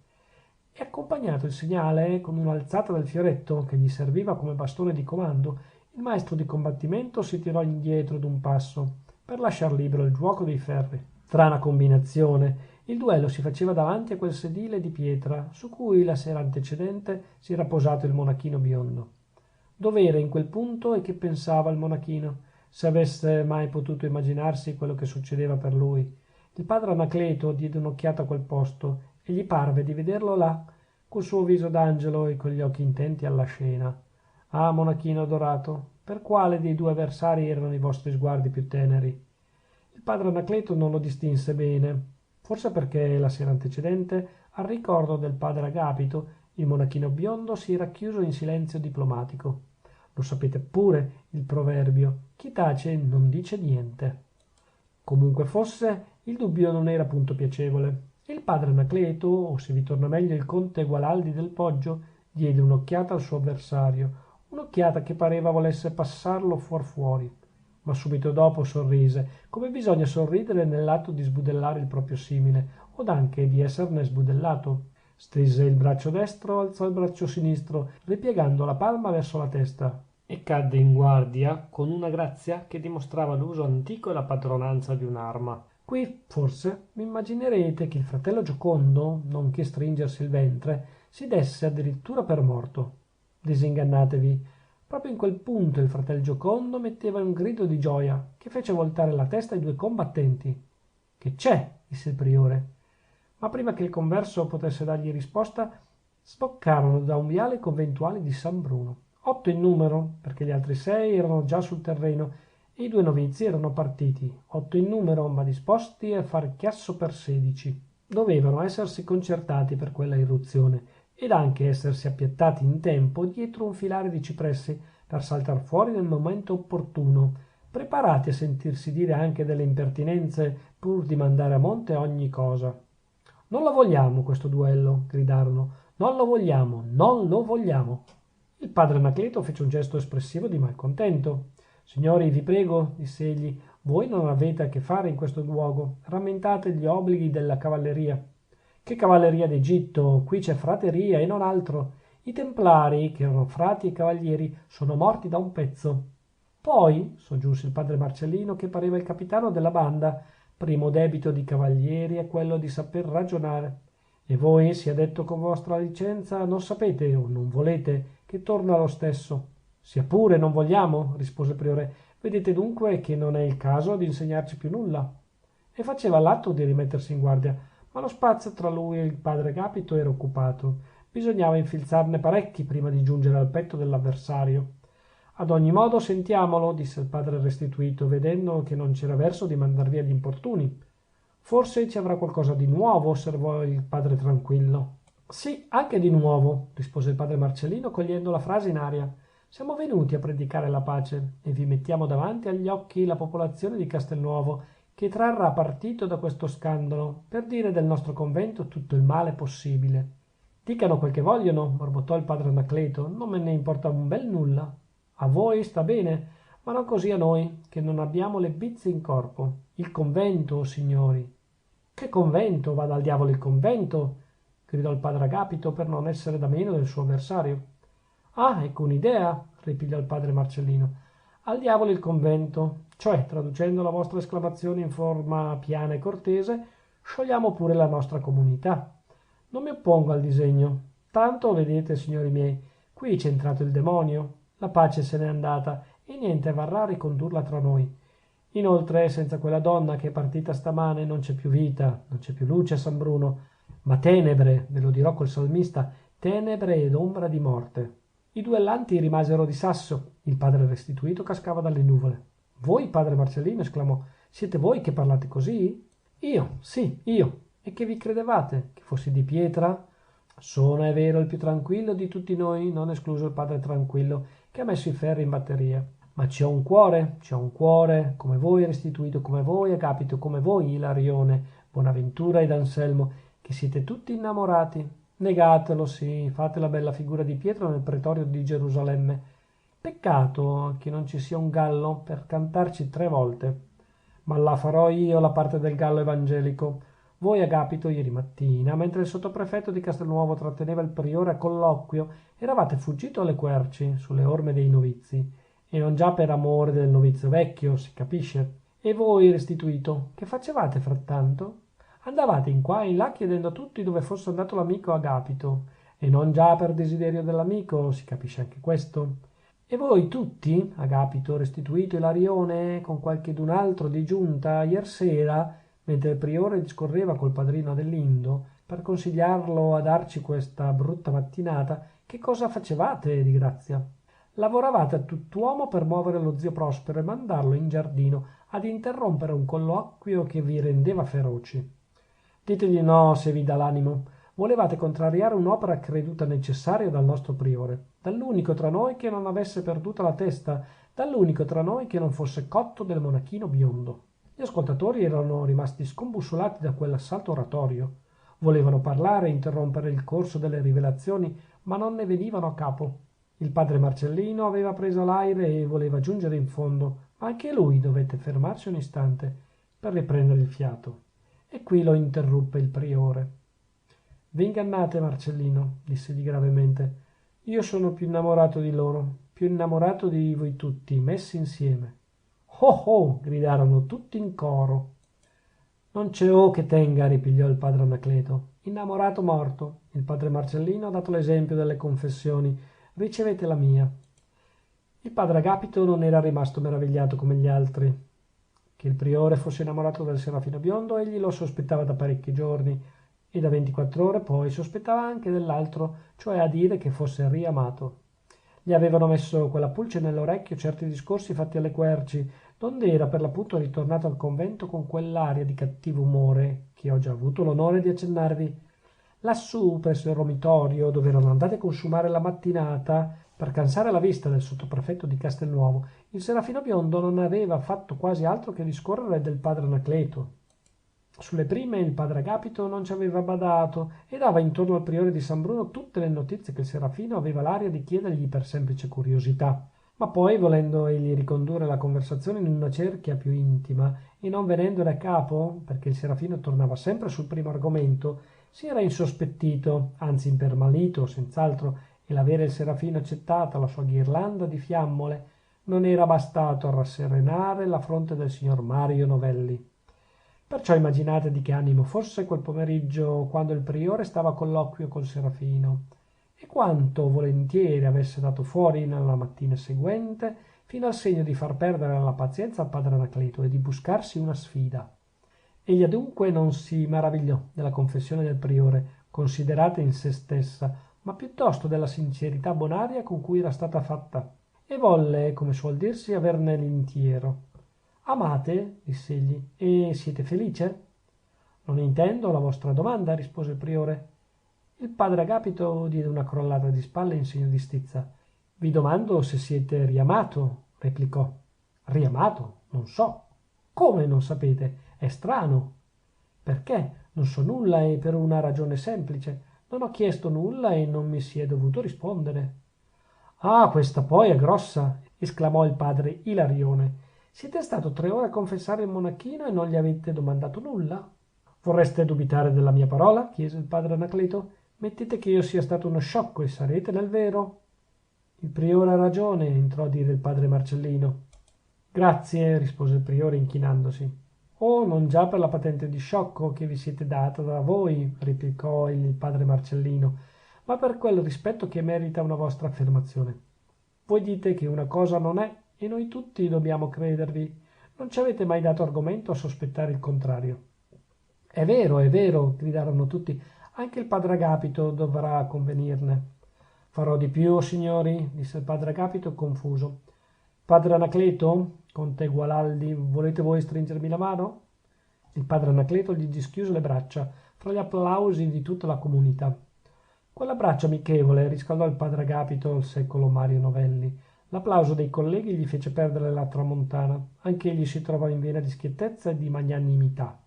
e accompagnato il segnale con un'alzata del fioretto che gli serviva come bastone di comando, il maestro di combattimento si tirò indietro d'un passo per lasciar libero il giuoco dei ferri. Strana combinazione! Il duello si faceva davanti a quel sedile di pietra su cui la sera antecedente si era posato il monachino biondo. Dov'era in quel punto e che pensava il monachino? Se avesse mai potuto immaginarsi quello che succedeva per lui. Il padre Anacleto diede un'occhiata a quel posto e gli parve di vederlo là, col suo viso d'angelo e con gli occhi intenti alla scena. Ah, monachino adorato, per quale dei due avversari erano i vostri sguardi più teneri? Il padre Anacleto non lo distinse bene, forse perché la sera antecedente, al ricordo del padre Agapito, il monachino biondo si era chiuso in silenzio diplomatico. Lo sapete pure il proverbio: chi tace non dice niente. Comunque fosse, il dubbio non era punto piacevole. Il padre Anacleto, o se vi torna meglio il conte Gualandi del Poggio, diede un'occhiata al suo avversario, un'occhiata che pareva volesse passarlo fuori, ma subito dopo sorrise, come bisogna sorridere nell'atto di sbudellare il proprio simile, od anche di esserne sbudellato. Strise il braccio destro, alzò il braccio sinistro, ripiegando la palma verso la testa, e cadde in guardia con una grazia che dimostrava l'uso antico e la padronanza di un'arma. Qui, forse, vi immaginerete che il fratello Giocondo, nonché stringersi il ventre, si desse addirittura per morto. Disingannatevi. Proprio in quel punto il fratello Giocondo metteva un grido di gioia che fece voltare la testa ai due combattenti. Che c'è? Disse il priore. Ma prima che il converso potesse dargli risposta, sboccarono da un viale i conventuali di San Bruno. 8 in numero, perché gli altri 6 erano già sul terreno e i 2 novizi erano partiti. 8 in numero, ma disposti a far chiasso per 16. Dovevano essersi concertati per quella irruzione ed anche essersi appiattati in tempo dietro un filare di cipressi per saltar fuori nel momento opportuno, preparati a sentirsi dire anche delle impertinenze pur di mandare a monte ogni cosa. Non lo vogliamo questo duello, gridarono. Non lo vogliamo, non lo vogliamo. Il padre Anacleto fece un gesto espressivo di malcontento. Signori, vi prego, disse egli, voi non avete a che fare in questo luogo. Rammentate gli obblighi della cavalleria. Che cavalleria d'Egitto? Qui c'è frateria e non altro. I templari, che erano frati e cavalieri, sono morti da un pezzo. Poi, soggiunse il padre Marcellino, che pareva il capitano della banda, primo debito di cavalieri è quello di saper ragionare. E voi, sia detto con vostra licenza, non sapete o non volete che torna lo stesso. Sia pure, non vogliamo, rispose il priore. Vedete dunque che non è il caso di insegnarci più nulla. E faceva l'atto di rimettersi in guardia, ma lo spazio tra lui e il padre Agapito era occupato. Bisognava infilzarne parecchi prima di giungere al petto dell'avversario. Ad ogni modo sentiamolo, disse il padre restituto, vedendo che non c'era verso di mandar via gli importuni. Forse ci avrà qualcosa di nuovo, osservò il padre tranquillo. Sì, anche di nuovo, rispose il padre Marcellino cogliendo la frase in aria. Siamo venuti a predicare la pace e vi mettiamo davanti agli occhi la popolazione di Castelnuovo, che trarrà partito da questo scandalo per dire del nostro convento tutto il male possibile. Dicano quel che vogliono, borbottò il padre Anacleto, non me ne importa un bel nulla. A voi sta bene, ma non così a noi, che non abbiamo le bizze in corpo. Il convento, o signori. Che convento? Vada al diavolo il convento! Gridò il padre Agapito per non essere da meno del suo avversario. Ah, ecco un'idea, ripigliò il padre Marcellino. Al diavolo il convento, cioè, traducendo la vostra esclamazione in forma piana e cortese, sciogliamo pure la nostra comunità. Non mi oppongo al disegno. Tanto, vedete, signori miei, qui c'è entrato il demonio. La pace se n'è andata e niente varrà a ricondurla tra noi. Inoltre, senza quella donna che è partita stamane, non c'è più vita, non c'è più luce a San Bruno, ma tenebre, ve lo dirò col salmista, tenebre ed ombra di morte. I duellanti rimasero di sasso, il padre restituto cascava dalle nuvole. Voi, padre Marcellino, esclamò, siete voi che parlate così? Io, sì, io. E che vi credevate? Che fossi di pietra? Sono, è vero, il più tranquillo di tutti noi, non escluso il padre tranquillo, che ha messo i ferri in batteria. Ma ci ho un cuore, come voi restituito, come voi Agapito, come voi Ilarione, Bonaventura ed Anselmo, che siete tutti innamorati. Negatelo, sì, fate la bella figura di Pietro nel pretorio di Gerusalemme. Peccato che non ci sia un gallo per cantarci 3 volte. Ma la farò io la parte del gallo evangelico. Voi, Agapito, ieri mattina, mentre il sottoprefetto di Castelnuovo tratteneva il priore a colloquio, eravate fuggito alle querci, sulle orme dei novizi, e non già per amore del novizio vecchio, si capisce. E voi, restituto, che facevate frattanto? Andavate in qua e in là chiedendo a tutti dove fosse andato l'amico Agapito, e non già per desiderio dell'amico, si capisce anche questo. E voi tutti, Agapito, restituito, Ilarione, con qualchedun altro di giunta, iersera, mentre il priore discorreva col padrino Adelindo, per consigliarlo a darci questa brutta mattinata, che cosa facevate di grazia? Lavoravate a tutt'uomo per muovere lo zio Prospero e mandarlo in giardino ad interrompere un colloquio che vi rendeva feroci. Dite di no se vi dà l'animo. Volevate contrariare un'opera creduta necessaria dal nostro priore, dall'unico tra noi che non avesse perduta la testa, dall'unico tra noi che non fosse cotto del monachino biondo. Gli ascoltatori erano rimasti scombussolati da quell'assalto oratorio. Volevano parlare e interrompere il corso delle rivelazioni, ma non ne venivano a capo. Il padre Marcellino aveva preso l'aire e voleva giungere in fondo, ma anche lui dovette fermarsi un istante per riprendere il fiato. E qui lo interruppe il priore. Vi ingannate, Marcellino, dissegli gravemente. Io sono più innamorato di loro, più innamorato di voi tutti, messi insieme. Oh oh! Gridarono tutti in coro. Non c'è o che tenga, ripigliò il padre Anacleto. Innamorato morto. Il padre Marcellino ha dato l'esempio delle confessioni. Ricevete la mia. Il padre Agapito non era rimasto meravigliato come gli altri. Che il priore fosse innamorato del serafino biondo egli lo sospettava da parecchi giorni, e da 24 ore poi sospettava anche dell'altro, cioè a dire che fosse riamato. Gli avevano messo quella pulce nell'orecchio certi discorsi fatti alle querci, donde era per l'appunto ritornato al convento con quell'aria di cattivo umore che ho già avuto l'onore di accennarvi. Lassù, presso il romitorio, dove erano andati a consumare la mattinata, per cansare la vista del sottoprefetto di Castelnuovo, il serafino biondo non aveva fatto quasi altro che discorrere del padre Anacleto. Sulle prime il padre Agapito non ci aveva badato e dava intorno al priore di San Bruno tutte le notizie che il serafino aveva l'aria di chiedergli per semplice curiosità. Ma poi, volendo egli ricondurre la conversazione in una cerchia più intima e non venendone a capo, perché il serafino tornava sempre sul primo argomento, si era insospettito, anzi impermalito, senz'altro, e l'avere il serafino accettata la sua ghirlanda di fiammole non era bastato a rasserenare la fronte del signor Mario Novelli. Perciò immaginate di che animo fosse quel pomeriggio quando il priore stava a colloquio col serafino, e quanto volentieri avesse dato fuori nella mattina seguente, fino al segno di far perdere la pazienza al padre Anacleto e di buscarsi una sfida. Egli adunque non si maravigliò della confessione del priore, considerata in se stessa, ma piuttosto della sincerità bonaria con cui era stata fatta, e volle, come suol dirsi, averne l'intiero. Amate? Diss'egli, e siete felice? Non intendo la vostra domanda, rispose il priore. Il padre Agapito diede una crollata di spalle in segno di stizza. Vi domando se siete riamato, replicò. Riamato? Non so. Come non sapete? È strano. Perché? Non so nulla e per una ragione semplice. Non ho chiesto nulla e non mi si è dovuto rispondere. Ah, questa poi è grossa, esclamò il padre Ilarione. Siete stato 3 ore a confessare il monachino e non gli avete domandato nulla? Vorreste dubitare della mia parola? Chiese il padre Anacleto. Mettete che io sia stato uno sciocco e sarete nel vero. Il priore ha ragione, entrò a dire il padre Marcellino. Grazie, rispose il priore inchinandosi. Oh, non già per la patente di sciocco che vi siete data da voi, replicò il padre Marcellino, ma per quel rispetto che merita una vostra affermazione. Voi dite che una cosa non è, e noi tutti dobbiamo credervi. Non ci avete mai dato argomento a sospettare il contrario. È vero, gridarono tutti. Anche il padre Agapito dovrà convenirne. Farò di più, signori, disse il padre Agapito confuso. Padre Anacleto, conte Gualandi, volete voi stringermi la mano? Il padre Anacleto gli dischiuse le braccia fra gli applausi di tutta la comunità. Quell'abbraccio amichevole riscaldò il padre Agapito il secolo Mario Novelli. L'applauso dei colleghi gli fece perdere la tramontana. Anch'egli si trovò in vena di schiettezza e di magnanimità.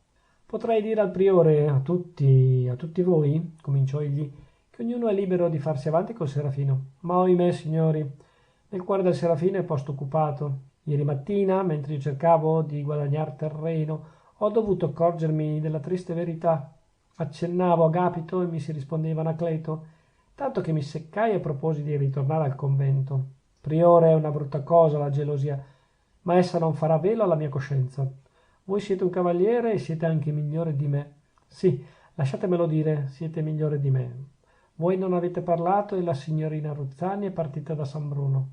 Potrei dire al priore, a tutti voi, cominciò egli, che ognuno è libero di farsi avanti col serafino. Ma ohimè, signori, nel cuore del serafino è posto occupato. Ieri mattina, mentre io cercavo di guadagnar terreno, ho dovuto accorgermi della triste verità. Accennavo Agapito e mi si rispondeva Anacleto, tanto che mi seccai e proposi di ritornare al convento. Priore, è una brutta cosa la gelosia, ma essa non farà velo alla mia coscienza. Voi siete un cavaliere e siete anche migliore di me. Sì, lasciatemelo dire, siete migliore di me. Voi non avete parlato e la signorina Ruzzani è partita da San Bruno.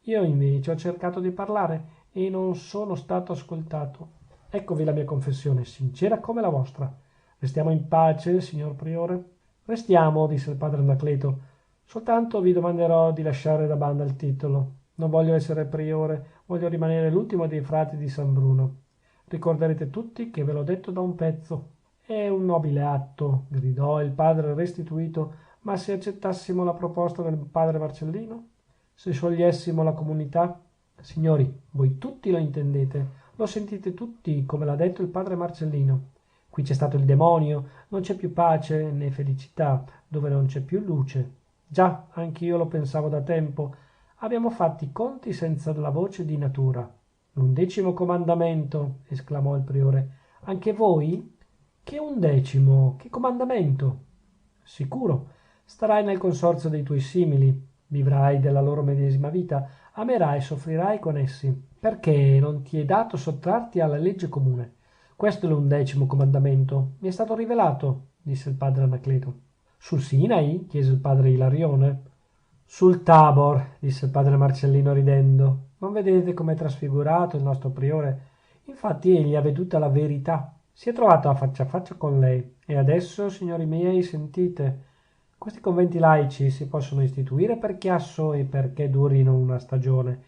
Io invece ho cercato di parlare e non sono stato ascoltato. Eccovi la mia confessione, sincera come la vostra. Restiamo in pace, signor priore? Restiamo, disse il padre Anacleto. Soltanto vi domanderò di lasciare da banda il titolo. Non voglio essere priore, voglio rimanere l'ultimo dei frati di San Bruno. Ricorderete tutti che ve l'ho detto da un pezzo. È un nobile atto, gridò il padre restituto, ma se accettassimo la proposta del padre Marcellino? Se sciogliessimo la comunità? Signori, voi tutti lo intendete, lo sentite tutti, come l'ha detto il padre Marcellino. Qui c'è stato il demonio, non c'è più pace né felicità, dove non c'è più luce. Già, anch'io lo pensavo da tempo. Abbiamo fatto i conti senza la voce di natura. L'undecimo comandamento, esclamò il priore. Anche voi? Che undecimo? Che comandamento? Sicuro. Starai nel consorzio dei tuoi simili, vivrai della loro medesima vita, amerai e soffrirai con essi, perché non ti è dato sottrarti alla legge comune. Questo è l'undecimo comandamento. Mi è stato rivelato, disse il padre Anacleto. Sul Sinai? Chiese il padre Ilarione. Sul Tabor, disse il padre Marcellino ridendo. Non vedete com'è trasfigurato il nostro priore? Infatti egli ha veduta la verità. Si è trovato a faccia con lei. E adesso, signori miei, sentite. Questi conventi laici si possono istituire per chiasso e perché durino una stagione,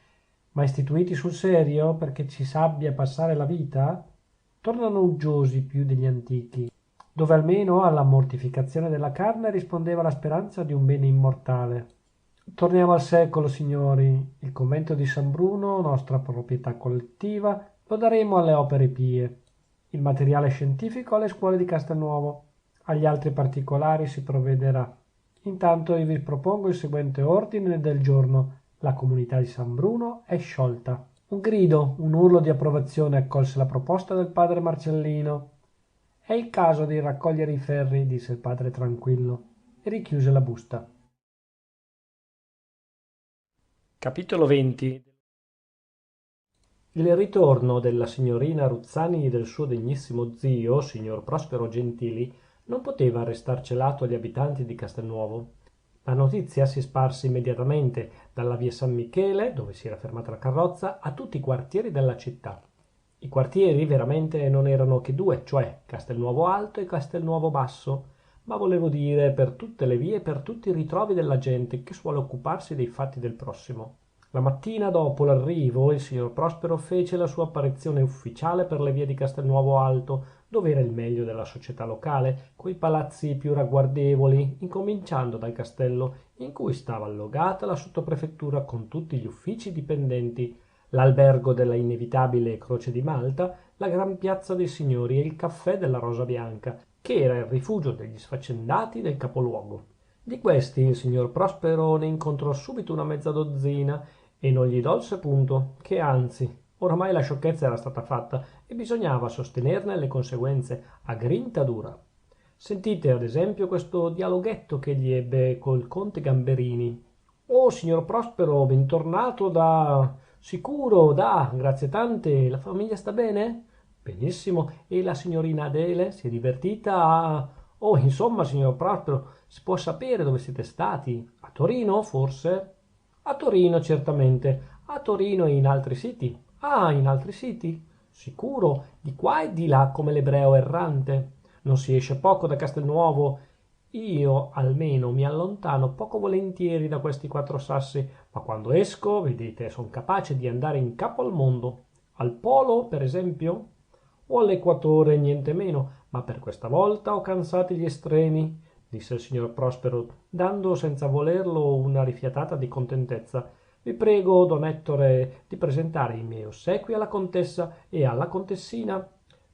ma istituiti sul serio perché ci sabbia passare la vita, tornano uggiosi più degli antichi, dove almeno alla mortificazione della carne rispondeva la speranza di un bene immortale. Torniamo al secolo, signori. Il convento di San Bruno, nostra proprietà collettiva, lo daremo alle opere pie. Il materiale scientifico alle scuole di Castelnuovo. Agli altri particolari si provvederà. Intanto io vi propongo il seguente ordine del giorno. La comunità di San Bruno è sciolta. Un grido, un urlo di approvazione accolse la proposta del padre Marcellino. È il caso di raccogliere i ferri, disse il padre tranquillo, e richiuse la busta. Capitolo 20. Il ritorno della signorina Ruzzani e del suo degnissimo zio, signor Prospero Gentili, non poteva restar celato agli abitanti di Castelnuovo. La notizia si sparse immediatamente dalla via San Michele, dove si era fermata la carrozza, a tutti i quartieri della città. I quartieri veramente non erano che due, cioè Castelnuovo Alto e Castelnuovo Basso, ma volevo dire per tutte le vie e per tutti i ritrovi della gente che suole occuparsi dei fatti del prossimo. La mattina dopo l'arrivo il signor Prospero fece la sua apparizione ufficiale per le vie di Castelnuovo Alto, dove era il meglio della società locale, coi palazzi più ragguardevoli, incominciando dal castello in cui stava allogata la sottoprefettura con tutti gli uffici dipendenti, l'albergo della inevitabile Croce di Malta, la gran piazza dei signori e il caffè della Rosa Bianca, che era il rifugio degli sfaccendati del capoluogo. Di questi il signor Prospero ne incontrò subito una mezza dozzina e non gli dolse punto, che anzi, oramai la sciocchezza era stata fatta e bisognava sostenerne le conseguenze a grinta dura. Sentite ad esempio questo dialoghetto che egli ebbe col conte Gamberini. Oh, signor Prospero, bentornato da... Sicuro, grazie tante. La famiglia sta bene? Benissimo. E la signorina Adele si è divertita a... Oh, insomma, signor Prospero, si può sapere dove siete stati? A Torino, forse? A Torino, certamente. A Torino e in altri siti. Ah, in altri siti? Sicuro, di qua e di là come l'ebreo errante. Non si esce poco da Castelnuovo. Io almeno mi allontano poco volentieri da questi quattro sassi, ma quando esco, vedete, son capace di andare in capo al mondo. Al polo, per esempio? O all'equatore, niente meno, ma per questa volta ho cansati gli estremi, disse il signor Prospero, dando senza volerlo una rifiatata di contentezza. Vi prego, don Ettore, di presentare i miei ossequi alla contessa e alla contessina.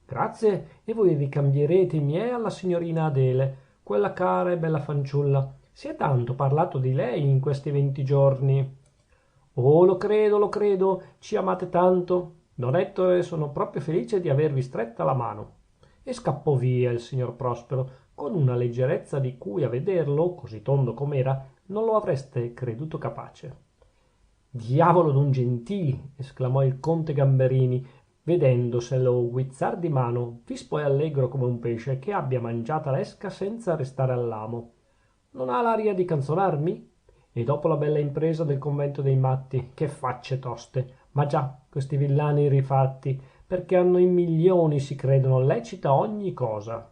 Grazie, e voi ricambierete i miei alla signorina Adele, quella cara e bella fanciulla. Si è tanto parlato di lei in questi 20 giorni. Oh, lo credo, ci amate tanto. don Ettore, sono proprio felice di avervi stretta la mano. E scappò via il signor Prospero con una leggerezza di cui a vederlo, così tondo com'era, non lo avreste creduto capace. Diavolo d'un Gentili! Esclamò il conte Gamberini, vedendoselo guizzar di mano, vispo e allegro come un pesce che abbia mangiata l'esca senza restare all'amo. Non ha l'aria di canzonarmi? E dopo la bella impresa del convento dei matti, che facce toste! Ma già, questi villani rifatti, perché hanno i milioni, si credono lecita ogni cosa.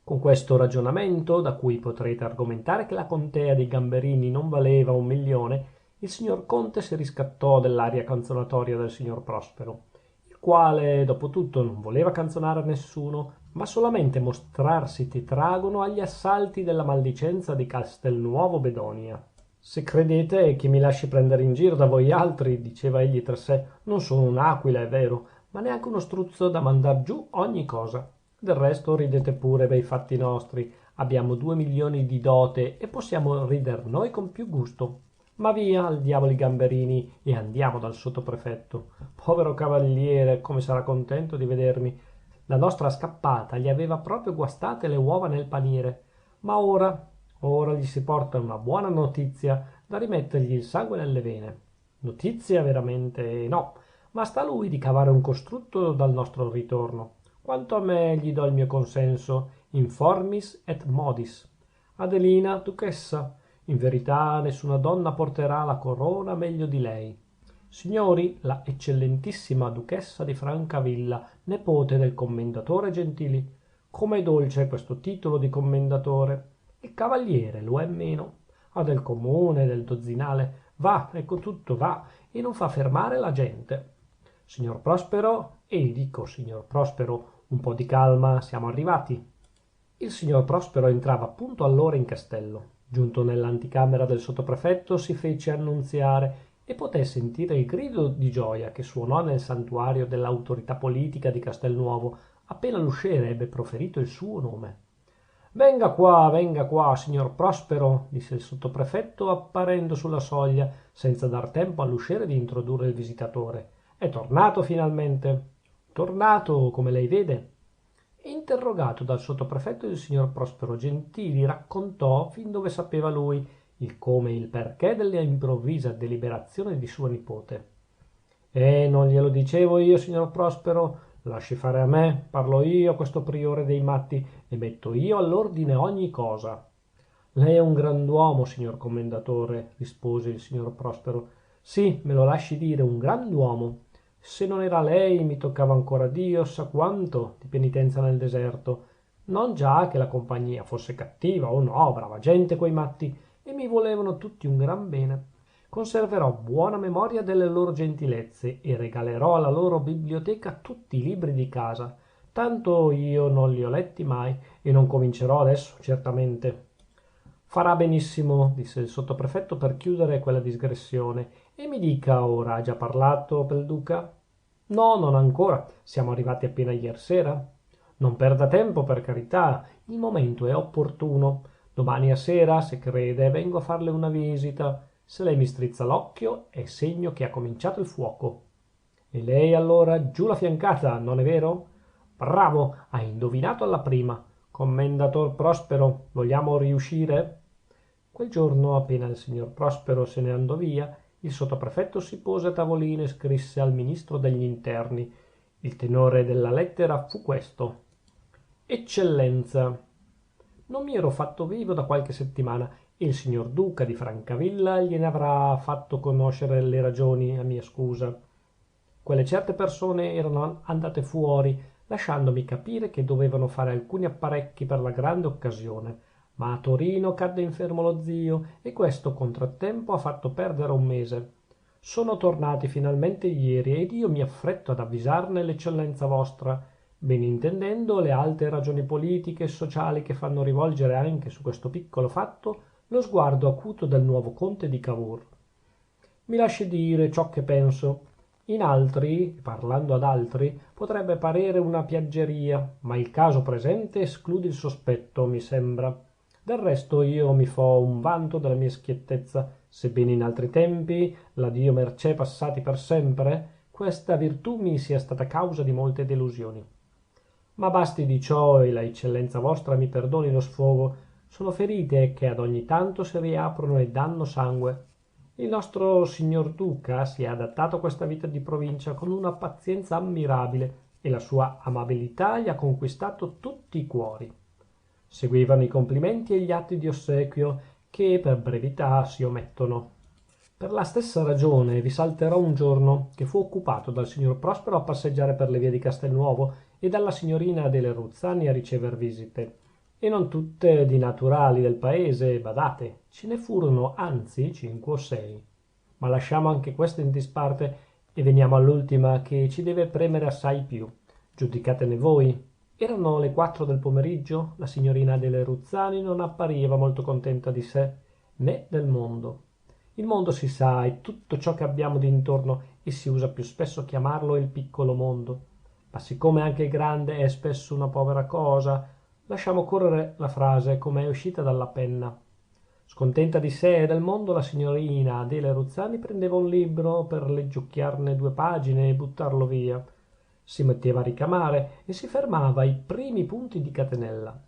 Con questo ragionamento, da cui potrete argomentare che la contea dei Gamberini non valeva 1.000.000, il signor conte si riscattò dell'aria canzonatoria del signor Prospero, il quale, dopo tutto, non voleva canzonare a nessuno, ma solamente mostrarsi tetragono agli assalti della maldicenza di Castelnuovo Bedonia. Se credete che mi lasci prendere in giro da voi altri, diceva egli tra sé, non sono un'aquila, è vero, ma neanche uno struzzo da mandar giù ogni cosa. Del resto ridete pure bei fatti nostri. Abbiamo 2.000.000 di dote e possiamo rider noi con più gusto. Ma via, al diavolo i Gamberini, e andiamo dal sottoprefetto. Povero cavaliere, come sarà contento di vedermi. La nostra scappata gli aveva proprio guastate le uova nel paniere. Ma ora gli si porta una buona notizia da rimettergli il sangue nelle vene. Notizia veramente no, ma sta a lui di cavare un costrutto dal nostro ritorno. Quanto a me, gli do il mio consenso, in formis et modis. Adelina, duchessa, in verità nessuna donna porterà la corona meglio di lei. Signori, la eccellentissima duchessa di Francavilla, nepote del commendatore Gentili. Com'è dolce questo titolo di commendatore! Il cavaliere lo è meno. Ha del comune, del dozzinale. Va, ecco tutto, va, e non fa fermare la gente. Signor Prospero, e dico signor Prospero, un po' di calma, siamo arrivati. Il signor Prospero entrava appunto allora in castello. Giunto nell'anticamera del sottoprefetto si fece annunziare e poté sentire il grido di gioia che suonò nel santuario dell'autorità politica di Castelnuovo appena l'usciere ebbe proferito il suo nome. Venga qua, signor Prospero, disse il sottoprefetto apparendo sulla soglia senza dar tempo all'usciere di introdurre il visitatore. È tornato finalmente. Tornato, come lei vede. E interrogato dal sottoprefetto, il signor Prospero Gentili raccontò fin dove sapeva lui il come e il perché della improvvisa deliberazione di sua nipote. Non glielo dicevo io, signor Prospero? Lasci fare a me, parlo io a questo priore dei matti e metto io all'ordine ogni cosa. Lei è un grand'uomo, signor commendatore, rispose il signor Prospero. Sì, me lo lasci dire, un grand'uomo. Se non era lei, mi toccava ancora Dio sa quanto di penitenza nel deserto. Non già che la compagnia fosse cattiva, oh no, brava gente quei matti, e mi volevano tutti un gran bene. Conserverò buona memoria delle loro gentilezze e regalerò alla loro biblioteca tutti i libri di casa. Tanto io non li ho letti mai e non comincerò adesso, certamente. Farà benissimo, disse il sottoprefetto per chiudere quella digressione. E mi dica ora, ha già parlato pel duca? No, non ancora. Siamo arrivati appena iersera. Non perda tempo, per carità. Il momento è opportuno. Domani a sera, se crede, vengo a farle una visita. Se lei mi strizza l'occhio, è segno che ha cominciato il fuoco. E lei allora giù la fiancata, non è vero? Bravo, hai indovinato alla prima. Commendator Prospero, vogliamo riuscire? Quel giorno, appena il signor Prospero se ne andò via, il sottoprefetto si pose a tavolino e scrisse al ministro degli interni. Il tenore della lettera fu questo. Eccellenza, non mi ero fatto vivo da qualche settimana e il signor duca di Francavilla gliene avrà fatto conoscere le ragioni a mia scusa. Quelle certe persone erano andate fuori, lasciandomi capire che dovevano fare alcuni apparecchi per la grande occasione. Ma a Torino cadde infermo lo zio e questo contrattempo ha fatto perdere un mese. Sono tornati finalmente ieri ed io mi affretto ad avvisarne l'eccellenza vostra, ben intendendo le alte ragioni politiche e sociali che fanno rivolgere anche su questo piccolo fatto lo sguardo acuto del nuovo conte di Cavour. Mi lasci dire ciò che penso. In altri, parlando ad altri, potrebbe parere una piaggeria, ma il caso presente esclude il sospetto, mi sembra. Del resto io mi fo un vanto della mia schiettezza, sebbene in altri tempi, la Dio mercè passati per sempre, questa virtù mi sia stata causa di molte delusioni. Ma basti di ciò e la eccellenza vostra mi perdoni lo sfogo. Sono ferite che ad ogni tanto si riaprono e danno sangue. Il nostro signor duca si è adattato a questa vita di provincia con una pazienza ammirabile e la sua amabilità gli ha conquistato tutti i cuori. Seguivano i complimenti e gli atti di ossequio che per brevità si omettono. Per la stessa ragione vi salterò un giorno che fu occupato dal signor Prospero a passeggiare per le vie di Castelnuovo e dalla signorina Adele Ruzzani a ricever visite. E non tutte di naturali del paese, badate, ce ne furono anzi 5 o 6. Ma lasciamo anche queste in disparte e veniamo all'ultima che ci deve premere assai più. Giudicatene voi. Erano le 4 del pomeriggio, la signorina Adele Ruzzani non appariva molto contenta di sé, né del mondo. Il mondo si sa, è tutto ciò che abbiamo d'intorno e si usa più spesso chiamarlo il piccolo mondo. Ma siccome anche il grande è spesso una povera cosa, lasciamo correre la frase come è uscita dalla penna. Scontenta di sé e del mondo, la signorina Adele Ruzzani prendeva un libro per leggiucchiarne 2 pagine e buttarlo via. Si metteva a ricamare e si fermava ai primi punti di catenella.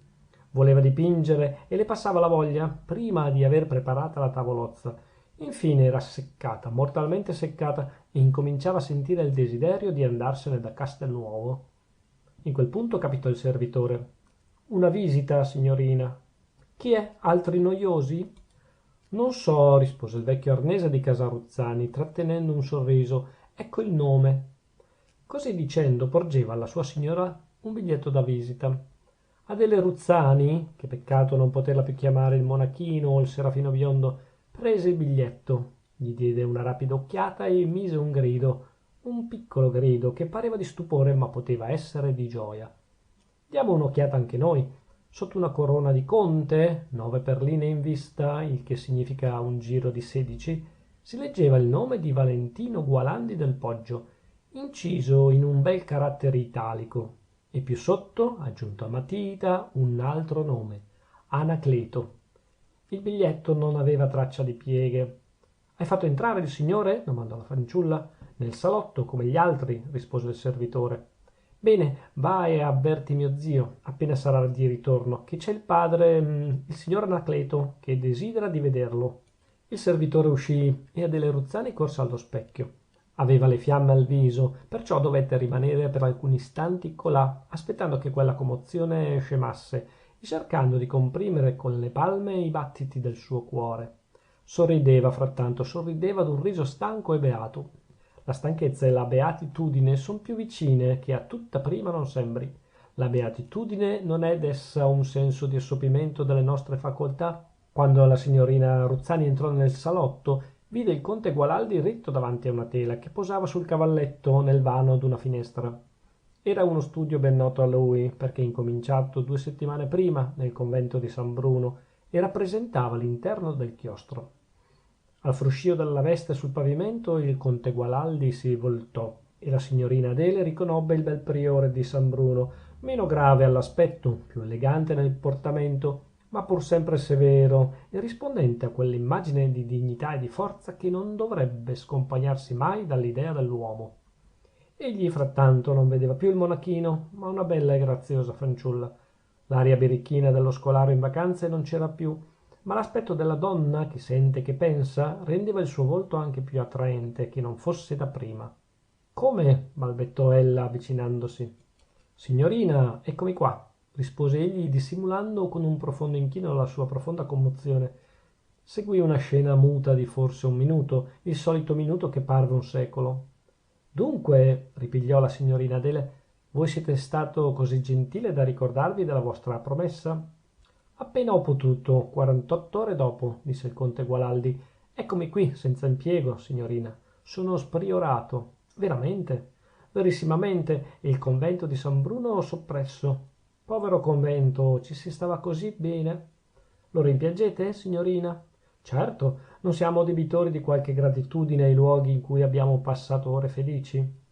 Voleva dipingere e le passava la voglia prima di aver preparata la tavolozza. Infine era seccata, mortalmente seccata, e incominciava a sentire il desiderio di andarsene da Castelnuovo. In quel punto capitò il servitore. Una visita, signorina. Chi è? Altri noiosi? Non so, rispose il vecchio arnese di casa Ruzzani, trattenendo un sorriso. Ecco il nome. Così dicendo porgeva alla sua signora un biglietto da visita. Adele Ruzzani, che peccato non poterla più chiamare il monachino o il serafino biondo, prese il biglietto, gli diede una rapida occhiata e mise un piccolo grido che pareva di stupore ma poteva essere di gioia. Diamo un'occhiata anche noi. Sotto una corona di conte, 9 perline in vista, il che significa un giro di 16, si leggeva il nome di Valentino Gualandi del Poggio, inciso in un bel carattere italico, e più sotto, aggiunto a matita, un altro nome, Anacleto. Il biglietto non aveva traccia di pieghe. Hai fatto entrare il signore? Domandò la fanciulla. Nel salotto, come gli altri, rispose il servitore. Bene, va e avverti mio zio, appena sarà di ritorno, che c'è il padre, il signor Anacleto, che desidera di vederlo. Il servitore uscì e Adele Ruzzani corse allo specchio. Aveva le fiamme al viso, perciò dovette rimanere per alcuni istanti colà, aspettando che quella commozione scemasse e cercando di comprimere con le palme i battiti del suo cuore. Sorrideva frattanto, sorrideva d'un riso stanco e beato. La stanchezza e la beatitudine son più vicine che a tutta prima non sembri. La beatitudine non è dessa un senso di assopimento delle nostre facoltà. Quando la signorina Ruzzani entrò nel salotto, vide il conte Gualandi ritto davanti a una tela che posava sul cavalletto nel vano d'una finestra. Era uno studio ben noto a lui, perché incominciato 2 settimane prima nel convento di San Bruno e rappresentava l'interno del chiostro. Al fruscio della veste sul pavimento il conte Gualandi si voltò e la signorina Adele riconobbe il bel priore di San Bruno, meno grave all'aspetto, più elegante nel portamento, ma pur sempre severo e rispondente a quell'immagine di dignità e di forza che non dovrebbe scompagnarsi mai dall'idea dell'uomo. Egli frattanto non vedeva più il monachino, ma una bella e graziosa fanciulla. L'aria birichina dello scolaro in vacanze non c'era più, ma l'aspetto della donna che sente e che pensa rendeva il suo volto anche più attraente che non fosse da prima. Come? Balbettò ella avvicinandosi. Signorina, eccomi qua, rispose egli dissimulando con un profondo inchino la sua profonda commozione. Seguì una scena muta di forse un minuto, il solito minuto che parve un secolo. Dunque, ripigliò la signorina Adele, voi siete stato così gentile da ricordarvi della vostra promessa? Appena ho potuto, 48 ore dopo, disse il conte Gualandi. Eccomi qui, senza impiego, signorina. Sono spriorato. Veramente? Verissimamente, e il convento di San Bruno soppresso. Povero convento, ci si stava così bene. Lo rimpiangete, signorina? Certo, non siamo debitori di qualche gratitudine ai luoghi in cui abbiamo passato ore felici.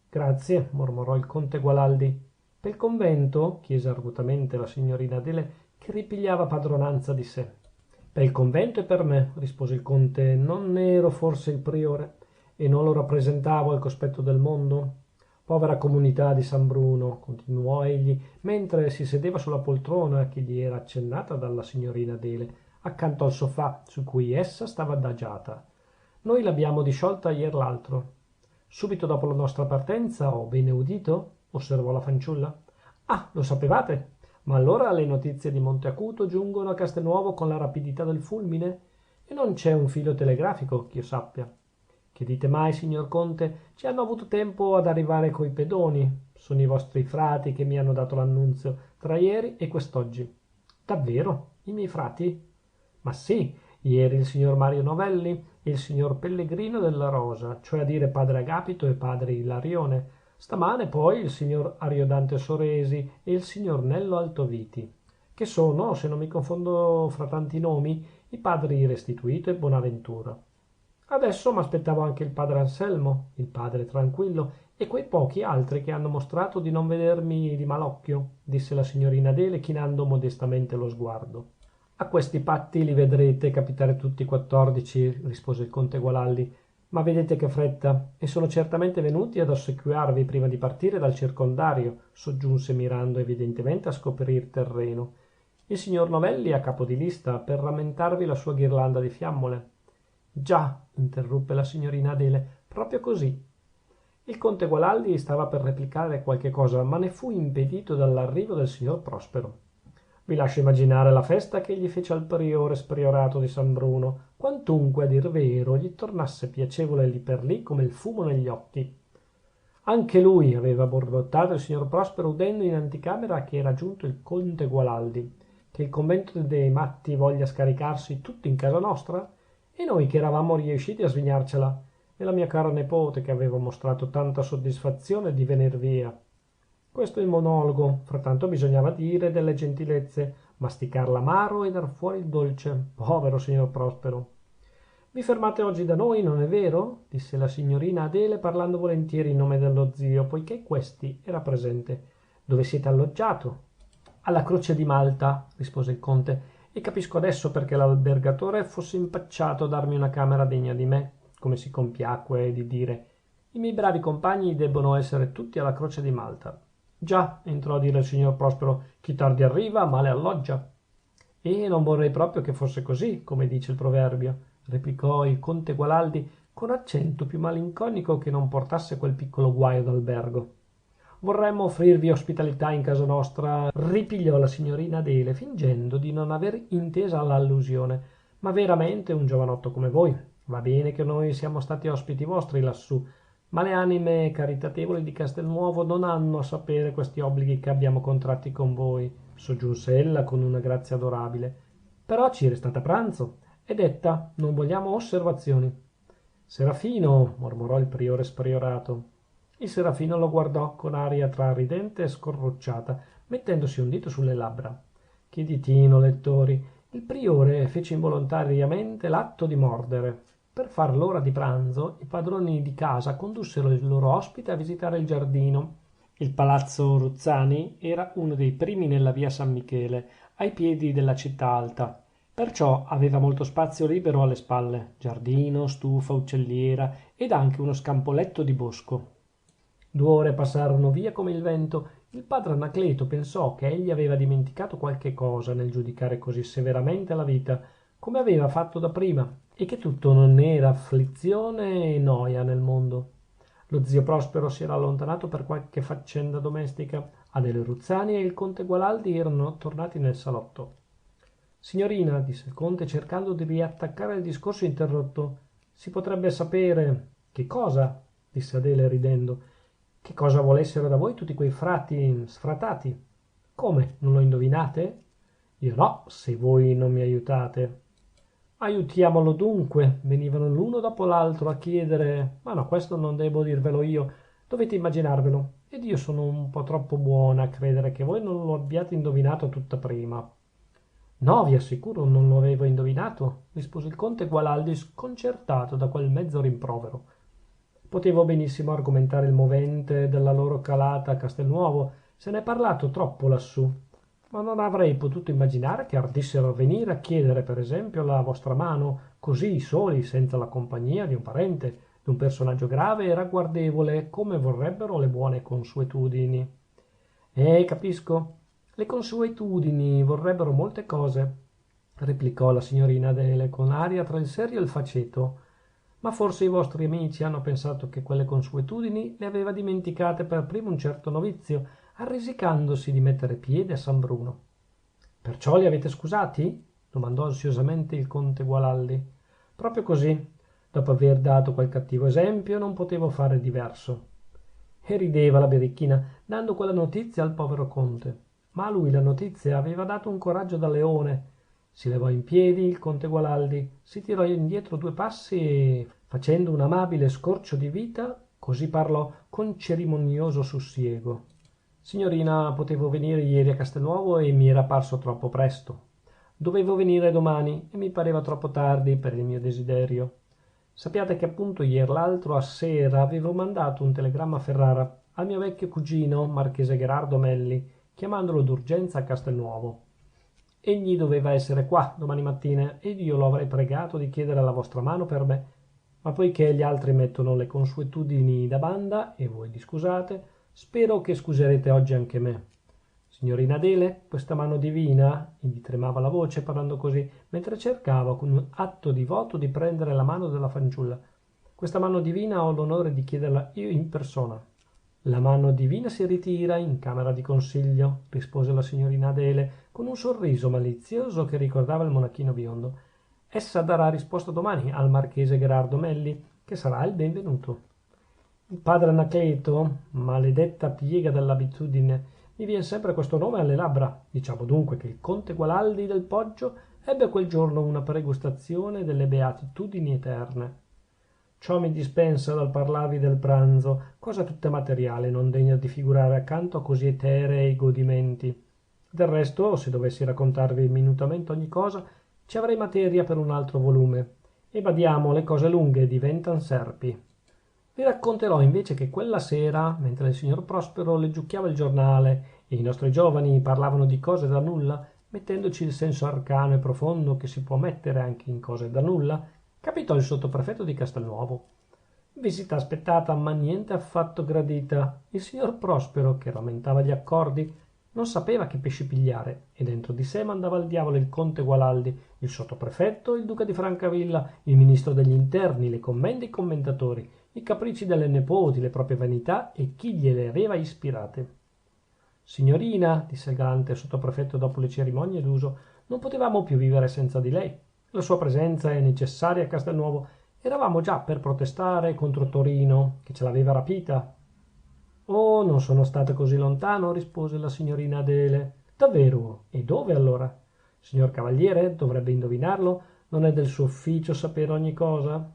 Grazie, mormorò il conte Gualandi. Per il convento? Chiese argutamente la signorina Adele, che ripigliava padronanza di sé. Per il convento e per me, rispose il conte, non ero forse il priore. e non lo rappresentavo al cospetto del mondo? Povera comunità di San Bruno, continuò egli, mentre si sedeva sulla poltrona che gli era accennata dalla signorina Adele, accanto al sofà su cui essa stava adagiata. Noi l'abbiamo disciolta ier l'altro. Subito dopo la nostra partenza, ho bene udito? Osservò la fanciulla. Ah, lo sapevate? Ma allora le notizie di Monte Acuto giungono a Castelnuovo con la rapidità del fulmine? E non c'è un filo telegrafico, ch'io sappia. Che dite mai, signor conte? Ci hanno avuto tempo ad arrivare coi pedoni. Sono i vostri frati che mi hanno dato l'annunzio tra ieri e quest'oggi. Davvero? I miei frati? Ma sì, ieri il signor Mario Novelli e il signor Pellegrino della Rosa, cioè a dire padre Agapito e padre Ilarione. Stamane poi il signor Ariodante Soresi e il signor Nello Altoviti, che sono, se non mi confondo fra tanti nomi, i padri Restituto e Bonaventura. Adesso m'aspettavo anche il padre Anselmo, il padre Tranquillo e quei pochi altri che hanno mostrato di non vedermi di malocchio, disse la signorina Adele chinando modestamente lo sguardo. A questi patti li vedrete capitare tutti 14, rispose il conte Gualandi, ma vedete che fretta, e sono certamente venuti ad ossequiarvi prima di partire dal circondario, soggiunse mirando evidentemente a scoprir terreno. Il signor Novelli è a capo di lista per rammentarvi la sua ghirlanda di fiammole. Già, interruppe la signorina Adele, proprio così. Il conte Gualandi stava per replicare qualche cosa, ma ne fu impedito dall'arrivo del signor Prospero. Vi lascio immaginare la festa che egli fece al priore spriorato di San Bruno, quantunque a dir vero gli tornasse piacevole lì per lì come il fumo negli occhi. Anche lui aveva borbottato il signor Prospero udendo in anticamera che era giunto il conte Gualandi. Che il convento dei matti voglia scaricarsi tutto in casa nostra? E noi che eravamo riusciti a svignarcela? E la mia cara nepote che aveva mostrato tanta soddisfazione di venir via? Questo è il monologo, frattanto bisognava dire delle gentilezze, masticar l'amaro e dar fuori il dolce. Povero signor Prospero. Vi fermate oggi da noi, non è vero? Disse la signorina Adele parlando volentieri in nome dello zio, poiché questi era presente. Dove siete alloggiato? Alla Croce di Malta, rispose il conte, e capisco adesso perché l'albergatore fosse impacciato a darmi una camera degna di me, come si compiacque di dire. I miei bravi compagni debbono essere tutti alla Croce di Malta. Già, entrò a dire il signor Prospero, chi tardi arriva, male alloggia. E non vorrei proprio che fosse così, come dice il proverbio, replicò il conte Gualandi con accento più malinconico che non portasse quel piccolo guaio d'albergo. Vorremmo offrirvi ospitalità in casa nostra, ripigliò la signorina Adele, fingendo di non aver intesa l'allusione, ma veramente un giovanotto come voi. Va bene che noi siamo stati ospiti vostri lassù, ma le anime caritatevoli di Castelnuovo non hanno a sapere questi obblighi che abbiamo contratti con voi, soggiunse ella con una grazia adorabile. Però ci restate a pranzo. È detta, non vogliamo osservazioni. Serafino, mormorò il priore spriorato. Il serafino lo guardò con aria tra ridente e scorrucciata, mettendosi un dito sulle labbra. Che ditino, lettori, il priore fece involontariamente l'atto di mordere. Per far l'ora di pranzo, i padroni di casa condussero il loro ospite a visitare il giardino. Il palazzo Ruzzani era uno dei primi nella via San Michele, ai piedi della città alta. Perciò aveva molto spazio libero alle spalle, giardino, stufa, uccelliera ed anche uno scampoletto di bosco. 2 ore passarono via come il vento. Il padre Anacleto pensò che egli aveva dimenticato qualche cosa nel giudicare così severamente la vita, come aveva fatto da prima, e che tutto non era afflizione e noia nel mondo. Lo zio Prospero si era allontanato per qualche faccenda domestica. Adele Ruzzani e il conte Gualandi erano tornati nel salotto. Signorina, disse il conte cercando di riattaccare il discorso interrotto, si potrebbe sapere... Che cosa? Disse Adele ridendo. Che cosa volessero da voi tutti quei frati sfratati? Come, non lo indovinate? Io no, se voi non mi aiutate. Aiutiamolo dunque. Venivano l'uno dopo l'altro a chiedere... Ma no, questo non devo dirvelo io. Dovete immaginarvelo. Ed io sono un po' troppo buona a credere che voi non lo abbiate indovinato tutta prima. No, vi assicuro, non lo avevo indovinato, rispose il conte Gualandi sconcertato da quel mezzo rimprovero. Potevo benissimo argomentare il movente della loro calata a Castelnuovo, se ne è parlato troppo lassù, ma non avrei potuto immaginare che ardissero a venire a chiedere per esempio la vostra mano, così soli, senza la compagnia di un parente, d'un personaggio grave e ragguardevole, come vorrebbero le buone consuetudini. Capisco. Le consuetudini vorrebbero molte cose, replicò la signorina Adele con aria tra il serio e il faceto. Ma forse i vostri amici hanno pensato che quelle consuetudini le aveva dimenticate per primo un certo novizio, arrisicandosi di mettere piede a San Bruno. Perciò li avete scusati? Domandò ansiosamente il conte Gualandi. Proprio così. Dopo aver dato quel cattivo esempio, non potevo fare diverso. E rideva la birichina, dando quella notizia al povero conte. Ma a lui la notizia aveva dato un coraggio da leone. Si levò in piedi il conte Gualandi, si tirò indietro 2 passi e, facendo un amabile scorcio di vita, così parlò con cerimonioso sussiego. Signorina, potevo venire ieri a Castelnuovo e mi era parso troppo presto. Dovevo venire domani e mi pareva troppo tardi per il mio desiderio. Sappiate che appunto ier l'altro a sera avevo mandato un telegramma a Ferrara, al mio vecchio cugino, marchese Gherardo Melli, chiamandolo d'urgenza a Castelnuovo. Egli doveva essere qua domani mattina ed io lo avrei pregato di chiedere la vostra mano per me. Ma poichè gli altri mettono le consuetudini da banda e voi li scusate, spero che scuserete oggi anche me. Signorina Adele, questa mano divina, gli tremava la voce parlando così, mentre cercava con un atto di voto di prendere la mano della fanciulla. Questa mano divina ho l'onore di chiederla io in persona. La mano divina si ritira in camera di consiglio, rispose la signorina Adele, con un sorriso malizioso che ricordava il monachino biondo. Essa darà risposta domani al marchese Gherardo Melli, che sarà il benvenuto. Il padre Anacleto, maledetta piega dell'abitudine, mi vien sempre questo nome alle labbra. Diciamo dunque che il conte Gualandi del Poggio ebbe quel giorno una pregustazione delle beatitudini eterne. Ciò mi dispensa dal parlarvi del pranzo, cosa tutta materiale, non degna di figurare accanto a così eterei godimenti. Del resto, se dovessi raccontarvi minutamente ogni cosa, ci avrei materia per un altro volume. E badiamo, le cose lunghe diventan serpi. Vi racconterò invece che quella sera, mentre il signor Prospero leggiucchiava il giornale e i nostri giovani parlavano di cose da nulla, mettendoci il senso arcano e profondo che si può mettere anche in cose da nulla, capitò il sottoprefetto di Castelnuovo. Visita aspettata, ma niente affatto gradita. Il signor Prospero, che rammentava gli accordi, non sapeva che pesci pigliare e dentro di sé mandava al diavolo il conte Gualandi, il sottoprefetto, il duca di Francavilla, il ministro degli interni, le commende e i commendatori, i capricci delle nepoti, le proprie vanità e chi gliele aveva ispirate. Signorina, disse il galante sottoprefetto dopo le cerimonie d'uso, non potevamo più vivere senza di lei. La sua presenza è necessaria a Castelnuovo. Eravamo già per protestare contro Torino, che ce l'aveva rapita. Oh, non sono stata così lontano, rispose la signorina Adele. Davvero? E dove allora? Signor Cavaliere, dovrebbe indovinarlo, non è del suo ufficio sapere ogni cosa?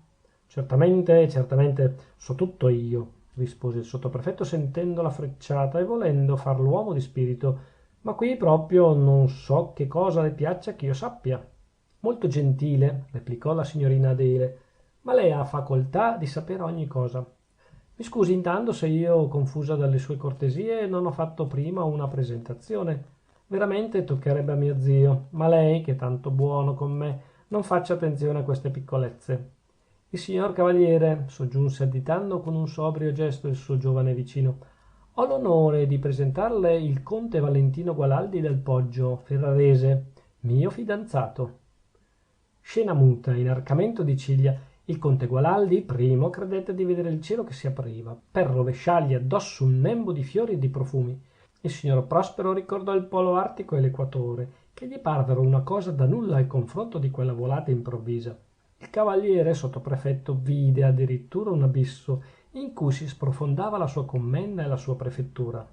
Certamente, certamente, so tutto io, rispose il sottoprefetto sentendo la frecciata e volendo far l'uomo di spirito. Ma qui proprio non so che cosa le piaccia che io sappia. Molto gentile, replicò la signorina Adele, ma lei ha facoltà di sapere ogni cosa. Mi scusi intanto se io, confusa dalle sue cortesie, non ho fatto prima una presentazione. Veramente toccherebbe a mio zio, ma lei, che è tanto buono con me, non faccia attenzione a queste piccolezze. Il signor Cavaliere, soggiunse additando con un sobrio gesto il suo giovane vicino, ho l'onore di presentarle il conte Valentino Gualandi del Poggio, ferrarese, mio fidanzato. Scena muta, inarcamento di ciglia. Il conte Gualandi, primo, credette di vedere il cielo che si apriva, per rovesciargli addosso un nembo di fiori e di profumi. Il signor Prospero ricordò il polo artico e l'equatore, che gli parvero una cosa da nulla al confronto di quella volata improvvisa. Il cavaliere sottoprefetto vide addirittura un abisso in cui si sprofondava la sua commenda e la sua prefettura.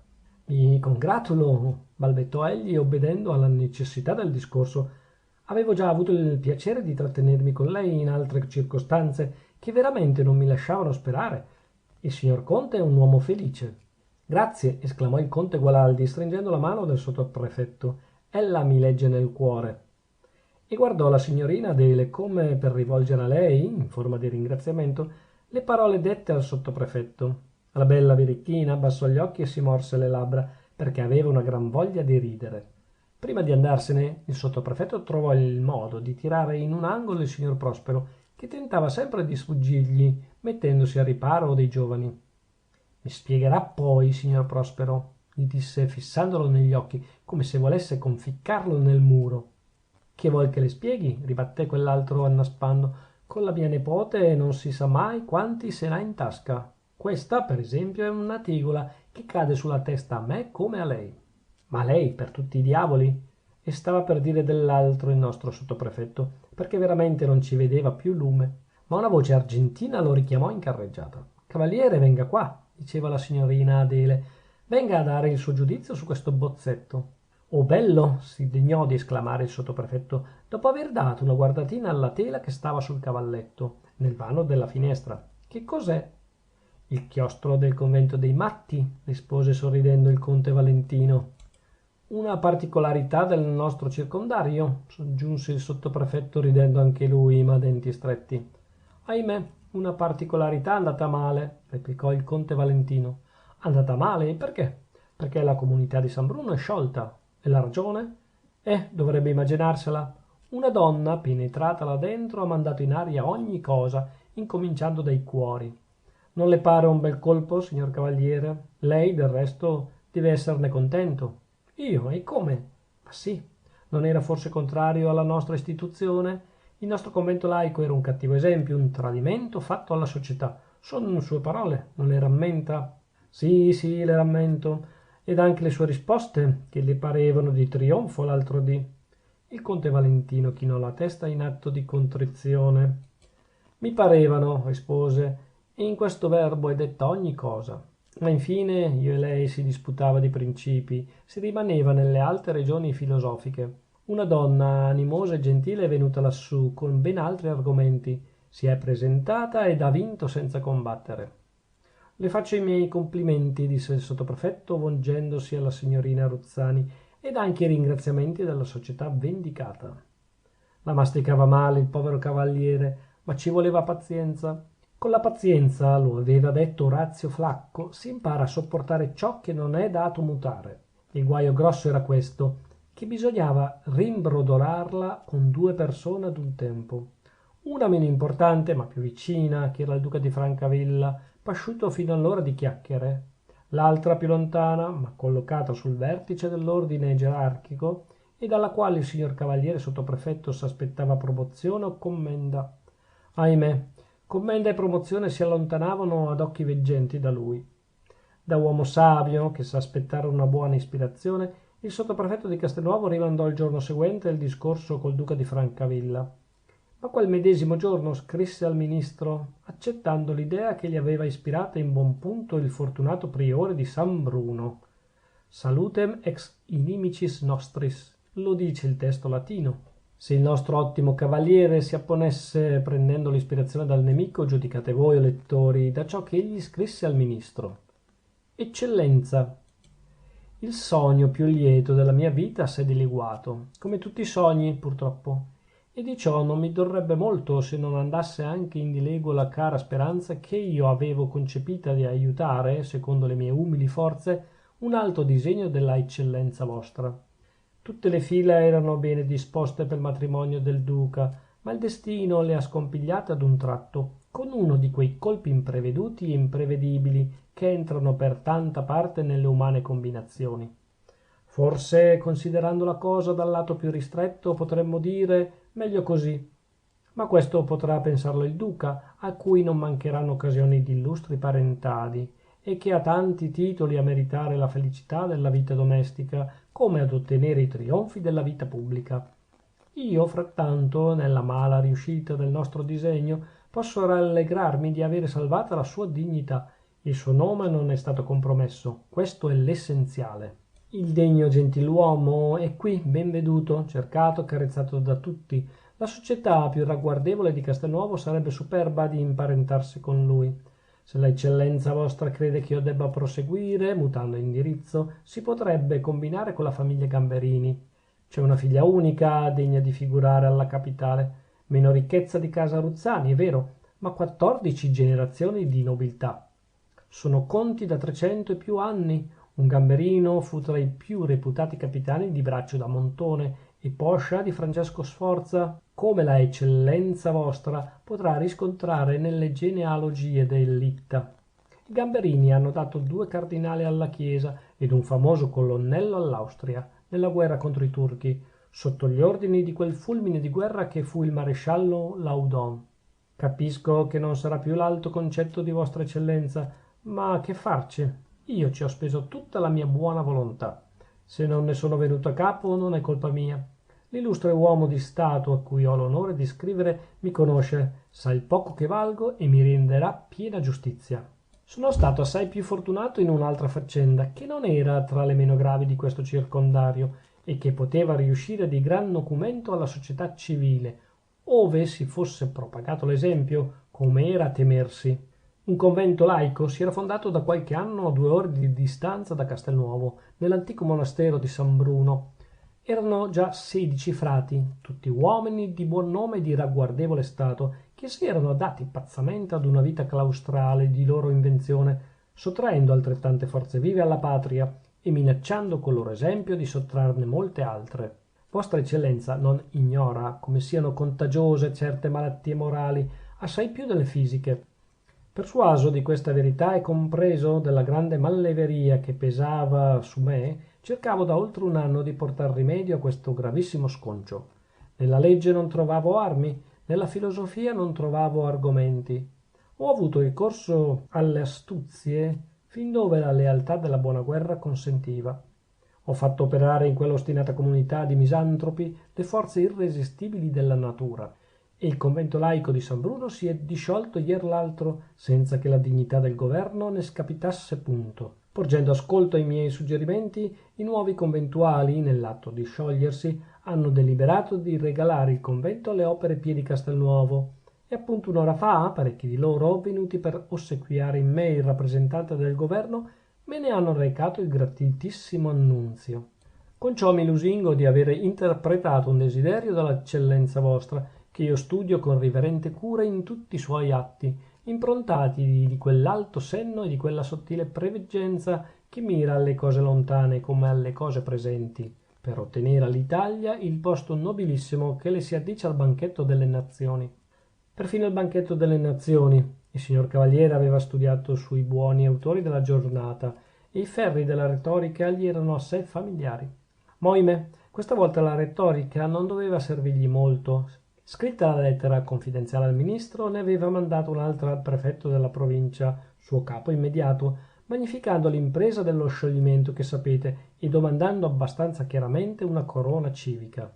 Mi congratulo, balbettò egli, obbedendo alla necessità del discorso. Avevo già avuto il piacere di trattenermi con lei in altre circostanze che veramente non mi lasciavano sperare. Il signor conte è un uomo felice. Grazie, esclamò il conte Gualandi, stringendo la mano del sottoprefetto. Ella mi legge nel cuore. E guardò la signorina Adele come per rivolgere a lei, in forma di ringraziamento, le parole dette al sottoprefetto. La bella birichina abbassò gli occhi e si morse le labbra, perché aveva una gran voglia di ridere. Prima di andarsene, il sottoprefetto trovò il modo di tirare in un angolo il signor Prospero, che tentava sempre di sfuggirgli, mettendosi al riparo dei giovani. Mi spiegherà poi, signor Prospero, gli disse fissandolo negli occhi, come se volesse conficcarlo nel muro. Che vuol che le spieghi? Ribatté quell'altro annaspando. Con la mia nepote non si sa mai quanti se n'ha in tasca. Questa, per esempio, è una tegola che cade sulla testa a me come a lei. Ma lei, per tutti i diavoli? E stava per dire dell'altro il nostro sottoprefetto, perché veramente non ci vedeva più lume. Ma una voce argentina lo richiamò in carreggiata. Cavaliere, venga qua, diceva la signorina Adele. Venga a dare il suo giudizio su questo bozzetto. Oh bello, si degnò di esclamare il sottoprefetto, dopo aver dato una guardatina alla tela che stava sul cavalletto, nel vano della finestra. Che cos'è? Il chiostro del convento dei matti, rispose sorridendo il conte Valentino. Una particolarità del nostro circondario, soggiunse il sottoprefetto ridendo anche lui, ma a denti stretti. Ahimè, una particolarità andata male, replicò il conte Valentino. Andata male? E perché? Perché la comunità di San Bruno è sciolta. E la ragione? Dovrebbe immaginarsela. Una donna, penetrata là dentro, ha mandato in aria ogni cosa, incominciando dai cuori. Non le pare un bel colpo, signor Cavaliere? Lei, del resto, deve esserne contento. Io? E come? Ma sì, non era forse contrario alla nostra istituzione? Il nostro convento laico era un cattivo esempio, un tradimento fatto alla società. Sono sue parole, non le rammenta? Sì, sì, le rammento. Ed anche le sue risposte, che le parevano di trionfo l'altro dì. Il conte Valentino chinò la testa in atto di contrizione. Mi parevano, rispose, e in questo verbo è detta ogni cosa. Ma infine io e lei si disputava di principi, si rimaneva nelle alte regioni filosofiche. Una donna animosa e gentile è venuta lassù con ben altri argomenti, si è presentata ed ha vinto senza combattere. Le faccio i miei complimenti, disse il sottoprefetto volgendosi alla signorina Ruzzani, ed anche i ringraziamenti della società vendicata. La masticava male il povero cavaliere, ma ci voleva pazienza. Con la pazienza, lo aveva detto Orazio Flacco, si impara a sopportare ciò che non è dato mutare. Il guaio grosso era questo, che bisognava rimbrodolarla con due persone ad un tempo. Una meno importante, ma più vicina, che era il duca di Francavilla, pasciuto fino all'ora di chiacchiere. L'altra più lontana, ma collocata sul vertice dell'ordine gerarchico, e dalla quale il signor cavaliere sottoprefetto s'aspettava promozione o commenda. Ahimè, commenda e promozione si allontanavano ad occhi veggenti da lui. Da uomo savio, che sa aspettare una buona ispirazione, il sottoprefetto di Castelnuovo rimandò il giorno seguente il discorso col duca di Francavilla. Ma quel medesimo giorno scrisse al ministro, accettando l'idea che gli aveva ispirata in buon punto il fortunato priore di San Bruno. Salutem ex inimicis nostris, lo dice il testo latino. Se il nostro ottimo cavaliere si apponesse prendendo l'ispirazione dal nemico, giudicate voi, o lettori, da ciò che egli scrisse al ministro. Eccellenza, il sogno più lieto della mia vita s'è dileguato, come tutti i sogni, purtroppo. E di ciò non mi dorrebbe molto se non andasse anche in dileguo la cara speranza che io avevo concepita di aiutare, secondo le mie umili forze, un alto disegno della eccellenza vostra. Tutte le fila erano bene disposte per il matrimonio del duca, ma il destino le ha scompigliate ad un tratto, con uno di quei colpi impreveduti e imprevedibili che entrano per tanta parte nelle umane combinazioni. Forse, considerando la cosa dal lato più ristretto, potremmo dire meglio così. Ma questo potrà pensarlo il duca, a cui non mancheranno occasioni di illustri parentadi, e che ha tanti titoli a meritare la felicità della vita domestica, come ad ottenere i trionfi della vita pubblica. Io, frattanto, nella mala riuscita del nostro disegno, posso rallegrarmi di avere salvata la sua dignità. Il suo nome non è stato compromesso, questo è l'essenziale. Il degno gentiluomo è qui, ben veduto, cercato, accarezzato da tutti. La società più ragguardevole di Castelnuovo sarebbe superba di imparentarsi con lui. Se la eccellenza vostra crede che io debba proseguire, mutando indirizzo, si potrebbe combinare con la famiglia Gamberini. C'è una figlia unica, degna di figurare alla capitale. Meno ricchezza di casa Ruzzani, è vero, ma 14 generazioni di nobiltà. Sono conti da 300 e più anni. Un Gamberino fu tra i più reputati capitani di braccio da Montone, e poscia di Francesco Sforza. come la eccellenza vostra potrà riscontrare nelle genealogie dell'Itta. I Gamberini hanno dato 2 cardinali alla Chiesa ed un famoso colonnello all'Austria nella guerra contro i turchi, sotto gli ordini di quel fulmine di guerra che fu il maresciallo Laudon. Capisco che non sarà più l'alto concetto di vostra eccellenza, ma che farci? Io ci ho speso tutta la mia buona volontà. Se non ne sono venuto a capo non è colpa mia. L'illustre uomo di Stato a cui ho l'onore di scrivere mi conosce, sa il poco che valgo e mi renderà piena giustizia. Sono stato assai più fortunato in un'altra faccenda, che non era tra le meno gravi di questo circondario, e che poteva riuscire di gran nocumento alla società civile, ove si fosse propagato l'esempio, come era a temersi. Un convento laico si era fondato da qualche anno a 2 ore di distanza da Castelnuovo, nell'antico monastero di San Bruno. Erano già 16 frati, tutti uomini di buon nome e di ragguardevole stato, che si erano dati pazzamente ad una vita claustrale di loro invenzione, sottraendo altrettante forze vive alla patria e minacciando col loro esempio di sottrarne molte altre. Vostra eccellenza non ignora come siano contagiose certe malattie morali, assai più delle fisiche. Persuaso di questa verità e compreso della grande malleveria che pesava su me, cercavo da oltre un anno di portar rimedio a questo gravissimo sconcio. Nella legge non trovavo armi, nella filosofia non trovavo argomenti. Ho avuto ricorso alle astuzie fin dove la lealtà della buona guerra consentiva. Ho fatto operare in quella ostinata comunità di misantropi le forze irresistibili della natura, e il convento laico di San Bruno si è disciolto ier l'altro senza che la dignità del governo ne scapitasse punto. Porgendo ascolto ai miei suggerimenti, i nuovi conventuali, nell'atto di sciogliersi, hanno deliberato di regalare il convento alle opere Pie di Castelnuovo, e appunto un'ora fa parecchi di loro, venuti per ossequiare in me il rappresentante del governo, me ne hanno recato il gratitissimo annunzio. Con ciò mi lusingo di avere interpretato un desiderio dell'eccellenza vostra, che io studio con riverente cura in tutti i suoi atti, improntati di quell'alto senno e di quella sottile preveggenza che mira alle cose lontane come alle cose presenti, per ottenere all'Italia il posto nobilissimo che le si addice al banchetto delle nazioni. Perfino il banchetto delle nazioni il signor Cavaliere aveva studiato sui buoni autori della giornata, e i ferri della retorica gli erano assai familiari. Ma ohimè, questa volta la retorica non doveva servirgli molto. Scritta la lettera confidenziale al ministro, ne aveva mandato un'altra al prefetto della provincia, suo capo immediato, magnificando l'impresa dello scioglimento che sapete e domandando abbastanza chiaramente una corona civica.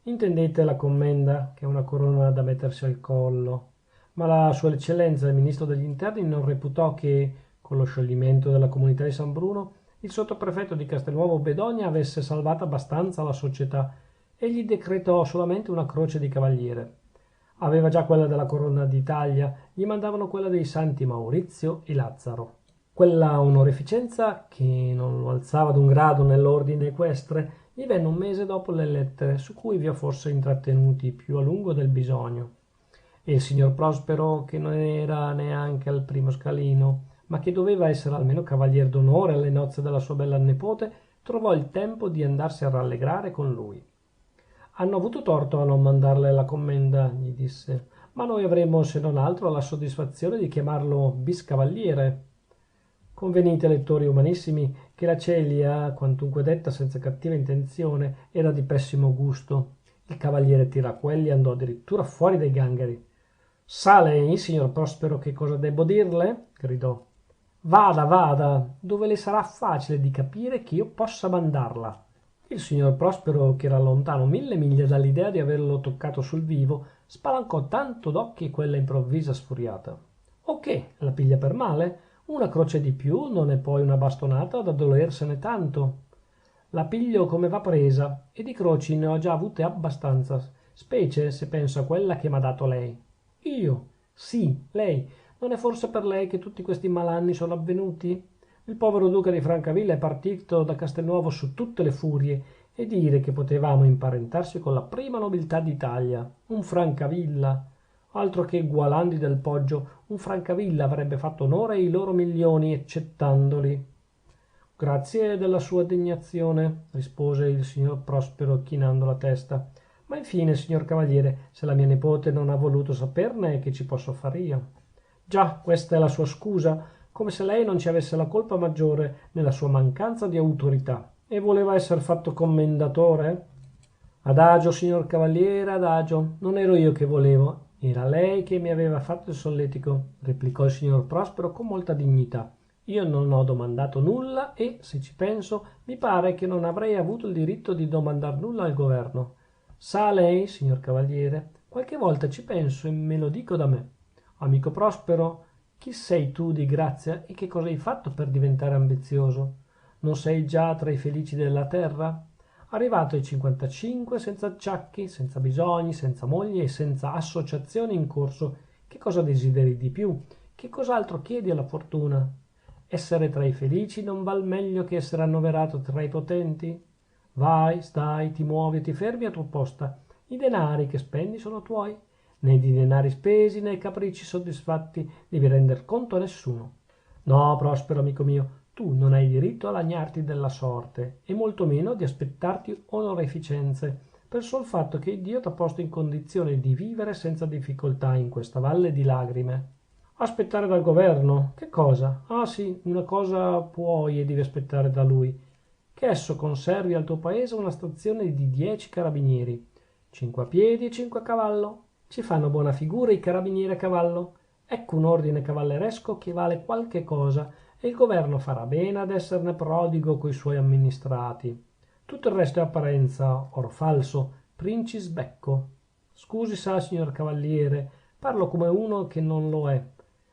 Intendete la commenda, che è una corona da mettersi al collo. Ma la sua eccellenza, il ministro degli interni, non reputò che, con lo scioglimento della comunità di San Bruno, il sottoprefetto di Castelnuovo Bedonia avesse salvato abbastanza la società, e gli decretò solamente una croce di cavaliere. Aveva già quella della corona d'Italia, gli mandavano quella dei santi Maurizio e Lazzaro. Quella onorificenza, che non lo alzava d'un grado nell'ordine equestre, gli venne un mese dopo le lettere, su cui vi ho forse intrattenuti più a lungo del bisogno. E il signor Prospero, che non era neanche al primo scalino, ma che doveva essere almeno cavalier d'onore alle nozze della sua bella nepote, trovò il tempo di andarsi a rallegrare con lui. Hanno avuto torto a non mandarle la commenda, gli disse, ma noi avremo se non altro la soddisfazione di chiamarlo biscavaliere. Convenite, lettori umanissimi, che la celia, quantunque detta senza cattiva intenzione, era di pessimo gusto. Il cavaliere Tiraquelli andò addirittura fuori dai gangheri. Sa lei, signor Prospero, che cosa debbo dirle? Gridò. Vada, vada, dove le sarà facile di capire che io possa mandarla. Il signor Prospero, che era lontano 1000 miglia dall'idea di averlo toccato sul vivo, spalancò tanto d'occhi quella improvvisa sfuriata. O che? La piglia per male? Una croce di più non è poi una bastonata da dolersene tanto. La piglio come va presa, e di croci ne ho già avute abbastanza, specie se penso a quella che m'ha dato lei. Io? Sì, lei. Non è forse per lei che tutti questi malanni sono avvenuti? Il povero duca di Francavilla è partito da Castelnuovo su tutte le furie, e dire che potevamo imparentarsi con la prima nobiltà d'Italia, un Francavilla. Altro che Gualandi del Poggio, un Francavilla avrebbe fatto onore ai loro milioni accettandoli. Grazie della sua degnazione, rispose il signor Prospero chinando la testa, Ma infine, signor cavaliere, se la mia nipote non ha voluto saperne, che ci posso far io? Già, questa è la sua scusa, come se lei non ci avesse la colpa maggiore nella sua mancanza di autorità. E voleva esser fatto commendatore? Adagio, signor cavaliere, adagio. Non ero io che volevo, era lei che mi aveva fatto il solletico, replicò il signor Prospero con molta dignità. Io non ho domandato nulla e, se ci penso, mi pare che non avrei avuto il diritto di domandar nulla al governo. Sa lei, signor cavaliere, qualche volta ci penso e me lo dico da me. Amico Prospero, chi sei tu di grazia e che cosa hai fatto per diventare ambizioso? Non sei già tra i felici della terra? Arrivato ai 55, senza acciacchi, senza bisogni, senza moglie e senza associazioni in corso, che cosa desideri di più? Che cos'altro chiedi alla fortuna? Essere tra i felici non val meglio che essere annoverato tra i potenti? Vai, stai, ti muovi e ti fermi a tua posta. I denari che spendi sono tuoi. Né di denari spesi né capricci soddisfatti devi render conto a nessuno. No, Prospero, amico mio, tu non hai diritto a lagnarti della sorte e molto meno di aspettarti onorificenze per sol fatto che Dio t'ha posto in condizione di vivere senza difficoltà in questa valle di lagrime. Aspettare dal governo? Che cosa? Ah sì, una cosa puoi e devi aspettare da lui, che esso conservi al tuo paese una stazione di 10 carabinieri, 5 a piedi e 5 a cavallo. Ci fanno buona figura i carabinieri a cavallo. Ecco un ordine cavalleresco che vale qualche cosa e il governo farà bene ad esserne prodigo coi suoi amministrati. Tutto il resto è apparenza, oro falso, princis becco. Scusi, sa, signor cavaliere, parlo come uno che non lo è,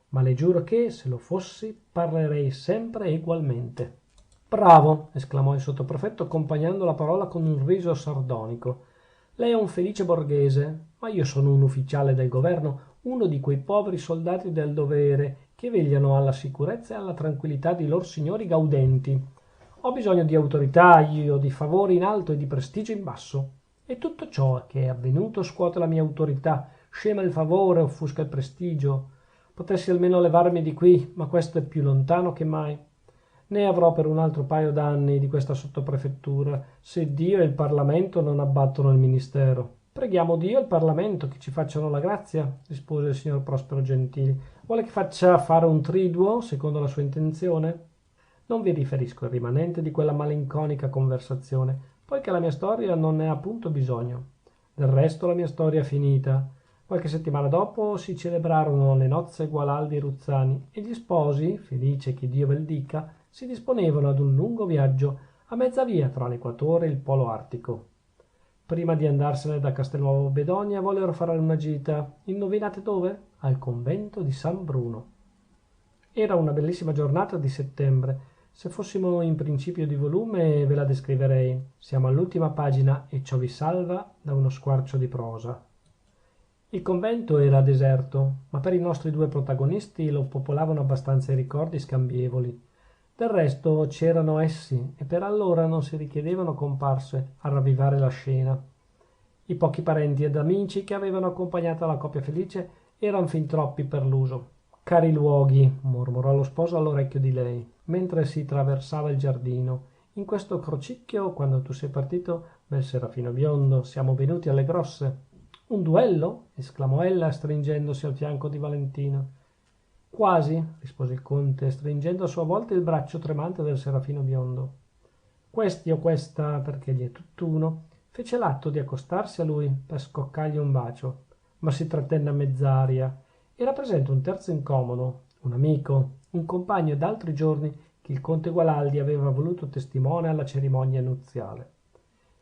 ma le giuro che, se lo fossi, parlerei sempre egualmente. Bravo! Esclamò il sottoprefetto accompagnando la parola con un riso sardonico. Lei è un felice borghese, ma io sono un ufficiale del governo, uno di quei poveri soldati del dovere che vegliano alla sicurezza e alla tranquillità di lor signori gaudenti. Ho bisogno di autorità, io di favori in alto e di prestigio in basso. E tutto ciò che è avvenuto scuote la mia autorità, scema il favore, offusca il prestigio. Potessi almeno levarmi di qui, ma questo è più lontano che mai. Ne avrò per un altro paio d'anni di questa sottoprefettura, se Dio e il Parlamento non abbattono il ministero. Preghiamo Dio e il Parlamento che ci facciano la grazia, rispose il signor Prospero Gentili. Vuole che faccia fare un triduo, secondo la sua intenzione? Non vi riferisco il rimanente di quella malinconica conversazione, poiché la mia storia non ne ha appunto bisogno. Del resto la mia storia è finita. Qualche settimana dopo si celebrarono le nozze Gualandi Ruzzani e gli sposi, felice che Dio vel dica, si disponevano ad un lungo viaggio a mezza via tra l'equatore e il polo artico. Prima di andarsene da Castelnuovo Bedonia vollero fare una gita. Indovinate dove? Al convento di San Bruno. Era una bellissima giornata di settembre. Se fossimo in principio di volume ve la descriverei. Siamo all'ultima pagina e ciò vi salva da uno squarcio di prosa. Il convento era deserto, ma per i nostri due protagonisti lo popolavano abbastanza i ricordi scambievoli. Del resto c'erano essi e per allora non si richiedevano comparse a ravvivare la scena. I pochi parenti ed amici che avevano accompagnata la coppia felice eran fin troppi per l'uso. Cari luoghi, mormorò lo sposo all'orecchio di lei, mentre si traversava il giardino. In questo crocicchio, quando tu sei partito, bel Serafino biondo, siamo venuti alle grosse. Un duello? Esclamò ella, stringendosi al fianco di Valentino. Quasi, rispose il conte, stringendo a sua volta il braccio tremante del Serafino biondo. Questi o questa, perché gli è tutt'uno, fece l'atto di accostarsi a lui per scoccargli un bacio, ma si trattenne a mezz'aria. Era presente un terzo incomodo, un amico, un compagno d'altri giorni che il conte Gualandi aveva voluto testimone alla cerimonia nuziale.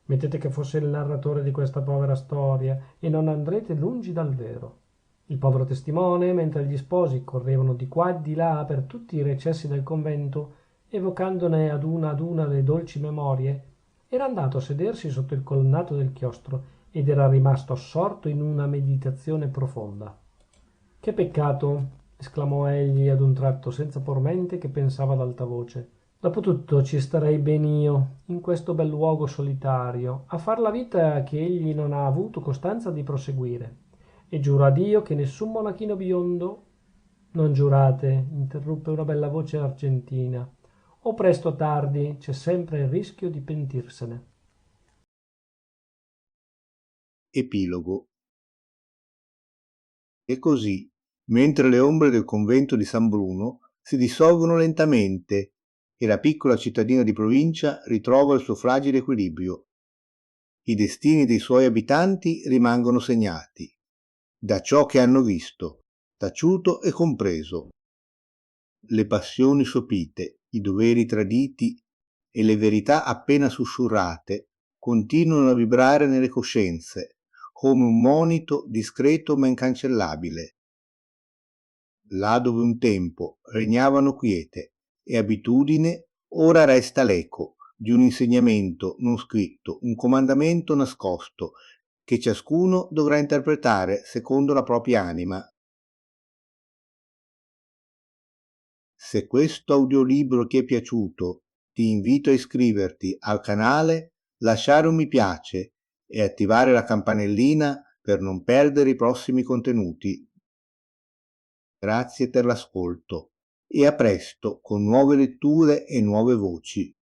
Mettete che fosse il narratore di questa povera storia e non andrete lungi dal vero. Il povero testimone, mentre gli sposi correvano di qua e di là per tutti i recessi del convento, evocandone ad una le dolci memorie, era andato a sedersi sotto il colonnato del chiostro ed era rimasto assorto in una meditazione profonda. Che peccato! Esclamò egli ad un tratto, senza por mente che pensava ad alta voce. Dopotutto ci starei ben io, in questo bel luogo solitario, a far la vita che egli non ha avuto costanza di proseguire. E giuro a Dio che nessun monachino biondo... Non giurate, interruppe una bella voce argentina. O presto o tardi c'è sempre il rischio di pentirsene. Epilogo. E così, mentre le ombre del convento di San Bruno si dissolvono lentamente e la piccola cittadina di provincia ritrova il suo fragile equilibrio, i destini dei suoi abitanti rimangono segnati da ciò che hanno visto, taciuto e compreso. Le passioni sopite, i doveri traditi e le verità appena sussurrate continuano a vibrare nelle coscienze come un monito discreto ma incancellabile. Là dove un tempo regnavano quiete e abitudine, ora resta l'eco di un insegnamento non scritto, un comandamento nascosto che ciascuno dovrà interpretare secondo la propria anima. Se questo audiolibro ti è piaciuto, ti invito a iscriverti al canale, lasciare un mi piace e attivare la campanellina per non perdere i prossimi contenuti. Grazie per l'ascolto e a presto con nuove letture e nuove voci.